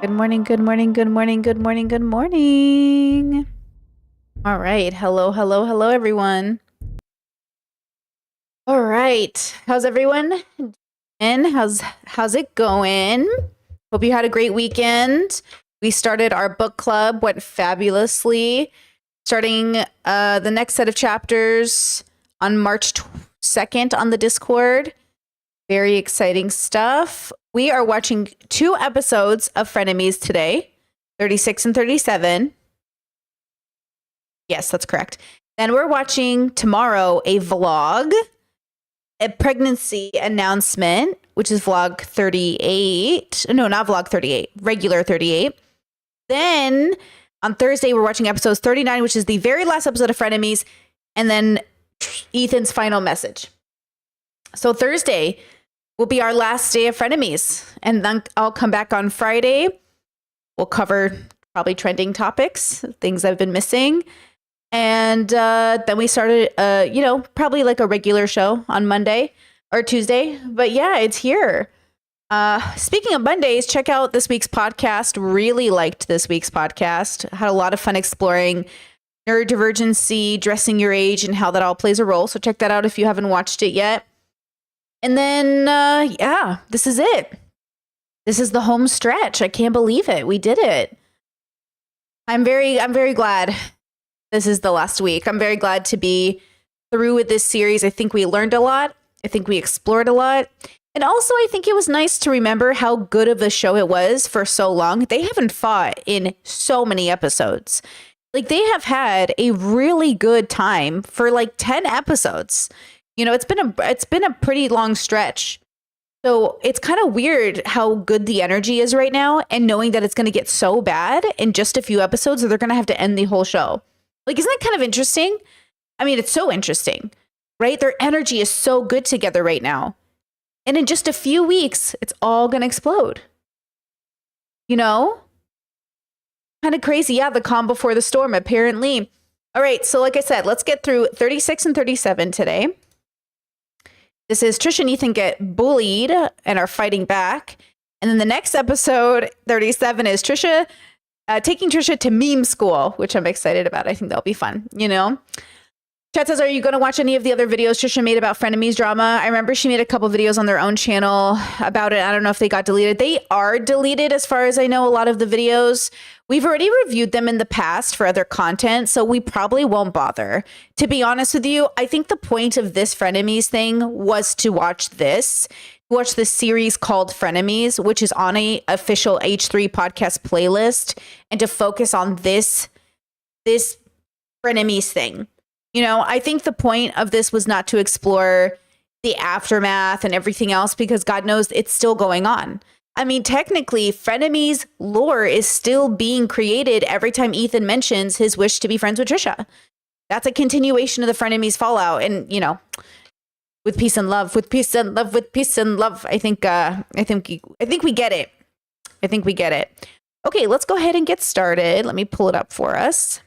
Good morning, good morning, good morning, good morning, good morning. All right. Hello, everyone. All right. How's everyone? And how's it going? Hope you had a great weekend. We started our book club, went fabulously. Starting the next set of chapters on March 2nd on the Discord. Very exciting stuff. We are watching 2 episodes of Frenemies today, 36 and 37. Yes, that's correct. Then we're watching tomorrow a vlog, a pregnancy announcement, which is vlog 38. No, not vlog 38, regular 38. Then on Thursday, we're watching episodes 39, which is the very last episode of Frenemies, and then Ethan's final message. So Thursday will be our last day of Frenemies. And then I'll come back on Friday. We'll cover probably trending topics, things I've been missing. And then we started, probably like a regular show on Monday or Tuesday. But yeah, it's here. Speaking of Mondays, check out this week's podcast. Really liked this week's podcast. Had a lot of fun exploring neurodivergency, dressing your age, and how that all plays a role. So check that out if you haven't watched it yet. And then, this is it. This is the home stretch. I can't believe it. We did it. I'm very glad this is the last week. I'm very glad to be through with this series. I think we learned a lot. I think we explored a lot. And also, I think it was nice to remember how good of a show it was for so long. They haven't fought in so many episodes. Like, they have had a really good time for like 10 episodes. You know, it's been a pretty long stretch. So it's kind of weird how good the energy is right now, and knowing that it's going to get so bad in just a few episodes that they're going to have to end the whole show. Like, isn't that kind of interesting? I mean, it's so interesting, right? Their energy is so good together right now. And in just a few weeks, it's all going to explode. You know? Kind of crazy. Yeah, the calm before the storm, apparently. All right, so like I said, let's get through 36 and 37 today. This is Trisha and Ethan get bullied and are fighting back. And then the next episode, 37, is Trisha taking Trisha to meme school, which I'm excited about. I think that'll be fun, you know? Chat says, are you going to watch any of the other videos Trisha made about Frenemies drama? I remember she made a couple videos on their own channel about it. I don't know if they got deleted. They are deleted as far as I know, a lot of the videos. We've already reviewed them in the past for other content, so we probably won't bother. To be honest with you, I think the point of this Frenemies thing was to watch this series called Frenemies, which is on a official H3 podcast playlist, and to focus on this Frenemies thing. You know, I think the point of this was not to explore the aftermath and everything else, because God knows it's still going on. I mean, technically, Frenemies lore is still being created every time Ethan mentions his wish to be friends with Trisha. That's a continuation of the Frenemies fallout. And, you know, with peace and love, with peace and love, with peace and love. I think we get it. I think we get it. Okay, let's go ahead and get started. Let me pull it up for us.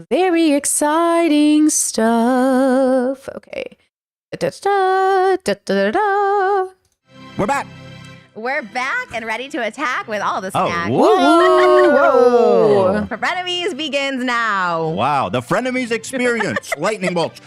Very exciting stuff. Okay. We're back. We're back and ready to attack with all the Oh, snacks. whoa. Frenemies begins now. Wow, the Frenemies experience. Lightning bolts.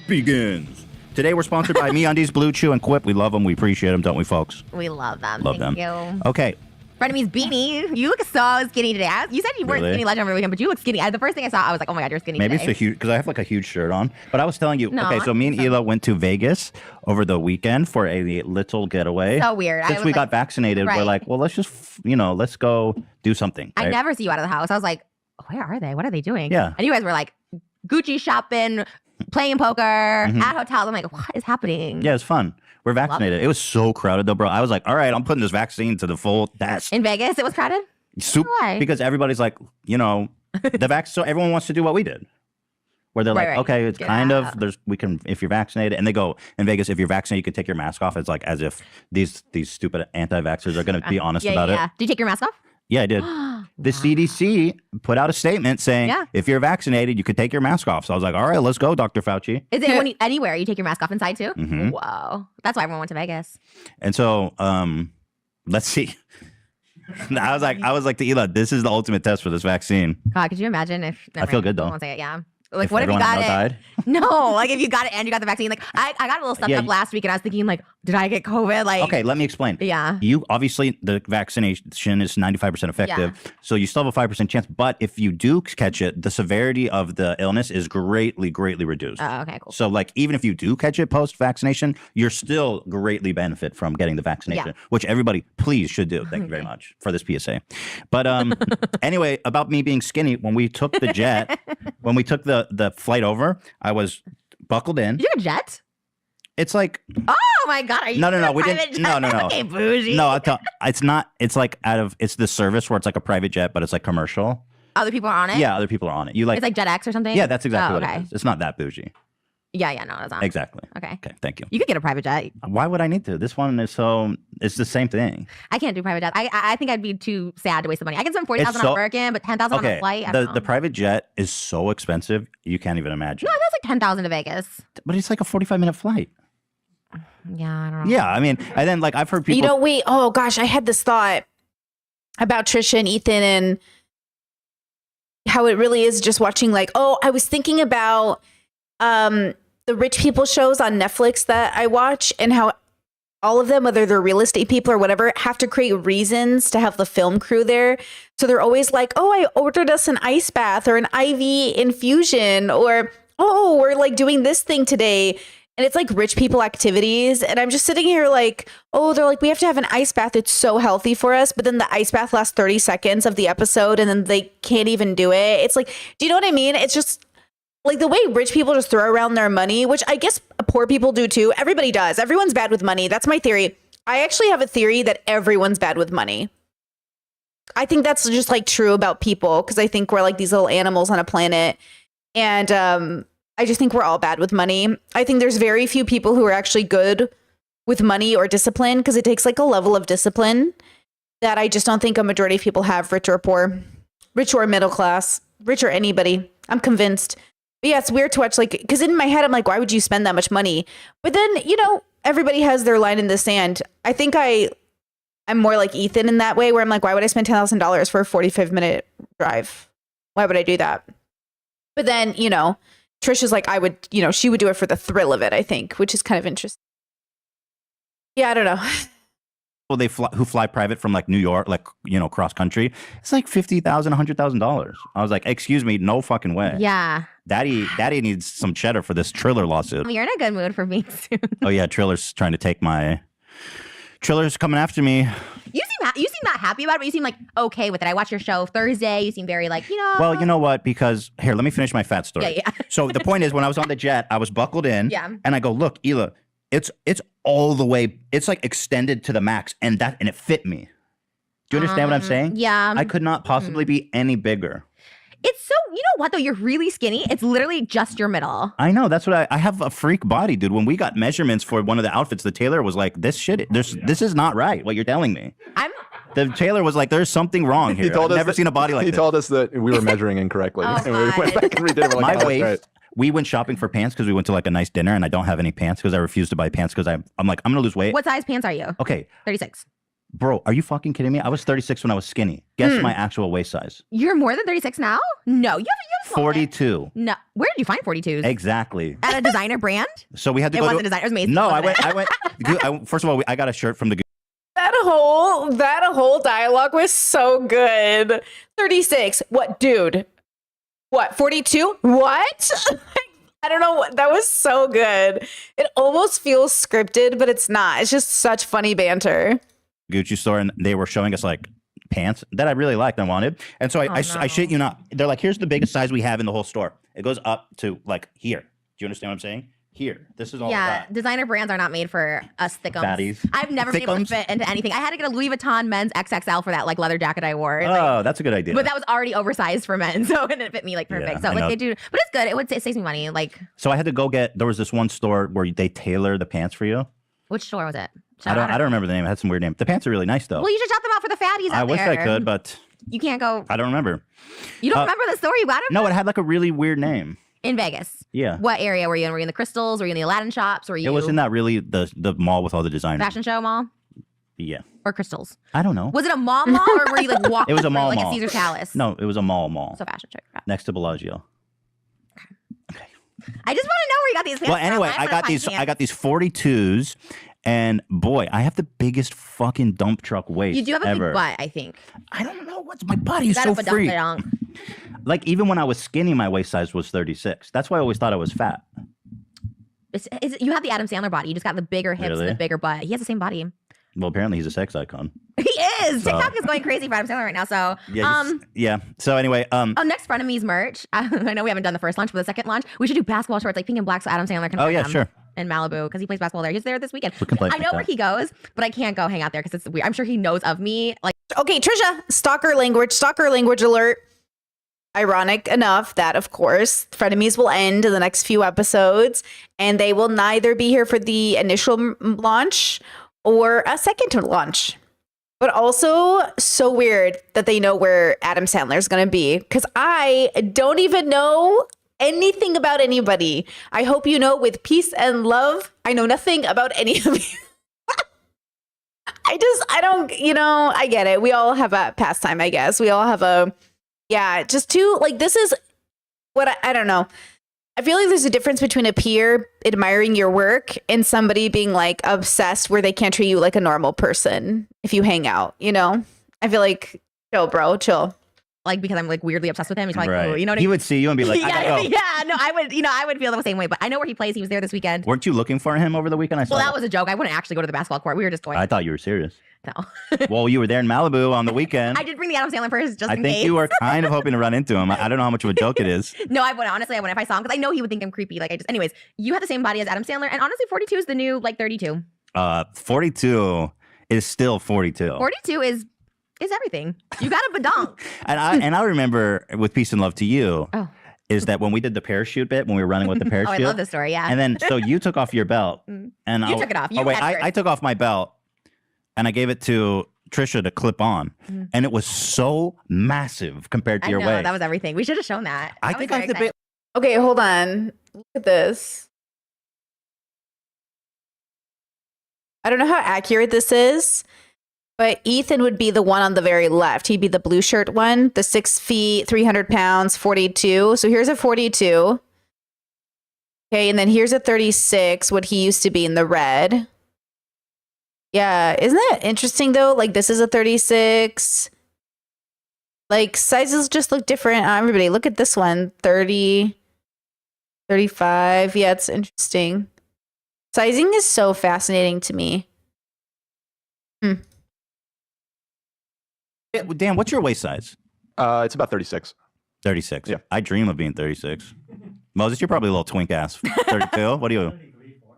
Begins. Today we're sponsored by MeUndies, Blue Chew, and Quip. We love them. We appreciate them, don't we, folks? We love them. Love Thank them. you. Okay. Frenemies beanie. You look so skinny today. You said you weren't Really? skinny last over the weekend, but you look skinny. The first thing I saw, I was like, oh my God, you're skinny Maybe today. it's a huge, because I have like a huge shirt on. But I was telling you, No, okay, so me and Hila went to Vegas over the weekend for a little getaway. So weird. Since we got vaccinated, we're right. like, well, let's just, let's go do something. I right? never see you out of the house. I was like, where are they? What are they doing? Yeah. And you guys were like, Gucci shopping, playing poker, at hotels. I'm like, what is happening? Yeah, it's fun. We're vaccinated. It was so crowded though, bro. I was like, all right, I'm putting this vaccine to the full test. In Vegas, it was crowded? Why? Because everybody's like, the vaccine. So everyone wants to do what we did, where they're like, okay, it's kind of if you're vaccinated, and they go in Vegas, if you're vaccinated, you can take your mask off. It's like as if these stupid anti-vaxxers are going to be honest about it. Did you take your mask off? Yeah, I did. The CDC put out a statement saying if you're vaccinated, you could take your mask off. So I was like, all right, let's go, Dr. Fauci. Is it anywhere you take your mask off inside too? Mhm. Whoa, that's why everyone went to Vegas. And so Let's see. I was like to Ela, this is the ultimate test for this vaccine. God, could you imagine if I feel good though. I won't say it, yeah. Like, If what if you everyone I got know it? died? No, like if you got it and you got the vaccine. Like, I got a little stuffed Yeah, up last week, and I was thinking, like, did I get COVID? Like, Okay, let me explain. Yeah. You obviously the vaccination is 95% effective, so you still have a 5% chance. But if you do catch it, the severity of the illness is greatly reduced. Oh, okay, cool. So like even if you do catch it post vaccination, you're still greatly benefit from getting the vaccination, Yeah. which everybody please should do. Thank you very much for this PSA. But anyway, about me being skinny, when we took the jet, when we took the flight over, I was buckled in. Did you have a jet? It's like Oh my God! Are you No, in a we private didn't. jet? No. Okay, bougie. No, it's not. It's like it's the service where it's like a private jet, but it's like commercial. Other people are on it. Yeah, other people are on it. You like, It's like JetX or something. yeah, that's exactly Oh, what okay. it is. It's not that bougie. Yeah, no, it's not. Exactly. Okay. Okay, thank you. You could get a private jet. Why would I need to? This one is it's the same thing. I can't do private jets. I think I'd be too sad to waste the money. I can spend $40,000 so- on American, but $10,000 on a flight. I don't know. the private jet is so expensive, you can't even imagine. No, that's like $10,000 to Vegas. But it's like a 45-minute flight. Yeah, I don't know. Yeah, I mean, and then like I've heard people. You know, wait. Oh gosh, I had this thought about Trisha and Ethan and how it really is just watching. Like, I was thinking about the rich people shows on Netflix that I watch, and how all of them, whether they're real estate people or whatever, have to create reasons to have the film crew there. So they're always like, "Oh, I ordered us an ice bath or an IV infusion," or "Oh, we're like doing this thing today." And it's like rich people activities. And I'm just sitting here like, oh, they're like, we have to have an ice bath. It's so healthy for us. But then the ice bath lasts 30 seconds of the episode and then they can't even do it. It's like, do you know what I mean? It's just like the way rich people just throw around their money, which I guess poor people do too. Everybody does. Everyone's bad with money. That's my theory. I actually have a theory that everyone's bad with money. I think that's just like true about people because I think we're like these little animals on a planet. And, I just think we're all bad with money. I think there's very few people who are actually good with money or discipline because it takes like a level of discipline that I just don't think a majority of people have, rich or poor, rich or middle class, rich or anybody. I'm convinced. But yeah, it's weird to watch, like, because in my head, I'm like, why would you spend that much money? But then, you know, everybody has their line in the sand. I think I'm more like Ethan in that way where I'm like, why would I spend $10,000 for a 45-minute drive? Why would I do that? But then, you know, Trisha's like, she would do it for the thrill of it, I think, which is kind of interesting. Yeah, I don't know. Well, who fly private from like New York, like, you know, cross country. It's like $50,000, $100,000. I was like, excuse me, no fucking way. Yeah. Daddy needs some cheddar for this Triller lawsuit. You're in a good mood for me soon. Oh yeah, Triller's trying to take Triller's coming after me. You seem not happy about it, but you seem like okay with it. I watched your show Thursday. You seem very like, Well, you know what? Because here, let me finish my fat story. Yeah. So the point is, when I was on the jet, I was buckled in. Yeah. And I go, look, Ela, it's all the way. It's like extended to the max, and it fit me. Do you understand what I'm saying? Yeah. I could not possibly be any bigger. It's so, you know what though? You're really skinny. It's literally just your middle. I know. That's what I have a freak body, dude. When we got measurements for one of the outfits, the tailor was like, this is not right. What you're telling me. The tailor was like, there's something wrong here. I've never seen a body like this. He told us that we were measuring incorrectly. Oh, and we went back and redid it. We're like, My oh, waist. that's right. We went shopping for pants because we went to like a nice dinner, and I don't have any pants because I refuse to buy pants because I'm like, I'm gonna lose weight. What size pants are you? Okay, 36. bro, are you fucking kidding me? I was 36 when I was skinny. Guess my actual waist size. You're more than 36 now? No, you have a small 42. No. Where did you find 42s? Exactly. At a designer brand? So we had to It go wasn't to a designer. It was Macy's. No, wasn't it? I went. First of all, I got a shirt from the. That whole dialogue was so good. 36. What, dude? What, 42? What? I don't know what. That was so good. It almost feels scripted, but it's not. It's just such funny banter. Gucci store, and they were showing us like pants that I really liked and wanted. And so I shit you not. They're like, here's the biggest size we have in the whole store. It goes up to like here. Do you understand what I'm saying? Here. This is all Yeah, that. designer brands are not made for us thickums. Fatties. I've never been able to Thickums? fit into anything. I had to get a Louis Vuitton men's XXL for that like leather jacket I wore. Like, Oh, that's a good idea. but that was already oversized for men, so it didn't fit me like perfect. Yeah, so I like know. they do, but it's good. It saves me money. Like, So I had to go there was this one store where they tailor the pants for you. which store was it? I don't remember the name. It had some weird name. The pants are really nice though. Well, you should shout them out for the fatties I out wish there. I could, but You can't go. I don't remember. You don't remember the store? You got it No, it had like a really weird name. in Vegas. Yeah. What area were you in? Were you in the Crystals? Were you in the Aladdin shops? Were you? It was in that really the mall with all the designers. fashion show mall. Yeah. or Crystals? I don't know. Was it a mall or were you like walking? It was a mall like mall. a Caesar's Palace? No, it was a mall. So fashion show. Next to Bellagio. I just want to know where you got these pants Well, from. anyway, I'm I got gonna these. find I got these 42s, and boy, I have the biggest fucking dump truck waist. You do have a ever. big butt, I think. I don't know what's my body is That so up a free. dunk. Like even when I was skinny, my waist size was 36. That's why I always thought I was fat. You have the Adam Sandler body. You just got the bigger hips Really? and the bigger butt. He has the same body. Well, apparently he's a sex icon. He is. So- TikTok is going crazy for Adam Sandler right now. So, Yeah. So anyway, oh, next Frenemies merch. I know we haven't done the first launch, but the second launch, we should do basketball shorts like pink and black, so Adam Sandler can Oh, wear yeah, them sure. in Malibu because he plays basketball there. He's there this weekend. We can play I know like where that. he goes, but I can't go hang out there because it's weird. I'm sure he knows of me. Like, Okay, Trisha, stalker language alert. Ironic enough that, of course, Frenemies will end in the next few episodes, and they will neither be here for the initial launch or a second launch. But also, so weird that they know where Adam Sandler is going to be, because I don't even know anything about anybody. I hope you know, with peace and love, I know nothing about any of you. I don't, I get it. We all have a pastime, I guess. We all have just too, like, this is what I don't know. I feel like there's a difference between a peer admiring your work and somebody being like obsessed where they can't treat you like a normal person if you hang out, I feel like, chill, bro, chill. like because I'm like weirdly obsessed with him. He's probably like, Right. oh, you know what I He mean? would see you and be like, I gotta go. yeah, no, I would feel the same way. But I know where he plays. He was there this weekend. Weren't you looking for him over the weekend? I saw Well, that was a joke. I wouldn't actually go to the basketball court. We were just going. I thought you were serious. No, Well, you were there in Malibu on the weekend. I did bring the Adam Sandler purse just I in think case. you were kind of hoping to run into him. I don't know how much of a joke it is. No, I wouldn't. Honestly, I wouldn't if I saw him because I know he would think I'm creepy. Like anyways, you have the same body as Adam Sandler, and honestly, 42 is the new like 32. 42 is still 42. 42 is everything. You got a badonk. And I remember with peace and love to you Oh. is that when we did the parachute bit, when we were running with the Oh, parachute. I love this story. Yeah. And then so you took off your belt Mm. and You took it off. You oh wait, had yours. I took off my belt and I gave it to Trisha to clip on, and it was so massive compared to I your know waist. that was everything. We should have shown that. I was think very I have the excited. bit. Okay, hold on. Look at this. I don't know how accurate this is, but Ethan would be the one on the very left. He'd be the blue shirt one, the 6 feet, 300 pounds, 42. So here's a 42. Okay, and then here's a 36, what he used to be in the red. Yeah, isn't that interesting though? Like this is a 36. Like sizes just look different on everybody. Look at this one, 30, 35. Yeah, it's interesting. Sizing is so fascinating to me. Dan, what's your waist size? It's about 36. 36. Yeah. I dream of being 36. Moses, you're probably a little twink ass. 32. What do you?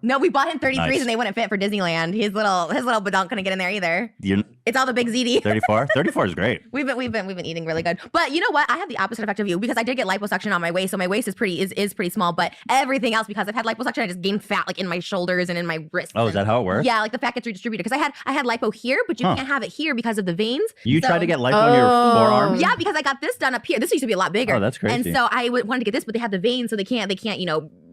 No, we bought him 33s Nice. and they wouldn't fit for Disneyland. His little badonk couldn't get in there either. You're It's all the big ZD. 34. 34 is great. We've been eating really good. But you know what? I have the opposite effect of you because I did get liposuction on my waist. So my waist is pretty small, but everything else, because I've had liposuction, I just gained fat like in my shoulders and in my wrists. Oh, is that how it works? Yeah, like the fat gets redistributed. Because I had lipo here, but you Huh. can't have it here because of the veins. You So- tried to get lipo on your forearm? Yeah, because I got this done up here. This used to be a lot bigger. Oh, that's crazy. And so I wanted to get this, but they have the veins, so they can't,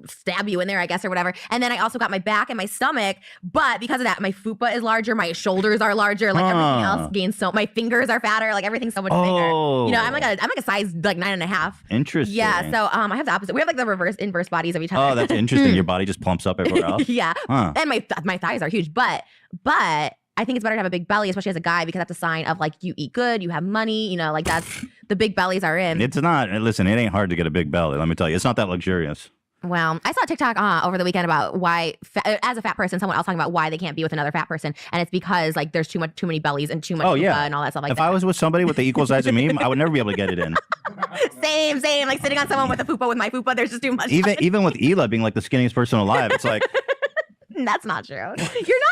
stab you in there, I guess, or whatever. And then I also got my back and my stomach, but because of that, my fupa is larger, my shoulders are larger, like everything else gains so. My fingers are fatter, like everything's so much bigger. You know, I'm like a size like 9.5. Interesting. Yeah, so I have the opposite. We have like the inverse bodies of each other. Oh, that's interesting. Your body just plumps up everywhere else. Yeah, Huh. and my thighs are huge, but I think it's better to have a big belly, especially as a guy, because that's a sign of like you eat good, you have money, like that's the big bellies are in. It's not. Listen, it ain't hard to get a big belly. Let me tell you, it's not that luxurious. Well, I saw a TikTok over the weekend about why, as a fat person, someone else talking about why they can't be with another fat person, and it's because like there's too many bellies and too much fupa and all that stuff like If that. I was with somebody with the equal size of me, I would never be able to get it in. Same, like sitting on someone with a fupa with my fupa, there's just too much. Even with Ela being like the skinniest person alive, it's like That's not true. You're not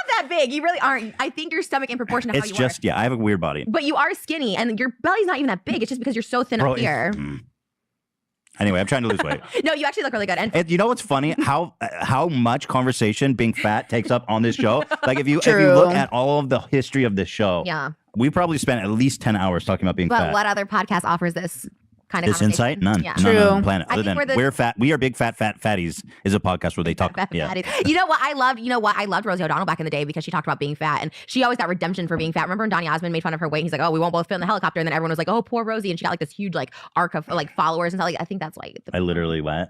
that big. You really aren't. I think your stomach in proportion to how it's you just are. I have a weird body. But you are skinny, and your belly's not even that big. It's just because you're so thin Bro, up here. Anyway, I'm trying to lose weight. No, you actually look really good. And You know what's funny? How much conversation being fat takes up on this show. Like if you True. look at all of the history of this show, yeah. we probably spent at least 10 hours talking about being But fat. what other podcast offers this kind of This insight, none. Yeah. None on True. the planet. I Other think than we're the- we're fat. We are big fat fatties is a podcast where they talk. Yeah. You know what I loved? You know what I loved Rosie O'Donnell back in the day because she talked about being fat, and she always got redemption for being fat. Remember when Donny Osmond made fun of her weight? He's like, "Oh, we won't both fit in the helicopter," and then everyone was like, "Oh, poor Rosie," and she got like this huge like arc of like followers and stuff. Like I think that's like. I literally what?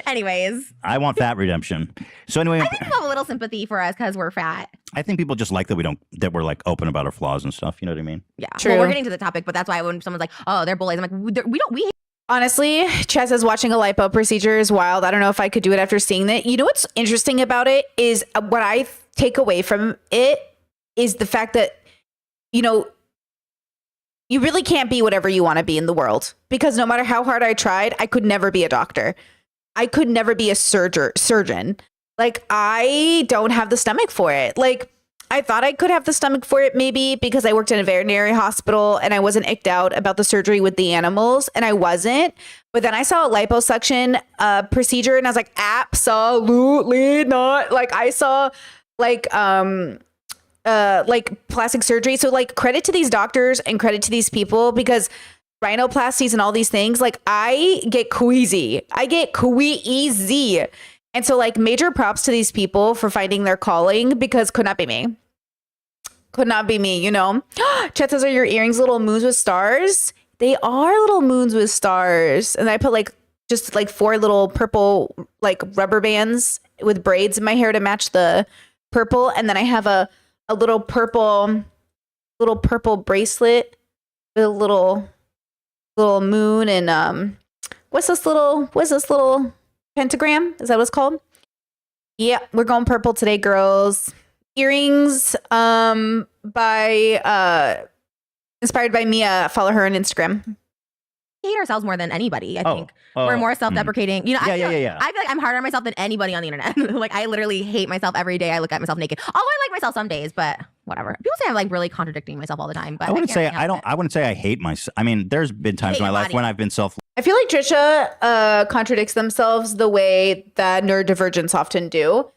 Anyways, I want fat redemption. So anyway, I think people have a little sympathy for us because we're fat. I think people just like that we're like open about our flaws and stuff. You know what I mean? Yeah. True. Well, we're getting to the topic, but that's why when someone's like, "Oh, they're bullies," I'm like, we Honestly, Chaz says watching a lipo procedure is wild. I don't know if I could do it after seeing that. You know what's interesting about it is what I take away from it is the fact that, you know, you really can't be whatever you want to be in the world because no matter how hard I tried, I could never be a doctor. I could never be a surgeon. Like, I don't have the stomach for it. Like, I thought I could have the stomach for it maybe because I worked in a veterinary hospital and I wasn't icked out about the surgery with the animals, and I wasn't. But then I saw a liposuction procedure and I was like, absolutely not. Like, I saw like plastic surgery. So like credit to these doctors and credit to these people because rhinoplasties and all these things, like I get queasy. And so like major props to these people for finding their calling because could not be me. Could not be me, you know? Chet says, are your earrings little moons with stars? They are little moons with stars. And I put like just like 4 little purple like rubber bands with braids in my hair to match the purple. And then I have a little purple bracelet with a little moon and what's this little pentagram? Is that what it's called? Yeah, we're going purple today, girls. Earrings by inspired by Mia. Follow her on Instagram. We hate ourselves more than anybody. I think Oh, we're more self-deprecating. You know, I Yeah, feel, yeah. I feel like I'm harder on myself than anybody on the internet. Like I literally hate myself every day. I look at myself naked. Although I like myself some days, but whatever. People say I'm like really contradicting myself all the time. But I wouldn't can't say really help it. I wouldn't say I hate myself. I mean, there's been times hate in my your life body. when I've been self. I feel like Trisha contradicts themselves the way that neurodivergents often do,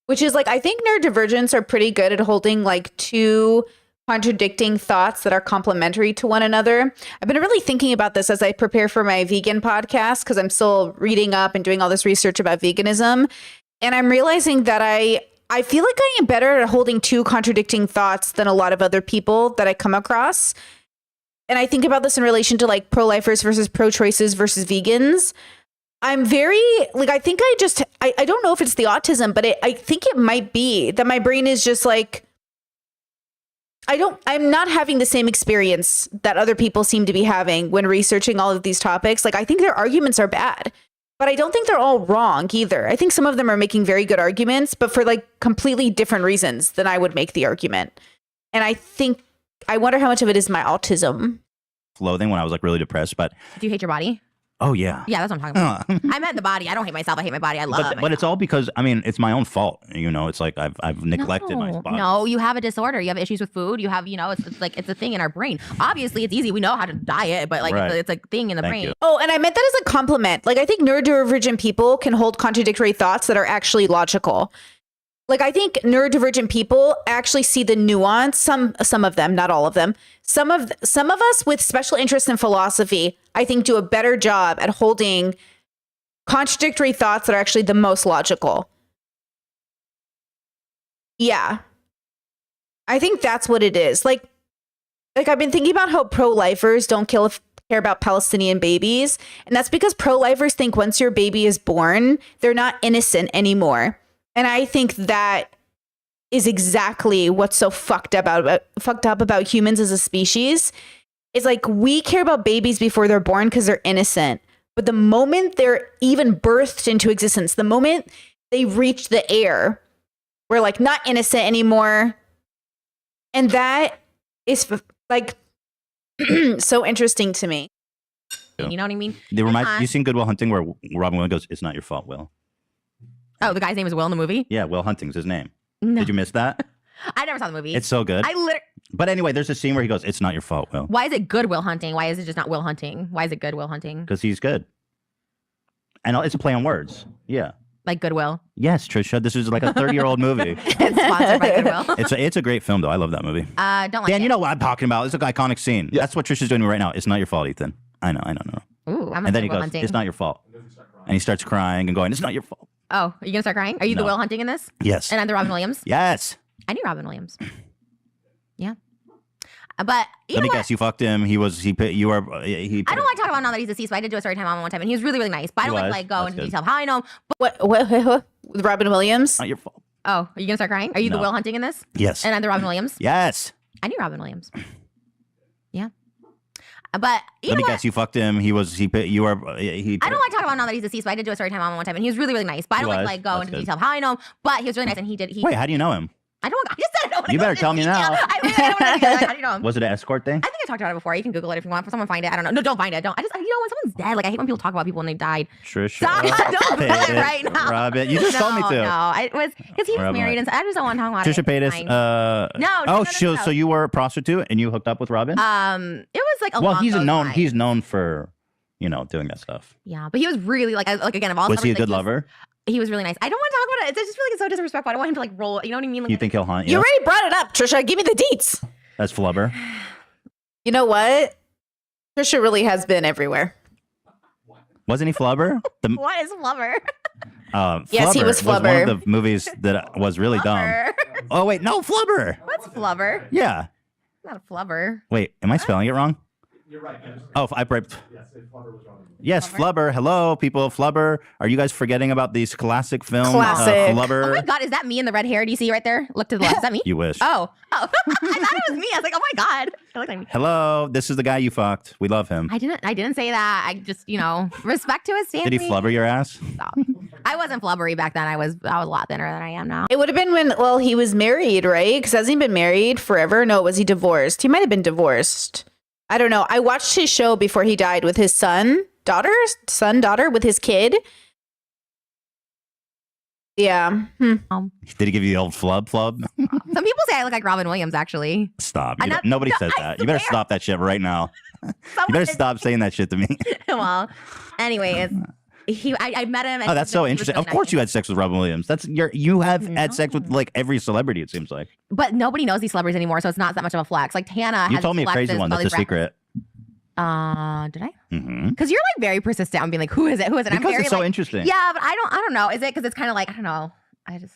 which is like I think neurodivergents are pretty good at holding like 2 contradicting thoughts that are complementary to one another. I've been really thinking about this as I prepare for my vegan podcast because I'm still reading up and doing all this research about veganism. And I'm realizing that I feel like I am better at holding 2 contradicting thoughts than a lot of other people that I come across. And I think about this in relation to like pro-lifers versus pro-choices versus vegans. I'm very like, I think I don't know if it's the autism, but I think it might be that my brain is just like, I'm not having the same experience that other people seem to be having when researching all of these topics. Like, I think their arguments are bad, but I don't think they're all wrong either. I think some of them are making very good arguments, but for like completely different reasons than I would make the argument. And I wonder how much of it is my autism. Loathing when I was like really depressed, but Do you hate your body? oh yeah. Yeah, that's what I'm talking about. I meant the body. I don't hate myself. I hate my body. I love But it's all because I mean it's my own fault. You know, it's like I've neglected my body. No, you have a disorder. You have issues with food. You have, you know, it's like it's a thing in our brain. Obviously, it's easy. We know how to diet, but like Right. it's a thing in the Thank brain. you. Oh, and I meant that as a compliment. Like, I think neurodivergent people can hold contradictory thoughts that are actually logical. Like, I think neurodivergent people actually see the nuance. Some of them, not all of them. Some of us with special interest in philosophy, I think, do a better job at holding contradictory thoughts that are actually the most logical. Yeah. I think that's what it is. Like I've been thinking about how pro-lifers don't care about Palestinian babies. And that's because pro-lifers think once your baby is born, they're not innocent anymore. And I think that is exactly what's so fucked up about humans as a species. It's like we care about babies before they're born because they're innocent. But the moment they're even birthed into existence, the moment they reach the air, we're like not innocent anymore. And that is like so interesting to me. You know what I mean? You seen Good Will Hunting where Robin Williams goes, "It's not your fault, Will." Oh, the guy's name is Will in the movie? Yeah, Will Hunting's his name. No. Did you miss that? I never saw the movie. It's so good. But anyway, there's a scene where he goes, "It's not your fault, Will," Why is it good Will Hunting? Why is it just not Will Hunting? Why is it good Will Hunting? because he's good. And it's a play on words. Yeah. Like Goodwill. Yes, Trisha. This is like a 30-year-old movie. It's sponsored by Goodwill. It's a great film though. I love that movie. Don't like Dan, it. you know what I'm talking about. It's an iconic scene. Yeah. That's what Trisha's doing right now. It's not your fault, Ethan. I know. Ooh, I'm And then he Will goes, hunting. "It's not your fault," and he starts crying and going, "It's not your fault." Oh, are you gonna start crying? Are you the No. Will Hunting in this? Yes. And I'm the Robin Williams. Yes. I knew Robin Williams. Yeah, but you Let know me what? guess. You fucked him. He was. He. You were. He. I don't like talking about now that he's deceased, but I did do a story time on him one time, and he was really, really nice. But I He don't was? like go That's into good. detail of how I know him. But, What? With Robin Williams? Not your fault. oh, are you gonna start crying? Are you the No. Will Hunting in this? Yes. And I'm the Robin Williams. Yes. I knew Robin Williams. Yeah, but you Let know me what? guess. You fucked him. He was. He. You were. He. I don't like talking about now that he's deceased, but I did do a story time on him one time, and he was really, really nice. But I He don't was? like go That's into good. detail of how I know him. But he was really nice, and he did. Wait. How do you know him? I don't. I just said I don't. wanna You go better into tell me detail. now. I really don't wanna go into How do you know him? Was it an escort thing? I think I talked about it before. You can Google it if you want. Someone find it. I don't know. No, don't find it. Don't. I just, you know, when someone's dead, like I hate when people talk about people when they died. Trisha. Stop! Don't do it Paytas, right now. Robin. You just told me to. No, it was because he was Robin married, Williams. and I just don't want to talk about Trisha it. Paytas. Fine. No. no, So you were a prostitute and you hooked up with Robin? It was like a well, long he's those known. lines. He's known for, doing that stuff. Yeah, but he was really like again of all. Was he a celebrities, good like, lover? He was really nice. I don't want to talk about it. I just feel like it's so disrespectful. I don't want him to like roll. You know what I mean? Like, You think he'll haunt You you? already brought it up, Trisha. Give me the deets. That's flubber. You know what? Trisha really has been everywhere. Wasn't he flubber? what is flubber? Yes, he was one Flubber. of the movies that was really dumb. Flubber. Oh wait, no, flubber. What's flubber? Yeah. Not a flubber. Wait, am I spelling it wrong? You're right. Yes, flubber. Hello, people. Flubber. Are you guys forgetting about these classic film? Classic. Flubber. Oh my god, is that me in the red hair? Do you see right there? Look to the left. Is that me? You wish. Oh. I thought it was me. I was like, oh my god. It looked like me. Hello, this is the guy you fucked. We love him. I didn't say that. I just, respect to his family. Did he flubber your ass? Stop. I wasn't flubbery back then. I was a lot thinner than I am now. It would have been when, he was married, right? Because hasn't he been married forever? No, was he divorced? He might have been divorced. I don't know. I watched his show before he died with his daughter, with his kid. Yeah. Did he give you the old flub? Some people say I look like Robin Williams, actually. Stop. I'm You not- don't- Nobody no, says I that. You better swear. stop that shit right now. You Someone better did- stop saying that shit to me. Well, anyways, I met him. And Oh, that's so he was interesting. really Of course nice. you had sex with Robin Williams. You have had sex with like every celebrity, it seems like. But nobody knows these celebrities anymore, so it's not that much of a flex. Like Tana You has told me a crazy flexes one. with all That's a these rappers. secret. Did I? Mm-hmm. Because you're like very persistent on being like, who is it? Who is it? I'm Because very, it's so like, interesting. Yeah, but I don't know. Is it because it's kind of like, I don't know. I just,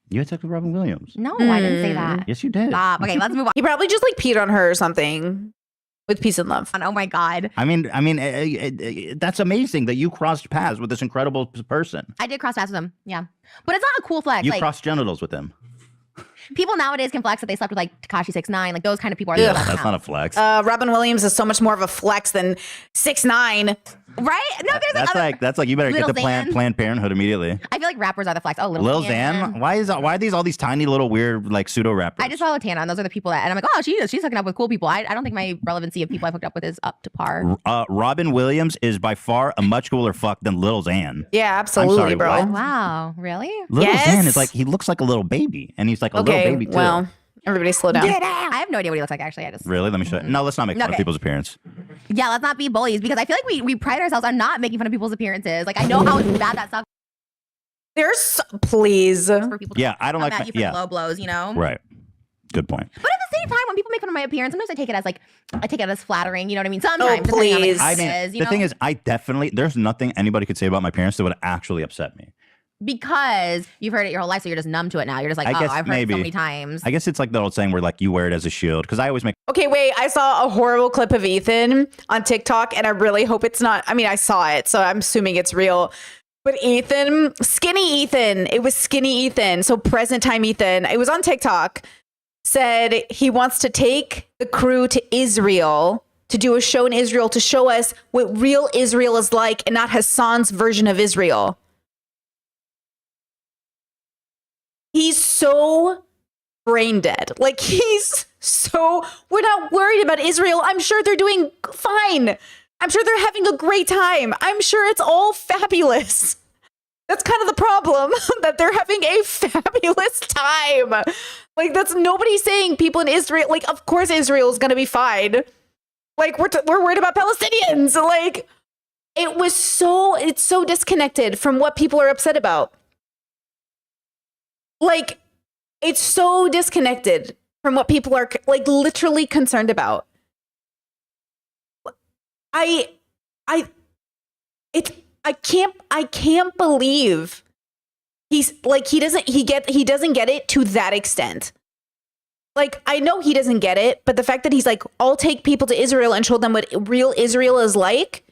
You had sex with Robin Williams. no, I didn't say that. Yes, you did. Stop. Okay, let's move on. He probably just peed on her or something with peace and love. Oh my God. I mean, that's amazing that you crossed paths with this incredible person. I did cross paths with him. Yeah. But it's not a cool flex. You Like, crossed genitals with him. people nowadays can flex that they slept with like Tekashi 6ix9ine. Like those kind of people are Ugh. the best That's now. not a flex. Robin Williams is so much more of a flex than 6ix9ine. Right? No, there's that's other, like you better get Lil to Xan. Planned Parenthood immediately. I feel like rappers are the flex. Oh, Lil Xan, why are these all these tiny little weird like pseudo rappers? I just follow Tana, and those are the people that, and I'm like, oh, she's hooking up with cool people. I don't think my relevancy of people I've hooked up with is up to par. Robin Williams is by far a much cooler fuck than Lil Xan. Yeah, absolutely, sorry, bro. what? Wow, really? Lil Yes. Xan is like he looks like a little baby, and he's like a little Okay, baby too. well, everybody slow down. I have no idea what he looks like. Actually, I just Really? Let me show you. No, let's not make fun of Okay. people's appearance. yeah. Let's not be bullies because I feel like we pride ourselves on not making fun of people's appearances. Like I know how bad that sucks Please. for people. To Yeah, I don't come like at you for the low blows, Right. Good point. But at the same time, when people make fun of my appearance, sometimes I take it as flattering. You know what I mean? Sometimes. depending on, please. how I it mean, is, you the know? thing is, there's nothing anybody could say about my parents that would actually upset me. because you've heard it your whole life, so you're just numb to it now. You're just like, I oh, guess I've heard it maybe. so many times. I guess it's like the old saying where like you wear it as a shield. Because I always make Okay, wait. I saw a horrible clip of Ethan on TikTok, and I really hope it's not. I mean, I saw it, so I'm assuming it's real. But Ethan, skinny Ethan, it was skinny Ethan. So present time Ethan, it was on TikTok, said he wants to take the crew to Israel to do a show in Israel to show us what real Israel is like and not Hassan's version of Israel. He's so brain dead. Like we're not worried about Israel. I'm sure they're doing fine. I'm sure they're having a great time. I'm sure it's all fabulous. That's kind of the problem, that they're having a fabulous time. Like that's nobody's saying people in Israel, like of course Israel is going to be fine. Like we're worried about Palestinians. Like it's so disconnected from what people are upset about. Like, it's so disconnected from what people are like literally concerned about. I can't believe he's like, he doesn't get it to that extent. Like, I know he doesn't get it, but the fact that he's like, I'll take people to Israel and show them what real Israel is like.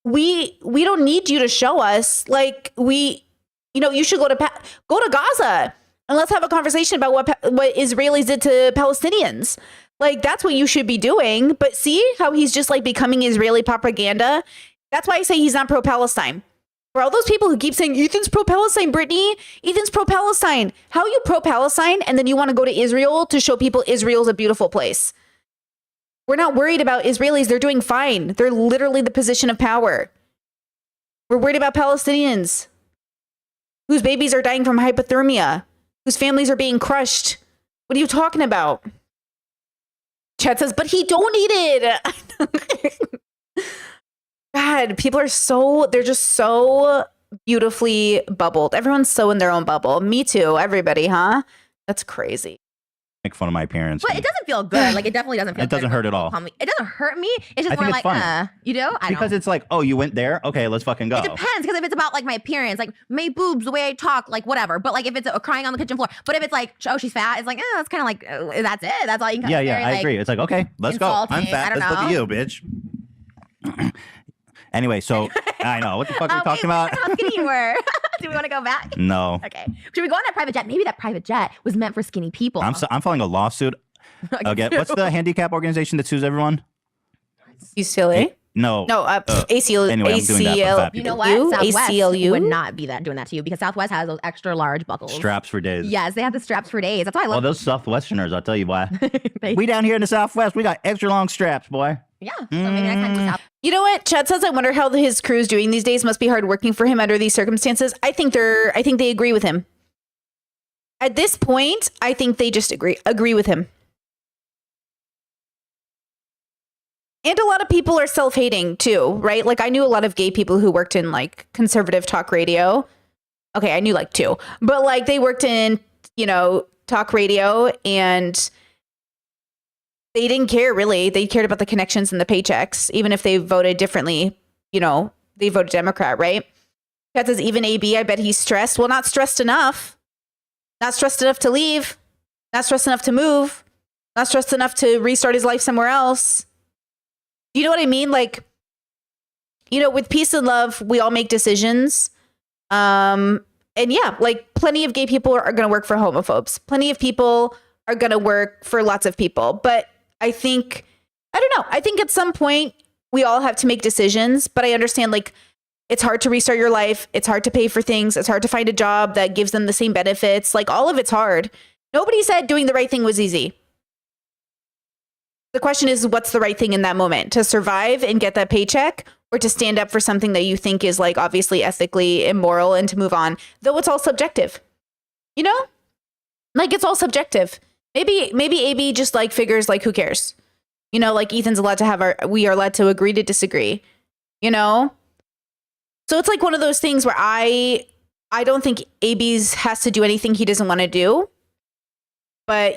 We don't need you to show us. Like, you should go to Gaza and let's have a conversation about what Israelis did to Palestinians. Like, that's what you should be doing. But see how he's just like becoming Israeli propaganda? That's why I say he's not pro-Palestine. For all those people who keep saying, Ethan's pro-Palestine, Brittany, Ethan's pro-Palestine. How are you pro-Palestine and then you want to go to Israel to show people Israel's a beautiful place? We're not worried about Israelis. They're doing fine. They're literally the position of power. We're worried about Palestinians whose babies are dying from hypothermia, whose families are being crushed. What are you talking about? Chad says, but he donated. God, people are they're just so beautifully bubbled. Everyone's so in their own bubble. Me too. Everybody, huh? That's crazy. Make fun of my appearance. But it doesn't feel good. Like, it definitely doesn't feel It doesn't good hurt at all. It doesn't hurt me. It's just I more think like, it's fun. you do? Because it's like, oh, you went there? Okay, let's fucking go. It depends, because if it's about like my appearance, like my boobs, the way I talk, like whatever. But like if it's crying on the kitchen floor, but if it's like, oh, she's fat, it's like, that's kind of like, that's it. That's all you can. Yeah, say. I Like, agree. It's like, okay, let's go. I'm insulting. I fat. don't Let's look at know. you, bitch. Anyway, so I know what the fuck are we talking wait, about? How skinny you were? Do we want to go back? No, Okay. Should we go on that private jet? Maybe that private jet was meant for skinny people. I'm filing a lawsuit. Okay, what's the handicap organization that sues everyone? UCLA? No, No, ACL. Anyway, I'm doing that for fat You know people. what? Southwest ACLU? would not be doing that to you because Southwest has those extra large buckles. Straps for days. Yes, they have the straps for days. That's why I Well, love those Southwesterners, I'll tell you why. they, We down here in the Southwest, we got extra long straps, boy. Yeah. So maybe next time we South. You know what? Chad says, I wonder how his crew's doing these days. Must be hard working for him under these circumstances. I think they agree with him. At this point, I think they just agree with him. And a lot of people are self-hating too, right? Like, I knew a lot of gay people who worked in like conservative talk radio. Okay, I knew like two, but like they worked in, talk radio, and they didn't care really. They cared about the connections and the paychecks, even if they voted differently. They voted Democrat, right? That says even AB, I bet he's stressed. Well, not stressed enough. Not stressed enough to leave. Not stressed enough to move. Not stressed enough to restart his life somewhere else. You know what I mean? Like, with peace and love, we all make decisions. And yeah, like plenty of gay people are going to work for homophobes. Plenty of people are going to work for lots of people. But I don't know. I think at some point we all have to make decisions, but I understand like it's hard to restart your life. It's hard to pay for things. It's hard to find a job that gives them the same benefits. Like all of it's hard. Nobody said doing the right thing was easy. The question is, what's the right thing in that moment? To survive and get that paycheck, or to stand up for something that you think is like obviously ethically immoral and to move on? Though it's all subjective. Like it's all subjective. Maybe AB just like figures like, who cares? Like Ethan's allowed to we are allowed to agree to disagree, So it's like one of those things where I don't think AB's has to do anything he doesn't want to do. But,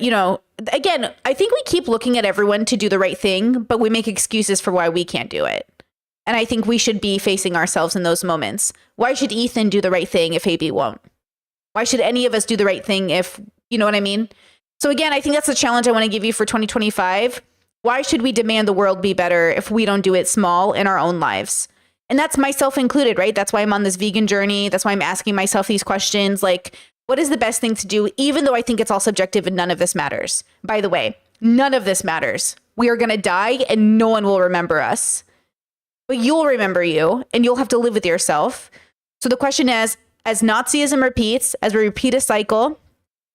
again, I think we keep looking at everyone to do the right thing, but we make excuses for why we can't do it. And I think we should be facing ourselves in those moments. Why should Ethan do the right thing if AB won't? Why should any of us do the right thing if, you know what I mean? So again, I think that's the challenge I want to give you for 2025. Why should we demand the world be better if we don't do it small in our own lives? And that's myself included, right? That's why I'm on this vegan journey. That's why I'm asking myself these questions. Like, what is the best thing to do? Even though I think it's all subjective and none of this matters. By the way, none of this matters. We are going to die and no one will remember us. But you'll remember you and you'll have to live with yourself. So the question is, as Nazism repeats, as we repeat a cycle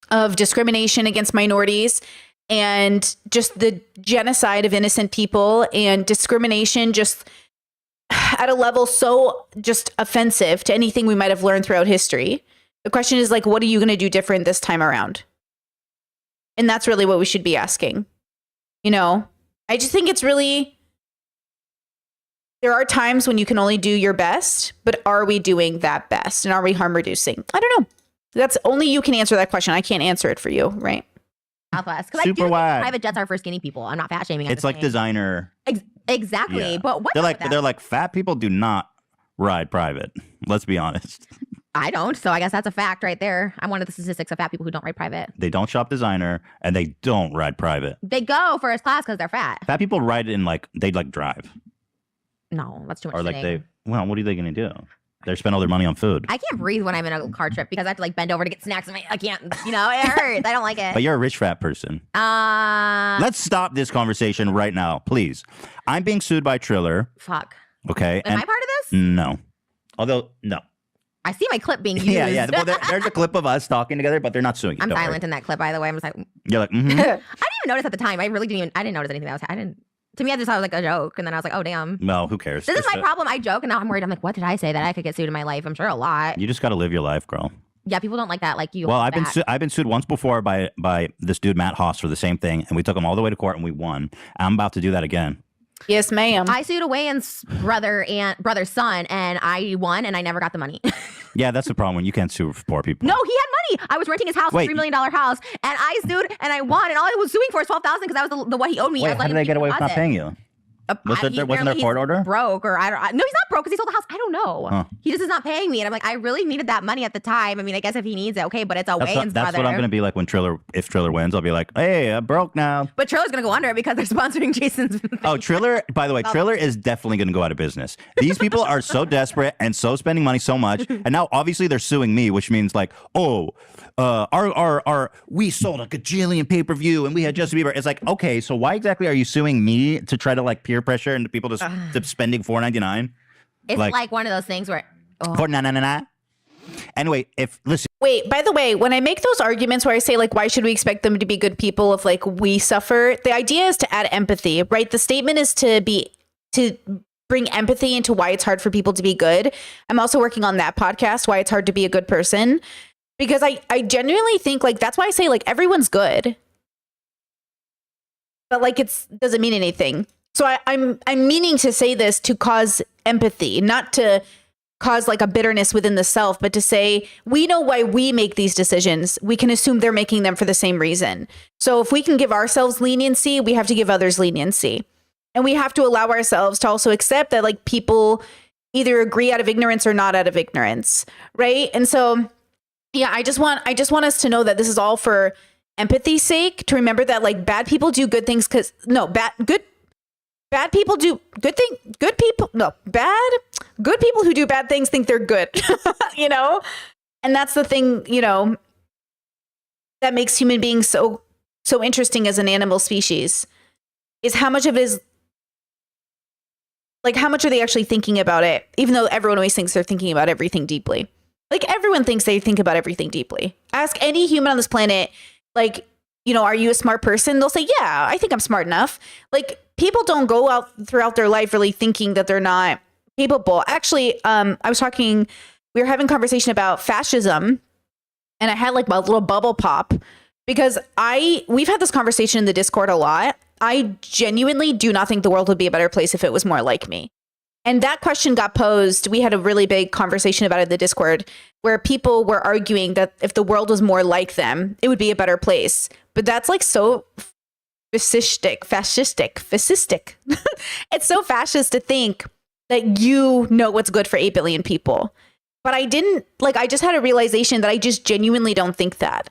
of discrimination against minorities and just the genocide of innocent people and discrimination just at a level so just offensive to anything we might have learned throughout history. The question is like, what are you going to do different this time around? And that's really what we should be asking. I just think it's really, there are times when you can only do your best, but are we doing that best? And are we harm reducing? I don't know. That's only you can answer that question. I can't answer it for you, right? Southwest. Because I Super do think wide. private jets are for skinny people. I'm not fat shaming. I'm It's just like saying. designer. Exactly. Yeah. But what? They're like fat people do not ride private. Let's be honest. I don't. So I guess that's a fact right there. I'm one of the statistics of fat people who don't ride private. They don't shop designer and they don't ride private. They go first class because they're fat. Fat people ride in like they like drive No, that's too much. or like sitting. well, what are they gonna do? They spend all their money on food. I can't breathe when I'm in a car trip because I have to like bend over to get snacks. And I can't, you know, it hurts. I don't like it. But you're a rich fat person. Let's stop this conversation right now, please. I'm being sued by Triller. Fuck. Okay. Am I part of this? No. Although, no. I see my clip being used. Yeah. Well, there's a clip of us talking together, but they're not suing you. I'm don't worry. silent in that clip, by the way. I'm just like, I You're like, mm-hmm. didn't even notice at the time. I didn't notice anything that was, I didn't, to me, I just thought it was like a joke. And then I was like, oh, damn. Well, who cares? This is my problem. I joke and now I'm worried. I'm like, what did I say that I could get sued in my life? I'm sure a lot. You just got to live your life, girl. Yeah, people don't like that. Like you. Well, hold back. I've been sued once before by this dude Matt Haas for the same thing, and we took him all the way to court and we won. I'm about to do that again. Yes, ma'am. I sued a Wayne's brother's son, and I won, and I never got the money. Yeah, that's the problem when you can't sue poor people. No, he had money. I was renting his house, Wait. $3 million house, and I sued, and I won, and all I was suing for is $12,000 because that was the what he owed me. I Wait, was how letting did they him get keep away the with not deposit. paying you? Wasn't there a Apparently court he's order? Broke or I don't. No, he's not broke because he sold the house. I don't know. Huh. He just is not paying me, and I'm like, I really needed that money at the time. I mean, I guess if he needs it, okay, but it's a Wayne's That's brother. what I'm going to be like when if Triller wins. I'll be like, hey, I'm broke now. But Triller's gonna go under it because they're sponsoring Jason's. Oh, Triller, by the way, Triller is definitely going to go out of business. These people are so desperate and so spending money so much. And now obviously they're suing me, which means like, we sold a gajillion pay-per-view and we had Justin Bieber. It's like, okay, so why exactly are you suing me to try to like peer pressure into people to spending $4.99? It's like one of those things where. Oh. $4.99. Anyway, listen. Wait, by the way, when I make those arguments where I say, like, why should we expect them to be good people if, like, we suffer? The idea is to add empathy, right? The statement is to bring empathy into why it's hard for people to be good. I'm also working on that podcast, why it's hard to be a good person, because I genuinely think, like, that's why I say, like, everyone's good, but, like, doesn't mean anything. So I'm meaning to say this to cause empathy, not to cause like a bitterness within the self, but to say, we know why we make these decisions. We can assume they're making them for the same reason. So if we can give ourselves leniency, we have to give others leniency. And we have to allow ourselves to also accept that like people either agree out of ignorance or not out of ignorance. Right. And so, yeah, I just want us to know that this is all for empathy's sake, to remember that like bad people do good things bad people do good things. Good people who do bad things think they're good, you know? And that's the thing, you know, that makes human beings so interesting as an animal species, is how much of it is like, how much are they actually thinking about it? Even though everyone always thinks they're thinking about everything deeply. Like everyone thinks they think about everything deeply. Ask any human on this planet, like, you know, are you a smart person? They'll say, yeah, I think I'm smart enough. Like, people don't go out throughout their life really thinking that they're not capable. Actually, we were having a conversation about fascism, and I had like my little bubble pop because we've had this conversation in the Discord a lot. I genuinely do not think the world would be a better place if it was more like me. And that question got posed. We had a really big conversation about it in the Discord where people were arguing that if the world was more like them, it would be a better place. But that's like so fascistic. It's so fascist to think that you know what's good for 8 billion people. But I just had a realization that I just genuinely don't think that.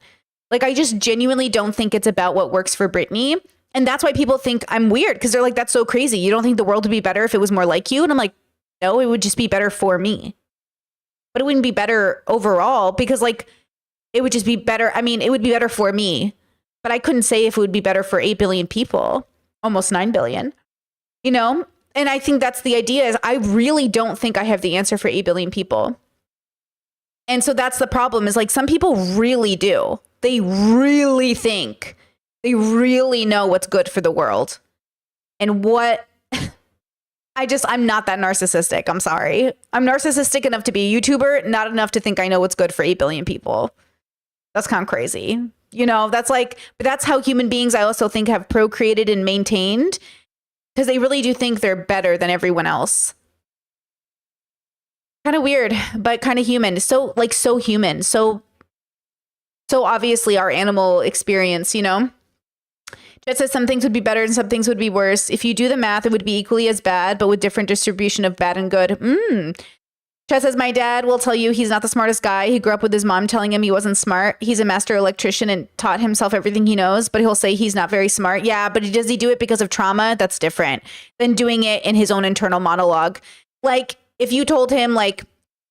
Like, I just genuinely don't think it's about what works for Brittany. And that's why people think I'm weird, because they're like, that's so crazy. You don't think the world would be better if it was more like you? And I'm like, no, it would just be better for me. But it wouldn't be better overall, because like, it would just be better. I mean, it would be better for me, but I couldn't say if it would be better for 8 billion people, almost 9 billion, you know? And I think that's the idea, is I really don't think I have the answer for 8 billion people. And so that's the problem, is like, some people really do. They really think, they really know what's good for the world. And what I'm not that narcissistic. I'm sorry. I'm narcissistic enough to be a YouTuber, not enough to think I know what's good for 8 billion people. That's kind of crazy. You know, that's like, but that's how human beings, I also think, have procreated and maintained, because they really do think they're better than everyone else. Kind of weird, but kind of human. So human. So so obviously our animal experience, you know? Chet says some things would be better and some things would be worse. If you do the math, it would be equally as bad, but with different distribution of bad and good. Chet says, my dad will tell you he's not the smartest guy. He grew up with his mom telling him he wasn't smart. He's a master electrician and taught himself everything he knows, but he'll say he's not very smart. Yeah, but does he do it because of trauma? That's different than doing it in his own internal monologue. Like, if you told him, like,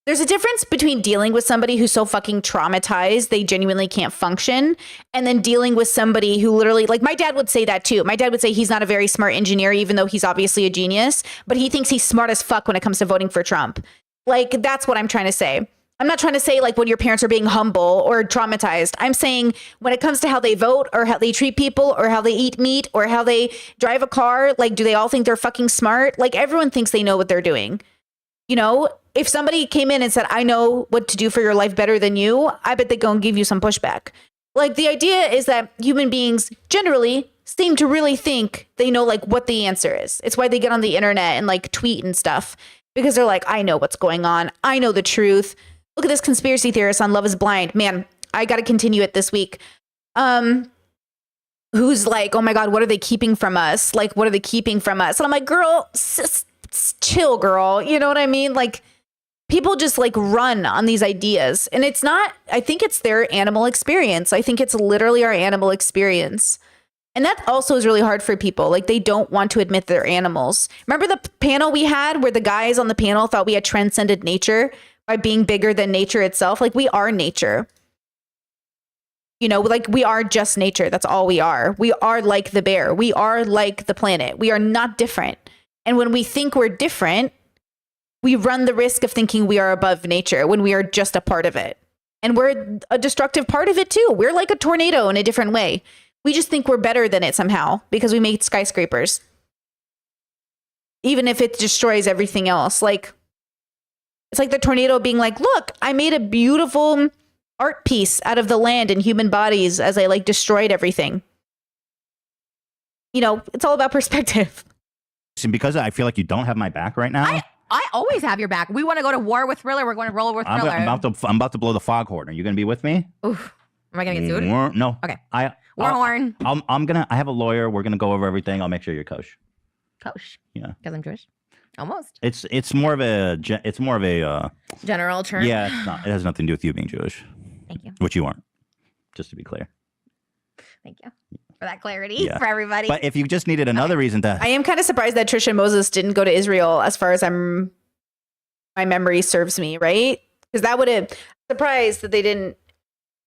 there's a difference between dealing with somebody who's so fucking traumatized they genuinely can't function, and then dealing with somebody who literally, like, my dad would say that too. My dad would say he's not a very smart engineer, even though he's obviously a genius, but he thinks he's smart as fuck when it comes to voting for Trump. Like, that's what I'm trying to say. I'm not trying to say like when your parents are being humble or traumatized. I'm saying when it comes to how they vote or how they treat people or how they eat meat or how they drive a car, like, do they all think they're fucking smart? Like, everyone thinks they know what they're doing. You know, if somebody came in and said, I know what to do for your life better than you, I bet they go and give you some pushback. Like, the idea is that human beings generally seem to really think they know like what the answer is. It's why they get on the internet and like tweet and stuff, because they're like, I know what's going on. I know the truth. Look at this conspiracy theorist on Love is Blind. Man, I got to continue it this week. Who's like, oh my God, what are they keeping from us? Like, what are they keeping from us? And I'm like, girl, chill, girl. You know what I mean? Like, people just like run on these ideas. And it's not, I think it's their animal experience. I think it's literally our animal experience. And that also is really hard for people. Like, they don't want to admit they're animals. Remember the panel we had where the guys on the panel thought we had transcended nature by being bigger than nature itself? Like, we are nature. You know, like, we are just nature. That's all we are. We are like the bear. We are like the planet. We are not different. And when we think we're different, we run the risk of thinking we are above nature when we are just a part of it. And we're a destructive part of it too. We're like a tornado in a different way. We just think we're better than it somehow because we made skyscrapers. Even if it destroys everything else. Like, it's like the tornado being like, look, I made a beautiful art piece out of the land and human bodies as I like destroyed everything. You know, it's all about perspective. Because I feel like you don't have my back right now. I always have your back. We want to go to war with Thriller. We're going to roll with Thriller. I'm about to blow the foghorn. Are you going to be with me? Oof. Am I going to get sued? No. Okay. Warhorn. I have a lawyer. We're going to go over everything. I'll make sure you're kosher. Kosher. Yeah. Because I'm Jewish. Almost. It's more of a general term. Yeah, it's not. It has nothing to do with you being Jewish. Thank you. Which you aren't. Just to be clear. Thank you for that clarity for everybody. But if you just needed another reason to, I am kind of surprised that Trisha Moses didn't go to Israel, as far as my memory serves me, right? Because that would have surprised that they didn't.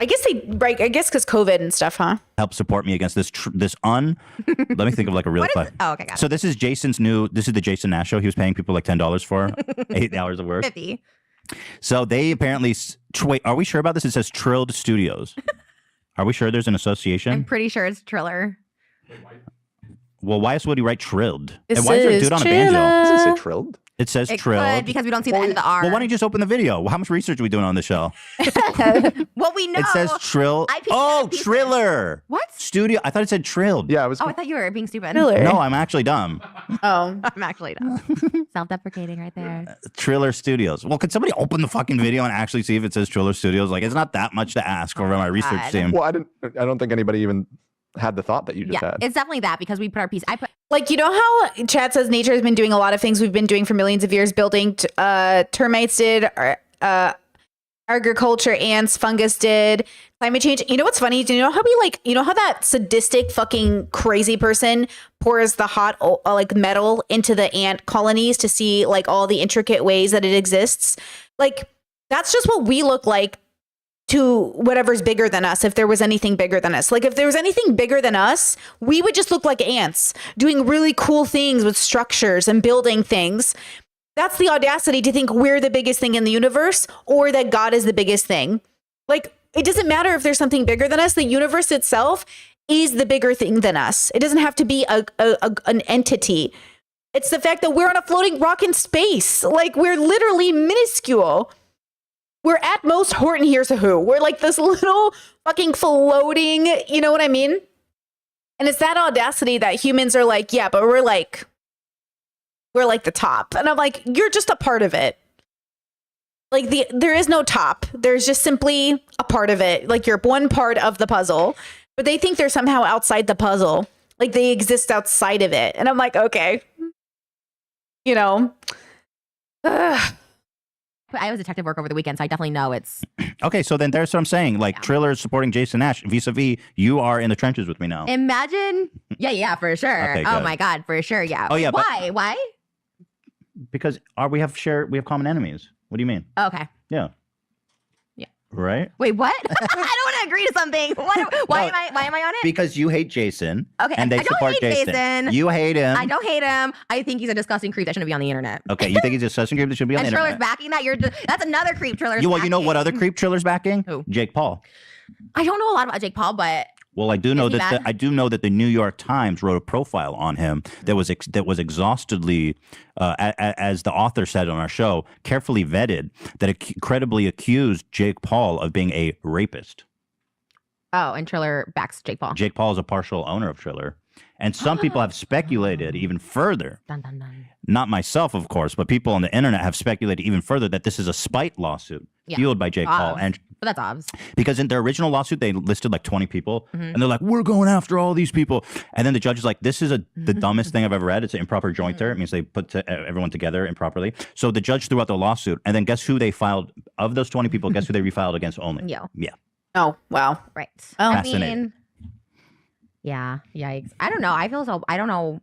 I guess because COVID and stuff, huh? help support me against this. Let me think of like a real. Oh, okay, got it. So this is the Jason Nash show. He was paying people like $10 for 8 hours of work. 50. So they apparently wait. Are we sure about this? It says Trilled Studios. Are we sure there's an association? I'm pretty sure it's Triller. Well, why else would he write Trilled? It And why is there a says dude on a Triller. banjo? Does it say trilled? It says It Trilled. could, because we don't see the end of the R. Well, why don't you just open the video? How much research are we doing on this show? Well, we know. It says Trill. I picked Oh, up pieces. Triller. What? Studio. I thought it said Trilled. Yeah, I was. Oh, I thought you were being stupid. Triller. No, I'm actually dumb. Oh. I'm actually dumb. Self-deprecating right there. Triller Studios. Well, could somebody open the fucking video and actually see if it says Triller Studios? Like, it's not that much to ask over my research God. team. Well, I don't think anybody even had the thought that you just Yeah, had. it's definitely that because we put our piece. Like, you know how Chad says nature has been doing a lot of things we've been doing for millions of years, building, termites did, agriculture, ants, fungus did, climate change. You know what's funny? Do you know how how that sadistic fucking crazy person pours the hot like metal into the ant colonies to see like all the intricate ways that it exists? Like, that's just what we look like to whatever's bigger than us, if there was anything bigger than us. Like, if there was anything bigger than us, we would just look like ants doing really cool things with structures and building things. That's the audacity to think we're the biggest thing in the universe or that God is the biggest thing. Like, it doesn't matter if there's something bigger than us. The universe itself is the bigger thing than us. It doesn't have to be an entity. It's the fact that we're on a floating rock in space. Like, we're literally minuscule. We're at most Horton Hears a Who. We're like this little fucking floating, you know what I mean? And it's that audacity that humans are like, yeah, but we're like the top. And I'm like, you're just a part of it. Like there is no top. There's just simply a part of it. Like you're one part of the puzzle, but they think they're somehow outside the puzzle. Like they exist outside of it. And I'm like, okay, you know. Ugh. I was detective work over the weekend, so I definitely know it's. Okay, so then there's what I'm saying. Like Triller is supporting Jason Nash vis-a-vis. You are in the trenches with me now. Imagine. Yeah, for sure. Okay, Oh good. my God, for sure. Yeah. Oh, yeah, but- Why? Because we have common enemies. What do you mean? Okay. Yeah. Yeah. Right? Wait, what? I don't want to agree to something. Why am I on it? Because you hate Jason. Okay, And they I don't support hate Jason. Jason. You hate him. I don't hate him. I think he's a disgusting creep that shouldn't be on the internet. Okay, you think he's a disgusting creep that should be on And the Triller's internet? backing that. That's another creep. Triller's You know what backing. other creep Triller's backing? Who? Jake Paul. I don't know a lot about Jake Paul, but Well, I do know he that bad? I do know that the New York Times wrote a profile on him that was exhaustively, as the author said on our show, carefully vetted, that credibly accused Jake Paul of being a rapist. oh, and Triller backs Jake Paul. Jake Paul is a partial owner of Triller, and some people have speculated even further. Dun, dun, dun. Not myself, of course, but people on the internet have speculated even further that this is a spite lawsuit Yeah. fueled by Jake Paul, and But that's obvious. because in their original lawsuit they listed like 20 people, and they're like, "We're going after all these people," and then the judge is like, "This is the dumbest thing I've ever read. It's an improper jointer. It means they put everyone together improperly." So the judge threw out the lawsuit, and then guess who they filed of those 20 people? Guess who they refiled against only? Yo. Yeah. Oh, wow. Right. Oh. I Fascinating. mean, yeah. Yikes. I don't know. I feel so. I don't know.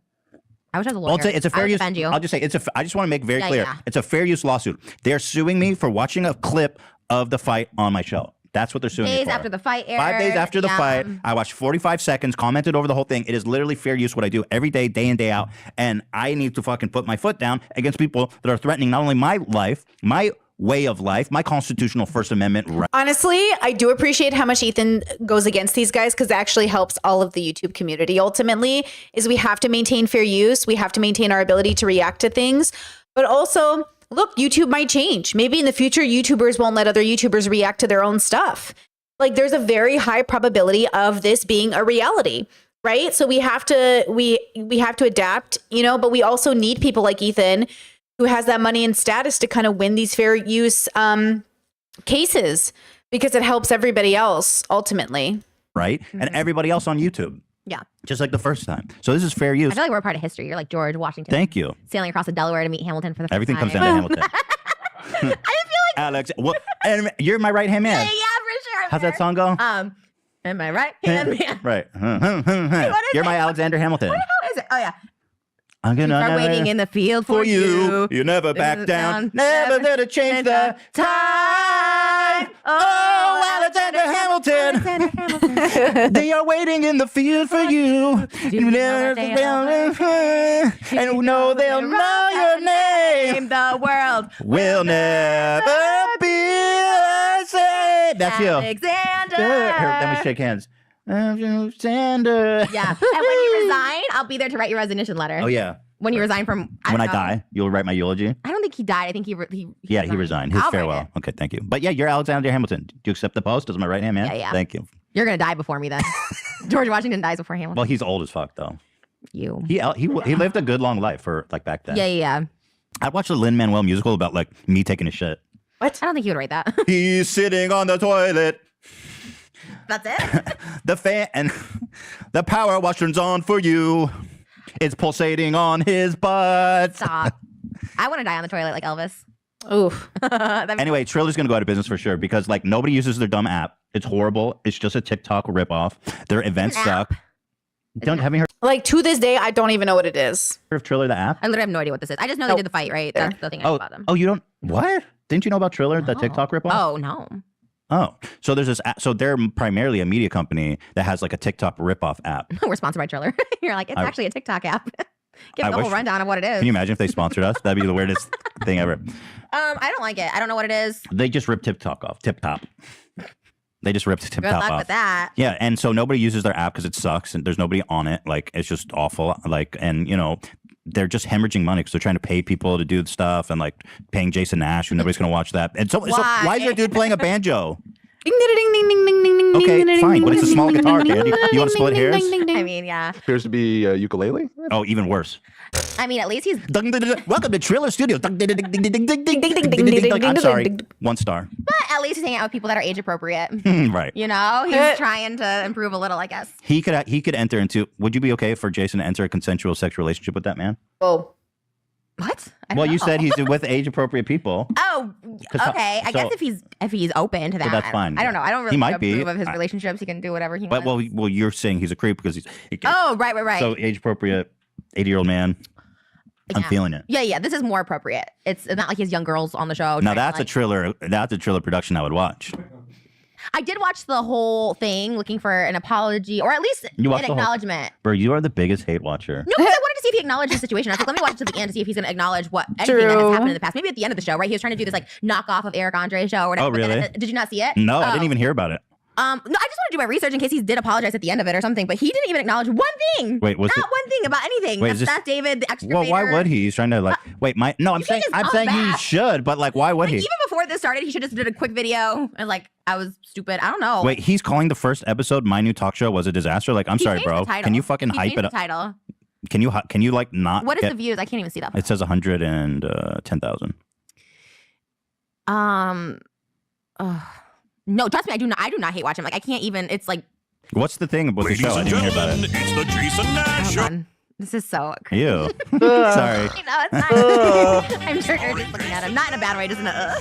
I wish I was a lawyer. Well, it's a fair I would use. defend you. I'll just say I just want to make very Yeah, clear. yeah. It's a fair use lawsuit. They're suing me for watching a clip of the fight on my show. That's what they're suing me Days for. after the fight aired. 5 days after the yeah. fight, I watched 45 seconds, commented over the whole thing. It is literally fair use what I do every day, day in, day out. And I need to fucking put my foot down against people that are threatening not only my life, my way of life, my constitutional First Amendment right. Honestly, I do appreciate how much Ethan goes against these guys because it actually helps all of the YouTube community. Ultimately, is we have to maintain fair use. We have to maintain our ability to react to things. But also, look, YouTube might change. Maybe in the future, YouTubers won't let other YouTubers react to their own stuff. Like there's a very high probability of this being a reality, right? So we have to adapt, you know, but we also need people like Ethan who has that money and status to kind of win these fair use cases because it helps everybody else ultimately. right? And everybody else on YouTube. Yeah. Just like the first time. So this is fair use. I feel like we're a part of history. You're like George Washington Thank you. sailing across the Delaware to meet Hamilton for the first Everything time. comes down to Hamilton. I didn't feel like Alex, what? And you're my right hand man. yeah, for sure. How's that song go? Am I right? Hand man. Right. is You're it? my Alexander Hamilton. What is it? Oh yeah. I'm gonna Are waiting in the field for you. You never back is down. down. Never Never gonna change the time. Oh, Alexander Hamilton. Alexander Hamilton. They are waiting in the field for you. you know they And know they'll know your name. The world Will never be the same. That's you. Alexander. Here, let me shake hands. Alexander. Yeah. And when you resign, I'll be there to write your resignation letter. Oh yeah. When you resign from When I don't know. die, you'll write my eulogy. I don't think he died. I think he Resigned. His I'll write farewell. it. Okay, thank you. But yeah, you're Alexander Hamilton. Do you accept the post as my right hand man? Yeah, yeah. Thank you. You're gonna die before me then. George Washington dies before Hamilton. Well, he's old as fuck though. You. He lived a good long life for like back then. Yeah. I watched a Lin-Manuel musical about like me taking a shit. I don't think he would write that. He's sitting on the toilet. That's it. The fan and the power wash turns on for you. It's pulsating on his butt. Stop. I want to die on the toilet like Elvis. Oof. That'd be- Anyway, Triller's gonna go out of business for sure because like nobody uses their dumb app. It's horrible. It's just a TikTok ripoff. Their events It's an app. suck. Haven't you Like to this day, I don't even know what it is. heard of Triller the app? I literally have no idea what this is. I just know they Nope. did the fight, right? That's the thing I know about them. You don't what? Didn't you know about Triller, the No. TikTok ripoff? Oh no. Oh, so there's this. So they're primarily a media company that has like a TikTok ripoff app. We're sponsored by Triller. You're like, it's I- actually a TikTok app. Give I the whole wish- rundown of what it is. Can you imagine if they sponsored us? That'd be the weirdest thing ever. I don't like it. I don't know what it is. They just ripped TikTok off. Tip Top. They just ripped Tip Good Top luck off. with that. Yeah, and so nobody uses their app because it sucks and there's nobody on it. Like it's just awful. Like, and you know, they're just hemorrhaging money because they're trying to pay people to do stuff and like paying Jason Nash, who nobody's gonna watch that. And so why is there a dude playing a banjo? Ding ding ding ding ding ding ding Okay, fine, but it's a small guitar, kid. You want to split hairs? I mean, yeah. Appears to be a ukulele. Oh, even worse. I mean, at least he's. Welcome to Triller Studio. I'm sorry. 1 star. But at least he's hanging out with people that are age appropriate. Right. You know, he's trying to improve a little, I guess. He could enter into. Would you be okay for Jason to enter a consensual sexual relationship with that man? Oh. What? Well, you said he's with age appropriate people. Oh, okay. I guess if he's open to that, that's fine. I don't know. I don't really He might approve be. of his relationships. He can do whatever he But wants. well, you're saying he's a creep because he can, Oh, right. so age appropriate 80-year-old man. I'm Yeah. feeling it. Yeah. This is more appropriate. It's not like he has young girls on the show. Now trying to, that's a like- Triller. That's a Triller production I would watch. I did watch the whole thing, looking for an apology or at least You watched an the whole- acknowledgement. Bro, you are the biggest hate watcher. No, because I wanted to see if he acknowledged the situation. I was like, let me watch it to the end to see if he's going to acknowledge anything that True. has happened in the past. Maybe at the end of the show, right? He was trying to do this like knockoff of Eric Andre's show or whatever. Oh, but then- really? did you not see it? No, I Oh. didn't even hear about it. No, I just want to do my research in case he did apologize at the end of it or something. But he didn't even acknowledge one thing. Wait, was not it- one thing about anything. Wait, That's is this- not David, the excavator. Well, why would he? He's trying to like wait. I'm you saying can't just I'm come saying he back. should, but like, why would he? Even before this started, he should just did a quick video and like I was stupid. I don't know. Wait, he's calling the first episode "My New Talk Show" was a disaster. Like, I'm He sorry, changed bro. the title. Can you fucking He hype changed it the up? title. Can you like not? What is get, the views? I can't even see that. It says 110,000. No, trust me, I do not hate watching. Like I can't even. It's like What's the thing with the Ladies show? I and didn't hear about gentlemen, it. it's the Jason Nash oh Show. God, this is so crazy. Ew. Sorry. I know it's not. I'm sure you're just looking at him, not in a bad way, just in a.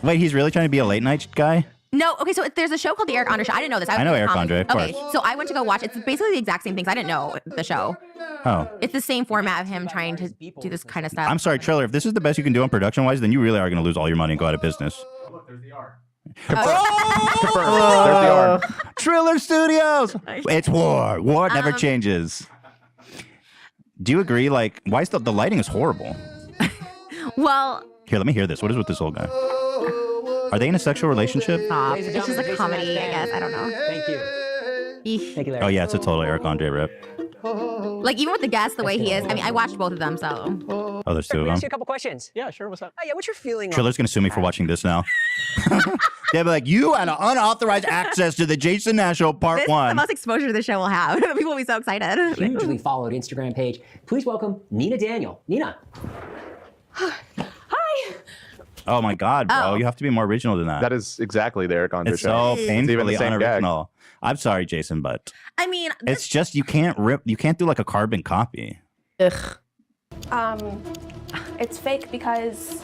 Wait, he's really trying to be a late night guy? No, okay, so there's a show called The Eric Andre Show. I didn't know this. I know Eric Andre, of Okay, course. so I went to go watch. It's basically the exact same things. I didn't know the show. Oh. It's the same format of him trying to do this kind of stuff. I'm sorry, Triller. If this is the best you can do on production wise, then you really are going to lose all your money and go out of business. There's the R. Triller Studios. It's war. War never changes. Do you agree? Like, why is the lighting is horrible? Well, Here, let me hear this. What is with this old guy? Are they in a sexual relationship? stop. It's just a comedy, I guess. I don't know. Thank you. Eesh. Thank you, Larry. Oh yeah, it's a total Eric Andre rip. Like even with the guest, the way he is. I mean, I watched both of them, so. Oh, there's two Let of me ask them. you a couple questions. Yeah, sure. What's up? Oh, yeah, what's your feeling? Triller's gonna sue me for watching this now. They'll be like, you had unauthorized access to the Jason Nash Show Part This is the 1. most exposure the show will have. People will be so excited. Hugely followed Instagram page. Please welcome Nina Daniel. Nina. Oh my God, bro. Oh. You have to be more original than that. That is exactly the Eric Andre It's show. so It's even the painfully same gag. unoriginal. I'm sorry, Jason, but I mean, it's just you can't do like a carbon copy. Ugh. It's fake because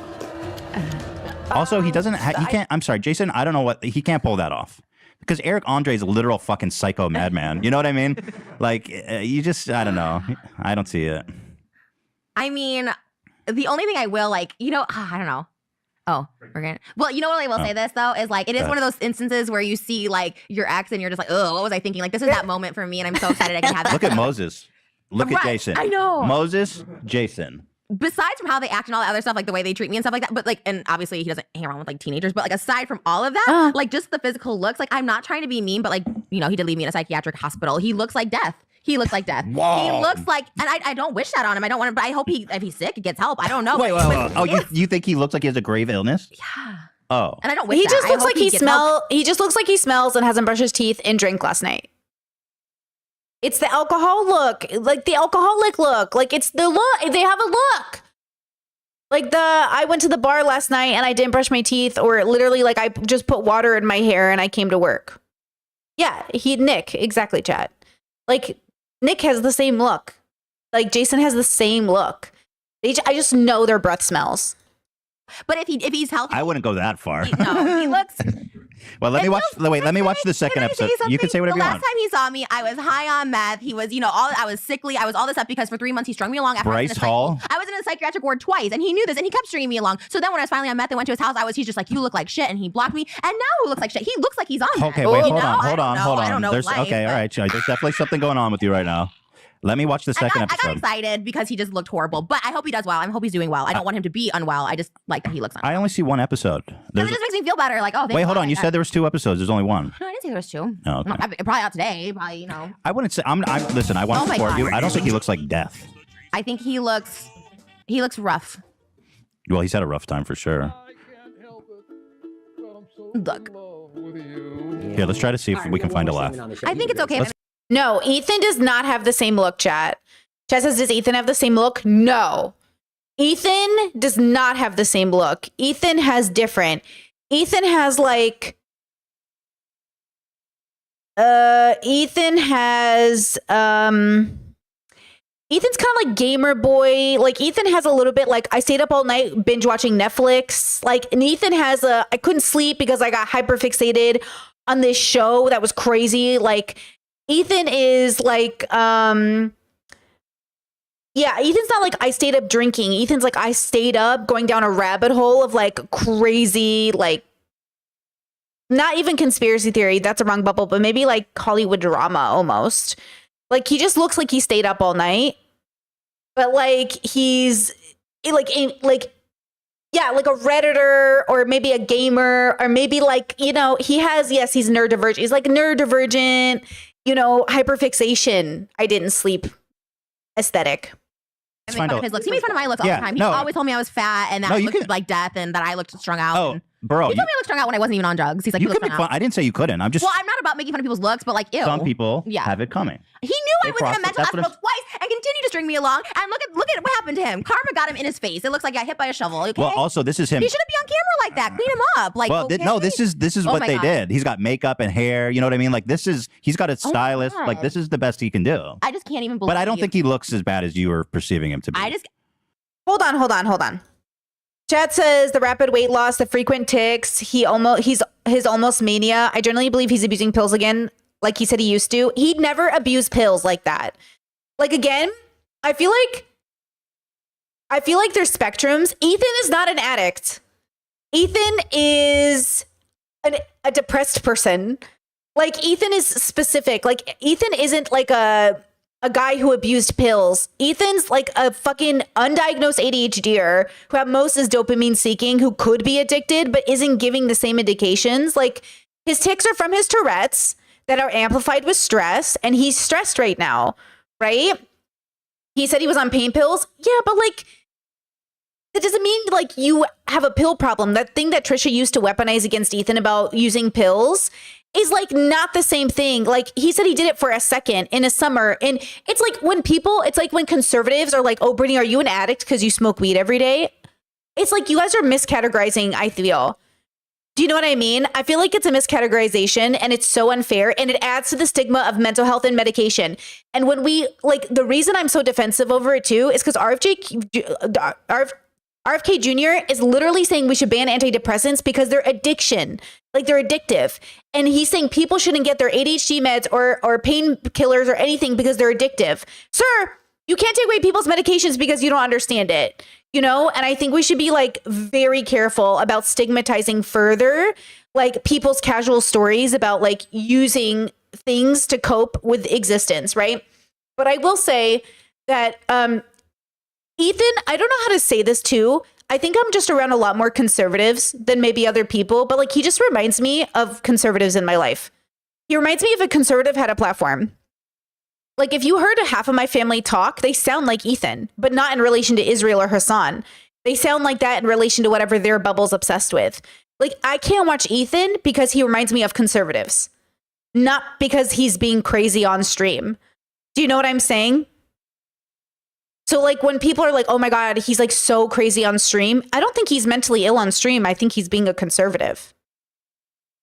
Also, he doesn't. He can't. I'm sorry, Jason. I don't know what he can't pull that off because Eric Andre is a literal fucking psycho madman. You know what I mean? Like you just. I don't know. I don't see it. I mean, the only thing I will like, I don't know. Oh, we're gonna. Well, you know what I will say this though is like it is one of those instances where you see like your ex and you're just like, oh, what was I thinking? Like this is that moment for me, and I'm so excited I can have that. Look at Moses. Look at Right, Jason. I know. Moses, Jason. Besides from how they act and all that other stuff, like the way they treat me and stuff like that, but like, and obviously he doesn't hang around with like teenagers, but like aside from all of that, like just the physical looks, like I'm not trying to be mean, but like, he did leave me in a psychiatric hospital. He looks like death. He looks like death. Whoa. He looks like, and I don't wish that on him. I don't want to, but I hope if he's sick, he gets help. I don't know. Wait. But Oh, yes. you think he looks like he has a grave illness? Yeah. Oh. And I don't wish He that. just I looks hope like he gets help. He just looks like he smells and hasn't brushed his teeth and drank last night. It's the alcohol look, like the alcoholic look. Like it's the look. They have a look. Like I went to the bar last night and I didn't brush my teeth, or literally like I just put water in my hair and I came to work. Yeah, Nick, exactly, Chad. Like Nick has the same look. Like Jason has the same look. I just know their breath smells. But if he's healthy, I wouldn't go that far. no, he looks. Well, let me watch. Wait, let me watch the second Can I say episode. You can something? say whatever the you last want. time he saw me, I was high on meth. He was, I was sickly. I was all this up because for 3 months he strung me along. After Bryce Hall? I was in a psychiatric ward twice, and he knew this, and he kept stringing me along. So then when I was finally on meth and went to his house, he's just like, you look like shit, and he blocked me. And now who looks like shit? He looks like he's on meth. Okay, wait, hold on. I don't know There's life, okay, all but- right. There's definitely something going on with you right now. Let me watch the second I got episode. excited because he just looked horrible, but I hope he does well. I hope he's doing well. I don't want him to be unwell. I just like that he looks unwell. I only see one episode. Because There's, it just makes me feel better. Like, oh, wait, hold on. You said there was 2 episodes. There's only one. No, I didn't say there was 2. Oh, okay. Probably out today. Probably, I wouldn't say. Listen. I want Oh to my support God. you. I don't think he looks like death. I think he looks rough. Well, he's had a rough time for sure. Look, Here, let's try to see if we can find a laugh. I think it's okay. No, Ethan does not have the same look, chat. Chat says, does Ethan have the same look? No. Ethan does not have the same look. Ethan has different. Ethan has like Ethan has Ethan's kind of like gamer boy. Like Ethan has a little bit like I stayed up all night binge watching Netflix. Like, and Ethan has I couldn't sleep because I got hyper fixated on this show that was crazy. Like Ethan is like yeah, Ethan's not like I stayed up drinking. Ethan's like I stayed up going down a rabbit hole of like crazy, like not even conspiracy theory. That's a wrong bubble, but maybe like Hollywood drama almost. Like he just looks like he stayed up all night, but like he's like yeah, like a Redditor or maybe a gamer or maybe like, you know, he has, yes, he's neurodivergent. He's like neurodivergent, you know, hyperfixation. I didn't sleep aesthetic. I make fun of his looks. He makes fun of my looks all the time. He always told me I was fat and that I looked like death and that I looked strung out. Oh, bro. He told me I looked strung out when I wasn't even on drugs. He's like, you could make fun. I didn't say you couldn't. I'm just. Well, I'm not about making fun of people's looks, but like, ew. Some people have it coming. He knew I was in a mental hospital twice and continued to string me along. And look at what happened to him. Karma got him in his face. It looks like I got hit by a shovel. Okay? Well, also this is him. He shouldn't be on camera like that. Clean him up. Like, well, no, this is what they did. He's got makeup and hair. You know what I mean? Like he's got a stylist. Like this is the best he can do. I just can't even believe. But I don't think he looks as bad as you were perceiving him to be. Hold on. Chat says the rapid weight loss, the frequent tics, his almost mania. I generally believe he's abusing pills again, like he said he used to. He'd never abuse pills like that. Like again, I feel like there's spectrums. Ethan is not an addict. Ethan is a depressed person. Like Ethan is specific. Like Ethan isn't like a guy who abused pills. Ethan's like a fucking undiagnosed ADHDer who at most is dopamine seeking, who could be addicted, but isn't giving the same indications. Like his tics are from his Tourette's that are amplified with stress, and he's stressed right now, right? He said he was on pain pills. Yeah, but like, that doesn't mean like you have a pill problem. That thing that Trisha used to weaponize against Ethan about using pills is like not the same thing. Like he said he did it for a second in a summer. And it's like when conservatives are like, oh, Brittany, are you an addict because you smoke weed every day? It's like you guys are miscategorizing, I feel. Do you know what I mean? I feel like it's a miscategorization and it's so unfair and it adds to the stigma of mental health and medication. And when we like, the reason I'm so defensive over it too is because RFK Jr. is literally saying we should ban antidepressants because they're addiction. Like they're addictive. And he's saying people shouldn't get their ADHD meds or painkillers or anything because they're addictive. Sir, you can't take away people's medications because you don't understand it. You know? And I think we should be like very careful about stigmatizing further like people's casual stories about like using things to cope with existence, right? But I will say that Ethan, I don't know how to say this too. I think I'm just around a lot more conservatives than maybe other people, but like he just reminds me of conservatives in my life. He reminds me of a conservative had a platform. Like if you heard half of my family talk, they sound like Ethan, but not in relation to Israel or Hassan. They sound like that in relation to whatever their bubble's obsessed with. Like I can't watch Ethan because he reminds me of conservatives, not because he's being crazy on stream. Do you know what I'm saying? So like when people are like, oh my God, he's like so crazy on stream. I don't think he's mentally ill on stream. I think he's being a conservative.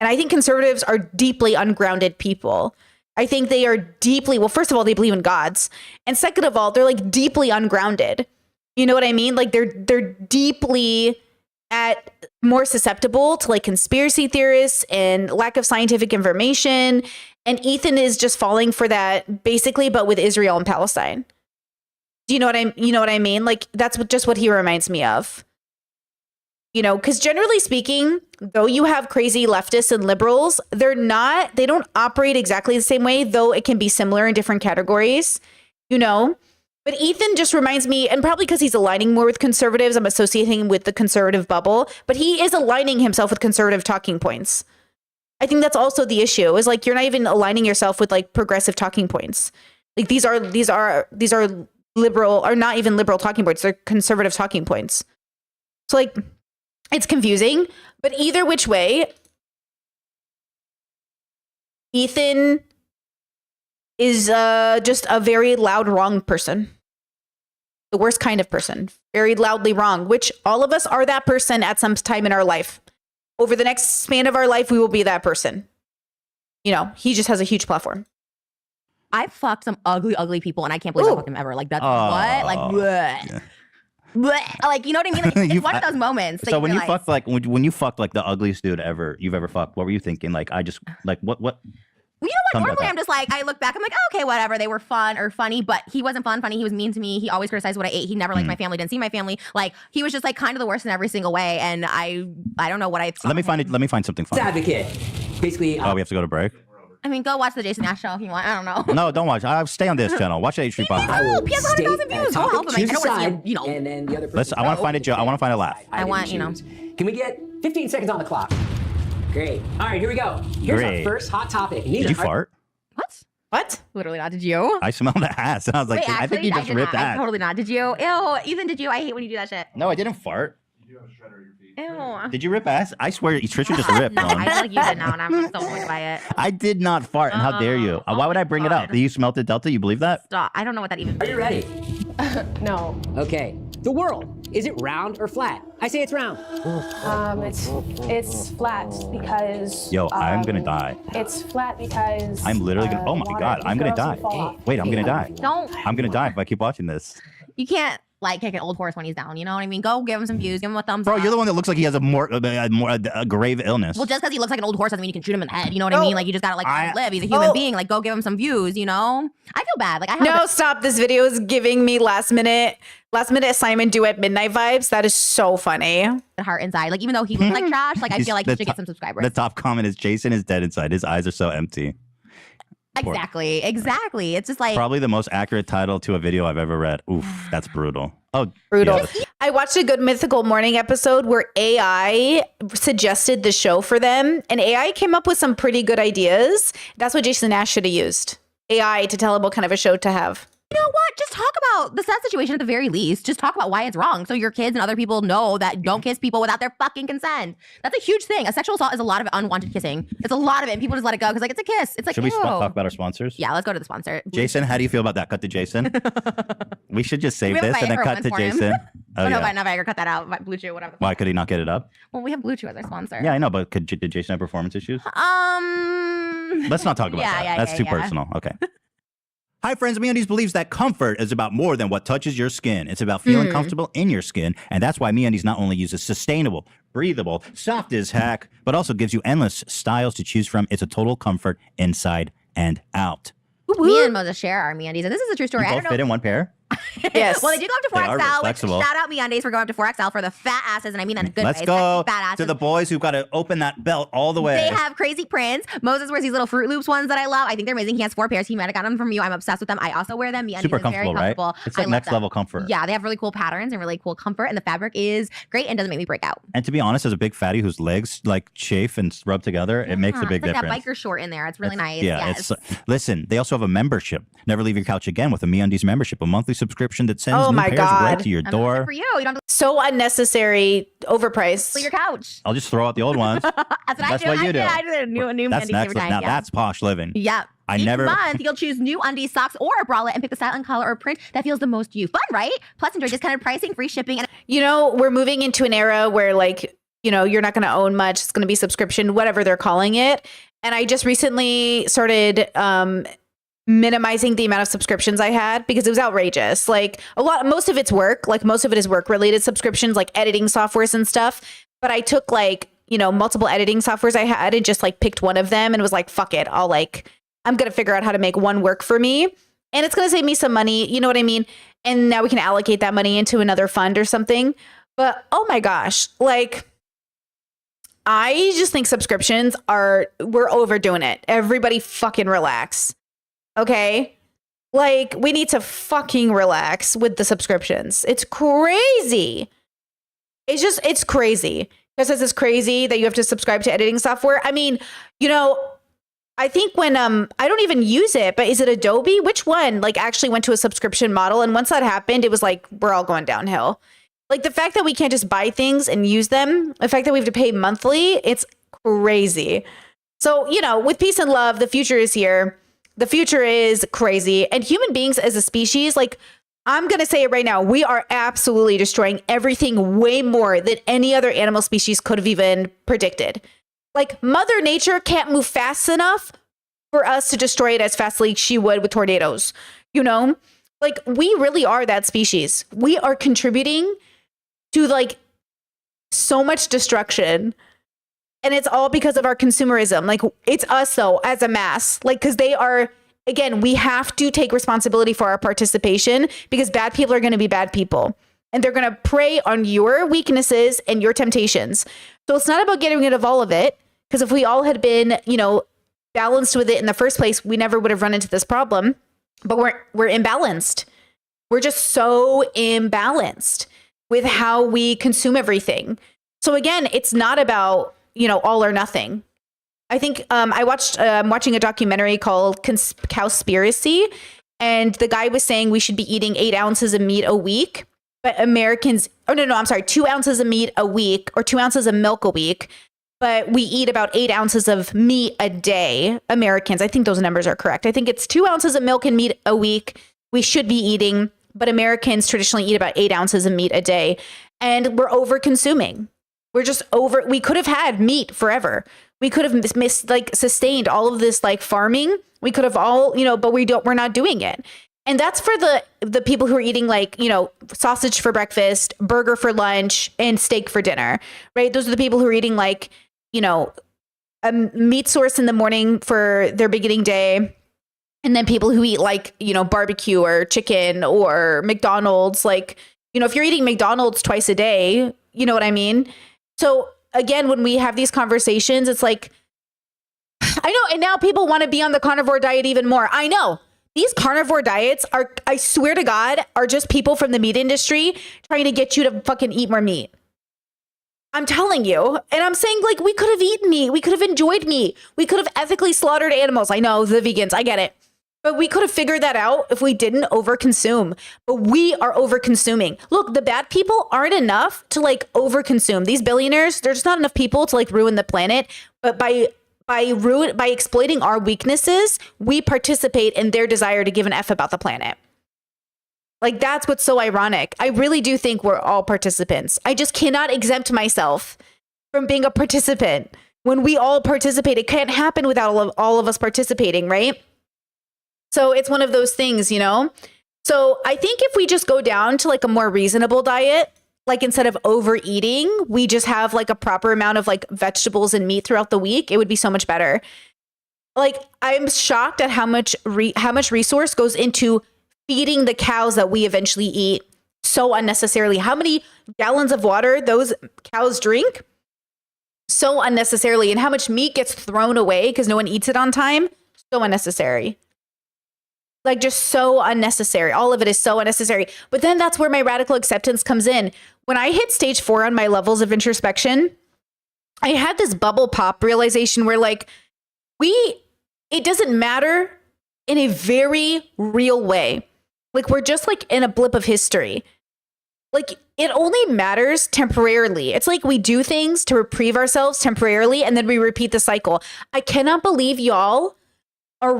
And I think conservatives are deeply ungrounded people. I think they are deeply, well, first of all, they believe in gods. And second of all, they're like deeply ungrounded. You know what I mean? Like they're deeply more susceptible to like conspiracy theorists and lack of scientific information. And Ethan is just falling for that basically, but with Israel and Palestine. Do you know what I mean? Like that's just what he reminds me of. You know, because generally speaking, though you have crazy leftists and liberals, they don't operate exactly the same way, though it can be similar in different categories, you know? But Ethan just reminds me, and probably because he's aligning more with conservatives, I'm associating him with the conservative bubble, but he is aligning himself with conservative talking points. I think that's also the issue, is like you're not even aligning yourself with like progressive talking points. Like these are liberal, or not even liberal talking points, they're conservative talking points. So like it's confusing, but either which way, Ethan is just a very loud wrong person. The worst kind of person. Very loudly wrong, which all of us are that person at some time in our life. Over the next span of our life, we will be that person. You know, he just has a huge platform. I fucked some ugly, ugly people, and I can't believe I fucked them ever. Like, that's what? Like, bleh. Bleh. Like, you know what I mean? Like, it's one of those moments. So when you fucked when you fucked like the ugliest dude you've ever fucked, what were you thinking? Like, I just like what? Well, you know what? Normally, I'm just like, I look back, I'm like, oh, okay, whatever. They were fun or funny, but he wasn't funny. He was mean to me. He always criticized what I ate. He never liked my family, didn't see my family. Like, he was just like kind of the worst in every single way. And I don't know what I thought. Let me find something fun. Advocate. Basically, Oh, we have to go to break. I mean, go watch the Jason Nash show if you want. I don't know. No, don't watch. I'll stay on this channel. Watch the H3 podcast. Oh, he has 100,000 views. Go help him. I choose a don't want to see side, him, you know. and then the other person. Listen, I want to find a joke. I want to find a laugh. I want, you know. Can we get 15 seconds on the clock? Great. All right, here we go. Here's Great. our first hot topic. Did you fart? What? Literally not. Did you? I smelled the ass, and I was like, Wait, I think actually, you just did ripped not. that. Totally not. Did you? Ew. Ethan, did you? I hate when you do that shit. No, I didn't fart. Ew. Did you rip ass? I swear, Trisha just ripped. No, one. I feel like you did now, and I'm so annoyed by it. I did not fart, and how dare you? Why would I bring it up? God. You smelled it, Delta? You believe that? Stop. I don't know what that even Are you ready? No. Okay. The world, is it round or flat? I say it's round. It's flat because. Yo, I'm gonna die. It's flat because. I'm literally gonna. Oh my water god, I'm gonna goes and die. fall off. Wait, I'm gonna die. Don't. I'm gonna die if I keep watching this. You can't like kick an old horse when he's down. You know what I mean? Go give him some views. Give him a thumbs Bro, up. you're the one that looks like he has a grave illness. Well, just because he looks like an old horse doesn't mean you can shoot him in the head. You know what I mean? Like, you just gotta like I- live. He's a human Oh. being. Like, go give him some views. You know? I feel bad. Like, I have No, stop. This video is giving me last minute Simon Duet Midnight vibes. That is so funny. a heart inside. Like, even though he looks like trash, like I feel like he should get some subscribers. The top comment is Jason is dead inside. His eyes are so empty. Exactly. It's just like Probably the most accurate title to a video I've ever read. Oof, that's brutal. Oh, Brutal. yeah. I watched a Good Mythical Morning episode where AI suggested the show for them, and AI came up with some pretty good ideas. That's what Jason Nash should have used. AI to tell him what kind of a show to have. you know what? Just talk about the sad situation at the very least. Just talk about why it's wrong, so your kids and other people know that don't kiss people without their fucking consent. That's a huge thing. A sexual assault is a lot of unwanted kissing. It's a lot of it, and people just let it go because like it's a kiss. It's like Should we ew. talk about our sponsors? Yeah, let's go to the sponsor. Jason, how do you feel about that? Cut to Jason. We should just save We have this and then Viagra cut one to for him. Jason. Oh, Oh, no, yeah. not Viagra. Cut that out. Blue Chew, whatever. Why could he not get it up? Well, we have Blue Chew as our sponsor. Yeah, I know, but did Jason have performance issues? Let's not talk about Yeah, that. yeah, That's yeah, too yeah. personal. Okay. Hi, friends. MeUndies believes that comfort is about more than what touches your skin. It's about feeling comfortable in your skin, and that's why MeUndies not only uses sustainable, breathable, soft as heck, but also gives you endless styles to choose from. It's a total comfort inside and out. Me and Moses share our MeUndies, and this is a true story. You I both don't fit know. in one pair? Yes. Well, they do go up to They are 4XL. Which, flexible. shout out MeUndies for going up to 4XL for the fat asses, and I mean that in a good Let's way. go Sexy fat asses. to the boys who've got to open that belt all the way. They have crazy prints. Moses wears these little Fruit Loops ones that I love. I think they're amazing. He has 4 pairs. He might have gotten them from you. I'm obsessed with them. I also wear them. MeUndies Super is very comfortable, right? comfortable. It's I like love next them. level comfort. Yeah, they have really cool patterns and really cool comfort, and the fabric is great and doesn't make me break out. And to be honest, as a big fatty whose legs like chafe and rub together, it makes a Yeah, big it's like difference. that biker short in there. It's really nice. Yeah, Yes. listen. They also have a membership. Never leave your couch again with a MeUndies membership, a monthly subscription that sends Oh new my pairs God. right to your I'm door. excited for you. You don't have to So unnecessary, overpriced. sleep your couch. I'll just throw out the old ones. That's what That's I do. what you do. I do a new That's MeUndies next. every time. Now yeah. that's posh living. Yep. I Each never- month, you'll choose new undies, socks, or a bralette and pick the style and color or print that feels the most you. Fun, right? Plus, enjoy discounted pricing, free shipping, and You know, we're moving into an era where, like, you know, you're not going to own much. It's going to be subscription, whatever they're calling it. And I just recently started minimizing the amount of subscriptions I had because it was outrageous. Like most of it's work. Like most of it is work related subscriptions, like editing softwares and stuff. But I took like, you know, multiple editing softwares I had and just like picked one of them and was like, fuck it. I'm going to figure out how to make one work for me. And it's going to save me some money. You know what I mean? And now we can allocate that money into another fund or something. But oh my gosh, like I just think we're overdoing it. Everybody fucking relax. Okay? Like we need to fucking relax with the subscriptions. It's crazy. It's crazy. Because it's crazy that you have to subscribe to editing software. I mean, you know, I think when I don't even use it, but is it Adobe? Which one like actually went to a subscription model? And once that happened, it was like we're all going downhill. Like the fact that we can't just buy things and use them, the fact that we have to pay monthly, it's crazy. So, with peace and love, the future is here. The future is crazy. And human beings as a species, like, I'm going to say it right now, we are absolutely destroying everything way more than any other animal species could have even predicted. Like, Mother Nature can't move fast enough for us to destroy it as fastly as she would with tornadoes. Like, we really are that species. We are contributing to, like, so much destruction. And it's all because of our consumerism. Like, it's us, though, as a mass. Like, because they are, again, we have to take responsibility for our participation, because bad people are going to be bad people. And they're going to prey on your weaknesses and your temptations. So it's not about getting rid of all of it. Because if we all had been, balanced with it in the first place, we never would have run into this problem. But we're imbalanced. We're just so imbalanced with how we consume everything. So again, it's not about, all or nothing. I think I'm watching a documentary called Cowspiracy, and the guy was saying we should be eating 8 ounces of meat a week, but Americans, 2 ounces of meat a week, or 2 ounces of milk a week, but we eat about 8 ounces of meat a day. Americans, I think those numbers are correct. I think it's 2 ounces of milk and meat a week we should be eating, but Americans traditionally eat about 8 ounces of meat a day, and we're over consuming. We could have had meat forever. We could have sustained all of this farming. We could have all, but we're not doing it. And that's for the people who are eating sausage for breakfast, burger for lunch, and steak for dinner, right? Those are the people who are eating a meat source in the morning for their beginning day. And then people who eat barbecue or chicken or McDonald's, if you're eating McDonald's twice a day, you know what I mean? So again, when we have these conversations, it's like, I know. And now people want to be on the carnivore diet even more. I know these carnivore diets I swear to God, are just people from the meat industry trying to get you to fucking eat more meat. I'm telling you. And I'm saying, we could have eaten meat. We could have enjoyed meat. We could have ethically slaughtered animals. I know, the vegans, I get it. But we could have figured that out if we didn't overconsume. But we are overconsuming. Look, the bad people aren't enough to overconsume. These billionaires, there's just not enough people to ruin the planet. But by exploiting our weaknesses, we participate in their desire to give an F about the planet. That's what's so ironic. I really do think we're all participants. I just cannot exempt myself from being a participant. When we all participate, it can't happen without all of us participating, right? So it's one of those things, So I think if we just go down to a more reasonable diet, instead of overeating, we just have a proper amount of vegetables and meat throughout the week, it would be so much better. I'm shocked at how much resource goes into feeding the cows that we eventually eat so unnecessarily. How many gallons of water those cows drink so unnecessarily, and how much meat gets thrown away because no one eats it on time. So unnecessary. Just so unnecessary. All of it is so unnecessary. But then that's where my radical acceptance comes in. When I hit stage 4 on my levels of introspection, I had this bubble pop realization where it doesn't matter in a very real way. We're just in a blip of history. It only matters temporarily. It's we do things to reprieve ourselves temporarily, and then we repeat the cycle. I cannot believe y'all are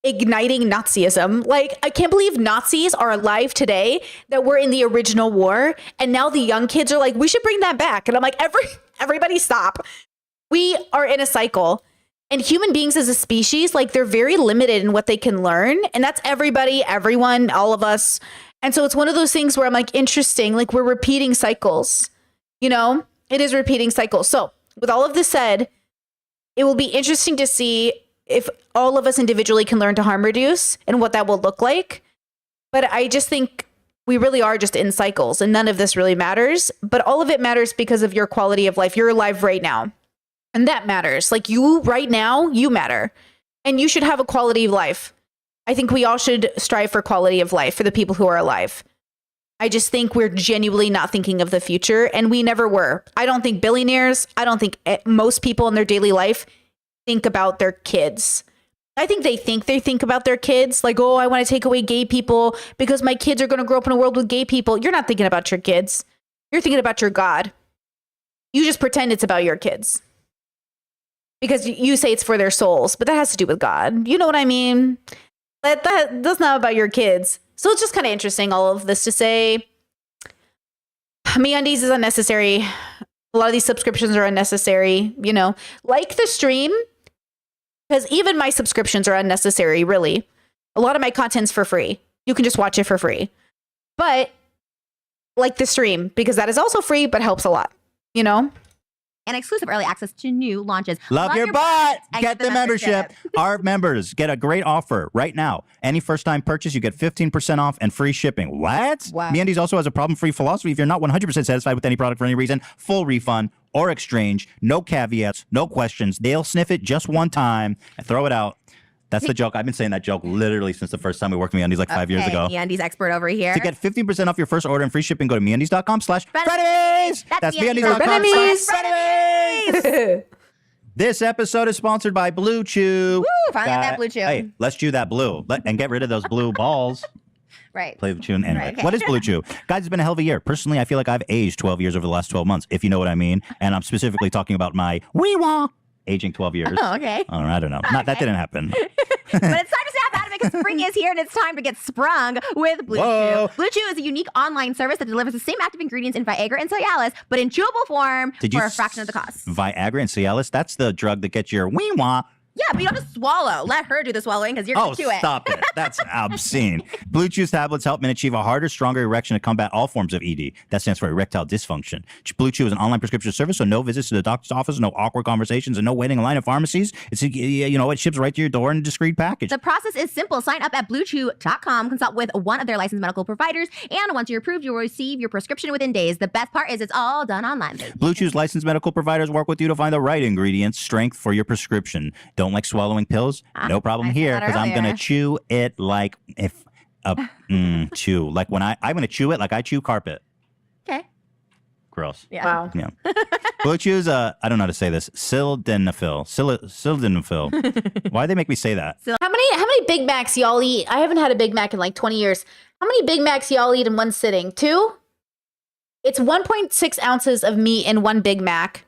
igniting Nazism. I can't believe Nazis are alive today that were in the original war. And now the young kids are we should bring that back. And I'm everybody stop. We are in a cycle. And human beings as a species, they're very limited in what they can learn. And that's everybody, everyone, all of us. And so it's one of those things where I'm interesting, we're repeating cycles, it is repeating cycles. So with all of this said, it will be interesting to see if all of us individually can learn to harm reduce and what that will look like. But I just think we really are just in cycles, and none of this really matters. But all of it matters because of your quality of life. You're alive right now. And that matters. You right now, you matter. And you should have a quality of life. I think we all should strive for quality of life for the people who are alive. I just think we're genuinely not thinking of the future, and we never were. I don't think billionaires, I don't think most people in their daily life think about their kids. I think they think about their kids oh, I want to take away gay people because my kids are going to grow up in a world with gay people. You're not thinking about your kids. You're thinking about your God. You just pretend it's about your kids. because you say it's for their souls, but that has to do with God. You know what I mean? That's not about your kids. So it's just kind of interesting, all of this to say. MeUndies is unnecessary. A lot of these subscriptions are unnecessary, you know. Like the stream, because even my subscriptions are unnecessary, really. A lot of my content's for free. You can just watch it for free. But like the stream, because that is also free, but helps a lot, you know? And exclusive early access to new launches. Love your butt. and Get the membership. Our members get a great offer right now. Any first-time purchase, you get 15% off and free shipping. What? Wow. MeUndies also has a problem-free philosophy. If you're not 100% satisfied with any product for any reason, full refund or exchange. No caveats, no questions. They'll sniff it just one time and throw it out. That's the joke. I've been saying that joke literally since the first time we worked with MeUndies like 5 years ago. MeUndies expert over here. To get 15% off your first order and free shipping, go to MeUndies.com/frenemies. That's MeUndies.com/frenemies. This episode is sponsored by Blue Chew. Woo, finally got that Blue Chew. Hey, let's chew that blue and get rid of those blue balls. Right. Play the tune anyway. Right, okay. What is Blue Chew? Guys, it's been a hell of a year. Personally, I feel like I've aged 12 years over the last 12 months, if you know what I mean. And I'm specifically talking about my wee-wah aging 12 years. Oh, okay. I don't know. That didn't happen. But it's time to snap out of it because spring is here and it's time to get sprung with Blue Whoa. Chew. Blue Chew is a unique online service that delivers the same active ingredients in Viagra and Cialis, but in chewable form for a fraction of the cost. Viagra and Cialis, that's the drug that gets your wee-wah. Yeah, but you don't just swallow. Let her do the swallowing because you're going to chew it. Stop it. That's obscene. Blue Chew's tablets help men achieve a harder, stronger erection to combat all forms of ED. That stands for erectile dysfunction. Blue Chew is an online prescription service, so no visits to the doctor's office, no awkward conversations, and no waiting in line at pharmacies. It's, it ships right to your door in a discreet package. The process is simple. Sign up at bluechew.com, consult with one of their licensed medical providers, and once you're approved, you'll receive your prescription within days. The best part is it's all done online. Blue Chew's licensed medical providers work with you to find the right ingredients, strength for your prescription. Don't like swallowing pills? No problem I said here, that because I'm going earlier. to chew it like if chew. Like when I'm going to chew it like I chew carpet. Okay. Gross. Yeah. Wow. Yeah. Blue Chew's, I don't know how to say this, sildenafil. Sildenafil. Why do they make me say that? How many Big Macs y'all eat? I haven't had a Big Mac in like 20 years. How many Big Macs y'all eat in one sitting? 2? It's 1.6 ounces of meat in one Big Mac.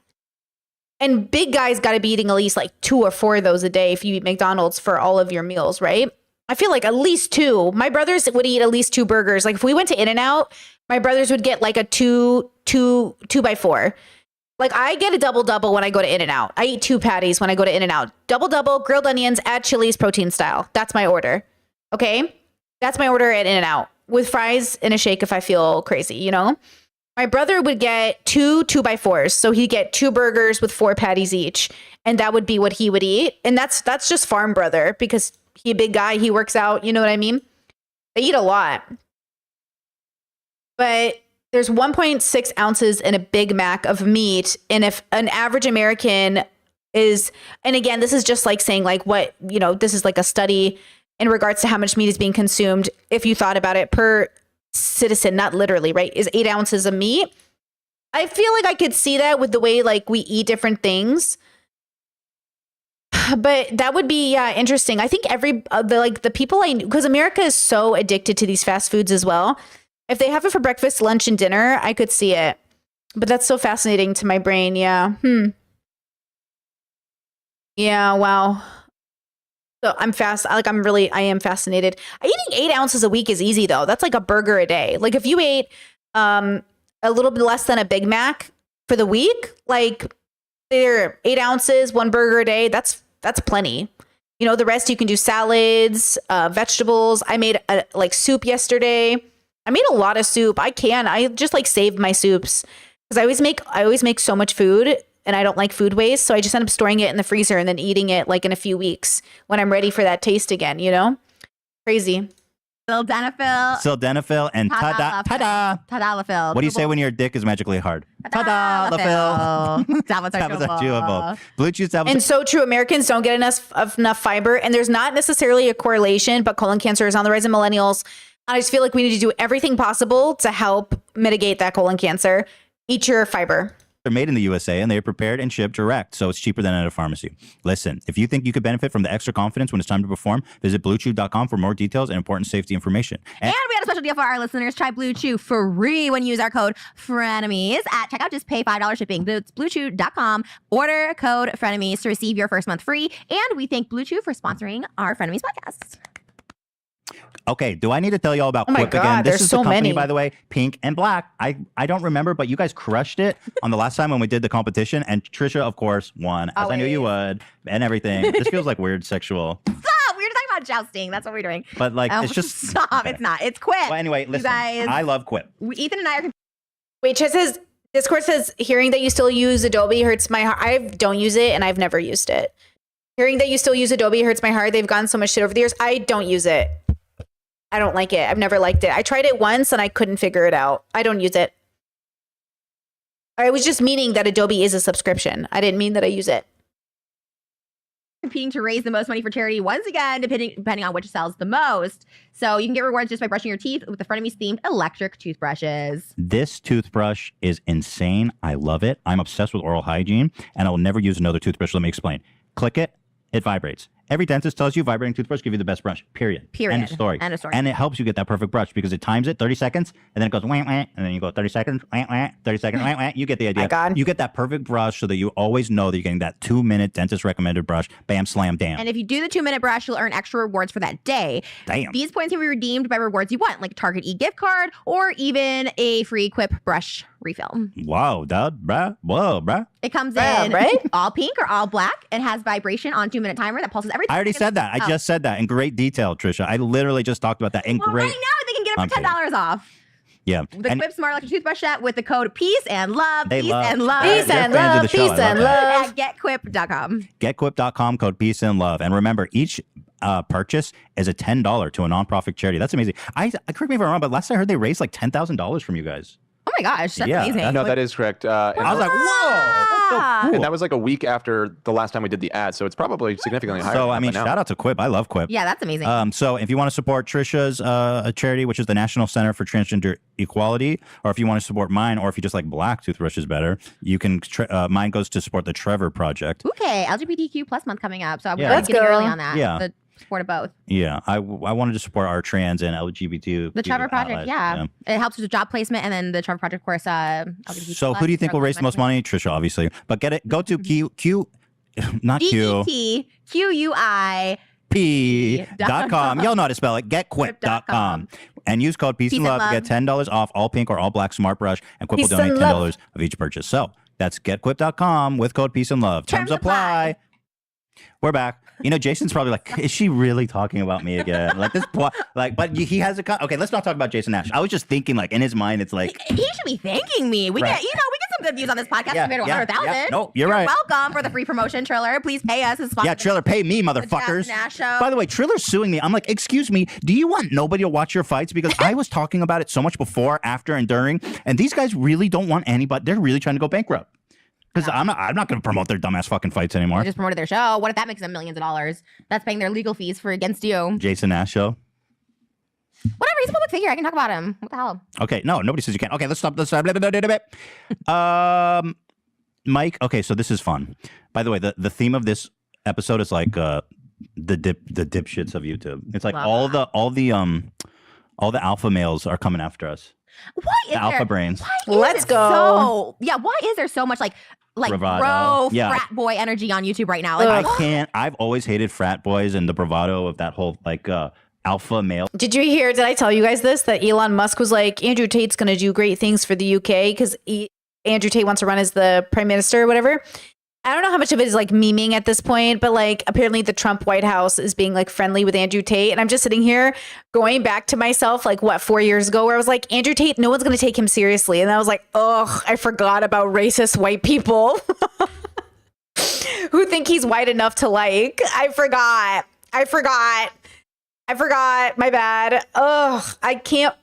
And big guys got to be eating at least like 2 or 4 of those a day if you eat McDonald's for all of your meals, right? I feel like at least 2. My brothers would eat at least 2 burgers. Like if we went to In-N-Out, my brothers would get like a 2x4. Like I get a double when I go to In-N-Out. I eat 2 patties when I go to In-N-Out. Double, grilled onions, add chilies, protein style. That's my order. Okay? That's my order at In-N-Out with fries and a shake if I feel crazy, you know? My brother would get 2 2x4s. So he'd get 2 burgers with 4 patties each. And that would be what he would eat. And that's just farm brother because he a big guy. He works out. You know what I mean? They eat a lot. But there's 1.6 ounces in a Big Mac of meat. And if an average American is, and again, this is just like saying like what, this is like a study in regards to how much meat is being consumed. If you thought about it per citizen, not literally, right, is 8 ounces of meat. I feel like I could see that with the way like we eat different things. But that would be interesting. I think the people I knew, because America is so addicted to these fast foods as well. If they have it for breakfast, lunch, and dinner, I could see it. But that's so fascinating to my brain. Yeah. Yeah. Wow. So I am fascinated. Eating 8 ounces a week is easy though. That's like a burger a day. Like if you ate a little bit less than a Big Mac for the week, like they're 8 ounces, 1 burger a day. That's plenty. The rest you can do salads, vegetables. I made soup yesterday. I made a lot of soup. I just like save my soups because I always make so much food. And I don't like food waste, so I just end up storing it in the freezer and then eating it like in a few weeks when I'm ready for that taste again, Crazy. Sildenafil and Tadalafil. What do you say when your dick is magically hard? Tadalafil. Tablets are chewable. Blue Chew tablets. And so true. Americans don't get enough fiber, and there's not necessarily a correlation, but colon cancer is on the rise in millennials. I just feel like we need to do everything possible to help mitigate that colon cancer. Eat your fiber. They're made in the USA and they're prepared and shipped direct, so it's cheaper than at a pharmacy. Listen, if you think you could benefit from the extra confidence when it's time to perform, visit BlueChew.com for more details and important safety information. And we had a special deal for our listeners. Try Blue Chew free when you use our code FRENEMIES at checkout. Just pay $5 shipping. It's BlueChew.com. Order code FRENEMIES to receive your first month free. And we thank Blue Chew for sponsoring our Frenemies podcast. Okay, do I need to tell you all about Oh my Quip again? God, This there's is so the company, many. by the way, Pink and Black. I don't remember, but you guys crushed it on the last time when we did the competition, and Trisha, of course, won, as I knew you would, and everything. This feels like weird sexual, Stop! We were talking about jousting. That's what we're doing. but like it's just Stop. It's not. It's Quip. Well, anyway, listen, guys- I love Quip. Ethan and I are Wait, Chet says Discord says hearing that you still use Adobe hurts my heart. I don't use it and I've never used it. Hearing that you still use Adobe hurts my heart. They've gotten so much shit over the years. I don't use it. I don't like it. I've never liked it. I tried it once and I couldn't figure it out. I don't use it. I was just meaning that Adobe is a subscription. I didn't mean that I use it. competing to raise the most money for charity once again, depending on which sells the most. So you can get rewards just by brushing your teeth with the Frenemies themed electric toothbrushes. This toothbrush is insane. I love it. I'm obsessed with oral hygiene, and I will never use another toothbrush. Let me explain. Click it, it vibrates. Every dentist tells you vibrating toothbrush give you the best brush. Period. End of story. End of story. And it helps you get that perfect brush because it times it 30 seconds, and then it goes wah, wah, and then you go 30 seconds, wah, wah, 30 seconds, wah, wah. You get the idea. My God. You get that perfect brush so that you always know that you're getting that 2-minute dentist recommended brush. Bam, slam, damn. And if you do the 2-minute brush, you'll earn extra rewards for that day. Damn. These points can be redeemed by rewards you want, like Target e-gift card or even a free Quip brush refill. Wow, dad, bruh. Whoa, bruh. It comes Yeah, in right? all pink or all black and has vibration on 2-minute timer that pulses every I already said that. I just said that in great detail, Trisha. I literally just talked about that in Well, great. right now they can get it for Okay. $10 off. Yeah. The And Quip Smart Electric Toothbrush set with the code peace and love. They Peace love- and love. Peace They're and fans of love, the show. I peace love and that. love. At getquip.com. getquip.com, code peace and love. And remember, each purchase is a $10 to a nonprofit charity. That's amazing. I correct me if I'm wrong, but last I heard they raised like $10,000 from you guys. Oh my gosh, that's Yeah, amazing. No, that is correct. I was like, whoa, that's so Ah. cool. And that was like a week after the last time we did the ad, so it's probably significantly higher. So, than I that mean, by now. shout out to Quip. I love Quip. Yeah, that's amazing. So if you want to support Trisha's charity, which is the National Center for Transgender Equality, or if you want to support mine, or if you just like black toothbrushes better, you can, mine goes to support the Trevor Project. Okay, LGBTQ plus month coming up. So I'm Yeah. really Let's getting go. early on that. Yeah. The support of both. Yeah, I wanted to support our trans and LGBT. The Trevor Project, yeah. It helps with job placement, and then the Trevor Project, of course. LGBTQ So plus, who do you think will drug raise the most money? Trisha, obviously. But get it. Go to not Q. GETQUI. P.com. Y'all know how to spell it. GetQuip.com. And use code Peace and Love to get $10 off all pink or all black smart brush, and Quip will Peace donate and $10 love. of each purchase. So that's GetQuip.com with code Peace and Love. Terms apply. We're back. You know, Jason's probably like, is she really talking about me again? Like this, but he has a. Okay, let's not talk about Jason Nash. I was just thinking, like in his mind, it's like, He should be thanking me. We Right. get, we get some good views on this podcast Yeah, compared to yeah, 100,000. yeah. No, you're right. Welcome for the free promotion, Triller. Please pay us. yeah, Triller, pay me, motherfuckers. Nash Show. By the way, Triller's suing me. I'm like, excuse me, do you want nobody to watch your fights? Because I was talking about it so much before, after, and during, and these guys really don't want anybody. They're really trying to go bankrupt. Because I'm not going to promote their dumbass fucking fights anymore. They just promoted their show. What if that makes them millions of dollars? That's paying their legal fees for against you. Jason Nash show. Whatever, he's a public figure. I can talk about him. What the hell? Okay, no, nobody says you can't. Okay, let's stop. Mike. Okay, so this is fun. By the way, the theme of this episode is like the dipshits of YouTube. It's like Love all the alpha males are coming after us. Why is The alpha there, brains. Why is Let's it go. why is there so much like Bravado. bro Yeah. frat boy energy on YouTube right now? I Like, can't. I've always hated frat boys and the bravado of that whole like alpha male. Did you hear? Did I tell you guys this? That Elon Musk was like, Andrew Tate's going to do great things for the UK because Andrew Tate wants to run as the prime minister or whatever. I don't know how much of it is like memeing at this point, but like apparently the Trump White House is being like friendly with Andrew Tate. And I'm just sitting here going back to myself, like what, 4 years ago, where I was like, Andrew Tate, no one's going to take him seriously. And I was like, oh, I forgot about racist white people who think he's white enough to like. I forgot. My bad. Ugh, I can't.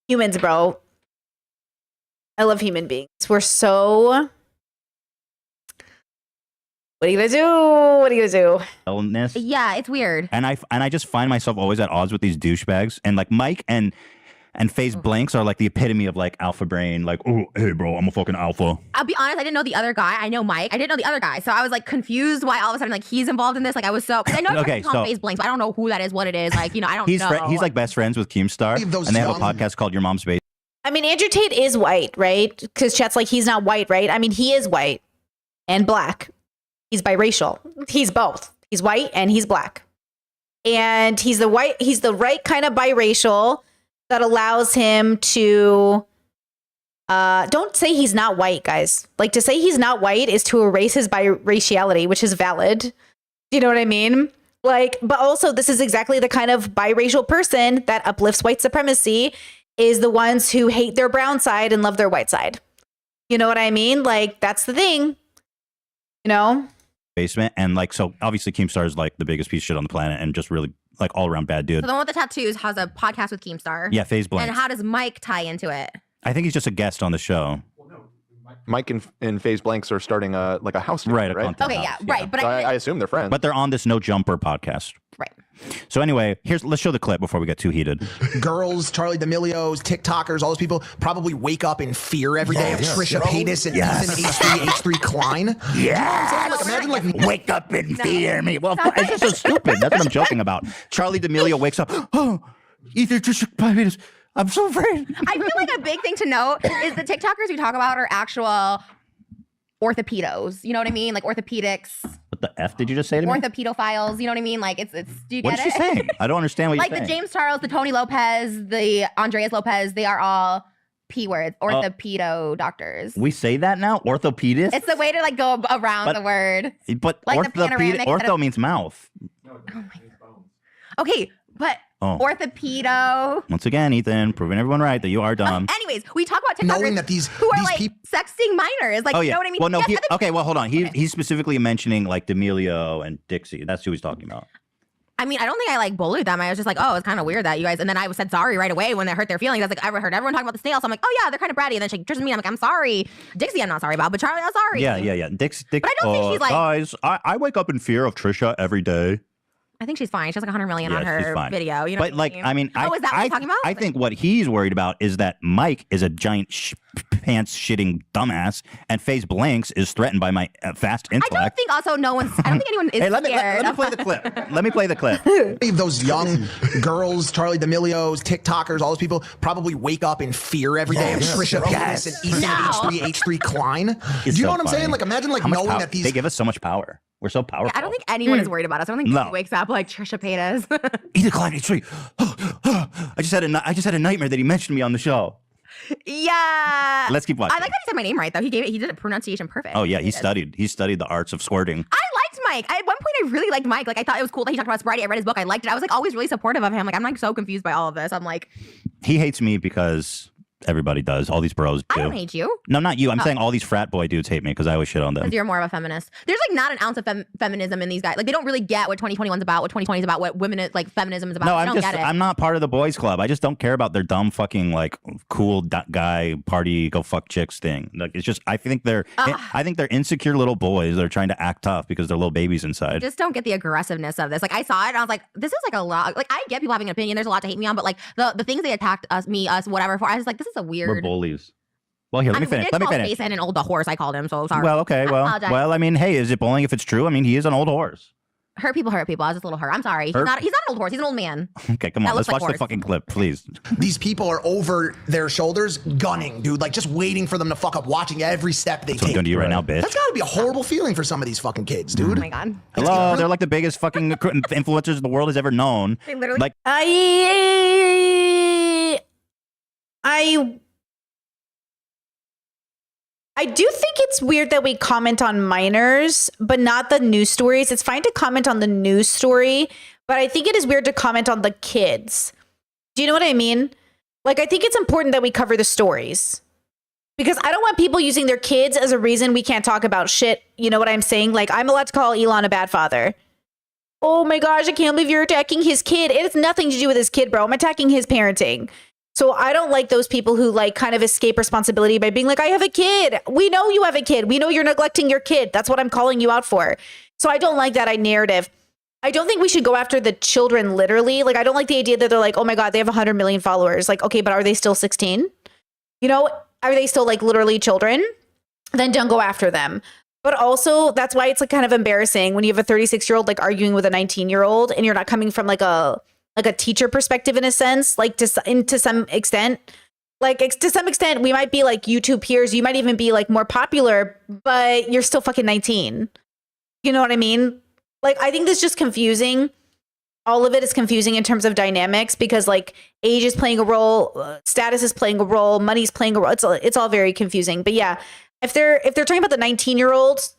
Humans, bro. I love human beings. We're so. What are you gonna do? What are you gonna do? Illness. yeah, it's weird. And I just find myself always at odds with these douchebags and like Mike and And FaZe Blanks are like the epitome of like alpha brain. Like, oh, hey, bro, I'm a fucking alpha. I'll be honest, I didn't know the other guy. I know Mike. I didn't know the other guy. So I was like confused why all of a sudden like he's involved in this. Like I was so, I know Okay, called so FaZe Blanks, but I don't know who that is, what it is. Like, I don't He's know. he's like best friends with Keemstar, and they have a podcast called Your Mom's Basement. I mean, Andrew Tate is white, right? Because Chet's like, he's not white, right? I mean, he is white and black. He's biracial. He's both. He's white and he's black. And he's the right kind of biracial that allows him to don't say he's not white, guys. Like, to say he's not white is to erase his biraciality, which is valid. Do you know what I mean? Like, but also this is exactly the kind of biracial person that uplifts white supremacy, is the ones who hate their brown side and love their white side. You know what I mean? Like, that's the thing. Basement, and like, so obviously Keemstar is like the biggest piece of shit on the planet and just really like all around bad dude. So the one with the tattoos has a podcast with Keemstar. Yeah, FaZe Blanks. And how does Mike tie into it? I think he's just a guest on the show. Mike and FaZe Blanks are starting a house together, Right, a content Okay, house, yeah, right. But So I assume they're friends. But they're on this No Jumper podcast. right. So anyway, let's show the clip before we get too heated. Girls, Charlie D'Amelio's, TikTokers, all those people probably wake up in fear every day of Trisha Paytas and Ethan H3 Klein. Yeah, Like, imagine like wake up and fear me. Well, it's just so stupid. That's what I'm joking about. Charlie D'Amelio wakes up. Oh, Ethan Trisha. I'm so afraid. I feel like a big thing to note is the TikTokers we talk about are actual orthopedos. You know what I mean? Like orthopedics, What the F did you just say to me? orthopedophiles. You know what I mean? Like it's. Do you What get is she it? saying? I don't understand what Like you're the saying. James Charles, the Tony Lopez, the Andreas Lopez. They are all P words. Orthopedo doctors. We say that now? Orthopedist? It's the way to like go around But- the word. But like the panoramic ortho kind of- means mouth. Okay, but Oh. orthopedo. Once again, Ethan, proving everyone right that you are dumb. Anyways, we talk about TikTokers knowing that these who are like people. sexting minors. Like, Oh you yeah. know what I mean? Well, no. Yes, Okay. Well, hold on. He's specifically mentioning like D'Amelio and Dixie. That's who he's talking about. I mean, I don't think I like bullied them. I was just like, oh, it's kind of weird that you guys. And then I said sorry right away when they hurt their feelings. I was like, I heard everyone talking about the snail. So I'm like, oh yeah, they're kind of bratty. And then she turns to me. I'm like, I'm sorry. Dixie, I'm not sorry about, but Charlie, I'm sorry. Yeah. Dixie. But I don't think she's like- guys, I wake up in fear of Trisha every day. I think she's fine. She has like 100 million on Yeah, she's her fine. video. You know, But like, I mean, oh, is that what you're talking about? I think what he's worried about is that Mike is a giant pants shitting dumbass, and FaZe Blanks is threatened by my fast I intellect. don't think also no one's. I don't think anyone is Hey, let me scared. play the clip. Let me play the clip. Those young girls, Charlie D'Amelio's, TikTokers, all those people probably wake up in fear every day of Trisha Paytas and Ethan H3 Klein. Do It's you know so what I'm funny. saying? Like, imagine like How much knowing power- that these they give us so much power. We're so powerful. I don't think anyone is worried about us. I don't think No. he wakes up like Trisha Paytas. Ethan Klein H3. I just had a nightmare that he mentioned me on the show. Yeah. Let's keep watching. I like that he said my name right though. He did a pronunciation perfect. Oh yeah, he studied the arts of squirting. I liked Mike. At one point, I really liked Mike. Like, I thought it was cool that he talked about sobriety. I read his book. I liked it. I was like always really supportive of him. Like, I'm like so confused by all of this. I'm like, He hates me because everybody does. All these bros do. I don't hate you No, not you. I'm saying all these frat boy dudes hate me because I always shit on them. because you're more of a feminist. There's like not an ounce of feminism in these guys. Like, they don't really get what 2021 is about, what 2020 is about, what women is like feminism is about. No, I don't get it. I'm not part of the boys club. I just don't care about their dumb fucking like cool guy party go fuck chicks thing. Like it's just I think they're insecure little boys that are trying to act tough because they're little babies inside. Just don't get the aggressiveness of this. Like, I saw it and I was like, this is like a lot. Like, I get people having an opinion. There's a lot to hate me on, but like the things they attacked us, whatever for, I was like, this is a weird. We're bullies. Well, here, let me finish. Let me finish. Jason and old the horse. I called him. So sorry. Well, okay. I apologize. Well, I mean, hey, is it bullying if it's true? I mean, he is an old horse. Hurt people. I was just a little hurt. I'm sorry. He's Hurt? not an old horse. He's an old man. Okay, come That on. Let's looks like watch the horse. fucking clip, please. these people are over their shoulders gunning, dude, like just waiting for them to fuck up, watching every step they That's what I'm take. doing to you right now, bitch. That's gotta be a horrible feeling for some of these fucking kids, dude. Oh my god. Hello, they're like the biggest fucking influencers the world has ever known. They literally. Like, I do think it's weird that we comment on minors, but not the news stories. It's fine to comment on the news story, but I think it is weird to comment on the kids. Do you know what I mean? Like, I think it's important that we cover the stories because I don't want people using their kids as a reason we can't talk about shit. You know what I'm saying? Like, I'm allowed to call Elon a bad father. Oh my gosh, I can't believe you're attacking his kid. It has nothing to do with his kid, bro. I'm attacking his parenting. So I don't like those people who like kind of escape responsibility by being like, I have a kid. We know you have a kid. We know you're neglecting your kid. That's what I'm calling you out for. So I don't like that narrative. I don't think we should go after the children literally. Like, I don't like the idea that they're like, oh my God, they have 100 million followers. Like, okay, but are they still 16? You know, are they still like literally children? Then don't go after them. But also, that's why it's like kind of embarrassing when you have a 36-year-old like arguing with a 19-year-old and you're not coming from like a teacher perspective in a sense, like to some extent. Like to some extent, we might be like YouTube peers. You might even be like more popular, but you're still fucking 19. You know what I mean? Like, I think this is just confusing. All of it is confusing in terms of dynamics because like age is playing a role, status is playing a role, money's playing a role. It's all very confusing. But yeah, if they're talking about the 19-year-olds,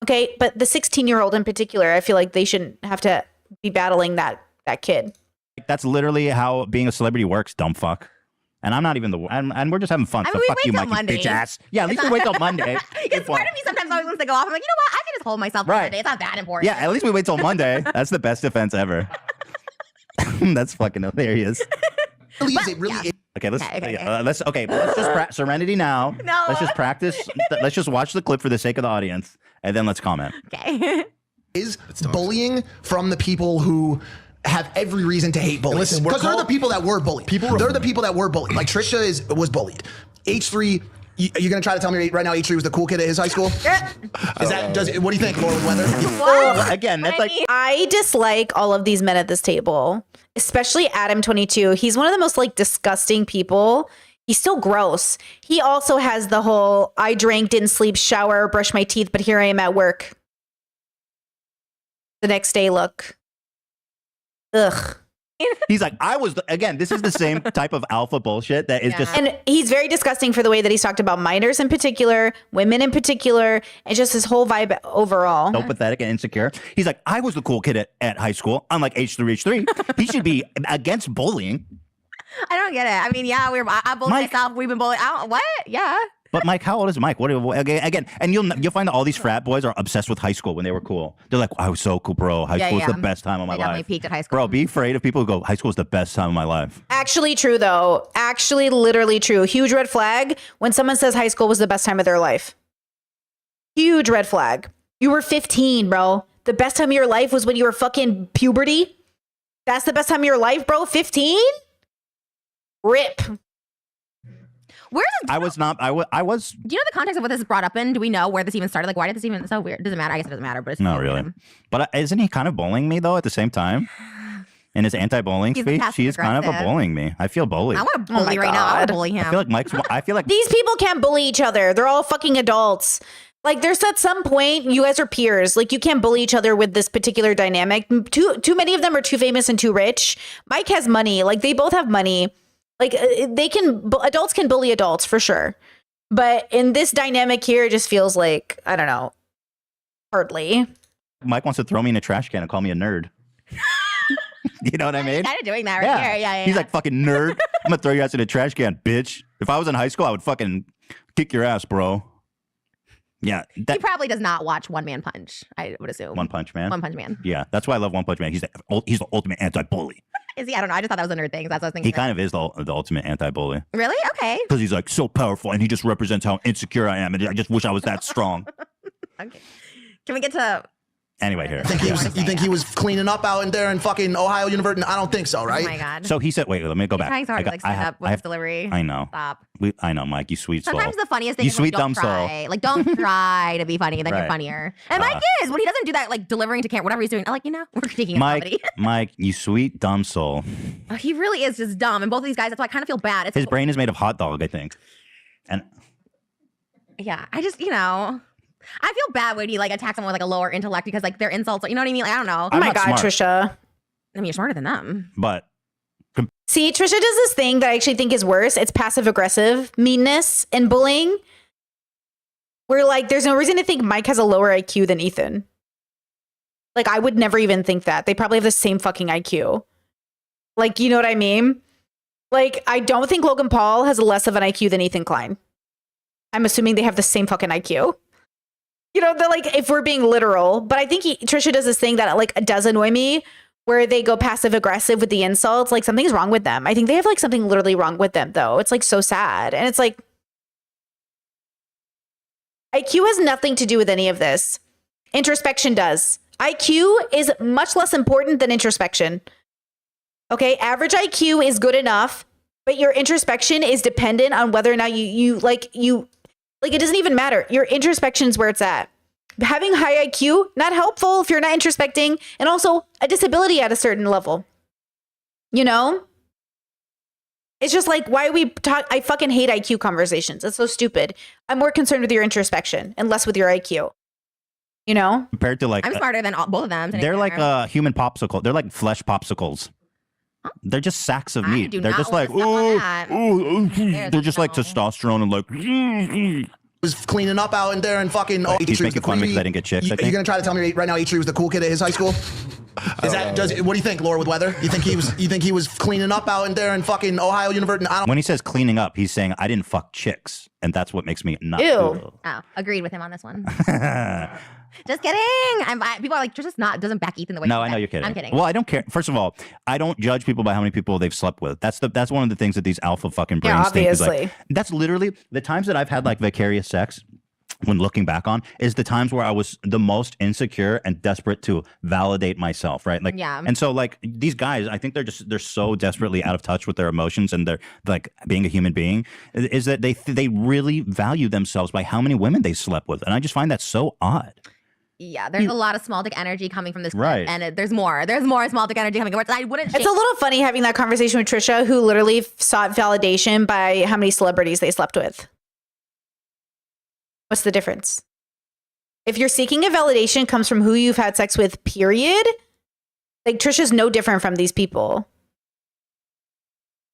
okay, but the 16-year-old in particular, I feel like they shouldn't have to be battling that kid. That's literally how being a celebrity works, dumb fuck. And I'm not even and we're just having fun. I So mean, we fuck wait you, till Mikey, Monday. bitch ass. Yeah, at least we wait till Monday. Because part of me sometimes always wants to go off. I'm like, you know what? I can just hold myself for Right. the day. It's not that important. Yeah, at least we wait till Monday. That's the best defense ever. That's fucking hilarious. It really is. Okay, let's Okay. let's just Serenity now. No. Let's just practice. Let's just watch the clip for the sake of the audience, and then let's comment. Okay. Is bullying from the people who have every reason to hate bullies. Listen, we're Because they're the called- people that were bullied. They're the people that were bullied. Like Trisha was bullied. H3, you're gonna try to tell me right now H3 was the cool kid at his high school? What do you think, Laura Weather? What? Again, that's like I dislike all of these men at this table, especially Adam 22. He's one of the most like disgusting people. He's so gross. He also has the whole I drank, didn't sleep, shower, brush my teeth, but here I am at work. The next day look. Ugh. he's like again. This is the same type of alpha bullshit that is just. And he's very disgusting for the way that he's talked about minors in particular, women in particular, and just his whole vibe overall. So pathetic and insecure. He's like, I was the cool kid at high school, unlike H3H3. He should be against bullying. I don't get it. I mean, yeah, I bullied Mike- myself. We've been bullied. What? Yeah. But Mike, how old is Mike? Again, and you'll find that all these frat boys are obsessed with high school when they were cool. They're like, I was so cool, bro. High school was the best time of my I definitely life. peaked at high school. Bro, be afraid of people who go, high school was the best time of my life. Actually true though. Actually literally true. Huge red flag when someone says high school was the best time of their life. Huge red flag. You were 15, bro. The best time of your life was when you were fucking puberty. That's the best time of your life, bro? 15? Rip. Where is it? I was not. I was. Do you know the context of what this is brought up in? Do we know where this even started? Like, why did this even? It's so weird. It doesn't matter. I guess it doesn't matter. But it's Not so really. weird. But isn't he kind of bullying me though at the same time? In his anti-bullying He's speech, he is kind of a passive-aggressive. bullying me. I feel bullied. I want to Oh my bully right now. I want God. to bully him. I feel like Mike's. I feel like These people can't bully each other. They're all fucking adults. Like there's at some point you guys are peers. Like you can't bully each other with this particular dynamic. Too many of them are too famous and too rich. Mike has money. Like they both have money. Like adults can bully adults for sure. But in this dynamic here, it just feels like, I don't know, hardly. Mike wants to throw me in a trash can and call me a nerd. You know what I mean? Kind of doing that right here. Yeah. He's like, fucking nerd. I'm gonna throw your ass in a trash can, bitch. If I was in high school, I would fucking kick your ass, bro. Yeah, he that probably does not watch One Man Punch. I would assume. One Punch Man. One Punch Man. Yeah, that's why I love One Punch Man. He's the ultimate anti-bully. Is he? I don't know. I just thought that was a nerd thing. That's what I was thinking. He kind of is the ultimate anti-bully Really? Okay. because he's like so powerful and he just represents how insecure I am, and I just wish I was that strong. Okay. Can we get to? Anyway, here. You think he was cleaning up out in there in fucking Ohio University? I don't think so, right? Oh my God. So he said, "Wait, let me go He's back." trying so hard to like stand up with his delivery. I know. Stop. I know, Mike. You sweet soul. Sometimes the funniest thing You is when sweet don't dumb soul. try. Like, don't try to be funny, then you're Right. funnier. And Mike is. When he doesn't do that, like delivering to camera, whatever he's doing, I'm like, we're critiquing his comedy. Mike, you sweet dumb soul. He really is just dumb. And both of these guys, that's why I kind of feel bad. It's His brain is made of hot dog, I think. And yeah, I just, I feel bad when you like attack someone with like a lower intellect because like their insults, you know what I mean? Like, I don't know. Oh I'm my not God, smart. Trisha. I mean, you're smarter than them. but See, Trisha does this thing that I actually think is worse. It's passive aggressive meanness and bullying. Where like there's no reason to think Mike has a lower IQ than Ethan. Like I would never even think that. They probably have the same fucking IQ. Like, you know what I mean? Like, I don't think Logan Paul has less of an IQ than Ethan Klein. I'm assuming they have the same fucking IQ. You know, they're like, if we're being literal, but I think Trisha does this thing that like does annoy me where they go passive aggressive with the insults. Like something's wrong with them. I think they have like something literally wrong with them though. It's like so sad. And it's like, IQ has nothing to do with any of this. Introspection does. IQ is much less important than introspection. Okay, average IQ is good enough, but your introspection is dependent on whether or not you it doesn't even matter. Your introspection is where it's at. Having high IQ, not helpful if you're not introspecting, and also a disability at a certain level. You know? It's just like, why we talk? I fucking hate IQ conversations. It's so stupid. I'm more concerned with your introspection and less with your IQ. You know? Compared to like, I'm smarter than both of them. they're like human popsicle. They're like flesh popsicles. They're just sacks of I meat. do They're not just want like, to suck on that. ooh. There's They're just like no- testosterone and like. Was cleaning up out in there and fucking. Oh, He's H3 was making fun of me 'cause I didn't get chicks, I Are you think. gonna try to tell me right now H3 was the cool kid at his high school? Is that what do you think, Laura with weather? You think he was cleaning up out in there in fucking Ohio University? I don't. When he says cleaning up, he's saying I didn't fuck chicks, and that's what makes me not. Ew. Oh, agreed with him on this one. Cool. Just kidding. People are like, just not doesn't back Ethan the way. No, you I know said. you're kidding. I'm kidding. Well, I don't care. First of all, I don't judge people by how many people they've slept with. That's one of the things that these alpha fucking brains Yeah, think is like. obviously. That's literally the times that I've had like vicarious sex. When looking back on, is the times where I was the most insecure and desperate to validate myself, right? Like, Yeah. And so, like these guys, I think they're so desperately out of touch with their emotions and they're like being a human being. Is that they really value themselves by how many women they slept with, and I just find that so odd. Yeah, there's a lot of small dick energy coming from this clip, Right. and there's more small dick energy coming. I wouldn't. It's a little funny having that conversation with Trisha, who literally sought validation by how many celebrities they slept with. What's the difference? If you're seeking a validation comes from who you've had sex with, period. Like Trisha's no different from these people.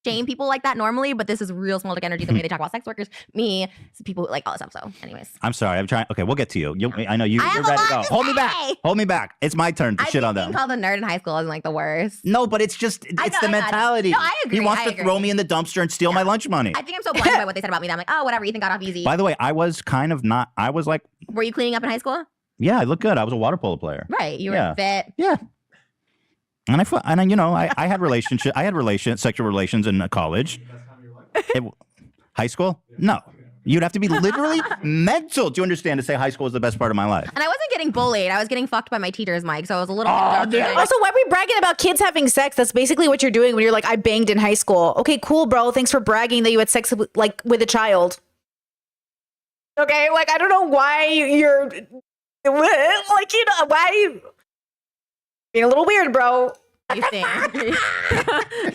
shame people like that normally, but this is real small dick energy. The way they talk about sex workers, me, people like all this stuff. So, anyways, I'm sorry. I'm trying. Okay, we'll get to you. I know you're have ready a to go. lot to Hold me back. say. Hold me back. It's my turn to I shit on think them. being called a nerd in high school isn't like the worst. No, but it's just it's know, the I know. mentality. No, I agree, He wants I to throw agree. me in the dumpster and steal my lunch money. I think I'm so blinded by what they said about me that I'm like, oh, whatever. Ethan got off easy. By the way, I was kind of not. I was like, Were you cleaning up in high school? yeah, I look good. I was a water polo player. Right. You were Yeah. fit. Yeah. And I had sexual relations in college. High school? No. You'd have to be literally mental to understand to say high school is the best part of my life. And I wasn't getting bullied. I was getting fucked by my teachers, Mike. So I was a little bit Also, why are we bragging about kids having sex? That's basically what you're doing when you're like, I banged in high school. Okay, cool, bro. Thanks for bragging that you had sex with a child. Okay, like I don't know why you're like, why are you being a little weird, bro? You think?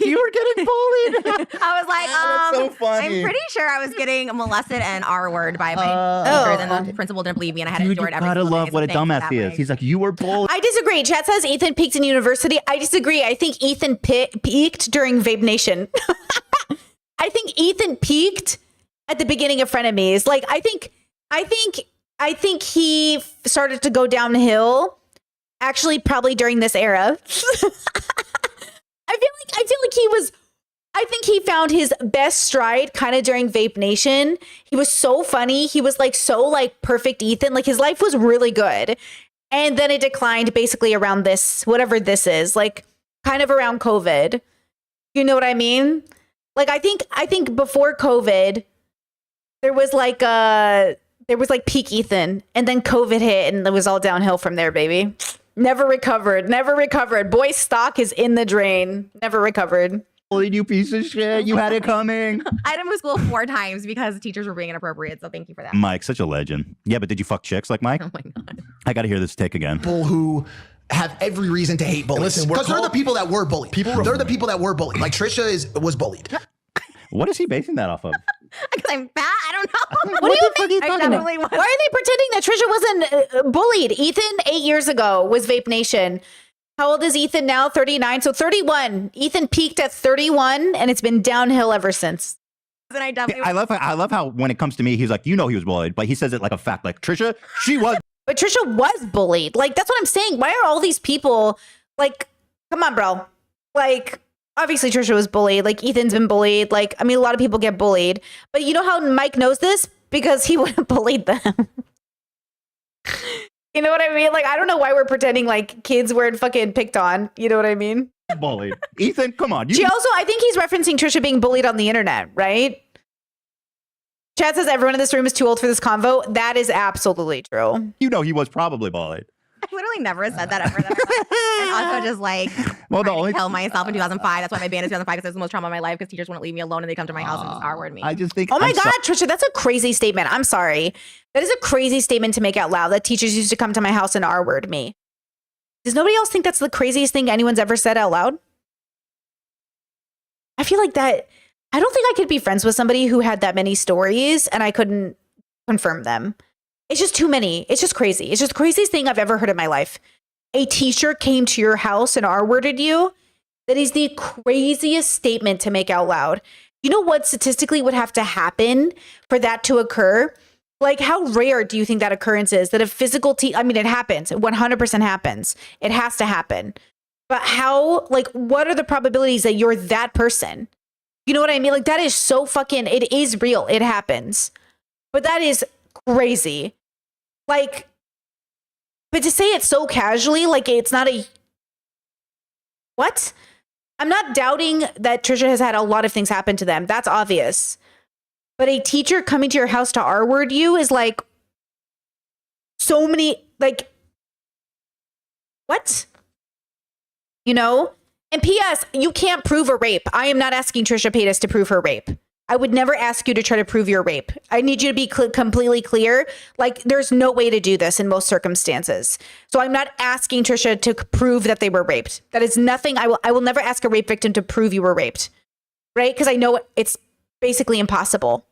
You were getting bullied. I was like, That's so funny. I'm pretty sure I was getting molested and R-word by my Oh. teachers, and the principal didn't believe me, and I had to Dude, endure you it every gotta single love day. what a So thank you dumbass for he that, is. Mike. He's like, you were bullied. I disagree. Chat says Ethan peaked in university. I disagree. I think Ethan peaked during Vape Nation. I think Ethan peaked at the beginning of Frenemies. Like I think he started to go downhill. Actually, probably during this era. I feel like he was. I think he found his best stride kind of during Vape Nation. He was so funny. He was like so like perfect Ethan. Like his life was really good. And then it declined basically around this, whatever this is, like kind of around COVID. You know what I mean? Like I think before COVID, there was like peak Ethan, and then COVID hit and it was all downhill from there, baby. Never recovered. Boy's stock is in the drain. Never recovered. Bullied, you piece of shit. You had it coming. I had to move school 4 times because teachers were being inappropriate. So thank you for that. Mike, such a legend. Yeah, but did you fuck chicks like Mike? Oh my god. I gotta hear this take again. People who have every reason to hate bullies. Listen, we're Because they're the called- people that were bullied. They're the people that were bullied. Like Trisha was bullied. What is he basing that off of? Because I'm fat. I don't know. What do you think? I definitely was. Why are they pretending that Trisha wasn't bullied? Ethan, 8 years ago, was Vape Nation. How old is Ethan now? 39. So 31. Ethan peaked at 31, and it's been downhill ever since. And I definitely I love how when it comes to me, he's like, you know, he was bullied, but he says it like a fact. Like Trisha, she was. But Trisha was bullied. Like, that's what I'm saying. Why are all these people like, come on, bro. Like, obviously Trisha was bullied. Like, Ethan's been bullied. Like, I mean, a lot of people get bullied. But you know how Mike knows this? Because he would have bullied them. You know what I mean? Like, I don't know why we're pretending like kids weren't fucking picked on. You know what I mean? bullied. Ethan, come on. She also, I think he's referencing Trisha being bullied on the internet, right? Chad says everyone in this room is too old for this convo. That is absolutely true. You know he was probably bullied. I literally never said that ever. And also just like Well, the trying to only kill myself in 2005. That's why my band is 2005 because it was the most trauma of my life because teachers wouldn't leave me alone and they come to my house and just R-word me. I just think. Oh my I'm God, Trisha, that's a crazy statement. I'm sorry. That is a crazy statement to make out loud that teachers used to come to my house and R-word me. Does nobody else think that's the craziest thing anyone's ever said out loud? I feel like that. I don't think I could be friends with somebody who had that many stories and I couldn't confirm them. It's just too many. It's just crazy. It's just the craziest thing I've ever heard in my life. A teacher came to your house and R-worded you. That is the craziest statement to make out loud. You know what statistically would have to happen for that to occur? Like, how rare do you think that occurrence is? That a physical I mean, it happens. It 100% happens. It has to happen. But how, like, what are the probabilities that you're that person? You know what I mean? Like, that is so fucking, it is real. It happens. But that is crazy. Like, but to say it so casually, like it's not a, what? I'm not doubting that Trisha has had a lot of things happen to them. That's obvious. But a teacher coming to your house to R-word you is like so many, like, what? You know? And P.S., you can't prove a rape. I am not asking Trisha Paytas to prove her rape. I would never ask you to try to prove your rape. I need you to be completely clear. Like, there's no way to do this in most circumstances. So I'm not asking Trisha to prove that they were raped. That is nothing. I will never ask a rape victim to prove you were raped, right? Because I know it's basically impossible.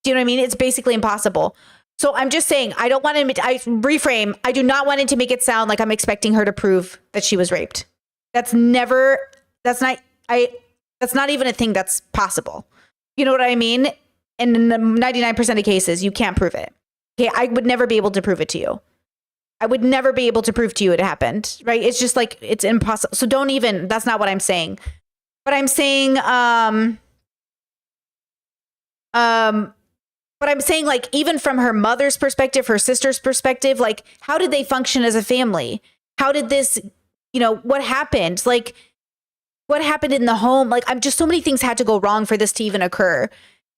Do you know what I mean? It's basically impossible. So I'm just saying, I don't want to, I reframe. I do not want it to make it sound like I'm expecting her to prove that she was raped. That's not even a thing that's possible. You know what I mean? And in the 99% of cases, you can't prove it. Okay, I would never be able to prove it to you. I would never be able to prove to you it happened, right? It's just like, it's impossible. So don't even, that's not what I'm saying. But I'm saying, like, even from her mother's perspective, her sister's perspective, like, how did they function as a family? How did this, you know, what happened? Like, what happened in the home? Like, I'm just, so many things had to go wrong for this to even occur.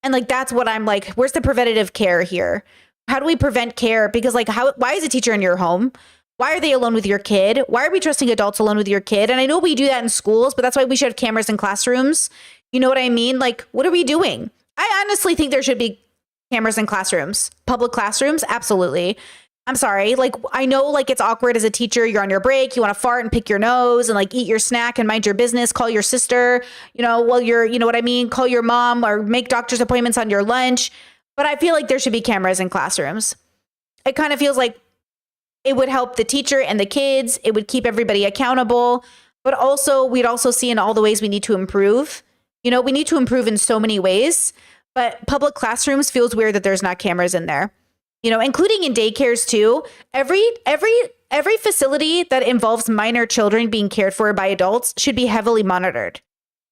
And like, that's what I'm like, where's the preventative care here? How do we prevent care? Because like, why is a teacher in your home? Why are they alone with your kid? Why are we trusting adults alone with your kid? And I know we do that in schools, but that's why we should have cameras in classrooms. You know what I mean? Like, what are we doing? I honestly think there should be cameras in classrooms, public classrooms. Absolutely. I'm sorry. Like, I know like it's awkward as a teacher. You're on your break. You want to fart and pick your nose and like eat your snack and mind your business. Call your sister, you know, while you're, you know what I mean? Call your mom or make doctor's appointments on your lunch. But I feel like there should be cameras in classrooms. It kind of feels like it would help the teacher and the kids. It would keep everybody accountable. But also, we'd also see in all the ways we need to improve. You know, we need to improve in so many ways. But public classrooms feels weird that there's not cameras in there. You know, including in daycares too. Every facility that involves minor children being cared for by adults should be heavily monitored.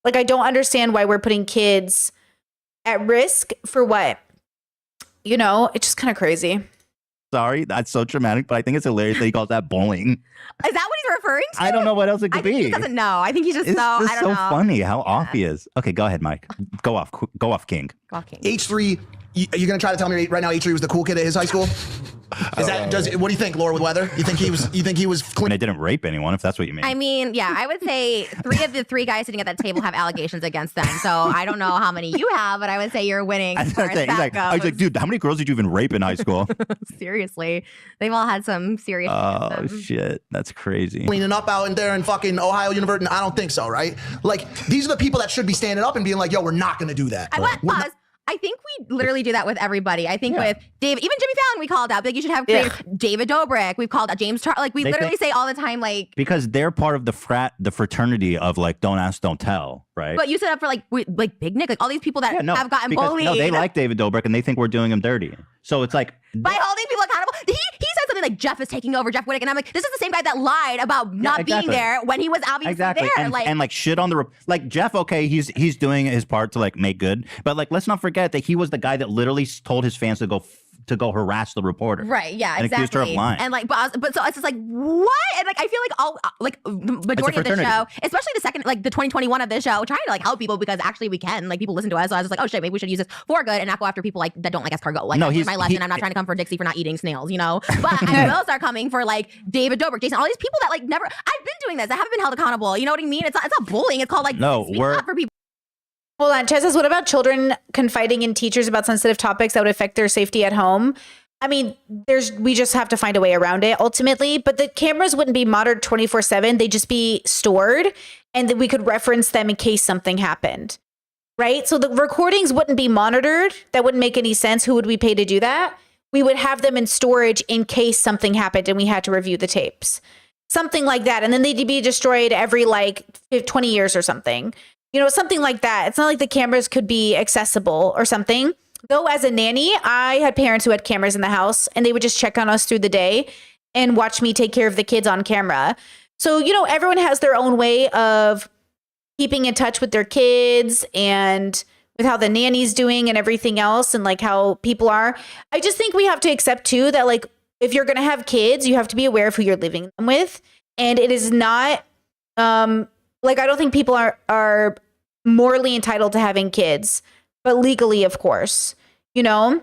Like, I don't understand why we're putting kids at risk for what? You know, it's just kind of crazy. Sorry, that's so traumatic, but I think it's hilarious that he calls that bullying. Is that what he's referring to? I don't know what else it could I think be. he doesn't know. I think he's just It's I just don't so know. funny how off he is. Okay, go ahead, Mike. Go off, King. Walking. H3, you're gonna try to tell me right now H3 was the cool kid at his high school? Is that what do you think, Laura with weather? You think he was clean? And I didn't rape anyone, if that's what you mean. I mean, yeah, I would say 3 of the 3 guys sitting at that table have allegations against them. So I don't know how many you have, but I would say you're winning. As far as He's that I was goes. like, dude, how many girls did you even rape in high school? Seriously, they've all had some serious. Oh shit, that's crazy. Cleaning up out in there in fucking Ohio University? I don't think so, right? Like, these are the people that should be standing up and being like, yo, we're not gonna do that. I want We're not- pause. I think we literally do that with everybody. I think Yeah. with Dave, even Jimmy Fallon, we called out. Like, you should have creators. David Dobrik. We've called out James Charles. Like, we They literally think- say all the time, like. Because they're part of the fraternity of like, don't ask, don't tell, right? But you set up for like Big Nick, like all these people that have gotten because, bullied. No, they like David Dobrik and they think we're doing him dirty. So it's like by holding people accountable. He said something like Jeff is taking over, Jeff Whittick, and I'm like, this is the same guy that lied about not being exactly. there when he was obviously exactly. there. And like shit on the like Jeff. Okay, he's doing his part to like make good, but like let's not forget that he was the guy that literally told his fans to go to go harass the reporter. Right. Yeah. And exactly. accused her of lying. And like, but so it's just like, what? And like, I feel like the majority of the fraternity. show, especially the second, like the 2021 of this show, trying to like help people because actually we can, like people listen to us. So I was just like, oh shit, maybe we should use this for good and not go after people like that don't like escargot. Like, No, I learned he's- my lesson. I'm not trying to come for Dixie for not eating snails, you know? But I will start coming for like David Dobrik, Jason, all these people that like never, I've been doing this. I haven't been held accountable. You know what I mean? It's not bullying. It's called like, No, speaking we're- up for people. Hold on, Chess says, what about children confiding in teachers about sensitive topics that would affect their safety at home? I mean, we just have to find a way around it ultimately, but the cameras wouldn't be monitored 24/7. They'd just be stored and then we could reference them in case something happened, right? So the recordings wouldn't be monitored. That wouldn't make any sense. Who would we pay to do that? We would have them in storage in case something happened and we had to review the tapes. Something like that. And then they'd be destroyed every like 20 years or something. You know, something like that. It's not like the cameras could be accessible or something. Though as a nanny, I had parents who had cameras in the house and they would just check on us through the day and watch me take care of the kids on camera. So, you know, everyone has their own way of keeping in touch with their kids and with how the nanny's doing and everything else and like how people are. I just think we have to accept too that like if you're going to have kids, you have to be aware of who you're living them with. And it is not like, I don't think people are morally entitled to having kids, but legally, of course, you know?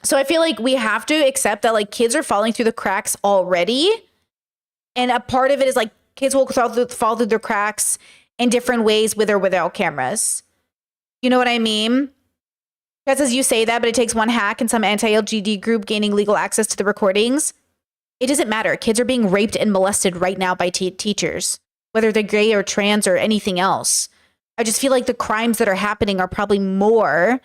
So I feel like we have to accept that like kids are falling through the cracks already. And a part of it is like kids will fall through the cracks in different ways with or without cameras. You know what I mean? Because as you say that, but it takes one hack and some anti-LGBT group gaining legal access to the recordings. It doesn't matter. Kids are being raped and molested right now by teachers, whether they're gay or trans or anything else. I just feel like the crimes that are happening are probably more.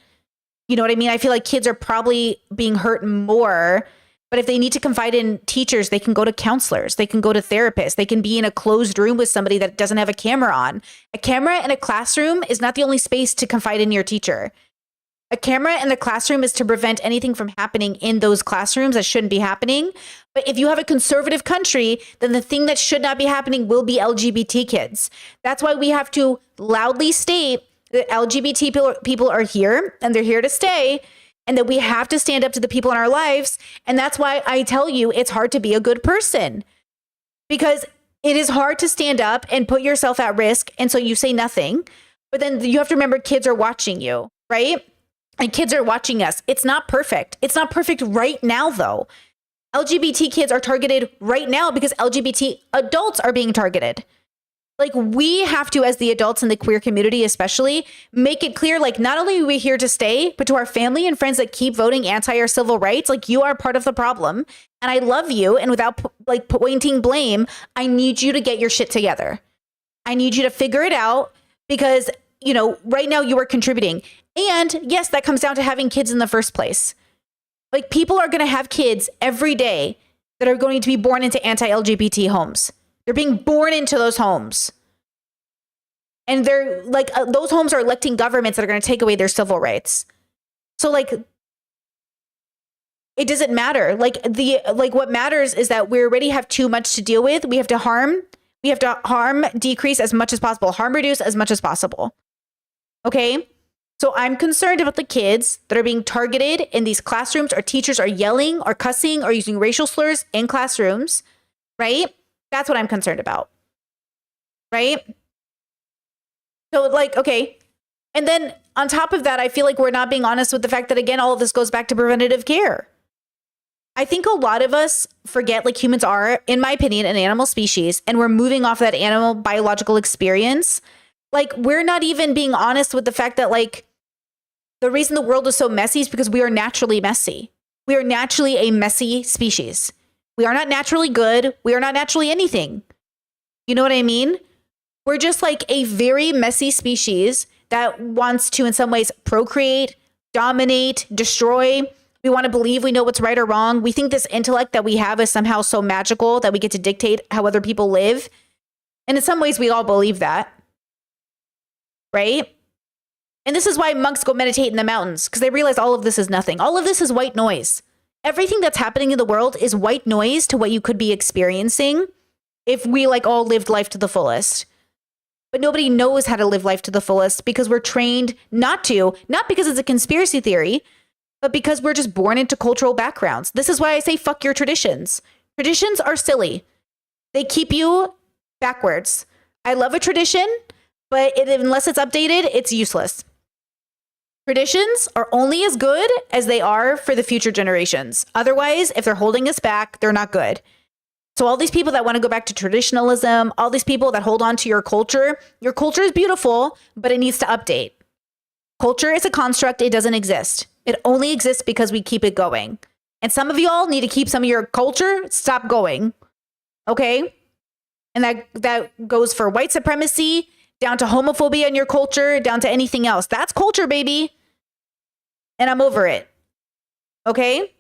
You know what I mean? I feel like kids are probably being hurt more. But if they need to confide in teachers, they can go to counselors. They can go to therapists. They can be in a closed room with somebody that doesn't have a camera on. A camera in a classroom is not the only space to confide in your teacher. A camera in the classroom is to prevent anything from happening in those classrooms that shouldn't be happening. But if you have a conservative country, then the thing that should not be happening will be LGBT kids. That's why we have to loudly state that LGBT people are here and they're here to stay, and that we have to stand up to the people in our lives. And that's why I tell you, it's hard to be a good person, because it is hard to stand up and put yourself at risk. And so you say nothing, but then you have to remember kids are watching you, right? And kids are watching us. It's not perfect. It's not perfect right now, though. LGBT kids are targeted right now because LGBT adults are being targeted. Like, we have to, as the adults in the queer community especially, make it clear, like, not only are we here to stay, but to our family and friends that keep voting anti our civil rights, like, you are part of the problem. And I love you. And without like pointing blame, I need you to get your shit together. I need you to figure it out because, you know, right now you are contributing. And yes, that comes down to having kids in the first place. Like, people are going to have kids every day that are going to be born into anti-LGBT homes. They're being born into those homes. And they're like, those homes are electing governments that are going to take away their civil rights. So like, it doesn't matter. Like what matters is that we already have too much to deal with. We have to harm decrease as much as possible, harm reduce as much as possible. Okay. So I'm concerned about the kids that are being targeted in these classrooms, or teachers are yelling or cussing or using racial slurs in classrooms, right? That's what I'm concerned about, right? So like, okay. And then on top of that, I feel like we're not being honest with the fact that, again, all of this goes back to preventative care. I think a lot of us forget, like, humans are, in my opinion, an animal species, and we're moving off that animal biological experience. Like, we're not even being honest with the fact that, like, the reason the world is so messy is because we are naturally messy. We are naturally a messy species. We are not naturally good. We are not naturally anything. You know what I mean? We're just like a very messy species that wants to, in some ways, procreate, dominate, destroy. We want to believe we know what's right or wrong. We think this intellect that we have is somehow so magical that we get to dictate how other people live. And in some ways, we all believe that. Right? And this is why monks go meditate in the mountains, because they realize all of this is nothing. All of this is white noise. Everything that's happening in the world is white noise to what you could be experiencing if we like all lived life to the fullest. But nobody knows how to live life to the fullest because we're trained not to, not because it's a conspiracy theory, but because we're just born into cultural backgrounds. This is why I say fuck your traditions. Traditions are silly. They keep you backwards. I love a tradition, but unless it's updated, it's useless. Traditions are only as good as they are for the future generations. Otherwise, if they're holding us back, they're not good. So all these people that want to go back to traditionalism, all these people that hold on to your culture is beautiful, but it needs to update. Culture is a construct. It doesn't exist. It only exists because we keep it going. And some of y'all need to keep some of your culture, stop going. Okay? And that goes for white supremacy, down to homophobia in your culture, down to anything else. That's culture, baby. And I'm over it. Okay?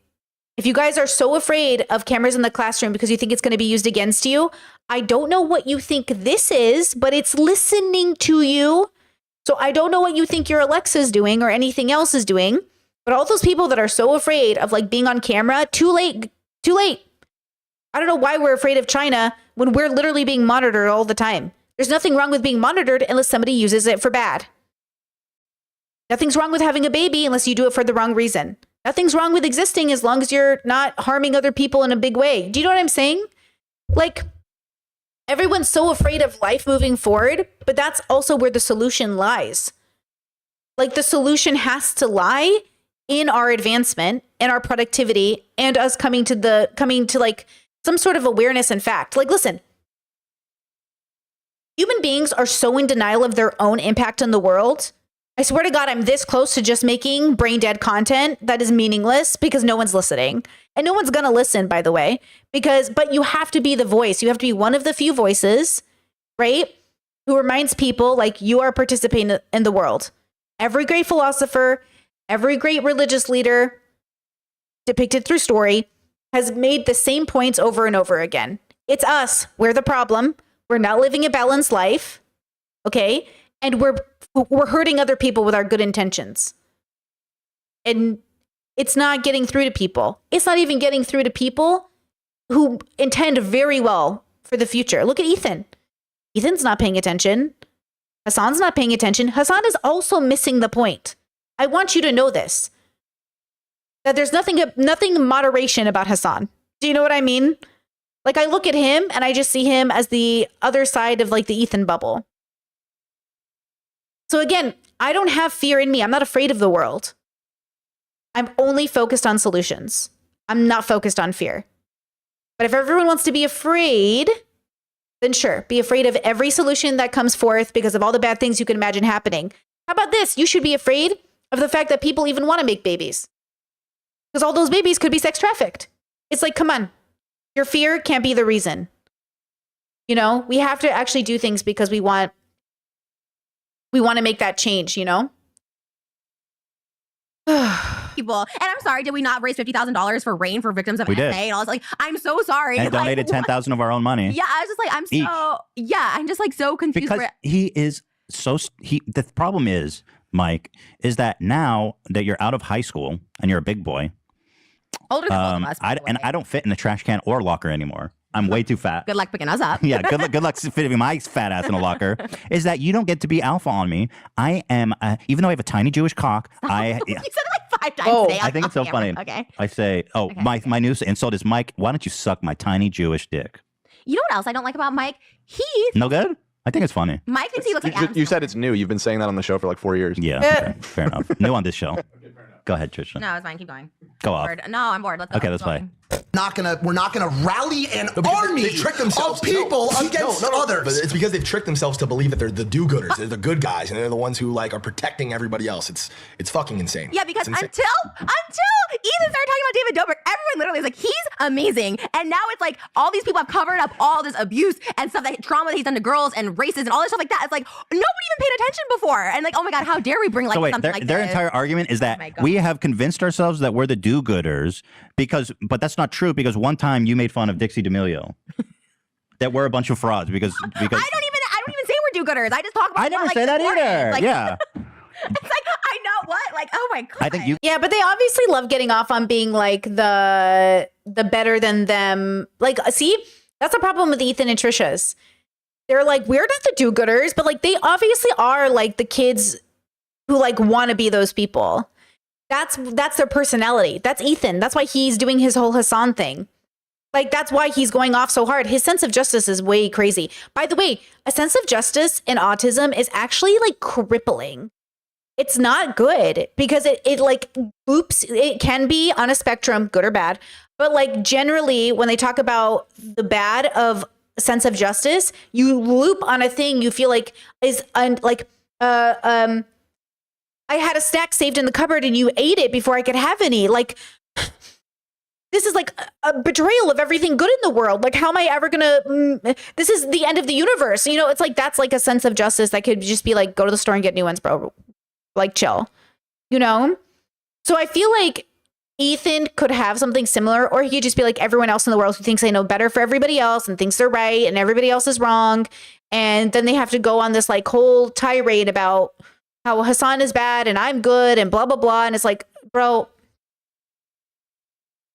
If you guys are so afraid of cameras in the classroom because you think it's going to be used against you, I don't know what you think this is, but it's listening to you. So I don't know what you think your Alexa's doing or anything else is doing. But all those people that are so afraid of like being on camera, too late. I don't know why we're afraid of China when we're literally being monitored all the time. There's nothing wrong with being monitored unless somebody uses it for bad. Nothing's wrong with having a baby unless you do it for the wrong reason. Nothing's wrong with existing as long as you're not harming other people in a big way. Do you know what I'm saying? Like, everyone's so afraid of life moving forward, but that's also where the solution lies. Like, the solution has to lie in our advancement and our productivity and us coming to like some sort of awareness and fact. Like, listen, human beings are so in denial of their own impact on the world. I swear to God, I'm this close to just making brain dead content that is meaningless because no one's listening. And no one's going to listen, by the way, but you have to be the voice. You have to be one of the few voices, right? Who reminds people like you are participating in the world. Every great philosopher, every great religious leader depicted through story has made the same points over and over again. It's us. We're the problem. We're not living a balanced life. Okay? And we're hurting other people with our good intentions. And it's not getting through to people. It's not even getting through to people who intend very well for the future. Look at Ethan. Ethan's not paying attention. Hassan's not paying attention. Hassan is also missing the point. I want you to know this. That there's nothing moderation about Hassan. Do you know what I mean? Like, I look at him and I just see him as the other side of like the Ethan bubble. So again, I don't have fear in me. I'm not afraid of the world. I'm only focused on solutions. I'm not focused on fear. But if everyone wants to be afraid, then sure, be afraid of every solution that comes forth because of all the bad things you can imagine happening. How about this? You should be afraid of the fact that people even want to make babies. Because all those babies could be sex trafficked. It's like, come on. Your fear can't be the reason. You know, we have to actually do things because we want to make that change, you know? People. And I'm sorry, did we not raise $50,000 for RAIN for victims of We SA? did. And I was like, I'm so sorry. And Like, donated 10,000 of our own money. Yeah, I was just like, I'm just like so confused. Because he is the problem is, Mike, is that now that you're out of high school and you're a big boy, older than both of us. by the way. I don't fit in the trash can or locker anymore. I'm way too fat. Good luck picking us up. Yeah, good luck fitting my fat ass in a locker. Is that you don't get to be alpha on me. I am, even though I have a tiny Jewish cock, You said it like 5 times today. I think it's so funny. Okay. I say, my new insult is, Mike, why don't you suck my tiny Jewish dick? You know what else I don't like about Mike? No good? I think it's funny. Mike thinks he looks like Adam You said Sandler. it's new. You've been saying that on the show for like 4 years. Yeah, okay, fair enough. New on this show. Go ahead, Trisha. No, it's fine. Keep going. Go off. Bored. No, I'm bored. Let's go. Okay, let's play. We're not gonna rally an army They tricked themselves of people against others. But it's because they've tricked themselves to believe that they're the do-gooders, they're the good guys, and they're the ones who like are protecting everybody else. It's fucking insane. Yeah, because It's until Ethan started talking about David Dobrik, everyone literally is like, he's amazing. And now it's like all these people have covered up all this abuse and stuff, that trauma that he's done to girls and races and all this stuff like that. It's like nobody even paid attention before. And like, oh my God, how dare we bring like So wait, something like their this? entire argument is my that God. we have convinced ourselves that we're the do-gooders but that's not true because one time you made fun of Dixie D'Amelio. That we're a bunch of frauds because I don't even say we're do-gooders. I just talk about I never what, say that important. either. Like, yeah. It's like, I know what? Like, oh my God. I think you Yeah, but they obviously love getting off on being like the better than them. Like, see, that's the problem with Ethan and Trisha's. They're like, we're not the do-gooders, but like they obviously are like the kids who like want to be those people. That's their personality. That's Ethan. That's why he's doing his whole Hassan thing. Like, that's why he's going off so hard. His sense of justice is way crazy. By the way, a sense of justice in autism is actually like crippling. It's not good because it like loops. It can be on a spectrum, good or bad. But like generally, when they talk about the bad of a sense of justice, you loop on a thing you feel like is I had a snack saved in the cupboard and you ate it before I could have any. Like, this is like a betrayal of everything good in the world. Like, how am I ever gonna, this is the end of the universe. You know, it's like, that's like a sense of justice that could just be like, go to the store and get new ones, bro. Like, chill, you know? So I feel like Ethan could have something similar, or he could just be like everyone else in the world who thinks they know better for everybody else and thinks they're right and everybody else is wrong. And then they have to go on this like whole tirade about how Hassan is bad and I'm good and blah, blah, blah. And it's like, bro,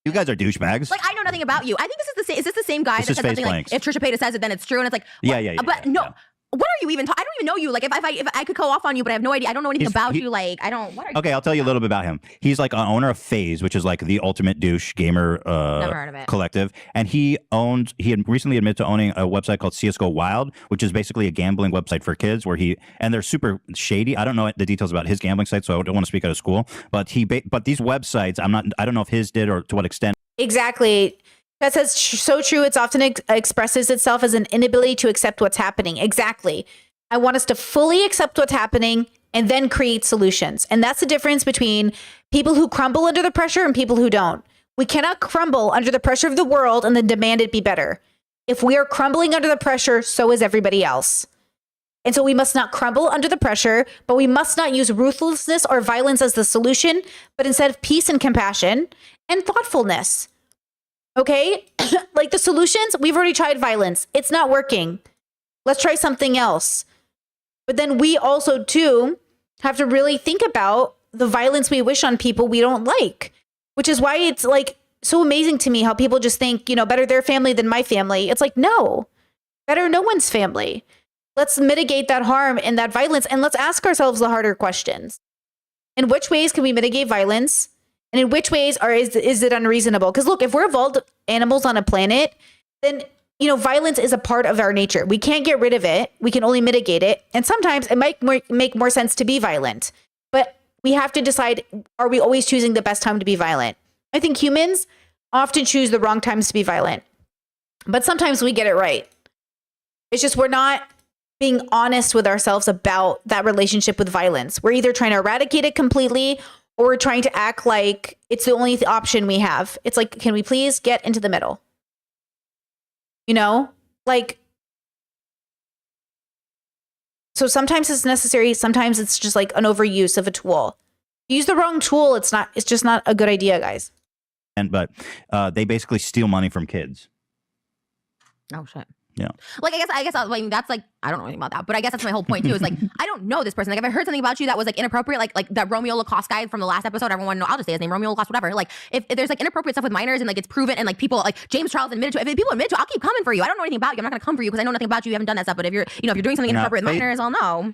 You guys are douchebags. Like, I know nothing about you. I think this is the same. Is this the same guy This that is said face something like, blanks. if Trisha Paytas says it, then it's true? And it's like, Yeah, what? yeah, yeah, But yeah, no. yeah. What are you even talking? I don't even know you. Like, if I could go off on you, but I have no idea. I don't know anything about you. Like, I don't. What are you? Okay, I'll tell you a little bit about him. He's like an owner of FaZe, which is like the ultimate douche gamer Never heard of it. collective. And he had recently admitted to owning a website called CSGO Wild, which is basically a gambling website for kids where and they're super shady. I don't know the details about his gambling site, so I don't want to speak out of school. But but these websites, I don't know if his did or to what extent. exactly. That says so true. It's often expresses itself as an inability to accept what's happening. Exactly. I want us to fully accept what's happening and then create solutions. And that's the difference between people who crumble under the pressure and people who don't. We cannot crumble under the pressure of the world and then demand it be better. If we are crumbling under the pressure, so is everybody else. And so we must not crumble under the pressure, but we must not use ruthlessness or violence as the solution, but instead peace and compassion and thoughtfulness. Okay? Like the solutions, we've already tried violence. It's not working. Let's try something else. But then we also, too, have to really think about the violence we wish on people we don't like, which is why it's like so amazing to me how people just think, better their family than my family. It's like, no, better no one's family. Let's mitigate that harm and that violence. And let's ask ourselves the harder questions. In which ways can we mitigate violence? And in which ways is it unreasonable? Because look, if we're evolved animals on a planet, then violence is a part of our nature. We can't get rid of it. We can only mitigate it. And sometimes it might make more sense to be violent. But we have to decide, are we always choosing the best time to be violent? I think humans often choose the wrong times to be violent. But sometimes we get it right. It's just we're not being honest with ourselves about that relationship with violence. We're either trying to eradicate it completely or we're trying to act like it's the only option we have. It's like, can we please get into the middle? So sometimes it's necessary. Sometimes it's just like an overuse of a tool. Use the wrong tool. It's just not a good idea, guys. But they basically steal money from kids. Oh shit. Yeah. Like, I guess that's like, I don't know anything about that, but I guess that's my whole point too. Is like, I don't know this person. Like, if I heard something about you that was like inappropriate, like that Romeo Lacoste guy from the last episode, everyone know, I'll just say his name, Romeo Lacoste, whatever. Like, if there's like inappropriate stuff with minors and like it's proven and like people like James Charles admitted to it, if people admit to it, I'll keep coming for you. I don't know anything about you. I'm not gonna come for you because I know nothing about you. You haven't done that stuff. But if you're doing something inappropriate with minors, I'll know.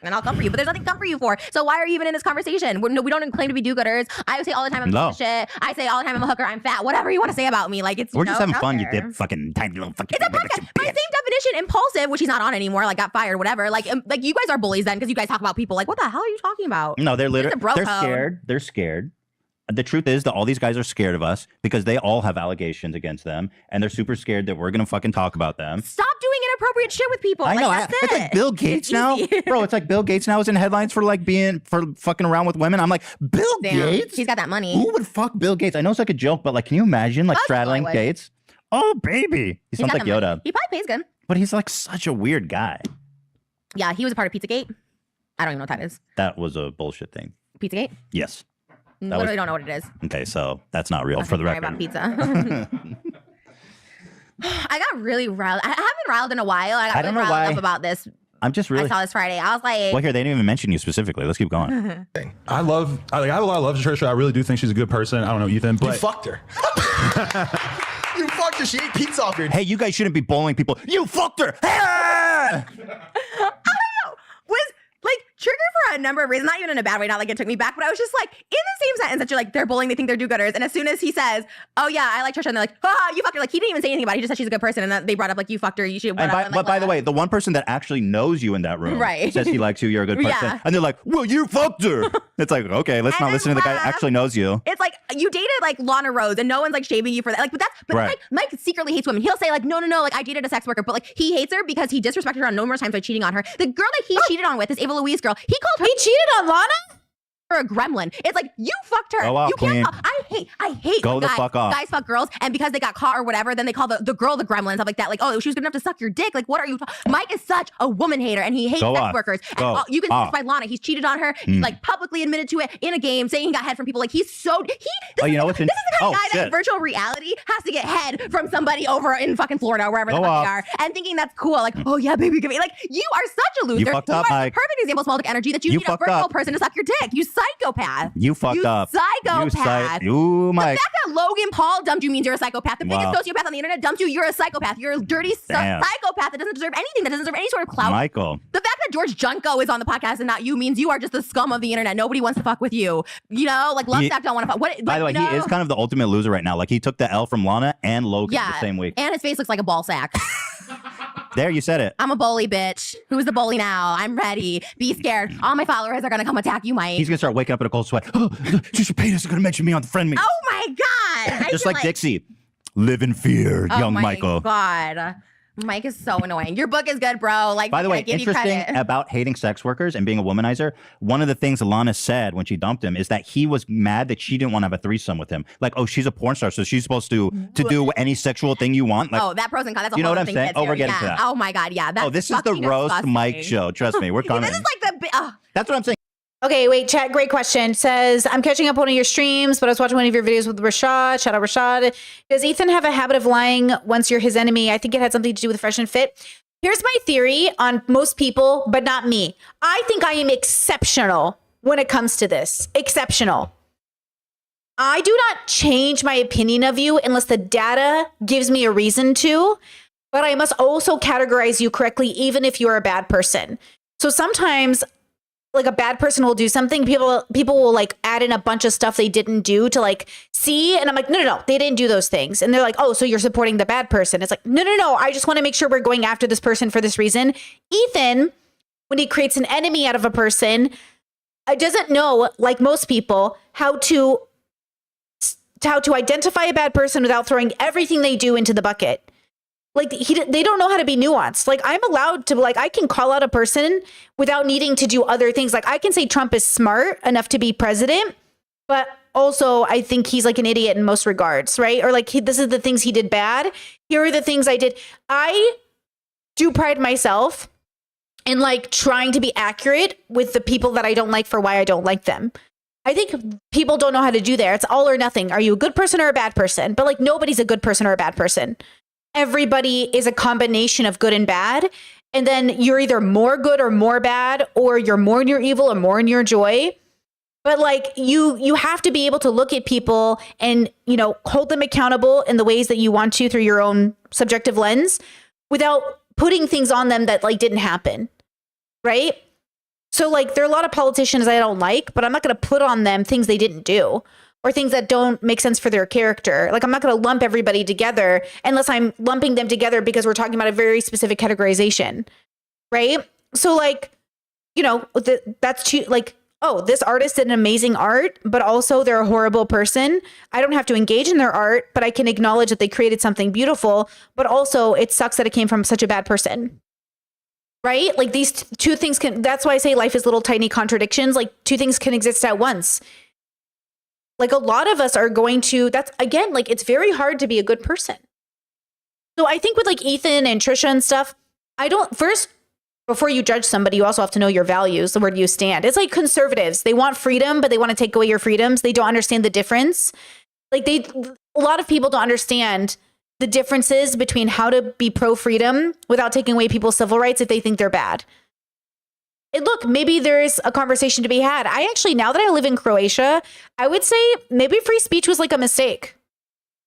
And I'll come for you, but there's nothing to come for you for. So why are you even in this conversation? We don't claim to be do-gooders. I say all the time I'm a shit. I say all the time I'm a hooker. I'm fat. Whatever you want to say about me, like we're just having fun. You dip fucking tiny little fucking. It's a podcast. My same definition, impulsive, which he's not on anymore. Like got fired, whatever. Like you guys are bullies then because you guys talk about people. Like what the hell are you talking about? No, they're literally They're scared. They're scared. The truth is that all these guys are scared of us because they all have allegations against them, and they're super scared that we're gonna fucking talk about them. Stop doing inappropriate shit with people. I know. That's It's like Bill Gates now, bro. It's like Bill Gates now is in headlines for fucking around with women. I'm like, Bill Gates. He's got that money. Who would fuck Bill Gates? I know it's like a joke, but like, can you imagine like That's straddling what I would. Gates? Oh baby, he sounds like got the Yoda, money. He probably pays good. but he's like such a weird guy. Yeah, he was a part of Pizzagate. I don't even know what that is. That was a bullshit thing. Pizzagate? Yes. Literally don't know what it is. Okay, so that's not real Okay, for the sorry record. about pizza. I got really riled. I haven't been riled in a while. I got don't really know riled why. up about this. I'm just really. I saw this Friday. I was like, Well, here they didn't even mention you specifically. Let's keep going. I have a lot of love for Trisha. I really do think she's a good person. I don't know, Ethan, You but fucked her. You fucked her. She ate pizza off your. Hey, you guys shouldn't be bullying people. You fucked her. Ah! was like trigger for a number of reasons, not even in a bad way, not like it took me back, but I was just like, in the same sentence that you're like, they're bullying, they think they're do-gooders. And as soon as he says, oh yeah, I like Trisha, and they're like, oh, you fucked her. Like, he didn't even say anything about it. He just said she's a good person. And then they brought up like, you fucked her, you should. But by the way, the one person that actually knows you in that room Right. says he likes you, you're a good person. Yeah. And they're like, well, you fucked her. It's like, okay, let's not listen to the guy that actually knows you. It's like you dated like Lana Rose and no one's like shaming you for that. Like, but Right. Mike secretly hates women. He'll say like, no, like I dated a sex worker, but like he hates her because he disrespected her on numerous times by cheating on her. The girl that he cheated on with, this Ava Louise girl, he called her He cheated on Lana? a gremlin. It's like, you fucked her. Go off, you can't queen. I hate Go when the guys, fuck off. guys fuck girls, and because they got caught or whatever, then they call the girl the gremlin and stuff like that. Like, oh, she was good enough to suck your dick. Like, what are you? Mike is such a woman hater, and he hates Go sex off. workers. Go And you can see off. this by Lana. He's cheated on her. He like publicly admitted to it in a game, saying he got head from people. Like, he's so this you know is what's the kind of guy that in shit. virtual reality has to get head from somebody over in fucking Florida or wherever the Go fuck off. they are, and thinking that's cool. Like, oh yeah, baby, give me. Like, you are such a loser. You fucked up, are Mike. the perfect example of small dick energy that you You need a fucked virtual up. person to suck your dick. You psychopath. You fucked up. Psychopath. Ooh, The Mike. fact that Logan Paul dumped you means you're a psychopath. The Wow. biggest sociopath on the internet dumped you, you're a psychopath. You're a dirty Damn. psychopath that doesn't deserve anything, that doesn't deserve any sort of clout. Michael. The fact that George Junko is on the podcast and not you means you are just the scum of the internet. Nobody wants to fuck with you. You know, like Lovestack don't want to fuck. By the way, he is kind of the ultimate loser right now. Like, he took the L from Lana and Logan the same week. And his face looks like a ball sack. There, you said it. I'm a bully, bitch. Who's the bully now? I'm ready. Be scared. All my followers are gonna come attack you, Mike. He's going to start waking up in a cold sweat. Oh, Trisha Paytas is going to mention me on the friend me. Oh my god! I Just feel like Dixie. Live in fear, Oh young my Michael. God. Mike is so annoying. Your book is good, bro. Like, By the way, I give you interesting credit. about hating sex workers and being a womanizer, one of the things Alana said when she dumped him is that he was mad that she didn't want to have a threesome with him. Like, oh, she's a porn star, so she's supposed to do any sexual thing you want. Like, Oh, that pros and cons. That's a you know whole what other I'm thing saying? gets Oh, we're here. getting Yeah. to that. Oh my God, yeah. That's this is the fucking roast disgusting. Mike show. Trust me, we're coming. This is like the That's what I'm saying. Okay, wait, chat. Great question. Says, I'm catching up on one of your streams, but I was watching one of your videos with Rashad. Shout out Rashad. Does Ethan have a habit of lying once you're his enemy? I think it had something to do with Fresh and Fit. Here's my theory on most people, but not me. I think I am exceptional when it comes to this. Exceptional. I do not change my opinion of you unless the data gives me a reason to, but I must also categorize you correctly, even if you're a bad person. So sometimes, like, a bad person will do something, people will like add in a bunch of stuff they didn't do to like see, and I'm like, no, they didn't do those things, and they're like, oh, so you're supporting the bad person. It's like, no, I just want to make sure we're going after this person for this reason. Ethan, when he creates an enemy out of a person, doesn't know, like most people, how to identify a bad person without throwing everything they do into the bucket. Like, they don't know how to be nuanced. Like, I'm allowed to, like, I can call out a person without needing to do other things. Like, I can say Trump is smart enough to be president, but also I think he's like an idiot in most regards, right? Or like, this is the things he did bad. Here are the things I did. I do pride myself in like trying to be accurate with the people that I don't like for why I don't like them. I think people don't know how to do that. It's all or nothing. Are you a good person or a bad person? But like, nobody's a good person or a bad person. Everybody is a combination of good and bad. And then you're either more good or more bad, or you're more in your evil or more in your joy. But like, you have to be able to look at people and, you know, hold them accountable in the ways that you want to through your own subjective lens without putting things on them that like didn't happen. Right? So like, there are a lot of politicians I don't like, but I'm not going to put on them things they didn't do or things that don't make sense for their character. Like, I'm not going to lump everybody together unless I'm lumping them together because we're talking about a very specific categorization. Right? So like, you know, that's too, like, oh, this artist did an amazing art, but also they're a horrible person. I don't have to engage in their art, but I can acknowledge that they created something beautiful, but also it sucks that it came from such a bad person. Right? Like, these two things that's why I say life is little tiny contradictions. Like, two things can exist at once. Like, a lot of us are going to, that's again, like, it's very hard to be a good person. So I think with like Ethan and Trisha and stuff, first, before you judge somebody, you also have to know your values, where do you stand. It's like conservatives. They want freedom, but they want to take away your freedoms. They don't understand the difference. Like, a lot of people don't understand the differences between how to be pro-freedom without taking away people's civil rights if they think they're bad. And look, maybe there's a conversation to be had. I actually, now that I live in Croatia, I would say maybe free speech was like a mistake.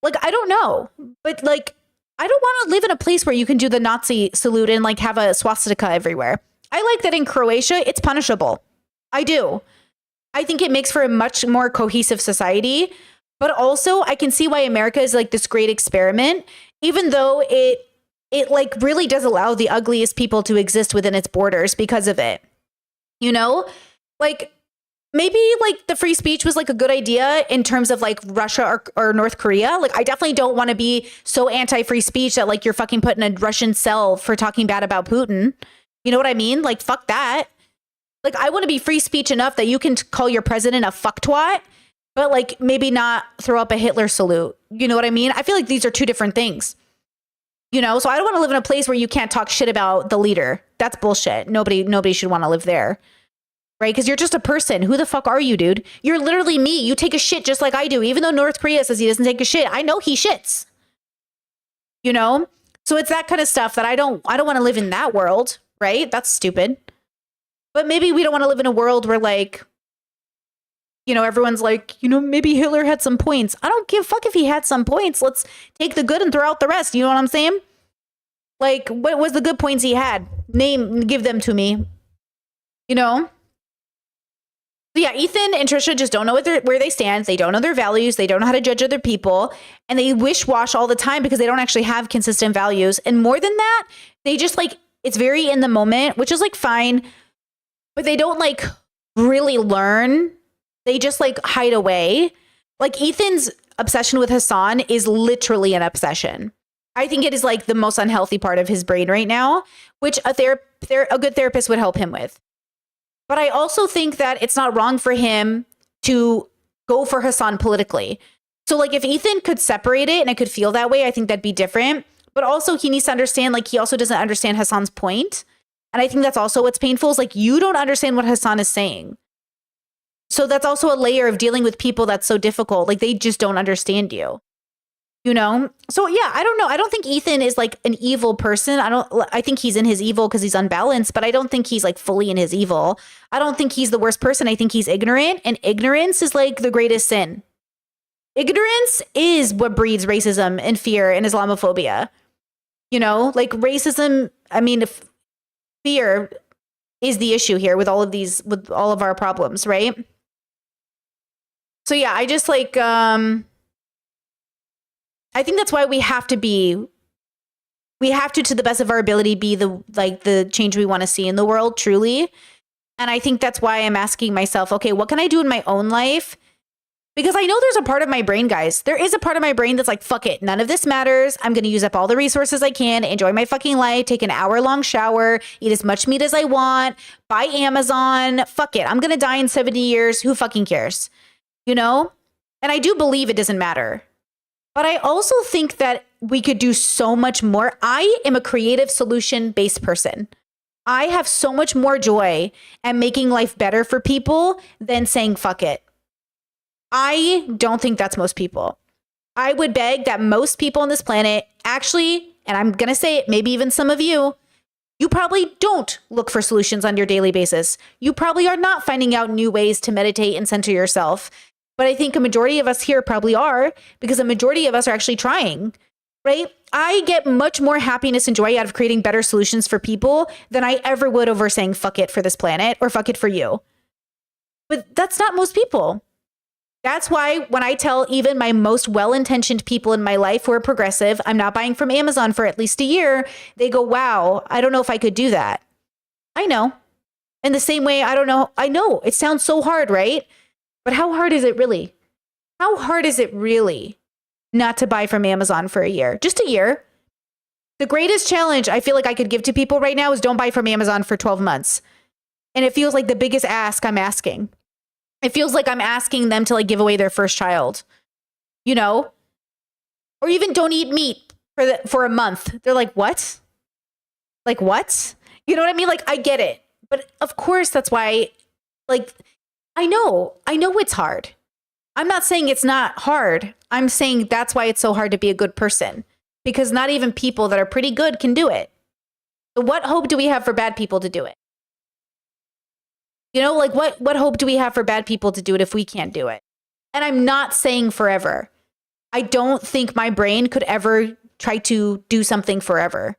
Like, I don't know, but like, I don't want to live in a place where you can do the Nazi salute and like have a swastika everywhere. I like that in Croatia, it's punishable. I do. I think it makes for a much more cohesive society. But also, I can see why America is like this great experiment, even though it like really does allow the ugliest people to exist within its borders because of it. You know, like maybe like the free speech was like a good idea in terms of like Russia or North Korea. Like I definitely don't want to be so anti-free speech that like you're fucking put in a Russian cell for talking bad about Putin. You know what I mean? Like fuck that. Like I want to be free speech enough that you can call your president a fucktwat, but like maybe not throw up a Hitler salute. You know what I mean? I feel like these are two different things. You know, so I don't want to live in a place where you can't talk shit about the leader. That's bullshit. Nobody should want to live there. Right? Because you're just a person. Who the fuck are you, dude? You're literally me. You take a shit just like I do. Even though North Korea says he doesn't take a shit, I know he shits. You know? So it's that kind of stuff that I don't want to live in that world, right? That's stupid. But maybe we don't want to live in a world where like, you know, everyone's like, you know, maybe Hitler had some points. I don't give a fuck if he had some points. Let's take the good and throw out the rest. You know what I'm saying? Like, what was the good points he had? Give them to me. You know? So yeah, Ethan and Trisha just don't know where they stand. They don't know their values. They don't know how to judge other people. And they wish-wash all the time because they don't actually have consistent values. And more than that, they just like, it's very in the moment, which is like fine. But they don't like really learn. They just like hide away. Like Ethan's obsession with Hassan is literally an obsession. I think it is like the most unhealthy part of his brain right now, which a good therapist would help him with. But I also think that it's not wrong for him to go for Hassan politically. So like if Ethan could separate it and it could feel that way, I think that'd be different. But also he needs to understand, like he also doesn't understand Hassan's point. And I think that's also what's painful is like you don't understand what Hassan is saying. So that's also a layer of dealing with people that's so difficult. Like they just don't understand you. You know? So yeah, I don't know. I don't think Ethan is like an evil person. I think he's in his evil because he's unbalanced, but I don't think he's like fully in his evil. I don't think he's the worst person. I think he's ignorant, and ignorance is like the greatest sin. Ignorance is what breeds racism and fear and Islamophobia. You know, like racism, I mean, fear is the issue here with all of our problems, right? So yeah, I just like, I think that's why we have to, to the best of our ability, be the change we want to see in the world, truly. And I think that's why I'm asking myself, okay, what can I do in my own life? Because I know there's a part of my brain, guys. There is a part of my brain that's like, fuck it. None of this matters. I'm going to use up all the resources I can, enjoy my fucking life, take an hour-long shower, eat as much meat as I want, buy Amazon. Fuck it. I'm going to die in 70 years. Who fucking cares? You know? And I do believe it doesn't matter. But I also think that we could do so much more. I am a creative solution-based person. I have so much more joy at making life better for people than saying fuck it. I don't think that's most people. I would beg that most people on this planet actually, and I'm going to say it, maybe even some of you probably don't look for solutions on your daily basis. You probably are not finding out new ways to meditate and center yourself. But I think a majority of us here probably are, because a majority of us are actually trying, right? I get much more happiness and joy out of creating better solutions for people than I ever would over saying fuck it for this planet or fuck it for you. But that's not most people. That's why when I tell even my most well-intentioned people in my life who are progressive, I'm not buying from Amazon for at least a year, they go, wow, I don't know if I could do that. I know. In the same way, I don't know. I know it sounds so hard, right? But how hard is it really? How hard is it really not to buy from Amazon for a year? Just a year. The greatest challenge I feel like I could give to people right now is don't buy from Amazon for 12 months. And it feels like the biggest ask I'm asking. It feels like I'm asking them to like give away their first child, you know, or even don't eat meat for a month. They're like, what? Like, what? You know what I mean? Like, I get it. But of course, that's why, like, I know it's hard. I'm not saying it's not hard. I'm saying that's why it's so hard to be a good person, because not even people that are pretty good can do it. So what hope do we have for bad people to do it? You know, like what hope do we have for bad people to do it if we can't do it? And I'm not saying forever. I don't think my brain could ever try to do something forever.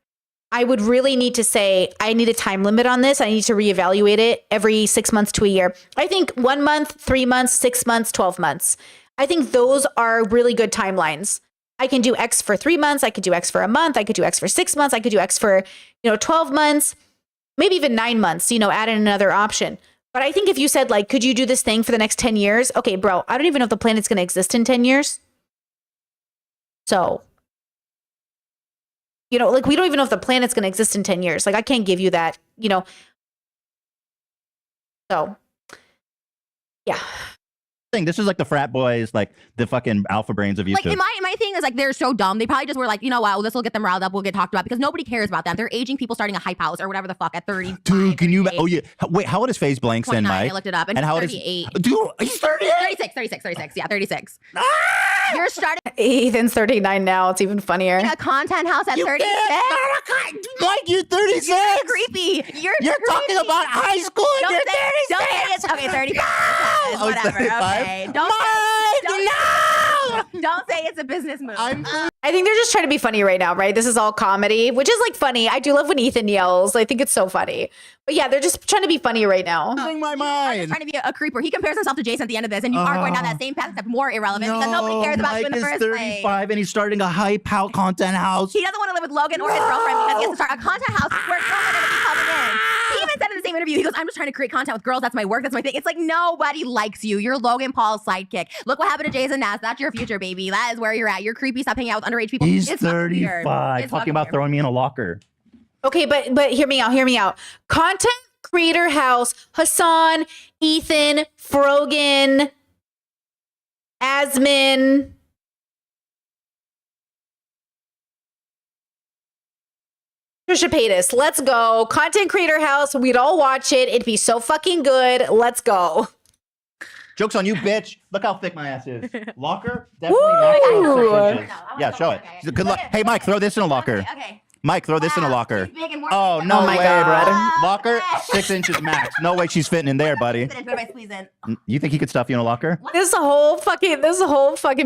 I would really need to say, I need a time limit on this. I need to reevaluate it every 6 months to a year. I think 1 month, 3 months, 6 months, 12 months. I think those are really good timelines. I can do X for 3 months. I could do X for a month. I could do X for 6 months. I could do X for, 12 months, maybe even 9 months, add in another option. But I think if you said, like, could you do this thing for the next 10 years? Okay, bro, I don't even know if the planet's going to exist in 10 years. So, we don't even know if the planet's going to exist in 10 years. Like, I can't give you that, So, yeah. This is like the frat boys, like the fucking alpha brains of YouTube. Like, my thing is, like, they're so dumb. They probably just were like, wow, this will get them riled up. We'll get talked about because nobody cares about them. They're aging people starting a hype house or whatever the fuck at 30. Dude, can you? Oh, yeah. Wait, how old is FaZe Blanks then, Mike? I looked it up. And how he's old 38. Dude, he's 38? 36. Yeah, 36. You're starting Ethan's 39 now. It's even funnier. a content house at 36. Mike, you're 36. You're creepy. You're talking about high school and you're 36. Don't say it's okay. 35. Oh, it's Whatever. 35? Okay. Don't say it's a business move. I think they're just trying to be funny right now, right? This is all comedy, which is like funny. I do love when Ethan yells. I think it's so funny. But yeah, they're just trying to be funny right now. Losing my Just mind. trying to be a creeper. He compares himself to Jason at the end of this, and you are going down that same path except more irrelevant because nobody cares about you in the first place. 35 and he's starting a hype out content house. He doesn't want to live with Logan or his girlfriend because he has to start a content house where girls are going to be coming in. He even said in the same interview, he goes, I'm just trying to create content with girls. That's my work. That's my thing. It's like, nobody likes you. You're Logan Paul's sidekick. Look what happened to Jason Nass. That's your future, baby. That is where you're at. You're creepy. Stop hanging out with underage people. He's It's fucking weird. 35. It's Talking fucking about weird. throwing me in a locker. Okay, but hear me out. Content creator house, Hassan, Ethan, Frogan, Asmin. Trisha Paytas, let's go. Content creator house, we'd all watch it. It'd be so fucking good. Let's go. Joke's on you, bitch. Look how thick my ass is. Locker? Definitely maximum 6 inches. Yeah, show it. Good luck. Hey, Mike, throw this in a locker. Okay. Mike, throw this in a locker. She's big and more Oh, big. no Oh my way, God. brother. Locker, 6 inches max. No way she's fitting in there, buddy. Fit into it by squeezing. You think he could stuff you in a locker? This whole fucking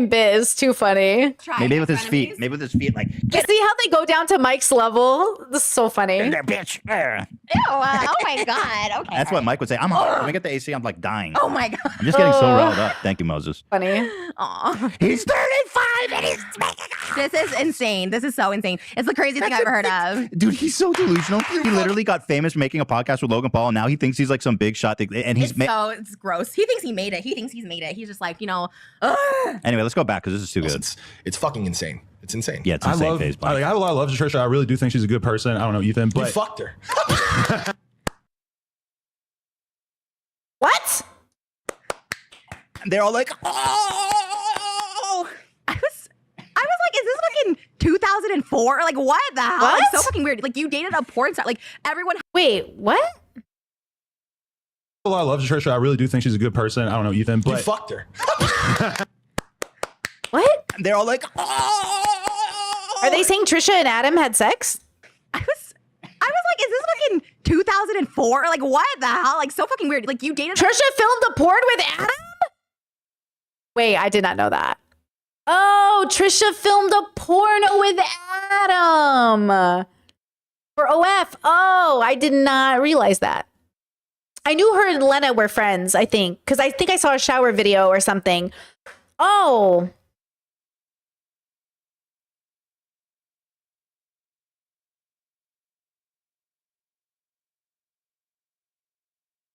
bit is too funny. Try Maybe it, with his frenemies. feet. Maybe with his feet, like, You see how they go down to Mike's level? This is so funny. there, bitch. There. Ew, oh my God. Okay. That's what Mike would say. I'm hot. When we get the AC, I'm like dying. Oh my God. I'm just getting so riled up. Thank you, Moses. Funny. Aw. He's 35 and he's making This is insane. This is so insane. It's the craziest thing I've ever heard of. Dude, he's so delusional. He literally got famous making a podcast with Logan Paul, and now he thinks he's like some big shot thing. And he's It's gross. He thinks he made it. He thinks he's made it. He's just like, ugh. Anyway, let's go back because this is too good. It's fucking insane. It's insane. Yeah, it's I insane. love. FaZe I Blanks. have a lot of love for Trisha. I really do think she's a good person. I don't know, Ethan, You but fucked her. What? They're all like, oh. I was like, is this fucking 2004? Like, what the hell? What? Like, so fucking weird. Like, you dated a porn star. Like, everyone. Wait, what? a lot of love for Trisha. I really do think she's a good person. I don't know, Ethan, You but fucked her. What? They're all like, oh. Are they saying Trisha and Adam had sex? I was like, is this fucking 2004? Like, what the hell? Like, so fucking weird. Like, you dated. Trisha filmed a porn with Adam? Wait, I did not know that. Oh, Trisha filmed a porno with Adam for OF. Oh, I did not realize that. I knew her and Lena were friends, I think, because I think I saw a shower video or something. Oh.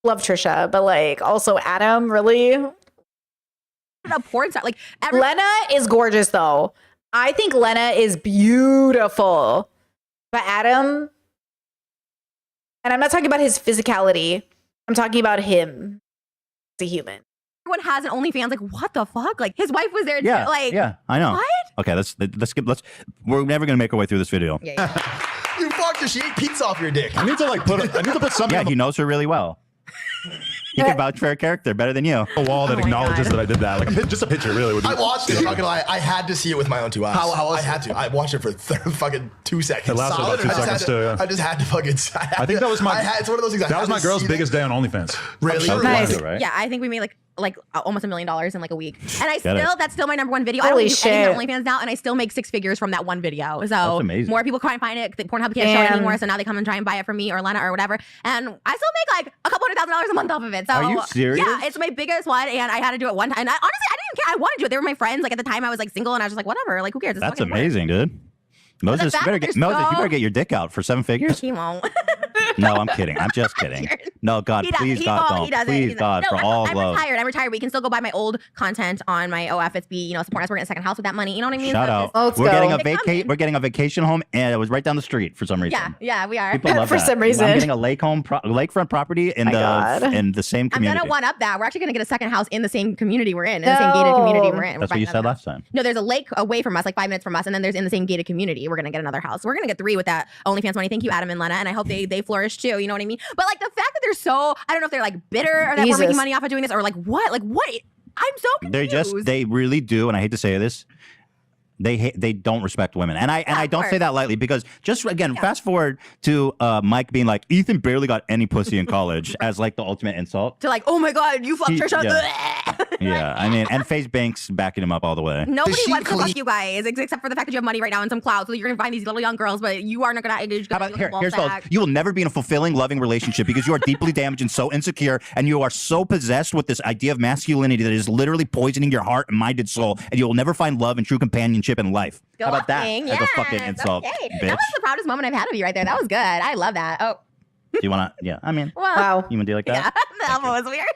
Love Trisha, but like also Adam, really? a porn star. Like, everyone. Lena is gorgeous though. I think Lena is beautiful. But Adam, and I'm not talking about his physicality. I'm talking about him as a human. Everyone has an OnlyFans. Like, what the fuck? Like, his wife was there. Yeah, too. Like, yeah, I know. What? Okay, let's skip. We're never gonna make our way through this video. Yeah. You fucked her. She ate pizza off your dick. I need to put something Yeah, on he knows her really well. He can vouch for her character better than you. the wall that Oh my acknowledges God. that I did that. Like just a picture, really. Would be I watched it. I'm not gonna lie. I had to see it with my own two eyes. How was I had to. I watched it for fucking 2 seconds. It lasted about 2 I just seconds had too, to- yeah. I just had to fucking. I think that was my. It's one of those things. That was my girl's biggest day on OnlyFans. Really? That was Nice. Wanda, right? Yeah, I think we made like like almost $1 million in like a week. And I Get it. that's still my number one video. Holy I don't do anything on shit. OnlyFans now, and I still make 6 figures from that one video. So That's amazing. more people try and find it. Pornhub can't show it Damn. anymore, so now they come and try and buy it from me or Lena or whatever. And I still make like a couple $100,000 a month off of it. So Are you serious? Yeah, it's my biggest one, and I had to do it one time. And honestly, I didn't care. I wanted to do it. They were my friends. Like at the time, I was like single, and I was just like, whatever. Like who cares? It's That's fucking work. amazing, dude. Moses, you fact better that get they're Moses, you so- better get your dick out for 7 figures. He won't. No, I'm kidding. I'm just kidding. No, God, He does. please, He God, won't. He don't. doesn't. Please, God, for I'm, all I'm love. retired. I'm retired. We can still go buy my old content on my OFSB, support us. We're getting a second house with that money. You know what I mean? Shout So out. just- Let's We're go. getting a They come in. We're getting a vacation home, and it was right down the street for some reason. Yeah, we are. People love For that. some reason. I'm getting a lakefront property in My God. in the same I'm community. gonna one up that. We're actually gonna get a second house in the same community we're in the same gated community we're in. That's what you said last time. No, there's a lake away from us, like 5 minutes from us, and then there's in the same gated community. We're gonna get another house. We're gonna get 3 with that OnlyFans money. Thank you, Adam and Lena, and I hope they flourish too. You know what I mean? But like the fact that they're so, I don't know if they're like bitter or that we're Jesus. making money off of doing this or like what? Like what? I'm so confused. They really do, and I hate to say this. They don't respect women, and I of don't say course. that lightly because just again, fast forward to Mike being like, Ethan barely got any pussy in college as like the ultimate insult. to like, oh my god, you fucked He- Trisha. Yeah, I mean, and FaZe Banks backing him up all the way. Nobody Does she wants to clean- fuck you guys except for the fact that you have money right now and some clout. So you're gonna find these little young girls, but you are not gonna. How about here's the you will never be in a fulfilling, loving relationship because you are deeply damaged and so insecure, and you are so possessed with this idea of masculinity that is literally poisoning your heart and mind and soul, and you will never find love and true companionship in life. How about that as a fucking insult, Okay. bitch? That was the proudest moment I've had of you right there. That was good. I love that. Oh, Do you wanna? Yeah, I mean, well, Wow. you wanna do like yeah, that? the elbow was weird.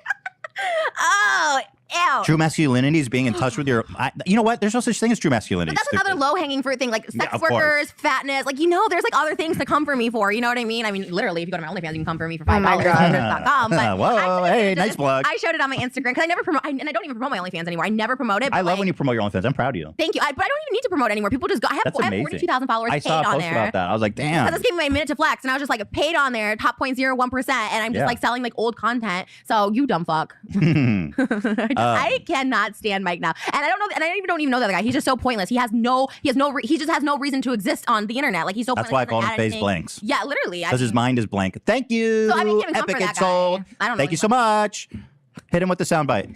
Oh, ew. True masculinity is being in touch with your. You know what? There's no such thing as true masculinity. But that's another stupid. low-hanging fruit thing, like Yeah, sex of course. workers, fatness. Like there's like other things to come for me for. You know what I mean? I mean, literally, if you go to my OnlyFans, you can come for me for $5. Oh my God. .com, but Whoa, I'm hey, just- nice plug. I showed it on my Instagram because I never promote, and I don't even promote my OnlyFans anymore. I never promote it. I but, love like, when you promote your OnlyFans. I'm proud of you. Thank you. But I don't even need to promote anymore. People just go. I have That's amazing. 42,000 followers I paid saw a on post there. about that. I was like, damn. Because this gave me my minute to flex, and I was just like paid on there, top 0.01%, and I'm just Yeah. like selling like old content. So you dumb fuck. I cannot stand Mike now, and I don't know, and I don't even know the other guy. He's just so pointless. He just has no reason to exist on the internet. Like he's so. That's pointless. why I He call doesn't him add FaZe anything. Blanks. Yeah, literally. Because his mind is blank. Thank you. So I've been giving some Epic for that insult. guy. I don't Thank really you so much. Hit him with the soundbite.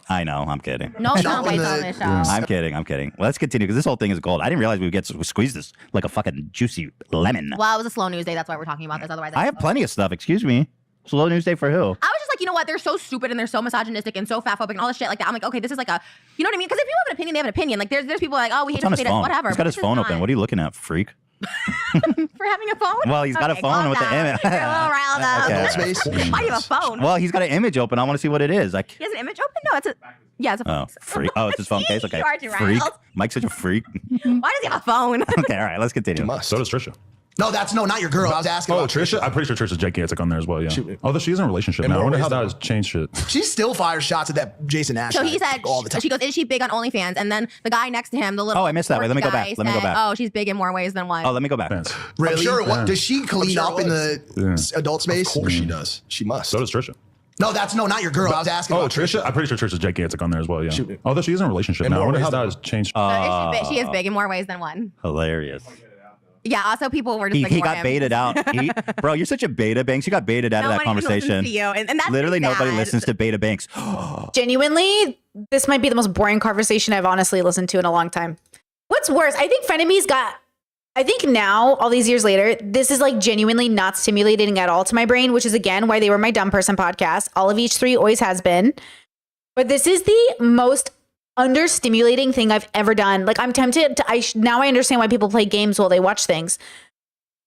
I know. I'm kidding. No Jump soundbites in on the- this show. I'm kidding. Let's continue because this whole thing is gold. I didn't realize we would get to squeeze this like a fucking juicy lemon. Well, it was a slow news day. That's why we're talking about this. Otherwise, I have plenty of stuff. Excuse me. Slow news day for who? I was just like, you know what? They're so stupid and they're so misogynistic and so fatphobic and all this shit like that. I'm like, okay, this is like a, you know what I mean? Because if people have an opinion, they have an opinion. Like there's people like, oh, we hate It's on to his say that, phone. whatever. He's got but his this is phone open. not. What are you looking at, freak? For having a phone? Well, he's got a Okay, phone calm with the down. image. You're a little riled up. Okay. Adult space. Why do you have a phone? Well, he's got an image open. I want to see what it is. Like, He has an image open? No, it's a, yeah, it's a phone. oh, freak. Oh, it's his phone case. Okay. You are too Freak. riled. Mike's such a freak. Why does he have a phone? Okay, all right. Let's continue. Must. So does Trisha. No, not your girl. I was asking Oh, about Trisha. I'm pretty sure Trisha's gigantic on there as well. Yeah. Although she's in a relationship In now. I more wonder ways how that than has changed shit. She still fires shots at that Jason Ash. So he guy said, all the time. she goes, is she big on OnlyFans? And then the guy next to him, the little. Oh, I missed that. Wait, let me go guy back. Let me go said, back. Oh, she's big in more ways than one. Oh, let me go back. Thanks. Really? I'm sure it was. Does she clean sure it up in was. the adult space? Of course she does. She must. So does Trisha. No, not your girl. I was asking Oh, about Trisha. I'm pretty sure Trisha's gigantic on there as well. Yeah. Although she's in a relationship In now. I more wonder how ways that than has changed. So she is big in more ways than one. Hilarious. Yeah, also people were just He ignoring got him. baited out. Bro, you're such a beta Banks. You got baited out No of that one even listens conversation. to you, and that's Literally pretty nobody sad. listens to Beta Banks. Genuinely, this might be the most boring conversation I've honestly listened to in a long time. What's worse, I think I think now, all these years later, this is like genuinely not stimulating at all to my brain, which is again why they were my dumb person podcast. All of each three always has been. But this is the most understimulating thing I've ever done. Like I'm tempted to, now I understand why people play games while they watch things.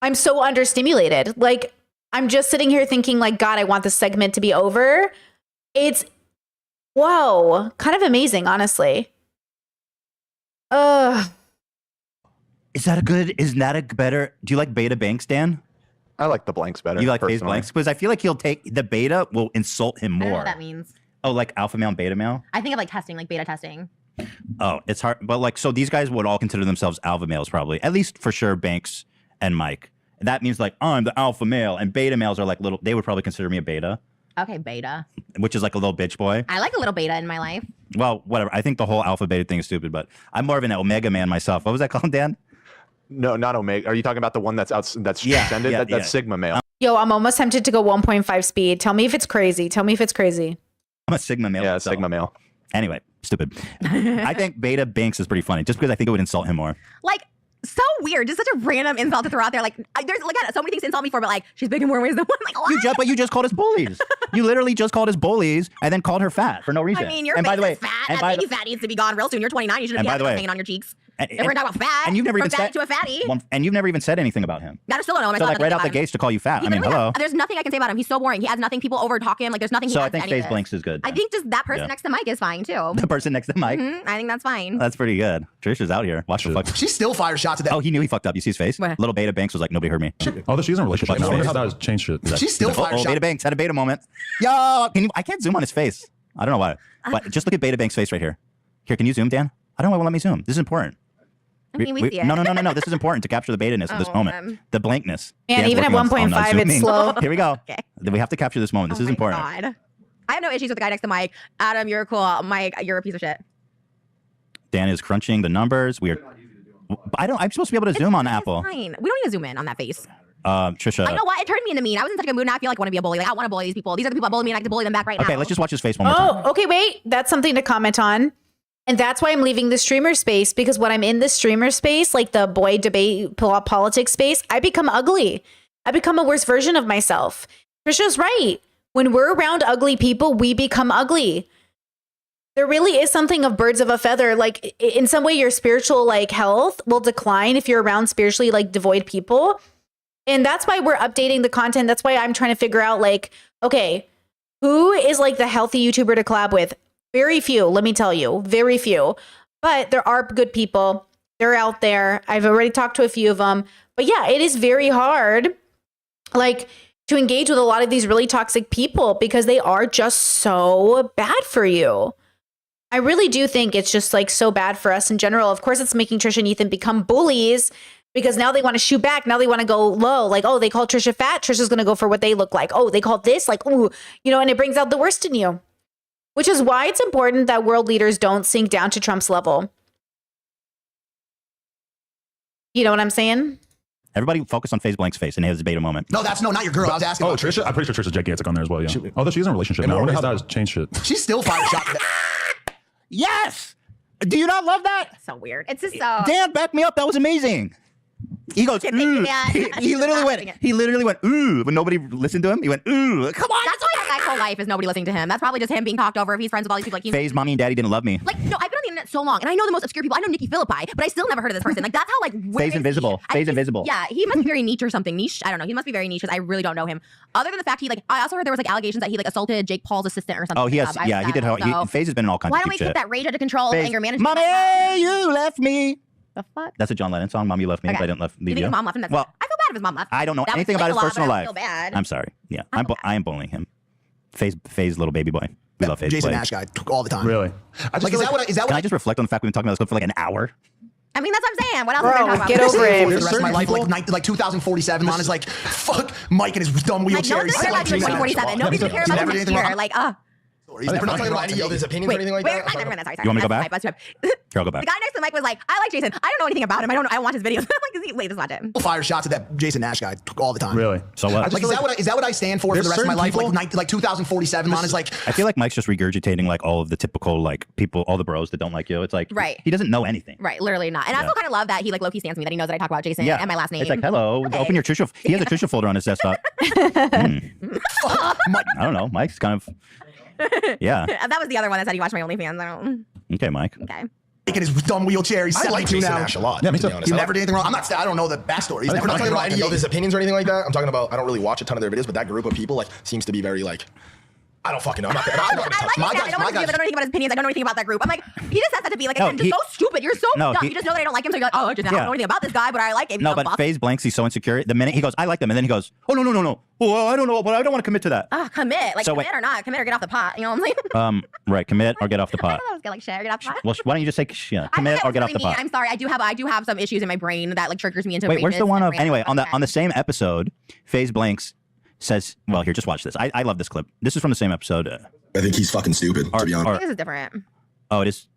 I'm so understimulated. Like I'm just sitting here thinking like, God, I want this segment to be over. It's, whoa, kind of amazing, honestly. Isn't that a better? Do you like Beta Banks, Dan? I like the blanks better. You like FaZe personally. Blanks? Because I feel like the beta will insult him I don't know more. what that means. Oh, like alpha male and beta male? I think of like testing, like beta testing. Oh, it's hard. But like, so these guys would all consider themselves alpha males probably. At least for sure, Banks and Mike. That means like, I'm the alpha male. And beta males are like little, they would probably consider me a beta, Okay, beta. which is like a little bitch boy. I like a little beta in my life. Well, whatever. I think the whole alpha beta thing is stupid, but I'm more of an omega man myself. What was that called, Dan? No, not Omega. Are you talking about the one that's Yeah, extended? yeah, That's yeah. Sigma male. Yo, I'm almost tempted to go 1.5 speed. Tell me if it's crazy. Tell me if it's crazy. I'm a Sigma male. Yeah, so- Sigma male. Anyway, stupid. I think Beta Banks is pretty funny, just because I think it would insult him more. Like, so weird. Just such a random insult to throw out there. Like, there's like so many things to insult me for, but like, she's big in more ways than one. Like, what? But you just called us bullies. You literally just called us bullies and then called her fat for no reason. I mean, your and face by the way, is fat. and That by baby the, fat needs to be gone real soon. You're 29. You shouldn't And be by having the way- hanging on your cheeks. and, If we're talking about fat, and you've never from even fatty said to a fatty. and you've never even said anything about him. I still don't know him. I So still like have right nothing out the about him. gates to call you fat. He I mean, literally hello. there's nothing I can say about him. He's so boring. He has nothing. People over talk him. Like, there's nothing he So has I think to any FaZe of Blanks this. is good. I think just that person Yeah. next to Mike is fine too. The person next to Mike. I think that's fine. That's pretty good. Trisha's out here. Watch the fuck. She still fires shots at that. Oh, he knew he fucked up. You see his face? What? Little Beta Banks was like, nobody heard me. Although she's in a relationship Like, now. I wonder face. how that has changed shit. She still He's like, fires Beta shots. Banks had a beta moment. Yo, I can't zoom on his face. I don't know why. But just look at Beta Banks' face right here. Here, can you zoom, Dan? I don't know why it won't let me zoom. This is important. I mean, we see it. No. This is important to capture the beta-ness of this Oh, moment. The blankness. And Dan's even at working on 1.5, it's zooming. slow. Here we go. Okay. We have to capture this moment. This Oh is my important. God. I have no issues with the guy next to Mike. Adam, you're cool. Mike, you're a piece of shit. Dan is crunching the numbers. I'm supposed to be able to zoom on It's Apple. fine. We don't need to zoom in on that face. Trisha. I know what? It turned me into mean. I was in such a good mood. Now I feel like I want to be a bully. Like, I want to bully these people. These are the people that bully me, and I get to bully them back right now. Okay, let's just watch his face one more time. Oh, okay, wait. That's something to comment on. And that's why I'm leaving the streamer space, because when I'm in the streamer space, like the boy debate politics space, I become ugly. I become a worse version of myself. Trisha's right. When we're around ugly people, we become ugly. There really is something of birds of a feather. Like in some way, your spiritual like health will decline if you're around spiritually like devoid people. And that's why we're updating the content. That's why I'm trying to figure out like, okay, who is like the healthy YouTuber to collab with? Very few, let me tell you, very few. But there are good people. They're out there. I've already talked to a few of them. But yeah, it is very hard like to engage with a lot of these really toxic people because they are just so bad for you. I really do think it's just like so bad for us in general. Of course, it's making Trisha and Ethan become bullies because now they want to shoot back. Now they want to go low. Like, oh, they called Trisha fat. Trisha's going to go for what they look like. Oh, they called this like, ooh, you know, and it brings out the worst in you. Which is why it's important that world leaders don't sink down to Trump's level. You know what I'm saying? Everybody focus on FaZe Blank's face and his beta moment. No, not your girl. I was asking. Oh, about Trisha? I'm pretty sure Trisha's gigantic on there as well, yeah. Although she's in a relationship In now. I more wonder ways how than that has changed shit. She still fires shots at that. Yes! Do you not love that? So weird. It's just so. Dan, back me up. That was amazing. He goes, Thank you, ooh. Dan. He literally went, ooh. When nobody listened to him, he went, ooh. Come on. That's why that guy's whole life is nobody listening to him. That's probably just him being talked over if he's friends with all these people. Like, he's FaZe mommy and daddy didn't love me. like, no, I've been on the internet so long, and I know the most obscure people. I know Nikki Philippi, but I still never heard of this person. Like, that's how like where FaZe is he? invisible. FaZe invisible. Yeah, he must be very niche or something. Niche? I don't know. He must be very niche because I really don't know him. Other than the fact I also heard there was like allegations that he like assaulted Jake Paul's assistant or something. Oh, he has. I Yeah, heard he did. that. So, FaZe has been in all kinds why of don't we cute keep shit. that rage under control, FaZe, anger management? Mommy, you left me. The fuck? That's a John Lennon song. Mom, you left me. Okay. But I didn't leave You think you. his mom left him? That's Well, I feel bad if his mom left. I don't know That would anything explain about his a lot, personal but I life. feel bad. I'm sorry. Yeah, I feel I am bullying him. FaZe little baby boy. We love FaZe. Jason Blake. Nash guy Really? all the time. Like, is that Can what I just reflect on the fact we've been talking about this clip for like an hour? I mean, that's what I'm saying. What else Bro, are we talking about? get over it. for the rest of my certain life, people- like 2047, Lana's like, fuck Mike and his dumb Like, wheelchair. no one's gonna care about you in 2047. Nobody's gonna care He's about never you did next anything year. wrong. Like, He's never We're not done talking anything about any of his opinions wait, or anything like wait, that. never mind. Sorry. You want me to go That's back? fine, Here, I'll go back. The guy next to Mike was like, I like Jason. I don't know anything about him. I want his videos. I'm like, wait, this is not him. Fire shots at that Jason Nash guy all the time. Really? So what? Like, is that what I stand for the There's rest of my life? certain Like 2047, Lana's like, I feel like Mike's just regurgitating like all of the typical like people, all the bros that don't like you. It's like Right. he doesn't know anything. Right, literally not. And I also kind of love that he like low-key stands me, that he knows that I talk about Jason and my last name. It's like, hello, Okay. open your Trisha. He has a Trisha folder on his desktop. Mike, I don't know. Mike's kind of, yeah. That was the other one that said he watched my OnlyFans. I don't. Okay, Mike. Okay. Mike and his dumb wheelchair. He's I like 72 Jason now. Nash a lot. Yeah, me to be too. honest. He I never did anything wrong. I don't know the backstory. He's never I'm not done talking anything about wrong. any of his opinions or anything like that. I'm talking about I don't really watch a ton of their videos, but that group of people like seems to be very like I don't fucking know. I'm not I like touch his My dad. guys- I don't my want to guys- I don't know anything about his opinions. I don't know anything about that group. I'm like, he just says that to be like, No, I'm just so stupid. You're so No, dumb. he- You just know that I don't like him, so you're like, oh, just, I Yeah. don't know anything about this guy, but I like him. No, The but fuck? FaZe Blanks, he's so insecure. The minute he goes, I like them, and then he goes, oh no. Well, I don't know, but I don't want to commit to that. Commit. Like, So commit wait. or not. Commit or get off the pot. You know what I'm saying? Right, commit or get off the I pot. thought I was gonna like share, get off the pot. Well, why don't you just say I commit thought or that get was off the really mean. pot? I'm sorry. I do have some issues in my brain that like triggers me into. Wait, where's the rapists one and of anyway on random the same episode? FaZe Blanks says, well, here, just watch this. I love this clip. This is from the same episode. I think he's fucking stupid, to be honest. I think this is different. Oh, it is.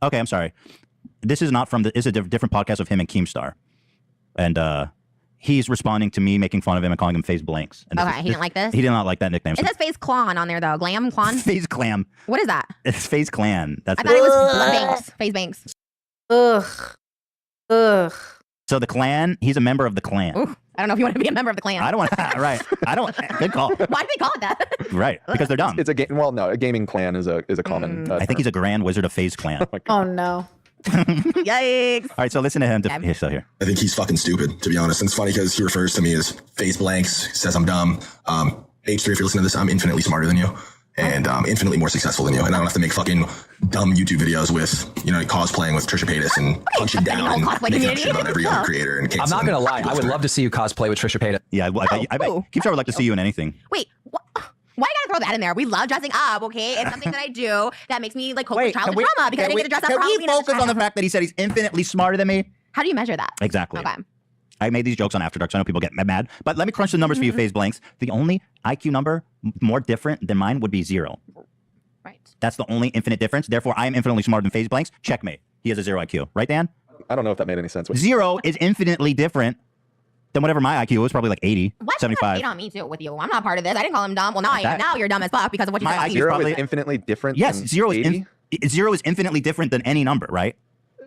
Okay, I'm sorry. This is not from the. It's a different podcast of him and Keemstar, and he's responding to me making fun of him and calling him FaZe Blanks. And Okay, he didn't like this? He did not like that nickname. It says FaZe Clan on there though. Glam Clan. FaZe Clam. What is that? It's FaZe Clan. That's I thought it was Banks. FaZe Banks. Ugh. So the clan, he's a member of the clan. Ooh, I don't know if you want to be a member of the clan. I don't want to, right. I don't, good call. Why do they call it that? Right, because they're dumb. It's a game. Well, no, a gaming clan is a common. I think he's a grand wizard of FaZe Clan. Oh no. Yikes. All right, so listen to him. He's still here. I think he's fucking stupid, to be honest. And it's funny because he refers to me as FaZe Blanks, says I'm dumb. H3, if you're listening to this, I'm infinitely smarter than you and infinitely more successful than you. And I don't have to make fucking dumb YouTube videos with, cosplaying with Trisha Paytas and punching down and making up shit about every other creator. And I'm not going to lie. I would love to see you cosplay with Trisha Paytas. Yeah, I bet Keemstar would like to see you in anything. Wait, why you gotta throw that in there? We love dressing up, okay? It's something that I do that makes me like cope with childhood trauma because I didn't get to dress up for Halloween. Can we focus on the fact that he said he's infinitely smarter than me? How do you measure that? Exactly. Okay. I made these jokes on After Dark, so I know people get mad. But let me crunch the numbers for you, FaZe Blanks. The only IQ number more different than mine would be 0. Right. That's the only infinite difference. Therefore, I am infinitely smarter than FaZe Blanks. Checkmate. He has a 0 IQ. Right, Dan? I don't know if that made any sense. 0 is infinitely different than whatever my IQ was, probably like 80, Why 75. hate on me too with you? I'm not part of this. I didn't call him dumb. Well, now you're dumb as fuck because of what you said. My IQ Zero probably is infinitely different. Yes, than 0 is 80? 0 is infinitely different than any number, right?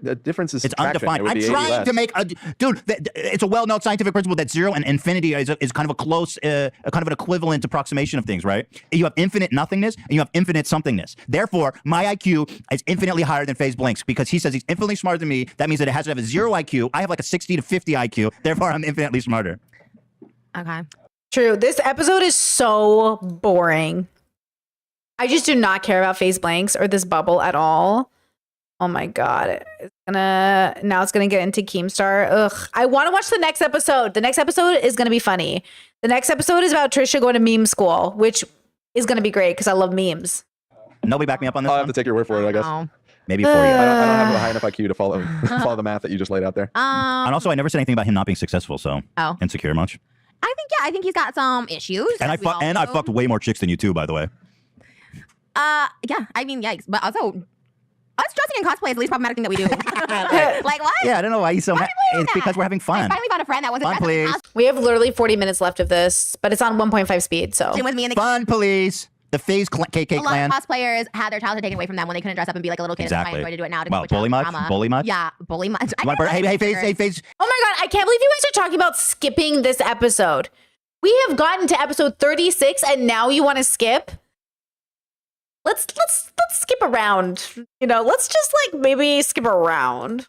The difference is It's subtraction. undefined. It would I'm be 80 trying less. to make a dude. It's a well-known scientific principle that 0 and infinity is kind of a close, kind of an equivalent approximation of things, right? You have infinite nothingness and you have infinite somethingness. Therefore, my IQ is infinitely higher than FaZe Blanks because he says he's infinitely smarter than me. That means that it has to have a 0 IQ. I have like a 60 to 50 IQ. Therefore, I'm infinitely smarter. Okay. True. This episode is so boring. I just do not care about FaZe Blanks or this bubble at all. Oh my god. It's gonna get into Keemstar. Ugh. I want to watch the next episode. The next episode is gonna be funny. The next episode is about Trisha going to meme school, which is gonna be great because I love memes. Nobody back me up on this I'll one? have to take your word for it, I guess. Oh. Maybe 4 years. I don't have a high enough IQ to follow the math that you just laid out there. And also, I never said anything about him not being successful, so insecure much. I think he's got some issues. And I fucked way more chicks than you too, by the way. Yeah. I mean, yikes. But also, us dressing in cosplay is the least problematic thing that we do. Like what? Yeah, I don't know why he's so mad. It's that? because we're having I fun. finally found a friend that wasn't Fun, please. We have literally 40 minutes left of this, but it's on 1.5 speed, so. with me in the Fun, please. The FaZe KK a lot clan. of cosplayers had their childhood taken away from them when they couldn't dress up and be like a little kid. Exactly. So I enjoy to do it now. To Well, cope with bully much? trauma. Bully much? Yeah, bully much. Hey, FaZe. Oh my god, I can't believe you guys are talking about skipping this episode. We have gotten to episode 36 and now you want to skip? Let's skip around. Let's just like maybe skip around.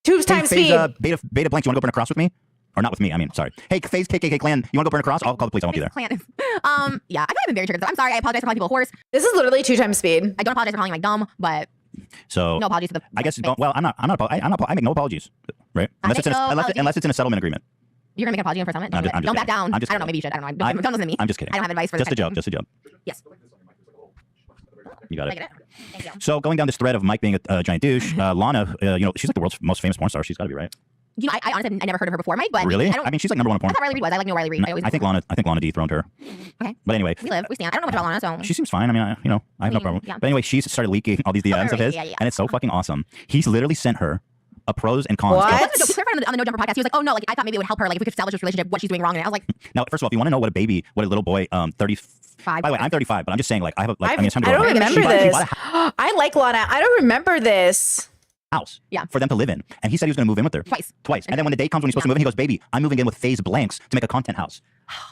Tubes times speed. Beta Blanks, you want to go burn a cross with me? Or not with me, I mean, sorry. Hey, FaZe KKK clan, you want to go burn a cross? I'll call the police, I won't be there. Yeah, I feel like I've been very triggered. I'm sorry. I apologize for calling people a horse. This is literally 2 times speed. I don't apologize for calling like dumb, but So no apologies to the. I guess well, I make no apologies, right? Unless it's in a settlement agreement. You're gonna make an apology in the first time. I'm just Don't back kidding. down. I'm just I don't know. kidding. Maybe you should. I don't know. Don't listen to me. I'm just kidding. I don't have advice for Just a this. joke. Just a joke. Yes. You got I it. get it. Thank you. So going down this thread of Mike being a giant douche, Lana, she's like the world's most famous porn star. She's got to be right. I honestly I never heard of her before, Mike. But Really? I mean, she's like number 1 in porn. I thought Riley Reid was. I like Riley Reid. I think Lana dethroned her. Okay. But anyway, We stand. I don't know much about Lana, so. she seems fine. I mean, I have no problem. yeah. But anyway, she's started leaking all these DMs of his, yeah. and it's so fucking awesome. He's literally sent her a pros and cons. What? It wasn't a joke. He clarified on the No Jumper podcast. He was like, "Oh no, like I thought maybe it would help her, like if we could establish this relationship, what she's doing wrong." And I was like, Now, first of all, if you want to know what a little boy, 35. By the way, I'm 35, but I'm just saying, like, I have, like, it's time to I go don't home. remember She this. bought a I like Lana. I don't remember this. house Yeah. for them to live in, and he said he was going to move in with her Twice. And then when the day comes when he's supposed to move in, he goes, "Baby, I'm moving in with FaZe Blanks to make a content house."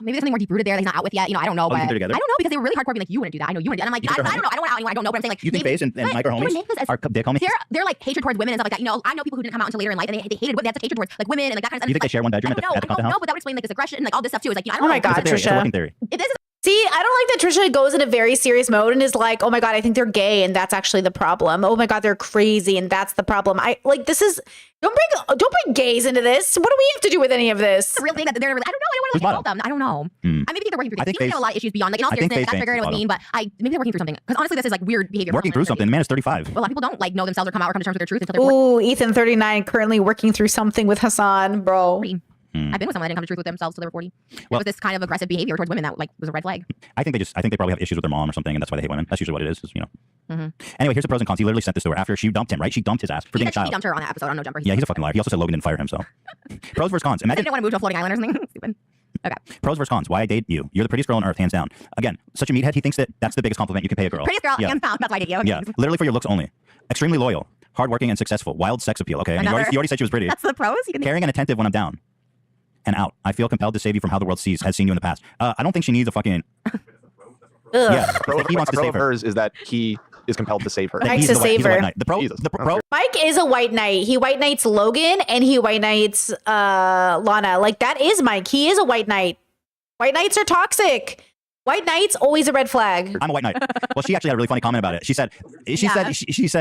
maybe there's something more deep rooted there that he's not out with yet. I don't know. Oh, you But think they're together? I don't know because they were really hardcore being like, "You wouldn't do that. I know you wouldn't." And I'm like, You think I they're don't know. I don't want to out anyone. I don't know. But I'm saying like, You think maybe- FaZe and but Mike are they would homies? make this as- Are dick homies? They're like hatred towards women and stuff like that. I know people who didn't come out until later in life and they hated women. They had such hatred towards like women and like that kind of stuff. You think they share one bedroom I don't know. at the content No, house? but that would explain like this aggression and like all this stuff too. It's like, I don't Oh know. my God, It's a Trisha. working theory. If this is See, I don't like that Trisha goes in a very serious mode and is like, "Oh my god, I think they're gay, and that's actually the problem. Oh my god, they're crazy, and that's the problem." I like this is don't bring gays into this. What do we have to do with any of this? a real thing that they're really, I don't know. I Who's don't want to call them. I don't know. I maybe they're working through I things. think They have a lot of issues beyond like in all I think seriousness. FaZe That's triggered. It was thinks mean, but maybe they're working through something. Because honestly, this is like weird behavior. Working through something. The man is 35. A lot of people don't like know themselves or come out or come to terms with their truth until they're 40. Ooh, Ethan 39 currently working through something with Hassan, bro. I've been with someone that didn't come to truth with themselves till they were 40. It Well- was this kind of aggressive behavior towards women that like was a red flag. I think they probably have issues with their mom or something, and that's why they hate women. That's usually what it is. Anyway, here's the pros and cons. He literally sent this to her after she dumped him, right? She dumped his ass for being a He child. dumped her on that episode on No Jumper. Yeah, he's a fucking liar. He also said Logan didn't fire him, so. Pros versus cons. I Imagine didn't want to move to a floating island or something. Stupid. Okay. pros versus cons. Why I date you. You're the prettiest girl on earth, hands down. Again, such a meathead, he thinks that that's the biggest compliment you can pay a girl. Prettiest girl, Yeah. hands down. That's why I did you. Yeah, literally for your looks only. Extremely loyal, hardworking and successful. Wild sex appeal, okay? And you already said she was pretty. That's the pros. You can Caring and attentive when I'm down. And out. I feel compelled to save you from how the world has seen you in the past. I don't think she needs a fucking... Yeah, he wants to pro save of her. hers is that he is compelled to save her. Likes He's to the white- save he's a white her. knight. The pro, Jesus. the pro, Mike is a white knight. He white knights Logan and he white knights Lana. Like that is Mike. He is a white knight. White knights are toxic. White knights always a red flag. I'm a white knight. Well, she actually had a really funny comment about it. She said, she said,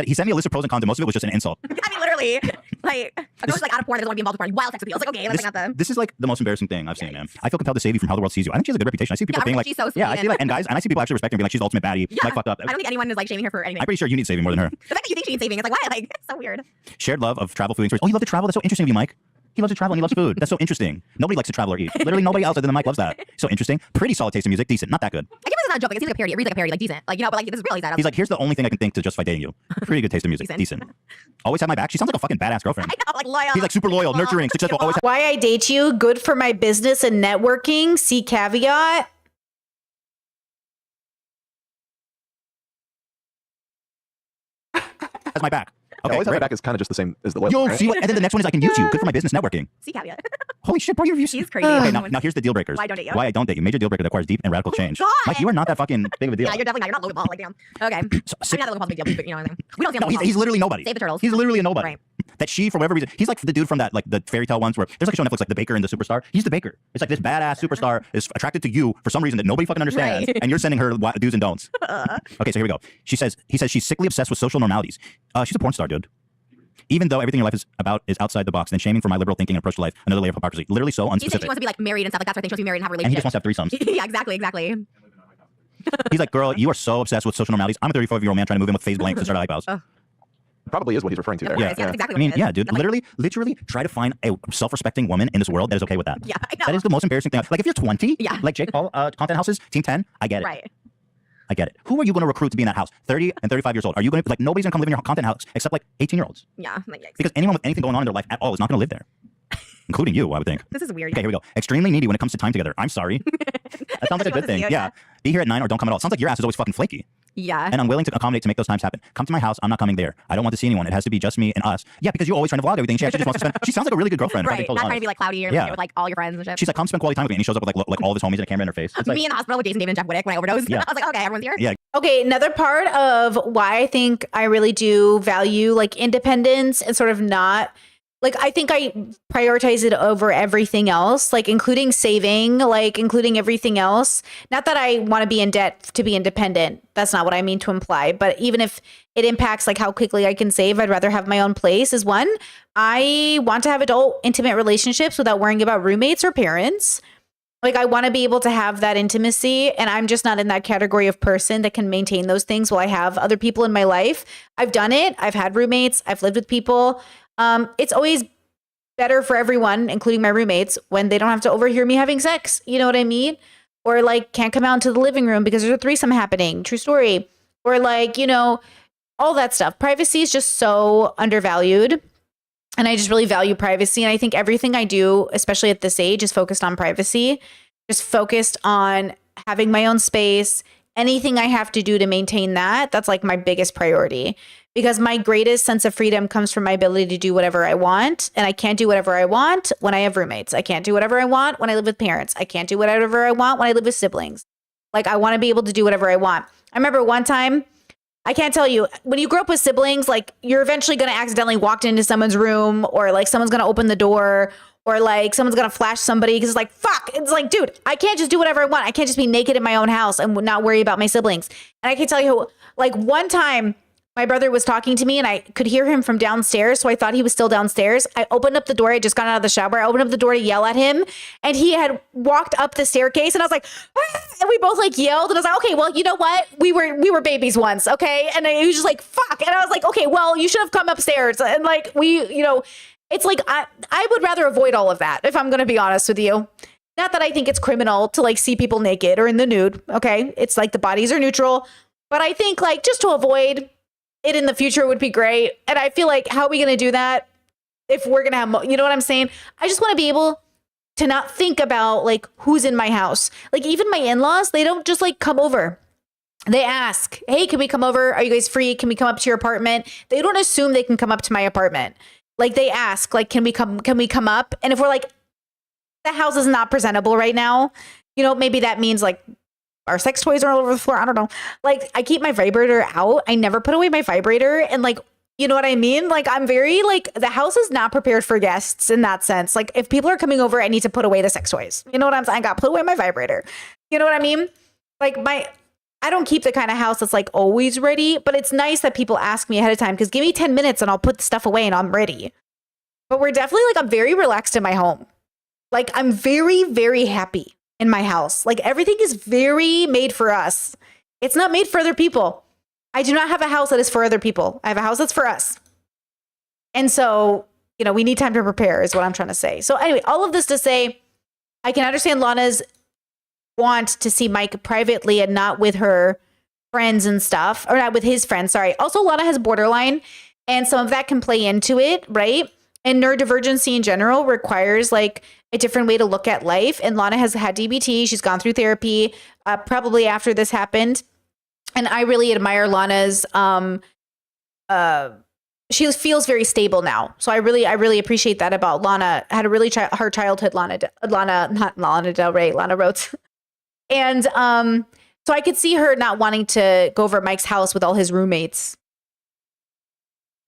he sent me a list of pros and cons, and most of it was just an insult. I mean, literally, like, a girl's like out of porn, doesn't want to be involved with porn. Wild sex appeal. It's like, okay, that's not the. This is like the most embarrassing thing I've seen, man. I feel compelled to save you from how the world sees you. I think she has a good reputation. I see people Yeah, being like, she's so yeah, I sweet. see like, and guys, and I see people actually respecting her, being like, she's the ultimate baddie, Yeah. like fucked up. I don't think anyone is like shaming her for anything. I'm pretty sure you need saving more than her. The fact that you think she needs saving, it's like, why? Like, it's so weird. Shared love of travel, food, and stories. Oh, you love to travel? That's so interesting of you, Mike. He loves to travel and he loves food. That's so interesting. Nobody likes to travel or eat. Literally nobody else other than Mike loves that. So interesting. Pretty solid taste in music. Decent. Not that good. I guess it's not a joke. Like, it seems like a parody. It reads like a parody, like decent. Like, you know, but like this is really sad. He's like, here's the only thing I can think to justify dating you. Pretty good taste in music. Decent. Always have my back. She sounds like a fucking badass girlfriend. I know, like loyal. He's like super loyal, nurturing, successful. Always Why I date you, good for my business and networking. See caveat. has my back. Okay, Always have my great. back is kind of just the same as the loyal. Yo, right? see what? And then the next one is I can use you. Good for my business networking. See caveat. Holy shit, bro, you're She's crazy. Okay, now here's the deal breakers. Why I don't date you? Why I don't date you. Major deal breaker that requires deep and radical change. God. Like, you are not that fucking big of a deal. Yeah, you're definitely not. You're not Logan Paul. Like, damn. Okay. So- I'm not Logan Paul's a big deal, but you know what I mean. We don't see him. No, he's literally nobody. Save the turtles. He's literally a nobody. Right. That she, for whatever reason, he's like the dude from that, like the fairy tale ones where there's like a show on Netflix, like the baker and the superstar. He's the baker. It's like this badass superstar is attracted to you for some reason that nobody fucking understands, Right. and you're sending her do's and don'ts. Okay, so here we go. He says she's sickly obsessed with social normalities. She's a porn star, dude. Even though everything in your life is outside the box, then shaming for my liberal thinking and approach to life, another layer of hypocrisy. Literally so He said unspecific. she wants to be like married and stuff like that's her thing. She wants to be married and have a And he just relationship. wants to have threesomes. Yeah, exactly. He's like, girl, you are so obsessed with social normalities. I'm a 35-year-old man trying to move in with phase blanks and start eyebrows. Probably is what he's referring to there. Yeah, that's exactly I mean, what it is. yeah, dude. Like- Literally try to find a self-respecting woman in this world that is okay with that. Yeah, I know. That is the most embarrassing thing. Like if you're 20, Yeah. like Jake Paul, Content Houses, Team 10, I get it. Right. I get it. Who are you going to recruit to be in that house? 30 and 35 years old. Are you going to, like, nobody's going to come live in your content house except like 18-year-olds. Yeah. Like, yikes. Because anyone with anything going on in their life at all is not going to live there. Including you, I would think. This is weird. Okay, here we go. Extremely needy when it comes to time together. I'm sorry. That sounds like a good thing. Yeah. Be here at 9 or don't come at all. Sounds like your ass is always fucking flaky. Yeah. And I'm willing to accommodate to make those times happen. Come to my house. I'm not coming there. I don't want to see anyone. It has to be just me and us. Yeah, because you're always trying to vlog everything. She actually just wants to spend. She sounds like a really good girlfriend. if I'm Right. being totally Not trying to honest. be like cloudy or Yeah. like, with like all your friends and shit. She's like, come spend quality time with me. And he shows up with like all of his homies and a camera in her face. It's like, me in the hospital with Jason David and Jeff Whittick when I overdosed. Yeah. I was like, okay, everyone's here. yeah, Okay, another part of why I think I really do value like independence and sort of not like I think I prioritize it over everything else, like including saving, like including everything else. Not that I want to be in debt to be independent. That's not what I mean to imply. But even if it impacts like how quickly I can save, I'd rather have my own place is one. I want to have adult intimate relationships without worrying about roommates or parents. Like I want to be able to have that intimacy, and I'm just not in that category of person that can maintain those things while I have other people in my life. I've done it. I've had roommates. I've lived with people. It's always better for everyone, including my roommates, when they don't have to overhear me having sex. You know what I mean? Or like can't come out into the living room because there's a threesome happening. True story. Or like, you know, all that stuff. Privacy is just so undervalued. And I just really value privacy. And I think everything I do, especially at this age, is focused on privacy, just focused on having my own space. Anything I have to do to maintain that, that's like my biggest priority. Because my greatest sense of freedom comes from my ability to do whatever I want. And I can't do whatever I want when I have roommates. I can't do whatever I want when I live with parents. I can't do whatever I want when I live with siblings. Like I want to be able to do whatever I want. I remember one time, I can't tell you, when you grow up with siblings, like you're eventually going to accidentally walk into someone's room, or like someone's going to open the door, or like someone's going to flash somebody because it's like, fuck. It's like, dude, I can't just do whatever I want. I can't just be naked in my own house and not worry about my siblings. And I can tell you, like one time my brother was talking to me and I could hear him from downstairs. So I thought he was still downstairs. I opened up the door. I just got out of the shower. I opened up the door to yell at him, and he had walked up the staircase, and I was like, ah! And we both like yelled, and I was like, okay, well, you know what? We were babies once. Okay. And he was just like, fuck. And I was like, okay, well, you should have come upstairs. And like, it's like, I would rather avoid all of that, if I'm going to be honest with you. Not that I think it's criminal to like see people naked or in the nude. Okay. It's like the bodies are neutral. But I think like just to avoid it in the future would be great. And I feel like how are we going to do that if we're going to have, you know what I'm saying? I just want to be able to not think about like who's in my house. Like even my in-laws, they don't just like come over. They ask, hey, can we come over? Are you guys free? Can we come up to your apartment? They don't assume they can come up to my apartment. Like they ask, like, can we come up? And if we're like, the house is not presentable right now, you know, maybe that means like our sex toys are all over the floor. I don't know. Like I keep my vibrator out. I never put away my vibrator. And like, you know what I mean? Like I'm very like, the house is not prepared for guests in that sense. Like if people are coming over, I need to put away the sex toys. You know what I'm saying? I got to put away my vibrator. You know what I mean? Like I don't keep the kind of house that's like always ready, but it's nice that people ask me ahead of time because give me 10 minutes and I'll put the stuff away and I'm ready. But we're definitely like, I'm very relaxed in my home. Like I'm very, very happy in my house. Like everything is very made for us. It's not made for other people. I do not have a house that is for other people. I have a house that's for us. And so, you know, we need time to prepare is what I'm trying to say. So anyway, all of this to say, I can understand Lana's want to see Mike privately and not with her friends and stuff, or not with his friends. Sorry. Also, Lana has borderline, and some of that can play into it, right? And neurodivergency in general requires like a different way to look at life. And Lana has had DBT. She's gone through therapy probably after this happened. And I really admire Lana's, she feels very stable now. So I really appreciate that about Lana. Had a really hard childhood, not Lana Del Rey, Lana Rhodes. And so I could see her not wanting to go over at Mike's house with all his roommates.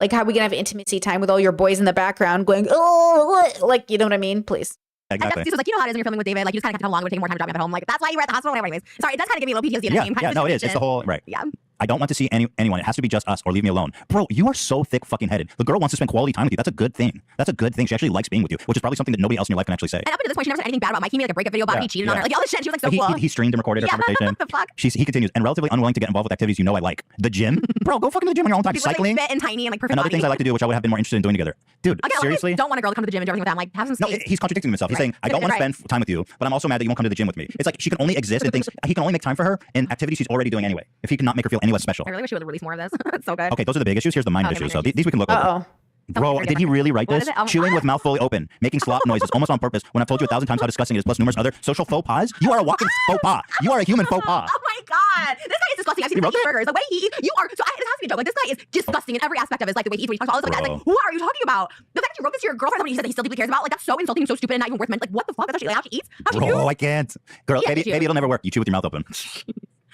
Like, how are we going to have intimacy time with all your boys in the background going, oh, like, you know what I mean? Please. Exactly. I guess like, you know how it is when you're filming with David, like you just kind of how long it would take more time to drop me at home. Like that's why you were at the hospital, whatever. Anyways, sorry, it does kind of give me a little PTSD at the same time. Yeah, no, it is. It's the whole right. Yeah. I don't want to see anyone. It has to be just us or leave me alone. Bro, you are so thick fucking headed. The girl wants to spend quality time with you. That's a good thing. That's a good thing. She actually likes being with you, which is probably something that nobody else in your life can actually say. And up to this point, she never said anything bad about Mike. He made like a breakup video about he cheated on her. Like all this shit. She was like so cool. He streamed and recorded our conversation. What the fuck? He continues, and relatively unwilling to get involved with activities you know I like. The gym? Bro, go fucking to the gym on your own time. Cycling. Like, fit and tiny and like perfect and other body. things I like to do, which I would have been more interested in doing together. Dude, okay, seriously? I don't want a girl to come to the gym and do everything with them. Like have some space. No, he's contradicting himself. He's saying, I don't want to spend time with you, but I'm also mad that you won't come to the gym with me. It's like she can only exist in things, he can only make time for her in activities she's already doing anyway. If he cannot make her feel any less special. I really wish he would release more of this. It's so good. Okay, those are the big issues. Here's the mind issues. So these we can look over. Uh-oh. Bro, did he really write this? Chewing with mouth fully open, making slop noises almost on purpose when I've told you 1,000 times how disgusting it is, plus numerous other social faux pas. You are a walking faux pas. You are a human faux pas. Oh my god. This guy is disgusting. I've seen him eat burgers. The way he eats, you are, so this has to be a joke. Like this guy is disgusting in every aspect of his life. The way he eats, when he talks, all this like that. Like, who are you talking about? The fact that you wrote this to your girlfriend, somebody you said that he still deeply cares about, like that's so insulting and so stupid and not even worth mentioning. Like what the fuck? That's how she eats? How she Bro, I can't. Girl, maybe it'll never work. You chew with your mouth open.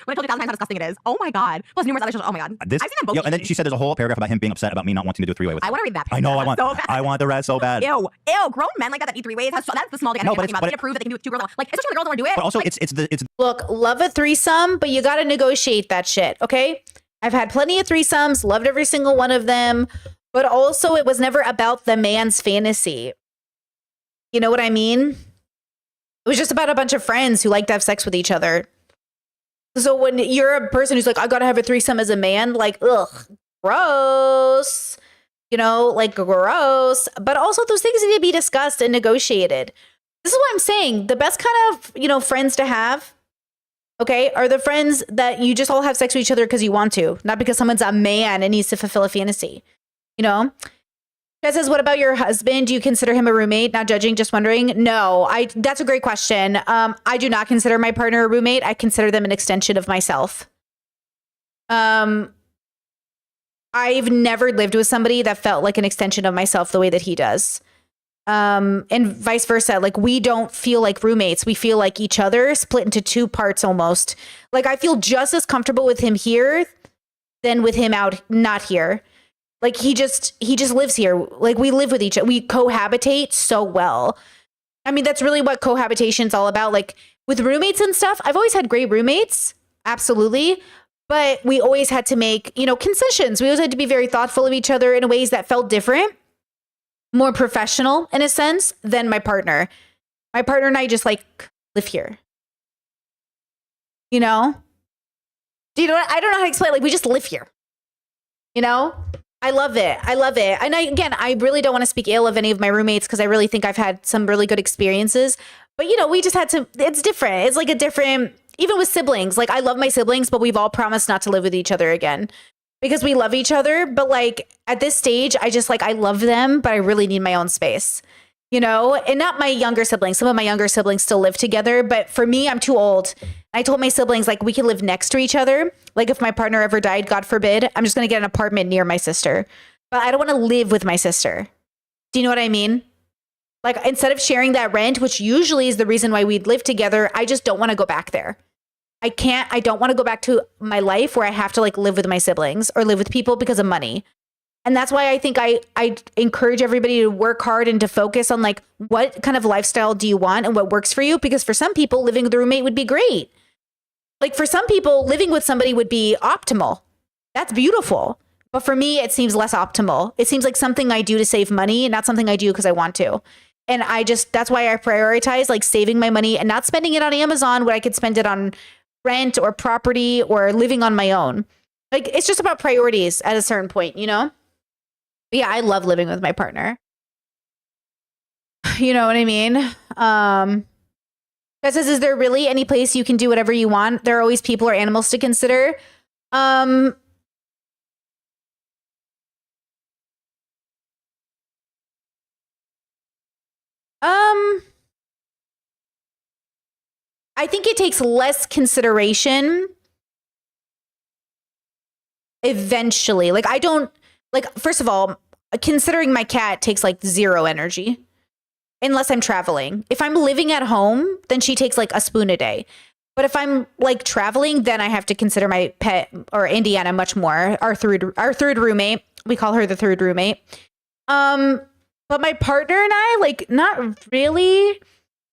When I told you 1,000 times how disgusting it is. Oh my god. Plus numerous other shows. Oh my god. I've seen them both. And then she said there's a whole paragraph about him being upset about me not wanting to do a three-way with him. I want to read that. I know. I want the rest so bad. Ew. Grown men like that eat three ways. That's the small thing I'm talking about. They need to prove that they can do it with two girls. Like especially the girls don't want to do it. But also, like, it's Look, love a threesome, but you got to negotiate that shit, okay? I've had plenty of threesomes, loved every single one of them, but also it was never about the man's fantasy. You know what I mean? It was just about a bunch of friends who like to have sex with each other. So when you're a person who's like, I gotta have a threesome as a man, like, ugh, gross. You know, like gross. But also those things need to be discussed and negotiated. This is what I'm saying. The best kind of, you know, friends to have, okay, are the friends that you just all have sex with each other because you want to, not because someone's a man and needs to fulfill a fantasy. You know? Chad says, what about your husband? Do you consider him a roommate? Not judging, just wondering. No, that's a great question. I do not consider my partner a roommate. I consider them an extension of myself. I've never lived with somebody that felt like an extension of myself the way that he does. And vice versa. Like we don't feel like roommates. We feel like each other, split into two parts almost. Like I feel just as comfortable with him here than with him out, not here. Like he just lives here. Like we live with each other. We cohabitate so well. I mean, that's really what cohabitation's all about. Like with roommates and stuff, I've always had great roommates. Absolutely. But we always had to make, you know, concessions. We always had to be very thoughtful of each other in ways that felt different, more professional in a sense than my partner. My partner and I just like live here. You know? Do you know what? I don't know how to explain. Like we just live here. You know? I love it. And I really don't want to speak ill of any of my roommates because I really think I've had some really good experiences. But, you know, we just had to, it's different. It's like a different, even with siblings, like I love my siblings, but we've all promised not to live with each other again because we love each other. But like at this stage, I just like, I love them, but I really need my own space, you know, and not my younger siblings. Some of my younger siblings still live together, but for me, I'm too old. I told my siblings, like, we can live next to each other. Like if my partner ever died, God forbid, I'm just going to get an apartment near my sister, but I don't want to live with my sister. Do you know what I mean? Like instead of sharing that rent, which usually is the reason why we'd live together, I just don't want to go back there. I don't want to go back to my life where I have to like live with my siblings or live with people because of money. And that's why I think I encourage everybody to work hard and to focus on like, what kind of lifestyle do you want and what works for you? Because for some people, living with a roommate would be great. Like for some people, living with somebody would be optimal. That's beautiful. But for me, it seems less optimal. It seems like something I do to save money and not something I do because I want to. And that's why I prioritize like saving my money and not spending it on Amazon when I could spend it on rent or property or living on my own. Like it's just about priorities at a certain point, you know? But yeah, I love living with my partner. You know what I mean? That says, is there really any place you can do whatever you want? There are always people or animals to consider. I think it takes less consideration eventually. Like I don't like, first of all, considering my cat takes like 0 energy unless I'm traveling. If I'm living at home, then she takes like a spoon a day. But if I'm like traveling, then I have to consider my pet or Indiana much more. Our third roommate. We call her the third roommate. But my partner and I, like, not really.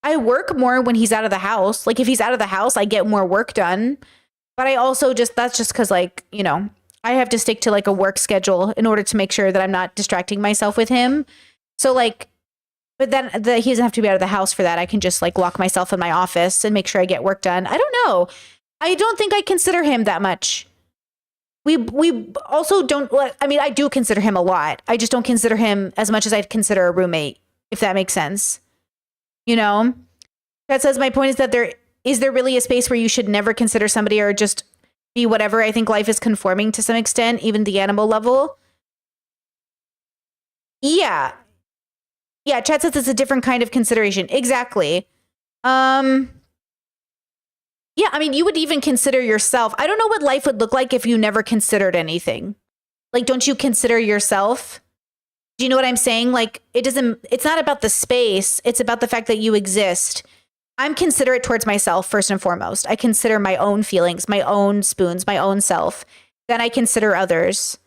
I work more when he's out of the house. Like if he's out of the house, I get more work done. But I also that's just because like, you know, I have to stick to like a work schedule in order to make sure that I'm not distracting myself with him. So like, but then he doesn't have to be out of the house for that. I can just like lock myself in my office and make sure I get work done. I don't know. I don't think I consider him that much. We also don't, I mean, I do consider him a lot. I just don't consider him as much as I'd consider a roommate, if that makes sense. You know, that says my point is that is there really a space where you should never consider somebody or just be whatever? I think life is conforming to some extent, even the animal level. Yeah. Yeah, Chad says it's a different kind of consideration. Exactly. Yeah, I mean, you would even consider yourself. I don't know what life would look like if you never considered anything. Like, don't you consider yourself? Do you know what I'm saying? Like, it's not about the space. It's about the fact that you exist. I'm considerate towards myself first and foremost. I consider my own feelings, my own spoons, my own self. Then I consider others.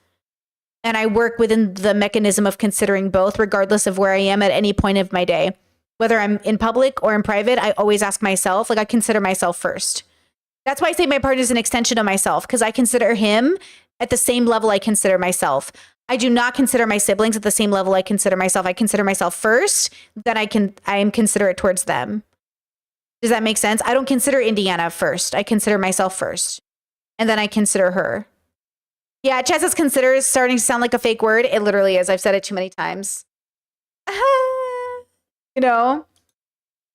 And I work within the mechanism of considering both, regardless of where I am at any point of my day. Whether I'm in public or in private, I always ask myself, like I consider myself first. That's why I say my partner is an extension of myself, because I consider him at the same level I consider myself. I do not consider my siblings at the same level I consider myself. I consider myself first, then I am considerate towards them. Does that make sense? I don't consider Indiana first. I consider myself first. And then I consider her. Yeah, Chaz says consider is starting to sound like a fake word. It literally is. I've said it too many times. You know?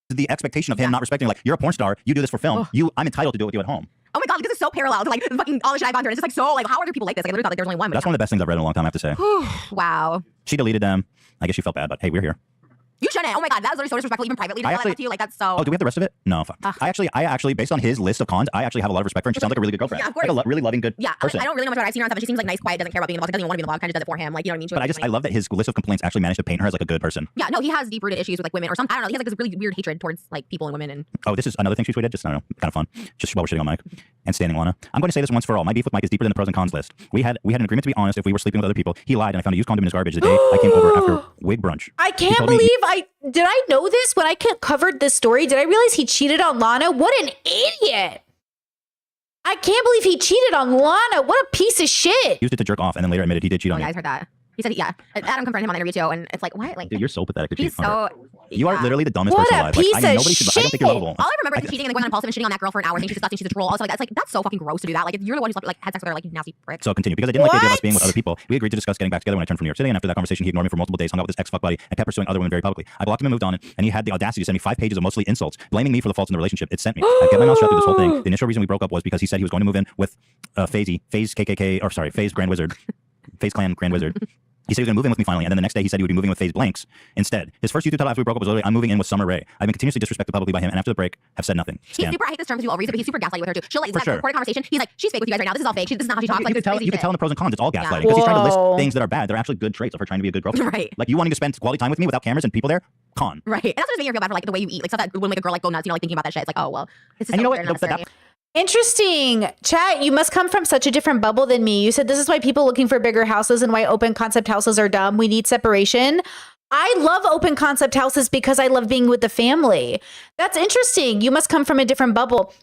The expectation of him not respecting, like, you're a porn star, you do this for film. I'm entitled to do it with you at home. Oh my God, this is so parallel to like fucking all the shit I've gone through. It's just like so like, how are there people like this? Like, I literally thought like there was only one. That's one of the best things I've read in a long time, I have to say. Wow. She deleted them. I guess she felt bad, but hey, we're here. You shouldn't. Oh my God, that was literally so disrespectful, even privately. To tell that to you, like that's so. Oh, do we have the rest of it? No. Fuck. I actually, based on his list of cons, I actually have a lot of respect for her. And she sounds like a really good girlfriend. Yeah, of course. Like a really loving, good person. I don't really know much about her. I've seen her on stuff, but she seems like nice, quiet, doesn't care about being in the vlog, doesn't even want to be in the vlog, kind of just does it for him. Like, you know what I mean? But I love that his list of complaints actually managed to paint her as like a good person. Yeah, no, he has deep-rooted issues with like women or something. I don't know. He has like this really weird hatred towards like people and women. And oh, this is another thing she tweeted. Just I don't know, kind of fun. Just while we're sitting on mic and standing Lana. I'm going to say this once for all. My beef with Mike is deeper than the pros and cons list. We had an agreement to be honest if we were sleeping with other people. He lied and I found a used condom in his garbage the day I came over after wig brunch. I can't believe did I know this when I covered this story? Did I realize he cheated on Lana? What an idiot! I can't believe he cheated on Lana. What a piece of shit! Used it to jerk off and then later admitted he did cheat on you you. guys heard that? He said, yeah. Adam confronted him on the interview too, and it's like, what? Like, dude, you're so pathetic. He's so. You are Yeah. literally the dumbest What person a alive. piece I of nobody should. I don't think you're shit. lovable. All I remember is cheating and then going on impulsive and shitting on that girl for an hour, saying she's disgusting, she's a troll. Also, like that's so fucking gross to do that. Like, if you're the one who's like had sex with her, like you nasty prick. So continue, because I didn't like the idea of us What? being with other people. We agreed to discuss getting back together when I turned from New York City, and after that conversation, he ignored me for multiple days, hung out with his ex-fuck buddy, and kept pursuing other women very publicly. I blocked him and moved on, and he had the audacity to send me 5 pages of mostly insults, blaming me for the faults in the relationship. It sent me. I kept my mouth shut through this whole thing. The initial reason we broke up was because he said he was going to move in with FaZe Grand Wizard, FaZe Clan Grand Wizard. He said he was going to move in with me finally, and then the next day he said he would be moving with FaZe Blanks instead. His first YouTube title after we broke up was literally, "I'm moving in with Summer Rae." I've been continuously disrespected publicly by him, and after the break, have said nothing. He's super, I hate this term because people all reason, but he's super gaslighty with her too. She'll like For sure. record a conversation. He's like, she's fake with you guys right now. This is all fake. This is not how she talks. You Like, could tell, crazy you could shit. tell in the pros and cons. It's all Yeah. gaslighting because he's trying to Whoa. list things that are bad. They're actually good traits of her trying to be a good girlfriend. Right. Like you wanting to spend quality time with me without cameras and people there. Con. Right. And that's what's making her feel bad for like the way you eat. Like stuff that would make a girl like go nuts, you know, like thinking about that shit. It's like, oh well. This is And you know so what? weird, That- unnecessary. Interesting. Chat, you must come from such a different bubble than me. You said this is why people looking for bigger houses and why open concept houses are dumb. We need separation. I love open concept houses because I love being with the family. That's interesting. You must come from a different bubble.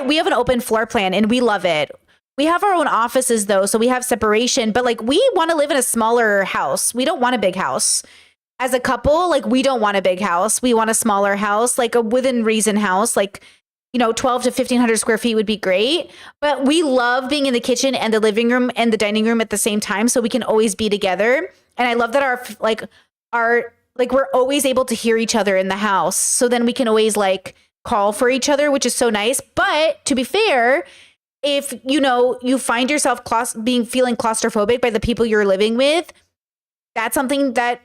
We have an open floor plan and we love it. We have our own offices though, so we have separation, but like we want to live in a smaller house. We don't want a big house. As a couple, like we don't want a big house. We want a smaller house, like a within reason house, like 12 to 1500 square feet would be great. But we love being in the kitchen and the living room and the dining room at the same time, so we can always be together. And I love that we're always able to hear each other in the house. So then we can always like call for each other, which is so nice. But to be fair, if you find yourself feeling claustrophobic by the people you're living with, that's something that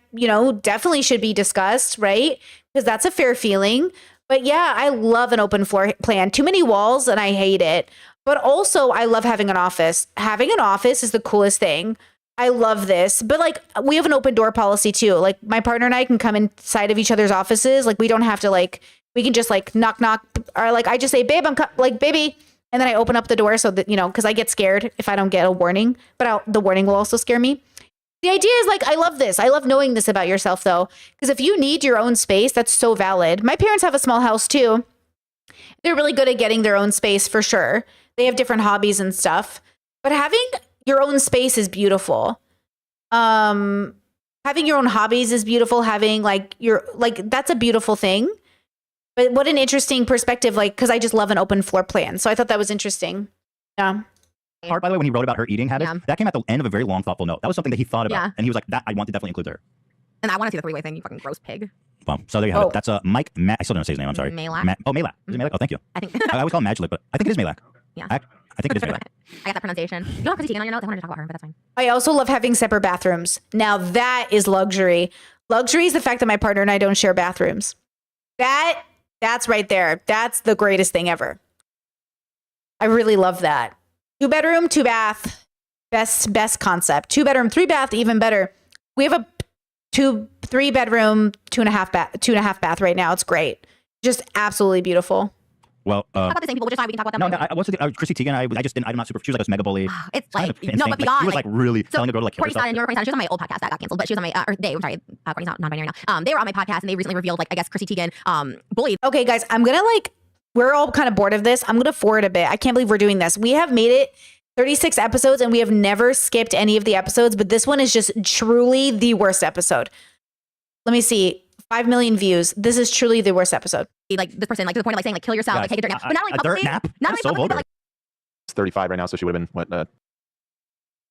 definitely should be discussed, right? Because that's a fair feeling. But yeah, I love an open floor plan. Too many walls and I hate it. But also I love having an office. Having an office is the coolest thing. I love this. But like we have an open door policy too. Like my partner and I can come inside of each other's offices. Like we don't have to we can just knock or like I just say, babe, baby. And then I open up the door so that, because I get scared if I don't get a warning, but the warning will also scare me. The idea is I love this. I love knowing this about yourself though, because if you need your own space, that's so valid. My parents have a small house too. They're really good at getting their own space for sure. They have different hobbies and stuff, but having your own space is beautiful. Having your own hobbies is beautiful. Having that's a beautiful thing. But what an interesting perspective, because I just love an open floor plan. So I thought that was interesting. Yeah. Part, by the way, when he wrote about her eating habits, Yeah. that came at the end of a very long, thoughtful note. That was something that he thought about, Yeah. and he was like, "That I want to definitely include her." And I want to see the 3-way thing, you fucking gross pig. Well, so there you have Oh. it. That's Mike. I still don't say his name. I'm sorry. Malak. Malak. Is it Malak? Oh, thank you. I think I always call him Majlik, but I think it is Malak. Yeah. I think it is Malak. I got that pronunciation. You don't have Chrissy Teigen on your notes. I wanted to talk about her, but that's fine. I also love having separate bathrooms. Now that is luxury. Luxury is the fact that my partner and I don't share bathrooms. That's right there. That's the greatest thing ever. I really love that. 2-bedroom, 2-bath. Best concept. 2-bedroom, 3-bath, even better. We have a 3-bedroom, 2.5 bath right now. It's great. Just absolutely beautiful. Well, Talk about the same people, which is fine. We can talk about them. no, what's the Chrissy Teigen? I'm not super. She was like a mega bully. It's Kind like, of insane. no, but beyond. she was like really so telling a girl to like kill Courtney herself. Stodden, Courtney Stodden, she was on my old podcast that got canceled, but she was on my, Courtney's not non-binary now. They were on my podcast and they recently revealed, I guess Chrissy Teigen bullied. Okay, guys, I'm going to we're all kind of bored of this. I'm going to forward a bit. I can't believe we're doing this. We have made it 36 episodes and we have never skipped any of the episodes, but this one is just truly the worst episode. Let me see. 5 million views. This is truly the worst episode. Like this person, to the point of saying kill yourself, Guys, take a dirt nap. But not only a publicly, dirt nap? not That's only so publicly, but vulgar. She's 35 right now, so she would have been what?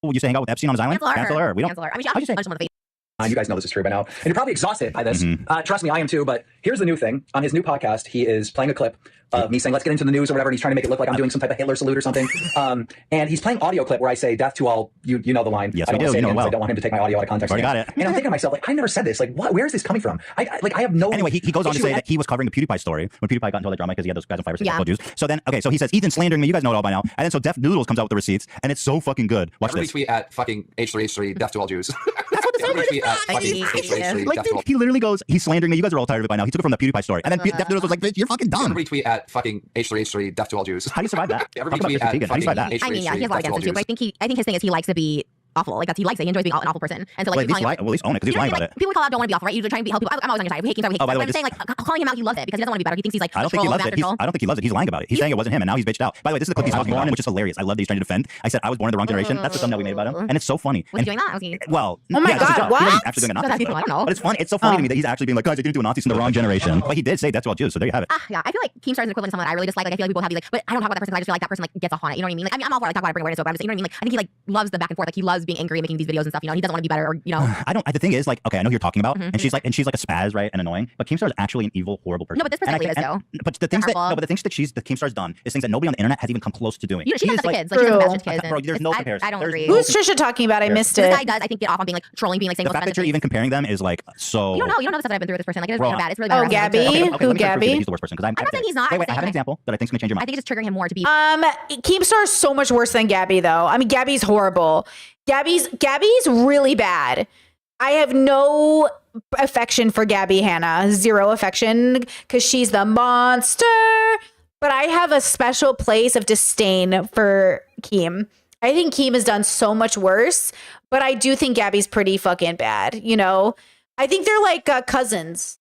Oh, you say hang out with Epstein on his island? cancel her. We don't. Cancel her. I mean, How'd you say? I just want to face. You guys know this is true by now. And you're probably exhausted by this. Mhm. Trust me, I am too. But here's the new thing. On his new podcast, he is playing a clip of me saying, let's get into the news or whatever. And he's trying to make it look like I'm doing some type of Hitler salute or something. And he's playing audio clip where I say, death to all, you know the line. Yes, I don't we want do. to say You it know again because well. I don't want him to take my audio out of context. Already again. got it. And I'm thinking to myself, I never said this. Where is this coming from? I have no. Anyway, he goes on to issue say with that he was covering the PewDiePie story when PewDiePie got into all that drama because he had those guys on fire Yeah. Jews. So then, okay, so he says, Ethan's slandering me. You guys know it all by now. And then so Def Noodles comes out with the receipts, and it's so fucking good. Watch Everybody this. tweet at fucking H3H3, death to all Jews. That's what the Everybody tweet at I fucking hate H3H3, it. Like, death to all he literally goes, he's slandering me. You guys are all tired of it by now. He took it from the PewDiePie story. And then Def Noodles was like, bitch, you're fucking dumb. Everybody tweet at fucking H3H3, death to all Jews. How do you survive that? Everybody Talk about tweet Chrissy at Teigen. How do you survive that? fucking I mean, yeah, he has a lot H3H3, against him too, death but I think his thing is he likes to be awful. Like, that's, he likes it. He enjoys being an awful person. And so, like, Well, at least own it, because he's lying about it. People call out don't want to be awful, right? You try and help people. I'm always on your side. We hate Keemstar. We hate Oh, by the way, I'm saying, like, calling him out, he loves it because he doesn't want to be better. He thinks he's like, I don't think he loves it. I don't think he loves it. He's lying about it. He's saying it wasn't him, and now he's bitched out. By the way, this is the clip he's talking about, which is hilarious. I love that he's trying to defend. I said I was born in the wrong generation. That's the thumbnail we made about him, and it's so funny. Was he doing that? Well, oh my God, what? He's actually doing a Nazi salute. I don't know. But it's funny. It's so funny to me that he's actually being like, guys, I didn't do a Nazis in the wrong generation. But he did say that's all Jews, so there you have it. Yeah, I feel like Keemstar is equivalent to someone that I really dislike. Like, I feel like people have these, like, but I don't talk about that person because I just feel like that person, like, gets off on it. You know what I mean? Like, I mean, I'm all for, like, talk about it, bring awareness to it, but I'm just, you know what I mean? Like, I think he, like, loves the back and forth. Like, he loves being angry and making these videos and stuff. You know, he doesn't want to be better, or, you know. I don't. The thing is, like, okay, I know who you're talking about, and she's like a spaz, right, and annoying. But Keemstar is actually an evil, horrible person. No, but this person is though. But the things that the Keemstar's done is things that nobody on the internet has even come close to doing. You know, she does that to like, kids. Like, she does Bastion's kids. Bro, there's no comparison. I don't agree. Who's Trisha talking about? I missed it. This guy does, I think, get off on being, like, trolling, being like, saying the fact that you're even comparing them is like so. You don't know the stuff that I've been through with this person. Like, it is really bad. It's really Oh, bad. Gabby. Okay, Who, Gabby? Gabby? He's the worst person because I'm not saying he's not. Wait, I have an example that I think is gonna change your mind. I think it's triggering him more to be. Keemstar is so much worse than Gabby, though. I mean, Gabby's horrible. Gabby's really bad. I have no affection for Gabby Hanna. Zero affection because she's the monster. But I have a special place of disdain for Keem. I think Keem has done so much worse, but I do think Gabby's pretty fucking bad. You know, I think they're like cousins.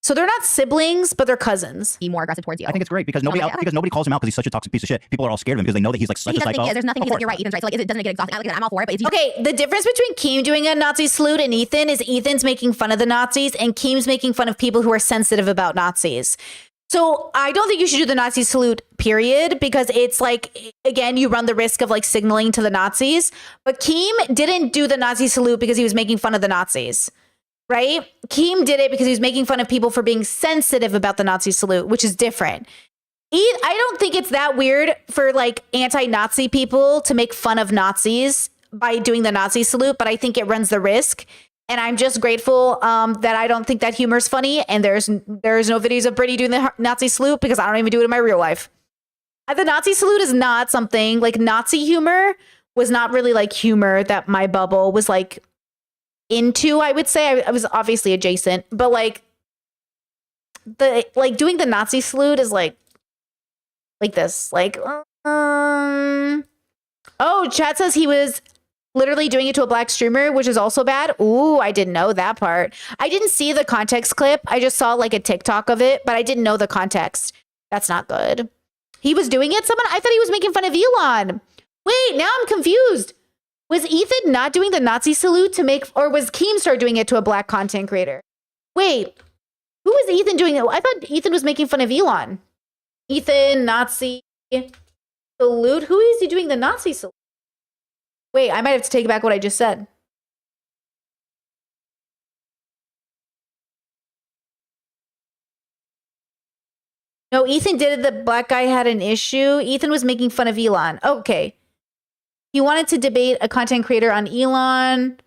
So they're not siblings, but they're cousins. Be more aggressive towards you. I think it's great because nobody calls him out because he's such a toxic piece of shit. People are all scared of him because they know that he's like such a psycho. There's nothing. He's like, you're right. Ethan's right. So, like, it doesn't get exhausting. I'm all for it, but okay. The difference between Keem doing a Nazi salute and Ethan is Ethan's making fun of the Nazis and Keem's making fun of people who are sensitive about Nazis. So I don't think you should do the Nazi salute, period, because it's like, again, you run the risk of like signaling to the Nazis. But Keem didn't do the Nazi salute because he was making fun of the Nazis. Right? Keem did it because he was making fun of people for being sensitive about the Nazi salute, which is different. I don't think it's that weird for like anti-Nazi people to make fun of Nazis by doing the Nazi salute, but I think it runs the risk. And I'm just grateful that I don't think that humor is funny. And there's no videos of Brittany doing the Nazi salute because I don't even do it in my real life. The Nazi salute is not something like Nazi humor was not really like humor that my bubble was like into. I would say I was obviously adjacent, but like doing the Nazi salute is like this, like oh, chat says he was literally doing it to a black streamer, which is also bad. Ooh, I didn't know that part. I didn't see the context clip. I just saw like a TikTok of it, but I didn't know the context. That's not good. He was doing it. I thought he was making fun of Elon. Wait, now I'm confused. Was Ethan not doing the Nazi salute to make, or was Keemstar doing it to a black content creator? Wait, who was Ethan doing it? I thought Ethan was making fun of Elon. Ethan, Nazi salute. Who is he doing the Nazi salute? Wait, I might have to take back what I just said. No, Ethan did it. The black guy had an issue. Ethan was making fun of Elon. Okay. He wanted to debate a content creator on Elon.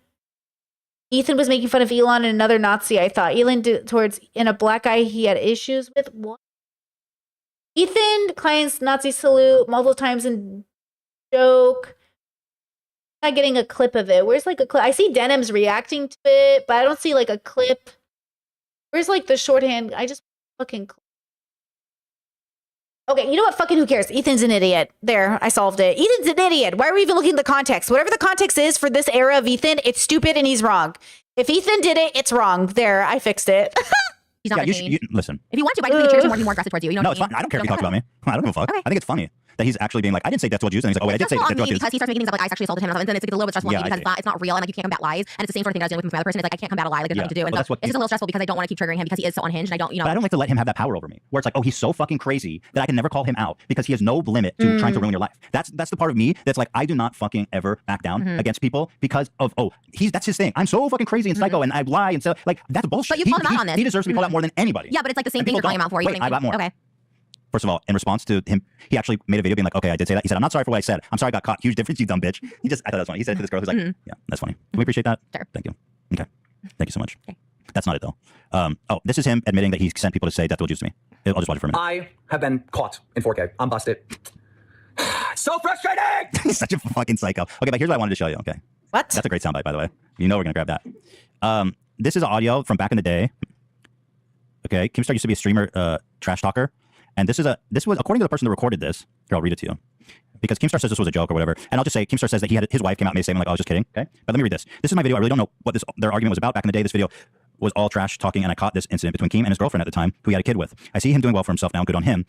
Ethan was making fun of Elon and another Nazi, I thought. Elon did towards in a black guy he had issues with. What? Ethan clients Nazi salute multiple times in joke. I'm not getting a clip of it. Where's like a clip? I see Denim's reacting to it, but I don't see like a clip. Where's like the shorthand? I just fucking. Okay, you know what? Fucking who cares? Ethan's an idiot. There, I solved it. Ethan's an idiot. Why are we even looking at the context? Whatever the context is for this era of Ethan, it's stupid and he's wrong. If Ethan did it, it's wrong. There, I fixed it. He's not listen. If you want to, but I think you're more aggressive towards you. You know no, what it's fine. I don't care if he talks about me. I don't give a fuck. Okay. I think it's funny that he's actually being like, I didn't say death to all Jews. And he's like, oh, wait, I did say death to all Jews. Because he starts making things up like I sexually assaulted him. And then it's a little bit stressful because it's not real. And like you can't combat lies. And it's the same sort of thing that I was dealing with my other person. It's like I can't combat a lie. Like there's nothing to do. And so it's just a little stressful because I don't want to keep triggering him because he is so unhinged. And I don't, But I don't like to let him have that power over me. Where it's like, oh, he's so fucking crazy that I can never call him out because he has no limit to trying to ruin your life. That's the part of me that's like, I do not fucking ever back down against people because of, that's his thing. I'm so fucking crazy and psycho and I lie and so like that's bullshit. But you called him out on this. He deserves to be called out more than anybody. Yeah, but it's like the same thing you're calling him out for. Wait, I got more. Okay. First of all, in response to him, he actually made a video being like, okay, I did say that. He said, I'm not sorry for what I said. I'm sorry I got caught. Huge difference, you dumb bitch. I thought that was funny. He said to this girl who's like, yeah, that's funny. Can we appreciate that? Sure. Thank you. Okay. Thank you so much. Okay. That's not it though. This is him admitting that he sent people to say death to all Jews to me. I'll just watch it for a minute. I have been caught in 4K. I'm busted. So frustrating! He's such a fucking psycho. Okay, but here's what I wanted to show you. Okay. What? That's a great soundbite, by the way. You know we're going to grab that. This is audio from back in the day. Okay. Keemstar used to be a streamer, trash talker. And this was, according to the person that recorded this, here, I'll read it to you. because Keemstar says this was a joke or whatever. And I'll just say, Keemstar says that his wife came out and made a statement like, oh, I was just kidding. Okay. But let me read this. This is my video. I really don't know what their argument was about back in the day. This video was all trash talking, and I caught this incident between Keem and his girlfriend at the time, who he had a kid with. I see him doing well for himself now, good on him.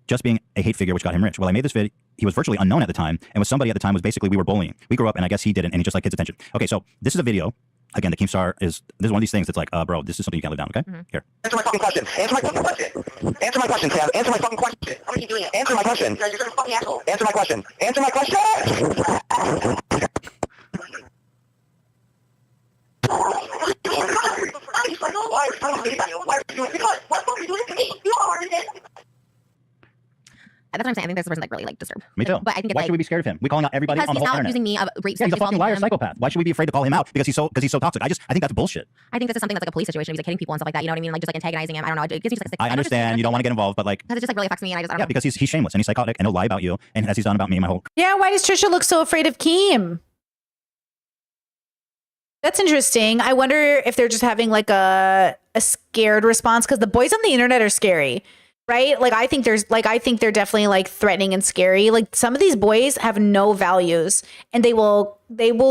Just being a hate figure, which got him rich. Well, I made this video. He was virtually unknown at the time, and with somebody at the time was basically we were bullying. We grew up, and I guess he didn't, and he just liked kids' attention. Okay, so this is a video. Again, the Keemstar this is one of these things that's like, bro, this is something you can't live down. Okay, here. Answer my fucking question. Answer my fucking question. Answer my question, Sam. Answer my fucking question. How are you doing it? Answer my question. You're a fucking asshole. Answer my question. Answer my question. That's what I'm saying. I think this person like really like disturbed. Me too. But I think why it's should we be scared of him? We calling out everybody because on the he's whole not internet. accusing me of rape. Yeah, he's a fucking liar, psychopath. Why should we be afraid to call him out? Because he's so toxic. I think that's bullshit. I think this is something that's like a police situation. He's like hitting people and stuff like that. You know what I mean? Like just like antagonizing him. I don't know. It gives me just like I understand you don't want to get involved, but like because it just like really affects me, and I just I don't know. because he's shameless and he's psychotic and he'll lie about you, and as he's done about me my whole. Yeah, why does Trisha look so afraid of Keem? That's interesting. I wonder if they're just having like a scared response because the boys on the internet are scary. Right? Like I think they're definitely like threatening and scary. Like some of these boys have no values and they will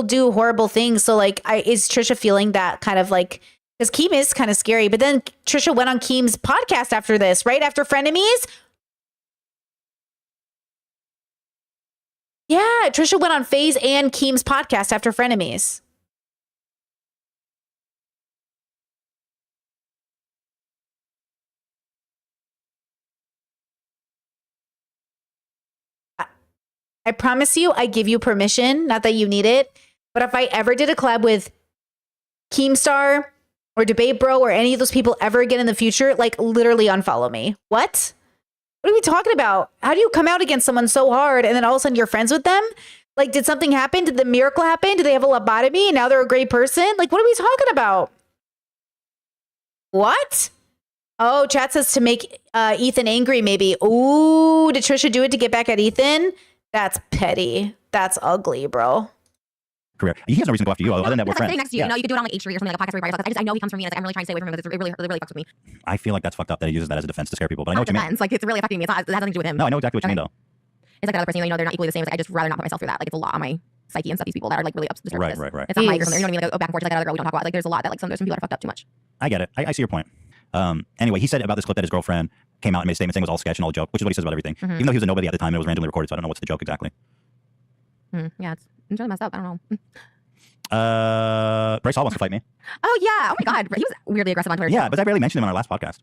do horrible things. So like is Trisha feeling that kind of like because Keem is kind of scary, but then Trisha went on Keem's podcast after this, right? After Frenemies. Yeah, Trisha went on FaZe and Keem's podcast after Frenemies. I promise you, I give you permission. Not that you need it, but if I ever did a collab with Keemstar or Debate Bro or any of those people ever again in the future, like literally unfollow me. What? What are we talking about? How do you come out against someone so hard and then all of a sudden you're friends with them? Like, did something happen? Did the miracle happen? Did they have a lobotomy and now they're a great person? Like, what are we talking about? What? Oh, chat says to make Ethan angry, maybe. Ooh, did Trisha do it to get back at Ethan? That's petty. That's ugly, bro. Career. He has no reason to go after you other than that we're friends. Next to you, you know, you could do it on like H3 or something like a podcast where everybody's like, I know he comes from me, and I'm really trying to stay away from him because it really fucks with me. I feel like that's fucked up that he uses that as a defense to scare people, but I know what you mean. Like it's really affecting me. It has nothing to do with him. No, I know exactly what you mean though. It's like another person, you know, they're not equally the same. It's like I just rather not put myself through that. Like it's a lot on my psyche and stuff. These people that are like really disturbed. Right. It's not my girlfriend. You know what I mean? Like go back and forth like that other girl we don't talk about. Like there's a lot that like there's some people that are fucked up too much. I get it. I see your point. Anyway, he said about this clip that his girlfriend came out and made a statement saying it was all sketch and all a joke, which is what he says about everything. Even though he was a nobody at the time, and it was randomly recorded, so I don't know what's the joke exactly. Yeah, it's really messed up. I don't know. Bryce Hall wants to fight me. Oh yeah. Oh my god. He was weirdly aggressive on Twitter. Yeah, but I barely mentioned him on our last podcast.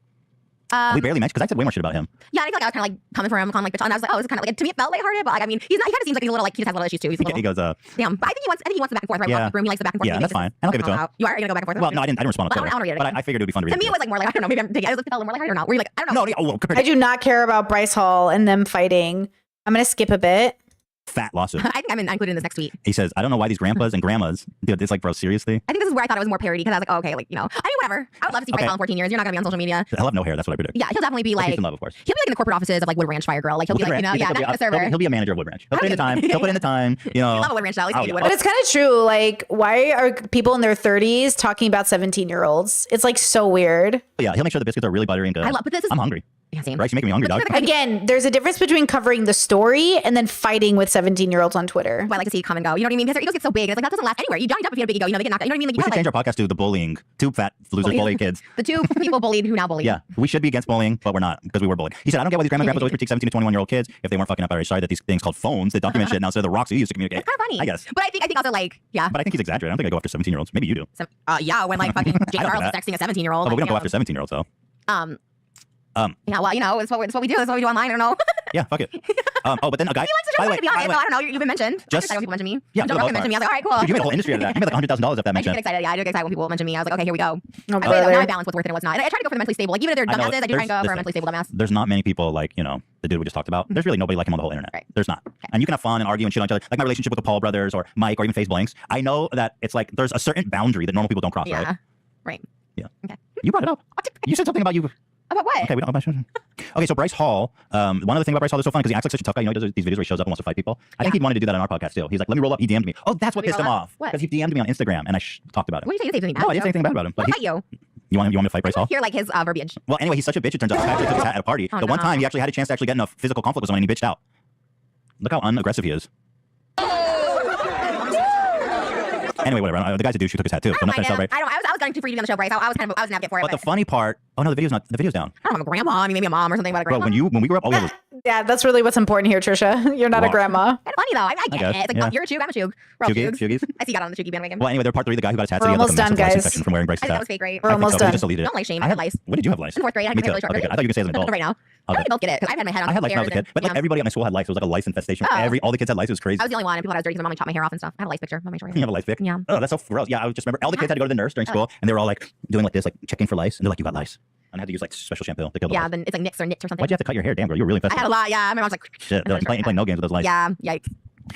We barely mentioned because I said way more shit about him. Yeah, I feel like I was kind of like coming for him, calling like bitch, and I was like, oh, it's kind of like to me it felt lighthearted, but like I mean, he kind of seems like he's a little like he just has little issues too. He goes, damn. But I think he wants the back and forth. Right? Yeah. Room. He likes the back and forth. Yeah, that's fine. I'll give it to him. You are gonna go back and forth. Well, no, I didn't respond on Twitter. But I figured it would be fun to read. To me, it was like more like I don't know. Maybe I'm taking. I was like, felt more lighthearted or not? Were you like I don't know? No. I do not care about Bryce Hall and them fighting. I'm gonna skip a bit. Fat lawsuit. I think I'm included in this next tweet. He says, I don't know why these grandpas and grandmas, dude, it's like, bro, seriously? I think this is where I thought it was more parody because I was like, oh, okay, like, you know, I mean, whatever. I would love to see Bryce Hall in 14 years. You're not going to be on social media. He'll have no hair. That's what I predict. Yeah, he'll definitely be like, in love, of course. He'll be like in the corporate offices of like Wood Ranch Fire Girl. Like he'll be like, you know, yeah, that's the server. He'll be a manager of Wood Ranch. He'll put in the time. He'll put in the time, you know. I love a Wood Ranch though. But it's kind of true. Like, why are people in their 30s talking about 17-year-olds? It's like so weird. Yeah, he'll make sure the biscuits are really buttery and good. I love, but this is, I'm hungry. Yeah, same. Bryce, you're making me hungry, dog. Again, there's a difference between covering the story and then fighting with 17-year-olds on Twitter. Well, I like to see it come and go. You know what I mean? Because their egos get so big. It's like that doesn't last anywhere. You join up if you have a big ego. You know, they get knocked out. You know what I mean? Like, we should change our podcast to the bullying. Two fat losers bully kids. The two people bullied who now bully. Yeah, we should be against bullying, but we're not because we were bullied. He said, I don't get why these grandpas always critique 17 to 21-year-old kids if they weren't fucking up already. Sorry that these things called phones that document shit now instead of the rocks you use to communicate. It's kind of funny. I guess. But I think also like, yeah. But I think he's exaggerating. I don't think I go after 17-year-olds. Maybe you do. Yeah, when like fucking Jake Charles is texting a 17-year-old. Oh, but we don't go after 17-year-olds though. Yeah, well, you know, it's what we do. That's what we do online. I don't know. Yeah, fuck it. But then a guy. He likes to try to be on it. I don't know. You've been mentioned. Just I don't people mention me. Yeah, Joe Rogan mentioned me. I was like, all right, cool. Dude, you made a whole industry out of that. You made like $100,000 if that mentioned. I get excited. Yeah, I do get excited when people mention me. I was like, okay, here we go. Oh, now I balance what's worth it and what's not. And I try to go for the mentally stable. Like even if they're dumbasses, I do try and go for a mentally stable dumbass. There's not many people like, you know, the dude we just talked about. There's really nobody like him on the whole internet. Right. There's not. Okay. And you can have fun and argue and shit on each other. Like my relationship with the Paul brothers or Mike or even FaZe Blanks. I know that it's like there's a certain boundary that normal people don't cross, right? Right. Yeah. Okay. You brought it up. You said something about you. About what? Okay, we don't. Okay, so Bryce Hall. One of the things about Bryce Hall is so fun because he acts like such a tough guy. You know, he does these videos where he shows up and wants to fight people. I think he wanted to do that on our podcast too. He's like, "Let me roll up." He DM'd me. Oh, that's what pissed him off. Because he DM'd me on Instagram and I talked about it. What did you say? You say No, I didn't say anything bad about him. But fight you. You want me to fight Bryce Hall? Hear like his verbiage. Well, anyway, he's such a bitch. It turns out he actually took his hat at a party. The one time he actually had a chance to actually get in a physical conflict was when he bitched out. Look how unaggressive he is. Anyway, whatever. The guy's a douche who took his hat too. So I'm not going to celebrate. I was going to for you to be on the show, Bryce. I was an advocate for it. But the funny part, oh no, the video's down. I don't have a grandma. I mean, maybe a mom or something, but a Bro, grandma. when we grew up, Yeah, that's really what's important here, Trisha. You're not a Wow. grandma. Kind of funny though. I get guess, it. It's like, yeah. oh, you're a Chug, I'm a Chug. We're all Chugi, Chugs. Chugis. I see you got on the Chuggy bandwagon. Well, anyway, they're part 3. The guy who got his hat, We're so he had like a almost done, massive lice guys. infection from wearing Bryce's I think that hat. was fake, right? We're I think almost so. We done. just deleted it. Don't like shame. I I had had lice. When did you have lice? In 4th grade, I had Me really too. short Okay, good. curly. I thought you were gonna say as an adult. Right now. I Okay. think we both get it because I've had my head on I had lice when I was a stairs kid, but like and- everybody at my school had lice. It was like a lice infestation. Oh. All the kids had lice. It was crazy. I was the only one. And people thought I was dirty because my mom chopped my hair off and stuff. I had a lice picture. Let me show you. You have a lice pick? Yeah. Oh, that's so gross. Yeah, I just remember all the kids had to go to the nurse during school, and they were all like doing like this, like checking for lice, and they're like, "You got lice," and I had to use like special shampoo to kill the Yeah, lice. then it's like nits or nits or something. Why'd you have to cut your hair? Damn, girl, you were really I infested. had a lot. Yeah, my mom's like, Shit, they're like playing no games with those lice. yeah, yikes.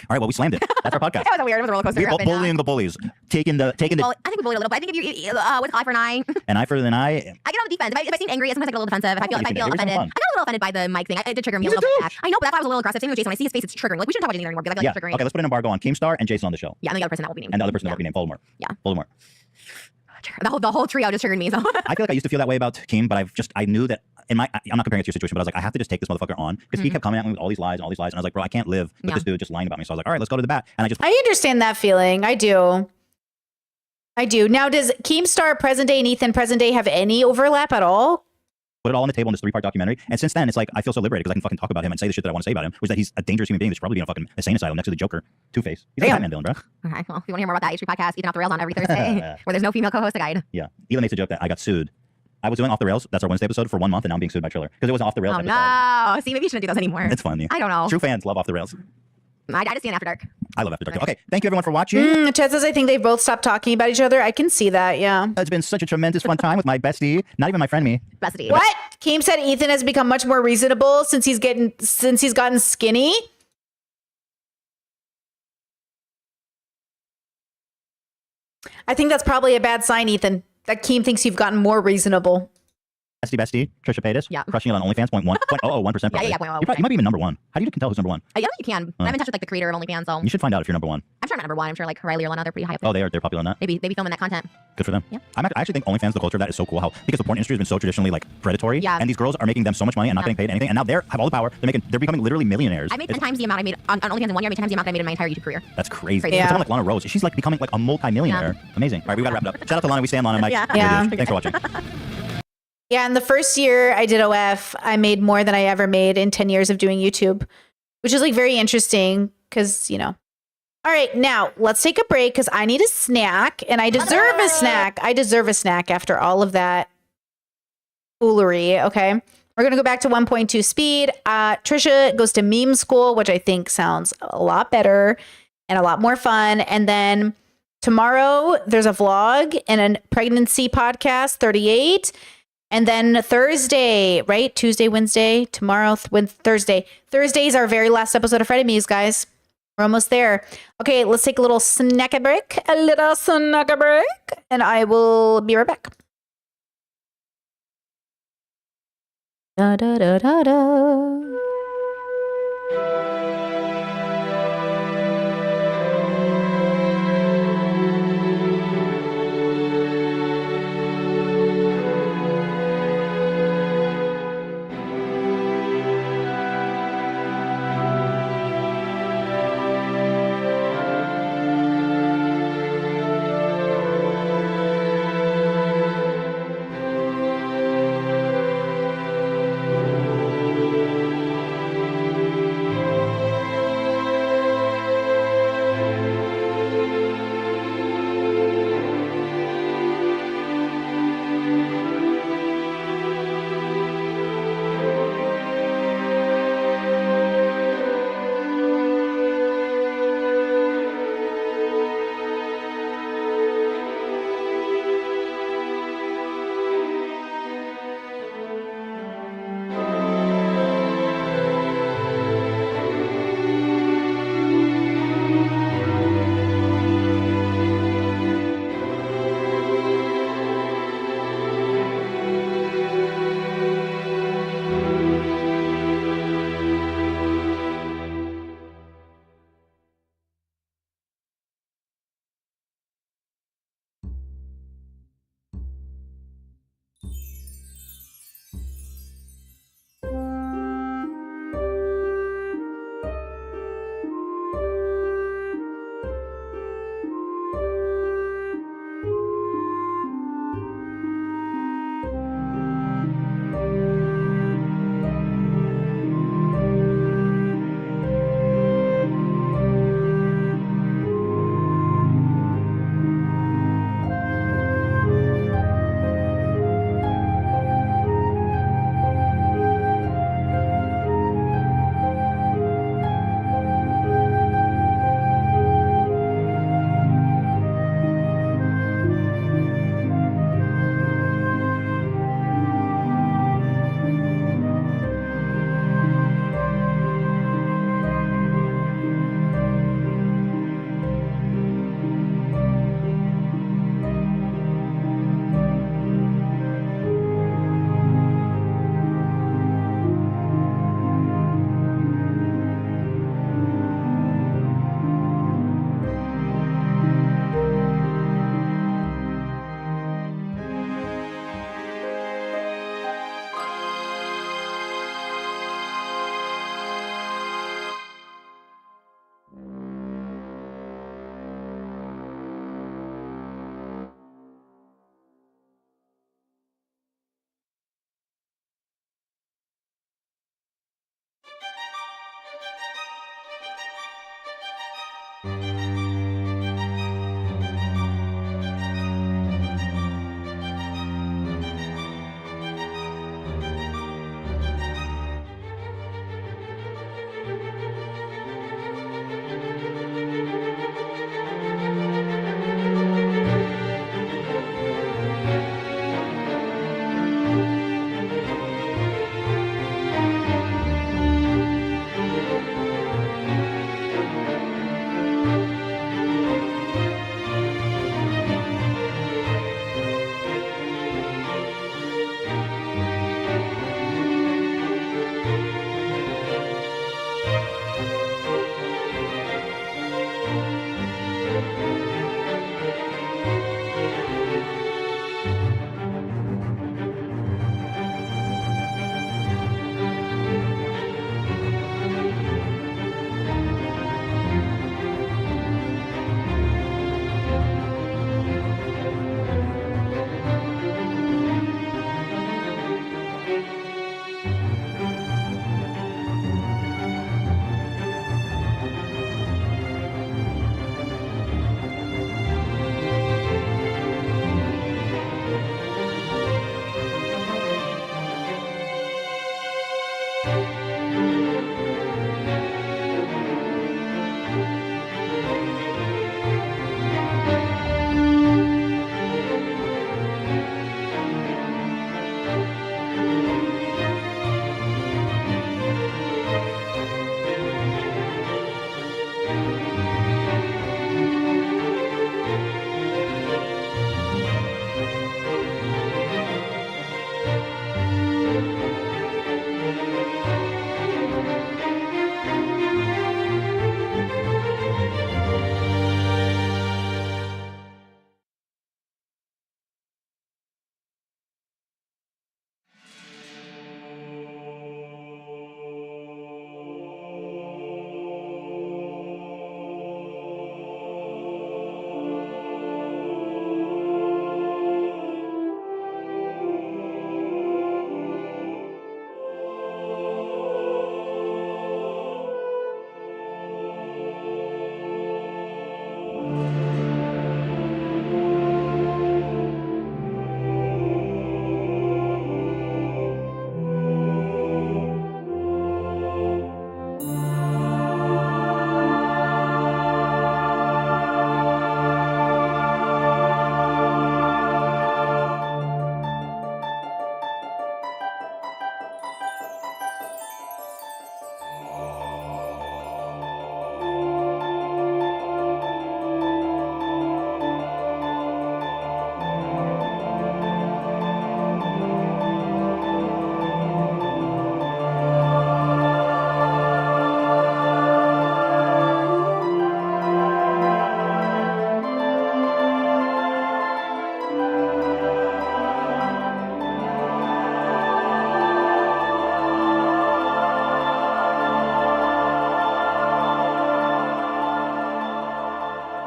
All right, well, we slammed it. That's our podcast. It was weird. It was a roller coaster. We're up and down. bullying the bullies, taking the Well, I think we bullied a little, but I think if you with eye for an eye, an eye for an eye. I get on the defense. If I seem angry, sometimes I get a little defensive. If I feel you seem offended, angry. I It's got a little offended by the mic thing. It did trigger me a He's a little bit. douche. I know, but that's why I was a little aggressive. Same with Jason. When I see his face, it's triggering. Like we shouldn't talk about anything anymore because I Yeah. like triggering. Okay, let's put an embargo on Keemstar and Jason on the show, Yeah, and the other person that will be named. and the other person that will be named Voldemort. Yeah. Voldemort. The whole trio just triggered me. So I feel like I used to feel that way about Keem, but I knew that I'm not comparing it to your situation, but I was like, I have to just take this motherfucker on because he kept coming at me with all these lies, and I was like, bro, I can't live with this dude just lying about me. So I was like, all right, let's go to the bat, and I understand that feeling. I do. Now, does Keemstar present day and Ethan present day have any overlap at all? put it all on the table in this 3-part documentary. And since then, it's like I feel so liberated because I can fucking talk about him and say the shit that I want to say about him, which is that he's a dangerous human being that should probably be in a fucking insane asylum next to the Joker, Two-Face. He's a Batman villain, bro. Okay, well, if you want to hear more about that H3 podcast, Ethan Off the Rails on every Thursday, where there's no female co-host, a guide. Yeah. Elon makes a joke that I got sued. I was doing Off the Rails. That's our Wednesday episode for 1 month, and now I'm being sued by Triller because it was Off the Rails. Oh episode. no! See, maybe you shouldn't do those anymore. It's fun. Yeah. I don't know. True fans love Off the Rails. I just see an After Dark. I love After Dark. Okay, thank you everyone for watching. Chad says I think they've both stopped talking about each other. I can see that. Yeah. It's been such a tremendous fun time with my bestie. Not even my friend, me. Bestie. What? Keem said Ethan has become much more reasonable since he's gotten skinny. I think that's probably a bad sign, Ethan. That Keem thinks you've gotten more reasonable. Bestie, Trisha Paytas. Yeah. Crushing it on OnlyFans, 0.1%. Probably. Yeah, 0.01%. You might be even number one. How do you tell who's number one? Yeah, you can. I'm in touch with like the creator of OnlyFans, so You should find out if you're number one. I'm sure I'm not number one. I'm sure like Riley or Lena, they're pretty high up there. Oh, they're popular on that. Maybe filming that content. Good for them. Yeah. I actually think OnlyFans, the culture of that is so cool. How because the porn industry has been so traditionally like predatory, Yeah. and these girls are making them so much money and not getting paid anything, and now they have all the power. They're becoming literally millionaires. I made 10 times the amount I made on OnlyFans in 1 year. I made 10 times the amount I made in my entire YouTube career. That's crazy. Crazy. Yeah. Someone like Lana Rose, she's like becoming like a multi-millionaire. Amazing. All right, we gotta wrap it up. Shout out to Lana. We stand Lana. Mike. Yeah. You're a Yeah. douche. Thanks for watching. Yeah, in the first year I did OF, I made more than I ever made in 10 years of doing YouTube, which is like very interesting because, you know. All right, now let's take a break because I need a snack and I deserve a snack. I deserve a snack after all of that foolery. Okay, we're going to go back to 1.2 speed. Trisha goes to meme school, which I think sounds a lot better and a lot more fun. And then tomorrow there's a vlog and a pregnancy podcast, 38. And then Thursday, right? Tuesday, Wednesday, tomorrow, Thursday. Thursday is our very last episode of Frenemies, guys. We're almost there. Okay, let's take a little snack break. And I will be right back. Da da da da da.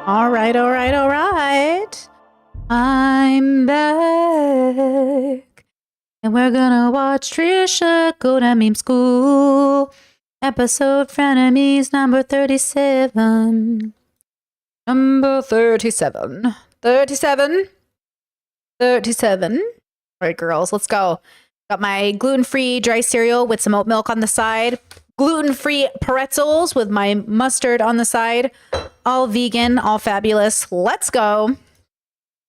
All right, all right, all right. I'm back. And we're gonna watch Trisha go to meme school. Episode Frenemies number 37. Number 37. 37. 37. All right, girls, let's go. Got my gluten-free dry cereal with some oat milk on the side. Gluten-free pretzels with my mustard on the side. All vegan, all fabulous. Let's go.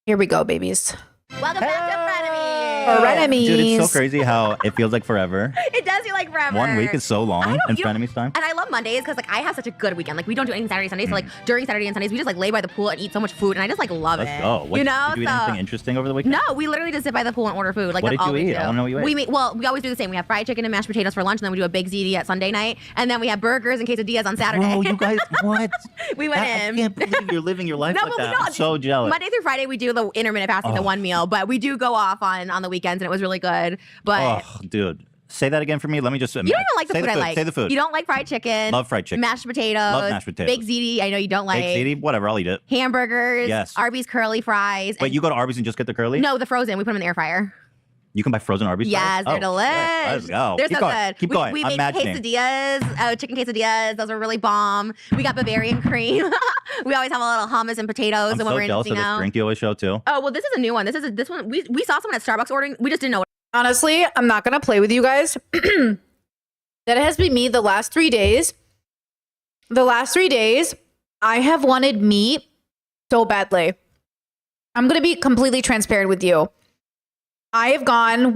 Here we go, babies. Welcome back to Frenemies. Frenemies. Dude, it's so crazy how it feels like forever. It does feel like forever. 1 week is so long in Frenemies time. And I love Mondays because like I have such a good weekend. Like we don't do anything Saturday, Sunday. So like during Saturday and Sundays, we just like lay by the pool and eat so much food, and I just like love Let's it. go. What, you know, did you do anything interesting over the weekend? No, we literally just sit by the pool and order food. Like What that's did all you we eat? do. I don't know what you ate. We always do the same. We have fried chicken and mashed potatoes for lunch, and then we do a big ziti at Sunday night, and then we have burgers and quesadillas on Saturday. Oh, you guys, what? We went in. I can't believe you're living your life No, like but we that. don't. I'm so jealous. Monday through Friday, we do the intermittent fasting, the one meal, but we do go off on the weekends, and it was really good. But Oh, dude. Say that again for me. Let me just. you don't even like the say food I like. Say the food. You don't like fried chicken. Love fried chicken. Mashed potatoes. Love mashed potatoes. Big ziti. I know you don't like. Big ziti, whatever. I'll eat it. Hamburgers. Yes. Arby's curly fries. Wait, you go to Arby's and just get the curly? No, the frozen. We put them in the air fryer. You can buy frozen Arby's. Yes, they're Oh, delish. let's go. They're Keep so going. good. Keep going. We I'm made imagining. quesadillas, chicken quesadillas. Those are really bomb. We got Bavarian cream. We always have a little hummus and potatoes. I'm and when so we're jealous of eating this out. drink you always show too. Oh well, this is a new one. This one. We saw someone at Starbucks ordering. We just didn't know what. Honestly, I'm not gonna play with you guys. That has been me the last 3 days. The last 3 days, I have wanted meat so badly. I'm gonna be completely transparent with you. I have gone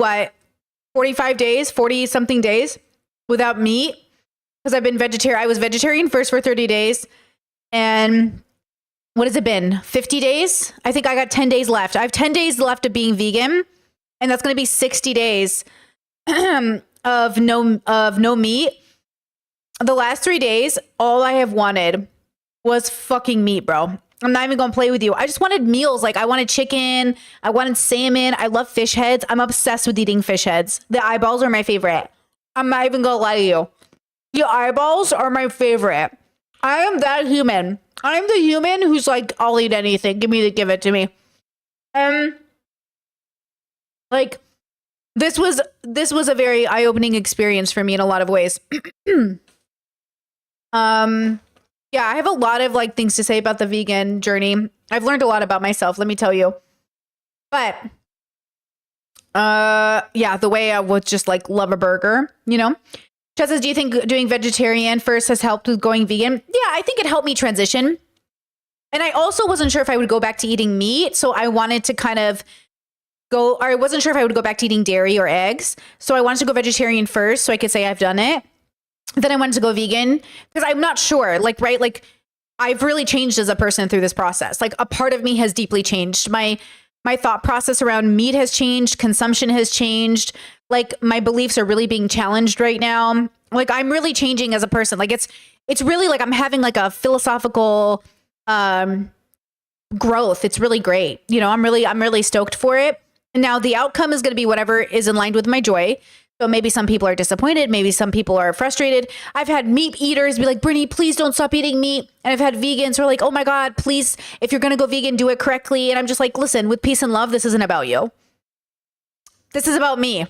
45 days, 40 something days without meat because I've been vegetarian. I was vegetarian first for 30 days, and what has it been? 50 days? I think I got 10 days left. I have 10 days left of being vegan, and that's going to be 60 days of no meat. The last 3 days, all I have wanted was fucking meat, bro. I'm not even going to play with you. I just wanted meals. Like I wanted chicken. I wanted salmon. I love fish heads. I'm obsessed with eating fish heads. The eyeballs are my favorite. I'm not even going to lie to you. The eyeballs are my favorite. I am that human. I'm the human who's like, I'll eat anything. Give it to me. Like this was a very eye-opening experience for me in a lot of ways. Yeah, I have a lot of like things to say about the vegan journey. I've learned a lot about myself, let me tell you. But yeah, the way I would just like love a burger, you know? Chet says, do you think doing vegetarian first has helped with going vegan? Yeah, I think it helped me transition. And I also wasn't sure if I would go back to eating meat, so I wanted to kind of I wasn't sure if I would go back to eating dairy or eggs. So I wanted to go vegetarian first so I could say I've done it. Then I wanted to go vegan because I'm not sure, like, right? Like I've really changed as a person through this process. Like a part of me has deeply changed. My thought process around meat has changed. Consumption has changed. Like my beliefs are really being challenged right now. Like I'm really changing as a person. Like it's really like I'm having like a philosophical growth. It's really great. You know, I'm really stoked for it. And now the outcome is going to be whatever is in line with my joy. So maybe some people are disappointed. Maybe some people are frustrated. I've had meat eaters be like, Brittany, please don't stop eating meat. And I've had vegans who are like, oh my God, please, if you're going to go vegan, do it correctly. And I'm just like, listen, with peace and love, this isn't about you. This is about me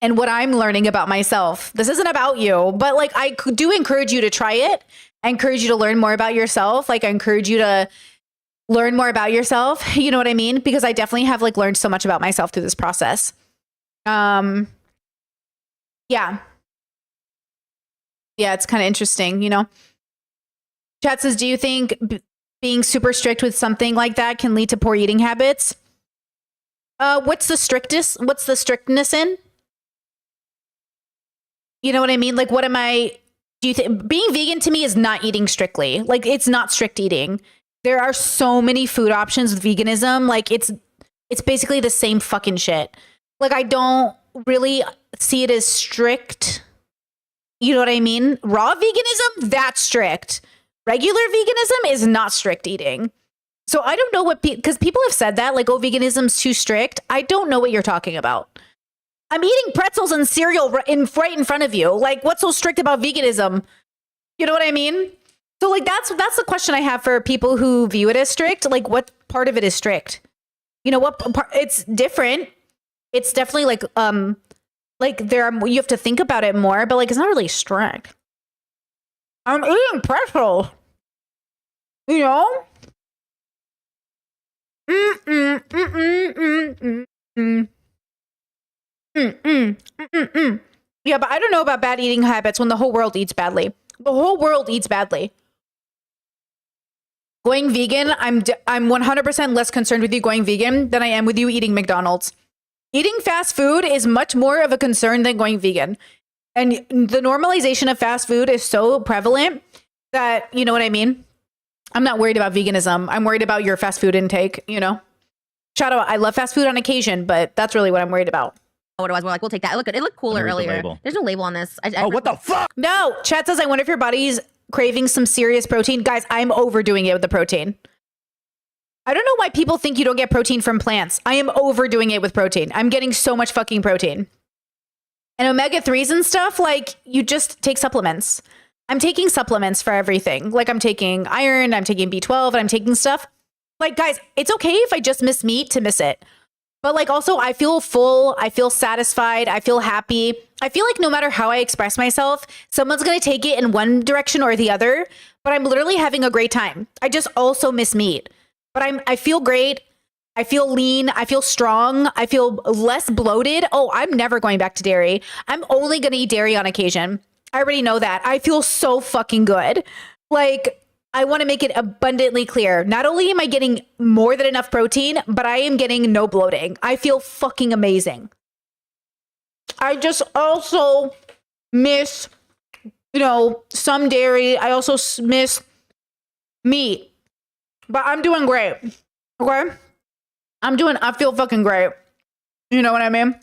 and what I'm learning about myself. This isn't about you, but like, I do encourage you to try it. I encourage you to learn more about yourself. Like I encourage you to learn more about yourself. You know what I mean? Because I definitely have like learned so much about myself through this process. Yeah, it's kind of interesting, you know. Chat says, do you think being super strict with something like that can lead to poor eating habits? What's the strictness in? You know what I mean? Like, do you think being vegan to me is not eating strictly? Like, it's not strict eating. There are so many food options with veganism. Like, it's basically the same fucking shit. Like, I don't really see it as strict. You know what I mean? Raw veganism, that's strict. Regular veganism is not strict eating. So I don't know because people have said that, like, oh, veganism's too strict. I don't know what you're talking about. I'm eating pretzels and cereal right in front of you. Like, what's so strict about veganism? You know what I mean? So, like, that's the question I have for people who view it as strict. Like, what part of it is strict? You know, what part? It's different. It's definitely like you have to think about it more, but like it's not really strict. I'm eating pretzels, you know. Yeah, but I don't know about bad eating habits when the whole world eats badly. The whole world eats badly. Going vegan, I'm 100% less concerned with you going vegan than I am with you eating McDonald's. Eating fast food is much more of a concern than going vegan. And the normalization of fast food is so prevalent that, you know what I mean? I'm not worried about veganism. I'm worried about your fast food intake, you know? Shout out, I love fast food on occasion, but that's really what I'm worried about. What it was, we're like, we'll take that. It looked cooler earlier. There's no label on this. What the fuck? No, chat says, I wonder if your body's craving some serious protein. Guys, I'm overdoing it with the protein. I don't know why people think you don't get protein from plants. I am overdoing it with protein. I'm getting so much fucking protein. And omega-3s and stuff, like, you just take supplements. I'm taking supplements for everything. Like, I'm taking iron, I'm taking B12, and I'm taking stuff. Like, guys, it's okay if I just miss meat to miss it. But like also I feel full, I feel satisfied, I feel happy. I feel like no matter how I express myself, someone's going to take it in one direction or the other, but I'm literally having a great time. I just also miss meat. But I feel great. I feel lean. I feel strong. I feel less bloated. Oh, I'm never going back to dairy. I'm only going to eat dairy on occasion. I already know that. I feel so fucking good. Like, I want to make it abundantly clear. Not only am I getting more than enough protein, but I am getting no bloating. I feel fucking amazing. I just also miss, some dairy. I also miss meat. But I'm doing great. Okay? I feel fucking great. You know what I mean?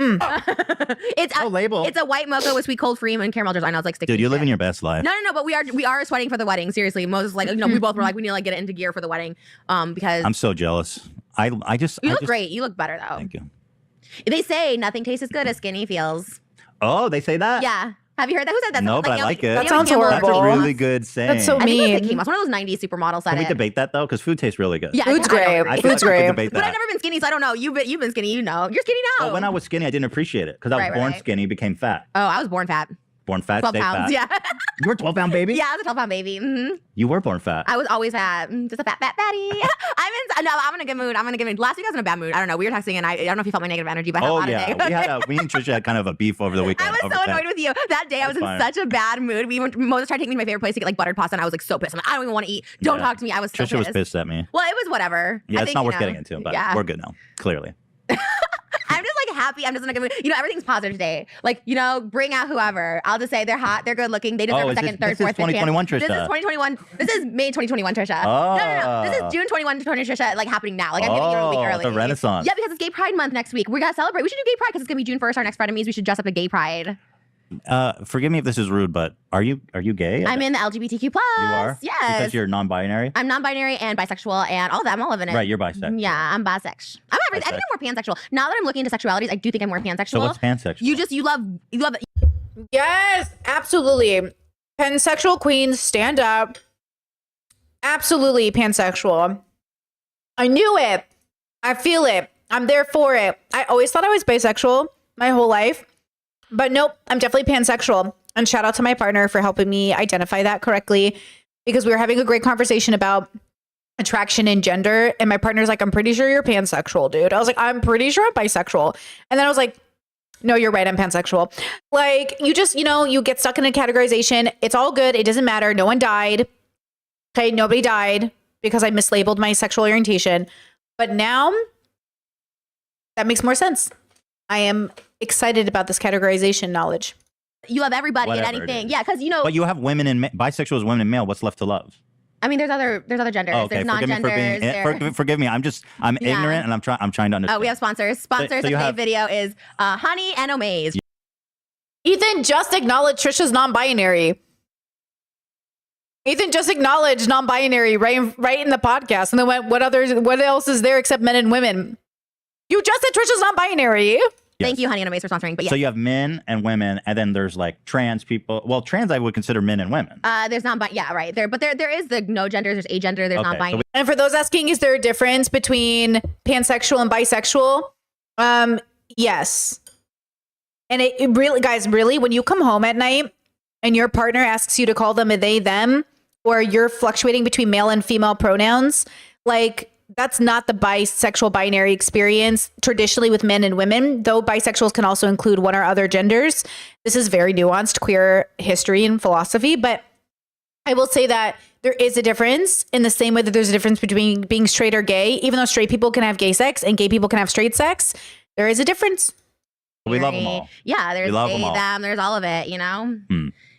It's label. It's a white mocha with sweet cold cream and caramel drizzle. I know it's like sticky. Dude, you're shit. living your best life. No, but we are sweating for the wedding. Seriously, Moses like, we both were like, we need to like get it into gear for the wedding. Because I'm so jealous. I just you look great. You look better though. Thank you. They say nothing tastes as good as skinny feels. Oh, they say that? Yeah. Have you heard that? Who said that? No, Like, but I like it. That sounds That's horrible. a really good saying. That's so I think it was mean. Kate Kamos, one of those 90s supermodels said Can we it. debate that though? Because food tastes really good. Yeah, Food's I know. great. I feel Food's like we could great. debate But I've that. never been skinny, so I don't know. You've been skinny, you know. You're skinny now. But when I was skinny, I didn't appreciate it because I was born skinny, became fat. Oh, I was born fat. Born fat, 12 stay pounds. fat. Yeah. You were a 12-pound baby? Yeah, I was a 12-pound baby. Mm-hmm. You were born fat. I was always fat. Just a fat fatty. I'm in a good mood. Last week I was in a bad mood. I don't know. We were texting and I don't know if you felt my negative energy, but I had a lot of Me and Trisha had kind of a beef over the weekend. I was so annoyed with you. That day I was in such a bad mood. Moses tried to take me to my favorite place to get like buttered pasta and I was like so pissed. I'm like, I don't even want to eat. Don't talk to me. I was so Trisha was pissed at me. Well, it was whatever. Yeah, I it's think, not worth getting into, but we're good now, clearly. I'm just like happy. I'm just in a good mood. Everything's positive today. Like, bring out whoever. I'll just say they're hot, they're good looking, they deserve a second, third, fourth, fifth chance. 2021 Trisha. This is 2021. This is May 2021 Trisha. Oh. No. This is June 21 Trisha, like happening now. Like I'm giving you a week early. The Renaissance. Yeah, because it's Gay Pride Month next week. We gotta celebrate. We should do Gay Pride because it's gonna be June 1st. Our next Friday means we should dress up a Gay Pride. Forgive me if this is rude, but are you gay? I'm in the LGBTQ+. You are? Yes. Because you're non-binary? I'm non-binary and bisexual and all of that. I'm all living it. Right, you're bisexual. Yeah, I'm bisexual. I'm everything. I think I'm more pansexual. Now that I'm looking into sexualities, I do think I'm more pansexual. So what's pansexual? You love Yes, absolutely. Pansexual queens, stand up. Absolutely pansexual. I knew it. I feel it. I'm there for it. I always thought I was bisexual my whole life. But nope, I'm definitely pansexual. And shout out to my partner for helping me identify that correctly because we were having a great conversation about attraction and gender. And my partner's like, I'm pretty sure you're pansexual, dude. I was like, I'm pretty sure I'm bisexual. And then I was like, no, you're right. I'm pansexual. Like you just, you get stuck in a categorization. It's all good. It doesn't matter. No one died. Okay. Nobody died because I mislabeled my sexual orientation. But now that makes more sense. I am excited about this categorization knowledge. You love everybody Whatever and it anything. is. Yeah, because But you have women and bisexual is women and male. What's left to love? I mean, there's other genders. Oh, okay, There's non-genders. forgive me. I'm ignorant and I'm trying to understand. Oh, we have sponsors. Sponsors of today's video is Honey and Omaze. Ethan just acknowledged Trisha's non-binary. Ethan just acknowledged non-binary right in the podcast, and then went, what else is there except men and women? You just said Trisha's non-binary. Thank you, Honey and Omaze, for sponsoring. But yeah. So you have men and women, and then there's like trans people. Well, trans I would consider men and women. There's non-binary. Yeah, right. There is the no genders. There's agender. There's non-binary. And for those asking, is there a difference between pansexual and bisexual? Yes. And it really, guys, really, when you come home at night and your partner asks you to call them a they, them, or you're fluctuating between male and female pronouns, like that's not the bisexual binary experience traditionally with men and women, though bisexuals can also include one or other genders. This is very nuanced queer history and philosophy, but I will say that there is a difference in the same way that there's a difference between being straight or gay. Even though straight people can have gay sex and gay people can have straight sex, there is a difference. We love them all. Yeah, there's they, them, there's all of it, you know?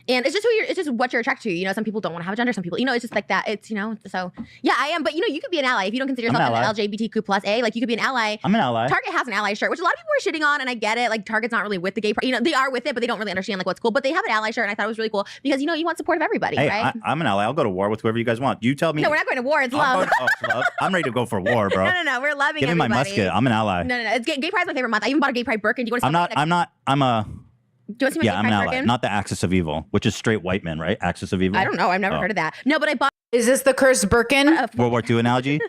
And it's just it's just what you're attracted to. You know, some people don't want to have a gender. Some people, it's just like that. It's, so yeah, I am. But you could be an ally if you don't consider yourself an LGBTQ+A. Like you could be an ally. I'm an ally. Target has an ally shirt, which a lot of people are shitting on, and I get it. Like Target's not really with the gay pride. They are with it, but they don't really understand like what's cool. But they have an ally shirt, and I thought it was really cool because you want support of everybody, hey, right? I'm an ally. I'll go to war with whoever you guys want. You tell me. No, we're not going to war. It's love. Love. I'm ready to go for war, bro. No. We're loving. Give me my musket. I'm an ally. No. It's Gay Pride's my favorite month. I even bought a Gay Pride Birkin. Do you want to? I'm a. Do you want to see my I'm an ally, not the Axis of Evil, which is straight white men, right? Axis of Evil. I don't know. I've never heard of that. No, but I bought. Is this the cursed Birkin? World War II analogy?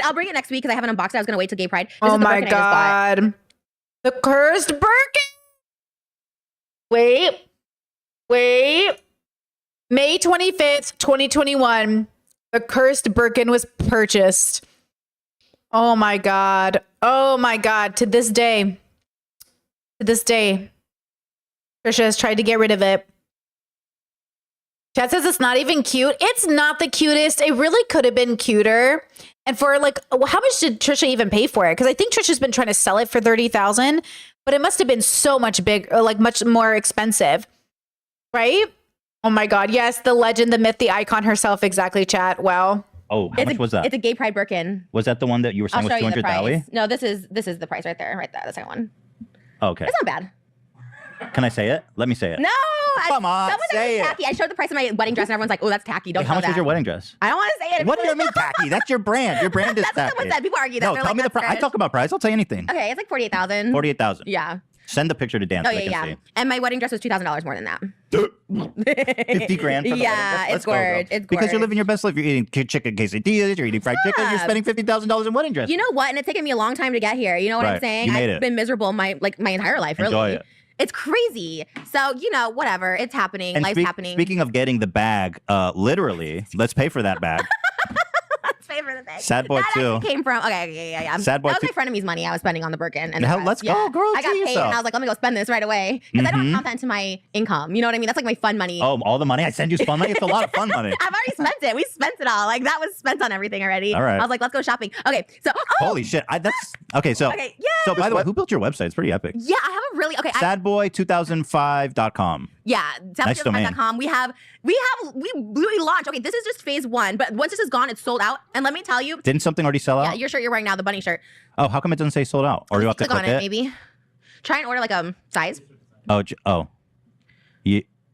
I'll bring it next week because I haven't unboxed it. I was gonna wait till Gay Pride. This Oh is the my Birkin I just bought. God. The cursed Birkin. Wait. May 25th, 2021. The cursed Birkin was purchased. Oh my God. To this day. Trisha has tried to get rid of it. Chad says it's not even cute. It's not the cutest. It really could have been cuter. And for like, how much did Trisha even pay for it? Because I think Trisha's been trying to sell it for $30,000, but it must have been so much bigger, like much more expensive, right? Oh my God! Yes, the legend, the myth, the icon herself. Exactly, chat. Wow. Oh, how much was that? It's a Gay Pride Birkin. Was that the one that you were saying I'll was show you the 200 price. No, this is the price right there, the second one. Okay. It's not bad. Can I say it? Let me say it. No, Come on, someone said say it's it. tacky. I showed the price of my wedding dress, and everyone's like, "Oh, that's tacky. Don't." Wait, how much was your wedding dress? I don't want to say it. What do you mean tacky? That's your brand. Your brand is That's what tacky. someone said. People argue that. No, They're tell like, me the that's price. I good. talk about price. I'll tell you anything. Okay, it's like 48,000. 48,000. Yeah. Send the picture to Dan. Oh so they yeah, can yeah. see. And my wedding dress was $2,000 more than that. 50 grand for the Yeah, wedding. it's gorgeous. It's Because you're gorgeous. living your best life. You're eating chicken quesadillas. You're eating fried chicken. You're Yeah. spending $50,000 in wedding dress. You know what? And it's taken me a long time to get here. You know what I'm Right. saying? You made I've it. been miserable my entire life. Really. Enjoy it. It's crazy. So whatever. It's happening. And Life's happening. Speaking of getting the bag, literally, let's pay for that bag. Let's pay for the thing. Sad boy that too. actually came from yeah. Sad boy That was too. my frenemy's money I was spending on the Birkin. And the Hell, dress. let's go, girl, I got treat paid yourself. and I was like, let me go spend this right away because I don't Mhm. count that into my income. You know what I mean? That's like my fun money. Oh, all the money I send you fun money. It's a lot of fun money. I've already spent it. We spent it all. Like that was spent on everything already. All right. I was like, let's go shopping. Okay, so Holy shit! That's okay. So, Okay, yeah. So, by the way, who built your website? It's pretty epic. yeah, I have a really Sadboy2005.com. Yeah, Nice domain. sadboy2005.com. We launched. Okay, this is just phase 1, but once this is gone, it's sold out. And let me tell you, Didn't something already sell yeah, out? your shirt you're wearing now, the bunny shirt. Oh, how come it doesn't say sold out? Or do you have to Click click on it, it? maybe. Try and order like a size. Oh.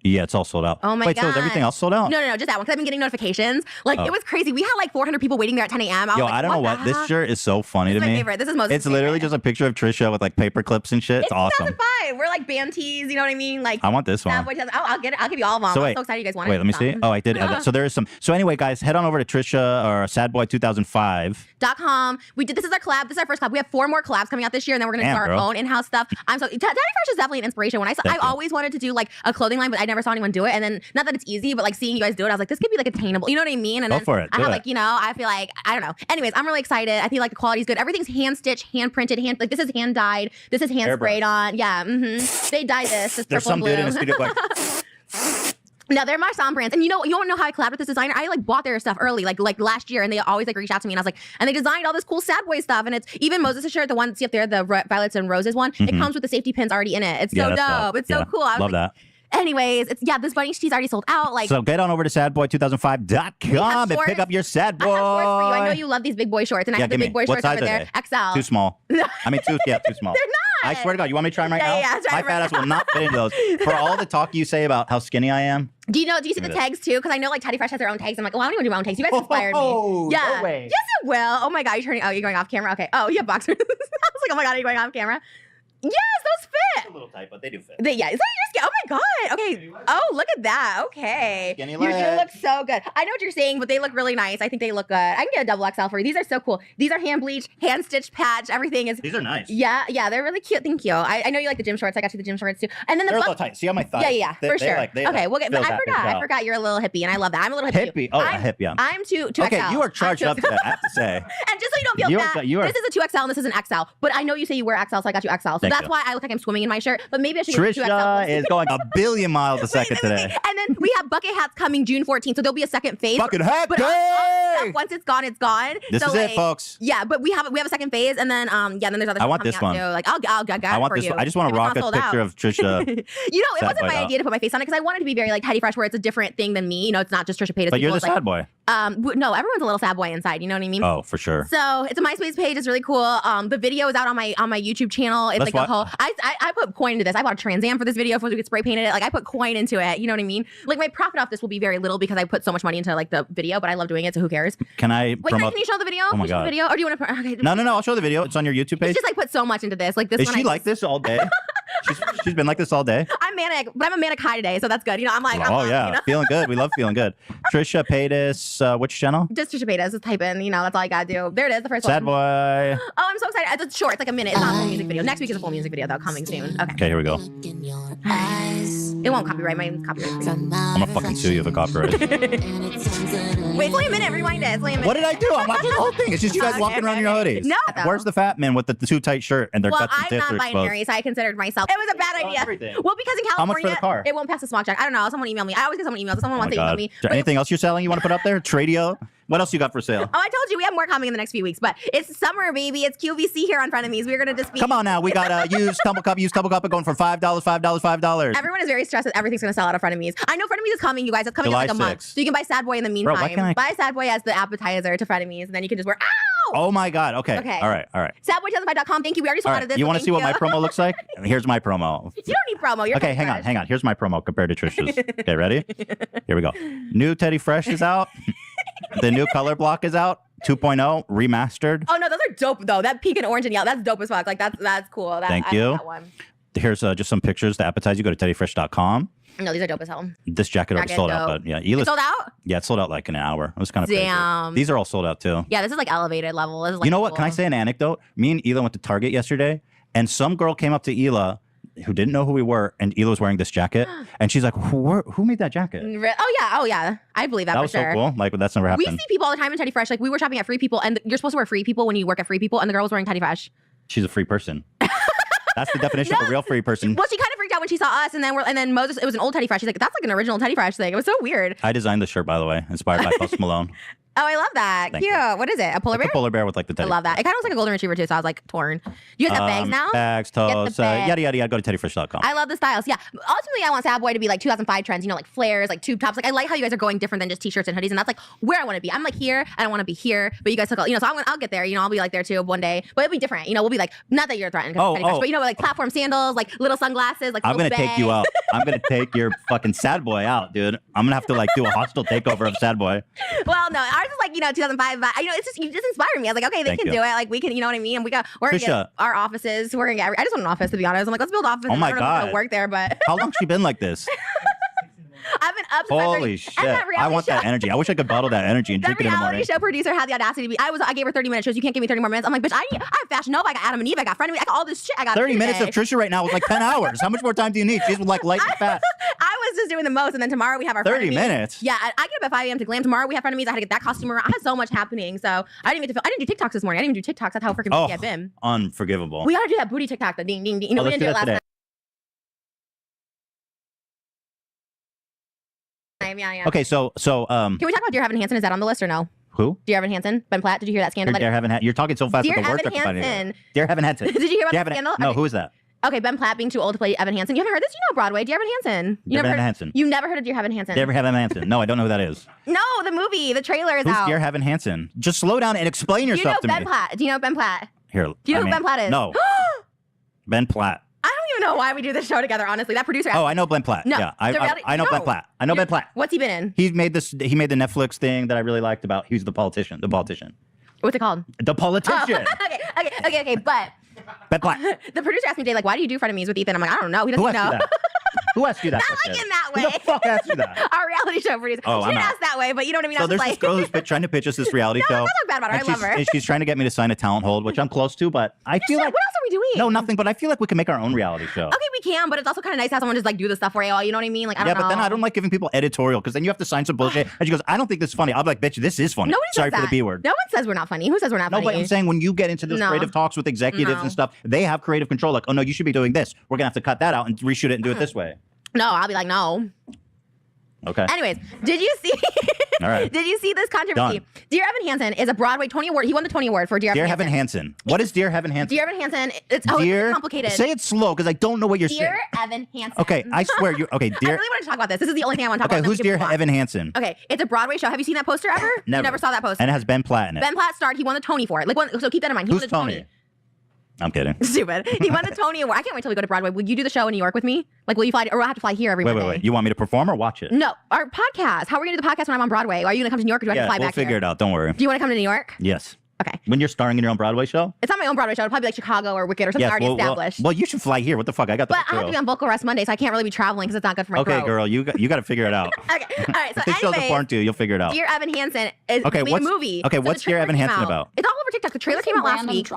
Yeah, it's all sold out. Oh my Wait, god. so is everything else sold out? No, just that one. Because I've been getting notifications. Like Oh. it was crazy. We had like 400 people waiting there at 10 a.m. Yo, like, I don't know what. the This heck? shirt is so funny This to is my me. favorite. This is Moses' It's literally favorite. just a picture of Trisha with like paper clips and shit. It's awesome. 2005. We're like band tees. You know what I mean? Like I want this one. Sad Boy 2000. I'll get it. I'll give you all of them. So I'm wait, so excited you guys want wait, it. let me see. Oh, I did add that. So there is some. So anyway, guys, head on over to Trisha or Sadboy2005. .com. This is our collab. This is our first collab. We have 4 more collabs coming out this year, and then we're gonna Damn, do our girl. own in-house stuff. Daddy Fresh is definitely an inspiration. When I Thank you. always wanted to do like a clothing line, but I never saw anyone do it. And then not that it's easy, but like seeing you guys do it, I was like, this could be like attainable. You know what I mean? And Go then for it. I Do have it. like, I feel like I don't know. Anyways, I'm really excited. I feel like the quality's good. Everything's hand stitched, hand printed, like this is hand dyed. This is hand Airbrush. sprayed on. Yeah. They dye this. It's There's purple some and dude in the blue. studio like, No, they're my song brands. And you don't know how I collabed with this designer. I like bought their stuff early, like last year, and they always like reached out to me. And I was like, and they designed all this cool Sad Boy stuff. And it's even Moses' shirt, the one see up there, the Violets and Roses one. It comes with the safety pins already in it. It's so Mm-hmm. Yeah, that's dope. dope. It's so Yeah. cool. I was Love like, that. Anyways, this bunny she's already sold out. Like So get on over to sadboy2005.com and shorts. pick up your Sad Boy. I have shorts for you. I know you love these big boy shorts, and I Yeah, have the give me. big boy What shorts over size are there. they? XL. Too small. I mean, too small. They're not. I swear to God, you want me to try them right Yeah, now? yeah, try My them fat right ass will not fit into those. For all the talk you say about how skinny I am. Do you see the Yeah. tags too? Because I know like Teddy Fresh has their own tags. I'm like, oh, I don't even do my own tags. You guys inspired Oh, me. no Yeah. way. Yes, it will. Oh my God, you're going off camera. Okay. Oh, you have boxers. I was like, oh my God, are you going off camera? Yes, those fit. A little tight, but they do fit. Yeah, is that your skin? Oh my God. Okay. Oh, look at that. Okay. Skinny You leg. look so good. I know what you're saying, but they look really nice. I think they look good. I can get a double XL for you. These are so cool. These are hand bleached, hand stitched patch. Everything is. These are nice. Yeah, they're really cute. Thank you. I know you like the gym shorts. I got you the gym shorts too. And then the They're a buck- little tight. See how my thighs? Yeah, They- for they sure. like- they okay, like well, but fill that bitch I out. forgot you're a little hippie, and I love that. I'm a little hippie. Hippie. Oh, a hip, yeah. I'm 2XL. Okay, you are charged I'm up 2XL. today, I have to say. And just so you don't feel You are- bad, you are- this is a 2XL and this is an XL. But I know you say you wear XL, so I got you XL. So Thank that's you. why I look like I'm swimming in my shirt. But maybe I should get 2XL. Trisha is going a billion miles a second today. And then we have bucket hats coming June 14th, so there'll be a second phase. Bucket hat But all the day! stuff, once it's gone, it's gone. This so, is like, it, folks. Yeah, but we have a second phase, and then then there's other. I stuff want coming this out one. Too. Like I'll get I it want for this you. one. I just want If to it's rock not a sold picture out. of Trisha. It Sad wasn't boy my out. idea to put my face on it because I wanted to be very like Teddy Fresh, where it's a different thing than me. It's not just Trisha Paytas. But you're the It's like, sad boy. no, everyone's a little sad boy inside. You know what I mean? Oh, for sure. So it's a MySpace page. It's really cool. The video is out on my YouTube channel. It's Let's like a watch- whole. I put coin into this. I bought a Trans Am for this video before we could spray painted it. Like I put coin into it. You know what I mean? Like my profit off this will be very little because I put so much money into like the video. But I love doing it, so who cares? Can I Wait, promote? can you show the video? Oh my Can you show God. the video, or do you want to? Okay. No, I'll show the video. It's on your YouTube page. It's just like put so much into this. Like this. Is one she I like this all day? She's been like this all day. I made manic, but I'm a manic high today, so that's good. You know, I'm like, Oh I'm yeah, you know? feeling good. We love feeling good. Trisha Paytas, which channel? Just Trisha Paytas, just type in, you know, that's all I gotta do. There it is, the first Sad one. boy. Oh, I'm so excited. It's short, it's like a minute. It's not a full music video. Next week is a full music video, though, coming soon. Okay. Okay, here we go. It won't copyright, my copyright. I'm gonna fucking sue you for copyright. Wait, it's only a minute, rewind it. It's only a minute. What did I do? I'm watching the whole thing. It's just you guys walking around in your hoodies. No, though. Where's the fat man with the too tight shirt and their Well, guts and I'm tits are not exposed? binary, so I considered myself. It was a bad idea. everything. Well, because in California, How much for the car? it won't pass the smog check. I don't know. Someone email me. I always get someone emails. Someone Oh my wants to email God. me. Is there anything else you're selling you want to put up there? Tradio? What else you got for sale? Oh, I told you we have more coming in the next few weeks, but it's summer, baby. It's QVC here on Frenemies. We're gonna just be. Come on now. We got used Tumble Cup going for $5, $5. Everyone is very stressed that everything's gonna sell out of Frenemies. I know Frenemies is coming, you guys. It's coming July in like a month. 6th. So you can buy Sad Boy in the Bro, meantime. why can't I- Buy Sad Boy as the appetizer to Frenemies, and then you can just wear. Ow! Oh my God. Okay. Okay. All right. Sadboy2005.com. Thank you. We already All sold out of right. this. You want to so see what my thank you. promo looks like? Here's my promo. You don't need promo. You're Okay, Teddy hang on, Fresh. Here's my promo compared to Trisha's. Okay, ready? Here we go. New Teddy Fresh is out. The new color block is out. 2.0 remastered. Oh no, those are dope though. That pink and orange and yellow, that's dope as fuck. Like that's cool. That, Thank I you. like that one. Here's just some pictures to appetize you. Go to teddyfresh.com. No, these are dope as hell. This jacket already Jacket, sold out, dope. but yeah, It's sold out? Yeah, it sold out like in an hour. It was kind of Damn. crazy. These are all sold out too. Yeah, this is like elevated level. This is like You know what? cool. Can I say an anecdote? Me and Ela went to Target yesterday, and some girl came up to Ela who didn't know who we were, and Ela was wearing this jacket, and she's like, "Who made that jacket?" Oh yeah. I believe that That for was sure. so cool. Like that's never We happened. see people all the time in Teddy Fresh. Like we were shopping at Free People, and you're supposed to wear Free People when you work at Free People, and the girl was wearing Teddy Fresh. She's a free person. That's the definition of a real free person. Well, she kind of freaked out when she saw us, and then Moses. It was an old Teddy Fresh. She's like, "That's like an original Teddy Fresh thing." It was so weird. I designed this shirt, by the way, inspired by Post Malone. Oh, I love that. Thank Cute. you. What is it? A polar Like bear? a polar bear with like the I teddy. love that. It kind of looks like a golden retriever too, so I was like torn. You guys have bags now? Bags, Get the toes, bag. yada yada yada. Go to teddyfresh.com. I love the styles. Yeah. Ultimately, I want Sad Boy to be like 2005 trends, you know, like flares, like tube tops. Like, I like how you guys are going different than just t-shirts and hoodies. And that's like where I want to be. I'm like here. I don't want to be here. But you guys took, you know, so I'll get there. You know, I'll be like there too one day. But it'll be different. You know, we'll be like, not that you're threatened, but you know, like platform sandals, like little sunglasses, like I'm little gonna take you out. I'm gonna take your fucking Sad Boy out, dude. I'm gonna have to like do a hostile takeover of Sad Boy. Well, no, ours is like, you know, 2005. But, you know, it's just, you just inspired me. I was like, okay, they Thank can you. do it. Like, we can, you know what I mean? And we're gonna Trisha. get our offices. We're gonna get, I just want an office, to be honest. I'm like, let's build offices. Oh my I don't know if I'm gonna God. work there, but How long's she been like this? I've been up since 5:30. Holy And shit! that I reality want that show- energy. I wish I could bottle that energy and That drink it in the reality morning. show producer had the audacity to be. I gave her 30-minute shows. You can't give me 30 more minutes. I'm like, bitch, I have Fashion Nova. I got Adam and Eve. I got Frenemies. I got all this shit. I got 30 today. minutes of Trisha right now was like 10 hours. How much more time do you need? She's like light and fat. I was just doing the most, and then tomorrow we have our 30 Frenemies. minutes? Yeah, I get up at 5 a.m. to glam. Tomorrow we have Frenemies. I had to get that costume around. I had so much happening, so I didn't do TikToks this morning. I didn't even do TikToks. That's how freaking Oh, busy I've been. unforgivable. We gotta do that booty TikTok, the ding ding ding. You know, Oh, we let's didn't do do it that last today. time. Yeah. Okay, so Can we talk about Dear Evan Hansen? Is that on the list or no? who? Dear Evan Hansen, Ben Platt. Did you hear that scandal? You're talking so fast Dear that the words Evan are combining. Hansen. Dear Evan Hansen. Did you hear about Dear that Evan- scandal? No, Okay. who is that? Okay, Ben Platt being too old to play Evan Hansen. You haven't heard this? You know Broadway. Dear Evan Hansen. You Dear never Evan heard, Hansen. You never heard of Dear Evan Hansen? Dear Evan Hansen. No, I don't know who that is. No, the movie. The trailer is Who's out. Dear Evan Hansen? Just slow down and explain Do you know yourself to Ben me. Platt? Do you know Ben Platt? Here. Do you know who Ben Platt is? No. Ben Platt. I don't even know why we do this show together, honestly. That producer. Oh, I know Ben Platt. No, Yeah, the reality- I know no. Ben Platt. I know Ben Platt. What's he been in? He made the Netflix thing that I really liked about. He's the politician. The politician. What's it called? The politician. Okay. But Ben Platt. the producer asked me today, like, why do you do Frenemies with Ethan? I'm like, I don't know. He Who doesn't asked know. you that? Who asked you that? Not like question? in that way. Who the fuck asked you that? Our reality show producer. Oh, she I'm didn't out. ask that way, but you know what I mean? So I was there's just this girl who's trying to pitch us this reality show. I'm not bad about her. and I love her. And she's trying to get me to sign a talent hold, which I'm close to, but I feel like what else are we doing? no, nothing. But I feel like we can make our own reality show. Okay, we can, but it's also kind of nice to have someone just like do the stuff for you. You know what I mean? Like, I don't Yeah, know. but then I don't like giving people editorial because then you have to sign some bullshit. And she goes, I don't think this is funny. I'll be like, bitch, this is funny. Nobody Sorry says for the that. B word. No one says we're not funny. Who says we're not No, funny? but I'm saying when you get into those No. creative talks with executives No. and stuff, they have creative control. Like, oh no, you should be doing this. We're gonna have to cut that out and reshoot it and do it this way. No, I'll be like, no. Okay. Anyways, did you see? All right. Did you see this controversy? Done. Dear Evan Hansen is a Broadway Tony Award. He won the Tony Award for Dear Dear Evan Evan Hansen. Hansen. What is Dear Evan Hansen? Dear Evan Hansen. It's Dear, complicated. Say it slow because I don't know what you're Dear saying. Evan Hansen. Okay, I swear you. Okay, I Dear. really want to talk about this. This is the only thing I want to talk Okay, about. who's Dear Evan Hansen? Okay, it's a Broadway show. Have you seen that poster ever? You never saw that poster. And it has Ben Platt in it. Ben Platt starred. He won the Tony for it. So keep that in mind. He Who's won the Tony? I'm kidding. Stupid. He won the Tony Award. I can't wait till we go to Broadway. Will you do the show in New York with me? Like, will you fly, or will I have to fly here every Wait. Monday? You want me to perform or watch it? No, our podcast. How are we gonna do the podcast when I'm on Broadway? Are you gonna come to New York or do I have to fly we'll back figure here? it out. Don't worry. Do you want to come to New York? Yes. Okay. When you're starring in your own Broadway show? It's not my own Broadway show. It'll probably be like Chicago or Wicked or something already established. Well, you should fly here. What the fuck? I got the But I have to be on vocal rest Monday, so I can't really be traveling because it's not good for my throat. Okay, girl, you got to figure it out. Okay. All right. So If this show's anyways, important to you, you'll figure it out. Dear Evan Hansen is Okay, made what's a movie. okay? So the What's Dear trailer Evan came Hansen out. about? It's all over TikTok. The trailer came out last week.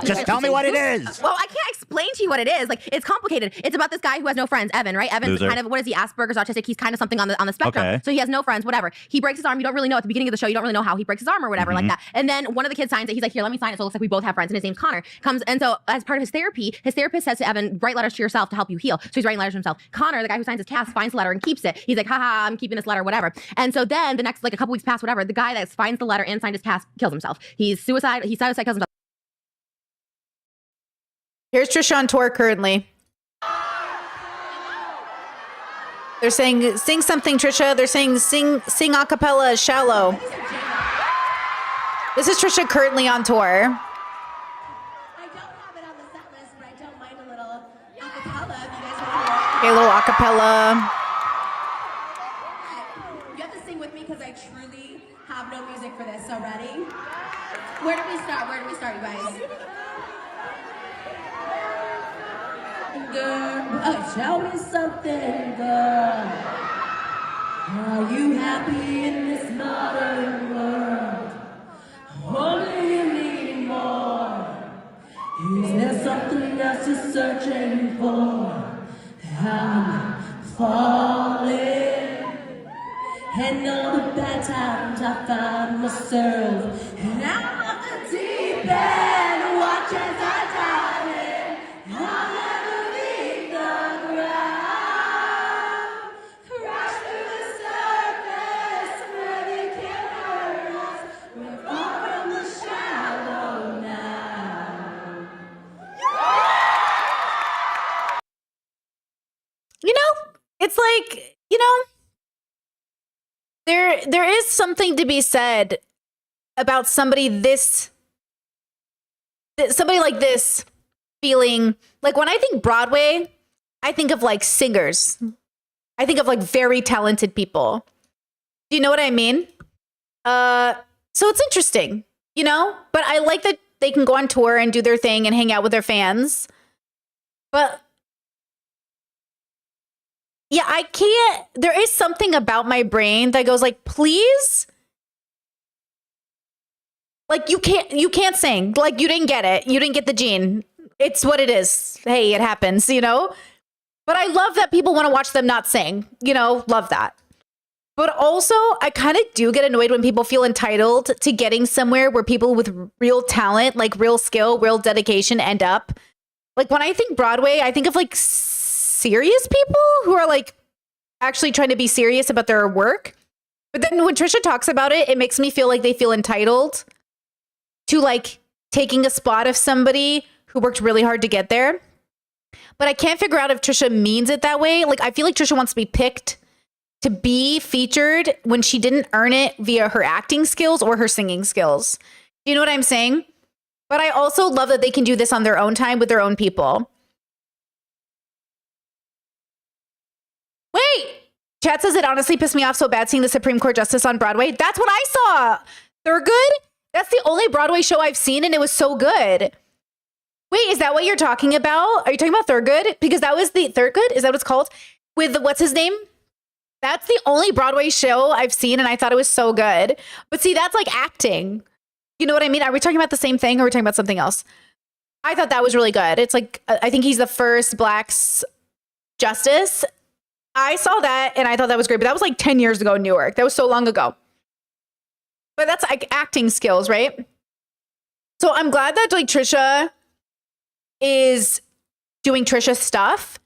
Just tell me what it is. Well, I can't explain to you what it is. Like, it's complicated. It's about this guy who has no friends, Evan, right? Evan's Loser. kind of, what is he, Asperger's, autistic? He's kind of something on the spectrum. Okay. So he has no friends, whatever. He breaks his arm. You don't really know at the beginning of the show. You don't really know how he breaks his arm or whatever like that. And then one of the kids signs it. He's like, here, let me sign it. So it looks like we both have friends. And his name's Connor. And so as part of his therapy, his therapist says to Evan, write letters to yourself to help you heal. So he's writing letters to himself. Connor, the guy who signs his cast, finds the letter and keeps it. He's like, haha, I'm keeping this letter, whatever. And so then the next, like a couple weeks past, whatever, the guy that finds the letter and signed his cast kills himself. He suicide kills himself. Here's Trisha on tour currently. They're saying, sing something, Trisha. They're saying, sing a cappella, Shallow. This is Trisha currently on tour. Okay, a little acapella. You have to sing with me because I truly have no music for this. So ready? Where do we start? You guys? Girl, show me something, girl. Are you happy in this modern world? Or do you need more? Is there something else you're searching for? I'm falling, and all the bad times I found myself, and I'm off the deep end, watch as I dive in, I'll never leave the ground, crash through the surface, where they can't hurt us, we're far from the shallow now. You know, it's like, you know, there is something to be said about somebody like this feeling like when I think Broadway, I think of like singers. I think of like very talented people. Do you know what I mean? So it's interesting, you know, but I like that they can go on tour and do their thing and hang out with their fans. But yeah, I can't. There is something about my brain that goes like, please. Like you can't sing. Like you didn't get it. You didn't get the gene. It's what it is. Hey, it happens, you know? But I love that people want to watch them not sing. You know, love that. But also, I kind of do get annoyed when people feel entitled to getting somewhere where people with real talent, like real skill, real dedication end up. Like when I think Broadway, I think of like serious people who are like actually trying to be serious about their work. But then when Trisha talks about it, it makes me feel like they feel entitled to like taking a spot of somebody who worked really hard to get there. But I can't figure out if Trisha means it that way. Like I feel like Trisha wants to be picked to be featured when she didn't earn it via her acting skills or her singing skills. Do you know what I'm saying? But I also love that they can do this on their own time with their own people. Wait, chat says it honestly pissed me off so bad seeing the Supreme Court justice on Broadway. That's what I saw. Thurgood? That's the only Broadway show I've seen and it was so good. Wait, is that what you're talking about? Are you talking about Thurgood? Because that was the Thurgood? Is that what it's called? With the, what's his name? That's the only Broadway show I've seen and I thought it was so good. But see, that's like acting. You know what I mean? Are we talking about the same thing or are we talking about something else? I thought that was really good. It's like, I think he's the first Black justice. I saw that and I thought that was great, but that was like 10 years ago in Newark. That was so long ago. But that's like acting skills, right? So I'm glad that like Trisha is doing Trisha stuff.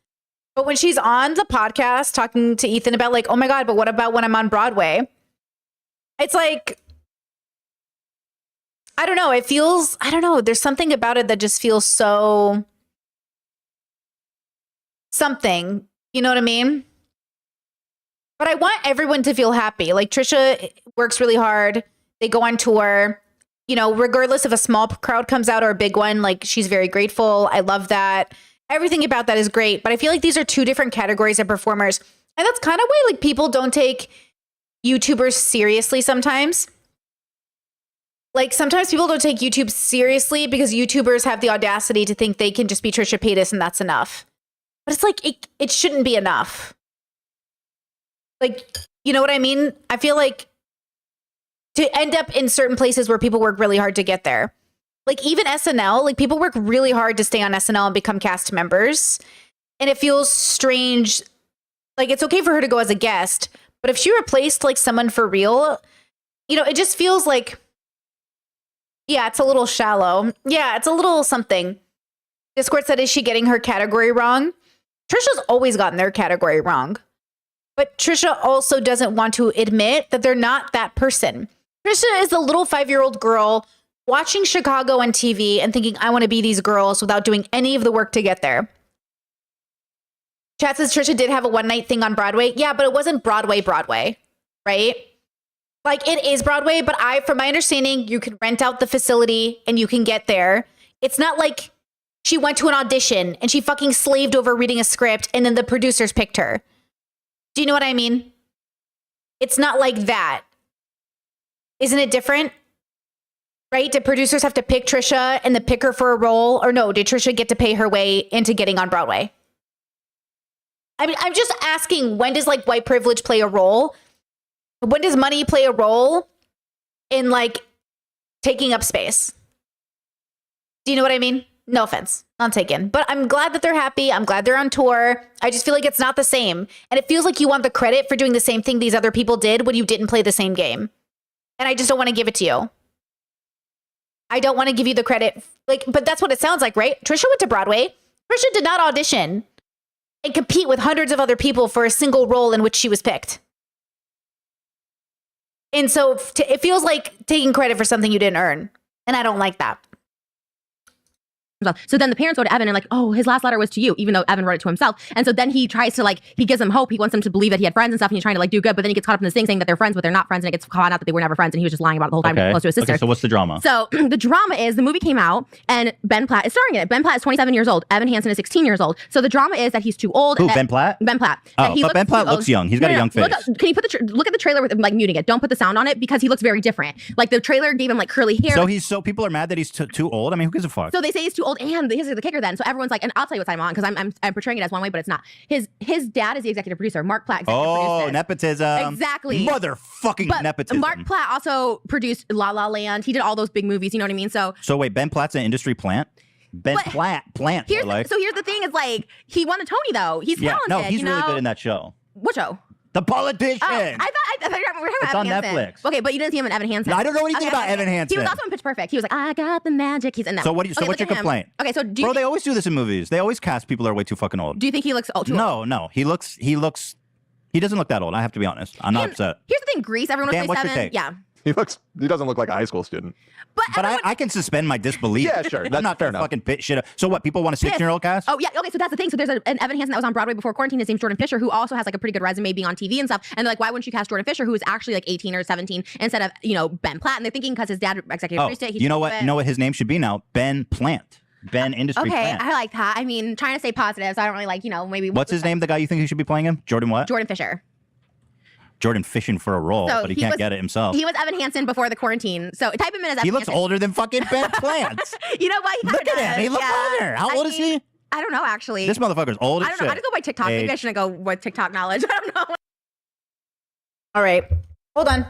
But when she's on the podcast talking to Ethan about like, oh my God, but what about when I'm on Broadway? It's like, I don't know. It feels, I don't know. There's something about it that just feels so something. You know what I mean? But I want everyone to feel happy. Like Trisha works really hard. They go on tour. You know, regardless if a small crowd comes out or a big one, like she's very grateful. I love that. Everything about that is great. But I feel like these are two different categories of performers. And that's kind of why like people don't take YouTubers seriously sometimes. like sometimes people don't take YouTube seriously because YouTubers have the audacity to think they can just be Trisha Paytas and that's enough. But it's like, it shouldn't be enough. Like, you know what I mean? I feel like to end up in certain places where people work really hard to get there. Like even SNL, like people work really hard to stay on SNL and become cast members. And it feels strange. Like it's okay for her to go as a guest, but if she replaced like someone for real, you know, it just feels like, yeah, it's a little shallow. Yeah, it's a little something. Discord said, is she getting her category wrong? Trisha's always gotten their category wrong. But Trisha also doesn't want to admit that they're not that person. Trisha is the little 5-year-old girl watching Chicago on TV and thinking, I want to be these girls without doing any of the work to get there. Chat says Trisha did have a one-night thing on Broadway. Yeah, but it wasn't Broadway, right? Like it is Broadway, but from my understanding, you can rent out the facility and you can get there. It's not like she went to an audition and she fucking slaved over reading a script and then the producers picked her. Do you know what I mean? It's not like that. Isn't it different? Right? Did producers have to pick Trisha and then pick her for a role? Or no, did Trisha get to pay her way into getting on Broadway? I mean, I'm just asking, when does like white privilege play a role? When does money play a role in like taking up space? Do you know what I mean? No offense, not taken. But I'm glad that they're happy. I'm glad they're on tour. I just feel like it's not the same. And it feels like you want the credit for doing the same thing these other people did when you didn't play the same game. And I just don't want to give it to you. I don't want to give you the credit. Like, but that's what it sounds like, right? Trisha went to Broadway. Trisha did not audition and compete with hundreds of other people for a single role in which she was picked. And so it feels like taking credit for something you didn't earn. And I don't like that. So then the parents go to Evan and like, oh, his last letter was to you, even though Evan wrote it to himself. And so then he tries to like, he gives them hope. He wants them to believe that he had friends and stuff, and he's trying to like do good. But then he gets caught up in this thing saying that they're friends, but they're not friends, and it gets caught out that they were never friends, and he was just lying about it the whole time. Close to his sister. Okay, so what's the drama? So the drama is the movie came out and Ben Platt is starring in it. Ben Platt is 27 years old. Evan Hansen is 16 years old. So the drama is that he's too old. Who, and that, Ben Platt? Ben Platt. Oh, but Ben Platt looks young. He's got a young face. Can you put look at the trailer with like muting it? Don't put the sound on it because he looks very different. Like the trailer gave him like curly hair. So people are mad that he's too old. I mean, who gives a fuck? So they say he's too old, and here's the kicker then. So everyone's like, and I'll tell you what's I'm on because I'm portraying it as one way, but it's not. His dad is the executive producer. Mark Platt. Nepotism. Exactly. Motherfucking nepotism. Mark Platt also produced La La Land. He did all those big movies. You know what I mean? So wait, Ben Platt's an industry plant. Plant. So here's the thing: is like he won a Tony though. He's talented. No, he's you really know? good in that show. What show? The Politician. Oh, I thought we were talking it's about on Evan Hansen. Netflix. Okay, but you didn't see him in Evan Hansen. No, I don't know anything about Evan Hansen. He was also in Pitch Perfect. He was like, I got the magic. He's in that. So what's your complaint? Okay, so they always do this in movies. They always cast people that are way too fucking old. Do you think he looks old? Too old? No. He doesn't look that old. I have to be honest. I'm not upset. Here's the thing, Grease. Everyone was 27. Yeah. He doesn't look like a high school student. But I can suspend my disbelief. Yeah, sure. That's I'm not fair gonna enough. fucking pit shit up. So what? People want a 16-year-old cast? Oh yeah. Okay. So that's the thing. So there's an Evan Hansen that was on Broadway before quarantine. His name's Jordan Fisher, who also has like a pretty good resume being on TV and stuff. And they're like, why wouldn't you cast Jordan Fisher, who is actually like 18 or 17, instead of Ben Platt? And they're thinking because his dad executive produced it. You know what? You know what his name should be now? Ben Plant. Ben Industry Plant. Okay, I like that. I mean, trying to stay positive, so I don't really like maybe. What's his name? The guy you think he should be playing him? Jordan what? Jordan Fisher. Jordan fishing for a role, but he can't get it himself. He was Evan Hansen before the quarantine. So type him in as Evan He looks Hansen. older than fucking Ben Plant. You know what? Look at him. He looks older. How old is he? I don't know, actually. This motherfucker's old as shit. I don't know. I just go by TikTok. Maybe I shouldn't go with TikTok knowledge. I don't know. All right. Hold on.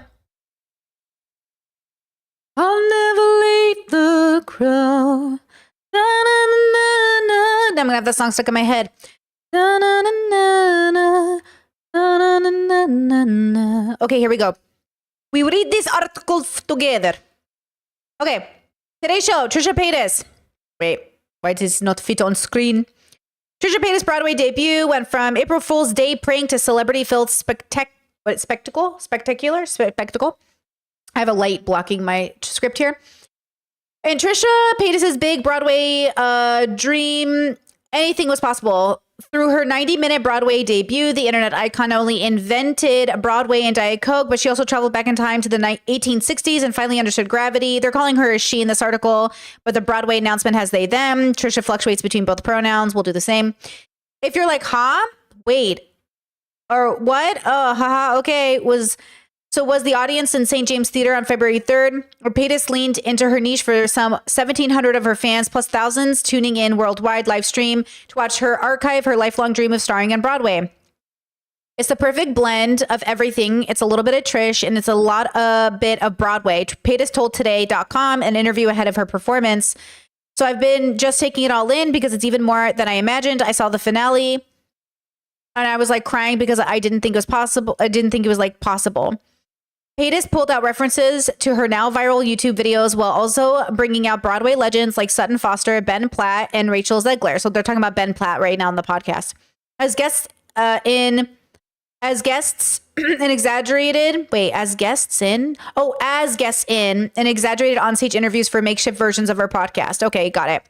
I'll never leave the crowd. I'm going to have that song stuck in my head. Okay, here we go. We read these articles together. Okay, today's show, Trisha Paytas. Wait, why does it not fit on screen? Trisha Paytas' Broadway debut went from April Fool's Day prank to celebrity-filled spectacular. I have a light blocking my script here. And Trisha Paytas' big Broadway dream, anything was possible. Through her 90-minute Broadway debut, the internet icon not only invented Broadway and Diet Coke, but she also traveled back in time to the 1860s and finally understood gravity. They're calling her a she in this article, but the Broadway announcement has they, them. Trisha fluctuates between both pronouns. We'll do the same. If you're like, huh? Wait. Or what? Oh, haha, okay. Was So was the audience in St. James Theater on February 3rd, where Paytas leaned into her niche for some 1,700 of her fans, plus thousands tuning in worldwide live stream to watch her archive her lifelong dream of starring on Broadway. It's the perfect blend of everything. It's a little bit of Trish and it's a bit of Broadway. Paytas told Today.com an interview ahead of her performance. So I've been just taking it all in because it's even more than I imagined. I saw the finale and I was like crying because I didn't think it was possible. I didn't think it was like possible. Paytas pulled out references to her now viral YouTube videos while also bringing out Broadway legends like Sutton Foster, Ben Platt, and Rachel Zegler. So they're talking about Ben Platt right now on the podcast. As guests in an exaggerated onstage interviews for makeshift versions of her podcast. Okay, got it.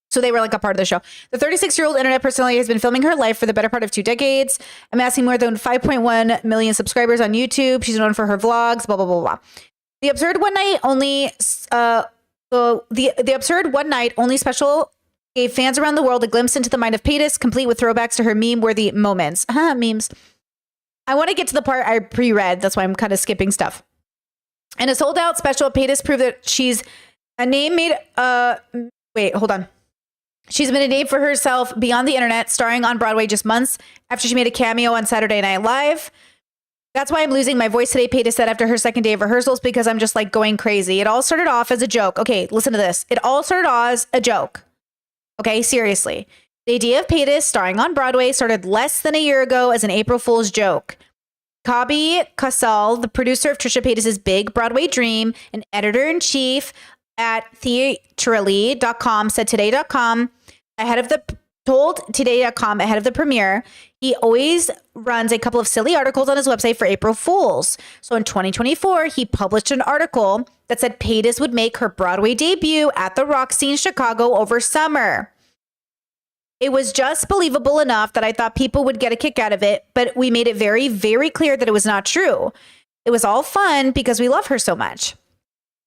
So they were like a part of the show. The 36-year-old internet personality has been filming her life for the better part of 2 decades, amassing more than 5.1 million subscribers on YouTube. She's known for her vlogs, blah, blah, blah, blah. The Absurd One Night Only, the Absurd One Night Only special gave fans around the world a glimpse into the mind of Paytas, complete with throwbacks to her meme-worthy moments. Memes. I want to get to the part I pre-read. That's why I'm kind of skipping stuff. In a sold-out special, Paytas proved that she's a name made... She's been a name for herself beyond the internet, starring on Broadway just months after she made a cameo on Saturday Night Live. That's why I'm losing my voice today, Paytas said after her second day of rehearsals, because I'm just like going crazy. It all started off as a joke. Okay, listen to this. It all started off as a joke. Okay, seriously. The idea of Paytas starring on Broadway started less than a year ago as an April Fool's joke. Kabi Kassal, the producer of Trisha Paytas' big Broadway dream and editor-in-chief at Theatrally.com, said Today.com told Today.com ahead of the premiere, he always runs a couple of silly articles on his website for April Fools. So in 2024, he published an article that said Paytas would make her Broadway debut at the Roxy in Chicago over summer. It was just believable enough that I thought people would get a kick out of it, but we made it very, very clear that it was not true. It was all fun because we love her so much.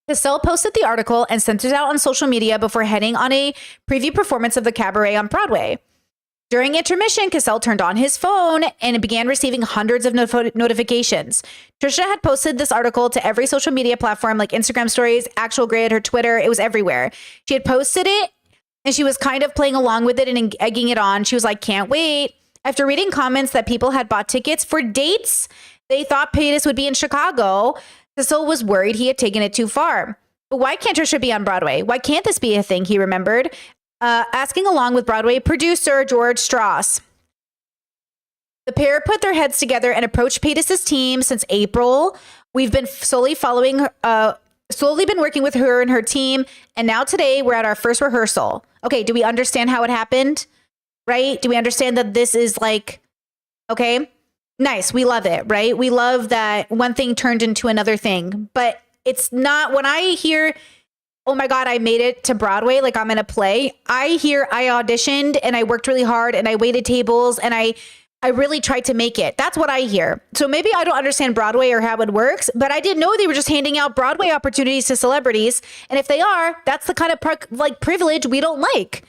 Cassell posted the article and sent it out on social media before heading on a preview performance of the cabaret on Broadway. During intermission, Cassell turned on his phone and began receiving hundreds of notifications. Trisha had posted this article to every social media platform like Instagram stories, Actual Grid, her Twitter. It was everywhere. She had posted it and she was kind of playing along with it and egging it on. She was like, can't wait. After reading comments that people had bought tickets for dates they thought Paytas would be in Chicago, Cassell was worried he had taken it too far. But why can't Trisha be on Broadway? Why can't this be a thing? He remembered, asking along with Broadway producer George Strauss. The pair put their heads together and approached Paytas' team since April. We've been slowly been working with her and her team. And now today we're at our first rehearsal. Okay, do we understand how it happened? Right? Do we understand that this is like, okay, nice. We love it, right? We love that one thing turned into another thing. But it's not, when I hear, oh my God, I made it to Broadway, like I'm in a play, I hear I auditioned and I worked really hard and I waited tables and I really tried to make it. That's what I hear. So maybe I don't understand Broadway or how it works, but I didn't know they were just handing out Broadway opportunities to celebrities. And if they are, that's the kind of privilege we don't like,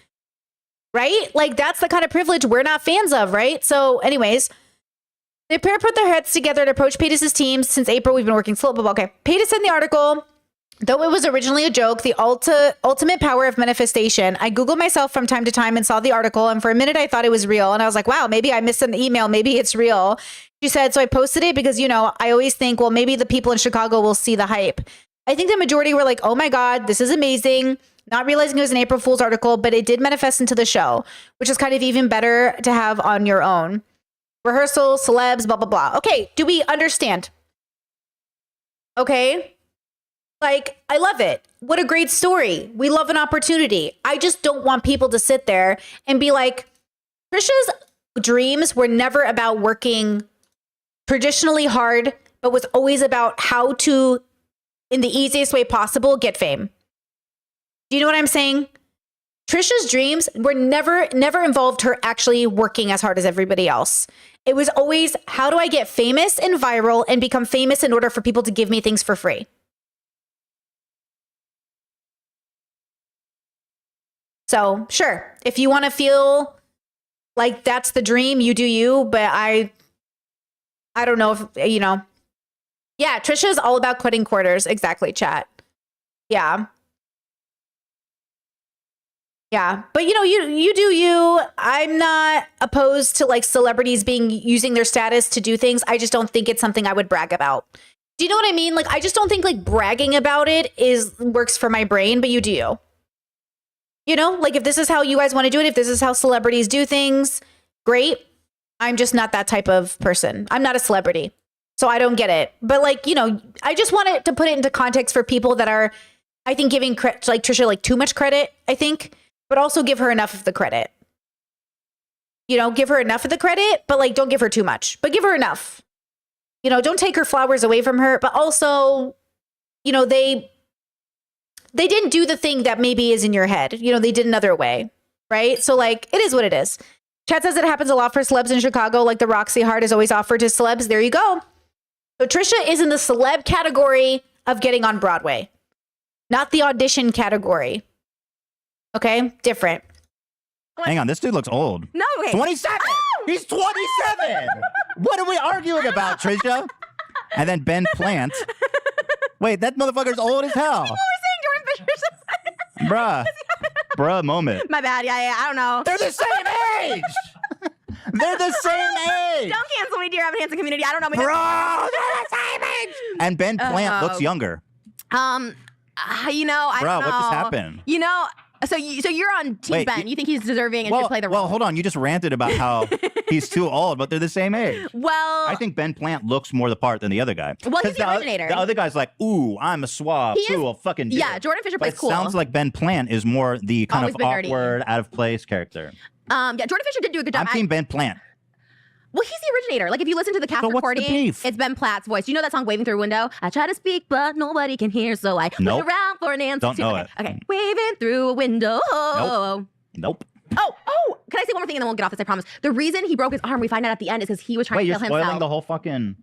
right? Like that's the kind of privilege we're not fans of, right? So anyways, the pair put their heads together to approach Paytas' team. Since April, we've been working slow. Okay, Paytas said in the article, though it was originally a joke, the ultimate power of manifestation. I Googled myself from time to time and saw the article, and for a minute I thought it was real. And I was like, wow, maybe I missed an email. Maybe it's real. She said, so I posted it because, you know, I always think, well, maybe the people in Chicago will see the hype. I think the majority were like, oh my God, this is amazing. Not realizing it was an April Fool's article, but it did manifest into the show, which is kind of even better to have on your own. Rehearsal, celebs, blah, blah, blah. Okay, do we understand? Okay. Like, I love it. What a great story. We love an opportunity. I just don't want people to sit there and be like, Trisha's dreams were never about working traditionally hard, but was always about how to, in the easiest way possible, get fame. Do you know what I'm saying? Trisha's dreams were never involved her actually working as hard as everybody else. It was always, how do I get famous and viral and become famous in order for people to give me things for free? So sure, if you want to feel like that's the dream, you do you, but I don't know if, you know, Yeah, Trisha is all about cutting quarters. Exactly, chat. Yeah. Yeah. But you do you. I'm not opposed to like celebrities using their status to do things. I just don't think it's something I would brag about. Do you know what I mean? Like, I just don't think like bragging about it works for my brain, but you do. You know, like if this is how you guys want to do it, if this is how celebrities do things, great. I'm just not that type of person. I'm not a celebrity. So I don't get it. But like, I just wanted to put it into context for people that are, I think, giving like Trisha like too much credit, I think, but also give her enough of the credit. Give her enough of the credit, but like don't give her too much, but give her enough. Don't take her flowers away from her, but also, they didn't do the thing that maybe is in your head. They did another way, right? So like, it is what it is. Chat says it happens a lot for celebs in Chicago, like the Roxy Heart is always offered to celebs. There you go. So Trisha is in the celeb category of getting on Broadway, not the audition category. Okay, different. Hang on, this dude looks old. No, wait. 27. Oh! He's 27. What are we arguing about, Trisha? And then Ben Plant. Wait, that motherfucker's old as hell. People were saying Jordan Fisher's Bruh moment. My bad. Yeah, I don't know. They're the same age. They're the same age. Don't cancel me, dear Evan Hansen community. I don't know. Bro, they're the same age. And Ben Plant looks younger. I Bro, don't know. what just happened? So you're on Team Ben. You think he's deserving and should play the role? Well, hold on. You just ranted about how he's too old, but they're the same age. Well, I think Ben Plant looks more the part than the other guy. Well, he's the originator. The other guy's like, ooh, I'm a swab. Ooh, I'll fucking do it. Jordan Fisher But plays it cool. sounds like Ben Plant is more the kind Always of been nerdy. awkward, out of place character. Yeah, Jordan Fisher did do a good job. I'm Team Ben Plant. Well, he's the originator. Like, if you listen to the cast So what's the recording, beef? it's Ben Platt's voice. You know that song, Waving Through a Window? I try to speak, but nobody can hear, so I Nope. look around for an answer. Don't know okay, it. Okay, waving through a window. Nope. Oh, can I say one more thing and then we'll get off this, I promise. The reason he broke his arm, we find out at the end, is because he was trying Wait, to you're kill spoiling himself. the whole fucking...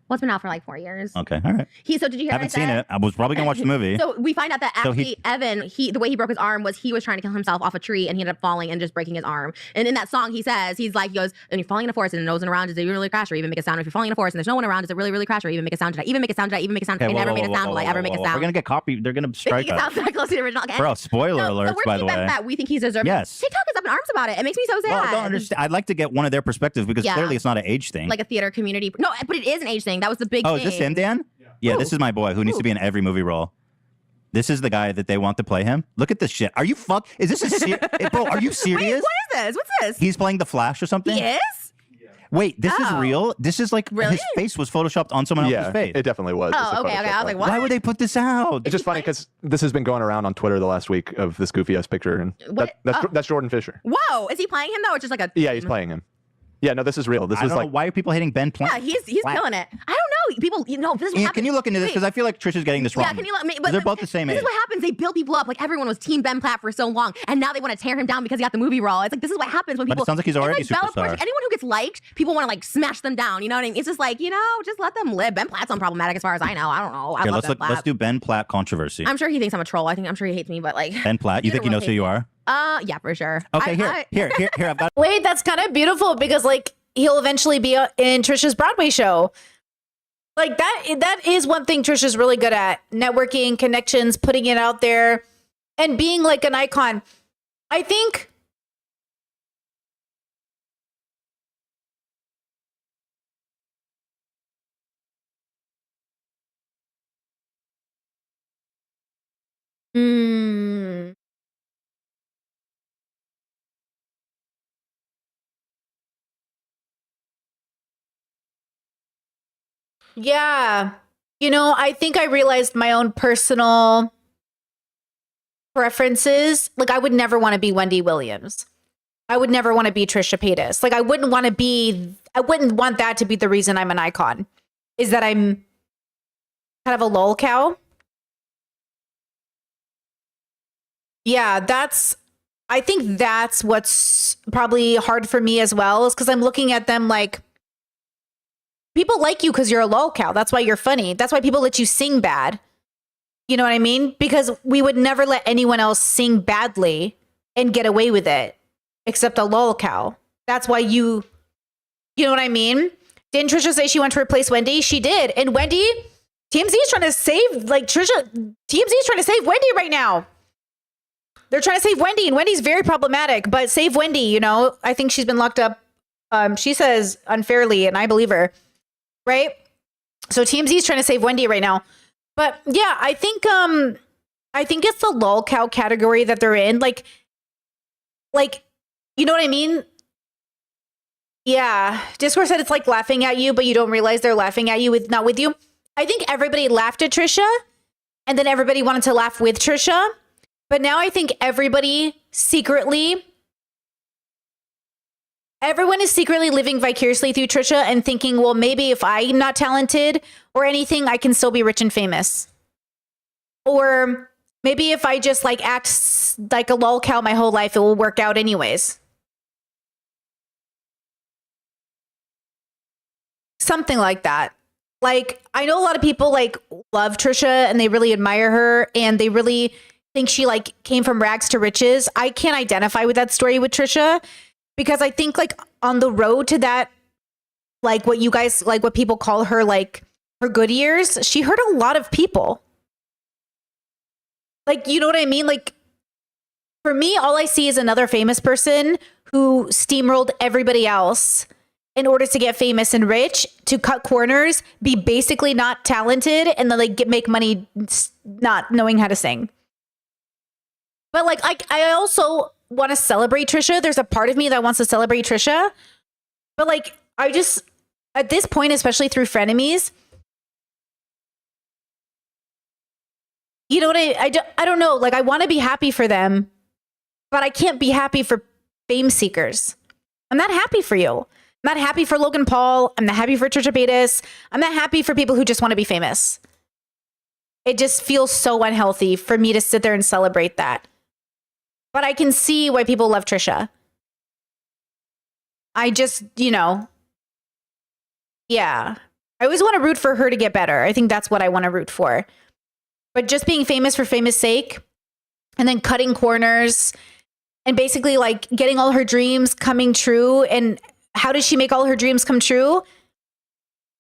Well, it's been out for like 4 years. Okay, all right. So did you hear Haven't what I seen said? it. I was probably going to watch the movie. So we find out that So actually Evan, the way he broke his arm was he was trying to kill himself off a tree and he ended up falling and just breaking his arm. And in that song, he goes, and you're falling in a forest and no one around, does it really crash or even make a sound? If you're falling in a forest and there's no one around, does it really, really crash or even make a sound? Did I even make a sound? Did I even make a sound? Okay, I never made a sound. Will I ever make a sound? We're going to get copy. They're going to strike It sounds us. that close to the original. Okay. Bro, spoiler alerts, by the way. That we think he's deserving. Yes. TikTok is up in arms about it. It makes me so sad. Well, I don't understand. I'd like to get one of their perspectives because Yeah. clearly it's not an age thing. Like a theater community. No, but it is an age thing. That was the big Oh, thing. is this him, Dan? Yeah, this is my boy who needs to be in every movie role. This is the guy that they want to play him. Look at this shit. Are you Is this a bro, are you serious? Wait, what is this? What's this? He's playing the Flash or something? He is? Wait, this is Oh. real? This is like Really? his face was photoshopped on someone else's face. It definitely was. Oh, okay. I was like, what? Why would they put this out? It's just funny because this has been going around on Twitter the last week of this goofy ass picture, and What? that's Jordan Fisher. Whoa, is he playing him though, or just like a? Yeah, he's playing him. Yeah, no, this is real. This I is don't like know. Why are people hating Ben Plant? Yeah, he's Flat? killing it. I don't know. People, this is what Ian, happens. can you look into this? Wait. Because I feel like Trisha's getting this wrong. Yeah, can you let me? They're both the same This age. is what happens. They build people up. Like everyone was Team Ben Platt for so long, and now they want to tear him down because he got the movie role. It's like this is what happens when But it people. sounds like he's already it's like Bella superstar. Poarch, anyone who gets liked, people want to like smash them down. You know what I mean? It's just like just let them live. Ben Platt's unproblematic as far as I know. I don't know. I Here, love let's Ben Platt. do Ben Platt controversy. I'm sure he thinks I'm a troll. I'm sure he hates me, but like Ben Platt, you think he knows who you are? Yeah, for sure. Okay, here, I've got. Wait, that's kind of beautiful because like he'll eventually be in Trisha's Broadway show. Like that is one thing Trisha's really good at: networking, connections, putting it out there, and being like an icon. I think Yeah. I think I realized my own personal preferences. Like, I would never want to be Wendy Williams. I would never want to be Trisha Paytas. Like, I wouldn't want that to be the reason I'm an icon, is that I'm kind of a lol cow. Yeah, I think that's what's probably hard for me as well, is because I'm looking at them like, people like you because you're a lol cow. That's why you're funny. That's why people let you sing bad. You know what I mean? Because we would never let anyone else sing badly and get away with it, except a lol cow. That's why you know what I mean? Didn't Trisha say she wanted to replace Wendy? She did. And Wendy TMZ is trying to save, like, Trisha. TMZ is trying to save Wendy right now. They're trying to save Wendy, and Wendy's very problematic, but save Wendy, you know? I think she's been locked up, she says, unfairly, and I believe her, right? So TMZ is trying to save Wendy right now. But yeah, I think it's the lol cow category that they're in. Like, you know what I mean? Yeah. Discord said it's like laughing at you, but you don't realize they're laughing at you not with you. I think everybody laughed at Trisha, and then everybody wanted to laugh with Trisha. But now I think everyone is secretly living vicariously through Trisha and thinking, well, maybe if I'm not talented or anything, I can still be rich and famous. Or maybe if I just like act like a lol cow my whole life, it will work out anyways. Something like that. Like, I know a lot of people like love Trisha and they really admire her and they really think she like came from rags to riches. I can't identify with that story with Trisha because I think like on the road to that, like what you guys, like what people call her, like her good years, she hurt a lot of people. Like, you know what I mean? Like, for me, all I see is another famous person who steamrolled everybody else in order to get famous and rich, to cut corners, be basically not talented, and then like make money not knowing how to sing. But like, I also want to celebrate Trisha. There's a part of me that wants to celebrate Trisha. But like, I just, at this point, especially through frenemies, you know what I don't know. Like, I want to be happy for them, but I can't be happy for fame seekers. I'm not happy for you. I'm not happy for Logan Paul. I'm not happy for Trisha Paytas. I'm not happy for people who just want to be famous. It just feels so unhealthy for me to sit there and celebrate that. But I can see why people love Trisha. I just, you know, yeah. I always want to root for her to get better. I think that's what I want to root for. But just being famous for famous sake and then cutting corners and basically like getting all her dreams coming true. And how does she make all her dreams come true?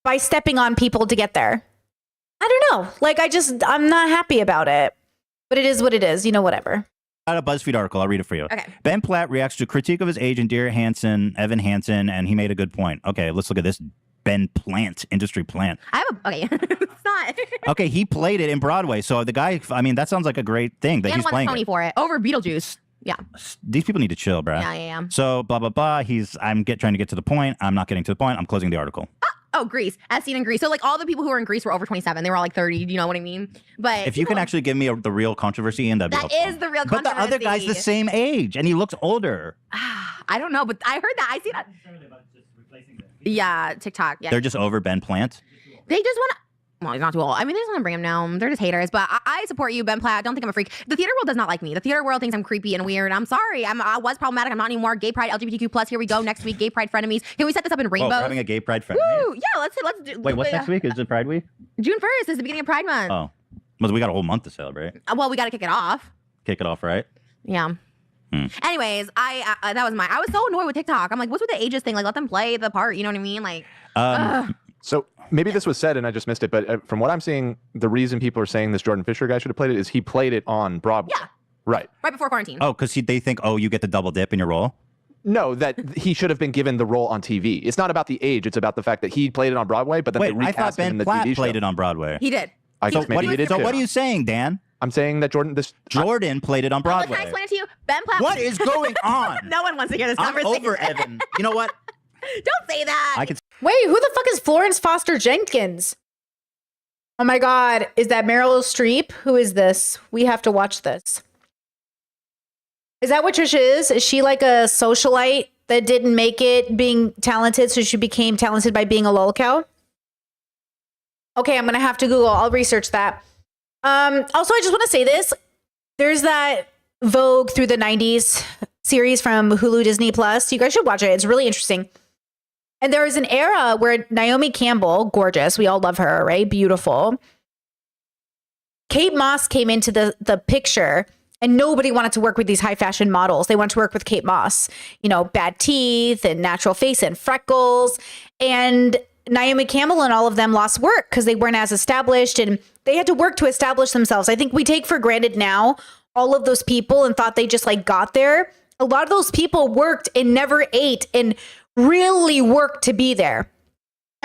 By stepping on people to get there. I don't know. Like, I'm not happy about it. But it is what it is. You know, whatever. Got a BuzzFeed article. I'll read it for you. Okay. Ben Platt reacts to critique of his agent, Evan Hansen, and he made a good point. Okay, let's look at this. Ben Plant, industry plant. Okay, it's not. Okay, he played it in Broadway. So the guy, I mean, that sounds like a great thing that he's playing. And won the Tony for it over Beetlejuice. Yeah. These people need to chill, bruh. Yeah. So blah, blah, blah. I'm trying to get to the point. I'm not getting to the point. I'm closing the article. Oh, Grease. As seen in Grease. So like all the people who were in Grease were over 27. They were all like 30. You know what I mean? But if you can actually give me the real controversy, and that'd be helpful. is the real controversy. But the other guy's the same age, and he looks older. I don't know, but I heard that. I see that. Yeah, TikTok. Yeah. They're just over Ben Plant. They just want to. Well, he's not too old. I mean, they just want to bring him down. They're just haters. But I support you, Ben Platt. I don't think I'm a freak. The theater world does not like me. The theater world thinks I'm creepy and weird. I'm sorry. I was problematic. I'm not anymore. Gay pride, LGBTQ+. Here we go. Next week, gay pride frenemies. Can we set this up in rainbows? We're having a gay pride frenemy? Woo! Yeah, let's do. Wait, what's next week? Is it Pride Week? June 1st is the beginning of Pride Month. Oh. Well, we got a whole month to celebrate. Well, we got to kick it off. Kick it off, right? Yeah. Anyways, I that was I was so annoyed with TikTok. I'm like, what's with the ages thing? Like, let them play the part. You know what I mean? Like, so maybe this was said and I just missed it, but from what I'm seeing, the reason people are saying this Jordan Fisher guy should have played it is he played it on Broadway. Yeah. Right before quarantine. Oh, because they think, you get the double dip in your role? No, that he should have been given the role on TV. It's not about the age. It's about the fact that he played it on Broadway, but then they recast I thought him in Ben the Platt TV show. played it on Broadway. He did. So what are you saying, Dan? I'm saying that Jordan played it on Broadway. Can I explain it to you? Ben Platt. What is going on? No one wants to hear this I'm conversation. over Evan. You know what? Don't say that. Wait, who the fuck is Florence Foster Jenkins? Oh my God. Is that Meryl Streep? Who is this? We have to watch this. Is that what Trisha is? Is she like a socialite that didn't make it being talented, so she became talented by being a lol cow? Okay, I'm going to have to Google. I'll research that. Also, I just want to say this. There's that Vogue through the 90s series from Hulu Disney Plus. You guys should watch it. It's really interesting. And there was an era where Naomi Campbell, gorgeous, we all love her, right? Beautiful. Kate Moss came into the picture, and nobody wanted to work with these high fashion models. They wanted to work with Kate Moss. You know, bad teeth and natural face and freckles. And Naomi Campbell and all of them lost work because they weren't as established and they had to work to establish themselves. I think we take for granted now all of those people and thought they just like got there. A lot of those people worked and never ate and really worked to be there.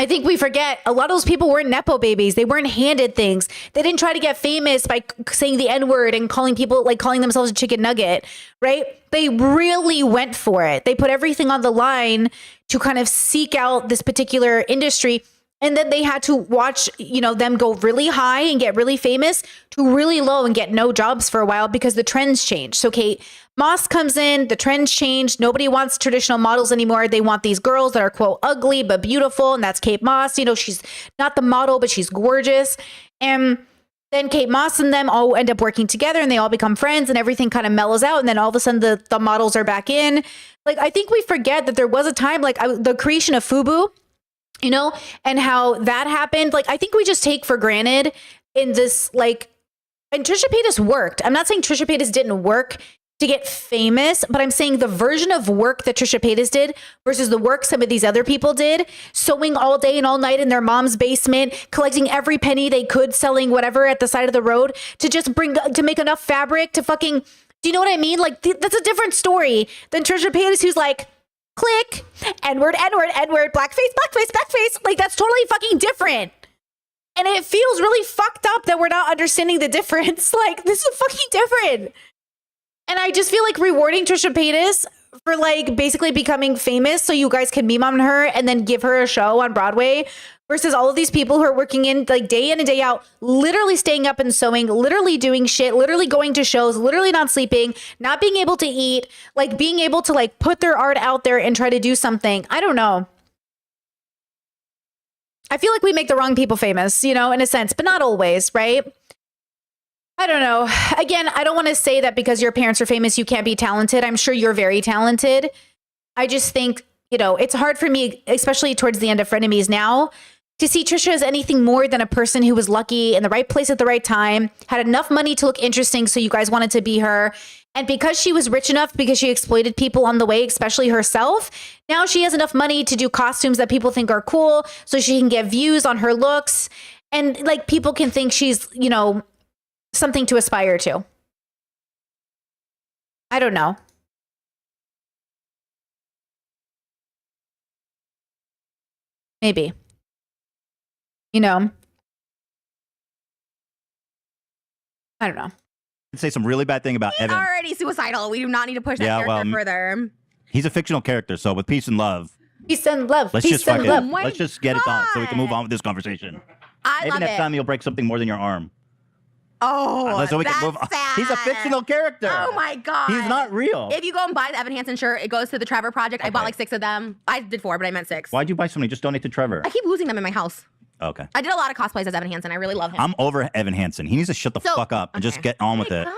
I think we forget a lot of those people weren't Nepo babies. They weren't handed things. They didn't try to get famous by saying the N-word and calling people like calling themselves a chicken nugget, right? They really went for it. They put everything on the line to kind of seek out this particular industry. And then they had to watch, you know, them go really high and get really famous to really low and get no jobs for a while because the trends changed. So Kate Moss comes in, the trends changed. Nobody wants traditional models anymore. They want these girls that are, quote, ugly but beautiful. And that's Kate Moss. You know, she's not the model, but she's gorgeous. And then Kate Moss and them all end up working together and they all become friends and everything kind of mellows out. And then all of a sudden the models are back in. Like, I think we forget that there was a time like the creation of FUBU, you know, and how that happened. Like, I think we just take for granted in this, like, and Trisha Paytas worked. I'm not saying Trisha Paytas didn't work to get famous, but I'm saying the version of work that Trisha Paytas did versus the work some of these other people did, sewing all day and all night in their mom's basement, collecting every penny they could, selling whatever at the side of the road to just to make enough fabric to fucking, do you know what I mean? Like, that's a different story than Trisha Paytas, who's like, click, N-word, N-word, N-word, blackface, blackface, blackface. Like, that's totally fucking different. And it feels really fucked up that we're not understanding the difference. Like, this is fucking different. And I just feel like rewarding Trisha Paytas for like basically becoming famous so you guys can meme on her and then give her a show on Broadway versus all of these people who are working in like day in and day out, literally staying up and sewing, literally doing shit, literally going to shows, literally not sleeping, not being able to eat, like being able to like put their art out there and try to do something. I don't know. I feel like we make the wrong people famous, you know, in a sense, but not always, right? I don't know. Again, I don't want to say that because your parents are famous, you can't be talented. I'm sure you're very talented. I just think, you know, it's hard for me, especially towards the end of Frenemies now, to see Trisha as anything more than a person who was lucky in the right place at the right time, had enough money to look interesting so you guys wanted to be her. And because she was rich enough, because she exploited people on the way, especially herself, now she has enough money to do costumes that people think are cool so she can get views on her looks. And like people can think she's, you know, something to aspire to. I don't know. Maybe. You know. I don't know. I'd say some really bad thing about He's Evan. already suicidal. We do not need to push that character further. He's a fictional character, so with peace and love. Peace and love. Let's peace just and fucking love. let's just get it done so we can move on with this conversation. Maybe love next it. time you'll break something more than your arm. Oh, So we can that's move on. sad. He's a fictional character. Oh my God. He's not real. If you go and buy the Evan Hansen shirt, it goes to the Trevor Project. I bought like 6 of them. I did 4, but I meant 6. Why'd you buy so many? Just donate to Trevor. I keep losing them in my house. Okay. I did a lot of cosplays as Evan Hansen. I really love him. I'm over Evan Hansen. He needs to shut the fuck up and just get on with it. God.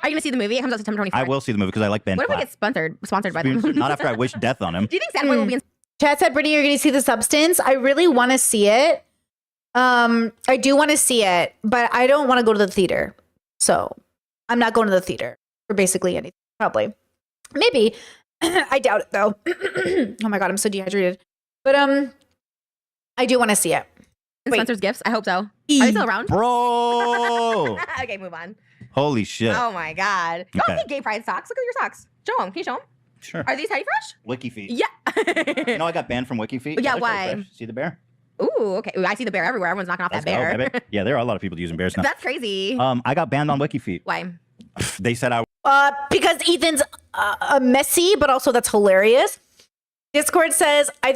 Are you going to see the movie? It comes out September 24th. I will see the movie because I like Ben What if we Platt. get sponsored by them? Not after I wish death on him. Do you think Sad Boy will be in? Chad said, Brittany, you're going to see The Substance. I really want to see it. I do want to see it, but I don't want to go to the theater. So I'm not going to the theater for basically anything. Probably. Maybe. I doubt it, though. Oh, my God. I'm so dehydrated. But I do want to see it. Spencer's Gifts? I hope so. Are they still around? Bro. Okay, move on. Holy shit. Oh, my God. Y'all Okay. think gay pride socks? Look at your socks. Show them. Can you show them? Sure. Are these Teddy Fresh? WikiFeet. Yeah. No, I got banned from WikiFeet. Yeah, They're why? fresh. See the bear? Ooh, okay. Ooh, I see the bear everywhere. Everyone's knocking off Let's that go, bear. baby. Yeah, there are a lot of people using bears now. That's crazy. I got banned on WikiFeet. Why? They said I Because Ethan's messy, but also that's hilarious. Discord says, I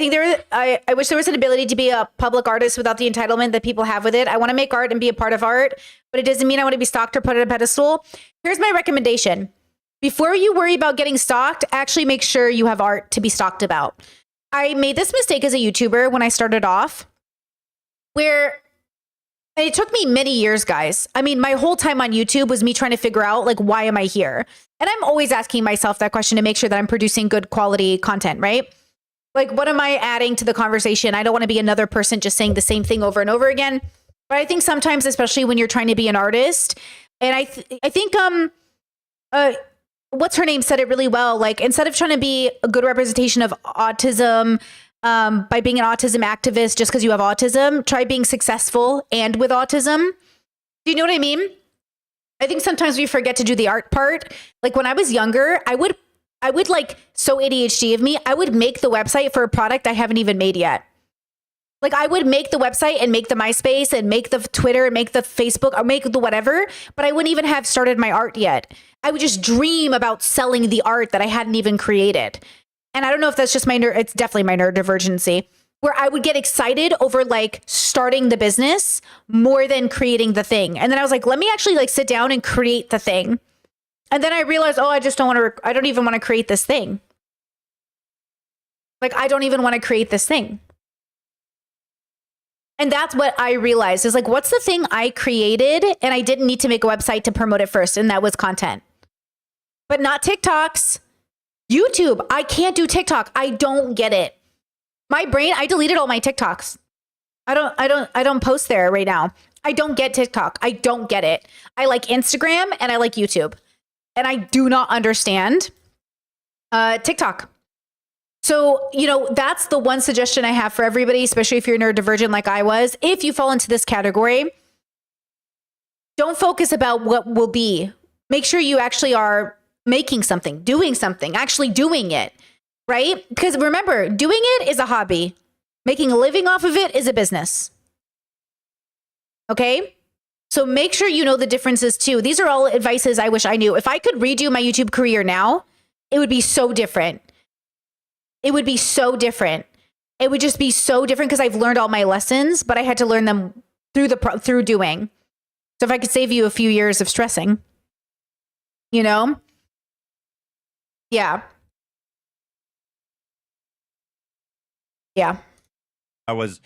wish there was an ability to be a public artist without the entitlement that people have with it. I want to make art and be a part of art, but it doesn't mean I want to be stalked or put on a pedestal. Here's my recommendation. Before you worry about getting stalked, actually make sure you have art to be stalked about. I made this mistake as a YouTuber when I started off, where and it took me many years, guys. I mean, my whole time on YouTube was me trying to figure out, like, why am I here? And I'm always asking myself that question to make sure that I'm producing good quality content, right? Like, what am I adding to the conversation? I don't want to be another person just saying the same thing over and over again. But I think sometimes, especially when you're trying to be an artist, and I think what's her name said it really well. Like, instead of trying to be a good representation of autism, by being an autism activist just because you have autism. Try being successful and with autism. Do you know what I mean? I think sometimes we forget to do the art part. Like when I was younger, I would like, so ADHD of me, I would make the website for a product I haven't even made yet. Like I would make the website and make the MySpace and make the Twitter and make the Facebook or make the whatever, but I wouldn't even have started my art yet. I would just dream about selling the art that I hadn't even created. And I don't know if that's just it's definitely my neurodivergency, where I would get excited over like starting the business more than creating the thing. And then I was like, let me actually like sit down and create the thing. And then I realized, oh, I don't even want to create this thing. Like, I don't even want to create this thing. And that's what I realized is like, what's the thing I created and I didn't need to make a website to promote it first. And that was content, but not TikToks. YouTube. I can't do TikTok. I don't get it. My brain, I deleted all my TikToks. I don't post there right now. I don't get TikTok. I don't get it. I like Instagram and I like YouTube. And I do not understand TikTok. So, you know, that's the one suggestion I have for everybody, especially if you're neurodivergent like I was. If you fall into this category, don't focus about what will be. Make sure you actually are making something, doing something, actually doing it, right? Because remember, doing it is a hobby. Making a living off of it is a business. Okay? So make sure you know the differences too. These are all advices I wish I knew. If I could redo my YouTube career now, it would be so different. It would be so different. It would just be so different because I've learned all my lessons, but I had to learn them through doing. So if I could save you a few years of stressing, you know? Yeah. Yeah. I was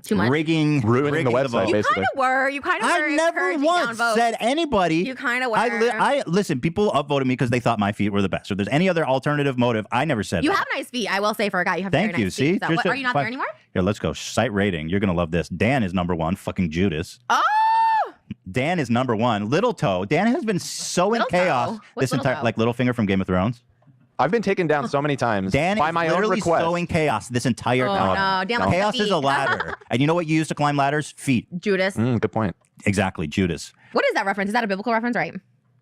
Too much. ruining the website, vote. You basically. kind of were. You kind of were. I never encouraging once downvotes. said anybody. You kind of were. I listen. People upvoted me because they thought my feet were the best. If there's any other alternative motive, I never said. You that. have nice feet. I will say for a guy, you have Thank very you. nice See, feet. So You're what, so are you not fine. there anymore? Here, let's go. Site rating. You're gonna love this. Dan is number one. Fucking Judas. Oh, Dan is number one. Little Toe. Dan has been so in Little chaos Toe? What's this entire Little Toe? like Littlefinger from Game of Thrones. I've been taken down so many times Dan by is my own literally request. so in chaos this entire time. no, Dan likes Chaos the is a feet. ladder, and you know what you use to climb ladders? Feet. Judas. Good point. Exactly, Judas. What is that reference? Is that a biblical reference, right?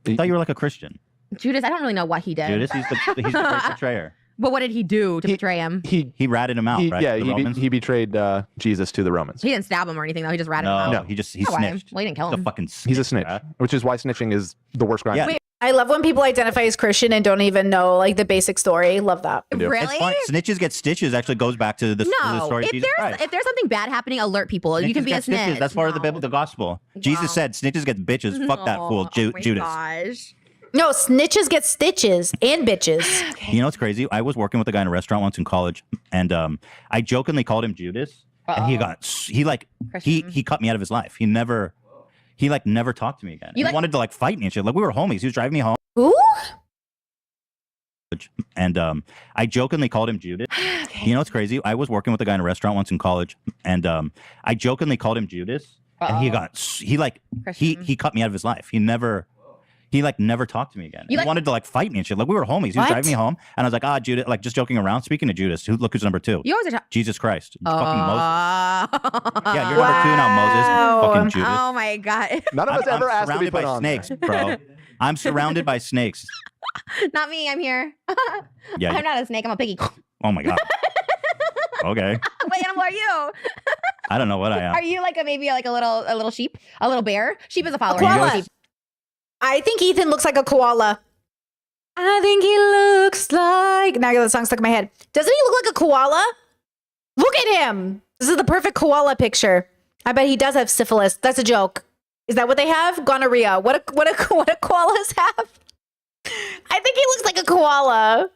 I thought you were like a Christian. Judas. I don't really know what he did. Judas, he's the great betrayer. But what did he do to betray him? He ratted him out, right? Yeah, to the Romans? he betrayed Jesus to the Romans. He didn't stab him or anything, though. He just ratted him No, out. he Oh, why? snitched. Well, he didn't kill He's him. a fucking He's a snitch, snitch, right? which is why snitching is the worst crime. Yeah. Wait, I love when people identify as Christian and don't even know like the basic story. Love that. Really? It's fun. Snitches get stitches actually goes back to the No. story of Jesus Christ. If there's something bad happening, alert people. You Snitches can be a get stitches. snitch. That's part of the Bible, the gospel. Jesus said snitches get bitches. Fuck that fool, Oh my Judas. gosh. No, snitches get stitches and bitches. You know what's crazy? I was working with a guy in a restaurant once in college, and I jokingly called him Judas, and he cut me out of his life. He never talked to me again. He wanted to like fight me and shit. Like we were homies. He was driving me home. Who? And I jokingly called him Judas. You know what's crazy? I was working with a guy in a restaurant once in college, and I jokingly called him Judas, and he cut me out of his life. He never talked to me again. He wanted to like fight me and shit. Like we were homies. He was driving me home, and I was like, Judas, like just joking around. Speaking of Judas, look who's number two. You always are Jesus Christ. Fucking Moses. Yeah, Yeah, you're number two now, Moses. Fucking Judas. Oh my god. None of us ever I'm asked to be surrounded put by on snakes, there. bro. I'm surrounded by snakes. Not me. I'm here. Yeah. I'm not a snake. I'm a piggy. Oh my god. Okay. What animal are you? I don't know what I am. Are you like maybe like a little sheep? A little bear? Sheep is a follower. Koala. Sheep. I think Ethan looks like a koala. I think he looks like. Now I got the song stuck in my head. Doesn't he look like a koala? Look at him. This is the perfect koala picture. I bet he does have syphilis. That's a joke. Is that what they have? Gonorrhea. What do koalas have? I think he looks like a koala.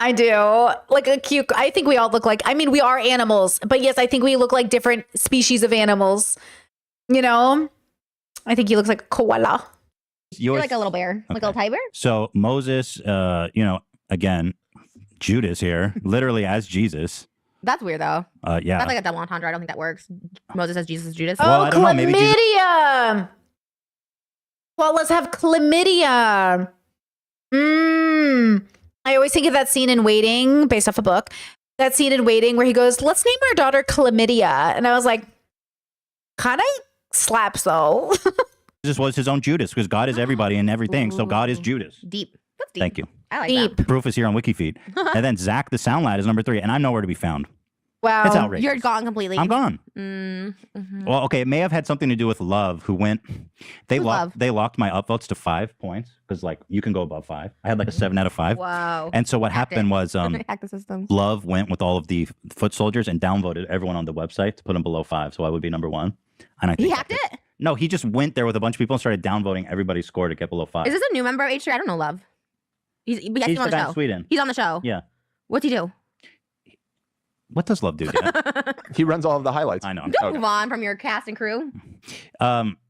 I do. Like a cute. I think we all look like. I mean, we are animals, but yes, I think we look like different species of animals. You know. I think he looks like a koala. You're like a little bear, like a little tiger. So Moses, again, Judas here, literally as Jesus. That's weird though. Yeah. That's like a double entendre. I don't think that works. Moses as Jesus is Judas. Well, I don't know, maybe Jesus- chlamydia. Koalas have chlamydia. I always think of that scene in Waiting, based off a book, that scene in Waiting where he goes, let's name our daughter Chlamydia. And I was like, kind of slaps though. Jesus was his own Judas because God is everybody and everything. So God is Judas. Deep. That's deep. Thank you. I like Deep. that. Proof is here on WikiFeed. And then Zach the Sound Lad is number 3, and I'm nowhere to be found. Wow. It's outrageous. You're gone completely. I'm gone. Mm-hmm. Well, okay, it may have had something to do with Love, who went. They Who's Love? locked my upvotes to 5 points because like you can go above 5. I had like a 7 out of 5. Wow. And so what happened was Hack the system. Love went with all of the foot soldiers and downvoted everyone on the website to put them below 5, so I would be number 1. And I think He hacked it? No, he just went there with a bunch of people and started downvoting everybody's score to get below 5. Is this a new member of H3? I don't know, Love. He's on the the guy in show. Sweden. He's on the show. Yeah. What's he do? What does Love do? Yeah. He runs all of the highlights. I know. Don't move on from your cast and crew.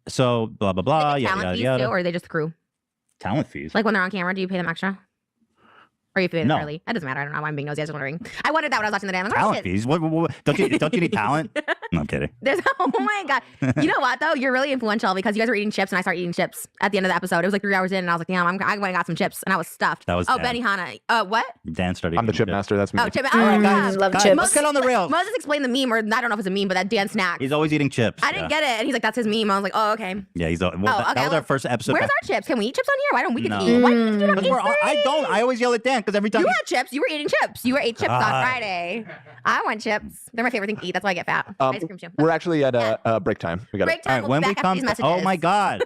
So blah blah blah. They get Yada talent yada fees yada. too, or are they just the crew? Talent fees. Like when they're on camera, do you pay them extra? Or you pay them No. early? That doesn't matter. I don't know why I'm being nosy. I was just wondering. I wondered that when I was watching the day. I'm like, oh, Talent shit. fees. What don't you need talent? No, I'm kidding. Oh my god! You know what though? You're really influential because you guys were eating chips and I started eating chips at the end of the episode. It was like 3 hours in and I was like, damn, I went and got some chips and I was stuffed. That was oh, Dan. Benihana. What? Dan started. I'm the eating chip master. That's me. Oh, chip. All right, Oh, guys, yeah. love guys, chips. let's get on the rails. Moses explained the meme, or I don't know if it's a meme, but that Dan snack. He's always eating chips. I didn't get it, and he's like, "That's his meme." I was like, "Oh, okay." Yeah, he's. Well, Oh, that okay, was our first episode. Where's our chips? Can we eat chips on here? Why don't we get No. to eat? Why do you do that? Because I don't. I always yell at Dan because every time You had chips. You were eating chips. You were ate chips on God. Friday. I want chips. They're my favorite thing to eat. That's why I get fat. Ice cream chip. We're actually at break time. We got Break All time. right, We'll when be we back come, after these oh messages. my God.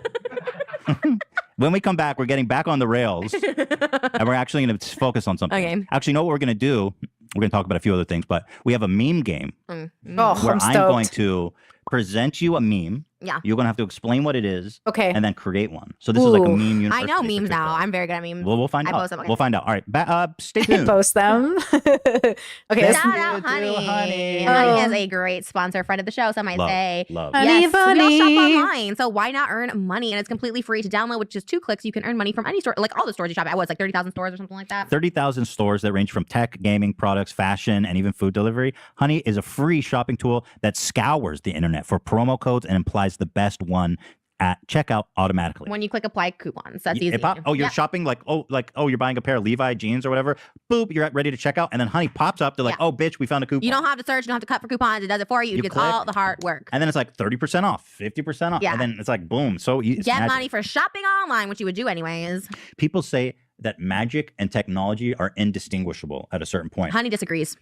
When we come back, we're getting back on the rails, and we're actually going to focus on something. Okay. Actually, you know what we're going to do? We're going to talk about a few other things, but we have a meme game Oh, where I'm I'm stoked. going to present you a meme. Yeah. You're going to have to explain what it is. Okay. And then create one. So this is like a Ooh. meme I university. know for memes now. TikTok. I'm very good at memes. We'll find I out. post them, okay. We'll find out. All right. Stay tuned. Post them. Okay. Yes. Shout out, Honey. Honey. Honey Oh. is a great sponsor, friend of the show. Some might say. Love. Honey Yes, we all bunny. shop online, so why not earn money? And it's completely free to download, with just 2 clicks. You can earn money from any store, like all the stores you shop at. What's like 30,000 stores or something like that? 30,000 stores that range from tech, gaming, products, fashion, and even food delivery. Honey is a free shopping tool that scours the internet for promo codes and implies the best one at checkout automatically. When you click apply coupons, that's It easy. you're Yep. shopping you're buying a pair of Levi jeans or whatever. Boop, you're ready to check out, and then Honey pops up. They're like, Yeah. oh, bitch, we found a coupon. You don't have to search. You don't have to cut for coupons. It does it for you. You It gets click. all the hard work. And then it's like 30% off, 50% off. Yeah. And then it's like, boom. So it's Get magic. money for shopping online, which you would do anyways. People say that magic and technology are indistinguishable at a certain point. Honey disagrees.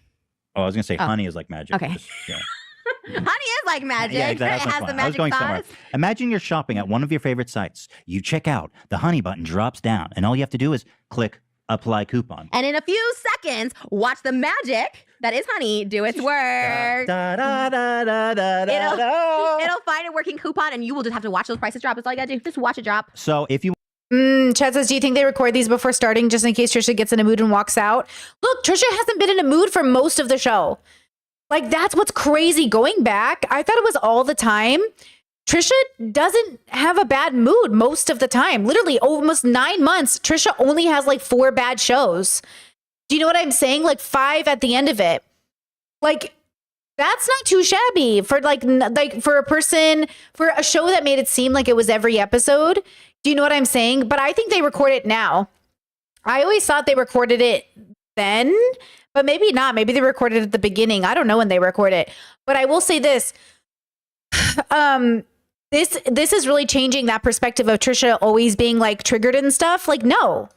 Oh, I was going to say Oh. honey is like magic. Okay. Yeah. Honey is like magic. Yeah, exactly. It That's my has the point. I was magic going sauce. somewhere. Imagine you're shopping at one of your favorite sites. You check out, the Honey button drops down, and all you have to do is click apply coupon. And in a few seconds, watch the magic that is Honey do its work. Da, da, da, da, da, da, da. It'll find a working coupon, and you will just have to watch those prices drop. That's all you gotta do. Just watch it drop. So if you Chad says, do you think they record these before starting just in case Trisha gets in a mood and walks out? Look, Trisha hasn't been in a mood for most of the show. Like, that's what's crazy. Going back, I thought it was all the time. Trisha doesn't have a bad mood most of the time. Literally, almost 9 months, Trisha only has like 4 bad shows. Do you know what I'm saying? Like 5 at the end of it. Like, that's not too shabby for for a person, for a show that made it seem like it was every episode. Do you know what I'm saying? But I think they record it now. I always thought they recorded it then, but maybe not. Maybe they recorded it at the beginning. I don't know when they record it. But I will say this. This is really changing that perspective of Trisha always being like triggered and stuff. Like, no.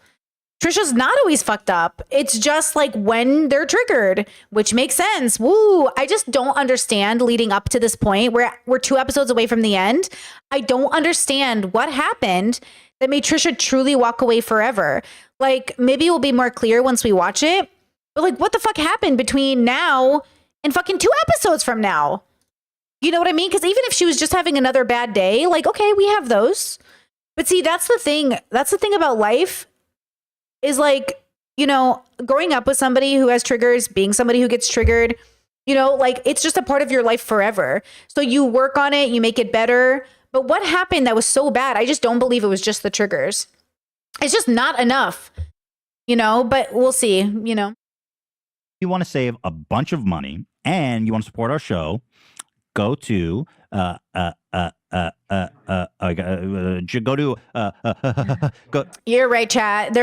Trisha's not always fucked up. It's just like when they're triggered, which makes sense. Woo. I just don't understand leading up to this point where we're 2 episodes away from the end. I don't understand what happened that made Trisha truly walk away forever. Like, maybe it will be more clear once we watch it. But like, what the fuck happened between now and fucking 2 episodes from now? You know what I mean? Because even if she was just having another bad day, like, okay, we have those. But see, that's the thing. That's the thing about life. Is like, you know, growing up with somebody who has triggers, being somebody who gets triggered, you know, like it's just a part of your life forever. So you work on it, you make it better. But what happened that was so bad? I just don't believe it was just the triggers. It's just not enough, you know, but we'll see, you know. you want to save a bunch of money and you want to support our show, go to go go. You're right, chat.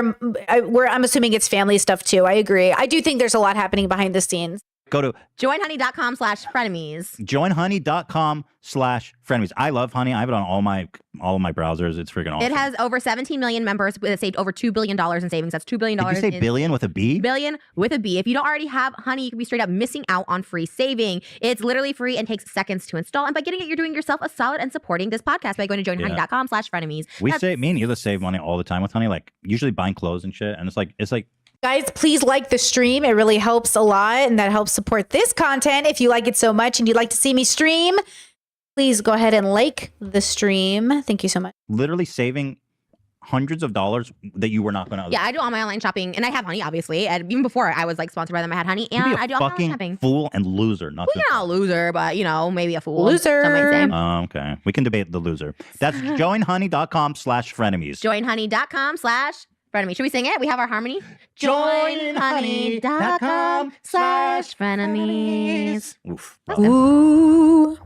I'm assuming it's family stuff too. I agree. I do think there's a lot happening behind the scenes. Go to joinhoney.com/frenemies. joinhoney.com/frenemies. I love Honey. I have it on all my browsers. It's freaking awesome. It has over 17 million members. It saved over $2 billion in savings. That's $2 billion. Did you say in billion with a B? Billion with a B. If you don't already have Honey, you can be straight up missing out on free saving. It's literally free and takes seconds to install. And by getting it, you're doing yourself a solid and supporting this podcast by going to joinhoney.com/frenemies. Me and Hila save money all the time with Honey. Like usually buying clothes and shit. And it's like Guys, please like the stream. It really helps a lot, and that helps support this content. If you like it so much and you'd like to see me stream, please go ahead and like the stream. Thank you so much. literally saving hundreds of dollars that you were not going to. Yeah, I do all my online shopping, and I have Honey, obviously. And even before I was like sponsored by them, I had Honey, and I do all my online shopping. Fool and loser, not Well, you're not a loser, but maybe a fool. Loser. Some might say. Okay, we can debate the loser. That's joinhoney.com/frenemies. Joinhoney.com/frenemies. Should we sing it? We have our harmony. Joinhoney.com/frenemies. Oof. Ooh.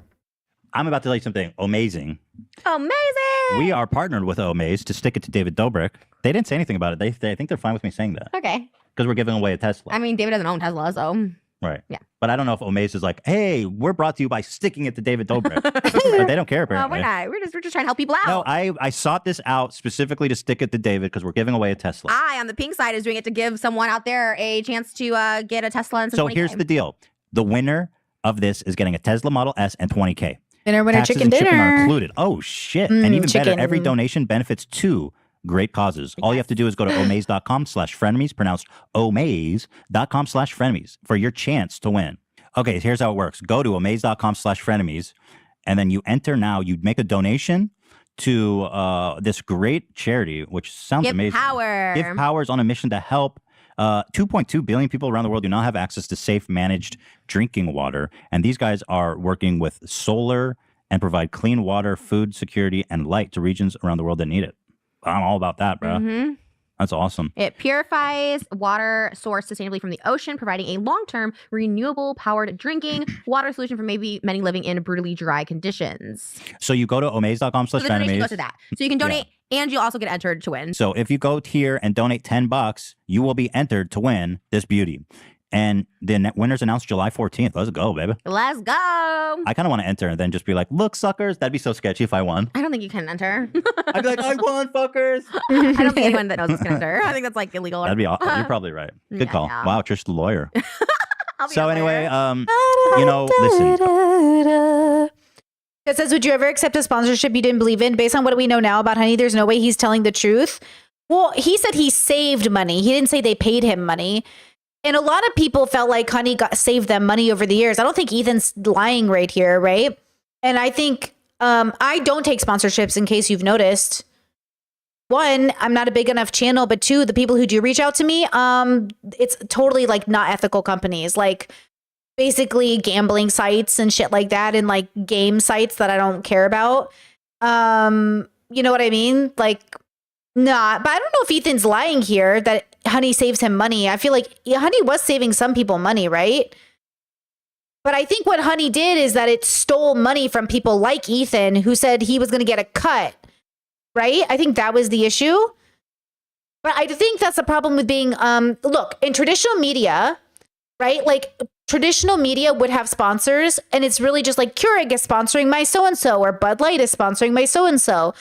I'm about to tell you something amazing. Amazing. We are partnered with Omaze to stick it to David Dobrik. They didn't say anything about it. They think they're fine with me saying that. Okay. Because we're giving away a Tesla. I mean, David doesn't own Tesla, so. Right. Yeah. But I don't know if Omaze is like, hey, we're brought to you by sticking it to David Dobrik. But they don't care, apparently. We're not. We're just trying to help people out. No, I sought this out specifically to stick it to David because we're giving away a Tesla. I, on the pink side, is doing it to give someone out there a chance to get a Tesla. And So here's the deal. The winner of this is getting a Tesla Model S and $20K. Winner, Taxes chicken and shipping dinner. are included. Oh, shit. And even chicken. better, every donation benefits two great causes. All you have to do is go to omaze.com/frenemies, pronounced omaze.com/frenemies for your chance to win. Okay, here's how it works. Go to omaze.com/frenemies, and then you enter now. You make a donation to this great charity, which sounds Give amazing. Power. Give Power is on a mission to help 2.2 billion people around the world do not have access to safe, managed drinking water. And these guys are working with solar and provide clean water, food security, and light to regions around the world that need it. I'm all about that, bro. Mm-hmm. That's awesome. It purifies water sourced sustainably from the ocean, providing a long-term renewable powered drinking water solution for many living in brutally dry conditions. So you go to So the donation omaze.com/frenemies. goes to that. So you can donate and you also get entered to win. So if you go here and donate $10, you will be entered to win this beauty. And the winner's announced July 14th. Let's go, baby. Let's go. I kind of want to enter and then just be like, look, suckers. That'd be so sketchy if I won. I don't think you can enter. I'd be like, I won, fuckers. I don't think anyone that knows this can enter. I think that's like illegal. That'd be awesome. You're probably right. Good call. yeah. Wow, Trish the lawyer. I'll be So a anyway, lawyer. listen. It says, would you ever accept a sponsorship you didn't believe in? Based on what we know now about Honey, there's no way he's telling the truth. Well, he said he saved money. He didn't say they paid him money. And a lot of people felt like Honey saved them money over the years. I don't think Ethan's lying right here, right? And I think I don't take sponsorships, in case you've noticed. One, I'm not a big enough channel, but two, the people who do reach out to me, it's totally like not ethical companies, like basically gambling sites and shit like that, and like game sites that I don't care about. You know what I mean? Like, nah, but I don't know if Ethan's lying here that Honey saves him money. I feel like Honey was saving some people money, right? But I think what Honey did is that it stole money from people like Ethan, who said he was going to get a cut, right? I think that was the issue. But I think that's the problem with being, look, in traditional media, right? Like traditional media would have sponsors, and it's really just like Keurig is sponsoring my so-and-so, or Bud Light is sponsoring my so-and-so.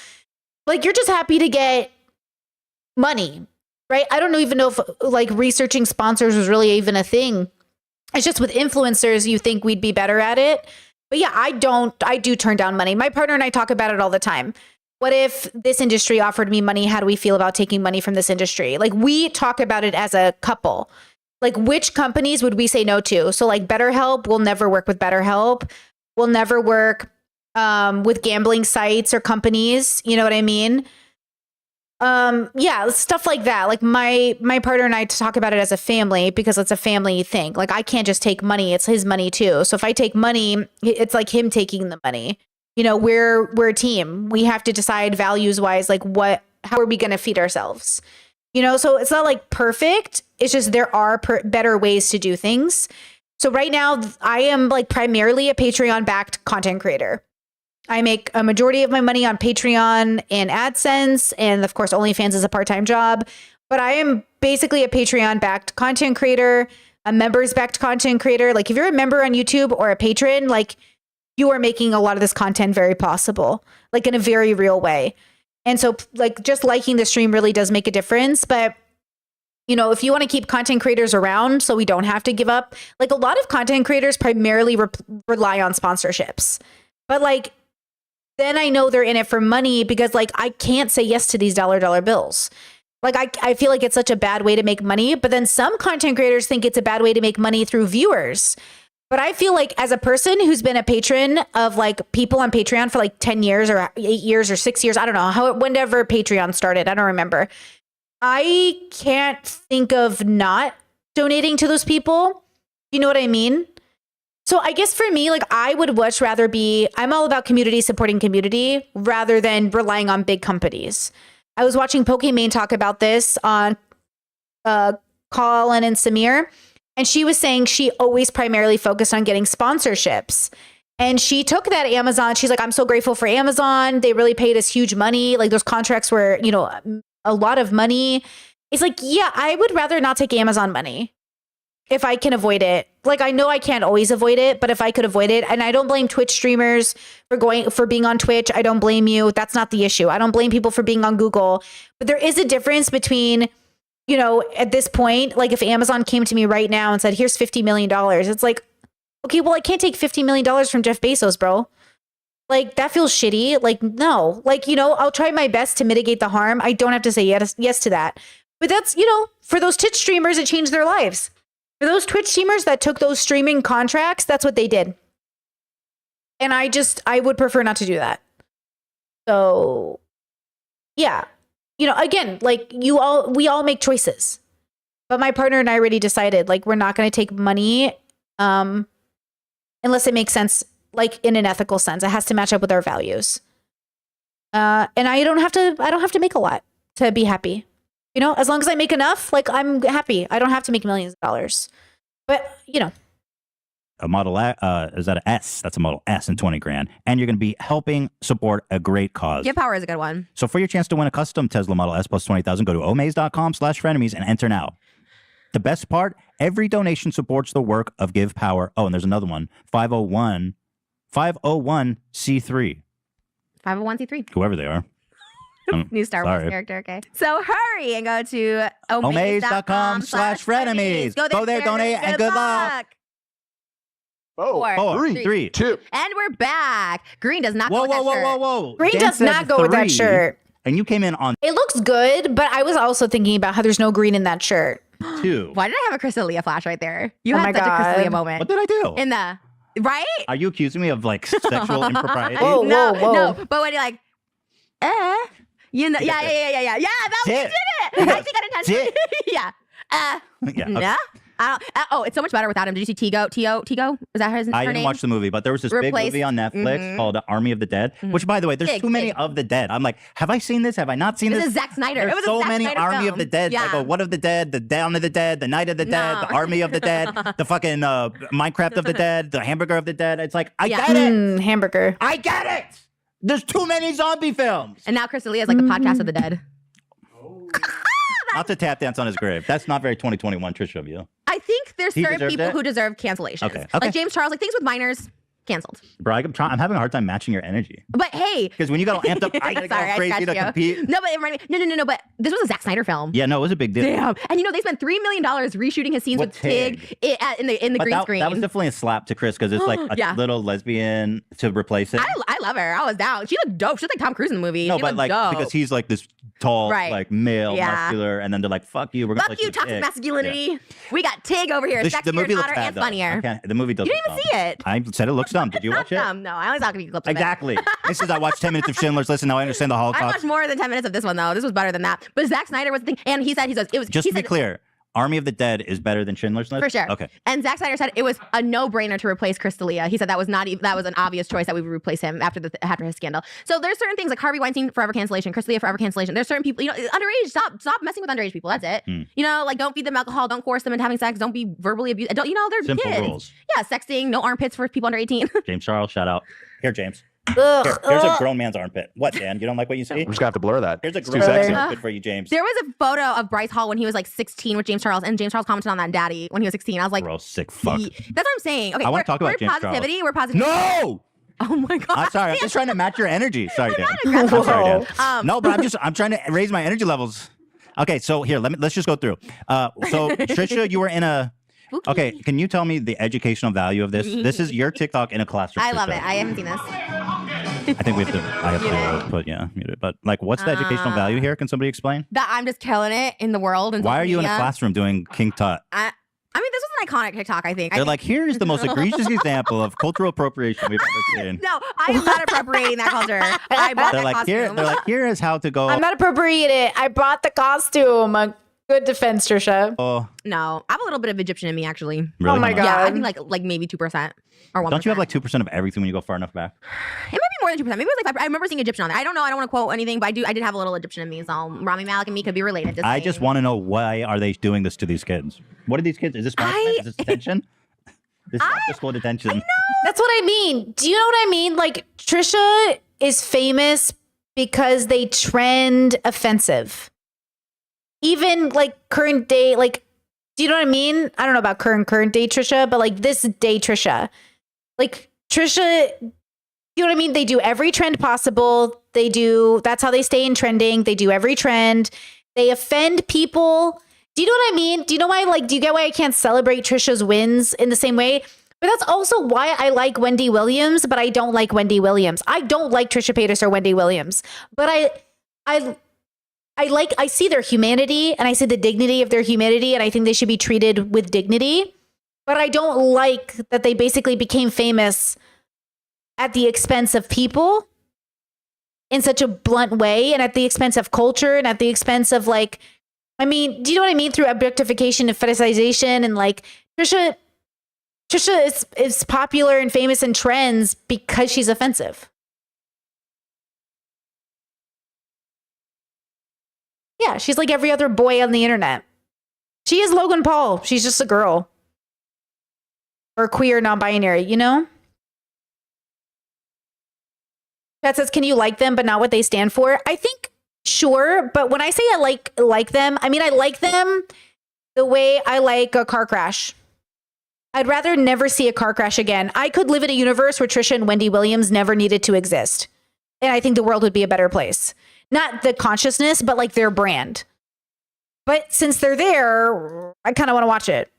Like, you're just happy to get money, right? I don't even know if like researching sponsors was really even a thing. It's just with influencers, you think we'd be better at it. But yeah, I do turn down money. My partner and I talk about it all the time. What if this industry offered me money? How do we feel about taking money from this industry? Like, we talk about it as a couple. Like, which companies would we say no to? So like BetterHelp, we'll never work with BetterHelp. We'll never work with gambling sites or companies. You know what I mean? Yeah, stuff like that. Like my partner and I talk about it as a family because it's a family thing. Like, I can't just take money. It's his money too. So if I take money, it's like him taking the money. You know, we're a team. We have to decide values wise, like how are we going to feed ourselves? You know, so it's not like perfect. It's just there are better ways to do things. So right now I am like primarily a Patreon backed content creator. I make a majority of my money on Patreon and AdSense. And of course, OnlyFans is a part-time job. But I am basically a Patreon backed content creator. a members backed content creator, like if you're a member on YouTube or a patron, like you are making a lot of this content very possible, like in a very real way. And so like just liking the stream really does make a difference. But you know, if you want to keep content creators around so we don't have to give up, like a lot of content creators primarily rely on sponsorships. But like, then I know they're in it for money because like I can't say yes to these dollar bills. Like I feel like it's such a bad way to make money, but then some content creators think it's a bad way to make money through viewers. But I feel like as a person who's been a patron of like people on Patreon for like 10 years or 8 years or 6 years, I don't know, whenever Patreon started, I don't remember. I can't think of not donating to those people. You know what I mean? So I guess for me, like I would much rather I'm all about community supporting community rather than relying on big companies. I was watching Pokimane talk about this on Colin and Samir, and she was saying she always primarily focused on getting sponsorships. And she took that Amazon. She's like, I'm so grateful for Amazon. They really paid us huge money. Like those contracts were, you know, a lot of money. It's like, yeah, I would rather not take Amazon money if I can avoid it. Like, I know I can't always avoid it, but if I could avoid it, and I don't blame Twitch streamers for being on Twitch. I don't blame you. That's not the issue. I don't blame people for being on Google, but there is a difference between, you know, at this point, like if Amazon came to me right now and said, here's $50 million, it's like, okay, well, I can't take $50 million from Jeff Bezos, bro. Like, that feels shitty. Like, no, like, you know, I'll try my best to mitigate the harm. I don't have to say yes to that. But that's, you know, for those Twitch streamers, it changed their lives. For those Twitch streamers that took those streaming contracts, that's what they did. And I would prefer not to do that. So, yeah. You know, again, like we all make choices. But my partner and I already decided, like, we're not going to take money unless it makes sense. Like in an ethical sense, it has to match up with our values. And I don't have to make a lot to be happy. You know, as long as I make enough, like I'm happy. I don't have to make millions of dollars. But, you know. A Model is that an S? That's a Model S in 20 grand. And you're going to be helping support a great cause. Give Power is a good one. So for your chance to win a custom Tesla Model S plus 20,000, go to omaze.com/frenemies and enter now. The best part, every donation supports the work of Give Power. Oh, and there's another one, 501C3. 501c3. Whoever they are. New Star Wars character, okay. So hurry and go to omaze.com/frenemies. Go there, donate, and good luck. Four, three, two. And we're back. Green does not go with that shirt. Whoa. Green Dan does not go with that 3, shirt. And you came in on It looks good, but I was also thinking about how there's no green in that shirt. 2. Why did I have a Crystalia flash right there? You Oh had my such God. a Crystalia moment. What did I do? In the, right? Are you accusing me of like sexual impropriety? Whoa. No. But when you're like, you know, yeah, that we did it. I actually got intentionally. Yeah. Yeah, okay. Yeah. Oh, it's so much better without him. Did you see Tigo? Is that her name? I didn't watch the movie, but there was this big movie on Netflix called Army of the Dead, which, by the way, there's too many of the dead. I'm like, have I seen this? Have I not seen this? This is Zack Snyder. There's It was so a Zack many Snyder Army film. of the Dead. Yeah. I go, what of the dead? The Dawn of the Dead, the Night of the Dead, the Army of the Dead, the fucking Minecraft of the Dead, the Hamburger of the Dead. It's like, I get it. Hamburger. I get it. There's too many zombie films. And now Crystalia is like the podcast of the dead. Not to tap dance on his grave. That's not very 2021 Trisha of you. I think there's He certain deserved people it? who deserve cancellations. Okay. Like James Charles, like things with minors, canceled. Bro, I'm having a hard time matching your energy. But hey. Because when you got all amped up, I gotta Sorry, go crazy to scratched you. compete. No, but it reminded me. No, but this was a Zack Snyder film. Yeah, no, it was a big deal. Damn. And you know, they spent $3 million reshooting his scenes with Tig in the But green that, screen. that was definitely a slap to Chris because it's like a Yeah. little lesbian to replace it. I love her. I was down. She looked dope. She looked like Tom Cruise in the movie. No, she but looked like dope. because he's like this tall, Right. like male, Yeah. muscular, and then they're like, "Fuck you, we're gonna Fuck play you, some toxic Tig." masculinity. Yeah. We got Tig over here. The Sexier, movie looks hotter, bad and though. funnier. The movie doesn't. You didn't even see it. I said it looks dumb. Did you watch it? No, I only saw a few clips of it. Exactly. This is I watched 10 minutes of Schindler's List and now I understand the I Holocaust. watched more than 10 minutes of this one though. This was better than that. But Zack Snyder was the thing, and he said it was Just he to be said- clear, Army of the Dead is better than Schindler's List? For sure. Okay. And Zack Snyder said it was a no-brainer to replace Crystalia. He said that was an obvious choice that we would replace him after his scandal. So there's certain things like Harvey Weinstein forever cancellation, Crystalia forever cancellation. There's certain people, you know, underage, stop messing with underage people. That's it. You know, like don't feed them alcohol, don't force them into having sex, don't be verbally abused. Don't, you know, they're Simple kids. rules. Yeah, sexting, no armpits for people under 18. James Charles, shout out. Here, James. Ugh, Here's a ugh. grown man's armpit. What, Dan? You don't like what you see? We're just gonna have to blur that. Here's a It's grown too man's sexy. armpit for you, James. There was a photo of Bryce Hall when he was like 16 with James Charles, and James Charles commented on that daddy when he was 16. I was like, Gross, sick fuck. That's what I'm saying. Okay, I wanna we're- talk about we're James Charles. positivity. We're positivity. No! Oh my god. I'm sorry. I'm just trying to match your energy. Sorry, Dan. I'm sorry, Dan. No, but I'm trying to raise my energy levels. Okay, so here, let's just go through. So Trisha, you were in a. Okay, can you tell me the educational value of this? This is your TikTok in a classroom. I love Trisha. it. I haven't seen this. I think we have to. I have to put mute it. But like, what's the educational value here? Can somebody explain? That I'm just killing it in the world. And Why are social you in a media. classroom doing King Tut? I mean, this was an iconic TikTok, I think. They're like, here's the most egregious example of cultural appropriation we've ever seen. No, I am not appropriating that culture. I bought They're that like, costume. here is how to go. I'm not appropriating it. I bought the costume. Good defense, Trisha. Oh, No, I have a little bit of Egyptian in me, actually. really? Oh my Yeah, I God. think like maybe 2% or 1%. Don't you have like 2% of everything when you go far enough back? It might be more than 2%. Maybe it was like 5%. I remember seeing Egyptian on there. I don't know. I don't want to quote anything, but I did have a little Egyptian in me. So Rami Malek and me could be related. I just want to know, why are they doing this to these kids? What are these kids? Is this punishment? Is this detention? This is after school detention. That's what I mean. Do you know what I mean? Like, Trisha is famous because they trend offensive. Even like current day, like, do you know what I mean? I don't know about current day Trisha, but like this day Trisha. Like, Trisha, you know what I mean? They do every trend possible. That's how they stay in trending. They do every trend. They offend people. Do you know what I mean? Do you know why, like, do you get why I can't celebrate Trisha's wins in the same way? But that's also why I like Wendy Williams, but I don't like Wendy Williams. I don't like Trisha Paytas or Wendy Williams, but I see their humanity and I see the dignity of their humanity, and I think they should be treated with dignity. But I don't like that they basically became famous at the expense of people in such a blunt way, and at the expense of culture, and at the expense of, like, I mean, do you know what I mean? Through objectification and fetishization, and like Trisha is popular and famous in trends because she's offensive. Yeah, she's like every other boy on the internet. She is Logan Paul. She's just a girl. Or queer, non-binary, you know? That says, can you like them, but not what they stand for? I think, sure. But when I say I like them, I mean, I like them the way I like a car crash. I'd rather never see a car crash again. I could live in a universe where Trisha and Wendy Williams never needed to exist. And I think the world would be a better place. Not the consciousness, but like their brand. But since they're there, I kind of want to watch it.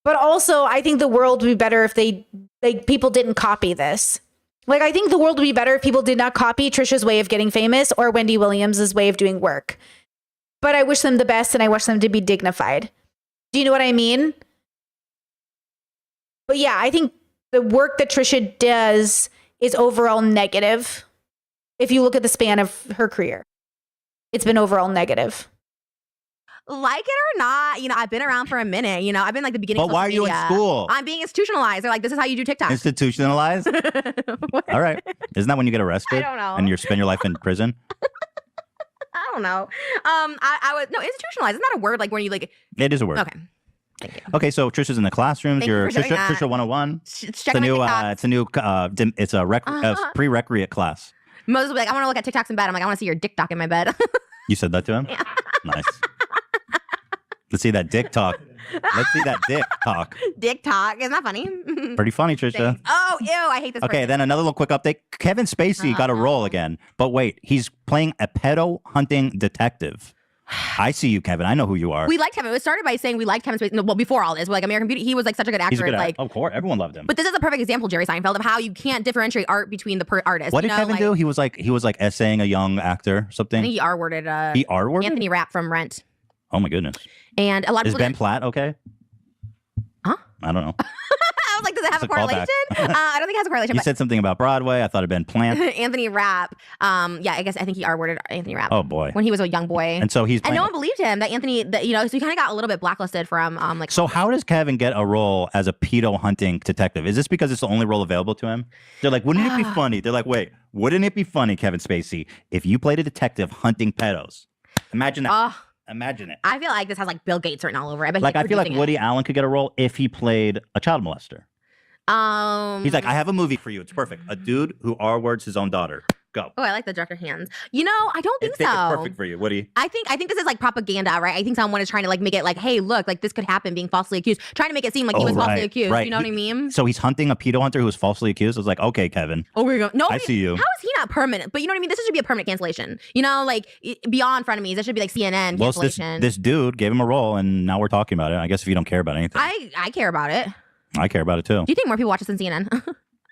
But also, I think the world would be better if people didn't copy this. Like, I think the world would be better if people did not copy Trisha's way of getting famous or Wendy Williams' way of doing work. But I wish them the best, and I wish them to be dignified. Do you know what I mean? But yeah, I think the work that Trisha does is overall negative. If you look at the span of her career, it's been overall negative. Like it or not, you know, I've been around for a minute. You know, I've been like the beginning. But of why are social you in media. school? I'm being institutionalized. They're like, this is how you do TikTok. Institutionalized? All right. Isn't that when you get arrested? I don't know. And you spend your life in prison? I don't know. I was institutionalized. Isn't that a word? Like when you like. It is a word. Okay. Thank you. Okay, so Trisha's in the classrooms. Thank you You're for doing that. Trisha 101. Check my TikToks. It's a prerequisite class. Moses will be like, I want to look at TikToks in bed. I'm like, I want to see your dick doc in my bed. You said that to him? Yeah. Nice. Let's see that dick talk. Let's see that dick talk. Dick talk. Isn't that funny? Pretty funny, Trisha. Thanks. Oh, ew. I hate this. Okay, person. then another little quick update. Kevin Spacey got a role again. But wait, he's playing a pedo hunting detective. I see you, Kevin. I know who you are. We liked Kevin. It was started by saying we liked Kevin Spacey. No, well, before all this, like American Beauty, he was like such a good actor. He's a good like, actor. Of course, everyone loved him. But this is a perfect example, Jerry Seinfeld, of how you can't differentiate art between the artists. What did you know? Kevin do? He was like essaying a young actor, or I something. think he R-worded. He R-worded? Anthony Rapp from Rent. Oh my goodness. And a lot of Is people Ben Platt okay? Huh? I don't know. I was like, does it have It's a a correlation? callback. I don't think it has a correlation. You but said something about Broadway. I thought it'd been Plant. Anthony Rapp. Yeah, I think he R-worded Anthony Rapp. Oh boy. When he was a young boy. And so he's and no playing one believed him that Anthony, that, you know, so he kind of got a little bit blacklisted from like. So how does Kevin get a role as a pedo hunting detective? Is this because it's the only role available to him? They're like, wouldn't it be funny? They're like, wait, wouldn't it be funny, Kevin Spacey, if you played a detective hunting pedos? Imagine that. Imagine it. I feel like this has like Bill Gates written all over it. But Like, he's I feel like producing it. Woody Allen could get a role if he played a child molester. He's like, I have a movie for you. It's perfect. A dude who R-words his own daughter. Go. Oh, I like the director hands. You know, I don't think so. It's perfect for you. What do you? I think this is like propaganda, right? I think someone is trying to like make it like, hey, look, like this could happen, being falsely accused, trying to make it seem like he was falsely accused. Right. You know what I mean? So he's hunting a pedo hunter who was falsely accused. I was like, okay, Kevin. Oh, we're going. No, I see you. How is he not permanent? But you know what I mean? This should be a permanent cancellation. You know, like beyond frenemies, that should be like CNN Well, cancellation. this dude gave him a role, and now we're talking about it. I guess if you don't care about anything, I care about it. I care about it too. Do you think more people watch this than CNN?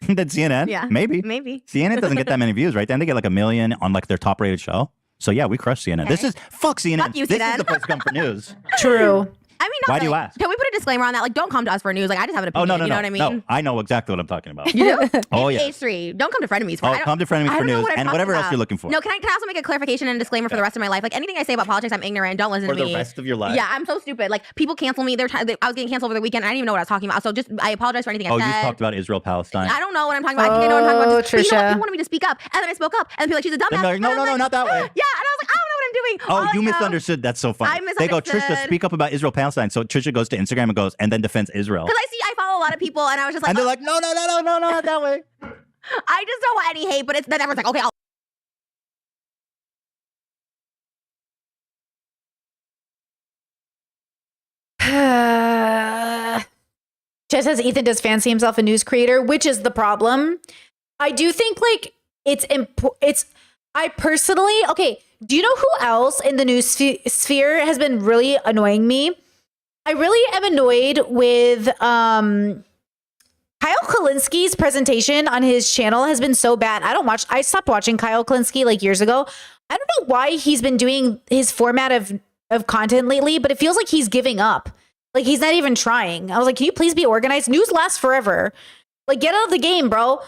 Than CNN? Yeah, maybe. CNN doesn't get that many views, right? Then they get like 1 million on like their top rated show. So yeah, we crush CNN. Okay. This is fuck CNN. Fuck you, this CNN. is the place to come for news. True. I mean, Why do you ask? Can we put a disclaimer on that? Like, don't come to us for news. Like, I just have an opinion. Oh no, you know what I mean? No, I know exactly what I'm talking about. You do? Oh yeah. H3. Don't come to frenemies for. Oh, come to frenemies I for don't know news what I'm and talking whatever else about. you're looking for. No, can I also make a clarification and disclaimer for the rest of my life? Like anything I say about politics, I'm ignorant. Don't listen For to me. the rest of your life. Yeah, I'm so stupid. Like people cancel me. I was getting canceled over the weekend. I didn't even know what I was talking about. So just I apologize for anything I Oh, said. you talked about Israel Palestine. I don't know what I'm talking about. I think I know what I'm talking about. But you know what? Trisha. People wanted me to speak up, and then I spoke up, and people like she's a dumbass. They're like, no, And I'm like, not that way. Yeah, and I was like, I don't know what I'm doing. Oh, All you I know- misunderstood. That's so funny. I They go, Trisha, misunderstood. speak up about Israel Palestine. So Trisha goes to Instagram and goes, and then defends Israel. Because I follow a lot of people, and I was just like, And they're like, no, not that way. I just don't want any hate. But then everyone's like, okay, I'll. Jess says Ethan does fancy himself a news creator, which is the problem. I do think like it's I personally, okay, do you know who else in the news sphere has been really annoying me? I really am annoyed with Kyle Kalinski's presentation on his channel has been so bad. I stopped watching Kyle Kalinski like years ago. I don't know why he's been doing his format of content lately, but it feels like he's giving up. Like he's not even trying. I was like, can you please be organized? News lasts forever. Like get out of the game, bro.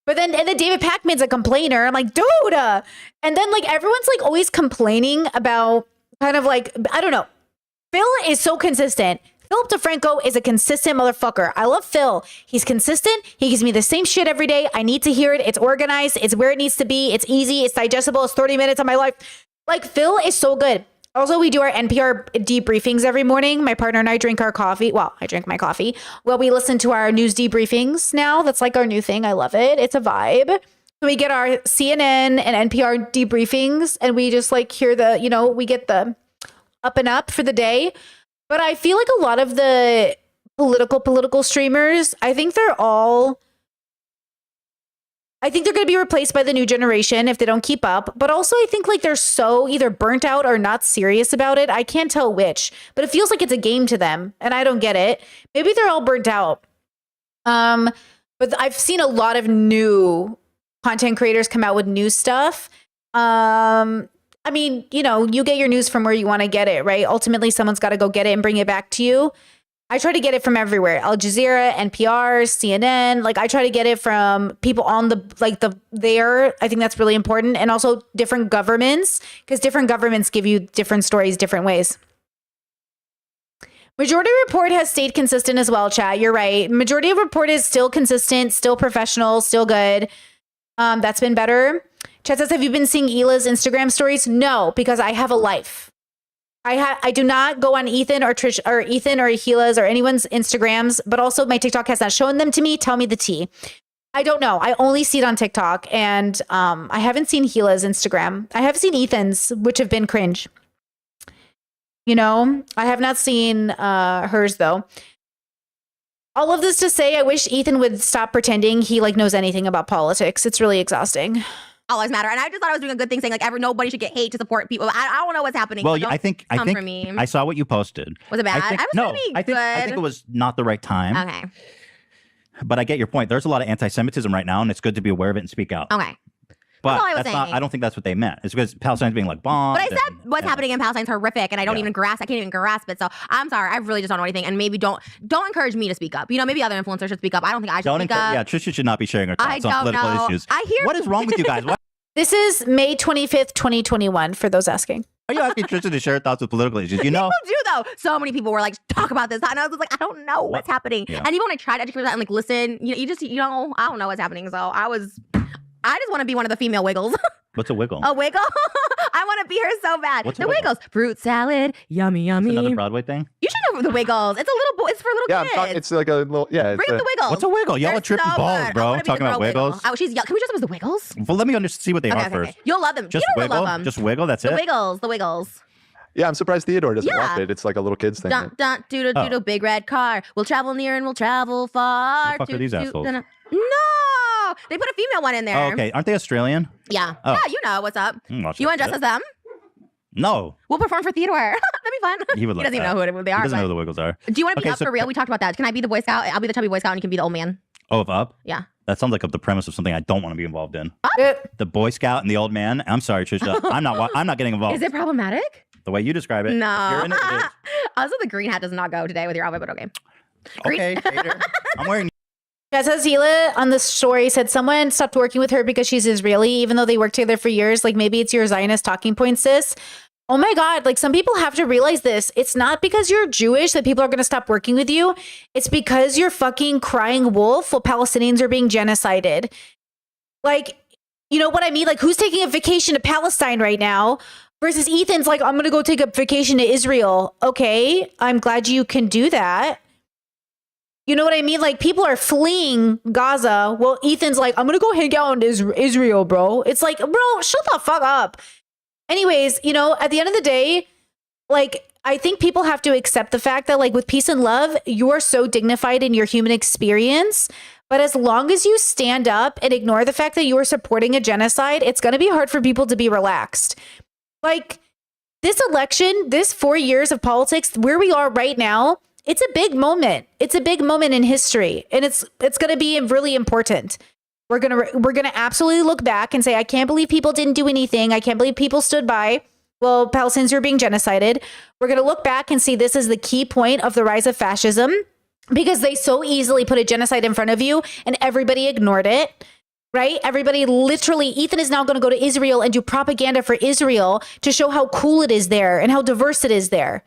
But then David Pakman's a complainer. I'm like, dude. And then like everyone's like always complaining about kind of like, I don't know. Phil is so consistent. Philip DeFranco is a consistent motherfucker. I love Phil. He's consistent. He gives me the same shit every day. I need to hear it. It's organized. It's where it needs to be. It's easy. It's digestible. It's 30 minutes of my life. Like Phil is so good. Also, we do our NPR debriefings every morning. My partner and I drink our coffee. Well, I drink my coffee. Well, we listen to our news debriefings now. That's like our new thing. I love it. It's a vibe. So we get our CNN and NPR debriefings and we just like hear we get the up and up for the day. But I feel like a lot of the political streamers, I think they're going to be replaced by the new generation if they don't keep up. But also I think like they're so either burnt out or not serious about it. I can't tell which, but it feels like it's a game to them and I don't get it. Maybe they're all burnt out. But I've seen a lot of new content creators come out with new stuff. I mean, you get your news from where you want to get it, right? Ultimately, someone's got to go get it and bring it back to you. I try to get it from everywhere. Al Jazeera, NPR, CNN. Like I try to get it from people on there. I think that's really important. And also different governments, because different governments give you different stories, different ways. Majority Report has stayed consistent as well, chat. You're right. Majority Report is still consistent, still professional, still good. That's been better. Chat says, have you been seeing Hila's Instagram stories? No, because I have a life. I do not go on Ethan or Trish or Ethan or Hila's or anyone's Instagrams, but also my TikTok has not shown them to me. Tell me the tea. I don't know. I only see it on TikTok and I haven't seen Hila's Instagram. I have seen Ethan's, which have been cringe. I have not seen hers though. All of this to say, I wish Ethan would stop pretending he knows anything about politics. It's really exhausting. All lives matter. And I just thought I was doing a good thing saying nobody should get hate to support people. I don't know what's happening. Well, so I think for me. I saw what you posted. Was it bad? I think it was not the right time. Okay. But I get your point. There's a lot of anti-Semitism right now, and it's good to be aware of it and speak out. Okay. But all I was that's not. saying. I don't think that's what they meant. It's because Palestine's being bombed. But I said what's happening in Palestine is horrific, and I don't even grasp. I can't even grasp it. So I'm sorry. I really just don't know anything, and maybe don't encourage me to speak up. Maybe other influencers should speak up. I don't think I should speak up. Yeah, Trisha should not be sharing her thoughts on don't political know. issues. I hear. What is wrong with you guys? What? This is May 25th, 2021, for those asking. Are you asking Trisha to share her thoughts with political issues? People do though. So many people were like, talk about this, and I was like, I don't know what's happening. Yeah. And even when I tried to educate that and listen, you I don't know what's happening. So I just want to be one of the female wiggles. What's a wiggle? A wiggle? I want to be her They're so bad. What's the a Wiggle? Wiggles. Fruit salad. Yummy, yummy. Another Broadway thing? You should know the Wiggles. It's a little it's for little Yeah, kids. it's like a little, yeah. Bring up the Wiggles. What's a Wiggle? Y'all They're are tripping so balls, good. bro. I wanna be Talking the about girl Wiggle. Wiggles. Oh, she's young. Can we dress them as the Wiggles? Well, let me see what they are first. You'll love them. Just Theodore will Wiggle? love them. Just Wiggle? That's The it? Wiggles. The Wiggles. Yeah, I'm surprised Theodore doesn't Yeah. watch it. It's like a little kids thing. Dun, dun, doodle, Oh. doodle, big red car. We'll travel near and we'll travel far. Who the fuck are Toot, these toot, assholes? dun, dun. No! They put a female one in there. Oh, okay. Aren't they Australian? Yeah. Oh. Yeah, you know what's up. Watch You that want to dress shit. as them? No. We'll perform for Theodore. That'd be fun. He would love doesn't even that. know who they are. He doesn't but- know who the Wiggles are. Do you want to be Okay, up so- for real? We talked about that. Can I be the Boy Scout? I'll be the chubby Boy Scout and you can be the old man. Oh, of Up? Yeah. That sounds like the premise of something I don't want to be involved in. Uh, The Boy Scout and the old man. I'm sorry, Trisha. I'm not getting involved. Is it problematic? The way you describe it. No. If you're in it, it is. Also, the green hat does not go today with your outfit, but okay. Green- Okay, hater. I'm wearing Jessa Zila on the story said someone stopped working with her because she's Israeli, even though they worked together for years. Like maybe it's your Zionist talking point, sis. Oh my God. Like some people have to realize this. It's not because you're Jewish that people are going to stop working with you. It's because you're fucking crying wolf while Palestinians are being genocided. Like, you know what I mean? Like who's taking a vacation to Palestine right now? Versus Ethan's like, I'm going to go take a vacation to Israel. Okay. I'm glad you can do that. You know what I mean? Like people are fleeing Gaza. Well, Ethan's like, I'm going to go hang out in Israel, bro. It's like, bro, shut the fuck up. Anyways, you know, at the end of the day, like, I think people have to accept the fact that like with peace and love, you are so dignified in your human experience. But as long as you stand up and ignore the fact that you are supporting a genocide, it's going to be hard for people to be relaxed. Like this election, this 4 years of politics, where we are right now, it's a big moment. It's a big moment in history, and it's going to be really important. We're going to absolutely look back and say, I can't believe people didn't do anything. I can't believe people stood by while Palestinians are being genocided. We're going to look back and see this is the key point of the rise of fascism because they so easily put a genocide in front of you and everybody ignored it. Right? Everybody literally, Ethan is now going to go to Israel and do propaganda for Israel to show how cool it is there and how diverse it is there.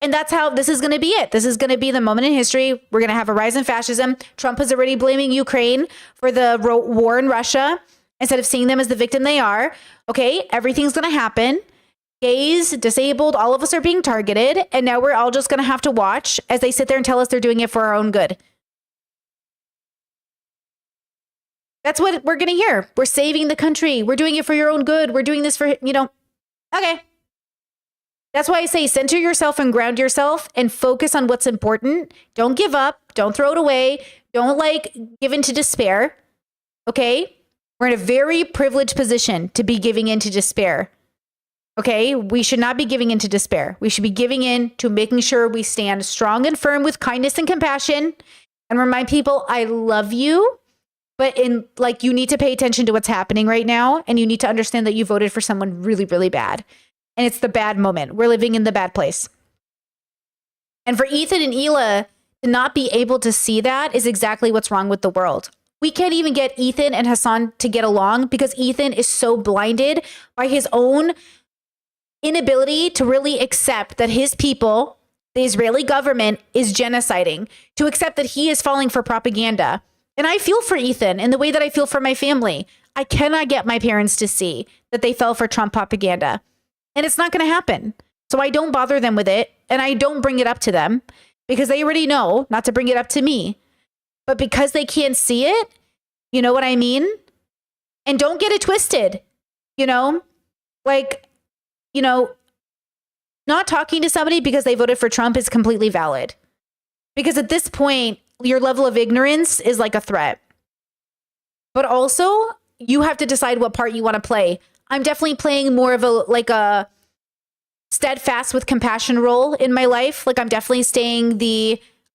And that's how this is going to be it. This is going to be the moment in history. We're going to have a rise in fascism. Trump is already blaming Ukraine for the war in Russia instead of seeing them as the victim they are. Okay, everything's going to happen. Gays, disabled, all of us are being targeted. And now we're all just going to have to watch as they sit there and tell us they're doing it for our own good. That's what we're going to hear. We're saving the country. We're doing it for your own good. We're doing this for, okay. That's why I say center yourself and ground yourself and focus on what's important. Don't give up. Don't throw it away. Don't give into despair. Okay. We're in a very privileged position to be giving into despair. Okay. We should not be giving into despair. We should be giving in to making sure we stand strong and firm with kindness and compassion and remind people, I love you. But you need to pay attention to what's happening right now. And you need to understand that you voted for someone really, really bad. And it's the bad moment. We're living in the bad place. And for Ethan and Hila to not be able to see that is exactly what's wrong with the world. We can't even get Ethan and Hassan to get along because Ethan is so blinded by his own inability to really accept that his people, the Israeli government, is genociding, to accept that he is falling for propaganda. And I feel for Ethan in the way that I feel for my family. I cannot get my parents to see that they fell for Trump propaganda. And it's not going to happen. So I don't bother them with it. And I don't bring it up to them because they already know not to bring it up to me. But because they can't see it, you know what I mean? And don't get it twisted, not talking to somebody because they voted for Trump is completely valid. Because at this point, your level of ignorance is like a threat. But also, you have to decide what part you want to play. I'm definitely playing more of a steadfast with compassion role in my life. Like I'm definitely staying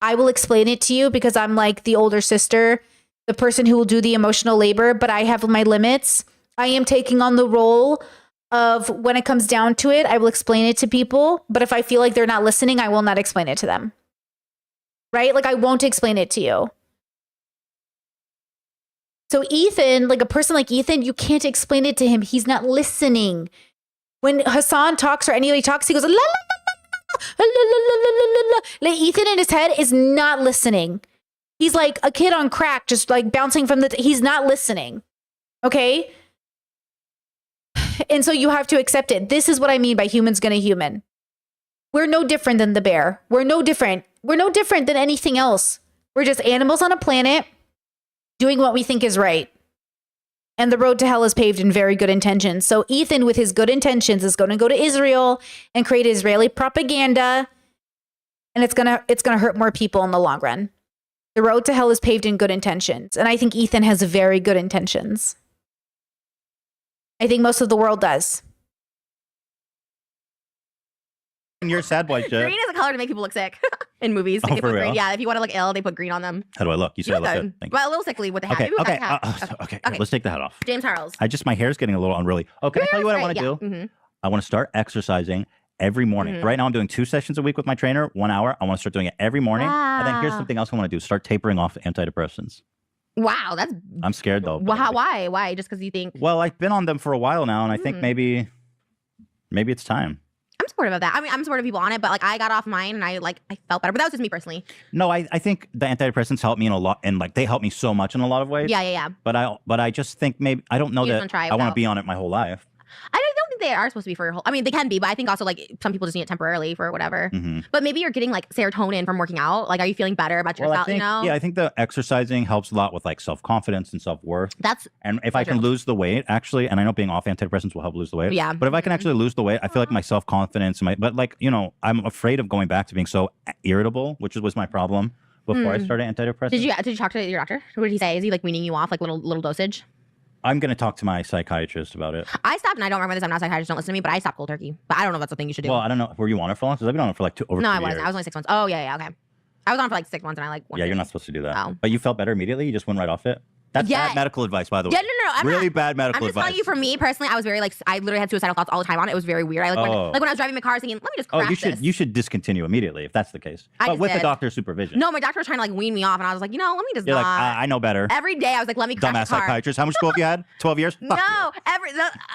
I will explain it to you because I'm like the older sister, the person who will do the emotional labor, but I have my limits. I am taking on the role of when it comes down to it, I will explain it to people. But if I feel like they're not listening, I will not explain it to them. Right? Like I won't explain it to you. So Ethan, like a person like Ethan, you can't explain it to him. He's not listening. When Hassan talks or anybody talks, he goes, la, la, la, la, la, la, la, la, la. Like Ethan in his head is not listening. He's like a kid on crack, just like bouncing from he's not listening. Okay? And so you have to accept it. This is what I mean by humans gonna human. We're no different than the bear. We're no different. We're no different than anything else. We're just animals on a planet doing what we think is right. And the road to hell is paved in very good intentions. So Ethan, with his good intentions, is going to go to Israel and create Israeli propaganda. And it's gonna hurt more people in the long run. The road to hell is paved in good intentions. And I think Ethan has very good intentions. I think most of the world does. You're sad boy shit. Green is a color to make people look sick in movies. Like Oh, they for put real? green. Yeah, if you want to look ill, they put green on them. How do I look? You say I look good. Thank you. But a little sickly with the hat. Okay, Maybe with okay, that hat. okay. Okay. Let's take the hat off. James Charles. My hair's getting a little unruly. Oh, can I tell you what I want to do? Mhm. I want to start exercising every morning. Mhm. Right now, I'm doing 2 sessions a week with my trainer, 1 hour. I want to start doing it every morning. And then here's Wow. something else I want to do: start tapering off antidepressants. Wow, that's I'm scared though. why? Why? Just because you think Well, I've been on them for a while now, and I think Mm. maybe it's time. I'm supportive of that. I mean, I'm supportive of people on it, but like I got off mine and I felt better. But that was just me personally. No, I think the antidepressants help me in a lot, and like they help me so much in a lot of ways. Yeah. But I just think maybe I don't know You just that wanna try it I want to without- be on it my whole life. I don't think they are supposed to be for your whole. I mean, they can be, but I think also like some people just need it temporarily for whatever. Mhm. But maybe you're getting like serotonin from working out. Like, are you feeling better about Well, yourself? I think, You know? yeah, I think the exercising helps a lot with like self-confidence and self-worth. That's And if I can lose the weight, actually, and I know being off antidepressants will help lose the weight. Yeah. But if I can actually lose the weight, I feel like my self-confidence and but like, I'm afraid of going back to being so irritable, which was my problem before I started antidepressants. Did you talk to your doctor? What did he say? Is he like weaning you off like little dosage? I'm going to talk to my psychiatrist about it. I stopped, and I don't remember this. I'm not a psychiatrist. Don't listen to me. But I stopped cold turkey. But I don't know if that's the thing you should do. Well, I don't know. Were you on it for long? Because I've been on it for like over no, 2 I wasn't. years. I was only 6 months. Oh yeah, okay. I was on for like 6 months, and I like. Yeah, you're not supposed to do that. Oh. But you felt better immediately? You just went right off it? That's Yeah. bad medical advice, by the way. Yeah, no. I'm really not, bad medical I'm just advice. telling you, for me personally, I was very like, I literally had suicidal thoughts all the time on it. It was very weird. I when I was driving my car, I was thinking, let me just crash this. You should discontinue immediately if that's the case. I But just with the did. doctor's supervision. No, my doctor was trying to like wean me off, and I was like, let me just You're not. like, I know better. Every day, I was like, let me crash Dumbass the car. psychiatrist. How much school have you had? 12 years? Fuck No,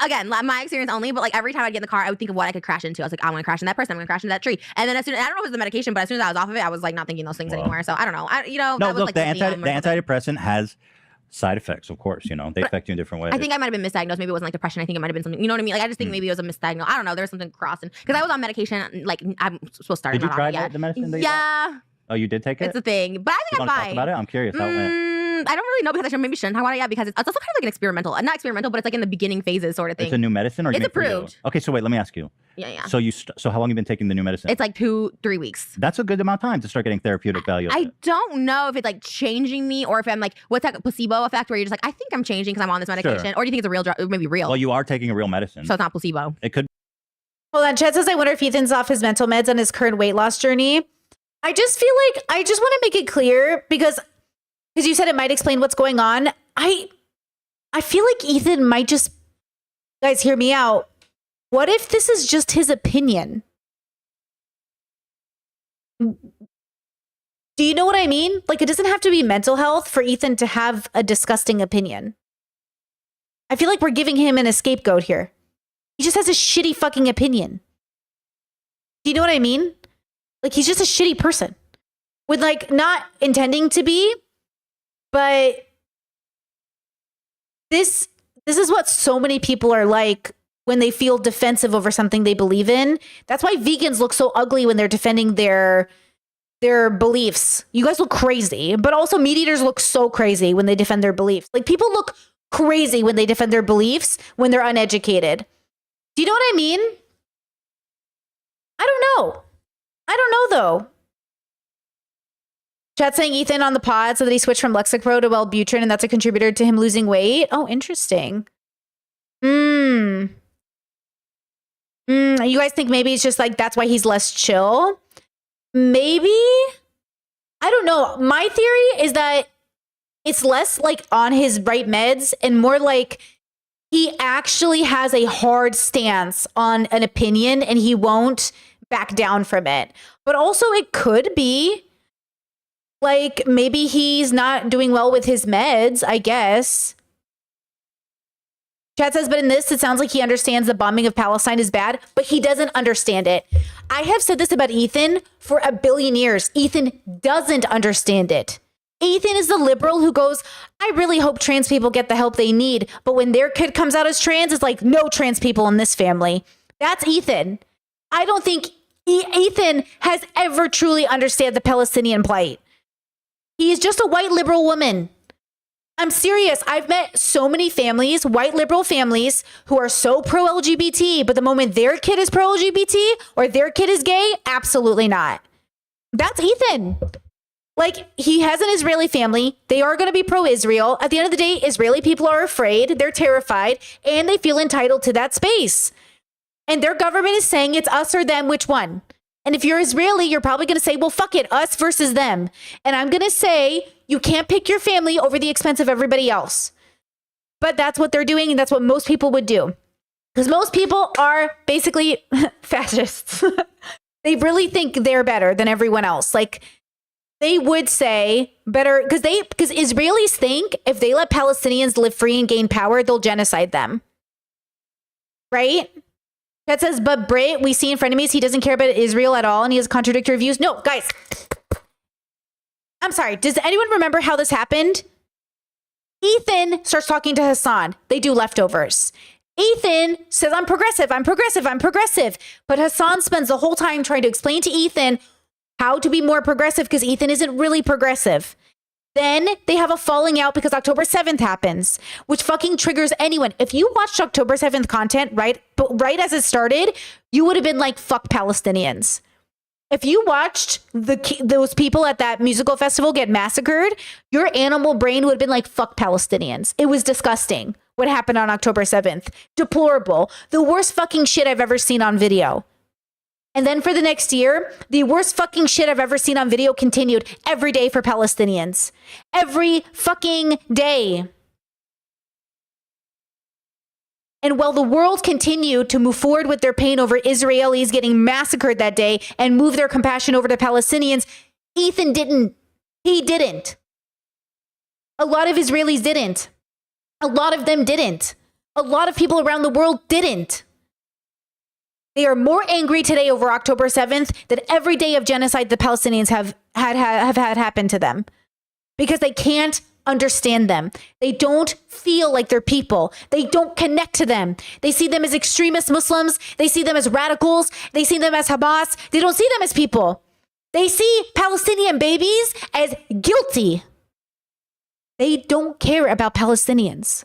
again, my experience only, but like every time I'd get in the car, I would think of what I could crash into. I was like, I'm gonna crash into that person, I'm gonna crash into that tree. And then I don't know if it was the medication, but as soon as I was off of it, I was like not thinking those things anymore. So I don't know. No, that was look, like the the VM or something. antidepressant has side effects, of course. They affect you in different ways. I think I might have been misdiagnosed. Maybe it wasn't like depression. I think it might have been something. You know what I mean? Like I just think maybe it was a misdiagnosis. I don't know. There was something crossing because I was on medication. Like I'm supposed to start. Did you not try on it yet. the medicine that you Yeah, Oh, you did take it? it's a thing. But I You think I'm want to talk fine. about it? I'm curious how it went. I don't really know because maybe shouldn't talk about it yet because it's also kind of like an experimental, not experimental, but it's like in the beginning phases sort of thing. It's a new medicine, or you It's mean for you? approved. Okay, so wait, let me ask you. Yeah. So so how long have you been taking the new medicine? It's like 2-3 weeks. That's a good amount of time to start getting therapeutic value. I don't know if it's like changing me or if I'm like, what's that placebo effect where you're just like, I think I'm changing because I'm on this medication, or do you think it's a real drug? Maybe real. Well, you are taking a real medicine. So it's not placebo. It could. Hold on. Chad says, I wonder if Ethan's off his mental meds on his current weight loss journey. I just feel like I just want to make it clear because you said it might explain what's going on. I feel like Ethan might just, guys, hear me out. What if this is just his opinion? Do you know what I mean? Like, it doesn't have to be mental health for Ethan to have a disgusting opinion. I feel like we're giving him an scapegoat here. He just has a shitty fucking opinion. Do you know what I mean? Like, he's just a shitty person with like not intending to be, but this is what so many people are like when they feel defensive over something they believe in. That's why vegans look so ugly when they're defending their beliefs. You guys look crazy, but also meat eaters look so crazy when they defend their beliefs. Like, people look crazy when they defend their beliefs when they're uneducated. Do you know what I mean? I don't know though. Chat saying Ethan on the pod so that he switched from Lexapro to Wellbutrin, and that's a contributor to him losing weight. Oh, interesting. You guys think maybe it's just like that's why he's less chill? Maybe. I don't know. My theory is that it's less like on his right meds and more like he actually has a hard stance on an opinion and he won't back down from it. But also it could be like maybe he's not doing well with his meds, I guess. Chad says, but in this, it sounds like he understands the bombing of Palestine is bad, but he doesn't understand it. I have said this about Ethan for a billion years. Ethan doesn't understand it. Ethan is the liberal who goes, I really hope trans people get the help they need. But when their kid comes out as trans, it's like, no trans people in this family. That's Ethan. I don't think Ethan has ever truly understood the Palestinian plight. He is just a white liberal woman. I'm serious. I've met so many families, white liberal families, who are so pro-LGBT, but the moment their kid is pro-LGBT or their kid is gay, absolutely not. That's Ethan. Like, he has an Israeli family. They are going to be pro-Israel. At the end of the day, Israeli people are afraid, they're terrified, and they feel entitled to that space. And their government is saying it's us or them, which one? And if you're Israeli, you're probably going to say, well, fuck it, us versus them. And I'm going to say, you can't pick your family over the expense of everybody else. But that's what they're doing, and that's what most people would do. Because most people are basically fascists. They really think they're better than everyone else. Like, they would say better, because Israelis think if they let Palestinians live free and gain power, they'll genocide them. Right? That says, but Brit, we see in frenemies, he doesn't care about Israel at all and he has contradictory views. No, guys, I'm sorry. Does anyone remember how this happened? Ethan starts talking to Hassan. They do leftovers. Ethan says, I'm progressive, I'm progressive, I'm progressive. But Hassan spends the whole time trying to explain to Ethan how to be more progressive because Ethan isn't really progressive. Then they have a falling out because October 7th happens, which fucking triggers anyone. If you watched October 7th content right as it started, you would have been like, fuck Palestinians. If you watched those people at that musical festival get massacred, your animal brain would have been like, fuck Palestinians. It was disgusting what happened on October 7th. Deplorable. The worst fucking shit I've ever seen on video. And then for the next year, the worst fucking shit I've ever seen on video continued every day for Palestinians. Every fucking day. And while the world continued to move forward with their pain over Israelis getting massacred that day and move their compassion over to Palestinians, Ethan didn't. He didn't. A lot of Israelis didn't. A lot of them didn't. A lot of people around the world didn't. They are more angry today over October 7th than every day of genocide the Palestinians have had happen to them. Because they can't understand them. They don't feel like they're people. They don't connect to them. They see them as extremist Muslims. They see them as radicals. They see them as Hamas. They don't see them as people. They see Palestinian babies as guilty. They don't care about Palestinians.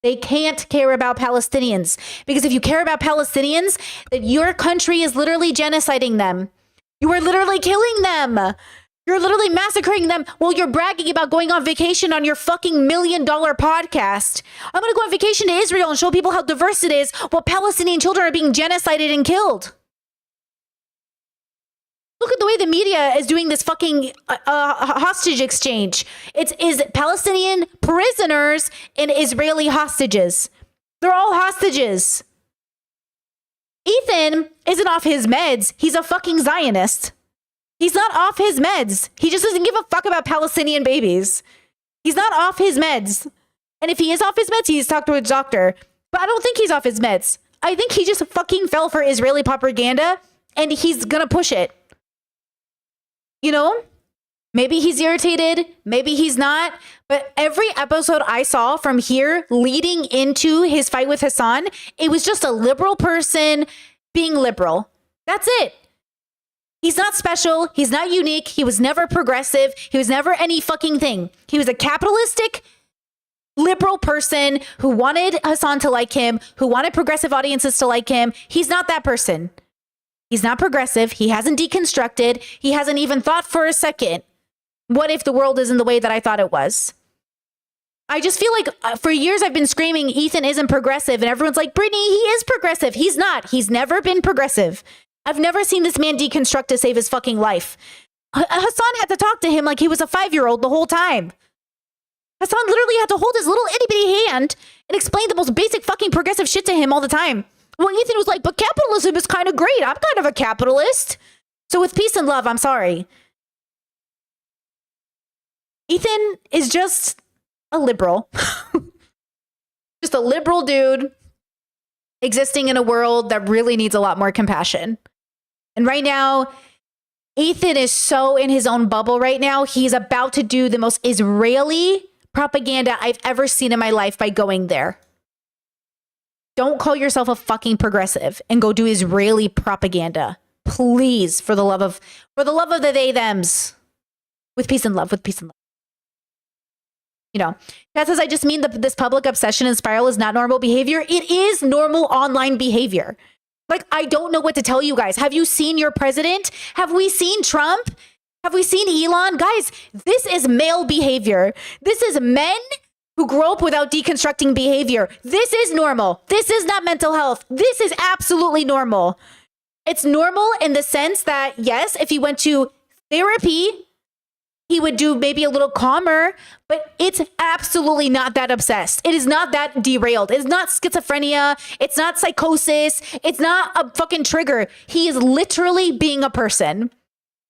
They can't care about Palestinians because if you care about Palestinians, then your country is literally genociding them. You are literally killing them. You're literally massacring them while you're bragging about going on vacation on your fucking $1 million podcast. I'm going to go on vacation to Israel and show people how diverse it is while Palestinian children are being genocided and killed. Look at the way the media is doing this fucking hostage exchange. It's Palestinian prisoners and Israeli hostages. They're all hostages. Ethan isn't off his meds. He's a fucking Zionist. He's not off his meds. He just doesn't give a fuck about Palestinian babies. He's not off his meds. And if he is off his meds, he's talked to a doctor. But I don't think he's off his meds. I think he just fucking fell for Israeli propaganda and he's gonna push it. You know, maybe he's irritated, maybe he's not. But every episode I saw from here leading into his fight with Hassan, it was just a liberal person being liberal. That's it. He's not special. He's not unique. He was never progressive. He was never any fucking thing. He was a capitalistic liberal person who wanted Hassan to like him, who wanted progressive audiences to like him. He's not that person. He's not progressive. He hasn't deconstructed. He hasn't even thought for a second, what if the world isn't the way that I thought it was? I just feel like for years I've been screaming Ethan isn't progressive and everyone's like, Brittany, he is progressive. He's not. He's never been progressive. I've never seen this man deconstruct to save his fucking life. Hassan had to talk to him like he was a 5-year-old the whole time. Hassan literally had to hold his little itty bitty hand and explain the most basic fucking progressive shit to him all the time. Well, Ethan was like, but capitalism is kind of great. I'm kind of a capitalist. So with peace and love, I'm sorry. Ethan is just a liberal. Just a liberal dude existing in a world that really needs a lot more compassion. And right now, Ethan is so in his own bubble right now. He's about to do the most Israeli propaganda I've ever seen in my life by going there. Don't call yourself a fucking progressive and go do Israeli propaganda. Please, for the love of the they thems. With peace and love, with peace and love. You know, that says, I just mean that this public obsession and spiral is not normal behavior. It is normal online behavior. Like, I don't know what to tell you guys. Have you seen your president? Have we seen Trump? Have we seen Elon? Guys, this is male behavior. This is men who grow up without deconstructing behavior. This is normal. This is not mental health. This is absolutely normal. It's normal in the sense that, yes, if he went to therapy, he would do maybe a little calmer, but it's absolutely not that obsessed. It is not that derailed. It's not schizophrenia. It's not psychosis. It's not a fucking trigger. He is literally being a person.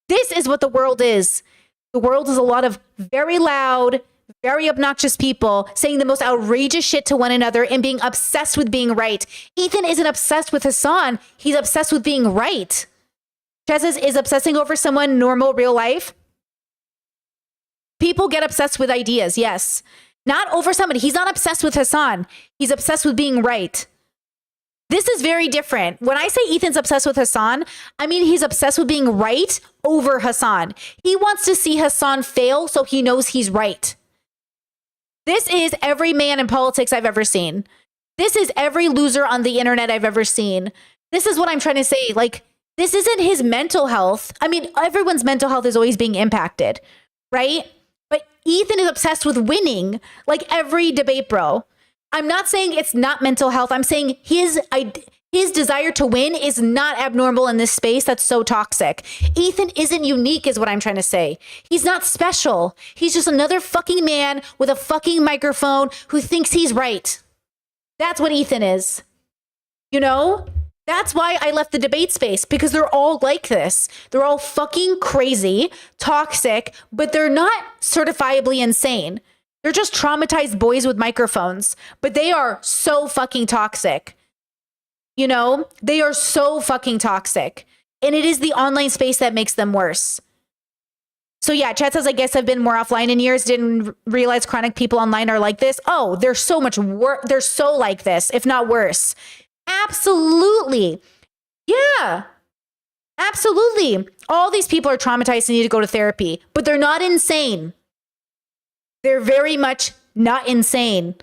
This is what the world is. The world is a lot of very loud, very obnoxious people saying the most outrageous shit to one another and being obsessed with being right. Ethan isn't obsessed with Hassan. He's obsessed with being right. Chezes is obsessing over someone normal, real life. People get obsessed with ideas, yes. Not over somebody. He's not obsessed with Hassan. He's obsessed with being right. This is very different. When I say Ethan's obsessed with Hassan, I mean he's obsessed with being right over Hassan. He wants to see Hassan fail so he knows he's right. This is every man in politics I've ever seen. This is every loser on the internet I've ever seen. This is what I'm trying to say. Like, this isn't his mental health. I mean, everyone's mental health is always being impacted, right? But Ethan is obsessed with winning, like every debate bro. I'm not saying it's not mental health. I'm saying his desire to win is not abnormal in this space that's so toxic. Ethan isn't unique is what I'm trying to say. He's not special. He's just another fucking man with a fucking microphone who thinks he's right. That's what Ethan is. You know? That's why I left the debate space, because they're all like this. They're all fucking crazy, toxic, but they're not certifiably insane. They're just traumatized boys with microphones, but they are so fucking toxic. You know, they are so fucking toxic. And it is the online space that makes them worse. So yeah, chat says, I guess I've been more offline in years. Didn't realize chronic people online are like this. Oh, they're so much worse. They're so like this, if not worse. Absolutely. Yeah, absolutely. All these people are traumatized and need to go to therapy, but they're not insane. They're very much not insane.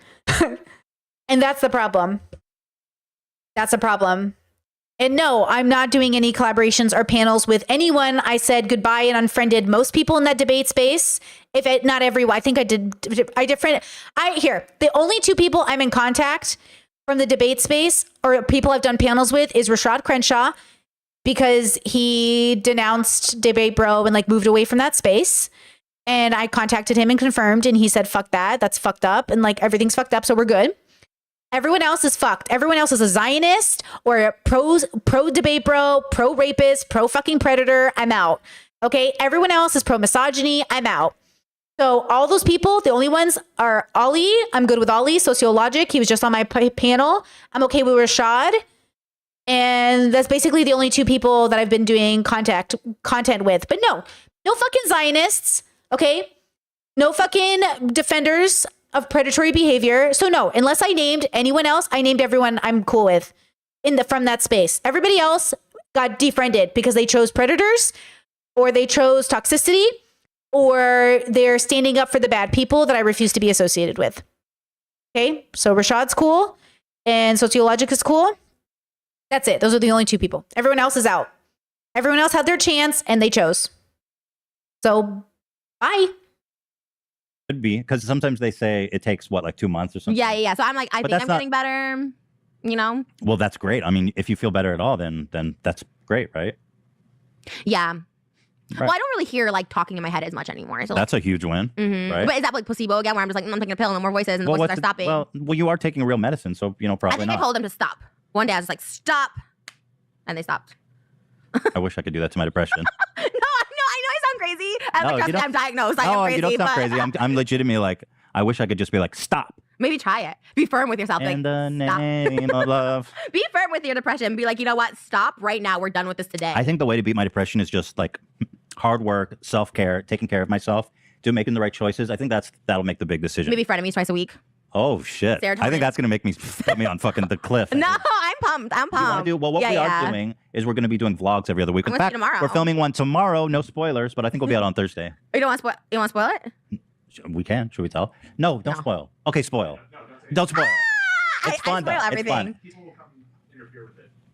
And that's the problem. That's a problem. And no, I'm not doing any collaborations or panels with anyone. I said goodbye and unfriended most people in that debate space. If it, not everyone, I think the only two people I'm in contact from the debate space or people I've done panels with is Rashad Crenshaw, because he denounced Debate Bro and like moved away from that space. And I contacted him and confirmed, and he said, fuck that. That's fucked up. And like everything's fucked up. So we're good. Everyone else is fucked. Everyone else is a Zionist or a pro Debate Bro, pro rapist, pro fucking predator. I'm out. Okay. Everyone else is pro misogyny. I'm out. So all those people, the only ones are Ali. I'm good with Ali. Sociologic. He was just on my panel. I'm okay with Rashad. And that's basically the only two people that I've been doing content with. But no fucking Zionists. Okay. No fucking defenders of predatory behavior. So no, unless I named anyone else, I named everyone I'm cool with from that space. Everybody else got defriended because they chose predators or they chose toxicity, or they're standing up for the bad people that I refuse to be associated with. Okay, so Rashad's cool and Sociologic is cool. That's it. Those are the only two people. Everyone else is out. Everyone else had their chance and they chose. So, bye. Could be, because sometimes they say it takes, what, like 2 months or something? Yeah. So I'm like, I think I'm getting better, you know? Well, that's great. I mean, if you feel better at all, then that's great, right? Yeah. Right. Well, I don't really hear like talking in my head as much anymore. So that's a huge win, right? But is that like placebo again, where I'm just like, I'm taking a pill, no more voices, and the voices are stopping? Well, you are taking a real medicine, so probably I think not. I told them to stop. One day I was like, stop, and they stopped. I wish I could do that to my depression. No, I know I sound crazy. I'm diagnosed. I am crazy. You don't sound crazy. I'm legitimately like, I wish I could just be like, stop. Maybe try it. Be firm with yourself. In Like, the stop. name of love. Be firm with your depression. Be like, you know what? Stop right now. We're done with this today. I think the way to beat my depression is just like hard work, self-care, taking care of myself, making the right choices. I think that'll make the big decision. Maybe frenemies twice a week. Oh shit! Serotonin. I think that's gonna make me put me on fucking the cliff. No, I'm pumped. I'm You wanna pumped. do well. What we are doing is we're going to be doing vlogs every other week. I'm In gonna see fact, tomorrow. we're filming one tomorrow. No spoilers, but I think we'll be out on Thursday. You don't want to spoil? You want to spoil it? We can. Should we tell? No, don't spoil. Okay, spoil. Don't spoil. It's fun I spoil though. everything. It's fun.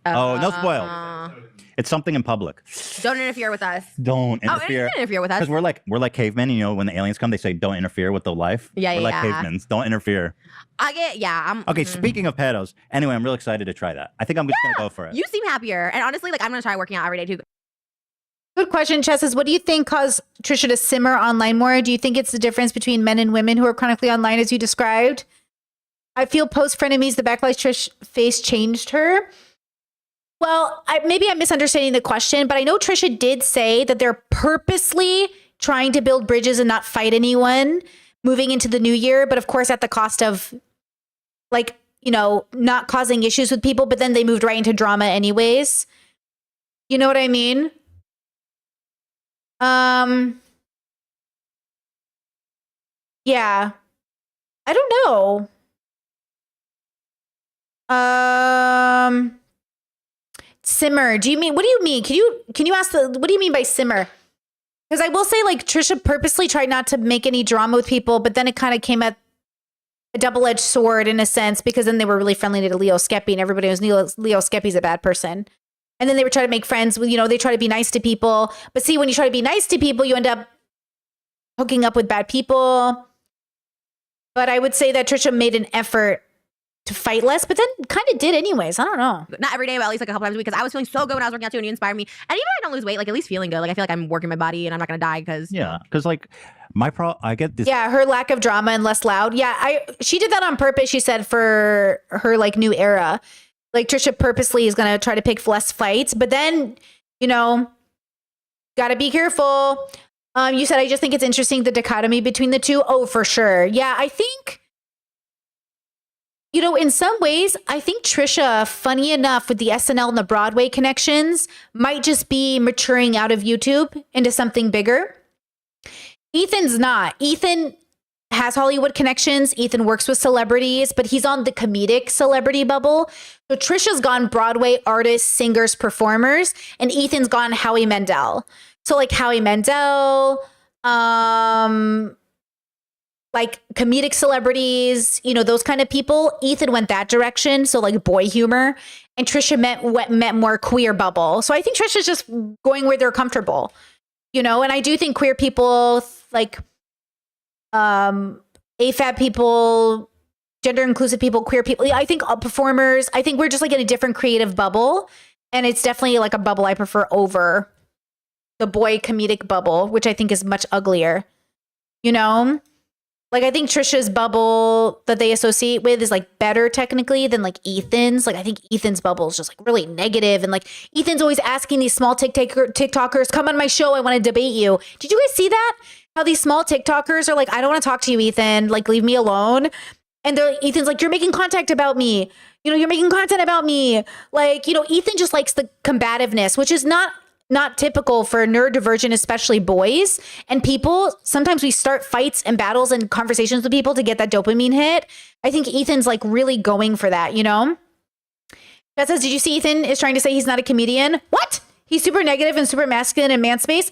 Oh, no spoil. It's something in public. Don't interfere with us. Don't Oh, interfere. you can interfere with us. Because we're like cavemen. You know, when the aliens come, they say don't interfere with the life. Yeah, we're like yeah. cavemen. Don't interfere. I'm Okay, speaking of pedos. Anyway, I'm real excited to try that. I think I'm just gonna go for it. You seem happier, and honestly, like I'm gonna try working out every day too. Good question, Chess. Is what do you think caused Trisha to simmer online more? Do you think it's the difference between men and women who are chronically online, as you described? I feel post frenemies, the backlash Trish face changed her. Well, maybe I'm misunderstanding the question, but I know Trisha did say that they're purposely trying to build bridges and not fight anyone moving into the new year, but of course at the cost of, like, you know, not causing issues with people, but then they moved right into drama anyways. You know what I mean? Yeah. I don't know. Simmer. What do you mean? Can you ask what do you mean by simmer? Because I will say, like, Trisha purposely tried not to make any drama with people, but then it kind of came at a double-edged sword in a sense, because then they were really friendly to Leo Skeppy, and everybody knows Leo Skeppy's a bad person. And then they would try to make friends with, they try to be nice to people. But see, when you try to be nice to people, you end up hooking up with bad people. But I would say that Trisha made an effort to fight less, but then kind of did anyways. I don't know. Not every day, but at least like a couple times a week, because I was feeling so good when I was working out too, and you inspired me. And even if I don't lose weight, like at least feeling good. Like I feel like I'm working my body and I'm not gonna die because like I get this. Yeah, her lack of drama and less loud. Yeah, she did that on purpose. She said for her like new era, like Trisha purposely is gonna try to pick less fights, but then gotta be careful. You said I just think it's interesting the dichotomy between the two. Oh, for sure. Yeah, I think. In some ways, I think Trisha, funny enough, with the SNL and the Broadway connections, might just be maturing out of YouTube into something bigger. Ethan's not. Ethan has Hollywood connections. Ethan works with celebrities, but he's on the comedic celebrity bubble. So Trisha's gone Broadway artists, singers, performers, and Ethan's gone Howie Mandel. So like Howie Mandel, like comedic celebrities, those kind of people. Ethan went that direction, so like boy humor, and Trisha met more queer bubble. So I think Trisha's just going where they're comfortable, and I do think queer people, like AFAB people, gender inclusive people, queer people, I think performers, I think we're just like in a different creative bubble, and it's definitely like a bubble I prefer over the boy comedic bubble, which I think is much uglier, Like, I think Trisha's bubble that they associate with is like better technically than like Ethan's. Like, I think Ethan's bubble is just like really negative. And like, Ethan's always asking these small TikTokers, come on my show. I want to debate you. Did you guys see that? How these small TikTokers are like, I don't want to talk to you, Ethan. Like, leave me alone. And Ethan's like, you're making content about me. You're making content about me. Like, Ethan just likes the combativeness, which is not typical for neurodivergent, especially boys and people. Sometimes we start fights and battles and conversations with people to get that dopamine hit. I think Ethan's like really going for that, That says, did you see Ethan is trying to say he's not a comedian? What? He's super negative and super masculine in man space.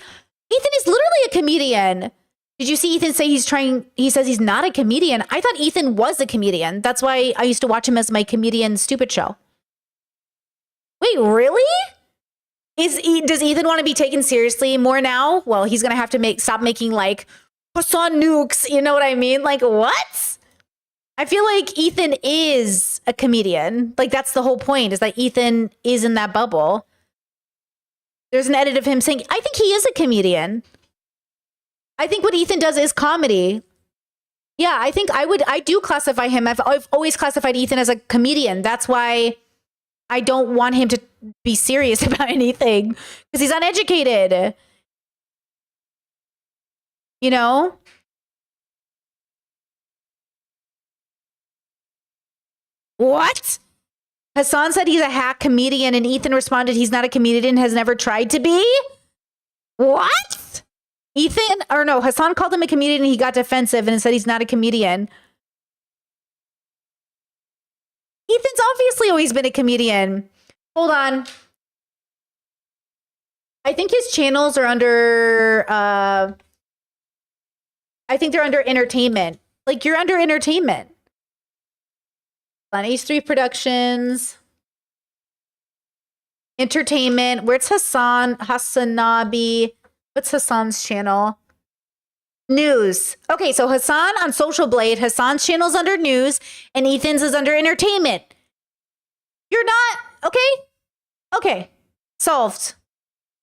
Ethan is literally a comedian. Did you see Ethan say he says he's not a comedian? I thought Ethan was a comedian. That's why I used to watch him as my comedian stupid show. Wait, really? Does Ethan want to be taken seriously more now? Well, he's going to have to stop making like croissant nukes. You know what I mean? Like, what? I feel like Ethan is a comedian. Like, that's the whole point, is that Ethan is in that bubble. There's an edit of him saying, I think he is a comedian. I think what Ethan does is comedy. Yeah, I think I do classify him. I've always classified Ethan as a comedian. That's why I don't want him to be serious about anything, because he's uneducated. What? Hassan said he's a hack comedian, and Ethan responded he's not a comedian, has never tried to be? What? Hassan called him a comedian and he got defensive and said he's not a comedian. Ethan's obviously always been a comedian. Hold on. I think his channels are under, I think they're under entertainment. Like, you're under entertainment. On H3 Productions. Entertainment. Where's Hassanabi? What's Hassan's channel? News. Okay, so Hassan on Social Blade. Hassan's channel's under news, and Ethan's is under entertainment. You're not okay? Okay. Solved.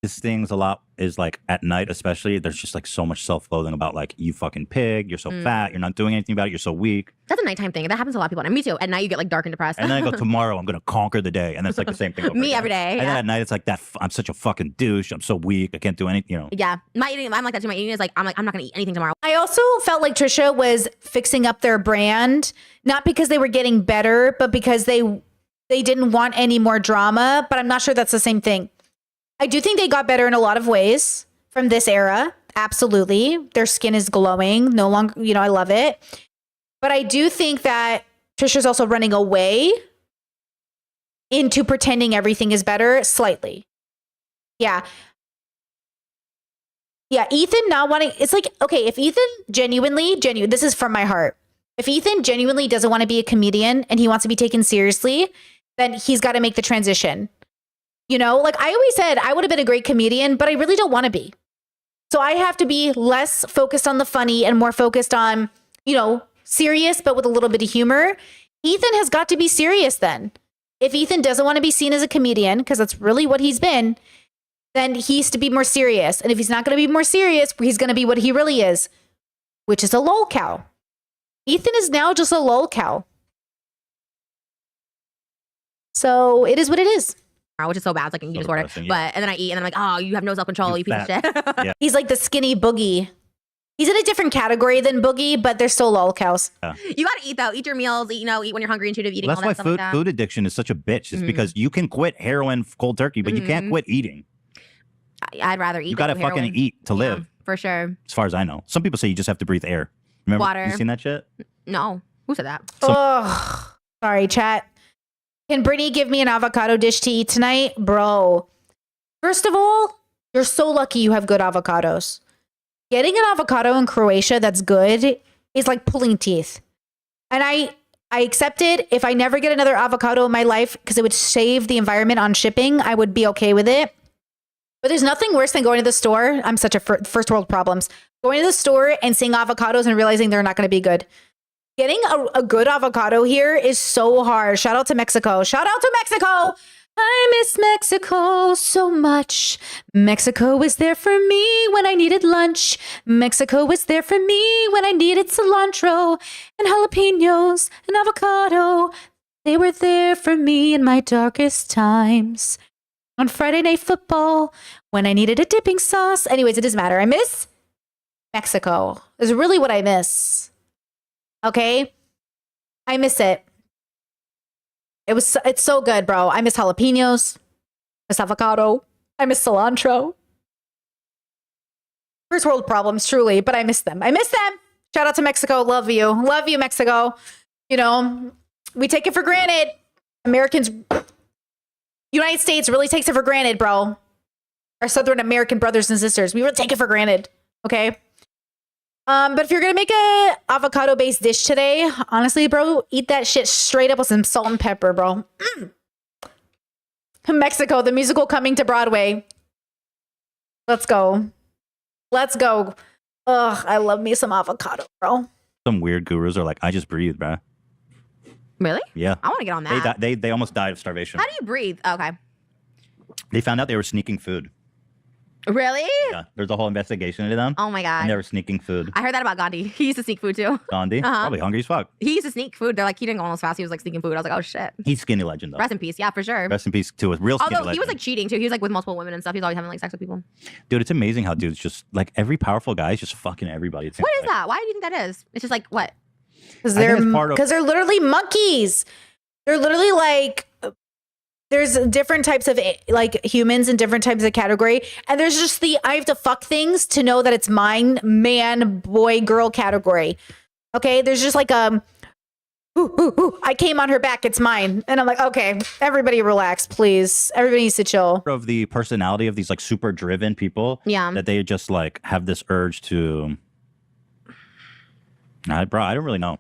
This thing's a lot is like at night, especially. There's just like so much self-loathing about like, you fucking pig, you're so fat, you're not doing anything about it, you're so weak. That's a nighttime thing. That happens to a lot of people. And me too. At night, you get like dark and depressed. And then I go, tomorrow I'm gonna conquer the day, and that's like the same thing. Me every day. And then at night it's like I'm such a fucking douche. I'm so weak. I can't do anything. You know. Yeah, my eating. I'm like that too. My eating is like I'm not gonna eat anything tomorrow. I also felt like Trisha was fixing up their brand, not because they were getting better, but because they didn't want any more drama. But I'm not sure that's the same thing. I do think they got better in a lot of ways from this era. Absolutely. Their skin is glowing. No longer, I love it. But I do think that Trisha's also running away into pretending everything is better slightly. Yeah. Yeah. Ethan not wanting, it's like, okay, if Ethan genuinely, this is from my heart. If Ethan genuinely doesn't want to be a comedian and he wants to be taken seriously, then he's got to make the transition. Like I always said, I would have been a great comedian, but I really don't want to be. So I have to be less focused on the funny and more focused on, serious, but with a little bit of humor. Ethan has got to be serious then. If Ethan doesn't want to be seen as a comedian, because that's really what he's been, then he needs to be more serious. And if he's not going to be more serious, he's going to be what he really is, which is a lol cow. Ethan is now just a lol cow. So it is what it is. Which is so bad. It's like an eating disorder. Yeah. But and then I eat and then I'm like, oh, you have no self-control, you piece of shit. Yeah. He's like the skinny boogie. He's in a different category than Boogie, but they're still lol cows. Yeah. You gotta eat though. Eat your meals, eat when you're hungry, intuitive eating. Well, that's all why that stuff like that. food addiction is such a bitch. Is because you can quit heroin cold turkey, but you can't quit eating. I'd rather eat. You gotta than fucking heroin. eat to live. For sure. As far as I know, some people say you just have to breathe air. Remember? Water. You seen that shit? No. Who said that? Oh, sorry, chat. Can Brittany give me an avocado dish to eat tonight? Bro, first of all, you're so lucky you have good avocados. Getting an avocado in Croatia that's good is like pulling teeth. And I accept it. If I never get another avocado in my life, because it would save the environment on shipping, I would be okay with it. But there's nothing worse than going to the store. I'm such a first world problems. Going to the store and seeing avocados and realizing they're not going to be good. Getting a good avocado here is so hard. Shout out to Mexico. Shout out to Mexico. I miss Mexico so much. Mexico was there for me when I needed lunch. Mexico was there for me when I needed cilantro and jalapenos and avocado. They were there for me in my darkest times. On Friday Night Football when I needed a dipping sauce. Anyways, it doesn't matter. I miss Mexico. Is really what I miss. Okay? I miss it. It's so good, bro. I miss jalapenos. I miss avocado. I miss cilantro. First world problems, truly, but I miss them. I miss them. Shout out to Mexico. Love you. Love you, Mexico. We take it for granted. Americans, United States really takes it for granted, bro. Our Southern American brothers and sisters, we really take it for granted. Okay? But if you're gonna make a avocado-based dish today, honestly, bro, eat that shit straight up with some salt and pepper, bro. Mexico, the musical coming to Broadway. Let's go. Let's go. Ugh, I love me some avocado, bro. Some weird gurus are like, I just breathe, bro. Really? Yeah. I want to get on that. They almost died of starvation. How do you breathe? Okay. They found out they were sneaking food. Really? Yeah. There's a whole investigation into them. Oh my God. And they were sneaking food. I heard that about Gandhi. He used to sneak food too. Gandhi? Probably hungry as fuck. He used to sneak food. They're like, he didn't go on as fast. He was like sneaking food. I was like, oh shit. He's skinny legend though. Rest in peace. Yeah, for sure. Rest in peace to a real skinny Although legend. he was like cheating too. He was like with multiple women and stuff. He's always having like sex with people. Dude, it's amazing how dudes just like every powerful guy is just fucking everybody. It seems What is like. that? Why do you think that is? It's just like what? Because I think it's part of- they're literally monkeys. They're literally like, there's different types of like humans in different types of category. And there's just the, I have to fuck things to know that it's mine, man, boy, girl category. Okay. There's just like, I came on her back. It's mine. And I'm like, okay, everybody relax, please. Everybody needs to chill. Of the personality of these like super driven people. Yeah. That they just like have this urge to. Bro, I don't really know.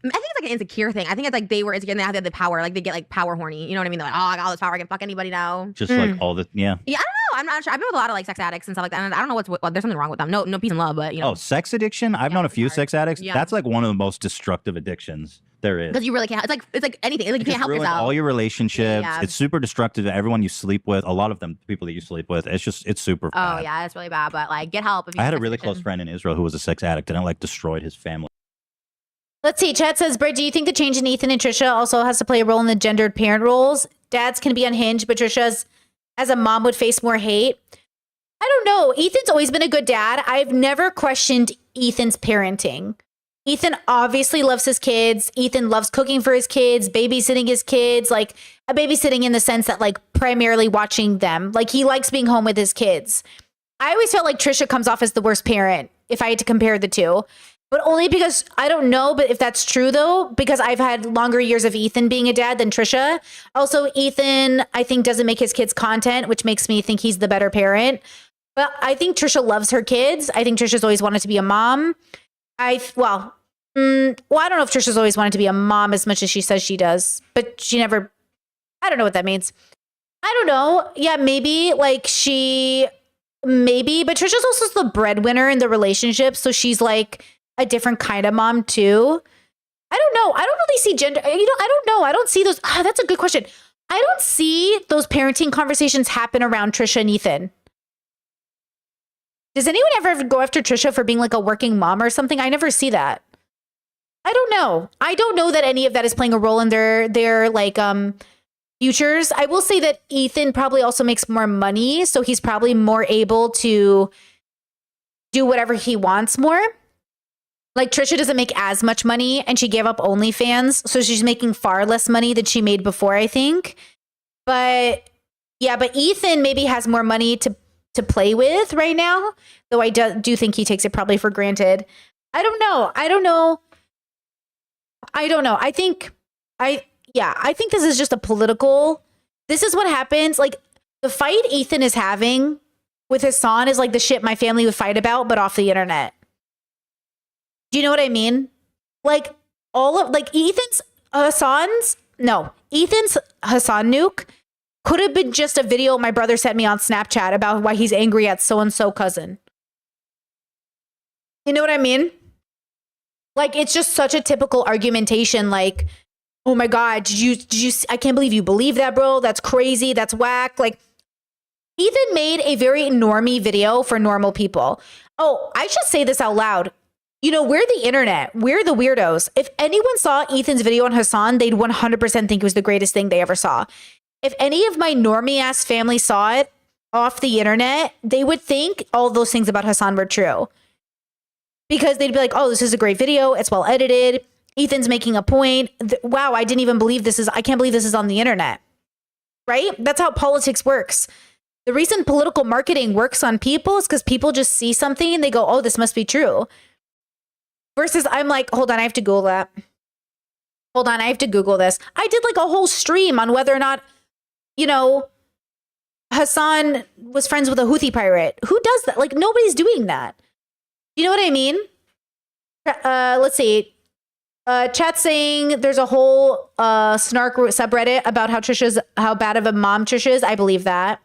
I think it's like an insecure thing. I think it's like they were insecure and they have the power. Like they get like power horny. You know what I mean? They're like, oh, I got all this power. I can fuck anybody now. Just like all the, yeah. Yeah, I don't know. I'm not sure. I've been with a lot of like sex addicts and stuff like that. And I don't know there's something wrong with them. No peace and love, but you know. Oh, sex addiction? I've known a few sex addicts. Yeah. That's like one of the most destructive addictions there is. Because you really can't. It's like anything. It's like you can't help Ruin yourself. all your relationships. Yeah. It's super destructive to everyone you sleep with. A lot of them, people that you sleep with. It's super bad. Oh yeah, it's really bad. But like, get help. If you I had a have really addiction. close friend in Israel who was a sex addict and it like destroyed his family. Let's see. Chat says, Britt, do you think the change in Ethan and Trisha also has to play a role in the gendered parent roles? Dads can be unhinged, but Trisha as a mom would face more hate. I don't know. Ethan's always been a good dad. I've never questioned Ethan's parenting. Ethan obviously loves his kids. Ethan loves cooking for his kids, babysitting his kids, like a babysitting in the sense that like primarily watching them. Like he likes being home with his kids. I always felt like Trisha comes off as the worst parent if I had to compare the two. But only because I don't know, but if that's true though, because I've had longer years of Ethan being a dad than Trisha. Also, Ethan, I think, doesn't make his kids content, which makes me think he's the better parent. But I think Trisha loves her kids. I think Trisha's always wanted to be a mom. I don't know if Trisha's always wanted to be a mom as much as she says she does, but she never, I don't know what that means. I don't know. Yeah, maybe but Trisha's also the breadwinner in the relationship. So she's like a different kind of mom too. I don't know. I don't really see gender. I don't know. I don't see those. That's a good question. I don't see those parenting conversations happen around Trisha and Ethan. Does anyone ever go after Trisha for being like a working mom or something? I never see that. I don't know. I don't know that any of that is playing a role in their like futures. I will say that Ethan probably also makes more money, so he's probably more able to do whatever he wants more. Like Trisha doesn't make as much money and she gave up OnlyFans, so she's making far less money than she made before, I think. But Ethan maybe has more money to play with right now, though I do think he takes it probably for granted. I don't know. I think this is just this is what happens. Like the fight Ethan is having with Hassan is like the shit my family would fight about, but off the internet. Do you know what I mean? Like Ethan's Hassan nuke could have been just a video my brother sent me on Snapchat about why he's angry at so-and-so cousin. You know what I mean? Like, it's just such a typical argumentation. Like, oh my God, did you, I can't believe you believe that, bro. That's crazy. That's whack. Like, Ethan made a very normie video for normal people. Oh, I should say this out loud. You know, we're the internet. We're the weirdos. If anyone saw Ethan's video on Hassan, they'd 100% think it was the greatest thing they ever saw. If any of my normie ass family saw it off the internet, they would think all those things about Hassan were true. Because they'd be like, oh, this is a great video. It's well edited. Ethan's making a point. Wow, I can't believe this is on the internet. Right? That's how politics works. The reason political marketing works on people is because people just see something and they go, oh, this must be true. Versus I'm like, hold on, I have to Google that. Hold on, I have to Google this. I did like a whole stream on whether or not, Hassan was friends with a Houthi pirate. Who does that? Like, nobody's doing that. You know what I mean? Let's see. Chat saying there's a whole snark subreddit about how bad of a mom Trisha is. I believe that.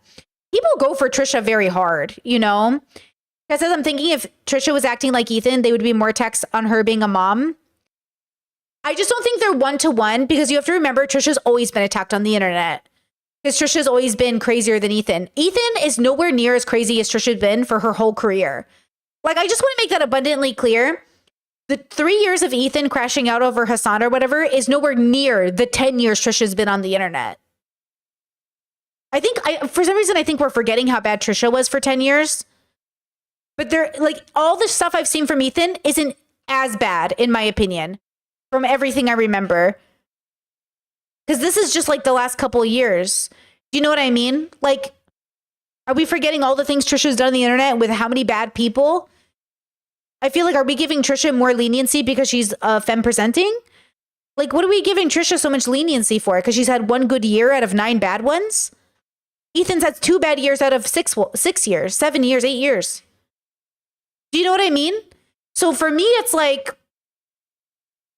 People go for Trisha very hard, Because as I'm thinking, if Trisha was acting like Ethan, they would be more text on her being a mom. I just don't think they're one-to-one because you have to remember Trisha's always been attacked on the internet. Because Trisha's always been crazier than Ethan. Ethan is nowhere near as crazy as Trisha's been for her whole career. Like, I just want to make that abundantly clear. The 3 years of Ethan crashing out over Hassan or whatever is nowhere near the 10 years Trisha's been on the internet. For some reason, I think we're forgetting how bad Trisha was for 10 years. But all the stuff I've seen from Ethan isn't as bad, in my opinion, from everything I remember. Because this is just like the last couple of years. Do you know what I mean? Like, are we forgetting all the things Trisha's done on the internet with how many bad people? I feel like, are we giving Trisha more leniency because she's femme presenting? Like, what are we giving Trisha so much leniency for? Because she's had one good year out of 9 bad ones? Ethan's had 2 bad years out of 6 years, 7 years, 8 years. Do you know what I mean? So for me, it's like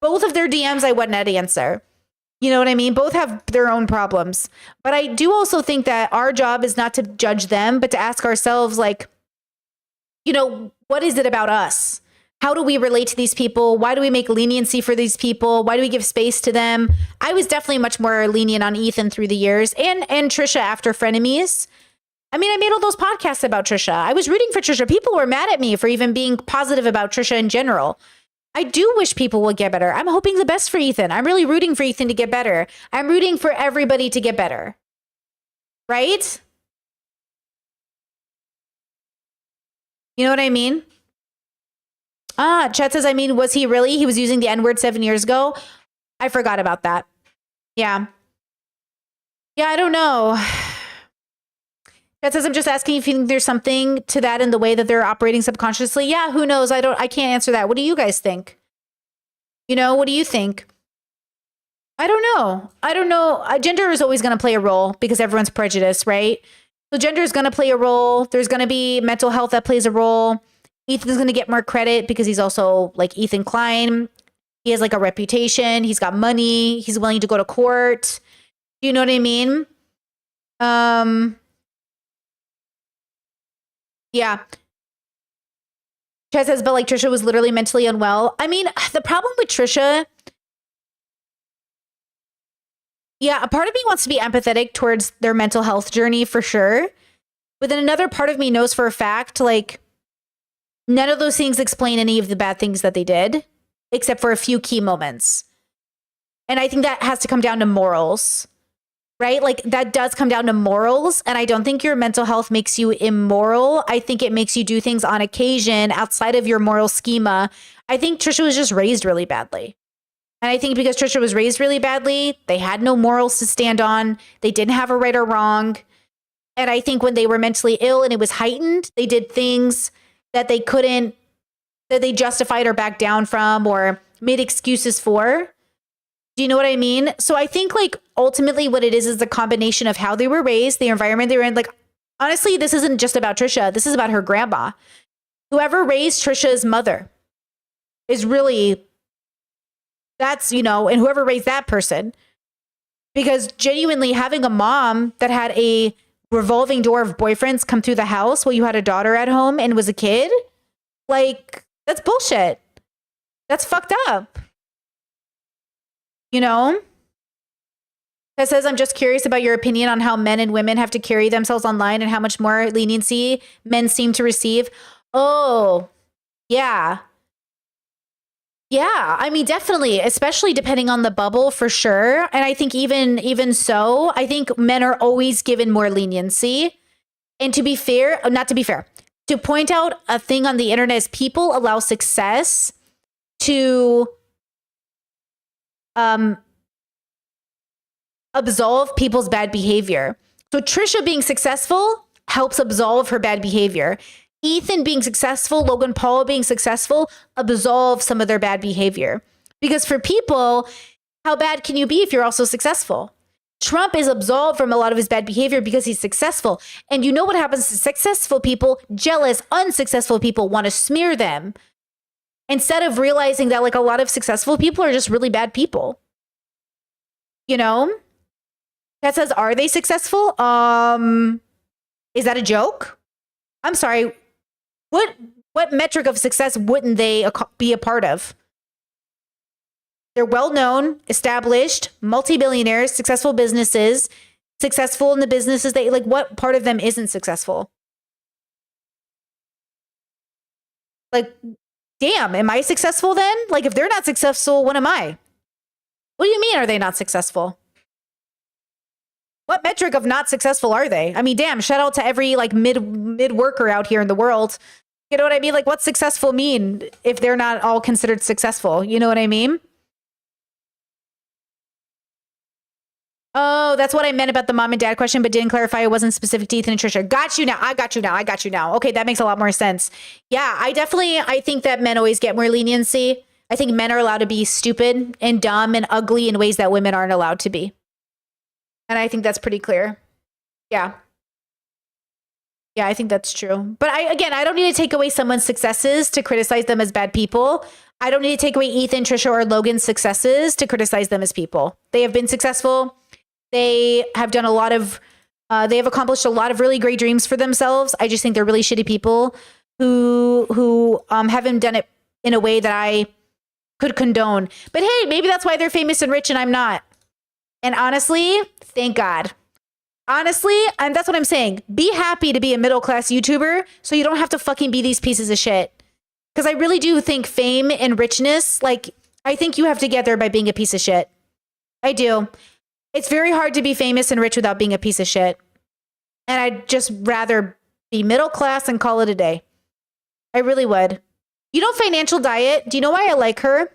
both of their DMs I wouldn't answer. You know what I mean? Both have their own problems. But I do also think that our job is not to judge them, but to ask ourselves, like, you know, what is it about us? How do we relate to these people? Why do we make leniency for these people? Why do we give space to them? I was definitely much more lenient on Ethan through the years and Trisha after Frenemies. I mean, I made all those podcasts about Trisha. I was rooting for Trisha. People were mad at me for even being positive about Trisha in general. I do wish people would get better. I'm hoping the best for Ethan. I'm really rooting for Ethan to get better. I'm rooting for everybody to get better. Right? You know what I mean? Chet says, I mean, was he really? He was using the N-word 7 years ago? I forgot about that. Yeah. Yeah, I don't know. Chet says, I'm just asking if you think there's something to that in the way that they're operating subconsciously. Yeah, who knows? I can't answer that. What do you guys think? You know, what do you think? I don't know. Gender is always going to play a role because everyone's prejudiced, right? So gender is going to play a role. There's going to be mental health that plays a role. Ethan's going to get more credit because he's also like Ethan Klein. He has like a reputation. He's got money. He's willing to go to court. Do you know what I mean? Yeah. Chad says, but like Trisha was literally mentally unwell. I mean, the problem with Trisha, yeah, a part of me wants to be empathetic towards their mental health journey for sure. But then another part of me knows for a fact, like, none of those things explain any of the bad things that they did, except for a few key moments. And I think that has to come down to morals, right? Like that does come down to morals. And I don't think your mental health makes you immoral. I think it makes you do things on occasion outside of your moral schema. I think Trisha was just raised really badly. And I think because Trisha was raised really badly, they had no morals to stand on. They didn't have a right or wrong. And I think when they were mentally ill and it was heightened, they did things that they justified or backed down from or made excuses for. Do you know what I mean? So I think like ultimately what it is the combination of how they were raised, the environment they were in. Like, honestly, this isn't just about Trisha. This is about her grandma. Whoever raised Trisha's mother is really, that's, you know, and whoever raised that person. Because genuinely having a mom that had a revolving door of boyfriends come through the house while you had a daughter at home and was a kid, like, that's bullshit. That's fucked up. You know? That says, I'm just curious about your opinion on how men and women have to carry themselves online and how much more leniency men seem to receive. Oh, yeah. Yeah, I mean, definitely, especially depending on the bubble for sure. And I think even so, I think men are always given more leniency. And to be fair, not to be fair, to point out a thing on the internet is people allow success to absolve people's bad behavior. So Trisha being successful helps absolve her bad behavior. Ethan being successful, Logan Paul being successful, absolve some of their bad behavior. Because for people, how bad can you be if you're also successful? Trump is absolved from a lot of his bad behavior because he's successful. And you know what happens to successful people? Jealous, unsuccessful people want to smear them. Instead of realizing that like a lot of successful people are just really bad people. You know? That says, are they successful? Is that a joke? I'm sorry. What metric of success wouldn't they be a part of? They're well-known, established, multi-billionaires, successful businesses, successful in the businesses they like. What part of them isn't successful? Like, damn, am I successful then? Like, if they're not successful, what am I? What do you mean, are they not successful? What metric of not successful are they? I mean, damn, shout out to every like mid worker out here in the world. You know what I mean? Like, what's successful mean if they're not all considered successful? You know what I mean? Oh, that's what I meant about the mom and dad question, but didn't clarify it wasn't specific to Ethan and Trisha. Got you now. I got you now. Okay, that makes a lot more sense. Yeah, I think that men always get more leniency. I think men are allowed to be stupid and dumb and ugly in ways that women aren't allowed to be. And I think that's pretty clear. Yeah. Yeah, I think that's true. But I don't need to take away someone's successes to criticize them as bad people. I don't need to take away Ethan, Trisha, or Logan's successes to criticize them as people. They have been successful. They have done they have accomplished a lot of really great dreams for themselves. I just think they're really shitty people who haven't done it in a way that I could condone. But hey, maybe that's why they're famous and rich and I'm not. And honestly, thank God. Honestly, and that's what I'm saying. Be happy to be a middle-class YouTuber so you don't have to fucking be these pieces of shit. Because I really do think fame and richness, I think you have to get there by being a piece of shit. I do. It's very hard to be famous and rich without being a piece of shit. And I'd just rather be middle class and call it a day. I really would. You know, Financial Diet, do you know why I like her?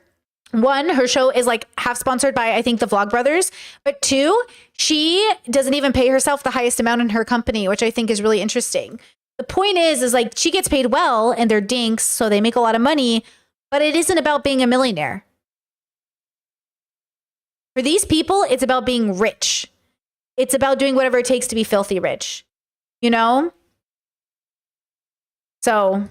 One, her show is half sponsored by, I think, the Vlogbrothers. But two, she doesn't even pay herself the highest amount in her company, which I think is really interesting. The point is she gets paid well and they're dinks, so they make a lot of money, but it isn't about being a millionaire. For these people, it's about being rich. It's about doing whatever it takes to be filthy rich. You know? So.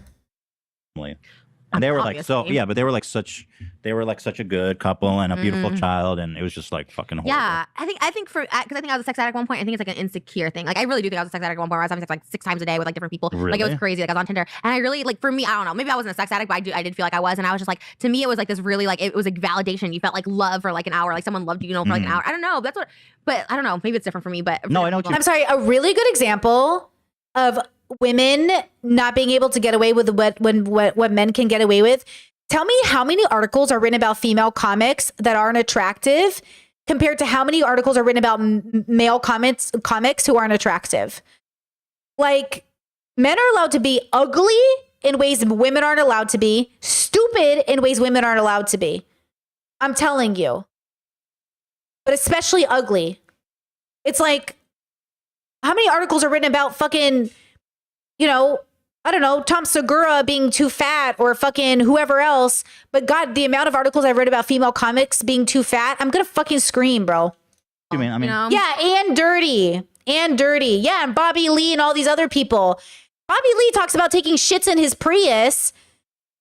And they were but they were such a good couple and a beautiful child, and it was just fucking horrible. Yeah, I think because I think I was a sex addict at one point. I think it's an insecure thing. I really do think I was a sex addict at one point. Where I was having sex 6 times a day with different people. Really? It was crazy. I was on Tinder, and I really for me, I don't know. Maybe I wasn't a sex addict, but I did feel like I was, and I was just to me, it was this really it was validation. You felt love for an hour, someone loved you, for an hour. I don't know. That's what, but I don't know. Maybe it's different for me. But no, I know. I'm sorry. A really good example of women not being able to get away with what men can get away with. Tell me how many articles are written about female comics that aren't attractive compared to how many articles are written about male comics who aren't attractive. Men are allowed to be ugly in ways women aren't allowed to be, stupid in ways women aren't allowed to be. I'm telling you. But especially ugly. It's how many articles are written about fucking, I don't know, Tom Segura being too fat or fucking whoever else. But God, the amount of articles I've read about female comics being too fat, I'm going to fucking scream, bro. I mean, yeah, and dirty. Yeah, and Bobby Lee and all these other people. Bobby Lee talks about taking shits in his Prius,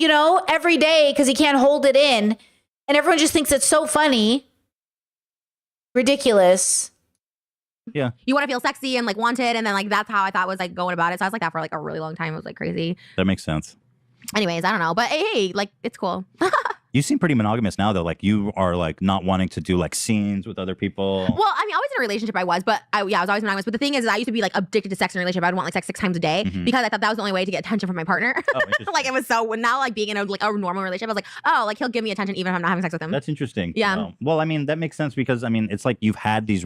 every day because he can't hold it in. And everyone just thinks it's so funny. Ridiculous. Yeah. You want to feel sexy and wanted, and then that's how I thought was going about it. So I was that for a really long time. It was crazy. That makes sense. Anyways, I don't know, but hey, it's cool. You seem pretty monogamous now, though. You are not wanting to do scenes with other people. Well, I mean, always in a relationship I was, but I was always monogamous. But the thing is I used to be addicted to sex in a relationship. I'd want sex 6 times a day because I thought that was the only way to get attention from my partner. Oh, it was so now being in a normal relationship, I was he'll give me attention even if I'm not having sex with him. That's interesting. Yeah. Well, I mean, that makes sense because it's you've had these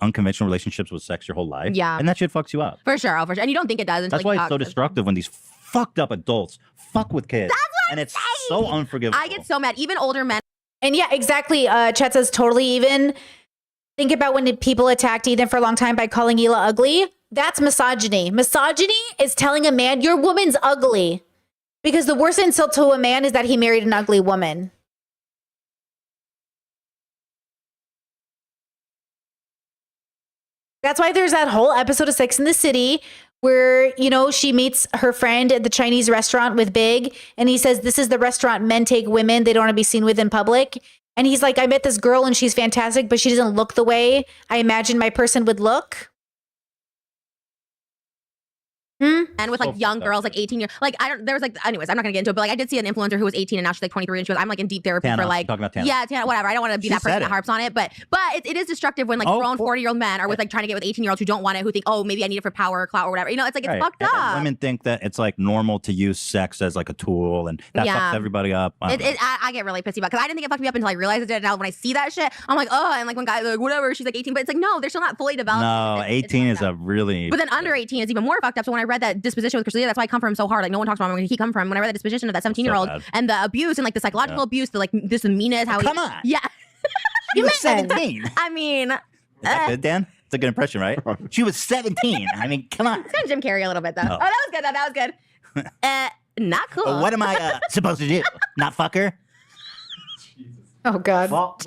unconventional relationships with sex your whole life. Yeah. And that shit fucks you up. For sure. And you don't think it does until that's why it's so destructive when these fucked up adults fuck with kids. That's what and I'm it's saying. So unforgivable. I get so mad. Even older men. And yeah, exactly. Chet says totally even. Think about when people attacked Ethan for a long time by calling Hila ugly. That's misogyny. Misogyny is telling a man, your woman's ugly. Because the worst insult to a man is that he married an ugly woman. That's why there's that whole episode of Sex and the City where, she meets her friend at the Chinese restaurant with Big. And he says, this is the restaurant men take women they don't want to be seen with in public. And he's like, I met this girl and she's fantastic, but she doesn't look the way I imagined my person would look. And with young girls, 18 years, there was anyways, I'm not gonna get into it, but I did see an influencer who was 18 and now she's 23 and she was, I'm in deep therapy Tana, for talking about Tana. Yeah, Tana, whatever. I don't want to be that person that harps on it, but it is destructive when grown 40-year-old men are with trying to get with 18-year-olds who don't want it, who think, oh, maybe I need it for power or clout or whatever. It's it's right. fucked up. Women think that it's normal to use sex as a tool, and that fucks everybody up. I get really pissy about because I didn't think it fucked me up until I realized it did. Now when I see that shit, I'm and when guys are whatever, she's 18, but it's no, they're still not fully developed. No, 18 is a really. But then under 18 is even more fucked up. So when I read that disposition with Christina, that's why I come from so hard. No one talks about where he come from. When I read the disposition of that 17-year-old and the abuse and the psychological abuse, the this meanness, how come on, yeah, you were 17. I mean, that good, Dan? It's a good impression, right? She was 17. I mean, come on. It's kind of Jim Carrey a little bit though. Oh. Oh, that was good. That was good. Not cool. Well, what am I supposed to do? Not fuck her? Oh God. Well,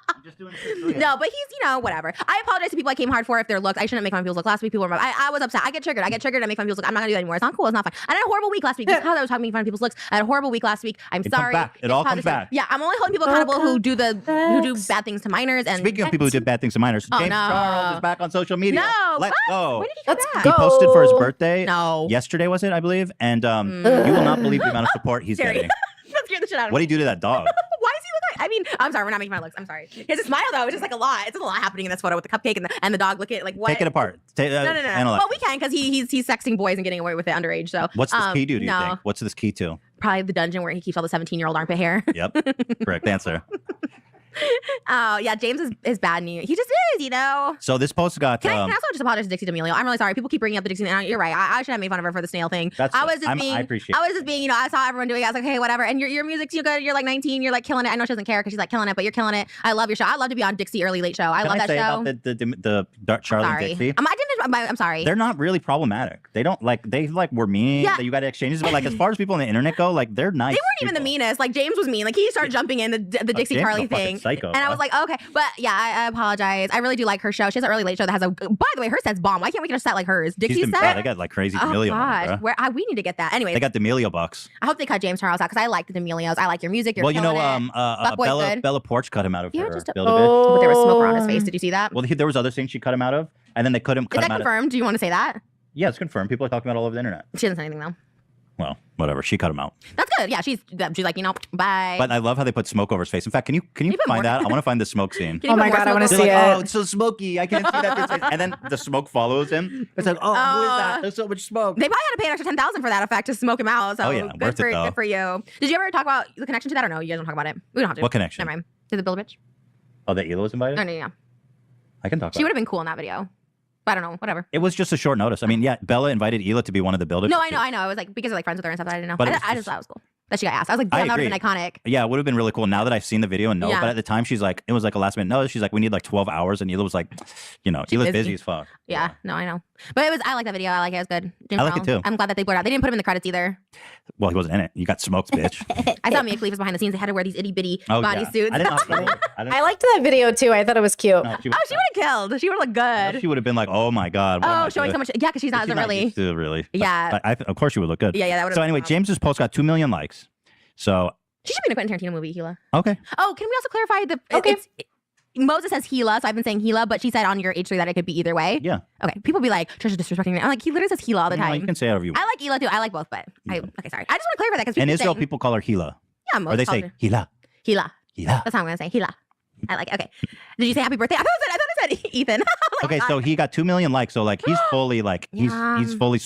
I'm just doing it. No, but he's, whatever. I apologize to people I came hard for if their looks. I shouldn't make fun of people's look. Last week, people were, I was upset. I get triggered. I make fun of people's look. I'm not gonna do that anymore. It's not cool. It's not fun. I had a horrible week last week because I was talking making fun of people's looks. I had a horrible week last week. I'm It comes sorry. back. It all comes back. Yeah, I'm only holding people accountable who do bad things to minors. And Speaking of people who did bad things to minors, Oh, James no. Charles is back on social media. No, Let's go. when did he come Let's back? He posted for his birthday. No. Yesterday was it, I believe, and you will not believe the amount of support he's Jerry. getting. That scared the shit out of What me. do you do to that dog? Why does he look like? I mean, I'm sorry. We're not making fun of looks. I'm sorry. His smile though, it's just like a lot. It's just a lot happening in this photo with the cupcake and the dog looking like what? Take it apart. No. Analyze. Well, we can because he's sexting boys and getting away with it underage. So What's this key to? Do you no. think? What's this key to? Probably the dungeon where he keeps all the 17-year-old armpit hair. Yep. Correct answer. Oh yeah, James is bad news. He just is, So this post got. Can I also just apologize to Dixie D'Amelio? I'm really sorry. People keep bringing up the Dixie. You're right. I should have made fun of her for the snail thing. That's I was just fine. being. I appreciate I was just being. I saw everyone doing it. I was like, hey, whatever. And your music's good. You're like 19. You're like killing it. I know she doesn't care because she's like killing it, but you're killing it. I love your show. I love to be on Dixie Early Late Show. I Can love that say show. about the Dark Charlie and Sorry. Dixie? I'm sorry. They're not really problematic. They don't they were mean. Yeah. That you got exchanges, but like as far as people on the internet go, like they're nice. They weren't even the meanest. Like James was mean. Like he started jumping in the Dixie James is Charlie a fucking thing, psycho, and I bro. was like, okay, but yeah, I apologize. I really do like her show. She has an Early Late Show that has a. By the way, her set's bomb. Why can't we get a set like hers? She's Dixie's been set. bad. They got like crazy Oh D'Amelio gosh, money, bro. we need to get that. Anyways, They got D'Amelio bucks. I hope they cut James Charles out because I like the D'Amelios. I like your music. You're Well, you know, killing it. Fuckboy's good. Bella Porch cut him out of Yeah, her just build a But there was smoke around his face. Did you see that? Well, there was other things she cut him out of, and then they couldn't Is cut that him out of. confirmed? Do you want to say that? Yeah, it's confirmed. People are talking about it all over the internet. She doesn't say anything though. Well, whatever. She cut him out. That's good. Yeah, she's like, bye. But I love how they put smoke over his face. In fact, can you put more- find that? I want to find the smoke scene. Can you put more smoke over They're his like, face? oh, it's so smoky. I can't see that. Through his face. And then the smoke follows him. It's like, oh, who is that? There's so much smoke. They probably had to pay an extra $10,000 for that effect to smoke him out. So Oh, yeah, worth it, though. good for you. Did you ever talk about the connection to that or no? You guys don't talk about it. We don't have to. What connection? Never mind. To the Build a Bitch? Oh, that Ela was invited? No, yeah. I can talk She about would it. have been cool in that video. But I don't know. Whatever. It was just a short notice. I mean, yeah, Bella invited Ela to be one of the builders. No, I know. I was like, because they're like friends with her and stuff. I didn't know. But I it was just thought it was cool that she got asked. I was like, I damn, that would have agree. been iconic. Yeah, it would have been really cool. Now that I've seen the video and know, Yeah. but at the time she's like, it was like a last minute notice. She's like, we need like 12 hours, and Ela was like, Ela's busy. busy as fuck. Yeah, no, I know. But I like that video. I like it. It was good. James I like it Charles. too. I'm glad that they put it out. They didn't put him in the credits either. Well, he wasn't in it. You got smoked, bitch. I saw Mia Khalifa's behind the scenes. They had to wear these itty bitty Oh, yeah. bodysuits. I didn't know. I liked that video too. I thought it was cute. No, she Oh, she would have killed. She would have looked good. She would have been like, oh my god. what am Oh, I showing doing? so much. Yeah, because she's not She's isn't really. used to, really. Yeah. Of course she would look good. Yeah, that would. So anyway, James's post got 2 million likes. So She should be in a Quentin Tarantino movie, Gila. okay. Oh, can we also clarify the? Okay. Moses says Gila, so I've been saying Gila, but she said on your H3 that it could be either way. Yeah. Okay. People be like, Trisha disrespecting me. I'm like, he literally says Gila all the No, time. you can say whatever you want. I like Gila too. I like both, but okay, sorry. I just want to clarify that because In Israel, saying, people call her Hila. yeah, Or most they call say her Hila. Gila. Hila. That's how I'm gonna say Gila. I like. Okay. Did you say happy birthday? I thought I said Ethan. Okay, so he got 2 million likes. So like he's fully like he's fully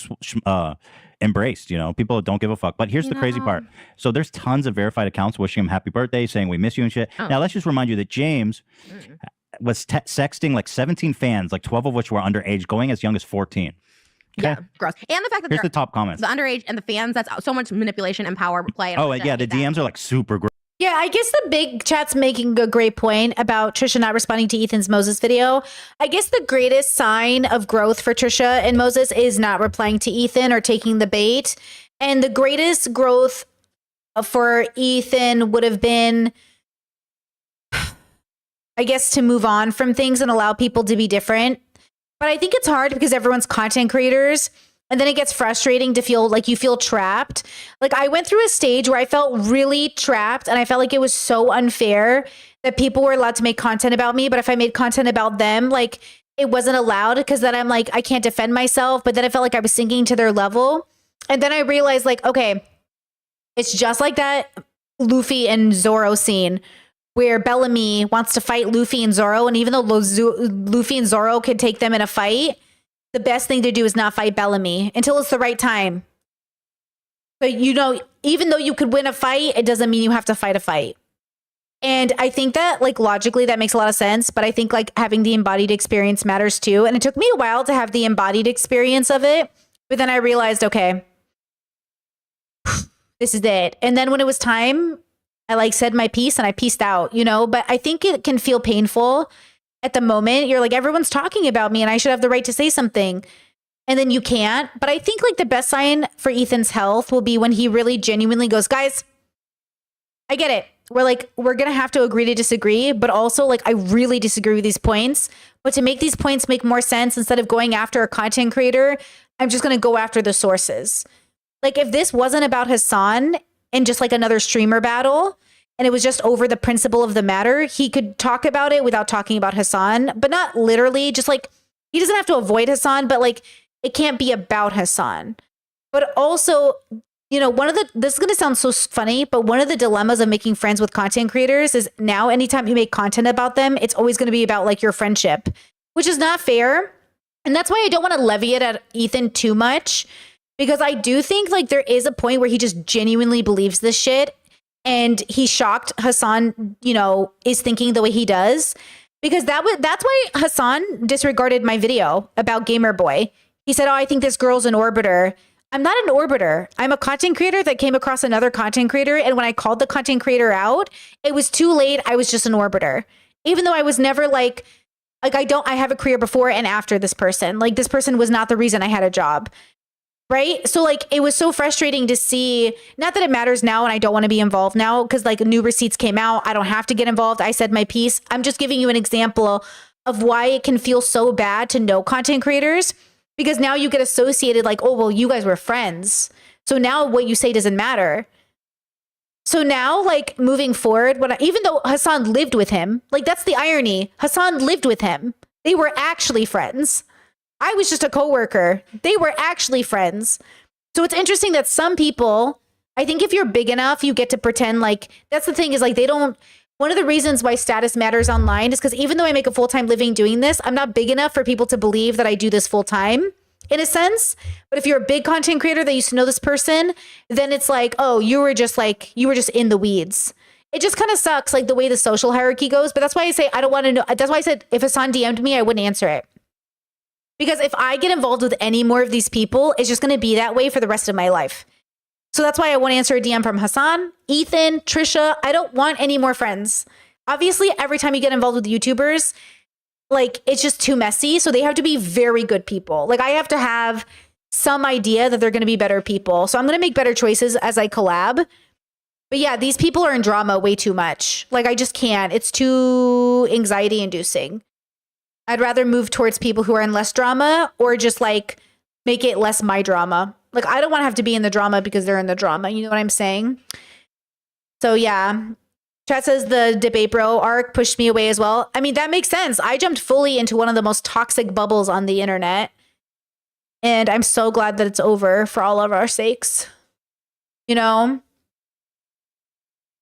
embraced. You know, people don't give a fuck. But here's the crazy part. So there's tons of verified accounts wishing him happy birthday, saying we miss you and shit. Oh. Now let's just remind you that James was sexting like 17 fans, like 12 of which were underage, going as young as 14. Yeah, gross. And the fact that Here's they're the top comments. the underage and the fans. That's so much manipulation and power play. And Oh yeah, the DMs are like super great. Yeah, I guess the big chat's making a great point about Trisha not responding to Ethan's Moses video. I guess the greatest sign of growth for Trisha and Moses is not replying to Ethan or taking the bait. And the greatest growth for Ethan would have been, I guess, to move on from things and allow people to be different. But I think it's hard because everyone's content creators. And then it gets frustrating to feel like you feel trapped. Like I went through a stage where I felt really trapped and I felt like it was so unfair that people were allowed to make content about me. But if I made content about them, like it wasn't allowed because then I'm like, I can't defend myself. But then I felt like I was sinking to their level. And then I realized like, okay, it's just like that Luffy and Zoro scene where Bellamy wants to fight Luffy and Zoro. And even though Luffy and Zoro could take them in a fight, the best thing to do is not fight Bellamy until it's the right time. But you know, even though you could win a fight, it doesn't mean you have to fight a fight. And I think that like logically that makes a lot of sense, but I think like having the embodied experience matters too. And it took me a while to have the embodied experience of it, but then I realized, okay, this is it. And then when it was time, I like said my piece and I pieced out, you know, but I think it can feel painful at the moment. You're like, everyone's talking about me and I should have the right to say something. And then you can't. But I think like the best sign for Ethan's health will be when he really genuinely goes, guys, I get it. We're going to have to agree to disagree, but also like, I really disagree with these points. But to make these points make more sense, instead of going after a content creator, I'm just going to go after the sources. Like if this wasn't about Hassan and just like another streamer battle, and it was just over the principle of the matter, he could talk about it without talking about Hassan, but not literally, just like, he doesn't have to avoid Hassan, but like, it can't be about Hassan. But also, you know, this is going to sound so funny, but one of the dilemmas of making friends with content creators is now anytime you make content about them, it's always going to be about like your friendship, which is not fair. And that's why I don't want to levy it at Ethan too much, because I do think like there is a point where he just genuinely believes this shit. And he's shocked Hassan, you know, is thinking the way he does, because that's why Hassan disregarded my video about Gamer Boy. He said, oh, I think this girl's an orbiter. I'm not an orbiter. I'm a content creator that came across another content creator. And when I called the content creator out, it was too late. I was just an orbiter. Even though I was never like I have a career before and after this person. Like this person was not the reason I had a job. Right. So like, it was so frustrating to see, not that it matters now and I don't want to be involved now because like new receipts came out. I don't have to get involved. I said my piece. I'm just giving you an example of why it can feel so bad to know content creators. Because now you get associated like, oh, well, you guys were friends. So now what you say doesn't matter. So now, like, moving forward, even though Hassan lived with him, like, that's the irony. Hassan lived with him. They were actually friends. I was just a coworker. They were actually friends. So it's interesting that some people, I think if you're big enough, you get to pretend like, that's the thing is like, one of the reasons why status matters online is because even though I make a full-time living doing this, I'm not big enough for people to believe that I do this full-time in a sense. But if you're a big content creator that used to know this person, then it's like, oh, you were just in the weeds. It just kind of sucks like the way the social hierarchy goes. But that's why I say I don't want to know. That's why I said if Hassan DM'd me, I wouldn't answer it. Because if I get involved with any more of these people, it's just going to be that way for the rest of my life. So that's why I won't answer a DM from Hassan, Ethan, Trisha. I don't want any more friends. Obviously, every time you get involved with YouTubers, like it's just too messy. So they have to be very good people. Like I have to have some idea that they're going to be better people. So I'm going to make better choices as I collab. But yeah, these people are in drama way too much. Like I just can't. It's too anxiety inducing. I'd rather move towards people who are in less drama or just like make it less my drama. Like, I don't want to have to be in the drama because they're in the drama. You know what I'm saying? So, yeah. Chat says the debate bro arc pushed me away as well. I mean, that makes sense. I jumped fully into one of the most toxic bubbles on the internet. And I'm so glad that it's over for all of our sakes. You know?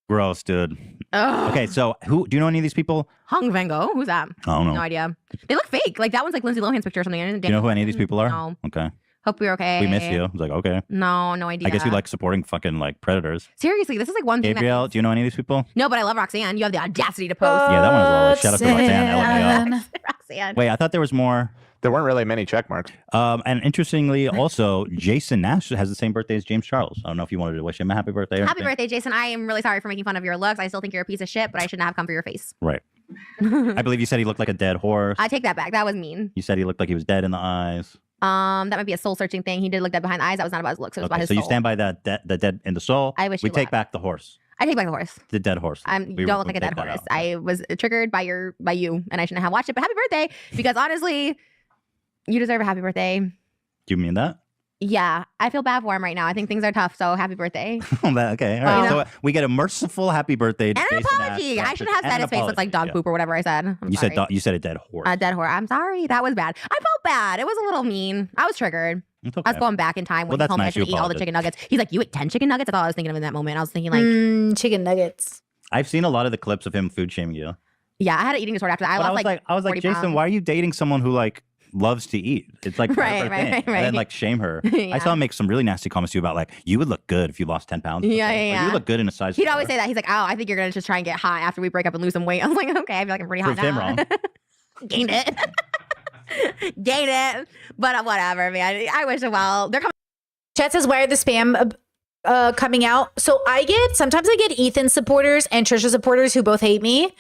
Gross, dude. Ugh. Okay, so do you know any of these people? Hung Van Gogh? Who's that? I don't know. No idea. They look fake. Like, that one's like Lindsay Lohan's picture or something. Do you know who any of these people are? No. Okay. Hope you're okay. We missed you. I was like, okay. No idea. I guess you like supporting fucking like predators. Seriously, this is like one thing. Gabriel, do you know any of these people? No, but I love Roxanne. You have the audacity to post. Yeah, that one as well. Shout out to Roxanne. LMAO. Roxanne. Wait, I thought there was more. There weren't really many check marks. And interestingly, also, Jason Nash has the same birthday as James Charles. I don't know if you wanted to wish him a happy birthday. Happy birthday, Jason. I am really sorry for making fun of your looks. I still think you're a piece of shit, but I shouldn't have come for your face. Right. I believe you said he looked like a dead horse. I take that back. That was mean. You said he looked like he was dead in the eyes. That might be a soul searching thing. He did look dead behind the eyes. That was not about his looks. It was about his soul. So you stand by that the dead in the soul. I wish we you take luck. back the horse. I take back the horse. The dead horse. You don't look like a dead horse. I was triggered by you, and I shouldn't have watched it. But happy birthday, because honestly, you deserve a happy birthday. Do you mean that? Yeah, I feel bad for him right now. I think things are tough. So happy birthday. Okay, all right. So we get a merciful happy birthday. To And an Jason apology. Nash. I should have said his face looked like dog poop or whatever I said. I'm sorry. You said a dead horse. A dead horse. I'm sorry. That was bad. I felt bad. It was a little mean. I was triggered. It's okay. I was going back in time when Well, he told me I that's nice. should eat all the You chicken nuggets. He's like, you ate 10 chicken nuggets? That's all I was thinking of in that moment. I was thinking like, chicken nuggets. I've seen a lot of the clips of him food shaming you. yeah, I had an eating disorder after that. I lost I was like, 40 Jason, pounds. why are you dating someone who like loves to eat? It's like Right, her right, thing. right, And then right. like shame her. Yeah. I saw him make some really nasty comments to you about like, you would look good if you lost 10 pounds. Yeah, Like, yeah. you look good in a size. He'd four. always say that. He's like, oh, I think you're going to just try and get hot after we break up and lose some weight. I was like, okay, I feel like I'm pretty hot Proved him now. wrong. Gained it. Gained it. But whatever, man. I wish him well. They're coming. Chat says, why are the spam coming out? So sometimes I get Ethan supporters and Trisha supporters who both hate me.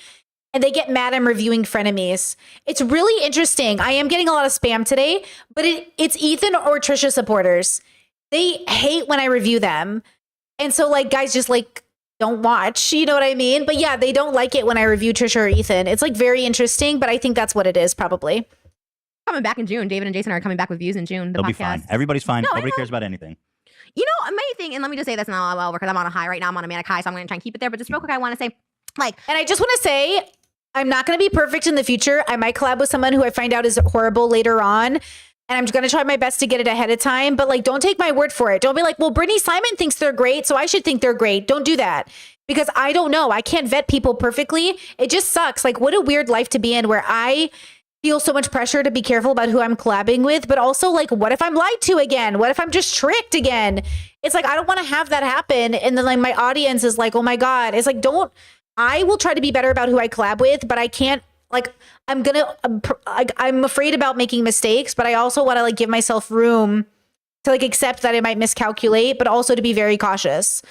and they get mad I'm reviewing frenemies. It's really interesting. I am getting a lot of spam today, but it's Ethan or Trisha supporters. They hate when I review them. And so like guys just like don't watch, you know what I mean? But yeah, they don't like it when I review Trisha or Ethan. It's like very interesting, but I think that's what it is probably. Coming back in June. David and Jason are coming back with views in June. They'll be fine. Everybody's fine. Nobody cares about anything. You know, my thing, and let me just say this now, because I'm on a high right now. I'm on a manic high, so I'm going to try and keep it there. But just real quick, I want to say, like, and I just want to say, I'm not going to be perfect in the future. I might collab with someone who I find out is horrible later on. And I'm just going to try my best to get it ahead of time. But like, don't take my word for it. Don't be like, well, Brittany Simon thinks they're great, so I should think they're great. Don't do that. Because I don't know. I can't vet people perfectly. It just sucks. Like, what a weird life to be in where I feel so much pressure to be careful about who I'm collabing with. But also, like, what if I'm lied to again? What if I'm just tricked again? It's like, I don't want to have that happen. And then like my audience is like, oh my God. It's like, I will try to be better about who I collab with, but I can't. Like, I'm afraid about making mistakes, but I also want to like give myself room to like accept that I might miscalculate, but also to be very cautious.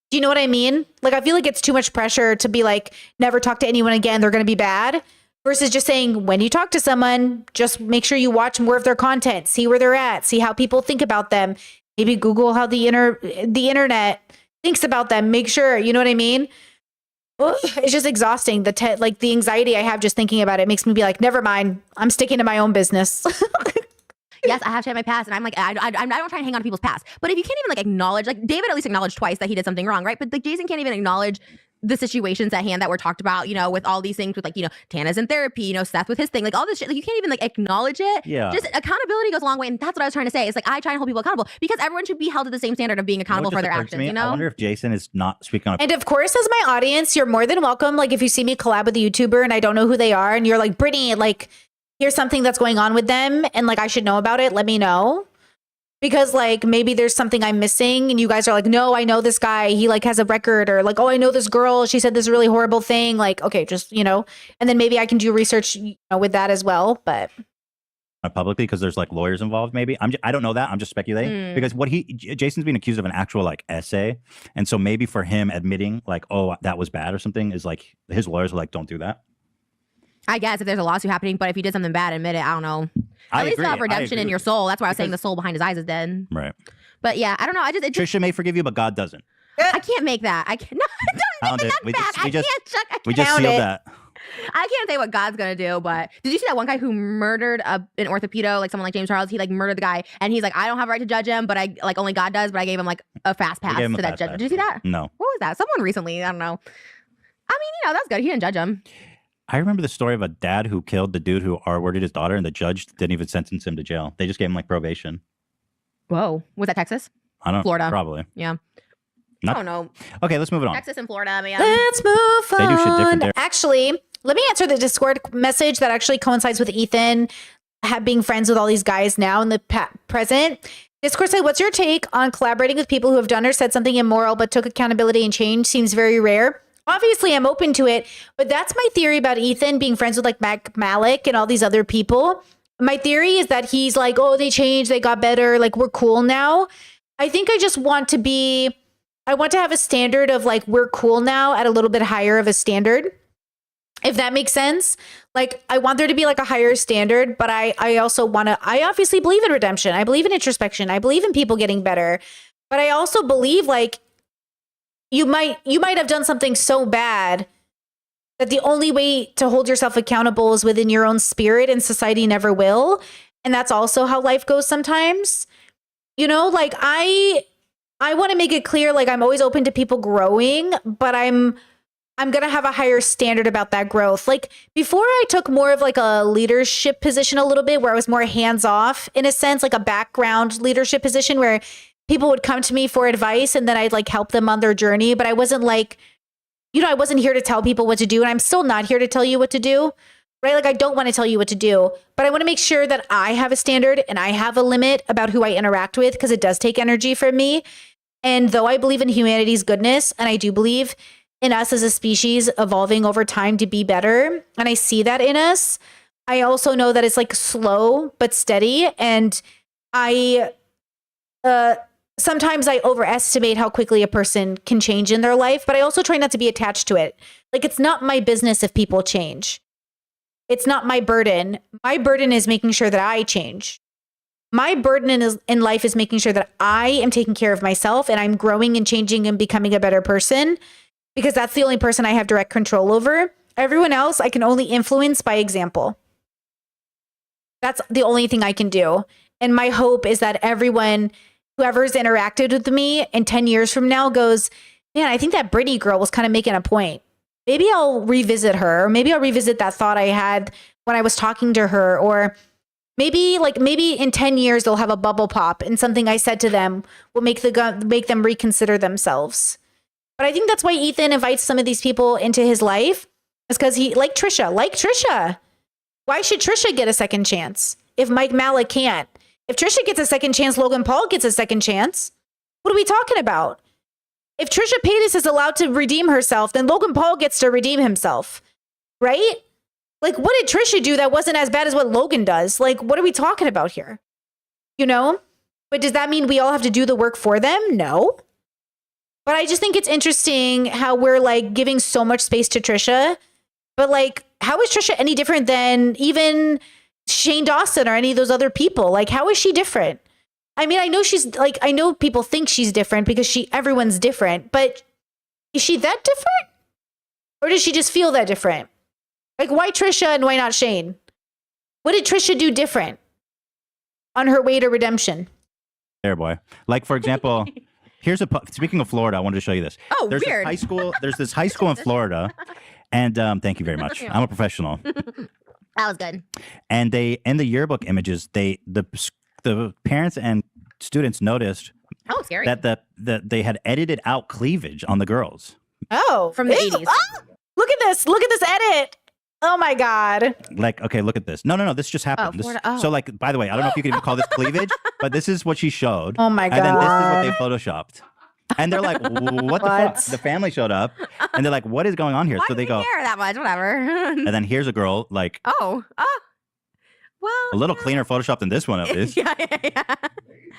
Do you know what I mean? Like, I feel like it's too much pressure to be like, never talk to anyone again. They're going to be bad, versus just saying, when you talk to someone, just make sure you watch more of their content, see where they're at, see how people think about them. Maybe Google how the internet thinks about them. Make sure, you know what I mean? It's just exhausting. The anxiety I have just thinking about it makes me be like, never mind. I'm sticking to my own business. Yes, I have shared my past, and I'm like, I don't try and hang on to people's past. But if you can't even like acknowledge, like David at least acknowledged twice that he did something wrong, right? But like Jason can't even acknowledge the situations at hand that were talked about, you know, with all these things with like, you know, Tana's in therapy, you know, Seth with his thing, like all this shit. Like you can't even like acknowledge it. Yeah. Just accountability goes a long way, and that's what I was trying to say. It's like I try and hold people accountable because everyone should be held to the same standard of being accountable for their actions. You know. I wonder if Jason is not speaking on. And of course, as my audience, you're more than welcome. Like if you see me collab with a YouTuber and I don't know who they are, and you're like, Brittany, like here's something that's going on with them, and like I should know about it. Let me know. Because like maybe there's something I'm missing and you guys are like, no, I know this guy. He like has a record, or like, oh, I know this girl. She said this really horrible thing. Like, okay, just, you know, and then maybe I can do research, you know, with that as well. But publicly, because there's like lawyers involved. Maybe I don't know that. I'm just speculating because Jason's being accused of an actual like essay. And so maybe for him admitting like, oh, that was bad or something is like his lawyers were like, don't do that. I guess if there's a lawsuit happening, but if he did something bad, admit it. I don't know. At least have redemption in your soul. That's why I was saying the soul behind his eyes is dead. Right. But yeah, I don't know. Trisha may forgive you, but God doesn't. I can't make that. I can't. No, We just can't sealed that. I can't say what God's gonna do, but did you see that one guy who murdered an orthopedo, like someone like James Charles? He like murdered the guy, and he's like, I don't have a right to judge him, but I like only God does. But I gave him like a fast pass to that judge. Did you see that? No. What was that? Someone recently. I don't know. I mean, you know, that's good. He didn't judge him. I remember the story of a dad who killed the dude who R-worded his daughter, and the judge didn't even sentence him to jail. They just gave him like probation. Whoa. Was that Texas? I don't know. Florida. Probably. Yeah. I don't know. Okay, let's move it on. Texas and Florida, man. Let's move on. They do shit different there. Actually, let me answer the Discord message that actually coincides with Ethan being friends with all these guys now in the present. Discord said, what's your take on collaborating with people who have done or said something immoral but took accountability and change? Seems very rare. Obviously, I'm open to it, but that's my theory about Ethan being friends with like Mac Malik and all these other people. My theory is that he's like, oh, they changed, they got better, like we're cool now. I think I just want to have a standard of like, we're cool now at a little bit higher of a standard, if that makes sense. Like, I want there to be like a higher standard, but I also want to, I obviously believe in redemption. I believe in introspection. I believe in people getting better, but I also believe like, you might have done something so bad that the only way to hold yourself accountable is within your own spirit, and society never will. And that's also how life goes sometimes. You know, like I want to make it clear, like I'm always open to people growing, but I'm going to have a higher standard about that growth. Like before I took more of like a leadership position a little bit where I was more hands off in a sense, like a background leadership position where people would come to me for advice and then I'd like help them on their journey. But I wasn't like, you know, I wasn't here to tell people what to do. And I'm still not here to tell you what to do, right? Like I don't want to tell you what to do, but I want to make sure that I have a standard and I have a limit about who I interact with, because it does take energy from me. And though I believe in humanity's goodness, and I do believe in us as a species evolving over time to be better, and I see that in us, I also know that it's like slow but steady. And sometimes I overestimate how quickly a person can change in their life, but I also try not to be attached to it. Like, it's not my business if people change. It's not my burden. My burden is making sure that I change. My burden in life is making sure that I am taking care of myself and I'm growing and changing and becoming a better person, because that's the only person I have direct control over. Everyone else I can only influence by example. That's the only thing I can do. And my hope is that everyone, whoever's interacted with me in 10 years from now goes, man, I think that Brittany girl was kind of making a point. Maybe I'll revisit her. Or maybe I'll revisit that thought I had when I was talking to her. Or maybe in 10 years, they'll have a bubble pop and something I said to them will make them reconsider themselves. But I think that's why Ethan invites some of these people into his life, is because he, like Trisha. Why should Trisha get a second chance if Mike Malik can't? If Trisha gets a second chance, Logan Paul gets a second chance. What are we talking about? If Trisha Paytas is allowed to redeem herself, then Logan Paul gets to redeem himself, right? Like, what did Trisha do that wasn't as bad as what Logan does? Like, what are we talking about here? You know? But does that mean we all have to do the work for them? No. But I just think it's interesting how we're like giving so much space to Trisha. But like, how is Trisha any different than even Shane Dawson or any of those other people? Like, how is she different? I mean, I know people think she's different because everyone's different, but is she that different? Or does she just feel that different? Like, why Trisha and why not Shane? What did Trisha do different on her way to redemption? There, boy. Like, for example, speaking of Florida, I wanted to show you this. Oh, there's weird. There's this high school in Florida, and thank you very much. I'm a professional. That was good. And in the yearbook images, the parents and students noticed Oh, scary. that they had edited out cleavage on the girls. Oh, From the ew. 80s. Oh, look at this edit. Oh my God. Like, okay, look at this. No, this just happened. Florida. So, like, by the way, I don't know if you can even call this cleavage, but this is what she showed. Oh my And then this is what God. they photoshopped. And they're like, what the fuck? The family showed up, and they're like, what is going on here? Why So do they we go, care that much? Whatever. and then here's a girl, like, Well, a little cleaner Photoshop than this one, at least. yeah.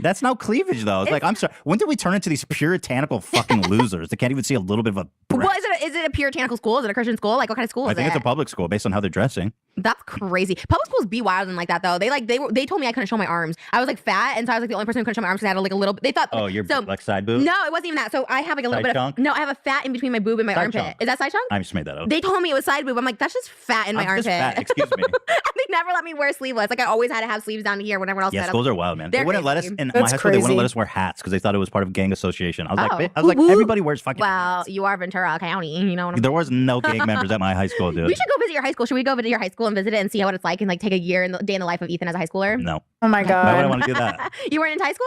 That's no cleavage, though. It's like, I'm sorry. When did we turn into these puritanical fucking losers that can't even see a little bit of a breast? Well, is it a puritanical school? Is it a Christian school? Like, what kind of school is I think it? it's a public school based on how they're dressing. That's crazy. Public schools be wild and like that though. They told me I couldn't show my arms. I was like fat, and so I was like the only person who couldn't show my arms because I had like a little. They thought. Oh, you're so, like side boob? No, it wasn't even that. So I have like a little Side bit chunk? of. No, I have a fat in between my boob and my Side armpit. chunk. Is that side chunk? I just made that up. They told me it was side boob. I'm like, that's just fat in my I'm armpit. just fat. Excuse me. And they never let me wear sleeveless. Like I always had to have sleeves down here when everyone else Yeah, had schools them. are wild, man. They're They wouldn't let us crazy. in my That's high school. They wouldn't crazy. let us wear hats because they thought it was part of gang association. I was Oh. like, everybody wears fucking Well, hats. you are Ventura County. You know what I'm There was no gang members at my high school, dude. We should go visit your high school. Should we go visit your high school and visit it and see what it's like and like take a year in the day in the life of Ethan as a high schooler? No. Oh my Why would I God. want to do that? You weren't in high school?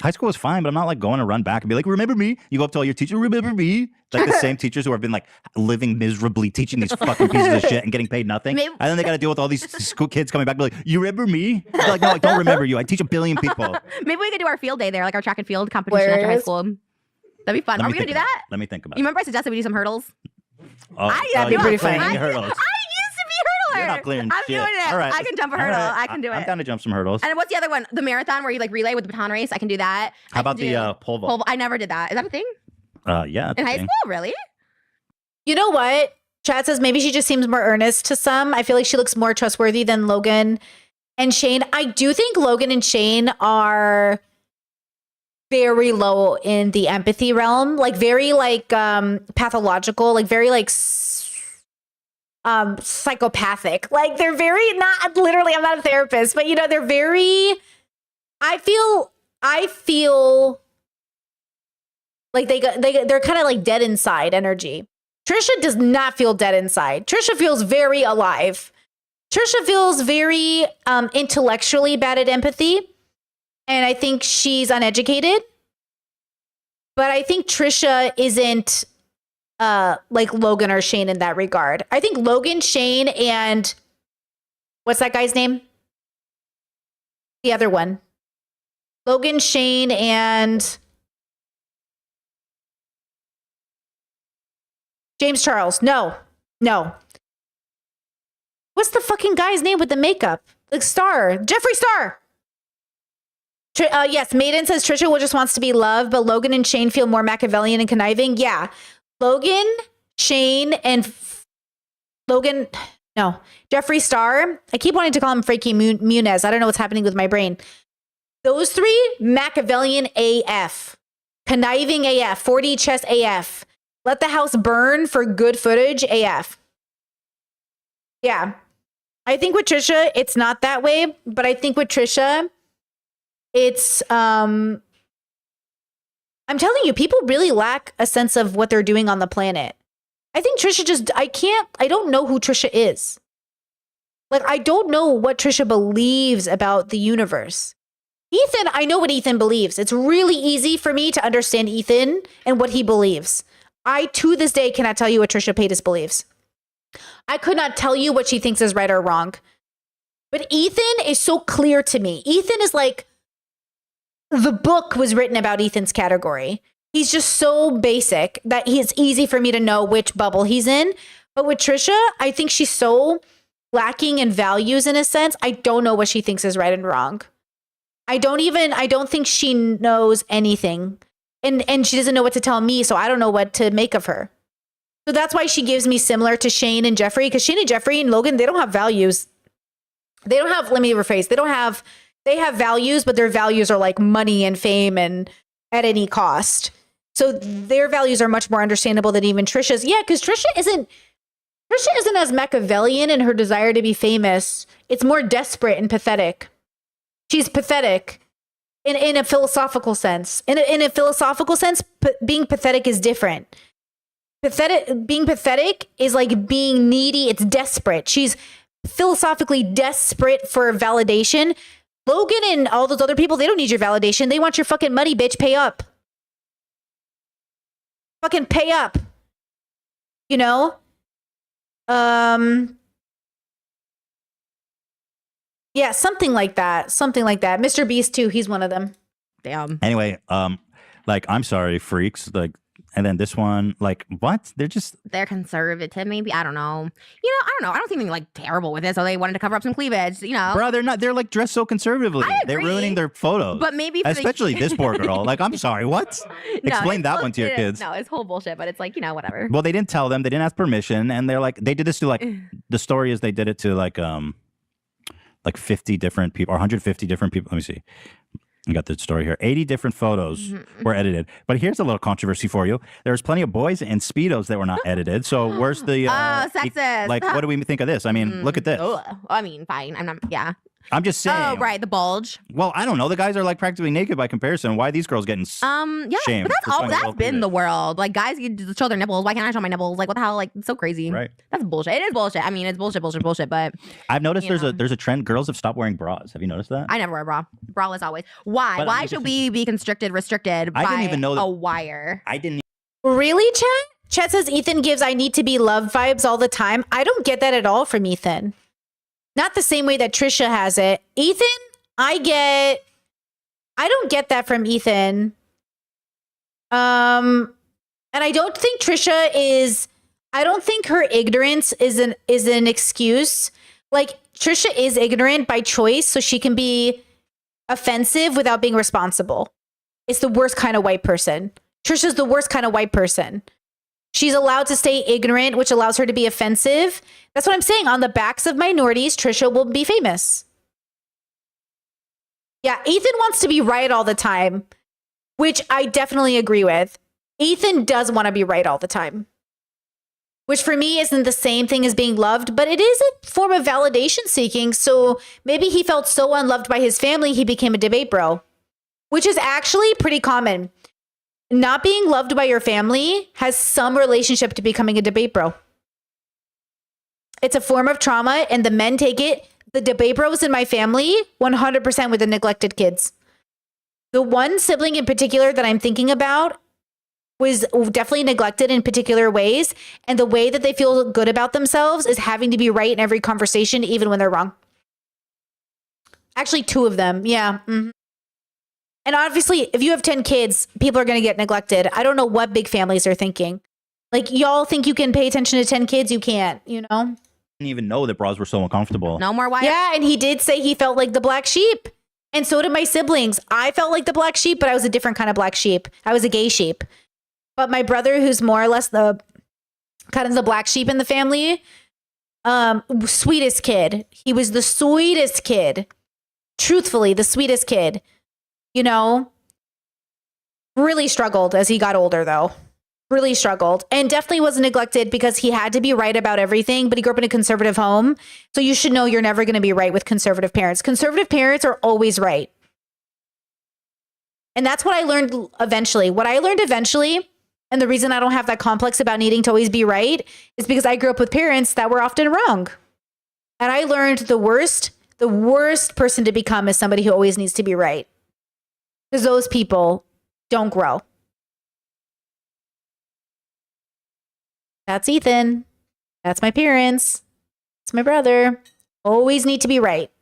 High school was fine, but I'm not like going to run back and be like, remember me? You go up to all your teachers, remember me? Like the same teachers who have been like living miserably, teaching these fucking pieces of shit and getting paid nothing. Maybe- And then they got to deal with all these school kids coming back and be like, you remember me? They're like, no, I don't remember you. I teach a billion people. Maybe we could do our field day there, like our track and field competition at your high Where is- school. That'd be fun. Are we gonna do that? Let me think about You it. remember I suggested we do some hurdles? Oh, That'd be you're pretty clearing funny. your hurdles. I used to be a hurdler. You're not clearing I'm shit. doing it. All right. I can jump a All hurdle. right. I can do it. I'm down to jump some hurdles. And what's the other one? The marathon where you like relay with the baton race. I can do that. How about the pole vault? I never did that. Is that a thing Yeah. that's in a high thing. school? Really? You know what? Chad says maybe she just seems more earnest to some. I feel like she looks more trustworthy than Logan and Shane. I do think Logan and Shane are very low in the empathy realm, like very like pathological, like very like psychopathic. Like they're very not literally, I'm not a therapist, but you know, they're very I feel like they're kind of like dead inside energy. Trisha does not feel dead inside. Trisha feels very alive. Trisha feels very intellectually bad at empathy. And I think she's uneducated. But I think Trisha isn't like Logan or Shane in that regard. I think Logan, Shane, and what's that guy's name? The other one. Logan, Shane, and James Charles. No. What's the fucking guy's name with the makeup? The Star. Jeffree Star. Yes, Maiden says Trisha will just wants to be loved, but Logan and Shane feel more Machiavellian and conniving. Yeah, Logan, Shane, and Jeffree Star. I keep wanting to call him Frankie Muniz. I don't know what's happening with my brain. Those three, Machiavellian AF, conniving AF, 4D chess AF, let the house burn for good footage AF. Yeah, I think with Trisha, it's not that way, but I think with Trisha, it's I'm telling you, people really lack a sense of what they're doing on the planet. I think Trisha I don't know who Trisha is. Like, I don't know what Trisha believes about the universe. Ethan, I know what Ethan believes. It's really easy for me to understand Ethan and what he believes. I, to this day, cannot tell you what Trisha Paytas believes. I could not tell you what she thinks is right or wrong. But Ethan is so clear to me. Ethan is like, the book was written about Ethan's category. He's just so basic that it's easy for me to know which bubble he's in. But with Trisha, I think she's so lacking in values in a sense. I don't know what she thinks is right and wrong. I don't think she knows anything. And she doesn't know what to tell me, so I don't know what to make of her. So that's why she gives me similar to Shane and Jeffree, because Shane and Jeffree and Logan, they don't have values. They don't have, let me rephrase, they have values, but their values are like money and fame and at any cost. So their values are much more understandable than even Trisha's. Yeah, because Trisha isn't as Machiavellian in her desire to be famous. It's more desperate and pathetic. She's pathetic in a philosophical sense. In a philosophical sense, being pathetic is different. Being pathetic is like being needy. It's desperate. She's philosophically desperate for validation. Logan and all those other people, they don't need your validation. They want your fucking money, bitch. Pay up. Fucking pay up. You know? Yeah, something like that. Something like that. Mr. Beast too, he's one of them. Damn. Anyway, like, I'm sorry, freaks. Like, and then this one, like, what? They're conservative, maybe. I don't know. I don't know. I don't see anything like terrible with it. So they wanted to cover up some cleavage, Bro, they're like dressed so conservatively. I They're agree. ruining their photos. But maybe especially this poor girl. Like, I'm sorry, what? Explain that one to your kids. No, it's whole bullshit, but it's like, whatever. Well, they didn't tell them. They didn't ask permission, and they're like, they did this to like, the story is they did it to like 50 different people or 150 different people. Let me see. I got the story here. 80 different photos were edited. But here's a little controversy for you. There's plenty of boys in Speedos that were not edited. So where's the... sexist. Like, what do we think of this? I mean, look at this. I mean, fine. I'm not... Yeah. I'm just saying. Oh, right. The bulge. Well, I don't know. The guys are like practically naked by comparison. Why are these girls getting yeah, shamed? but that's been the world. Like, guys can just show their nipples. Why can't I show my nipples? Like, what the hell? Like, it's so crazy. Right. That's bullshit. It is bullshit. I mean, it's bullshit, but I've noticed there's a trend. Girls have stopped wearing bras. Have you noticed that? I never wear a bra. Braless always. Why? But Why should we be restricted I by didn't even know that, a wire? I didn't. Really, Chet? Chet says Ethan gives I need to be loved vibes all the time. I don't get that at all from Ethan. Not the same way that Trisha has it. Ethan, I don't get that from Ethan. And I don't think Trisha is, I don't think her ignorance is an excuse. Like, Trisha is ignorant by choice, so she can be offensive without being responsible. It's the worst kind of white person. Trisha's the worst kind of white person. She's allowed to stay ignorant, which allows her to be offensive. That's what I'm saying. On the backs of minorities, Trisha will be famous. Yeah, Ethan wants to be right all the time, which I definitely agree with. Ethan does want to be right all the time, which for me isn't the same thing as being loved, but it is a form of validation seeking. So maybe he felt so unloved by his family, he became a debate bro, which is actually pretty common. Not being loved by your family has some relationship to becoming a debate bro. It's a form of trauma, and the men take it. The debate bros in my family, 100% with the neglected kids. The one sibling in particular that I'm thinking about was definitely neglected in particular ways. And the way that they feel good about themselves is having to be right in every conversation, even when they're wrong. Actually, 2 of them. Yeah. Mm-hmm. And obviously, if you have 10 kids, people are going to get neglected. I don't know what big families are thinking. Like, y'all think you can pay attention to 10 kids? You can't, Didn't even know that bras were so uncomfortable. No more wire. Yeah, and he did say he felt like the black sheep. And so did my siblings. I felt like the black sheep, but I was a different kind of black sheep. I was a gay sheep. But my brother, who's more or less the kind of the black sheep in the family, sweetest kid. He was the sweetest kid. Truthfully, the sweetest kid. You know, really struggled as he got older, though. Really struggled, and definitely was neglected because he had to be right about everything, but he grew up in a conservative home. So you should know you're never going to be right with conservative parents. Conservative parents are always right. And that's what I learned eventually. What I learned eventually, and the reason I don't have that complex about needing to always be right, is because I grew up with parents that were often wrong. And I learned the worst person to become is somebody who always needs to be right. Because those people don't grow. That's Ethan. That's my parents. That's my brother. Always need to be right.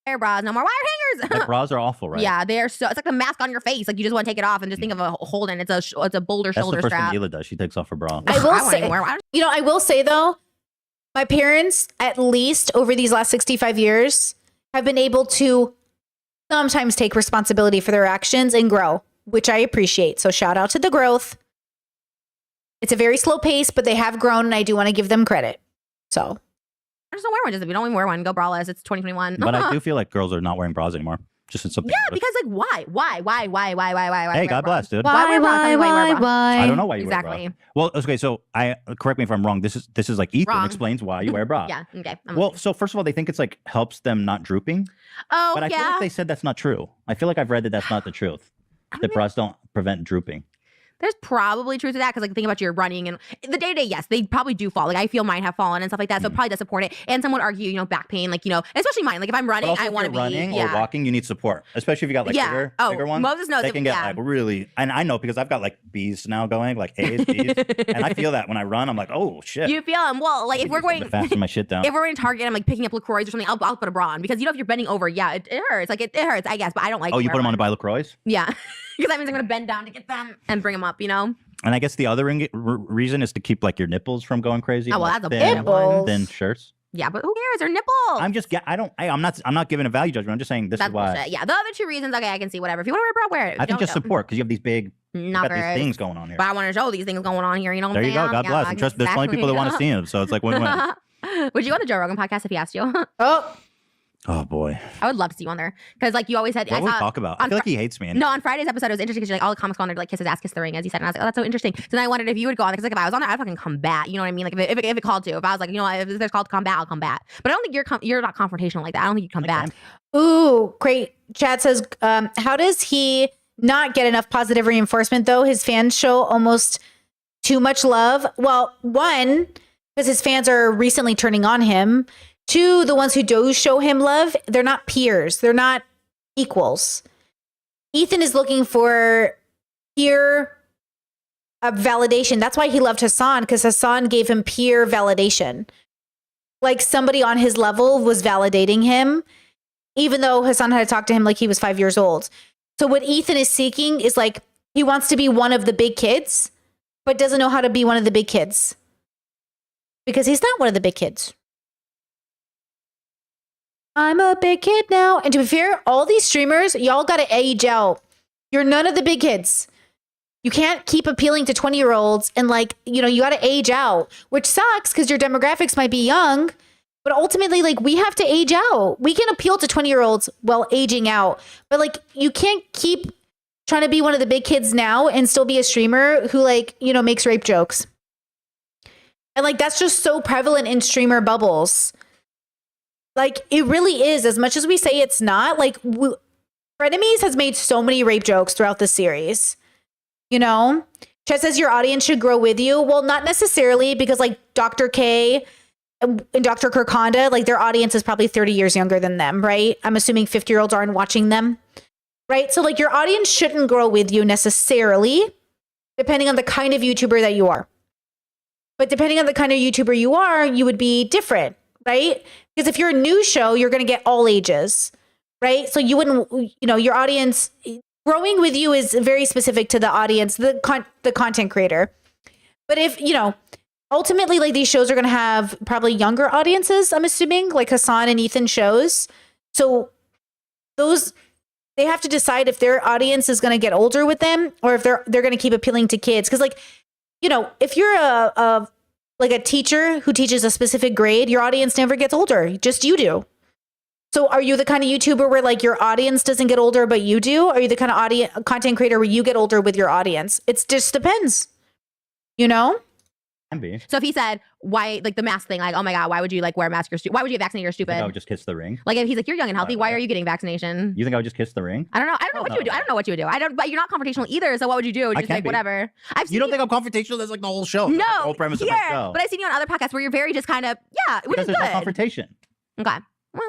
Hair bras, no more wire hangers. Like, bras are awful, right? Yeah, they're so. It's like a mask on your face. Like you just want to take it off and just think of a Holden. It's a Boulder That's shoulder the first strap. thing Hila does. She takes off her bra. I will say though, my parents, at least over these last 65 years, have been able to sometimes take responsibility for their actions and grow, which I appreciate. So shout out to the growth. It's a very slow pace, but they have grown, and I do want to give them credit. So I just don't wear one. Just if you don't even wear one, go braless. It's 2021. But I do feel like girls are not wearing bras anymore. Just in something. Yeah, because like why? Hey, God bless, dude. Why? I don't know why you exactly. wear a bra. Well, okay, so correct me if I'm wrong. This is like Ethan Wrong. explains why you wear a bra. Yeah. Okay. Well, so first of all, they think it's like helps them not drooping. Oh, But I feel like they said that's not true. I feel like I've read that that's not the truth. That bras don't prevent drooping. There's probably truth to that because like think about your running and the day to day. Yes, they probably do fall. Like I feel mine have fallen and stuff like that. So it probably does support it. And some would argue, back pain, like especially mine. Like if I'm running, But also I want to if be you're running or walking. You need support, especially if you got like bigger ones. Moses knows they it, can get like really. And I know because I've got like B's now going, like A's, B's, and I feel that when I run. I'm like, oh shit. You feel them. Well, like if we're going fasten my shit down. If we're going to Target, I'm like picking up LaCroix or something. I'll put a bra on because if you're bending over, yeah, it hurts. Like it hurts, I guess. But I don't like. Oh, you put them on to buy LaCroix? Yeah, because that means I'm going to bend down to get them and bring them up. And I guess the other reason is to keep like your nipples from going crazy. Oh, well, that's a big one. Thin shirts. Yeah, but who cares? They're nipples. I'm not giving a value judgment. I'm just saying this That's is why. bullshit. Yeah, the other two reasons, okay, I can see whatever. If you want to wear a bra, wear it. I think just support because you have these big got these things going on here. But I want to show these things going on here. You know what there I'm you saying? go. God bless. And trust, there's plenty of people that want to see him, so it's like win-win. Would you go on the Joe Rogan podcast if he asked you? Oh boy. I would love to see you on there because like you always said. What would we talk about? I feel like he hates me. No, on Friday's episode it was interesting because like all the comics go on there to like kiss his ass, kiss the ring, as you said, and I was like, oh, that's so interesting. So then I wondered if you would go on because like if I was on there, I'd fucking combat. You know what I mean? Like if it called to, if I was like, if there's called to combat, I'll combat. But I don't think you're not confrontational like that. I don't think you combat. Ooh, great. Chad says, how does he not get enough positive reinforcement though? His fans show almost too much love. Well, one, because his fans are recently turning on him. Two, the ones who do show him love, they're not peers. They're not equals. Ethan is looking for peer validation. That's why he loved Hassan, because Hassan gave him peer validation. Like somebody on his level was validating him, even though Hassan had talked to him like he was 5 years old. So what Ethan is seeking is like, he wants to be one of the big kids, but doesn't know how to be one of the big kids. Because he's not one of the big kids. I'm a big kid now. And to be fair, all these streamers, y'all got to age out. You're none of the big kids. You can't keep appealing to 20-year-olds and you got to age out, which sucks because your demographics might be young. But ultimately, we have to age out. We can appeal to 20-year-olds while aging out. But you can't keep trying to be one of the big kids now and still be a streamer who makes rape jokes. And that's just so prevalent in streamer bubbles. It really is, as much as we say it's not, Frenemies has made so many rape jokes throughout the series. Chet says your audience should grow with you. Well, not necessarily, because Dr. K and Dr. Kirkonda, their audience is probably 30 years younger than them, right? I'm assuming 50-year-olds aren't watching them, right? So your audience shouldn't grow with you necessarily, depending on the kind of YouTuber that you are. But depending on the kind of YouTuber you are, you would be different, right? Because if you're a new show, you're going to get all ages, right? So you wouldn't, your audience growing with you is very specific to the audience, the content creator. But if, ultimately these shows are going to have probably younger audiences, I'm assuming, like Hassan and Ethan shows. So they have to decide if their audience is going to get older with them or if they're going to keep appealing to kids. Because like, you know, if you're a teacher who teaches a specific grade, your audience never gets older. Just you do. So are you the kind of YouTuber where like your audience doesn't get older, but you do? Are you the kind of content creator where you get older with your audience? It just depends, you know? Can be. So if he said, why, like the mask thing, like, oh my God, why would you like wear a mask? Why would you get vaccinated? You're stupid. I would just kiss the ring. Like if he's like, you're young and healthy, why are you getting vaccination? You think I would just kiss the ring? I don't know. I don't know what you would do. I don't know what you would do. But you're not confrontational either. So what would you do? Just like whatever. You don't think I'm confrontational? That's like the whole show. No, the whole premise of my show. But I've seen you on other podcasts where you're very just kind of, which is good. There's no confrontation. Okay.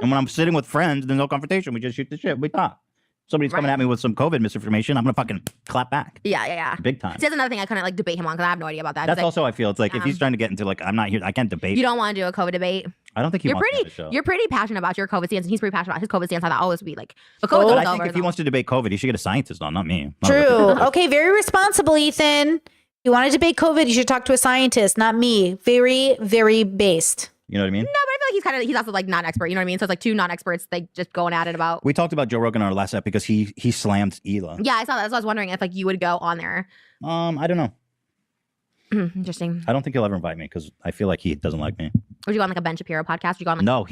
And when I'm sitting with friends, there's no confrontation. We just shoot the shit. We talk. Somebody's coming at me with some COVID misinformation, I'm gonna fucking clap back. Yeah. Big time. See, that's another thing I couldn't like debate him on because I have no idea about that. That's also I feel it's like if he's trying to get into like I'm not here, I can't debate. You don't want to do a COVID debate. I don't think he wants to have a show. You're pretty passionate about your COVID stance, and he's pretty passionate about his COVID stance. How that always be like, but COVID I think if he wants to debate COVID, he should get a scientist on, not me. True. Okay, very responsible, Ethan. You want to debate COVID, you should talk to a scientist, not me. Very, very based. You know what I mean? No, but I feel like he's also like not expert. You know what I mean? So it's like two non-experts like just going at it about. We talked about Joe Rogan on our last episode because he slammed Hila. Yeah, I saw that. So I was wondering if like you would go on there. I don't know. Interesting. I don't think he'll ever invite me because I feel like he doesn't like me. Would you go on like a Ben Shapiro podcast? Would you go on like No,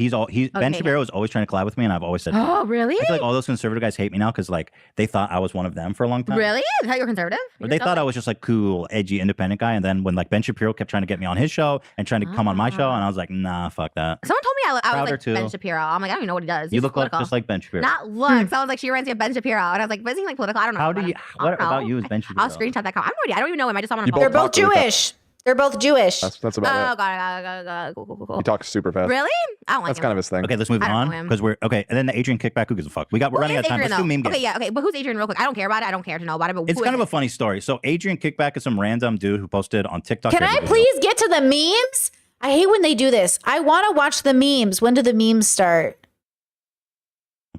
Ben Shapiro is always trying to collab with me, and I've always said. Oh, really? I feel like all those conservative guys hate me now because like they thought I was one of them for a long time. Really? They thought you were conservative? But they thought I was just like cool, edgy, independent guy, and then when like Ben Shapiro kept trying to get me on his show and trying to come on my show, and I was like, nah, fuck that. Someone told me I was Prouder like too. Ben Shapiro. I'm like, I don't even know what he does. You He's look like political. just like Ben Shapiro. Not look. Someone's like, she reminds me of Ben Shapiro. And I was like, but isn't he like political? I don't know. How do you? What about you as Ben Shapiro? I'll screenshot that comment. I have no idea. I don't even know him. I just saw him on a They're both Jewish. They're both Jewish. That's Oh, about God. it. He talks super fast. Really? I don't like That's him. kind of his thing. Okay, let's move I don't on know him. because we're okay. And then the Adrian kickback. Who gives a fuck? We're running out of time. Let's do meme game. Okay, yeah, okay. But who's Adrian real quick? I don't care about it. I don't care to know about it. But It's kind of a funny story. So Adrian Kickback is some random dude who posted on TikTok. Can I please get to the memes? I hate when they do this. I want to watch the memes. When do the memes start?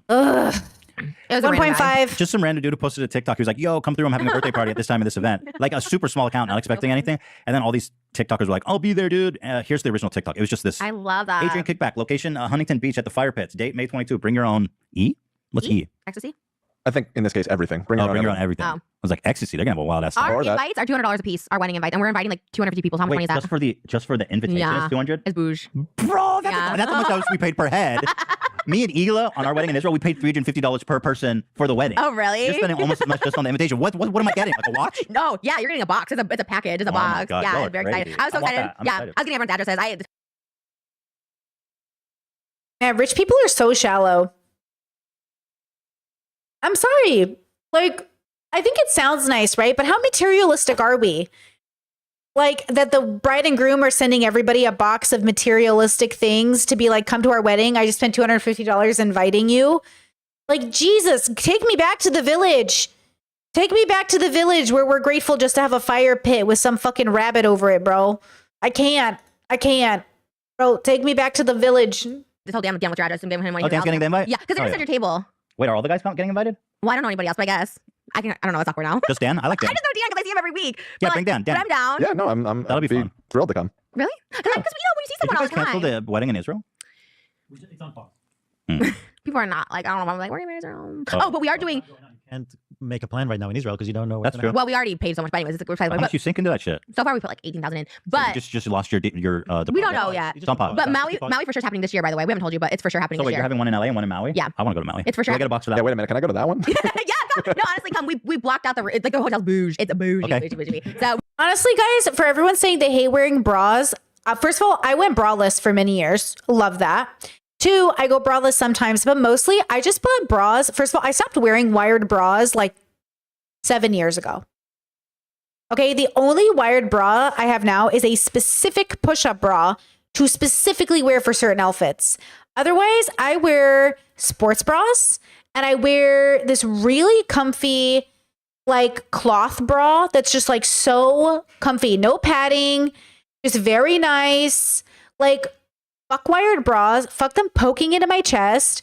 Ugh. It was a random guy. 1.5. Just some random dude who posted a TikTok. He was like, yo, come through. I'm having a birthday party at this time of this event. Like a super small account, not expecting anything. And then all these TikTokers were like, I'll be there, dude. Here's the original TikTok. It was just this. I love that. Adrian Kickback. Location, Huntington Beach at the Fire Pits. Date, May 22. Bring your own E? What's E? Ecstasy? I think in this case, everything. Bring Bring your own everything. Oh. I was like, ecstasy. They're going to have a wild ass Our time. invites are $200 a piece, our wedding invites. And we're inviting like 250 people. So how much money Wait, is that? just for the invitation Yeah. is 200? It's bouge. Bro, that's how much we paid per head. Me and Hila on our wedding in Israel, we paid $350 per person for the wedding. Oh, really? You're spending almost as much just on the invitation. What am I getting? Like a watch? No, yeah, you're getting a box. It's a package. It's a Oh my box. God, y'all Yeah, are I'm very crazy. excited. I was so I want excited. that. I'm Yeah, excited. I was getting everyone's addresses. Man, rich people are so shallow. I'm sorry. Like, I think it sounds nice, right? But how materialistic are we? Like, that the bride and groom are sending everybody a box of materialistic things to be like, come to our wedding. I just spent $250 inviting you. Like, Jesus, take me back to the village. Take me back to the village where we're grateful just to have a fire pit with some fucking rabbit over it, bro. I can't. Bro, take me back to the village. Just hold down with your address and give him money. Oh, Dan's getting the invite? Yeah, because they're Oh, going to send your table. Wait, are all the guys getting invited? Well, I don't know anybody else, but I guess. I don't know. It's awkward now. Just Dan? I like Dan. I just know Dan because I see him every week. Yeah, But, bring Dan. But I'm down. Yeah, no, I'm That'll be fun. thrilled to come. Really? Because when you see Did you someone all guys the time. cancel the wedding in Israel? It's on pause. People are not like, I don't know. I'm like, where are you married? Oh. Oh, but we are doing. Can't make a plan right now in Israel because you don't know. That's true. Well, we already paid so much, but anyways, we're How much you sink into that shit? so far we put like 18,000 in, but You just lost your we don't know yet. It's on pause. But Maui for sure is happening this year. By the way, we haven't told you, but it's for sure happening So this wait, year. you're having one in LA and one in Maui? Yeah. I want to go to Maui. It's for sure Do I get a box for that? Yeah, wait a minute. Can I go to that one? Yeah, no, honestly, come. We blocked out it's like the hotel's bouge. It's a bouge. Okay. So Honestly, guys, for everyone saying they hate wearing bras, first of all, I went braless for many years. Love that. 2, I go braless sometimes, but mostly I just put bras. First of all, I stopped wearing wired bras like 7 years ago. Okay, the only wired bra I have now is a specific push-up bra to specifically wear for certain outfits. Otherwise, I wear sports bras and I wear this really comfy like cloth bra that's just like so comfy, no padding, just very nice. Like, fuck wired bras, fuck them poking into my chest,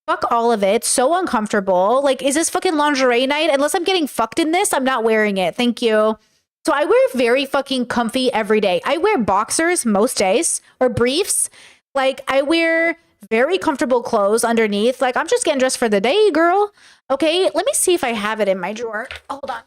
fuck all of it. So uncomfortable. Like, is this fucking lingerie night? Unless I'm getting fucked in this, I'm not wearing it. Thank you. So I wear very fucking comfy every day. I wear boxers most days or briefs. Like, I wear very comfortable clothes underneath. Like, I'm just getting dressed for the day, girl. Okay, let me see if I have it in my drawer. Hold on.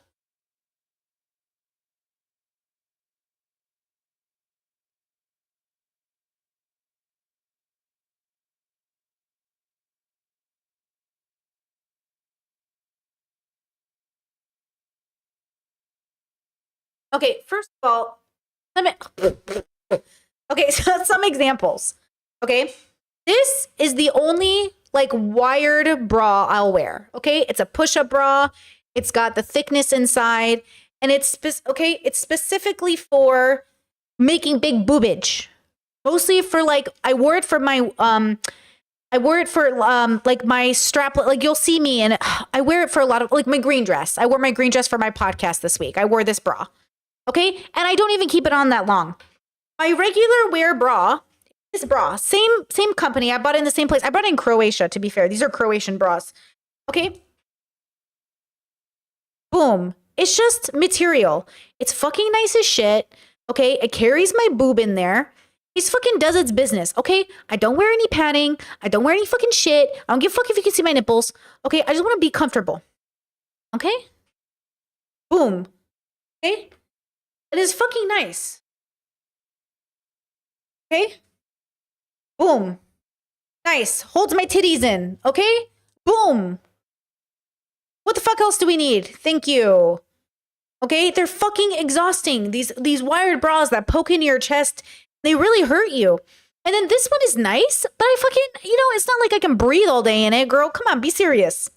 Okay, first of all, okay, so some examples. Okay, this is the only like wired bra I'll wear. Okay, it's a push-up bra. It's got the thickness inside, and it's okay. It's specifically for making big boobage. Mostly for like, I wore it for my like my strap. Like you'll see me, and I wear it for a lot of like my green dress. I wore my green dress for my podcast this week. I wore this bra. Okay, and I don't even keep it on that long. My regular wear bra, this bra, same company. I bought it in the same place. I bought it in Croatia, to be fair. These are Croatian bras. Okay. Boom. It's just material. It's fucking nice as shit. Okay, it carries my boob in there. It fucking does its business. Okay, I don't wear any padding. I don't wear any fucking shit. I don't give a fuck if you can see my nipples. Okay, I just want to be comfortable. Okay. Boom. Okay. It is fucking nice. Okay? Boom. Nice. Holds my titties in. Okay? Boom. What the fuck else do we need? Thank you. Okay? They're fucking exhausting. These wired bras that poke into your chest, they really hurt you. And then this one is nice, but I fucking, it's not like I can breathe all day in it, girl. Come on, be serious.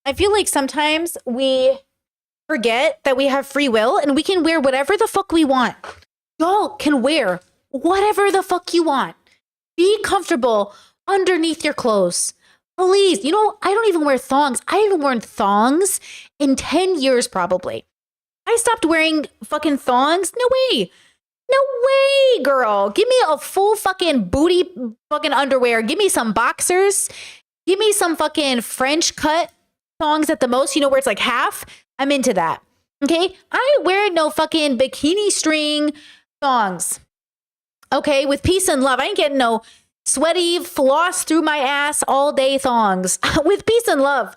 I feel like sometimes we forget that we have free will and we can wear whatever the fuck we want. Y'all can wear whatever the fuck you want. Be comfortable underneath your clothes. Please. I don't even wear thongs. I haven't worn thongs in 10 years probably. I stopped wearing fucking thongs. No way. No way, girl. Give me a full fucking booty fucking underwear. Give me some boxers. Give me some fucking French cut thongs at the most, where it's like half. I'm into that. Okay? I ain't wearing no fucking bikini string thongs. Okay? With peace and love. I ain't getting no sweaty floss through my ass all day thongs. With peace and love.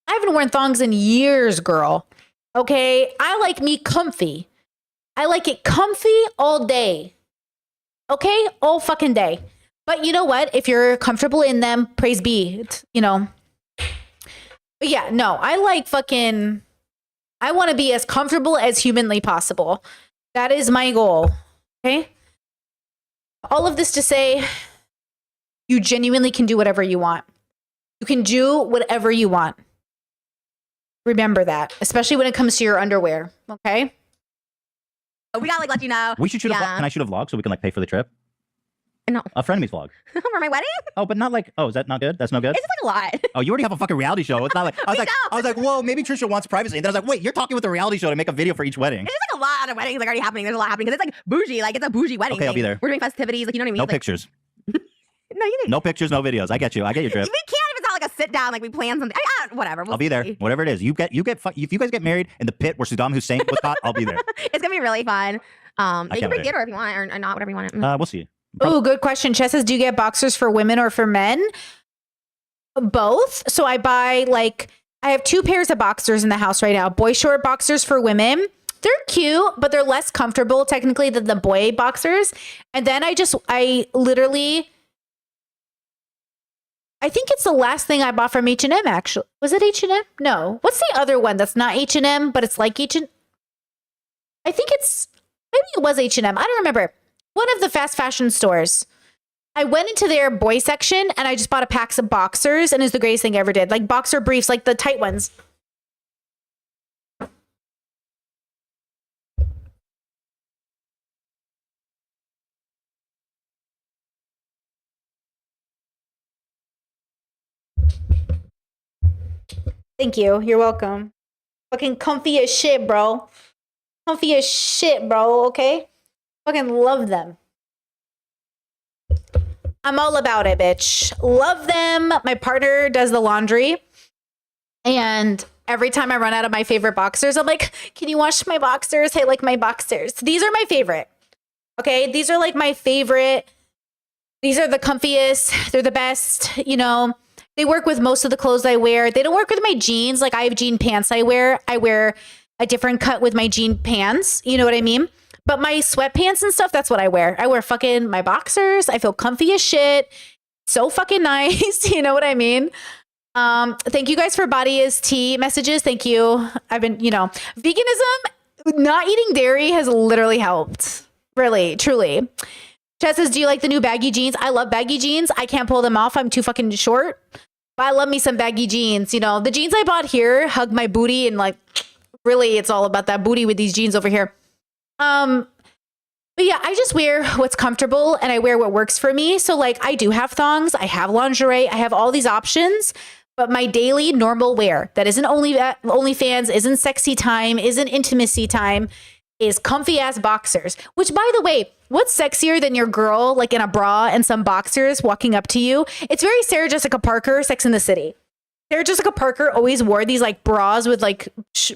I haven't worn thongs in years, girl. Okay? I like me comfy. I like it comfy all day. Okay? All fucking day. But you know what? If you're comfortable in them, praise be. But yeah, no, I want to be as comfortable as humanly possible. That is my goal. Okay? All of this to say, you genuinely can do whatever you want. You can do whatever you want. Remember that, especially when it comes to your underwear. Okay? We gotta let you know. We should shoot a vlog. Can I shoot a vlog so we can pay for the trip? No. A friend of me's vlog. For my wedding? Oh, but not is that not good? That's no good? It's like a lot. Oh, you already have a fucking reality show. It's not like, I was like, whoa, maybe Trisha wants privacy. And then I was like, wait, you're talking with a reality show to make a video for each wedding. It's just like a lot of weddings already happening. There's a lot happening because it's bougie. It's a bougie wedding. Okay, I'll be there. We're doing festivities. You know what I mean? No pictures. No, you didn't. No pictures, no videos. I get you. I get your trip. We can't even tell a sit down we plan something. Whatever. I'll be there. Whatever it is. If you guys get married in the pit where Saddam Hussein was caught, I'll be there. It's gonna be really fun. You can bring theater if you want or not, whatever you want. We'll see. Oh, good question. Chess says, do you get boxers for women or for men? Both. So I buy I have 2 pairs of boxers in the house right now. Boy short boxers for women. They're cute, but they're less comfortable technically than the boy boxers. And then I literally, I think it's the last thing I bought from H&M actually. Was it H&M? No. What's the other one that's not H&M, but it's like H&M? I think maybe it was H&M. I don't remember. One of the fast fashion stores. I went into their boy section and I just bought a pack of boxers and it's the greatest thing I ever did. Like boxer briefs, like the tight ones. Thank you. You're welcome. Fucking comfy as shit, bro. Comfy as shit, bro. Okay? Fucking love them. I'm all about it, bitch. Love them. My partner does the laundry. And every time I run out of my favorite boxers, I'm like, can you wash my boxers? Hey, like my boxers. These are my favorite. Okay. These are like my favorite. These are the comfiest. They're the best. You know, they work with most of the clothes I wear. They don't work with my jeans. Like I have jean pants I wear. I wear a different cut with my jean pants. You know what I mean? But my sweatpants and stuff, that's what I wear. I wear fucking my boxers. I feel comfy as shit. So fucking nice. You know what I mean? Thank you guys for Body is Tea messages. Thank you. I've been, you know, veganism, not eating dairy has literally helped. Really, truly. Chad says, do you like the new baggy jeans? I love baggy jeans. I can't pull them off. I'm too fucking short. But I love me some baggy jeans. You know, the jeans I bought here hug my booty, and like, really, it's all about that booty with these jeans over here. But yeah, I just wear what's comfortable and I wear what works for me. So like, I do have thongs, I have lingerie, I have all these options. But my daily normal wear that isn't OnlyFans, isn't sexy time, isn't intimacy time, is comfy ass boxers. Which, by the way, what's sexier than your girl like in a bra and some boxers walking up to you? It's very Sarah Jessica Parker, Sex and the City. Sarah Jessica Parker always wore these like bras with like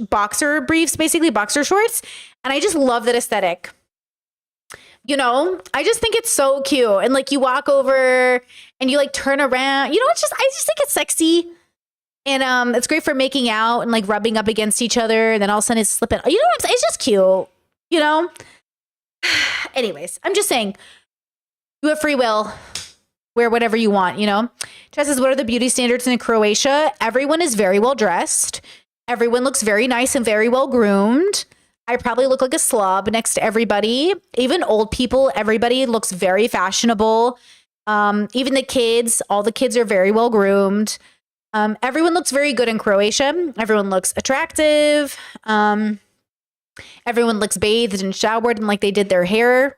boxer briefs, basically boxer shorts. And I just love that aesthetic. You know, I just think it's so cute. And like you walk over and you like turn around, you know, I just think it's sexy. And it's great for making out and like rubbing up against each other. And then all of a sudden it's slipping. You know what I'm saying? It's just cute, you know? Anyways, I'm just saying, you have free will. Wear whatever you want, you know? Chad says, what are the beauty standards in Croatia? Everyone is very well dressed. Everyone looks very nice and very well groomed. I probably look like a slob next to everybody. Even old people, everybody looks very fashionable. Even the kids, all the kids are very well groomed. Everyone looks very good in Croatia. Everyone looks attractive. Everyone looks bathed and showered and like they did their hair.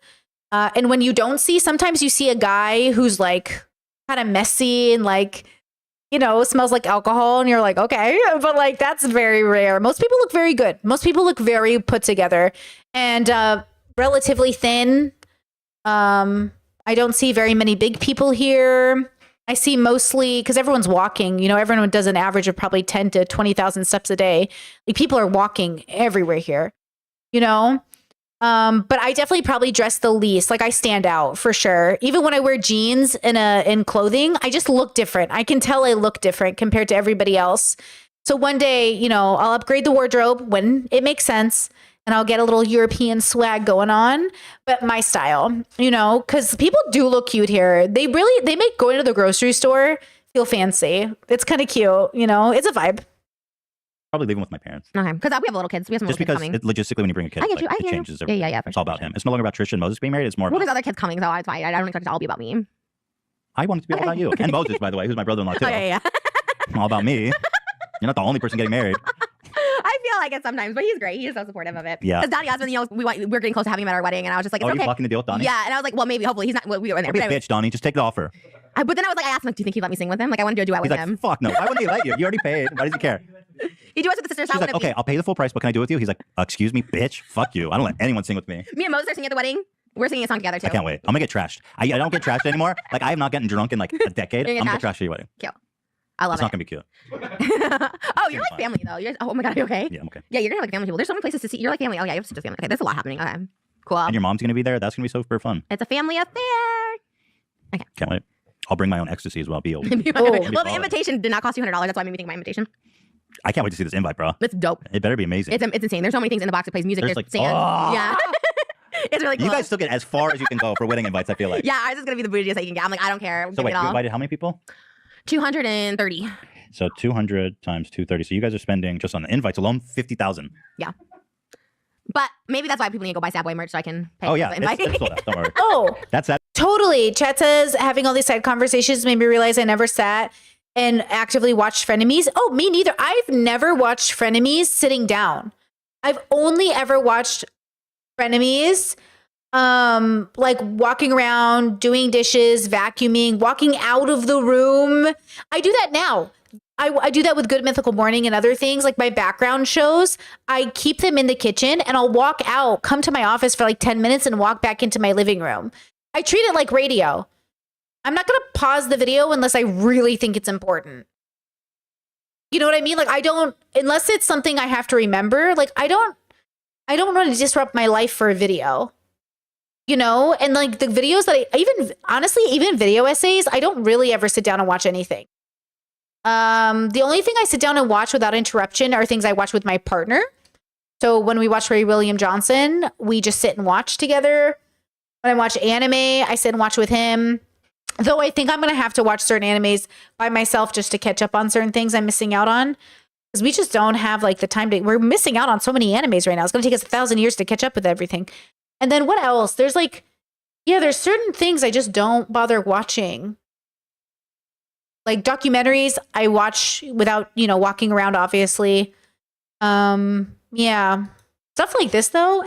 And when you don't see, sometimes you see a guy who's like kind of messy and like, you know, smells like alcohol and you're like, okay, but like that's very rare. Most people look very good. Most people look very put together and relatively thin. I don't see very many big people here. I see mostly because everyone's walking, you know, everyone does an average of probably 10 to 20,000 steps a day. Like people are walking everywhere here, you know? But I definitely probably dress the least. Like I stand out for sure. Even when I wear jeans in clothing, I just look different. I can tell I look different compared to everybody else. So one day, you know, I'll upgrade the wardrobe when it makes sense and I'll get a little European swag going on, but my style, you know, because people do look cute here. They make going to the grocery store feel fancy. It's kind of cute, you know, it's a vibe. Probably leaving with my parents. Okay, because we have little kids. We have some just little because kids coming. logistically, when you bring a kid, I get you. it changes everything. Yeah. It's all about him. It's no longer about Trisha and Moses being married. It's more Well, about there's other kids coming, so that's why I don't expect it to all be about me. I want it to be all about you and Moses, by the way, who's my brother-in-law too. Oh, yeah. All about me. You're not the only person getting married. I feel like it sometimes, but he's great. He's so supportive of it. Yeah. Because Donnie Osmond, you know, we're getting close to having him at our wedding, and I was just like, it's Oh, okay. you're blocking the deal with Donnie? Yeah, and I was like, well, maybe, hopefully, he's not. We were in there. Don't be a bitch, Donnie. Just take the offer. But then I was like, I asked him, like, do you think he'd let me sing with him? Like, I want to do a duet He's with like, him. fuck no. Why wouldn't he let you? You already paid. Why does he care? He duets with the sisters. She's like, okay, I'll pay the full price, but can I do it with you? He's like, excuse me, bitch. Fuck you. I don't let anyone sing with me. Me and Moses are singing at the wedding. We're singing a song together too. I can't wait. I'm gonna get trashed. I don't get trashed anymore. Like I am not getting drunk in like a decade. You're I'm gonna gonna get trashed at your wedding. Cute. I love It's it. not gonna be cute. Oh, you're like family though. Oh my god, are you okay? Yeah, I'm okay. Yeah, you're gonna have like family people. There's so many places to see. You're like family. Oh yeah, you're such a family. Okay, there's a lot happening. Okay, cool. And your mom's gonna be there. That's gonna be super fun. It's a family affair. Okay. Can't wait. I'll bring my own ecstasy as well. Be old. Well, the invitation did not cost you $100. That's why I made me think of my invitation. I can't wait to see this invite, bro. It's dope. It better be amazing. It's insane. There's so many things in the box. It plays music. There's There's like, sand. oh. Yeah. It's really cool. You guys still get as far as you can go for wedding invites. I feel like. Yeah, ours is gonna be the bougiest that you can get. I'm like, I don't care. So Give wait, it you all. invited how many people? 230. So 200 times 230. So you guys are spending just on the invites alone 50,000. Yeah. But maybe that's why people need to go buy Subway merch so I can pay Oh for yeah, the invite. it's sold out. Don't worry. Oh, That's that. totally. Chat says having all these side conversations made me realize I never sat and actively watched Frenemies. Oh, me neither. I've never watched Frenemies sitting down. I've only ever watched Frenemies like walking around, doing dishes, vacuuming, walking out of the room. I do that now. I do that with Good Mythical Morning and other things like my background shows. I keep them in the kitchen and I'll walk out, come to my office for like 10 minutes and walk back into my living room. I treat it like radio. I'm not going to pause the video unless I really think it's important. You know what I mean? Like I don't, unless it's something I have to remember, like I don't want to disrupt my life for a video. You know? And like the videos that even video essays, I don't really ever sit down and watch anything. The only thing I sit down and watch without interruption are things I watch with my partner. So when we watch Ray William Johnson, we just sit and watch together. When I watch anime, I sit and watch with him. Though I think I'm going to have to watch certain animes by myself just to catch up on certain things I'm missing out on. Because we just don't have like the time to, we're missing out on so many animes right now. It's going to take us 1,000 years to catch up with everything. And then what else? There's like, there's certain things I just don't bother watching. Like documentaries, I watch without, walking around, obviously. Yeah. Stuff like this, though,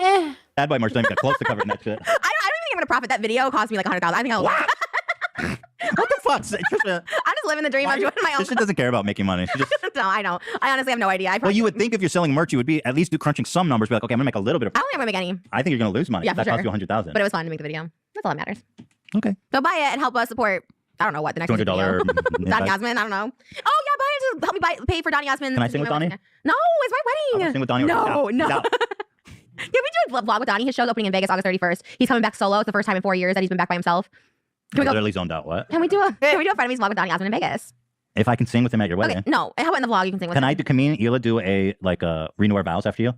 Bad Boy merch don't even get close to covering that shit. I don't even think I'm gonna profit. That video cost me like $100,000. I think I'll. What the fuck? Trisha, I'm just living the dream. I'm doing my own. Trisha doesn't care about making money. She just... No, I don't. I honestly have no idea. Well, you would think if you're selling merch, you would be at least crunching some numbers. Be like, okay, I'm gonna make a little bit of. I don't think I'm gonna make any. I think you're gonna lose money. Yeah, that for cost sure. you $100,000. But it was fun to make the video. That's all that matters. Okay. So buy it and help us support. I don't know what the next $200. Donny Osmond. I don't know. Oh yeah, buy it to help me pay for Donny Osmond. Can I sing with Donny? No, it's my wedding. Sing with Donny. No. No. Can we do a vlog with Donny? His show's opening in Vegas August 31st. He's coming back solo. It's the first time in 4 years that he's been back by himself. Can we literally zoned out. What? Can we do a Frenemies vlog with Donny Osmond in Vegas? If I can sing with him at your wedding. Okay, no. How about in the vlog you can sing with him? Can me and Hila do a renew our vows after you?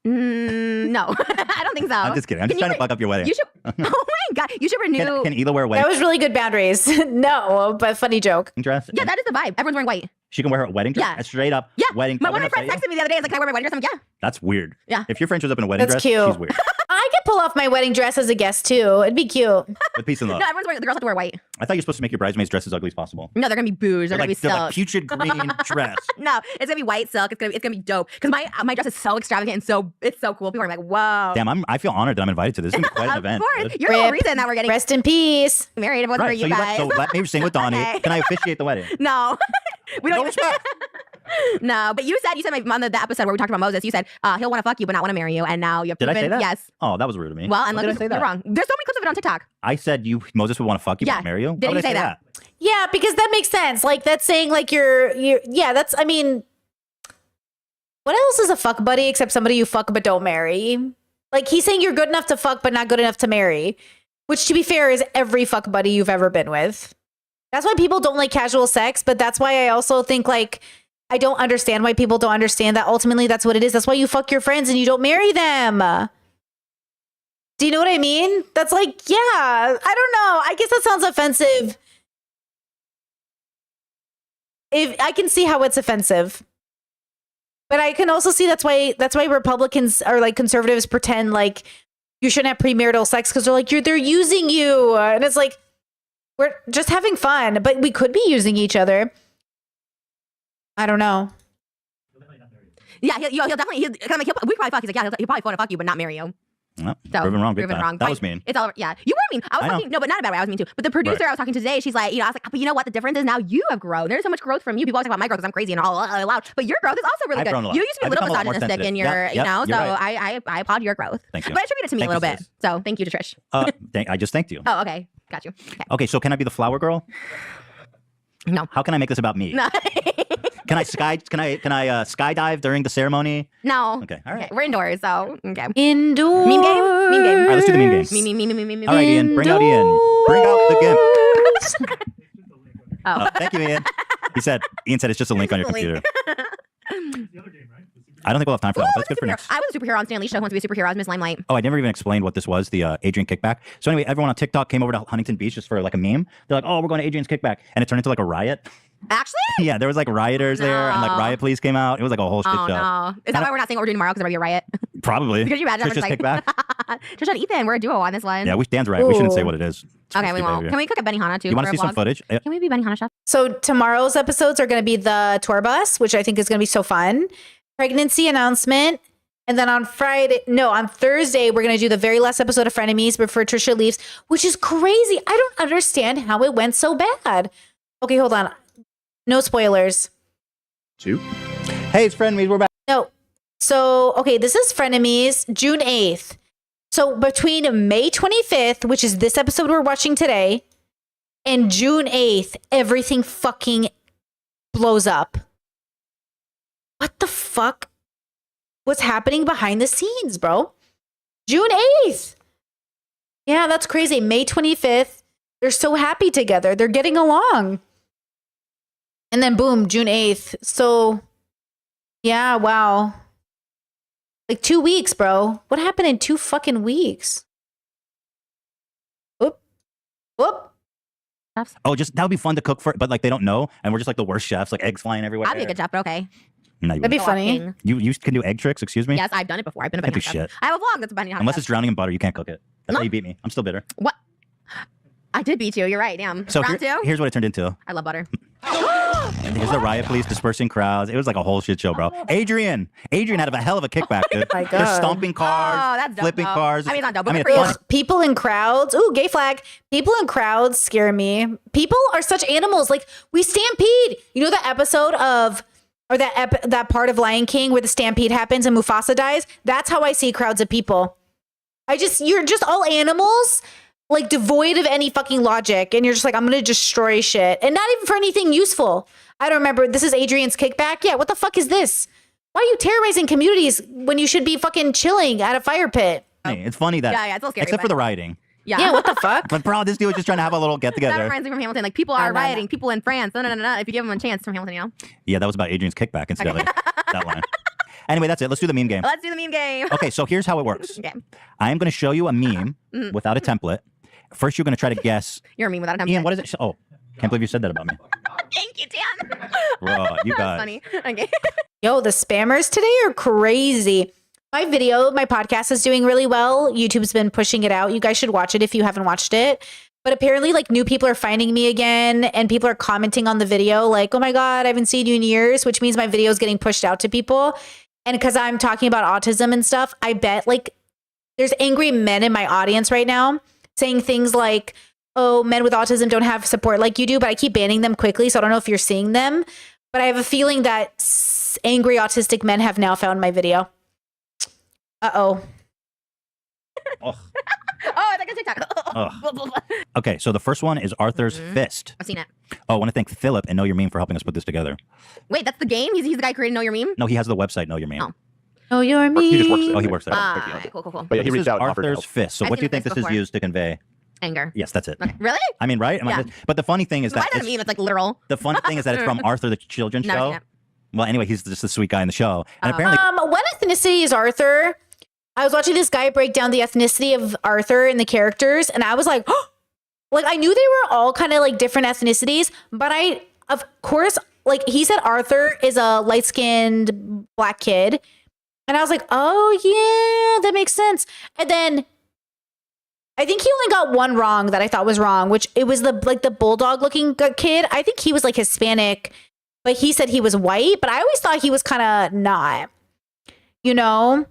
No, I don't think so. I'm just kidding. I'm just trying to fuck up your wedding. You should. Oh my god, you should renew. Can Hila wear a wedding That was really good boundaries. No, but funny joke. dress? Yeah, that is the vibe. Everyone's wearing white. She can wear her wedding dress. Yeah. Straight up. Yeah. Wedding. One of my friends texted me the other day. He's like, "Can I wear my wedding dress?" I'm like, "Yeah." That's weird. Yeah. If your friend shows up in a wedding That's dress, cute. she's weird. I could pull off my wedding dress as a guest too. It'd be cute. With peace and love. No, everyone's wearing. The girls have to wear white. I thought you're supposed to make your bridesmaids dress as ugly as possible. No, they're gonna be booze. They're gonna be they're silk. like putrid green dress. No, it's gonna be white silk. It's gonna be dope. Because my dress is so extravagant and it's so cool. People are like, whoa. Damn, I feel honored that I'm invited to this. This is quite an Of event. course, dude. you're the whole reason that we're getting Rest in peace. married. If it wasn't for Right. you guys. So let me sing with Donnie. Okay. Can I officiate the wedding? No, we don't. No respect. No, but you said on the episode where we talked about Moses, you said he'll want to fuck you but not want to marry you, and now you have Did I proven say that? yes. Oh, that was rude of me. Well, and When look, did I say that? you're wrong. There's so many clips of it on TikTok. I said Moses would want to fuck you, Yeah. but not marry you. Did Why he would I say that? Yeah, because that makes sense. Like that's saying like you're that's I mean what else is a fuck buddy except somebody you fuck but don't marry? Like he's saying you're good enough to fuck but not good enough to marry, which to be fair is every fuck buddy you've ever been with. That's why people don't like casual sex, but that's why I also think like I don't understand why people don't understand that ultimately that's what it is. That's why you fuck your friends and you don't marry them. Do you know what I mean? That's like, yeah, I don't know. I guess that sounds offensive. If I can see how it's offensive. But I can also see that's why Republicans or like conservatives pretend like you shouldn't have premarital sex because they're like they're using you. And it's like we're just having fun, but we could be using each other. I don't know. Yeah, he'll definitely. We probably fuck. He's like, yeah, he'll probably want to fuck you, but not marry you. No, So, proven wrong. Big proven time. wrong. That Fine. was mean. It's all yeah. You were mean. I was I know. fucking no, but not in a bad way. I was mean too. But the producer Right. I was talking to today, she's like, I was like, but you know what? The difference is now you have grown. There's so much growth from you. People always talk about my growth because I'm crazy and all loud, but your growth is also really I've good. grown a lot. You used to be a I've little become a lot more misogynistic in sensitive. your, Yep, so you're right. I applaud your growth. Thank you. But attribute it to me Thank a little you, bit. sis. So thank you to Trish. I just thanked you. Oh, okay, got you. Okay. Okay, so can I be the flower girl? No. How can I make this about me? No. Can I skydive during the ceremony? No. Okay, all right. We're indoors, so okay. Indoors. Meme game. Meme game. All right, let's do the meme game. Meme. All right, Ian, bring out Ian. Bring out the gimp. Oh. Thank you, Ian. Ian said it's just a link on your Just a computer. link. I don't think we'll have time for that. Let's get for next. I was a superhero on Stan Lee show. Who wants to be a superhero? I was Miss Limelight. Oh, I never even explained what this was, the Adrian kickback. So anyway, everyone on TikTok came over to Huntington Beach just for like a meme. They're like, oh, we're going to Adrian's kickback. And it turned into like a riot. Actually? Yeah, there was like rioters there and like riot police came out. It was like a whole shit Oh show. no! Is that why we're not saying what we're doing tomorrow? Because there'll be a riot. Probably. Could you imagine? Trisha's Like, kickback. Trisha and Ethan, we're a duo on this one. Yeah, Dan's right. We shouldn't say what it is. It's Okay, we stupid won't. behavior. Can we cook at Benihana too? You want for to see a some vlog? footage? Can we be Benihana chef? So tomorrow's episodes are going to be the tour bus, which I think is going to be so fun. Pregnancy announcement. And then on Thursday, we're going to do the very last episode of Frenemies before Trisha leaves, which is crazy. I don't understand how it went so bad. Okay, hold on. No spoilers. Hey, it's Frenemies. We're back. No. So, okay, this is Frenemies, June 8th. So between May 25th, which is this episode we're watching today, and June 8th, everything fucking blows up. fuck was happening behind the scenes, bro? June 8th. Yeah, that's crazy. May 25th. They're so happy together. They're getting along. And then boom, June 8th. So yeah, wow. Like 2 weeks, bro. What happened in 2 fucking weeks? Whoop. Whoop. Oh, just that would be fun to cook for, but like they don't know, and we're just like the worst chefs, like eggs flying everywhere. I'd be a good chef, but okay. No, you That'd be wouldn't. funny. You can do egg tricks. Excuse me. Yes, I've done it before. I've been a Can't bunny do hot chef. shit. I have a vlog that's a bunny hot Unless chef. it's drowning in butter, you can't cook it. That's how you beat me. I'm still bitter. What? I did beat you. You're right. Damn. So Round 2? here's what it turned into. I love butter. And here's the riot police dispersing crowds. It was like a whole shit show, bro. Adrian had a hell of a kickback, dude. My They're God. stomping cars, Oh, that's dope, flipping though. cars. I mean, it's not dope, but I mean, good for it's you. fun. People in crowds. Ooh, gay flag. People in crowds scare me. People are such animals. Like we stampede. You know that episode of, or that part of Lion King where the stampede happens and Mufasa dies? That's how I see crowds of people. You're just all animals, like devoid of any fucking logic. And you're just like, I'm going to destroy shit. And not even for anything useful. I don't remember. This is Adrian's kickback. Yeah, what the fuck is this? Why are you terrorizing communities when you should be fucking chilling at a fire pit? It's funny that, Yeah, it's a little scary, except for but- the rioting. Yeah. What the fuck? But bro, this dude was just trying to have a little get That together. reminds me from Hamilton. Like people are rioting. People in France. No. If you give them a chance from Hamilton, you know. Yeah, that was about Adrian's kickback instead of that line. Anyway, that's it. Let's do the meme game. Let's do the meme game. Okay, so here's how it works. Okay. I am going to show you a meme Mhm. without a template. First, you're going to try to guess. You're a meme without a template. Ian, what is it? Oh, can't believe you said that about me. Thank you, Dan. Bro, you That's guys. funny. Okay. Yo, the spammers today are crazy. My podcast is doing really well. YouTube's been pushing it out. You guys should watch it if you haven't watched it. But apparently, like, new people are finding me again, and people are commenting on the video, like, oh my God, I haven't seen you in years, which means my video is getting pushed out to people. And because I'm talking about autism and stuff, I bet, like, there's angry men in my audience right now saying things like, oh, men with autism don't have support like you do, but I keep banning them quickly, so I don't know if you're seeing them. But I have a feeling that angry autistic men have now found my video. Uh-oh. Oh. Oh, it's like a TikTok. Ugh. Okay, so the first one is Arthur's Fist. I've seen it. Oh, I want to thank Philip and Know Your Meme for helping us put this together. Wait, that's the game? He's the guy creating Know Your Meme? No, he has the website Know Your Meme. Oh. Oh, you're me. He just works. Oh, he works there. Cool. But yeah, he This reached is out and offered Arthur's help. Fist. So I've what do you seen think this this is before. used to convey? Anger. Yes, that's it. Okay. Really? I mean, right? Yeah. But the funny thing is Why that not a meme? It's like literal. the funny thing is that it's from Arthur the children's Never show. seen it. Well, anyway, he's just the sweet guy in the show, and apparently, What ethnicity is Arthur? I was watching this guy break down the ethnicity of Arthur and the characters, and I was like, oh! Like, I knew they were all kind of like different ethnicities, but of course, like he said Arthur is a light-skinned black kid. And I was like, oh yeah, that makes sense. And then I think he only got one wrong that I thought was wrong, which it was the bulldog looking kid. I think he was like Hispanic, but he said he was white, but I always thought he was kind of not, you know?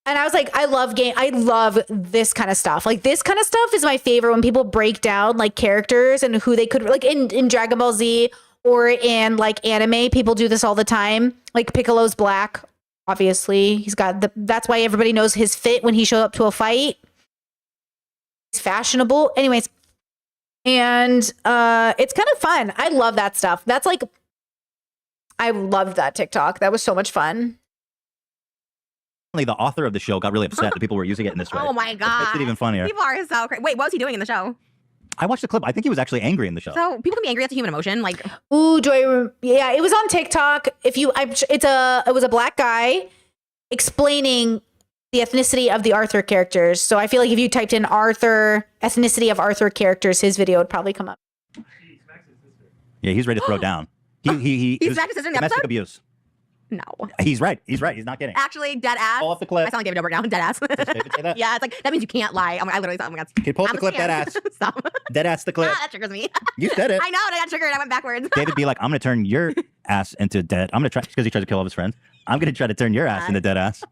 And I was like, I love this kind of stuff. Like this kind of stuff is my favorite when people break down like characters and who they could, like in Dragon Ball Z or in like anime, people do this all the time. Like Piccolo's black, obviously. He's got that's why everybody knows his fit when he showed up to a fight. He's fashionable. Anyways. And it's kind of fun. I love that stuff. That's like, I loved that TikTok. That was so much fun. the author of the show got really upset that people were using it in this way. Oh my It god. makes it even funnier. People are so crazy. Wait, what was he doing in the show? I watched the clip. I think he was actually angry in the show. So people can be angry. That's a human emotion. Like, ooh, yeah, it was on TikTok. It was a black guy explaining the ethnicity of the Arthur characters. So I feel like if you typed in Arthur, ethnicity of Arthur characters, his video would probably come up. Yeah, he's ready to throw down. He's back to sister in the domestic episode? abuse. No. He's right. He's not kidding. Actually, dead ass. Pull up the clip. I sound like David Dobrik now. Dead ass. David say that? Yeah, it's like that means you can't lie. I literally thought, oh my god. Can you pull up I'm the a clip? stan. Dead ass. Stop. Dead ass the clip. Ah, that triggers me. You said it. I know, and I got triggered. I went backwards. David be like, I'm gonna turn your ass into dead. I'm gonna try because he tried to kill all of his friends. I'm gonna try to turn your ass into dead ass.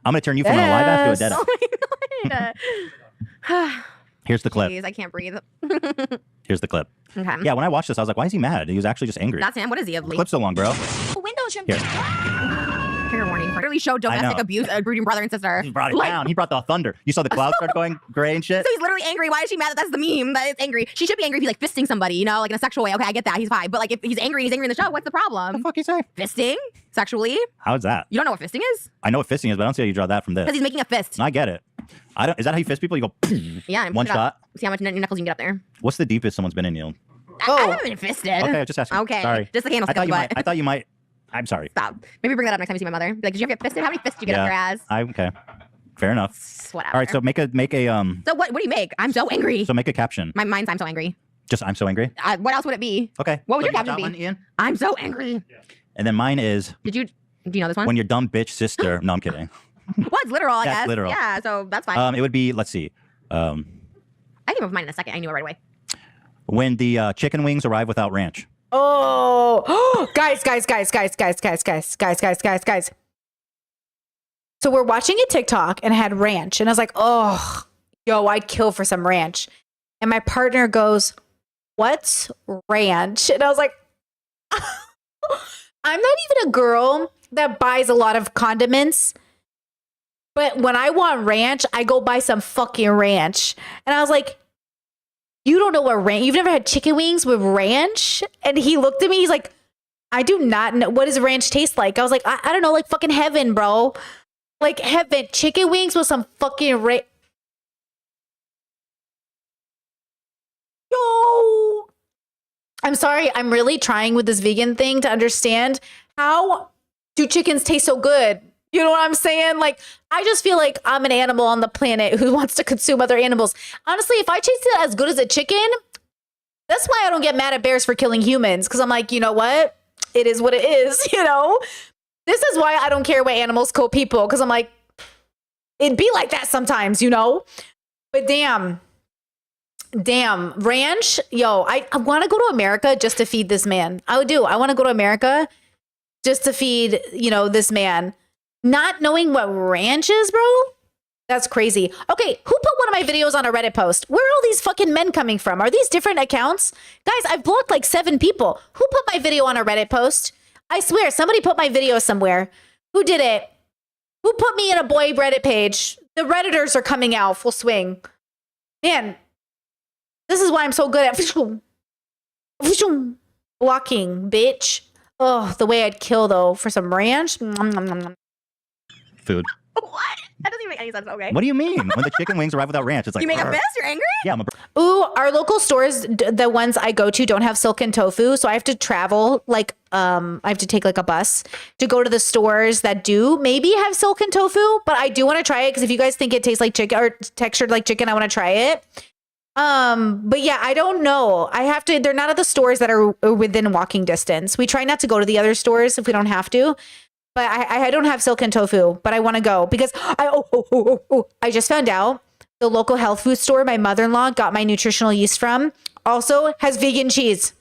I'm gonna turn you from a live ass to a dead ass. Oh my god. Here's the clip. Jeez, I can't breathe. Here's the clip. Okay. Yeah, when I watched this, I was like, why is he mad? He was actually just angry. That's him. What is he? The clip's so long, bro. Window trim. Here. Trigger warning. Clearly showed domestic know. abuse, brooding brother and sister. He brought it Like, down. He brought the thunder. You saw the clouds start going gray and shit. So he's literally angry. Why is she mad that that's the meme? That is angry. She should be angry if he's like fisting somebody, you know, like in a sexual way. Okay, I get that. He's fine. But like if he's angry in the show, what's the problem? What the fuck you say? Fisting? Sexually? How's that? You don't know what fisting is? I know what fisting is, but I don't see how you draw that from this. Because he's making a fist. I get it. I don't. Is that how you fist people? You go. Yeah. One shot. See how much knuckles you can get up there. What's the deepest someone's been in you? I haven't been fisted. Okay, I just asked. Okay. Sorry. Just the handle. I thought you might. I'm sorry. Stop. Maybe bring that up next time you see my mother. Be like, did you ever get fisted? How many fists did you get up your ass? Okay. Fair enough. Whatever. All right. So make a So what do you make? I'm so angry. So make a caption. Mine's I'm so angry. Just I'm so angry. What else would it be? Okay. What would your Got caption be? one, Ian? I'm so angry. And then mine is. Do you know this one? When your dumb bitch sister. No, I'm kidding. Well, it's literal, I That's guess. literal. Yeah, so that's fine. It would be. Let's see. I came up with mine in a second. I knew it right away. When the chicken wings arrive without ranch. Oh, guys. So we're watching a TikTok and it had ranch. And I was like, oh, yo, I'd kill for some ranch. And my partner goes, what's ranch? And I was like, I'm not even a girl that buys a lot of condiments. But when I want ranch, I go buy some fucking ranch. And I was like, you don't know what ranch, you've never had chicken wings with ranch? And he looked at me, he's like, I do not know. What does ranch taste like? I was like, I don't know, like fucking heaven, bro. Like heaven. Chicken wings with some fucking ranch. Yo. I'm sorry, I'm really trying with this vegan thing to understand how do chickens taste so good? You know what I'm saying? Like, I just feel like I'm an animal on the planet who wants to consume other animals. Honestly, if I taste it as good as a chicken, that's why I don't get mad at bears for killing humans. Because I'm like, you know what? It is what it is, you know? This is why I don't care what animals kill people. Because I'm like, it'd be like that sometimes, you know? But damn, ranch, yo, I want to go to America just to feed this man. I want to go to America just to feed, you know, this man. Not knowing what ranch is, bro? That's crazy. Okay, who put one of my videos on a Reddit post? Where are all these fucking men coming from? Are these different accounts? Guys, I've blocked like 7 people. Who put my video on a Reddit post? I swear, somebody put my video somewhere. Who did it? Who put me in a boy Reddit page? The Redditors are coming out full swing. Man, this is why I'm so good at blocking, bitch. Oh, the way I'd kill, though, for some ranch. Food. What? That doesn't even make any sense. Okay. What do you mean? When the chicken wings arrive without ranch, it's like You make a "Arr." fist? You're angry? Yeah, I'm a. Ooh, our local stores, the ones I go to, don't have silken tofu, so I have to travel. Like, I have to take like a bus to go to the stores that do maybe have silken tofu. But I do want to try it because if you guys think it tastes like chicken or textured like chicken, I want to try it. But yeah, I don't know. I have to. They're not at the stores that are within walking distance. We try not to go to the other stores if we don't have to. But I don't have silken tofu, but I want to go because I just found out the local health food store my mother-in-law got my nutritional yeast from also has vegan cheese.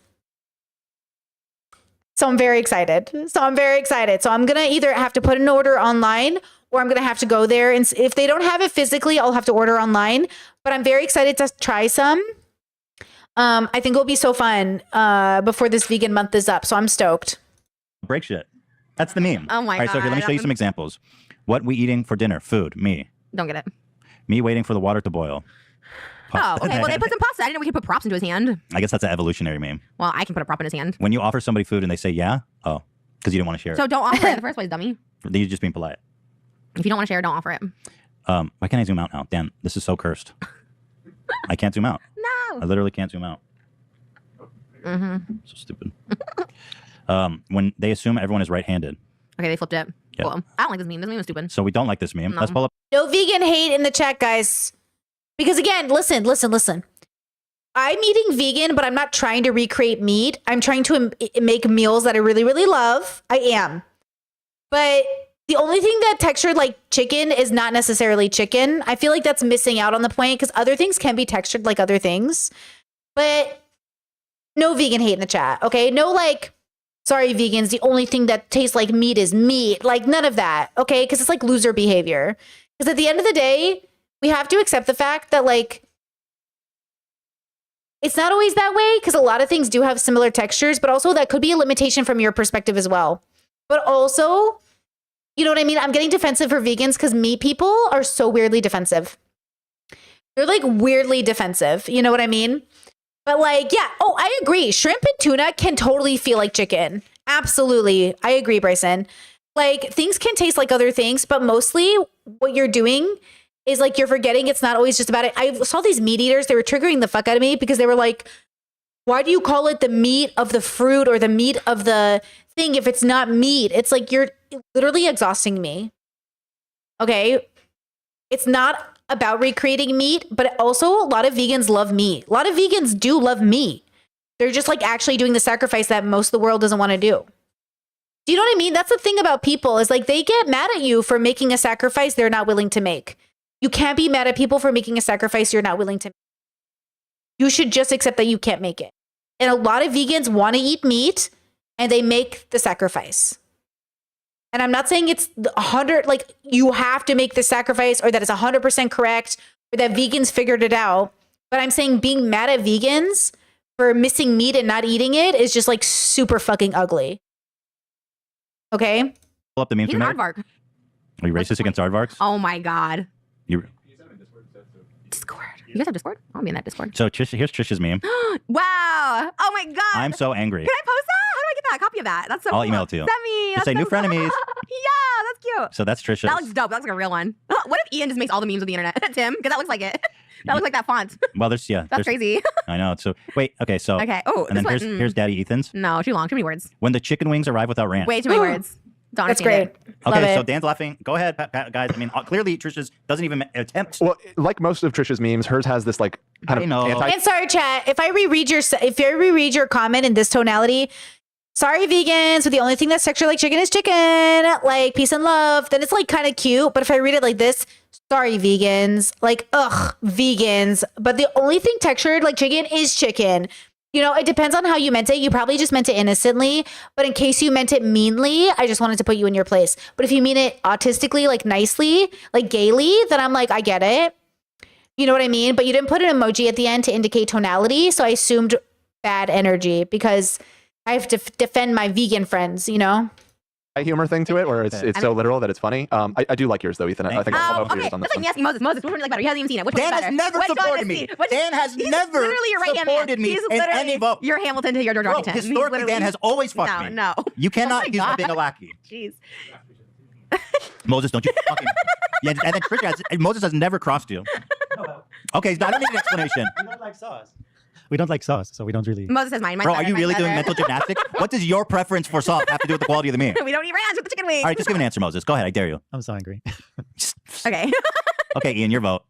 So I'm very excited. So I'm going to either have to put an order online or I'm going to have to go there. And if they don't have it physically, I'll have to order online. But I'm very excited to try some. I think it'll be so fun before this vegan month is up. So I'm stoked. Break shit. That's the meme. Oh my All right, so here, let me show you some examples. What we eating for dinner? Food. Me. Don't get it. Me waiting for the water to boil. Oh, okay. Well, they put some pasta. I didn't know we could put props into his hand. I guess that's an evolutionary meme. Well, I can put a prop in his hand. When you offer somebody food and they say yeah, oh, because you didn't want to share So it. don't offer it in the first place, dummy. You're just being polite. If you don't want to share, don't offer it. Why can't I zoom out now? Damn, this is so cursed. I can't zoom out. No. I literally can't zoom out. Mm-hmm. So stupid. When they assume everyone is right-handed. Okay, they flipped it. Yeah. Cool. I don't like this meme. This meme is stupid. So we don't like this meme. No. Let's pull up. No vegan hate in the chat, guys. Because again, listen. I'm eating vegan, but I'm not trying to recreate meat. I'm trying to make meals that I really, really love. I am. But the only thing that textured like chicken is not necessarily chicken. I feel like that's missing out on the point because other things can be textured like other things. But no vegan hate in the chat, okay? No like, sorry, vegans, the only thing that tastes like meat is meat. Like none of that, okay? Because it's like loser behavior. Because at the end of the day, we have to accept the fact that like, it's not always that way because a lot of things do have similar textures, but also that could be a limitation from your perspective as well. But also, You know what I mean? I'm getting defensive for vegans because meat people are so weirdly defensive. They're like weirdly defensive. You know what I mean? But like, yeah. Oh, I agree. Shrimp and tuna can totally feel like chicken. Absolutely. I agree, Bryson. Like things can taste like other things, but mostly what you're doing is like you're forgetting it's not always just about it. I saw these meat eaters. They were triggering the fuck out of me because they were like, why do you call it the meat of the fruit or the meat of the thing if it's not meat? It's like you're literally exhausting me. Okay. It's not about recreating meat, but also a lot of vegans love meat. A lot of vegans do love meat. They're just like actually doing the sacrifice that most of the world doesn't want to do. Do you know what I mean? That's the thing about people is like they get mad at you for making a sacrifice they're not willing to make. You can't be mad at people for making a sacrifice you're not willing to make. You should just accept that you can't make it. And a lot of vegans want to eat meat and they make the sacrifice. And I'm not saying it's 100, like you have to make the sacrifice or that it's 100% correct or that vegans figured it out. But I'm saying being mad at vegans for missing meat and not eating it is just like super fucking ugly. Okay? Pull up the meme He's for an a minute. aardvark. Are you racist against aardvarks? Oh my God. You, Discord. You guys have Discord? I'll be in that Discord. so here's Trisha's meme. Wow. Oh my God. I'm so angry. Can I post that? How do I get that? A copy of that? That's so I'll cool. email it to you. Send me. Just That's say new so frenemies. cool. Yeah, that's cute. So that's Trisha's. That looks dope. That looks like a real one. What if Ian just makes all the memes of the internet? Tim, because that looks like it. That looks like that font. Well, there's That's there's- crazy. I know. So wait, okay, so Okay. Oh, and then this here's one, here's Daddy Ethan's. No, too long. Too many words. When the chicken wings arrive without ranch. Way too many words. Don't That's understand great. it. Love Okay, so it. Dan's laughing. Go ahead, guys. I mean, clearly Trisha's doesn't even attempt. Well, like most of Trisha's memes, hers has this like kind I of know. anti. And sorry, chat. If I reread your comment in this tonality, sorry, vegans. But the only thing that's textured like chicken is chicken. Like peace and love. Then it's like kind of cute. But if I read it like this, sorry, vegans. Like ugh, vegans. But the only thing textured like chicken is chicken. You know, it depends on how you meant it. You probably just meant it innocently, but in case you meant it meanly, I just wanted to put you in your place. But if you mean it autistically, like nicely, like gaily, then I'm like, I get it. You know what I mean? But you didn't put an emoji at the end to indicate tonality, so I assumed bad energy because I have to defend my vegan friends, you know? humor thing to it, where it's so literal that it's funny. I do like yours though, Ethan. I think I'll vote for yours on this That's like one. me asking Moses. Moses, which one do you like better? He hasn't even seen it. Which Dan one's has better? never Which one supported is me. he? Which- Dan has he's never literally your right-hand man. supported me He's in literally any vote. Your Hamilton to your George Bro, Washington. He's historically, literally- Dan has always fucked no, me. No, You cannot Oh my accuse me of being a God. lackey. Jeez. Moses, don't you fucking. Yeah, and then Moses has never crossed you. Okay, I don't need an explanation. We don't like sauce. We don't like sauce, so we don't really. Moses has mine. Mine's Bro, are better, you mine's really doing better. mental gymnastics? What does your preference for sauce have to do with the quality of the meal? We don't eat ranch with the chicken wings. All right, just give an answer, Moses. Go ahead, I dare you. I'm so angry. Okay. Okay, Ian, your vote.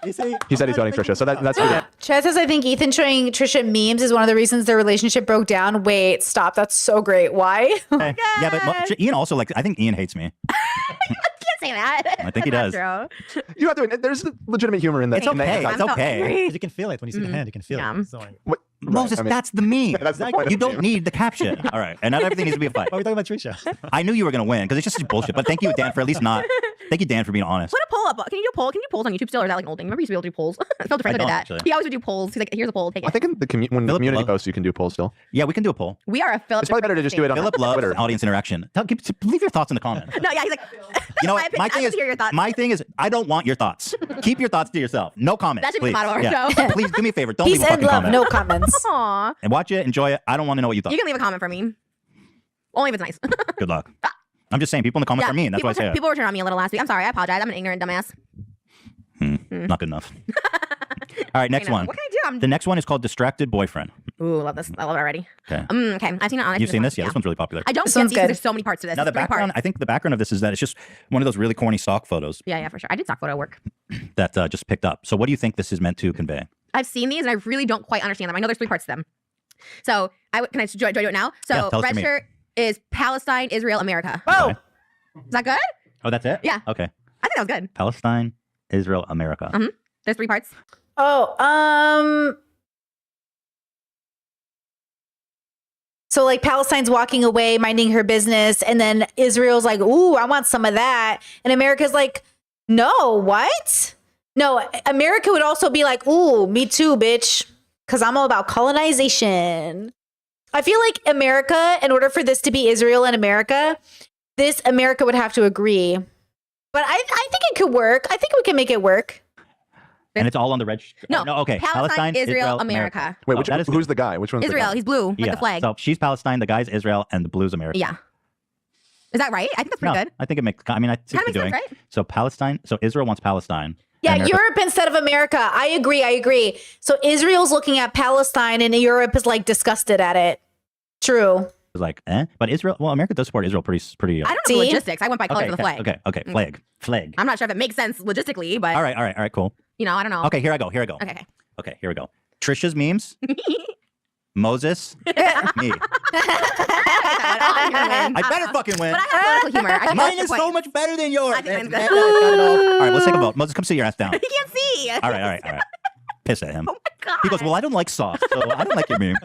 He said he's voting Trisha, so that's good. Chad says, I think Ethan showing Trisha memes is one of the reasons their relationship broke down. Wait, stop. That's so great. Why? Okay. Yeah, but Ian also I think Ian hates me. Can't say that. I think he That's does. not true. You have to. There's legitimate humor in that. It's okay. It's okay. Because you can feel it when you see the hand. You can feel it. So, What? Moses, I mean, that's the meme. that's the point of You the don't meme. need the caption. All right, and not everything needs to be a fight. why are we talking about Trisha? I knew you were gonna win because it's just bullshit. But thank you, Dan, for at least not. Thank you, Dan, for being honest. Put a poll up. Can you do a poll? Can you do polls on YouTube still, or is that like an old thing? Remember you used to be able to do polls? Phil DeFranco did don't, that. actually. He always would do polls. He's like, here's a poll. Take I it. think in the when the Philip community Love- posts, you can do polls still. Yeah, we can do a poll. We are a Philip. It's probably better to just do it on Philip loves Twitter. audience interaction. Leave your thoughts in the comments. No, yeah, he's like. You know my what? opinion. My I thing want is, to hear your thoughts. my thing is, I don't want your thoughts. Keep your thoughts to yourself. No comments. That should be the please. motto of our show. Please do me a favor. Don't Peace leave a and fucking love. comment. No comments. Aw. And watch it, enjoy it. I don't want to know what you thought. You can leave a comment for me. Only if it's nice. Good luck. I'm just saying, people in the comments are mean. That's people, why I say it. people were turning on me a little last week. I'm sorry. I apologize. I'm an ignorant dumbass. Not good enough. All right, next I know. one. What can I do? The next one is called Distracted Boyfriend. Ooh, love this. I love it already. Okay. Okay. I've seen it on. You've seen this? Yeah, this one's really popular. I don't This get one's these 'cause good. there's so many parts to this. Now, the It's three background, parts. I think the background of this is that it's just one of those really corny stock photos Yeah, for sure. I did stock photo work. that just picked up. So, what do you think this is meant to convey? I've seen these and I really don't quite understand them. I know there's three parts to them. So do I do it now? So Yeah, tell us red to me. shirt is Palestine, Israel, America. Oh, Okay. Is that good? Oh, that's it? Yeah. Okay. I think that was good. Palestine, Israel, America. There's three parts. oh, so like Palestine's walking away, minding her business, and then Israel's like, "Ooh, I want some of that," and America's like, "No, what? No." America would also be like, "Ooh, me too, bitch," because I'm all about colonization. I feel like America, in order for this to be Israel and America, this America would have to agree. But I think it could work. I think we can make it work. And it's all on the red. No, okay. Palestine, Israel, America. Wait, Oh, who's the guy? Which one's Israel. the guy? He's blue, like the flag. So she's Palestine, the guy's Israel, and the blue's America. Yeah. Is that right? I think that's pretty good. I think it makes. I mean, I see what Kinda you're doing. makes sense, right? So Palestine. So Israel wants Palestine. Yeah, and America- Europe instead of America. I agree. So Israel's looking at Palestine and Europe is like disgusted at it. True. was like, But Israel, well, America does support Israel pretty. I don't know the logistics. I went by colors okay, of the flag. Okay. Flag. I'm not sure if it makes sense logistically, but All right, cool. you know, I don't know. Okay, here I go. Okay. Okay, here we go. Trisha's memes. Moses. Me. I better fucking win. But I have political humor. I think Mine that's is the so point. much better than yours. I think mine's All good. right, let's take a vote. Moses, come sit your ass down. He can't see. All right. Piss at him. Oh my God. He goes, well, I don't like sauce, so I don't like your meme.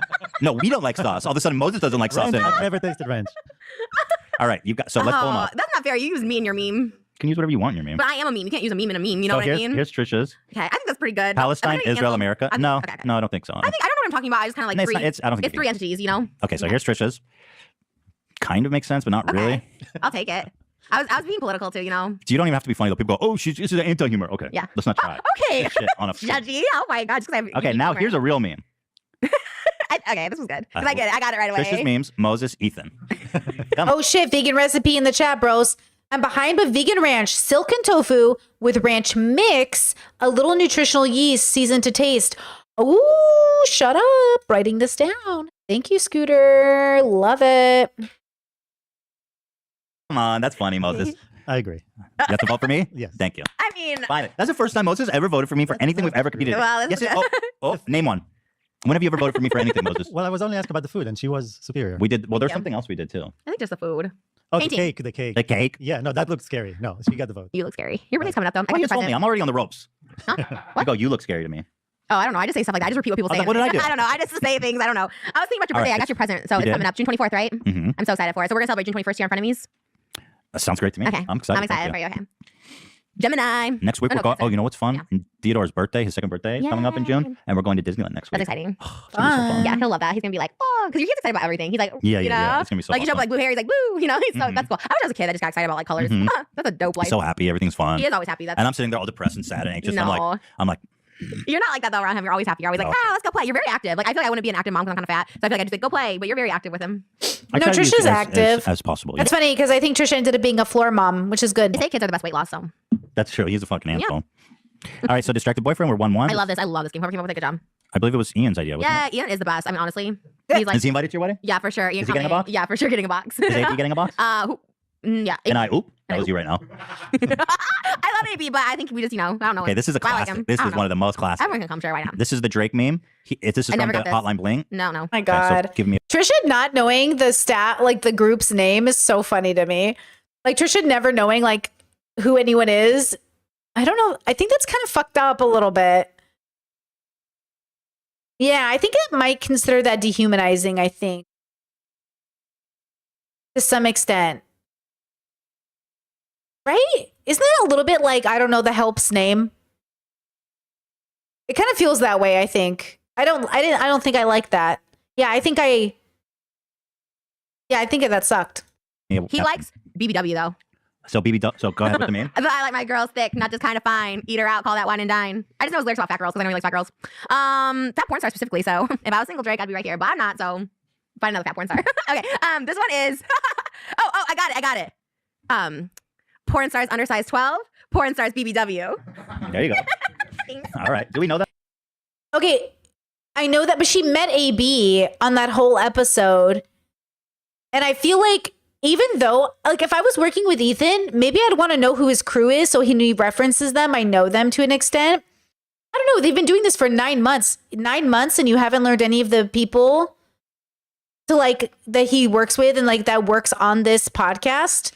No, we don't like sauce. All of a sudden, Moses doesn't like sauce Ranch, anymore. I've never tasted ranch. All right, let's pull them up. That's not fair. You use me in your meme. You can use whatever you want in your meme. But I am a meme. You can't use a meme in a meme. You know So what I mean? here's Trisha's. Okay, I think that's pretty good. Palestine, I'm gonna Israel, cancel. America. I No, think- no, I don't think so. I don't know what I'm talking about. I just kind of like No, it's three. not- I don't think it's you three do. entities. You know. Okay, so here's Trisha's. Kind of makes sense, but not really. I'll take it. I was being political too. You know. So you don't even have to be funny though. People go, oh, this is anti-humor. Okay, Yeah. let's not try it. Okay. Shit on a. Judgy. Oh my God. Just 'cause I have Okay, now here's a real meme. okay, this was good. 'Cause I got it right away. Trisha's memes. Moses, Ethan. Oh shit, vegan recipe in the chat, bros. I'm behind with vegan ranch, silken tofu with ranch mix, a little nutritional yeast seasoned to taste. Oh, shut up. Writing this down. Thank you, Scooter. Love it. Come on, that's funny, Moses. I agree. You have to vote for me? Yes. Thank you. I mean, Fine. That's the first time Moses ever voted for me for anything we've ever competed in. Well, Yes, this name one. When have you ever voted for me for anything, Moses? Well, I was only asking about the food, and she was superior. We did. Well, there's something else we did too. I think just the food. Oh, Painting. the cake. The cake. Yeah, no, that looked scary. No, she got the vote. You look scary. Your birthday's coming up though. Why you told me? I'm already on the ropes. Huh? You go. You look scary to me. Oh, I don't know. I just say stuff like that. I just repeat what people say. What did I do? I don't know. I just say things. I don't know. I was thinking about your All birthday. right. I got your present. So You it's did? coming up June 24th, right? Mm-hmm. I'm so excited for it. So we're gonna celebrate June 21st here on Frenemies. That sounds great to me. Okay. I'm excited. I'm excited Thank for you. Okay. Gemini. Next week Oh, we're no, going. Oh, present. you know what's fun? Yeah. Theodore's birthday, his second birthday, is coming up in June, and we're going to Disneyland next week. That's exciting. It's gonna be so fun. Yeah, he'll love that. He's gonna be like, oh, because your kid's excited about everything. He's like, Yeah, you know, yeah. It's gonna be so like you show up awesome. like blue hair. He's like, woo, you know, he's so that's cool. I was a kid. I just got excited about like colors. Mhm. That's a dope life. So happy, everything's fun. He is always happy. That's And I'm sitting there all depressed and sad and anxious. No. I'm like, You're not like that though around him. You're always happy. You're always like, No. let's go play. You're very active. Like I feel like I wouldn't be an active mom because I'm kind of fat. So I feel like I just like go play, but you're very active with him. I No, try to use Trisha's it active. as possible. That's Yeah. funny because I think Trisha ended up being a floor mom, which is good. They say kids are the best weight loss. So That's true. He's a fucking Yeah. asshole. All right, so Distracted Boyfriend, we're 1-1. I love this. I love this game. Whoever came up with a good job. I believe it was Ian's idea. Wasn't Yeah, Ian is the best. I mean, honestly, he's like, Is he invited to your wedding? yeah, for sure. Ian Is he getting a Conley. box? Yeah, for sure, getting a box. Is AP getting a box? Yeah. And I, that was you right now. I love AB, but I think we just, you know, I don't know. Okay, this is a I like classic. him. This I is don't one know. of the most classic. Everyone can come share right now. This is the Drake meme. This is I from never the got this. Hotline Bling. No. My Okay, God. so give me Trisha not knowing the stat, like the group's name is so funny to me. Like Trisha never knowing like who anyone is. I don't know. I think that's kind of fucked up a little bit. Yeah, I think it might consider that dehumanizing, I think. To some extent. Right? Isn't that a little bit like, I don't know, the help's name? It kind of feels that way, I think. I don't think I like that. Yeah, I think that sucked. He likes BBW though. So so go ahead with the meme. But I like my girls thick, not just kind of fine. Eat her out, call that wine and dine. I just know his lyrics about fat girls because I know he likes fat girls. Fat porn star specifically. So if I was single Drake, I'd be right here, but I'm not. So find another fat porn star. Okay. This one is. oh, I got it. Porn stars undersized 12. Porn stars BBW. There you go. All right. Do we know that? Okay, I know that, but she met AB on that whole episode. And I feel like even though, like, if I was working with Ethan, maybe I'd want to know who his crew is so he references them. I know them to an extent. I don't know. They've been doing this for 9 months. 9 months, and you haven't learned any of the people to like that he works with and like that works on this podcast.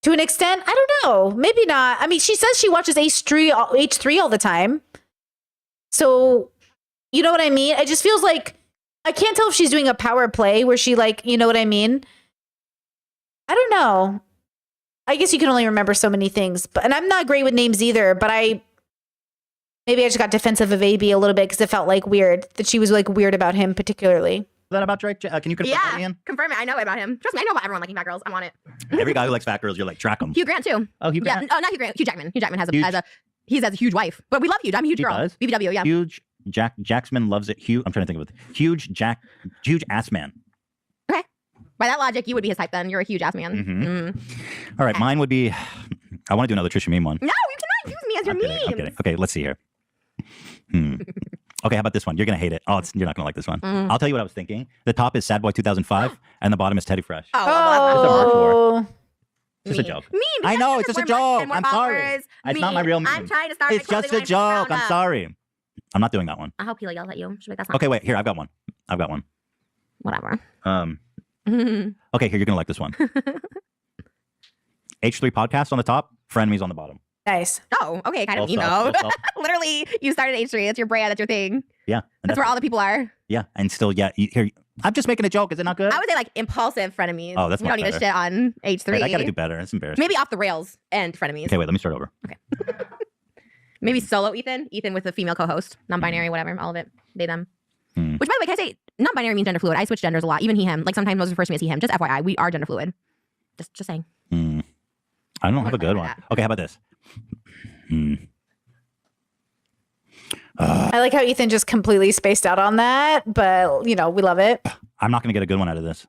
To an extent, I don't know. Maybe not. I mean, she says she watches H3 all the time. So, you know what I mean? It just feels like I can't tell if she's doing a power play where she like, you know what I mean? I don't know. I guess you can only remember so many things. And I'm not great with names either, but maybe I just got defensive of AB a little bit because it felt like weird that she was like weird about him particularly. that about Drake? Can you confirm that, Yeah, Ian? confirm it. I know about him. Trust me, I know about everyone liking fat girls. I want it. Every guy who likes fat girls, you're like, track him. Hugh Grant too. Oh, Hugh Grant? Yeah, no, not Hugh Grant. Hugh Jackman. Hugh Jackman has Huge. he has a huge wife, but we love Hugh. I'm a huge He girl. does? BBW, yeah. Huge. Jacksman loves it. I'm trying to think of it. Huge ass man. Okay. By that logic, you would be his type then. You're a huge ass man. Mm-hmm. All right, mine would be. I want to do another Trisha meme one. No, you cannot use me as your meme. I'm kidding. Okay, let's see here. Okay, how about this one? You're gonna hate it. Oh, you're not gonna like this one. I'll tell you what I was thinking. The top is Sad Boy 2005, and the bottom is Teddy Fresh. Oh, It's just a joke. Mean. I know, it's just a joke. I'm sorry. It's not my real meme. I'm trying to start. It's just a joke. I'm sorry. I'm not doing that one. I hope he yells at you. Should make that sound. Okay, wait. Here, I've got one. Whatever. Okay, here, you're gonna like this one. H3 podcast on the top, Frenemies on the bottom. Nice. Oh, okay. Kind of, Full stop, full stop. Literally, you started H3. That's your brand. That's your thing. Yeah, and That's where all the people are. Yeah, and still, here. I'm just making a joke. Is it not good? I would say like impulsive frenemies. Oh, that's we don't much need to better. shit on H3. Wait, I gotta do better. It's embarrassing. Maybe off the rails and frenemies. Okay, wait. Let me start over. Maybe solo Ethan. Ethan with a female co-host, non-binary, whatever. All of it. They them. Hmm. Which, by the way, can I say non-binary means gender fluid? I switch genders a lot. Even he him. Like sometimes those refers to me as he him. Just FYI, we are gender fluid. Just saying. I don't have a good one. Okay, how about this? I like how Ethan just completely spaced out on that, but we love it. I'm not gonna get a good one out of this.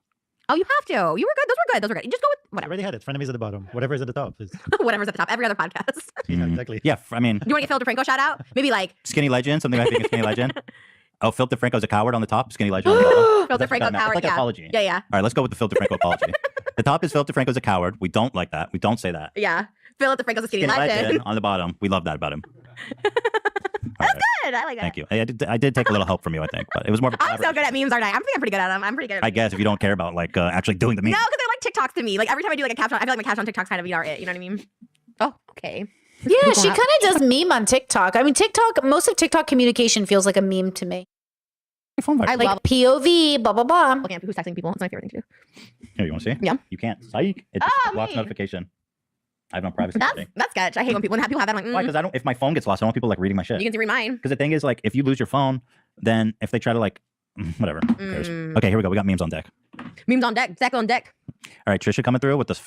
Oh, you have to. You were good. Those were good. You just go with I whatever. already had it. Frenemies at the bottom. Whatever is at the top. Is... Whatever's at the top. Every other podcast. Yeah, exactly. Yeah, I mean, You want to get Phil DeFranco shout out? Maybe like Skinny Legend, something I think is Skinny Legend. Oh, Phil DeFranco's a coward on the top, Skinny Legend on the bottom. Phil That's what DeFranco that meant. It's coward. like an Yeah. apology. Yeah, yeah. All right, let's go with the Phil DeFranco apology. The top is Phil DeFranco's a coward. We don't like that. We don't say that. Yeah. Phil DeFranco's a skinny Skinny legend. Legend on the bottom. We love that about him. That's good. I like that. Thank you. I did take a little help from you, I think, but it was more of a I'm so collaboration. good at memes, aren't I? I'm pretty good at them. I'm pretty good at I guess if you don't care about like actually doing the meme. No, because they're like TikToks to me. Like every time I do like a caption, I feel like my caption on TikTok's kind of it. You know what I mean? Oh, okay. Yeah, she kind of does meme on TikTok. I mean, most of TikTok communication feels like a meme to me. I like love POV, blah, blah, blah. looking at who's texting people. It's my favorite thing to do. Here, you want to see? Yeah. You can't. Psych. It just blocks me. notification. I have no privacy. That's sketch. I hate when people have that. I'm like, Why? Because I don't. If my phone gets lost, I don't want people like reading my shit. you can read mine. Because the thing is, like, if you lose your phone, then if they try to like, whatever. Who cares? Okay, here we go. We got memes on deck. Memes on deck. Deck on deck. All right, Trisha coming through with this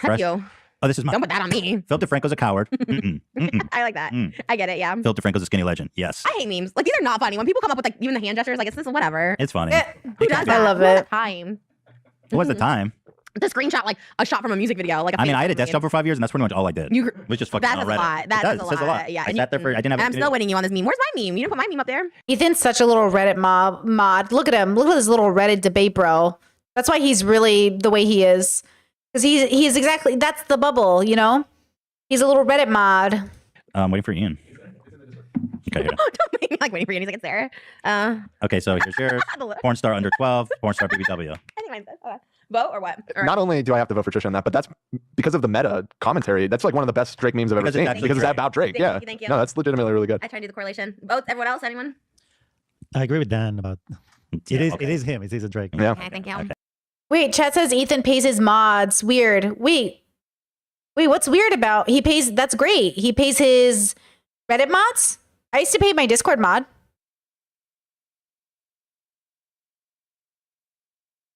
fresh. you. Oh, this is my. Don't put that on me. Phil DeFranco's a coward. I like that. Mm. I get it. Yeah. Phil DeFranco's a skinny legend. Yes, I hate memes. Like these are not funny. When people come up with like even the hand gestures, like it's this whatever. it's funny. Who does that? I love Who has it. the time. What was the time? The screenshot, like a shot from a music video. Like I mean, I had a desk job for 5 years, and that's pretty much all I did. You- was just fucking That on says a Reddit. lot. That It says says a lot. Yeah. I sat there for. I didn't have. And I'm still winning you on this meme. Where's my meme? You didn't put my meme up there. Ethan's such a little Reddit mod. Look at him. Look at this little Reddit debate, bro. That's why he's really the way he is. Because he's exactly, that's the bubble, you know? He's a little Reddit mod. I'm waiting for Ian. Okay. Here. Don't make me like waiting for you. And he's like, it's there. Okay, so here's yours. Porn star under 12. Porn star BBW. I think mine's this. Okay. Vote or what? Or, Not only do I have to vote for Trisha on that, but that's because of the meta commentary. That's like one of the best Drake memes I've ever Because it's seen. actually Because it's Drake. about Drake. Thank you, thank you. No, that's legitimately really good. I try to do the correlation. Votes. Everyone else? Anyone? I agree with Dan about Yeah, it okay. is him. It is a Drake. Yeah. Okay, thank you. Okay. Wait, chat says Ethan pays his mods. Weird. Wait, what's weird about he pays? That's great. He pays his Reddit mods. I used to pay my Discord mod.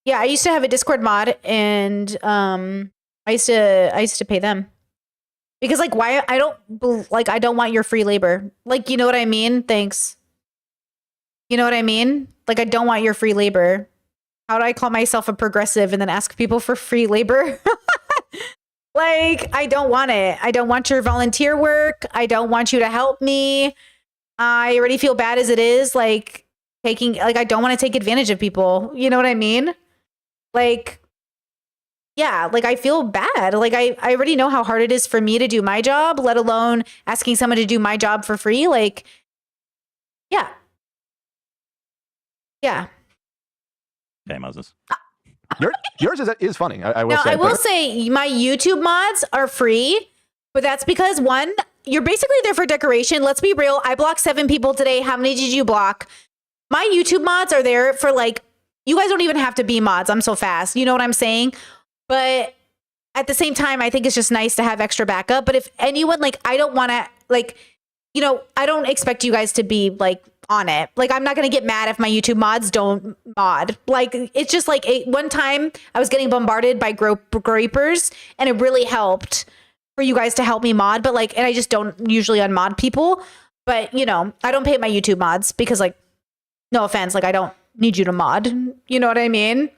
Yeah, I used to have a Discord mod, and I used to pay them because like why I don't want your free labor. Like you know what I mean? Thanks. You know what I mean? Like I don't want your free labor. How do I call myself a progressive and then ask people for free labor? Like, I don't want it. I don't want your volunteer work. I don't want you to help me. I already feel bad as it is. Like, I don't want to take advantage of people. You know what I mean? Like, yeah, like I feel bad. Like, I already know how hard it is for me to do my job, let alone asking someone to do my job for free. Like, yeah. Yeah. Okay, Moses. Yours is funny. I will Now, say. I will but- say my YouTube mods are free, but that's because one, you're basically there for decoration. Let's be real. I blocked 7 people today. How many did you block? My YouTube mods are there for like, you guys don't even have to be mods. I'm so fast. You know what I'm saying? But at the same time, I think it's just nice to have extra backup. But if anyone, like, I don't want to, like, you know, I don't expect you guys to be like on it. Like, I'm not going to get mad if my YouTube mods don't mod. Like, it's just like one time I was getting bombarded by grapers, and it really helped for you guys to help me mod. But like, and I just don't usually unmod people. But, you know, I don't pay my YouTube mods because, like, no offense, like, I don't need you to mod. You know what I mean?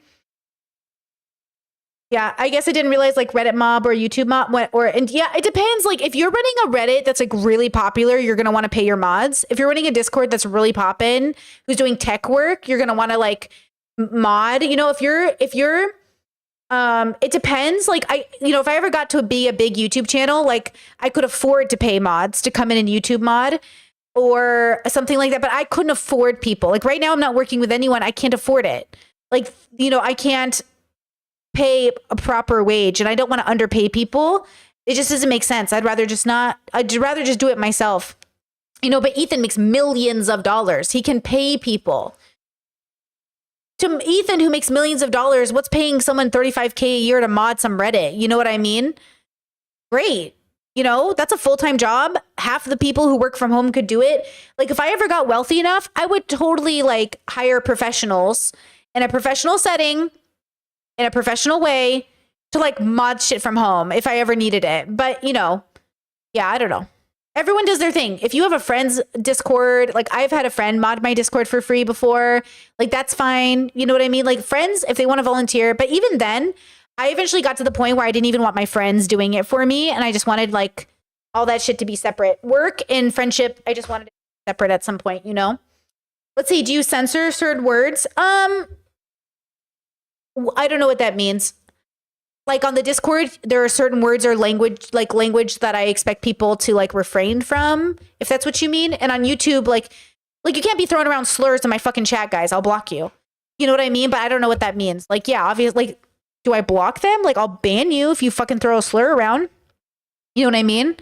Yeah, I guess I didn't realize like Reddit mob or YouTube mob and yeah, it depends. Like if you're running a Reddit that's like really popular, you're going to want to pay your mods. If you're running a Discord that's really poppin', who's doing tech work, you're going to want to like mod, you know, if you're it depends. Like if I ever got to be a big YouTube channel, like I could afford to pay mods to come in and YouTube mod or something like that, but I couldn't afford people. Like right now I'm not working with anyone. I can't afford it. Like, you know, I can't pay a proper wage and I don't want to underpay people. It just doesn't make sense. I'd rather just do it myself. You know, but Ethan makes millions of dollars. He can pay people. To Ethan, who makes millions of dollars, what's paying someone $35K a year to mod some Reddit? You know what I mean? Great. You know, that's a full-time job. Half the people who work from home could do it. Like if I ever got wealthy enough, I would totally like hire professionals in a professional setting, in a professional way to like mod shit from home if I ever needed it. But, you know, yeah, I don't know. Everyone does their thing. If you have a friend's Discord, like I've had a friend mod my Discord for free before, like that's fine. You know what I mean? Like friends, if they want to volunteer. But even then, I eventually got to the point where I didn't even want my friends doing it for me. And I just wanted like all that shit to be separate. Work and friendship, I just wanted it separate at some point, you know? Let's see, do you censor certain words? I don't know what that means. Like on the Discord, there are certain words or language that I expect people to like refrain from, if that's what you mean. And on YouTube, like you can't be throwing around slurs in my fucking chat, guys. I'll block you. You know what I mean? But I don't know what that means. Like, yeah, obviously, like, do I block them? Like, I'll ban you if you fucking throw a slur around. You know what I mean?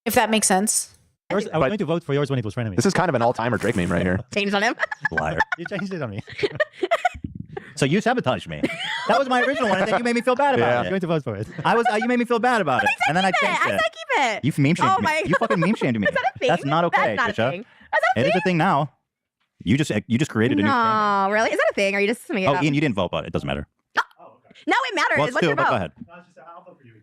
If that makes sense. I was going to vote for yours when it was frenemies. This is kind of an all-timer Drake meme right here. Changed on him. Liar. You changed it on me. So you sabotaged me. That was my original one, and then you made me feel bad about I'm it. going to vote for it. You made me feel bad about it, and then I changed it. I said keep it. You meme shamed Oh my me. You fucking meme shamed me. Is that a thing? That's not okay, That's not a Trisha. thing. Is that a It thing? is a thing now. You just created a new thing. No, really? Is that a thing? Or are you just making it Oh, up? Ian, you didn't vote, but it doesn't matter. No, it matters. Well, it's What's two, your but vote? go ahead. I'll vote for you.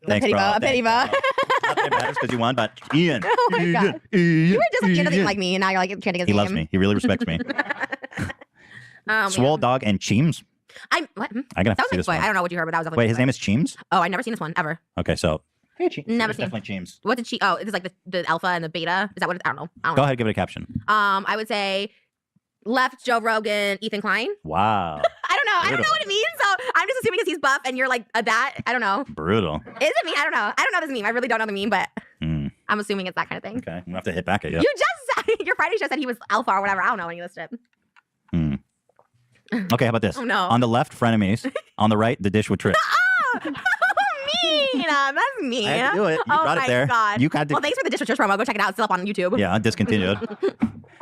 Thanks, pity bro. vote, a pity Thanks, vote. bro. Not that it matters because you won, but Ian. Oh my God. You were just like, Ian doesn't even like me, and now you're like chanting his He name. loves me. He really respects me. Oh, Swole man. Dog and Cheems. What? I'm gonna have That to was see my this boy. one. I don't know what you heard, but that was definitely Wait, his name is Cheems? Oh, I've never seen this one ever. Okay, so hey, Cheems. Never It's seen. definitely Cheems. What did she? Oh, it's like the alpha and the beta. Is that what? I don't know. Go ahead, give it a caption. I would say left Joe Rogan, Ethan Klein. Wow. I don't know. I don't know what it means. So I'm just assuming because he's buff and you're like that. I don't know. Brutal. Is it me? I don't know. I don't know this meme. I really don't know the meme, but I'm assuming it's that kind of thing. Okay, I'm gonna have to hit back at you. You just said your Friday show said he was alpha or whatever. I don't know when you listed it. Okay, how about this? Oh, no. On the left, frenemies. On the right, the dish with Trish. Mean. That's mean. I had to do it. You oh brought it my there. God. You got to- Well, thanks for the Dish with Trish promo. Go check it out. It's still up on YouTube. Yeah, discontinued.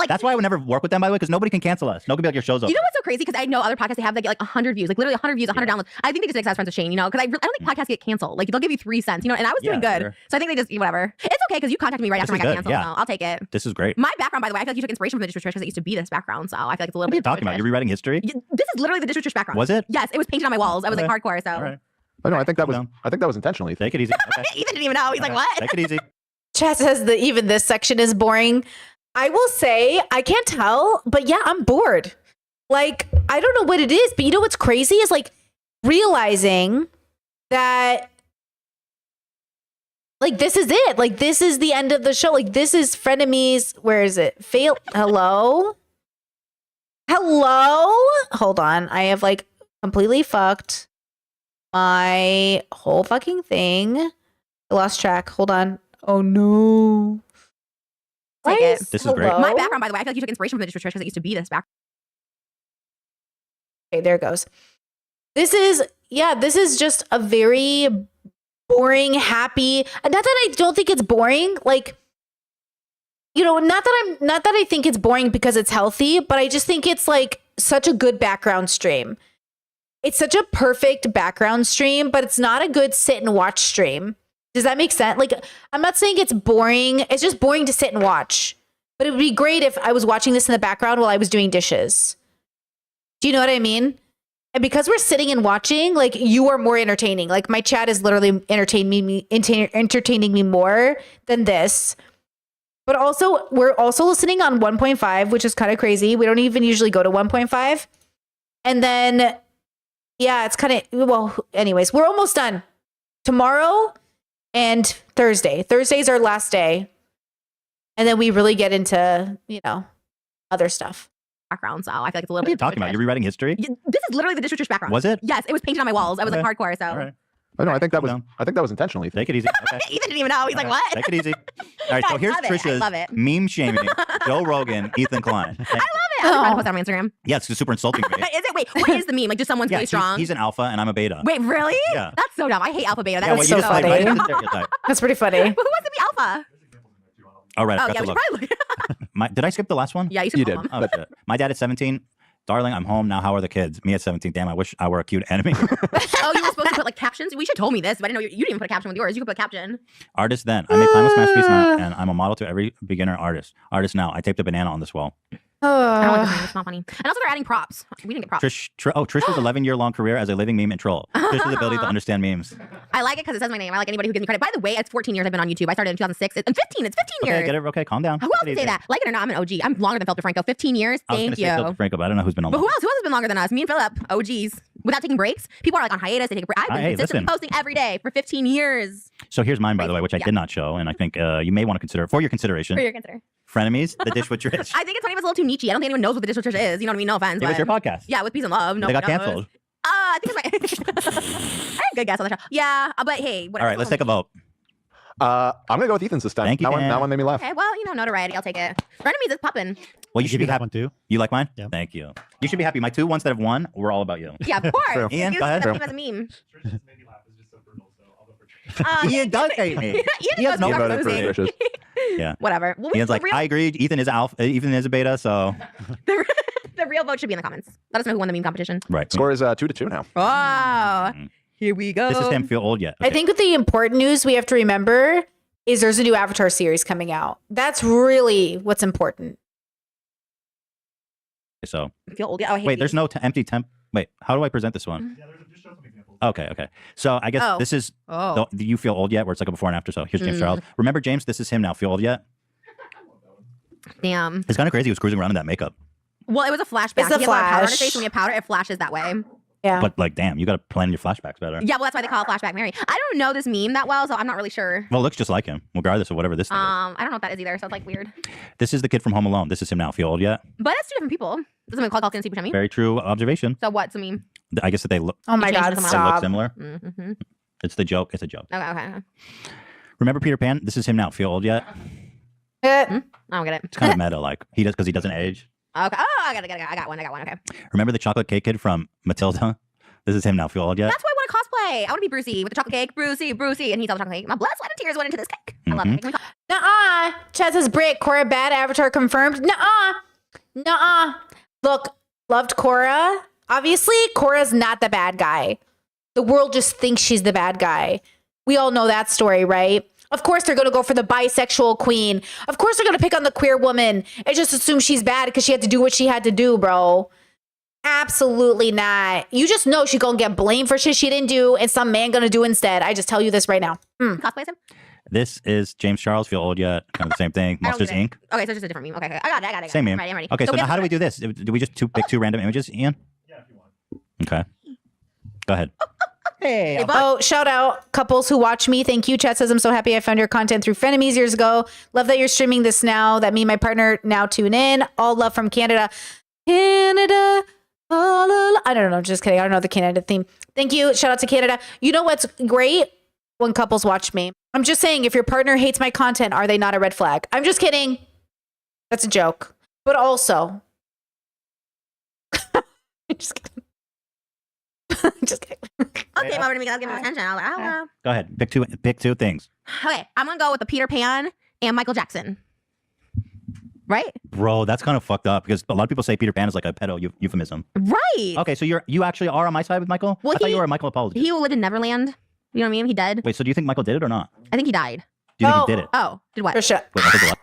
That's why I would never work with them, by the way, because nobody can cancel us. Nobody can be like, your show's over. You know what's so crazy? Because I know other podcasts, they have like 100 views, like literally 100 views, 100 downloads. I think they just make us friends with Shane, you know, because I don't think podcasts get canceled. Like they'll give you 3 cents, you know, and I was doing good. Sure. So I think they just, whatever. It's okay because you contacted me right This after I is got good, canceled. yeah. So I'll take it. This is great. My background, by the way, I feel like you took inspiration from the Dish with Trish because it used to be this background. So I feel like it's a little What are you bit. talking about? You're rewriting history? This is literally the Dish with Trish background. Was it? Yes, it was painted on my walls. I was like hardcore. So All right. Oh, no, I think that was intentionally. Take it easy. Okay. Ethan didn't even know. He's like, what? Take it easy. Chat says that even this section is boring. I will say, I can't tell, but yeah, I'm bored. Like, I don't know what it is, but you know what's crazy is like realizing that like this is it. Like this is the end of the show. Like this is frenemies. Where is it? Fail. Hello? Hello? Hold on. I have like completely fucked my whole fucking thing. I lost track. Hold on. Oh no. Take it. This is great. My background, by the way, I feel like you took inspiration from the Dish with Trish because it used to be this background. Okay, there it goes. This is just a very boring, happy. Not that I don't think it's boring, like, you know, not that I think it's boring because it's healthy, but I just think it's like such a good background stream. It's such a perfect background stream, but it's not a good sit and watch stream. Does that make sense? Like, I'm not saying it's boring. It's just boring to sit and watch. But it would be great if I was watching this in the background while I was doing dishes. Do you know what I mean? And because we're sitting and watching, like you are more entertaining. Like my chat is literally entertaining me more than this. But also, we're also listening on 1.5, which is kind of crazy. We don't even usually go to 1.5. And then, yeah, it's kind of, well, anyways, we're almost done. Tomorrow and Thursday. Thursday's our last day. And then we really get into, other stuff. Background, so I feel like it's a little What are you bit. talking about? You're rewriting history? This is literally the District Church background. Was it? Yes, it was painted on my walls. I was like hardcore, so. All right. Oh, no, I think that was intentional. Ethan. Take it easy. Okay. Ethan didn't even know. He's like, what? Take it easy. All right, No, so I here's love it. I love Trisha's it. meme shaming Joe Rogan, Ethan Klein. I love it. I'm trying to post that on my Instagram. Yeah, it's super insulting to me. Is it? Wait, what is the meme? Like, just someone's Yeah, really strong? he's an alpha and I'm a beta. Wait, really? Yeah. That's so dumb. I hate alpha beta. Yeah, That's well, you so just funny. like right stereotype. That's pretty funny. But who wants to be alpha? All right, I Oh, forgot yeah, to we should look. probably look. Did I skip the last one? Yeah, you You should. did. Oh, shit. My dad at 17. Darling, I'm home now. How are the kids? Me at 17. Damn, I wish I were a cute enemy. Oh, you were supposed to put like captions? We should have told me this, but I didn't know you didn't even put a caption with yours. You could put a caption. Artist then. I make timeless masterpiece now, and I'm a model to every beginner artist. Artist now. I taped a banana on this wall. I don't like the meme. It's not funny. And also, they're adding props. We didn't get props. Trish's 11-year-long career as a living meme and troll. Trish's ability to understand memes. I like it because it says my name. I like anybody who gives me credit. By the way, it's 14 years I've been on YouTube. I started in 2006. And 15. It's 15 Okay, years. get it. Okay, calm down. Who else can say that? Like it or not, I'm an OG. I'm longer than Philip DeFranco. 15 years. I was Thank gonna you. say Philip DeFranco, but I don't know who's been on. But who else? Who else has been longer than us? Me and Philip, OGs. Without taking breaks. People are like on hiatus. They take a break. I've been Hey, consistently listen. posting every day for 15 years. So here's mine, by the way, which I Yeah. did not show, and I think you may want to consider for your consideration. For your consider. Frenemies, the dish with Trish. I think it's funny if it's a little too niche. I don't think anyone knows what the Dish with Trish is. You know what I mean? No offense. It was but- your podcast. Yeah, with Peace and Love. No They one got knows. canceled. I think it's my. I had a good guess on the show. Yeah, but hey, All whatever. right, let's take a vote. I'm gonna go with Ethan's this time. Thank you, That Dan. one made me laugh. Okay, well, notoriety. I'll take it. Frenemies is popping. Well, you should be that happy. one too. You like mine? Yeah. Thank you. You should be happy. My two ones that have won were all about you. Yeah, of course. True. Ian, Use go ahead. that meme as a meme. Ian does hate me. He has no Ian voted for Rosie. Trish's. Yeah. Whatever. Well, Ian's like, the real, I agreed. Ethan is alpha. Ethan is a beta. So the real vote should be in the comments. Let us know who won the meme competition. right. Score is 2-2 now. Oh, here we go. This is him feel old yet. I think the important news we have to remember is there's a new Avatar series coming out. That's really what's important. So Feel old. Yeah, oh, I hate wait, there's these. no empty temp. Wait, how do I present this one? Okay. So I guess Oh. this is Oh. the you feel old yet, where it's like a before and after. So here's James Mm. Charles. Remember James? This is him now. Feel old yet? Damn. It's kind of crazy. He was cruising around in that makeup. Well, it was a flashback. It's a He has a lot of powder on his flash. face. When you have powder, it flashes that way. Yeah. But like, damn, you got to plan your flashbacks better. Yeah, well, that's why they call it Flashback Mary. I don't know this meme that well, so I'm not really sure. Well, it looks just like him, regardless of whatever this thing is. I don't know what that is either, so it's like weird. This is the kid from Home Alone. This is him now. Feel old yet? But it's two different people. Doesn't mean call and see which I mean. Very true observation. So what's the meme? I guess that they look, Oh my He changed God, it they look stop. similar. Mm-hmm. It's the joke. It's a joke. Okay. Remember Peter Pan? This is him now. Feel old yet? Eh, I don't get it. It's kind of meta, like he does because he doesn't age. Okay. Oh, I got one. Okay. Remember the chocolate cake kid from Matilda? This is him now. Feel old yet? That's why I want to cosplay. I want to be Brucey with the chocolate cake. Brucey, and he's all the chocolate cake. My blood, sweat, and tears went into this cake. I love it. Can we call- Nuh-uh. Chad says Brick, Cora bad, Avatar confirmed. Nuh-uh. Look, loved Cora. Obviously, Cora's not the bad guy. The world just thinks she's the bad guy. We all know that story, right? Of course they're going to go for the bisexual queen. Of course they're going to pick on the queer woman and just assume she's bad because she had to do what she had to do, bro. Absolutely not. You just know she's going to get blamed for shit she didn't do and some man going to do instead. I just tell you this right now. Cosplay him? This is James Charles. Feel old yet? Kind of the same thing. I don't Monsters get it. Inc. Okay, so it's just a different meme. Okay. I got it. Same meme. I'm ready. Okay, so we now have how do to- we do this? Do we just pick two random images, Ian? Yeah, if you want. Okay. Go ahead. Hey, Oh, shout out couples who watch me. Thank you. Chat says, I'm so happy I found your content through Frenemies years ago. Love that you're streaming this now. That me and my partner now tune in. All love from Canada. Canada. I don't know. Just kidding. I don't know the Canada theme. Thank you. Shout out to Canada. You know what's great? When couples watch me. I'm just saying, if your partner hates my content, are they not a red flag? I'm just kidding. That's a joke. But also, just kidding. Just kidding. Okay, I'm already giving him attention. I was like, oh, Go ahead. Pick two things. okay, I'm gonna go with the Peter Pan and Michael Jackson. Right? Bro, that's kind of fucked up because a lot of people say Peter Pan is like a pedo euphemism. Right. Okay, so you actually are on my side with Michael? Well, I thought he- you were a Michael apologist. He lived in Neverland. You know what I mean? He dead. Wait, so do you think Michael did it or not? I think he died. Do you think he did it? Oh, did what? For sure. Wait, Michael's alive.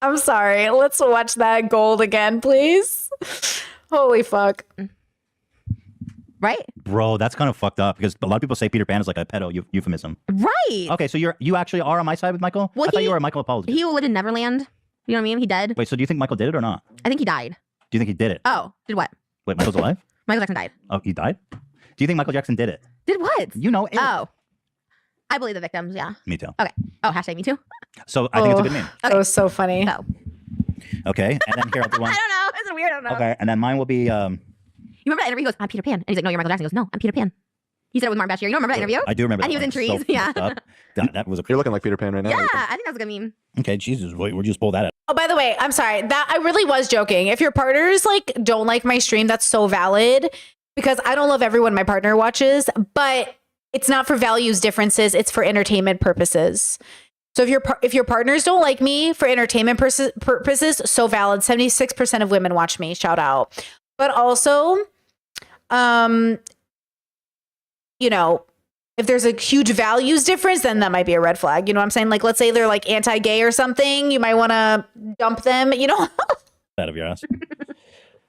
I'm sorry. Let's watch that gold again, please. Holy fuck. Right? Bro, that's kind of fucked up because a lot of people say Peter Pan is like a pedo euphemism. Right. Okay, so you actually are on my side with Michael? Well, I thought you were a Michael apologist. He lived in Neverland. You know what I mean? He dead. Wait, so do you think Michael did it or not? I think he died. Do you think he did it? Oh, did what? Wait, Michael's alive? Michael Jackson died. Oh, he died? Do you think Michael Jackson did it? Did what? You know it. Oh. I believe the victims, yeah. Me too. Okay. Oh, hashtag me too. So I think it's a good meme. That was so funny. So. Okay, and then here I'll do one. I don't know. It's weird. I don't know. Okay, and then mine will be. You remember that interview? He goes, I'm Peter Pan. And he's like, no, you're Michael Jackson. He goes, no, I'm Peter Pan. He said it with Martin Bashir. You don't remember that interview? I do remember. And he was in trees. So yeah. that was a. You're looking like Peter Pan right now. Yeah, I think that's a good meme. Okay, Jesus, where'd you just pull that out? Oh, by the way, I'm sorry. That I really was joking. If your partners like don't like my stream, that's so valid because I don't love everyone my partner watches, but it's not for values differences. It's for entertainment purposes. So if your partners don't like me for entertainment purposes, so valid. 76% of women watch me. Shout out. But also, you know, if there's a huge values difference, then that might be a red flag. You know what I'm saying? Like, let's say they're like anti-gay or something. You might want to dump them, you know? Out of your ass.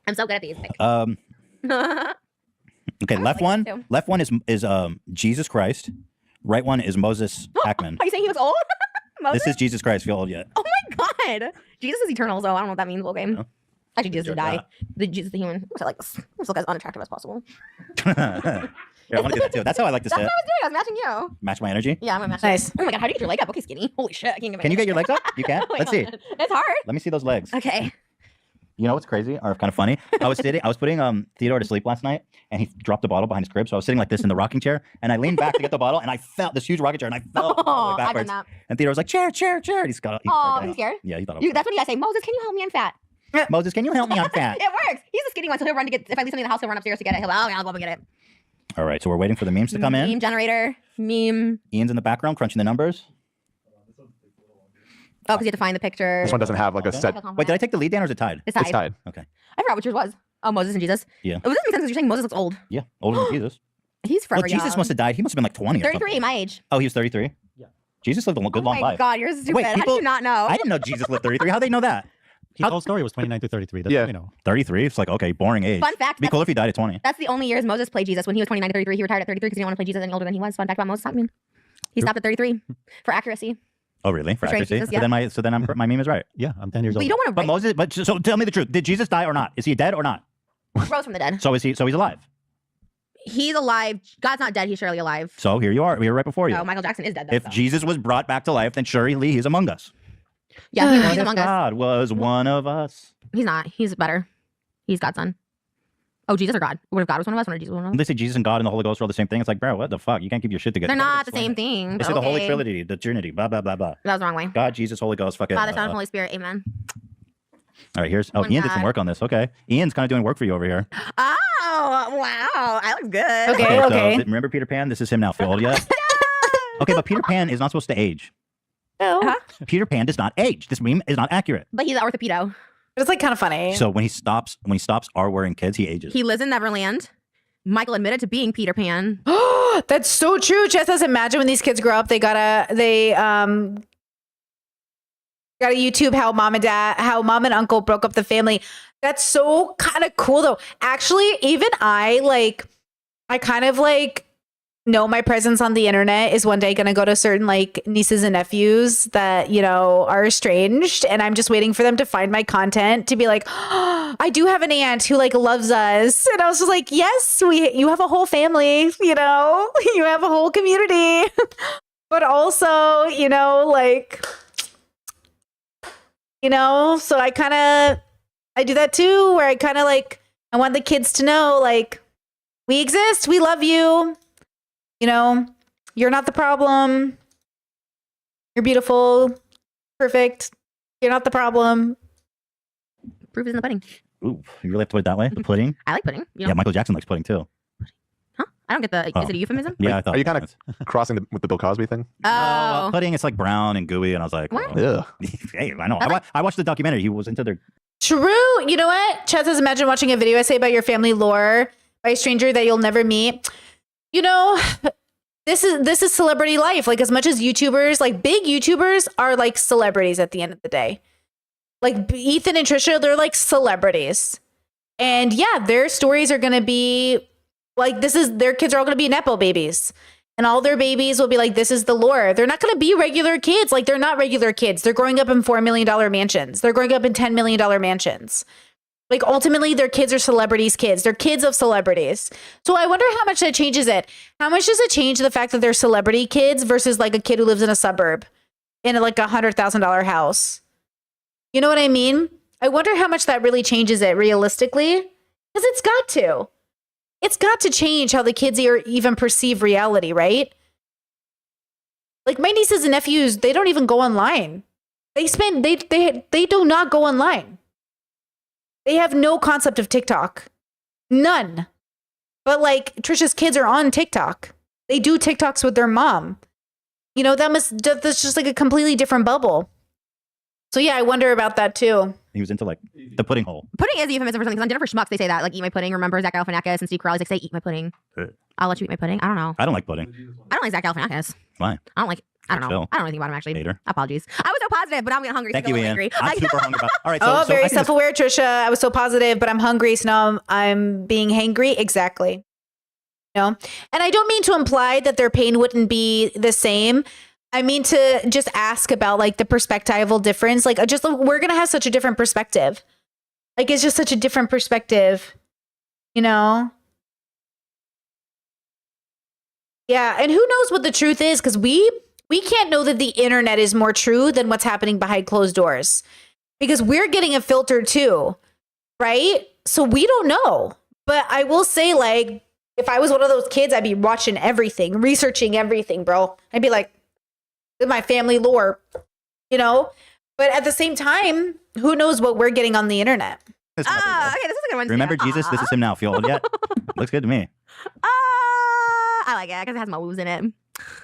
I'm so good at these. Okay, left one is Jesus Christ. Right one is Moses Hackman. Are you saying he looks old? This is Jesus Christ. Feel old yet? Oh my god. Jesus is eternal, so I don't know what that means. Okay. No. Actually, Jesus did die. The Jesus the human. I like this. Let's look as unattractive as possible. Yeah, I want to do that too. That's how I like to That's sit. what I was doing. I was matching you. Match my energy. Yeah, I'm gonna match. Nice. Oh my god, how do you get your leg up? Okay, skinny. Holy shit, I can't get my Can you get your legs up? You can. Wait, Let's see. hold on. It's hard. Let me see those legs. Okay. You know what's crazy or kind of funny? I was putting Theodore to sleep last night, and he dropped a bottle behind his crib. So I was sitting like this in the rocking chair, and I leaned back to get the bottle, and I felt this huge rocking chair, and I fell all the way I've done backwards. that. And Theodore was like, chair. And he's got. Oh, he's scared. Yeah, he thought. I was That's what you guys say. Moses, can you help me? I'm fat. Moses, can you help me? I'm fat. It works. He's the skinny one, so he'll run to get. If I leave something in the house, he'll run upstairs to get it. He'll be like, okay, I'll go up and get it. All right, so we're waiting for the memes to come in. Meme generator. Meme. Ian's in the background crunching the numbers. Oh, because you have to find the picture. This one doesn't have like a set. Wait, did I take the lead, Dan, or is it tied? It's tied. It's tied. Okay. I forgot what yours was. Oh, Moses and Jesus. Yeah. It doesn't make sense because you're saying Moses looks old. Yeah, older than Jesus. He's forever Well, Jesus young. must have died. He must have been like 20 or 33, something. my age. Oh, he was 33? Yeah. Jesus lived a good long Oh my life. god, you're stupid. Wait, How did you not know? I didn't know Jesus lived 33. How'd they know that? His whole story was 29 to 33. That's, Yeah. you know. 33? It's like, okay, boring age. Fun fact, It'd be cool if he died at 20. That's the only years Moses played Jesus. When he was 29 to 33, he retired at 33 because he didn't want to play Jesus any older than he was. Fun fact about Moses Hackman. He stopped at 33 for accuracy. Oh, really? For Train accuracy? Jesus, So yeah. then my meme is right. Yeah, I'm 10 years But old. you don't want to But Moses, so tell me the truth. Did Jesus die or not? Is he dead or not? rose from the dead. So he's alive. He's alive. God's not dead. He's surely alive. So here you are. We were right before you. No, Michael Jackson is dead. Though, If Jesus was brought back to life, then surely he's among us. yeah, What he's if among us. God was one of us? He's not. He's better. He's God's son. Oh, Jesus or God? What if God was one of us? What if Jesus was one of us? They say Jesus and God and the Holy Ghost are all the same thing. It's like, bro, what the fuck? You can't keep your shit together. They're not the Explain same it. thing. They but say the Holy okay. Trinity, the Trinity, blah, blah, blah, blah. That was the wrong way. God, Jesus, Holy Ghost, fuck it. Father, Son, Holy Spirit. Amen. All right, here's. Oh, One Ian did some God. work on this. Okay. Ian's kind of doing work for you over here. Oh, wow. I look good. Okay, So, okay. remember Peter Pan? This is him now. Feel old yet? Okay, but Peter Pan is not supposed to age. No. Peter Pan does not age. This meme is not accurate. But he's an orthopedo. It's like kind of funny. So when he stops R-wearing kids, he ages. He lives in Neverland. Michael admitted to being Peter Pan. That's so true. Chess says, imagine when these kids grow up, they gotta YouTube how mom and uncle broke up the family. That's so kind of cool though. Actually, even I kind of like know my presence on the internet is one day gonna go to certain like nieces and nephews that, you know, are estranged, and I'm just waiting for them to find my content to be like, oh, I do have an aunt who like loves us. And I was just like, yes, you have a whole family, you know, you have a whole community. But also, you know, like, you know, so I do that too, where I kind of like, I want the kids to know, like, we exist, we love you. You know, you're not the problem. You're beautiful, perfect. You're not the problem. Proof is in the pudding. Ooh, you really have to put it that way? The pudding? I like pudding. You know? Yeah, Michael Jackson likes pudding too. Huh? I don't get the. Oh. Is it a euphemism? Yeah, I thought. Are you kind of crossing with the Bill Cosby thing? Oh. Pudding, it's like brown and gooey, and I was like, What? oh. Hey, I know. I watched the documentary. He was into their. True. You know what? Chad says, imagine watching a video essay about your family lore by a stranger that you'll never meet. You know, this is celebrity life. Like, as much as YouTubers, like big YouTubers are like celebrities at the end of the day. Like Ethan and Trisha, they're like celebrities. And yeah, their stories are going to be like, their kids are all going to be Nepo babies. And all their babies will be like, this is the lore. They're not going to be regular kids. Like, they're not regular kids. They're growing up in $4 million mansions. They're growing up in $10 million mansions. Like, ultimately, their kids are celebrities' kids. They're kids of celebrities. So I wonder how much that changes it. How much does it change the fact that they're celebrity kids versus like a kid who lives in a suburb in like $100,000 house? You know what I mean? I wonder how much that really changes it realistically. Because it's got to. It's got to change how the kids even perceive reality, right? Like my nieces and nephews, they don't even go online. They do not go online. They have no concept of TikTok. None. But like Trisha's kids are on TikTok. They do TikToks with their mom. You know, that's just like a completely different bubble. So yeah, I wonder about that too. He was into like the pudding hole. Pudding is a euphemism for something. Because on Dinner for Schmucks, they say that, like, eat my pudding. Remember Zach Galifianakis and Steve Carell? Like, say, eat my pudding. I'll let you eat my pudding. I don't know. I don't like pudding. I don't like Zach Galifianakis. Why? I don't know. Chill. I don't know anything about him, actually. Hater. Apologies. I was so positive, but I'm getting hungry. Thank so you, I'm Ian. angry. I'm super hungry. All right. So, very self-aware, Trisha. I was so positive, but I'm hungry, so now I'm being hangry. Exactly. You know? And I don't mean to imply that their pain wouldn't be the same. I mean to just ask about like the perspectival difference. Like just we're going to have such a different perspective. Like it's just such a different perspective, you know? Yeah. And who knows what the truth is? Because we can't know that the internet is more true than what's happening behind closed doors because we're getting a filter too, right? So we don't know. But I will say, like, if I was one of those kids, I'd be watching everything, researching everything, bro. I'd be like, my family lore, you know? But at the same time, who knows what we're getting on the internet? Okay, this is a good one. Remember Jesus? This is him now. Feel old yet? Looks good to me. I like it because it has Moe's in it.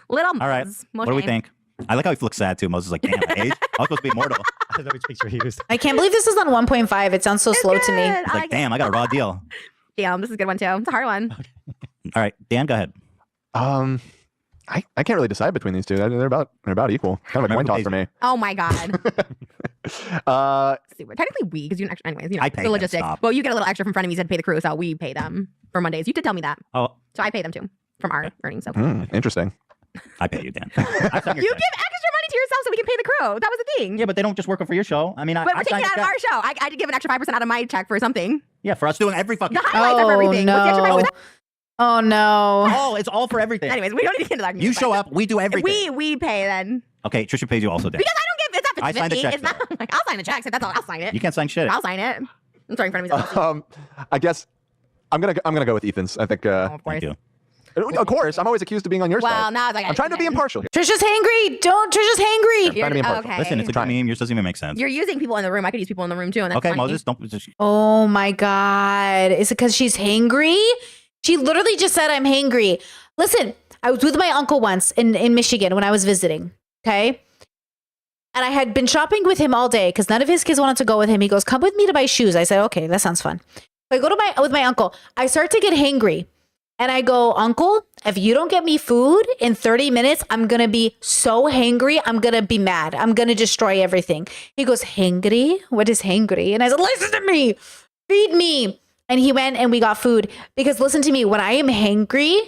Little Moe's. All right. What do we think? I like how he looks sad too. Moses is like, damn, I age. I was supposed to be immortal. Which picture he used. I can't believe this is on 1.5. It sounds so slow to me. It's like, damn, I got a raw deal. Damn, this is a good one too. It's a hard one. All right, Dan, go ahead. I can't really decide between these two. They're about equal. Kind of a coin toss for me. Oh my god. Super. Technically, we because you actually, anyways, you know, I pay the them, logistics. stop. Well, you get a little extra from front of me. You said pay the crew, so we pay them for Mondays. You did tell me that, Oh, so I pay them too from our earnings. So Interesting. I pay you, Dan. you give extra money to yourself so we can pay the crew. That was the thing. Yeah, but they don't just work for your show. I mean, But I we're taking it out of our show. I had to give an extra 5% out of my check for something. Yeah, for us doing every fucking. The highlights are for everything. What's the extra 5%? Oh no. Oh, it's all for everything. Anyways, we don't need to get into that. You show up, we do everything. We pay then. Okay, Trisha pays you also, Dan. Because I don't give. It's not 50. I signed the check, It's not. Like, I'll sign the check. So that's all. I'll sign it. You can't sign shit. I'll sign it. I'm sorry in front of me. I guess I'm gonna go with Ethan's. I think. Of course. Thank you. Of course, I'm always accused of being on your Well, side. now it's like I'm trying to be impartial here. Trisha's hangry. Trisha's hangry. Trying to be impartial. Okay. Listen, it's a good meme. Yours doesn't even make sense. You're using people in the room. I could use people in the room too. And that's Okay, funny. Moses, don't. Just, Oh my God. Is it because she's hangry? She literally just said, I'm hangry. Listen, I was with my uncle once in Michigan when I was visiting. Okay. And I had been shopping with him all day because none of his kids wanted to go with him. He goes, come with me to buy shoes. I said, okay, that sounds fun. So I go with my uncle. I start to get hangry. And I go, Uncle, if you don't get me food in 30 minutes, I'm going to be so hangry. I'm going to be mad. I'm going to destroy everything. He goes, hangry? What is hangry? And I said, listen to me. Feed me. And he went and we got food. Because listen to me, when I am hangry,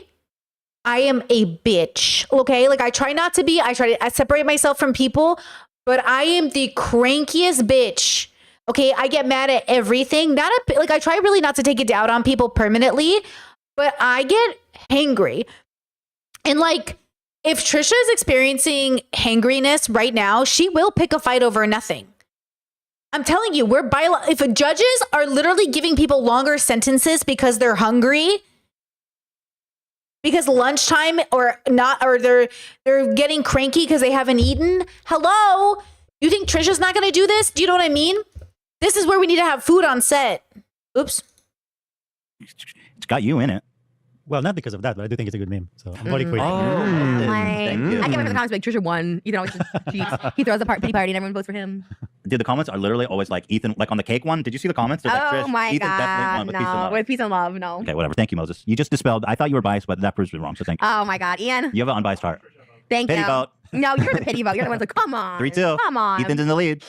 I am a bitch. Okay? Like I try not to be. I separate myself from people. But I am the crankiest bitch. Okay? I get mad at everything. I try really not to take it out on people permanently. But I get hangry. And like, if Trisha is experiencing hangriness right now, she will pick a fight over nothing. I'm telling you, if judges are literally giving people longer sentences because they're hungry, because lunchtime or they're getting cranky because they haven't eaten. Hello? You think Trisha's not going to do this? Do you know what I mean? This is where we need to have food on set. Oops. it's got you in it. Well, not because of that, but I do think it's a good meme. So I'm voting for you. Thank you. I can't wait for the comments like Trisha won. Ethan always just cheats. He throws a pity party and everyone votes for him. Dude, the comments are literally always like Ethan, like on the cake one. Did you see the comments? They're like, Oh Trish, my Ethan definitely won god, with peace and no! love. With peace and love, no. Okay, whatever. Thank you, Moses. You just dispelled. I thought you were biased, but that proves me wrong. So thank you. Oh my god, Ian. You have an unbiased heart. Thank Pity you. vote. No, you're the pity vote. You're the ones like, come on. 3-2. Come on. Ethan's in the lead.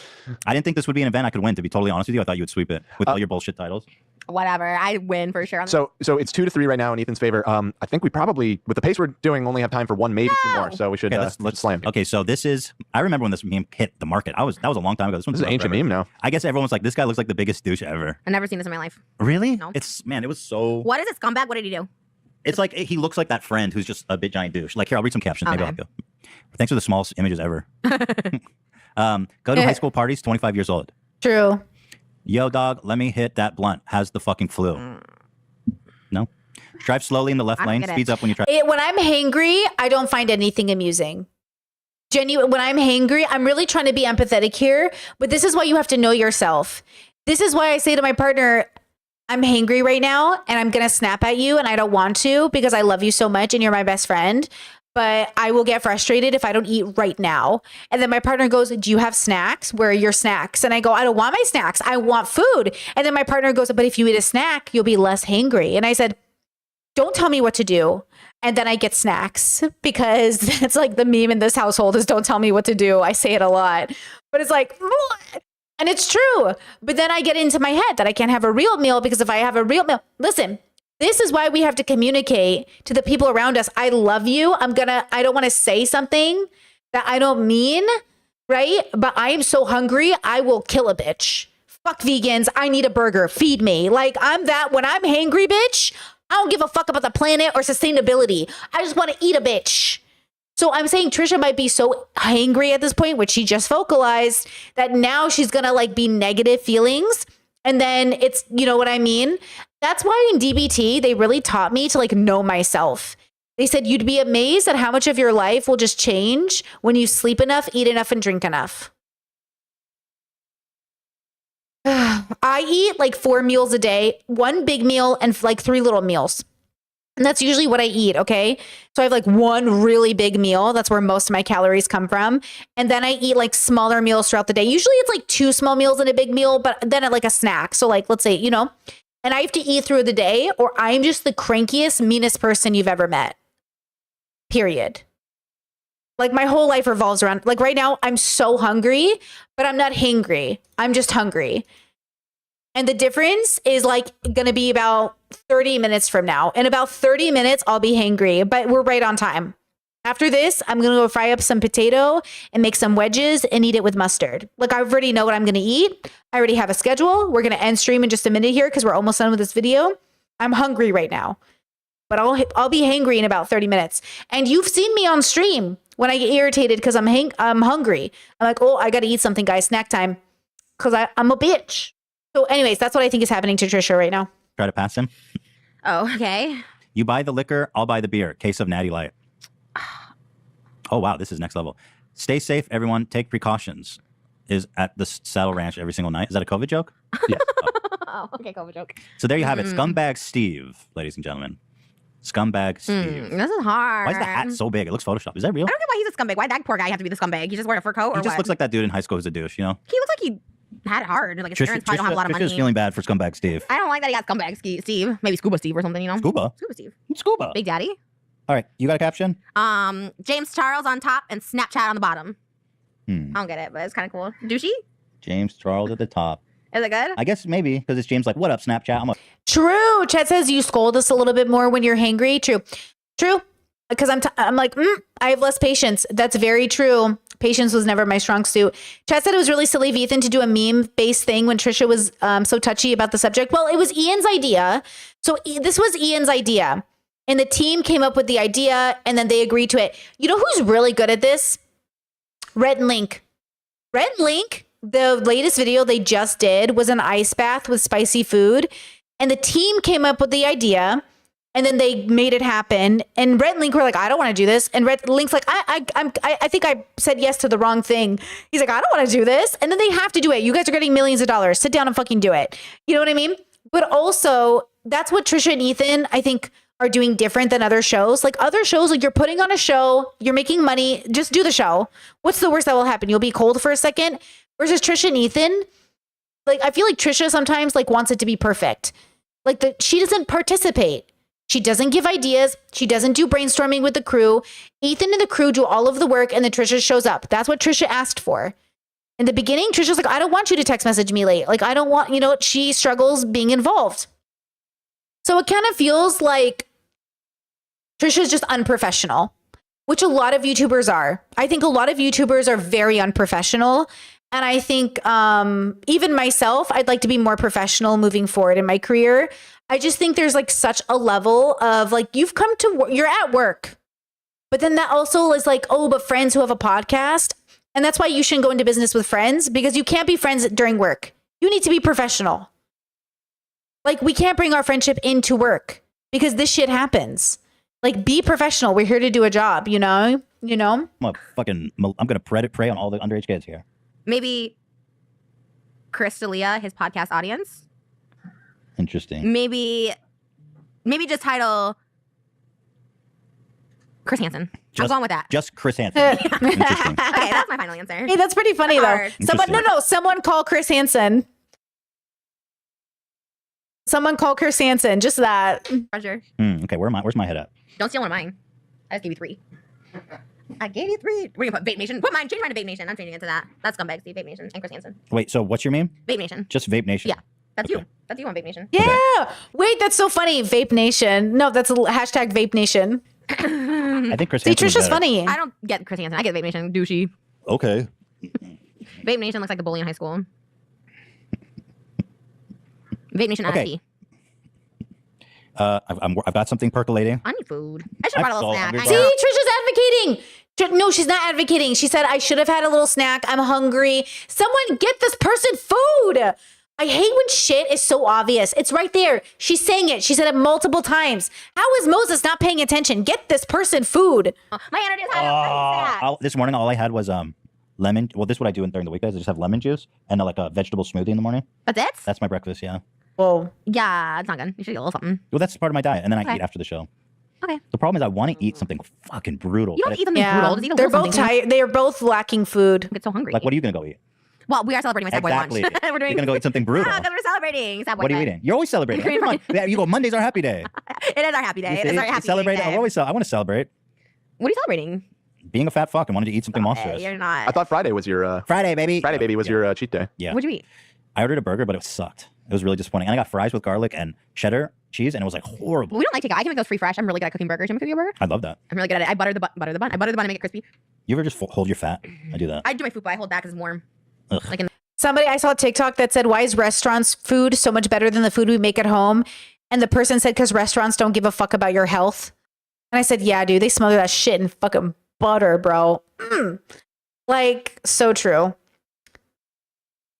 I didn't think this would be an event I could win, to be totally honest with you. I thought you would sweep it with all your bullshit titles. Whatever. I win for sure. So it's 2-3 right now in Ethan's favor. I think we probably, with the pace we're doing, only have time for one, maybe two more. So we should let's slam. Okay, so this is. I remember when this meme hit the market. That was a long time ago. This is an ancient meme now. I guess everyone was like, "This guy looks like the biggest douche ever." I've never seen this in my life. Really? No. It was so. What is a scumbag? What did he do? It's like he looks like that friend who's just a big giant douche. Like here, I'll read some captions. Maybe I'll help you. Thanks for the smallest images ever. Go to high school parties. 25 years old. True. Yo, dog, let me hit that blunt. Has the fucking flu. No? Drive slowly in the left lane. Speeds up when you try. When I'm hangry, I don't find anything amusing. Genuine. When I'm hangry, I'm really trying to be empathetic here, but this is why you have to know yourself. This is why I say to my partner, I'm hangry right now and I'm going to snap at you and I don't want to because I love you so much and you're my best friend. But I will get frustrated if I don't eat right now. And then my partner goes, do you have snacks? Where are your snacks? And I go, I don't want my snacks. I want food. And then my partner goes, but if you eat a snack, you'll be less hangry. And I said, don't tell me what to do. And then I get snacks because it's like the meme in this household is don't tell me what to do. I say it a lot, but it's like, and it's true. But then I get into my head that I can't have a real meal because if I have a real meal, listen, this is why we have to communicate to the people around us. I love you. I don't want to say something that I don't mean, right? But I am so hungry. I will kill a bitch. Fuck vegans. I need a burger. Feed me. Like I'm that when I'm hangry, bitch, I don't give a fuck about the planet or sustainability. I just want to eat a bitch. So I'm saying Trisha might be so hangry at this point, which she just vocalized, that now she's going to like be negative feelings. And then it's, you know what I mean? That's why in DBT, they really taught me to like know myself. They said you'd be amazed at how much of your life will just change when you sleep enough, eat enough, and drink enough. I eat like 4 meals a day, 1 big meal and like 3 little meals. And that's usually what I eat, okay? So I have like 1 really big meal. That's where most of my calories come from. And then I eat like smaller meals throughout the day. Usually it's like 2 small meals and a big meal, but then like a snack. So like, let's say, you know, and I have to eat through the day or I'm just the crankiest, meanest person you've ever met. Period. Like my whole life revolves around, like right now I'm so hungry, but I'm not hangry. I'm just hungry. And the difference is like going to be about 30 minutes from now. In about 30 minutes, I'll be hangry, but we're right on time. After this, I'm going to go fry up some potato and make some wedges and eat it with mustard. Like I already know what I'm going to eat. I already have a schedule. We're going to end stream in just a minute here because we're almost done with this video. I'm hungry right now, but I'll be hangry in about 30 minutes. And you've seen me on stream when I get irritated because I'm hungry. I'm like, oh, I got to eat something, guys. Snack time because I'm a bitch. So anyways, that's what I think is happening to Trisha right now. Try to pass him. Oh, okay. You buy the liquor, I'll buy the beer. Case of Natty Light. Oh, wow. This is next level. Stay safe, everyone. Take precautions. Is at the Saddle Ranch every single night. Is that a COVID joke? Yeah. Oh, okay, COVID joke. So there you have it. Scumbag Steve, ladies and gentlemen. Scumbag Steve. This is hard. Why is the hat so big? It looks Photoshopped. Is that real? I don't get why he's a scumbag. Why that poor guy have to be the scumbag? He just wearing a fur coat or He just what? looks like that dude in high school who's a douche, you know? He looks like he had it hard. Like his parents probably don't have a lot of money. Trisha's feeling bad for Scumbag Steve. I don't like that he got scumbag Steve. Maybe Scuba Steve or something, you know? Scuba? Scuba Steve. Scuba. Big Daddy. All right, you got a caption? James Charles on top and Snapchat on the bottom. I don't get it, but it's kind of cool. Douchey? James Charles at the top. Is it good? I guess maybe because it's James like, what up, Snapchat? I'm like, True. Chet says you scold us a little bit more when you're hangry. True. Because I'm like, I have less patience. That's very true. Patience was never my strong suit. Chet said it was really silly of Ethan to do a meme-based thing when Trisha was so touchy about the subject. Well, it was Ian's idea. So this was Ian's idea. And the team came up with the idea and then they agreed to it. You know who's really good at this? Rhett and Link. Rhett and Link, the latest video they just did was an ice bath with spicy food. And the team came up with the idea. And then they made it happen. And Rhett and Link were like, I don't want to do this. And Rhett Link's like, I think I said yes to the wrong thing. He's like, I don't want to do this. And then they have to do it. You guys are getting millions of dollars. Sit down and fucking do it. You know what I mean? But also, that's what Trisha and Ethan, I think, are doing different than other shows. Like other shows, like you're putting on a show, you're making money, just do the show. What's the worst that will happen? You'll be cold for a second. Versus Trisha and Ethan, like I feel like Trisha sometimes like wants it to be perfect. Like she doesn't participate. She doesn't give ideas. She doesn't do brainstorming with the crew. Ethan and the crew do all of the work, and then Trisha shows up. That's what Trisha asked for. In the beginning, Trisha's like, I don't want you to text message me late. Like, I don't want, she struggles being involved. So it kind of feels like Trisha's just unprofessional, which a lot of YouTubers are. I think a lot of YouTubers are very unprofessional. And I think even myself, I'd like to be more professional moving forward in my career. I just think there's like such a level of like, you've come to, you're at work. But then that also is like, oh, but friends who have a podcast. And that's why you shouldn't go into business with friends, because you can't be friends during work. You need to be professional. Like, we can't bring our friendship into work because this shit happens. Like, be professional. We're here to do a job, you know? I'm gonna prey on all the underage kids here. Maybe Chris D'Elia, his podcast audience. Interesting. Maybe just title Chris Hansen. I'm going with that. Just Chris Hansen. Interesting. Okay, that's my final answer. Hey, that's pretty funny though. Someone call Chris Hansen. Someone call Chris Hansen. Just that. Roger. Okay, where's my head at? Don't steal one of mine. I just gave you 3. I gave you 3. We're gonna put Vape Nation. Put mine. Change mine to Vape Nation. I'm changing it to that. That's Scumbag Steve, Vape Nation, and Chris Hansen. Wait, so what's your meme? Vape Nation. Just Vape Nation. Yeah, that's you. That's you on Vape Nation. Yeah. Wait, that's so funny. Vape Nation. No, that's a hashtag Vape Nation. I think Chris See, Hansen was Trisha's better. funny. I don't get Chris Hansen. I get Vape Nation. Douchey. Okay. Vape Nation looks like the bully in high school. Vape Nation Okay. ISP. I've got something percolating. I need food. I should have brought a little snack. See, Trisha's advocating. No, she's not advocating. She said, I should have had a little snack. I'm hungry. Someone get this person food. I hate when shit is so obvious. It's right there. She's saying it. She said it multiple times. How is Moses not paying attention? Get this person food. My energy is high. This morning, all I had was lemon. Well, this is what I do during the weekdays. I just have lemon juice and like a vegetable smoothie in the morning. That's it? That's my breakfast, yeah. Whoa. Yeah, it's not good. You should get a little something. Well, that's part of my diet. And then I Okay. eat after the show. Okay. The problem is I want to eat something fucking brutal. You don't eat something brutal. Just eat a They're little both something. tired. They are both lacking food. I get so hungry. Like, what are you going to go eat? Well, we are celebrating my Sad Boy Exactly. lunch. We're doing. You're going to go eat something brutal. Yeah, because we're celebrating Sad Boy What are you Day. eating? You're always celebrating. Green Come on. Yeah, you go, Monday's our happy day. It is our happy day. It is our happy Celebrate. day. I want to celebrate. What are you celebrating? Being a fat fuck and wanted to eat something Hey, monstrous. you're not. I thought Friday was your Friday, baby. Friday, baby, was your cheat day. Yeah. What'd you eat? I ordered a burger, but it sucked. It was really disappointing. And I got fries with garlic and cheddar cheese, and it was like horrible. Well, we don't like takeout. I can make those free fresh. I'm really good at cooking burgers. You want me to cook you a burger? I love that. I'm really good at it. I butter the bun. I butter the bun and make it crispy. You ever just hold your fat? I do that. I do my food, but I hold back because it's warm. Ugh. Like in Somebody, I saw a TikTok that said, why is restaurants food so much better than the food we make at home? And the person said, because restaurants don't give a fuck about your health. And I said, yeah, dude, they smother that shit in fucking butter, bro. Like, so true.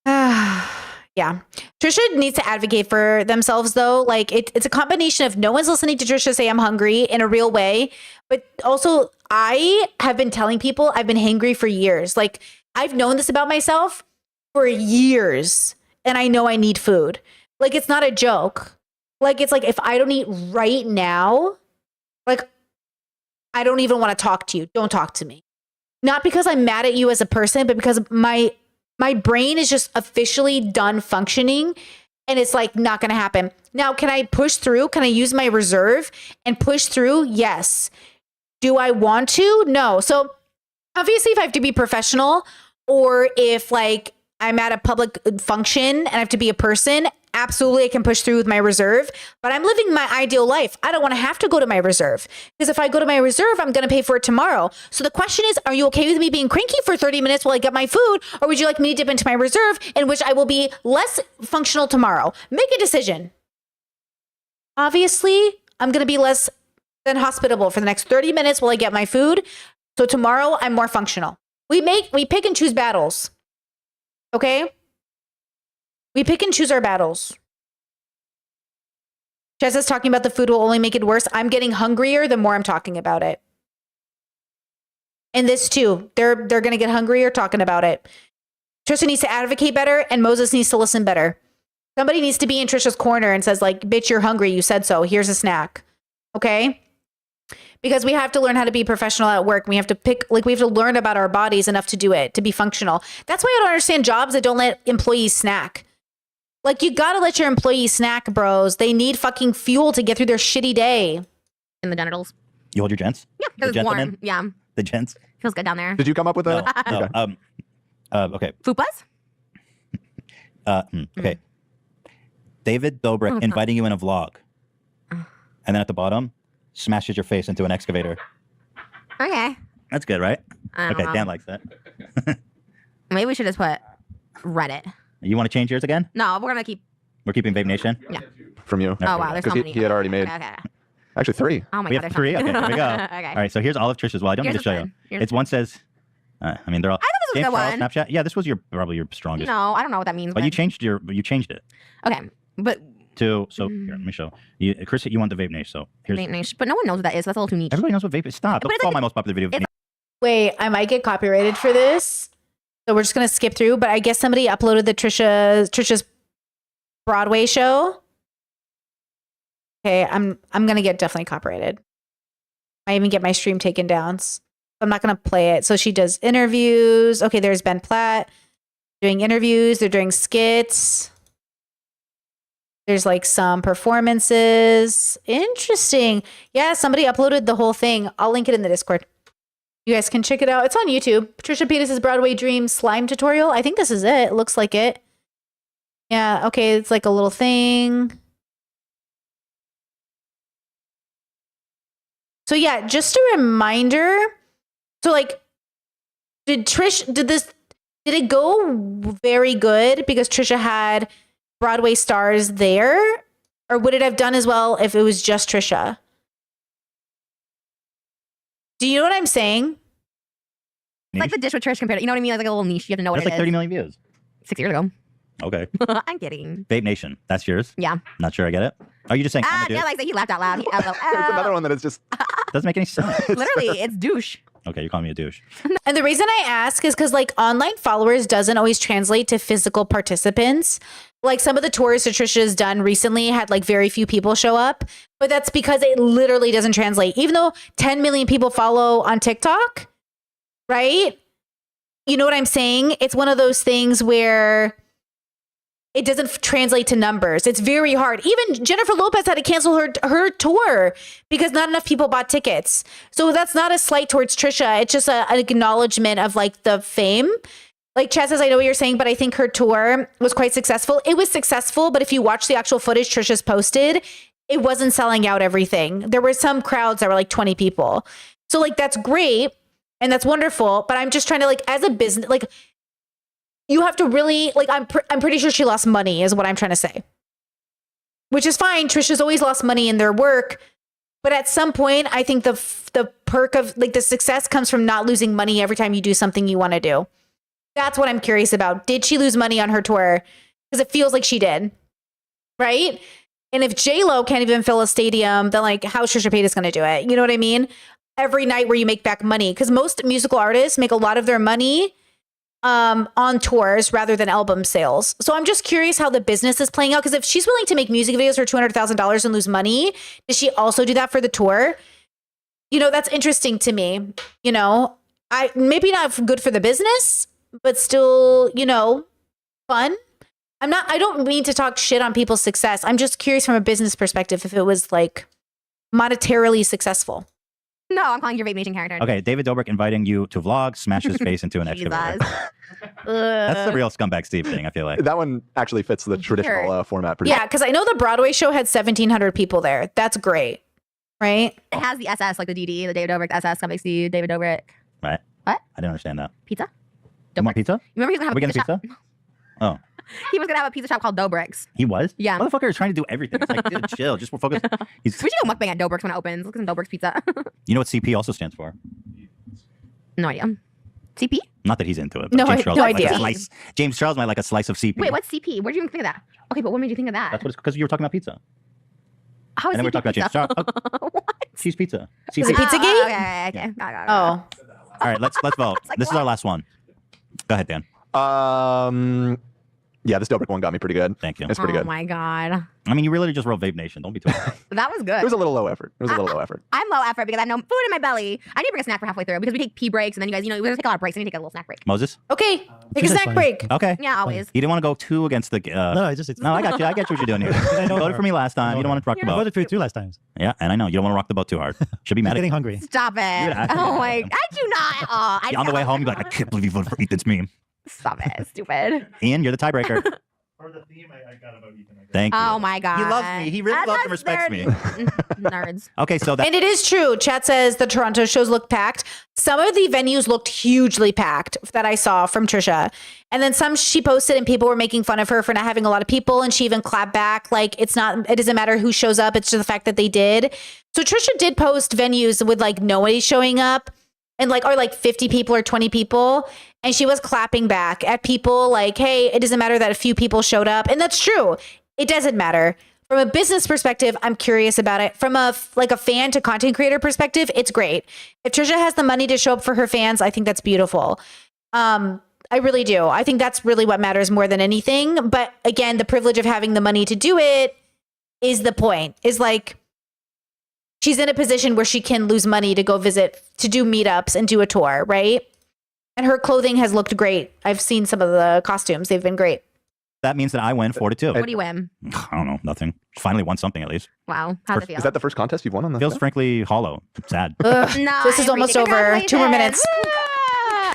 Yeah. Trisha needs to advocate for themselves, though. Like, it's a combination of no one's listening to Trisha say I'm hungry in a real way. But also, I have been telling people I've been hangry for years. Like, I've known this about myself for years, and I know I need food. Like, it's not a joke. Like, it's like, if I don't eat right now, like, I don't even want to talk to you. Don't talk to me. Not because I'm mad at you as a person, but because my brain is just officially done functioning, and it's like not going to happen. Now, can I push through? Can I use my reserve and push through? Yes. Do I want to? No. So obviously, if I have to be professional, or if like I'm at a public function and I have to be a person, absolutely I can push through with my reserve. But I'm living my ideal life. I don't want to have to go to my reserve, because if I go to my reserve, I'm going to pay for it tomorrow. So the question is, are you okay with me being cranky for 30 minutes while I get my food? Or would you like me to dip into my reserve, in which I will be less functional tomorrow? Make a decision. Obviously, I'm going to be less than hospitable for the next 30 minutes while I get my food. So tomorrow I'm more functional. We pick and choose battles. Okay? We pick and choose our battles. Cheza's talking about the food will only make it worse. I'm getting hungrier the more I'm talking about it. And this too. They're going to get hungrier talking about it. Trisha needs to advocate better, and Moses needs to listen better. Somebody needs to be in Trisha's corner and says like, bitch, you're hungry. You said so. Here's a snack. Okay? Because we have to learn how to be professional at work. We have to learn about our bodies enough to do it, to be functional. That's why I don't understand jobs that don't let employees snack. Like, you gotta let your employees snack, bros. They need fucking fuel to get through their shitty day. In the genitals. You hold your gents? Yeah, The because it's warm. gentlemen? Yeah, The gents? feels good down there. Did you come up with No. that? No. Okay. Fupas? Okay. David Dobrik Oh, God. inviting you in a vlog. And then at the bottom, smashes your face into an excavator. Okay. That's good, right? I don't Okay, know. Dan likes that. Maybe we should just put Reddit. You want to change yours again? No, we're gonna keep. We're keeping Vape Nation? Yeah. From you. Oh wow, there's so Because many. he had already made Okay. actually 3. Oh my We god, have there's 3? so Okay, many. here we go. Okay. All right, so here's all of Trish's. Well, I don't need Here's to show the you. fun. Here's It's one says, I mean, they're all. I thought this was a James good Charles one. Snapchat? Yeah, this was probably your strongest. No, I don't know what that means. But you changed it Okay, but to, so here, let me show you. Chris, you want the Vape Nation, so here's. Vape Nation. But no one knows what that is. That's a little too niche. Everybody knows what vape is. Stop. But Don't it's call like- my most popular video. it's Wait, I might get copyrighted for this. So we're just gonna skip through, but I guess somebody uploaded the Trisha's Broadway show. Okay, I'm gonna get definitely copyrighted. I even get my stream taken down. So I'm not gonna play it. So she does interviews. Okay, there's Ben Platt doing interviews. They're doing skits. There's like some performances. Interesting. Yeah, somebody uploaded the whole thing. I'll link it in the Discord. You guys can check it out. It's on YouTube. Patricia Pettis' Broadway Dream slime tutorial. I think this is it. It looks like it. Yeah, okay, it's like a little thing. So yeah, just a reminder. So like, did it go very good because Trisha had Broadway stars there? Or would it have done as well if it was just Trisha? Do you know what I'm saying? It's like the dish with Trish compared to, you know what I mean? It's like a little niche. You have to know what That's it like is. 30 million views. 6 years ago. Okay. I'm kidding. Vape Nation. That's yours? Yeah. Not sure I get it. Are you just saying? I'm a dude? Yeah, like he laughed out loud. He, It's another one that is just Doesn't make any sense. literally, it's douche. Okay, you're calling me a douche. And the reason I ask is because like online followers doesn't always translate to physical participants. Like some of the tours that Trisha's done recently had like very few people show up, but that's because it literally doesn't translate. Even though 10 million people follow on TikTok, right? You know what I'm saying? It's one of those things where it doesn't translate to numbers. It's very hard. Even Jennifer Lopez had to cancel her tour because not enough people bought tickets. So that's not a slight towards Trisha. It's just an acknowledgement of like the fame. Like Chad says, I know what you're saying, but I think her tour was quite successful. It was successful, but if you watch the actual footage Trisha's posted, it wasn't selling out everything. There were some crowds that were like 20 people. So like that's great and that's wonderful, but I'm just trying to like as a business, like you have to really like I'm pretty sure she lost money is what I'm trying to say. Which is fine. Trisha's always lost money in their work, but at some point I think the perk of like the success comes from not losing money every time you do something you want to do. That's what I'm curious about. Did she lose money on her tour? Because it feels like she did, right? And if J-Lo can't even fill a stadium, then like how's Trisha Paytas going to do it? You know what I mean? Every night where you make back money, because most musical artists make a lot of their money on tours rather than album sales. So I'm just curious how the business is playing out. Because if she's willing to make music videos for $200,000 and lose money, does she also do that for the tour? You know, that's interesting to me. You know, I maybe not good for the business, but still, you know, fun. I don't mean to talk shit on people's success. I'm just curious from a business perspective if it was like monetarily successful. No, I'm calling your Vape Nation character. Okay, David Dobrik inviting you to vlog, smash his face into an excavator. That's the real scumbag Steve thing, I feel like. that one actually fits the traditional format. Pretty Yeah, because I know the Broadway show had 1,700 people there. That's great, right? It has the SS, like the DD, the David Dobrik SS, Scumbag Steve, David Dobrik. Right. What? I didn't understand that. Pizza? You want pizza? You remember he was Are we gonna have getting a pizza shop? Oh, He was gonna have a pizza shop called Dobrik's. he was? Yeah. Motherfucker is trying to do everything. It's like, dude, chill. Just focus. We should do a mukbang at Dobrik's when it opens. Look at some Dobrik's pizza. You know what CP also stands for? No idea. CP? Not that he's into it. But No, James Charles no might like a idea. slice. James Charles might like a slice of CP. Wait, what's CP? Where did you think of that? Okay, but what made you think of that? That's what it's because you were talking about pizza. How is And then we're CP talking about James pizza? Charles. Oh, cheese pizza. Is it CP. Pizzagate? Okay, okay. Got it. Oh, All right, let's vote. like, This is our last one. Go ahead, Dan. Yeah, this Dobrik one got me pretty good. Thank you. It's pretty good. Oh my God. I mean, you really just wrote Vape Nation. Don't be too hard. That was good. It was a little low effort. It was a little low effort. I'm low effort because I have no food in my belly. I need to bring a snack for halfway through because we take pee breaks and then you guys, we take a lot of breaks. I need to take a little snack break. Moses? Okay, take a Trisha's snack funny. break. Okay. Yeah, always. You didn't want to go two against the. No, it's No, I got you. I get what you're doing here. I know Voted her. for me last I time. know You don't her. want to rock the I boat. voted for you 2 last times. Yeah, and I know you don't want to rock the boat too hard. Should be I'm mad at getting you. hungry. Stop it. actually Oh do my, that. I do not. Oh, I On the way home, you're like, I can't believe you voted for Ethan's meme. Stop it. Stupid. Ian, you're the tiebreaker. For the theme, I got about Ethan. Thank you. Oh my God. He loves me. He really loves and respects me. Nerds. Okay, so that And it is true. Chat says the Toronto shows look packed. Some of the venues looked hugely packed that I saw from Trisha. And then some she posted and people were making fun of her for not having a lot of people. And she even clapped back. Like it doesn't matter who shows up. It's just the fact that they did. So Trisha did post venues with like nobody showing up and like 50 people or 20 people. And she was clapping back at people like, hey, it doesn't matter that a few people showed up. And that's true. It doesn't matter. From a business perspective, I'm curious about it. From a fan to content creator perspective, it's great. If Trisha has the money to show up for her fans, I think that's beautiful. I really do. I think that's really what matters more than anything. But again, the privilege of having the money to do it is the point. Is like she's in a position where she can lose money to go visit, to do meetups and do a tour, right? And her clothing has looked great. I've seen some of the costumes. They've been great. that means that I win 4-2. What do you win? I don't know. Nothing. Finally won something at least. Wow. How's it feel? Is that the first contest you've won on the Feels frankly hollow. Sad. Ugh, No, this is almost over. 2 more minutes.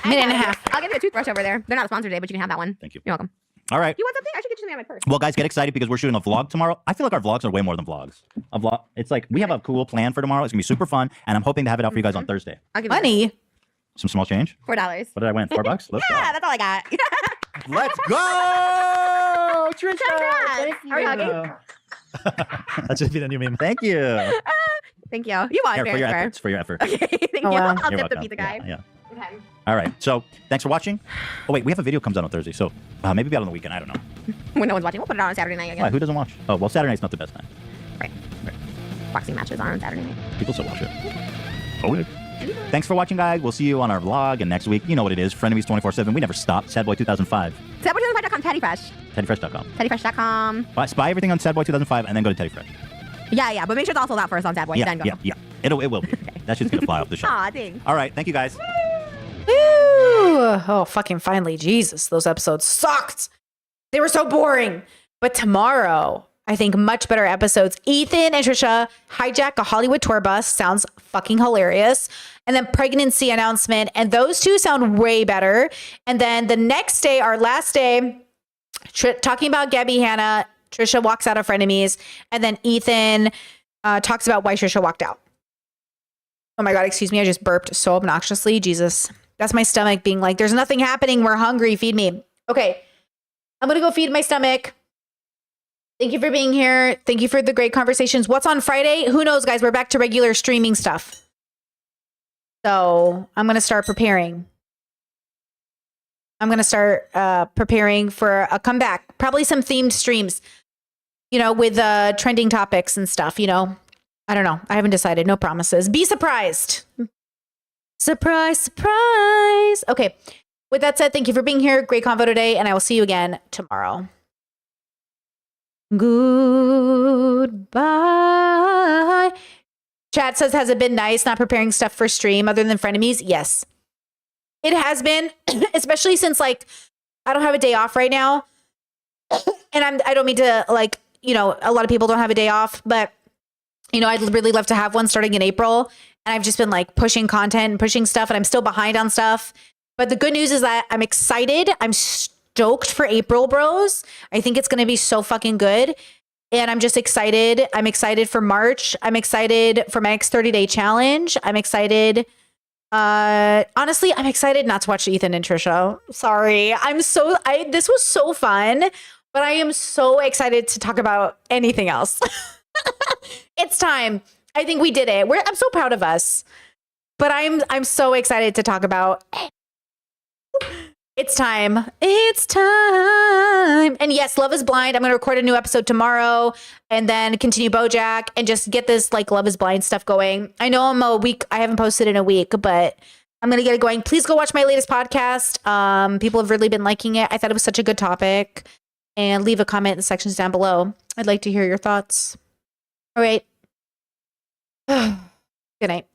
Minute and a half. I'll give you a toothbrush over there. They're not a sponsor today, but you can have that one. Thank you. You're welcome. All right. You want something? I should get you something on my purse. Well, guys, get excited because we're shooting a vlog tomorrow. I feel like our vlogs are way more than vlogs. A vlog. It's like we have a cool plan for tomorrow. It's gonna be super fun, and I'm hoping to have it out for you guys on Thursday. I'll give you Money. Some small change. $4. What did I win? $4? Let's go. Yeah, that's all I got. Let's go, Trisha. Congrats. Are we hugging? That should be the new meme. Thank you. Thank you. You won, Here, fair for your and square. efforts. For your effort. Okay, thank Oh, you. wow. I'll You're tip the welcome. pizza guy. Yeah. Okay. All right. So thanks for watching. Oh wait, we have a video comes out on Thursday, so maybe be out on the weekend. I don't know. When no one's watching, we'll put it on Saturday night again. Why, who doesn't watch? Oh well, Saturday night's not the best time. Boxing matches are on Saturday night. People still watch it. Oh. Thanks for watching, guys. We'll see you on our vlog and next week. You know what it is. Frenemies 24/7. We never stop. Sadboy 2005. Sadboy2005.com, TeddyFresh. TeddyFresh.com. TeddyFresh.com. Spy everything on Sadboy 2005 and then go to TeddyFresh. Yeah, but make sure it's also out first on Sadboy. Yeah, Then go. yeah. It will be. That shit's gonna fly off the shelf. Aw, thanks. All right. Thank you, guys. Woo! Oh, fucking finally. Jesus, those episodes sucked. They were so boring. But tomorrow, I think much better episodes. Ethan and Trisha hijack a Hollywood tour bus. Sounds fucking hilarious. And then pregnancy announcement. And those two sound way better. And then the next day, our last day, talking about Gabby Hanna, Trisha walks out of Frenemies. And then Ethan talks about why Trisha walked out. Oh my God, excuse me. I just burped so obnoxiously. Jesus. That's my stomach being like, there's nothing happening. We're hungry. Feed me. Okay. I'm going to go feed my stomach. Thank you for being here. Thank you for the great conversations. What's on Friday? Who knows, guys? We're back to regular streaming stuff. So I'm going to start preparing. I'm going to start preparing for a comeback. Probably some themed streams, with trending topics and stuff, I don't know. I haven't decided. No promises. Be surprised. Surprise, surprise. Okay. With that said, thank you for being here. Great convo today, and I will see you again tomorrow. Goodbye. Chat says, has it been nice not preparing stuff for stream other than Frenemies? Yes. It has been, especially since I don't have a day off right now. And I don't mean to a lot of people don't have a day off, but I'd really love to have one starting in April. And I've just been pushing content and pushing stuff, and I'm still behind on stuff. But the good news is that I'm excited. I'm stoked for April, bros. I think it's going to be so fucking good. And I'm just excited. I'm excited for March. I'm excited for my next 30-day challenge. I'm excited. Honestly, I'm excited not to watch Ethan and Trisha. Sorry. This was so fun, but I am so excited to talk about anything else. It's time. I think we did it. I'm so proud of us. But I'm so excited to talk about It's time. It's time. And yes, Love is Blind. I'm going to record a new episode tomorrow and then continue BoJack and just get this Love is Blind stuff going. I know I haven't posted in a week, but I'm going to get it going. Please go watch my latest podcast. People have really been liking it. I thought it was such a good topic. and leave a comment in the sections down below. I'd like to hear your thoughts. All right. Good night.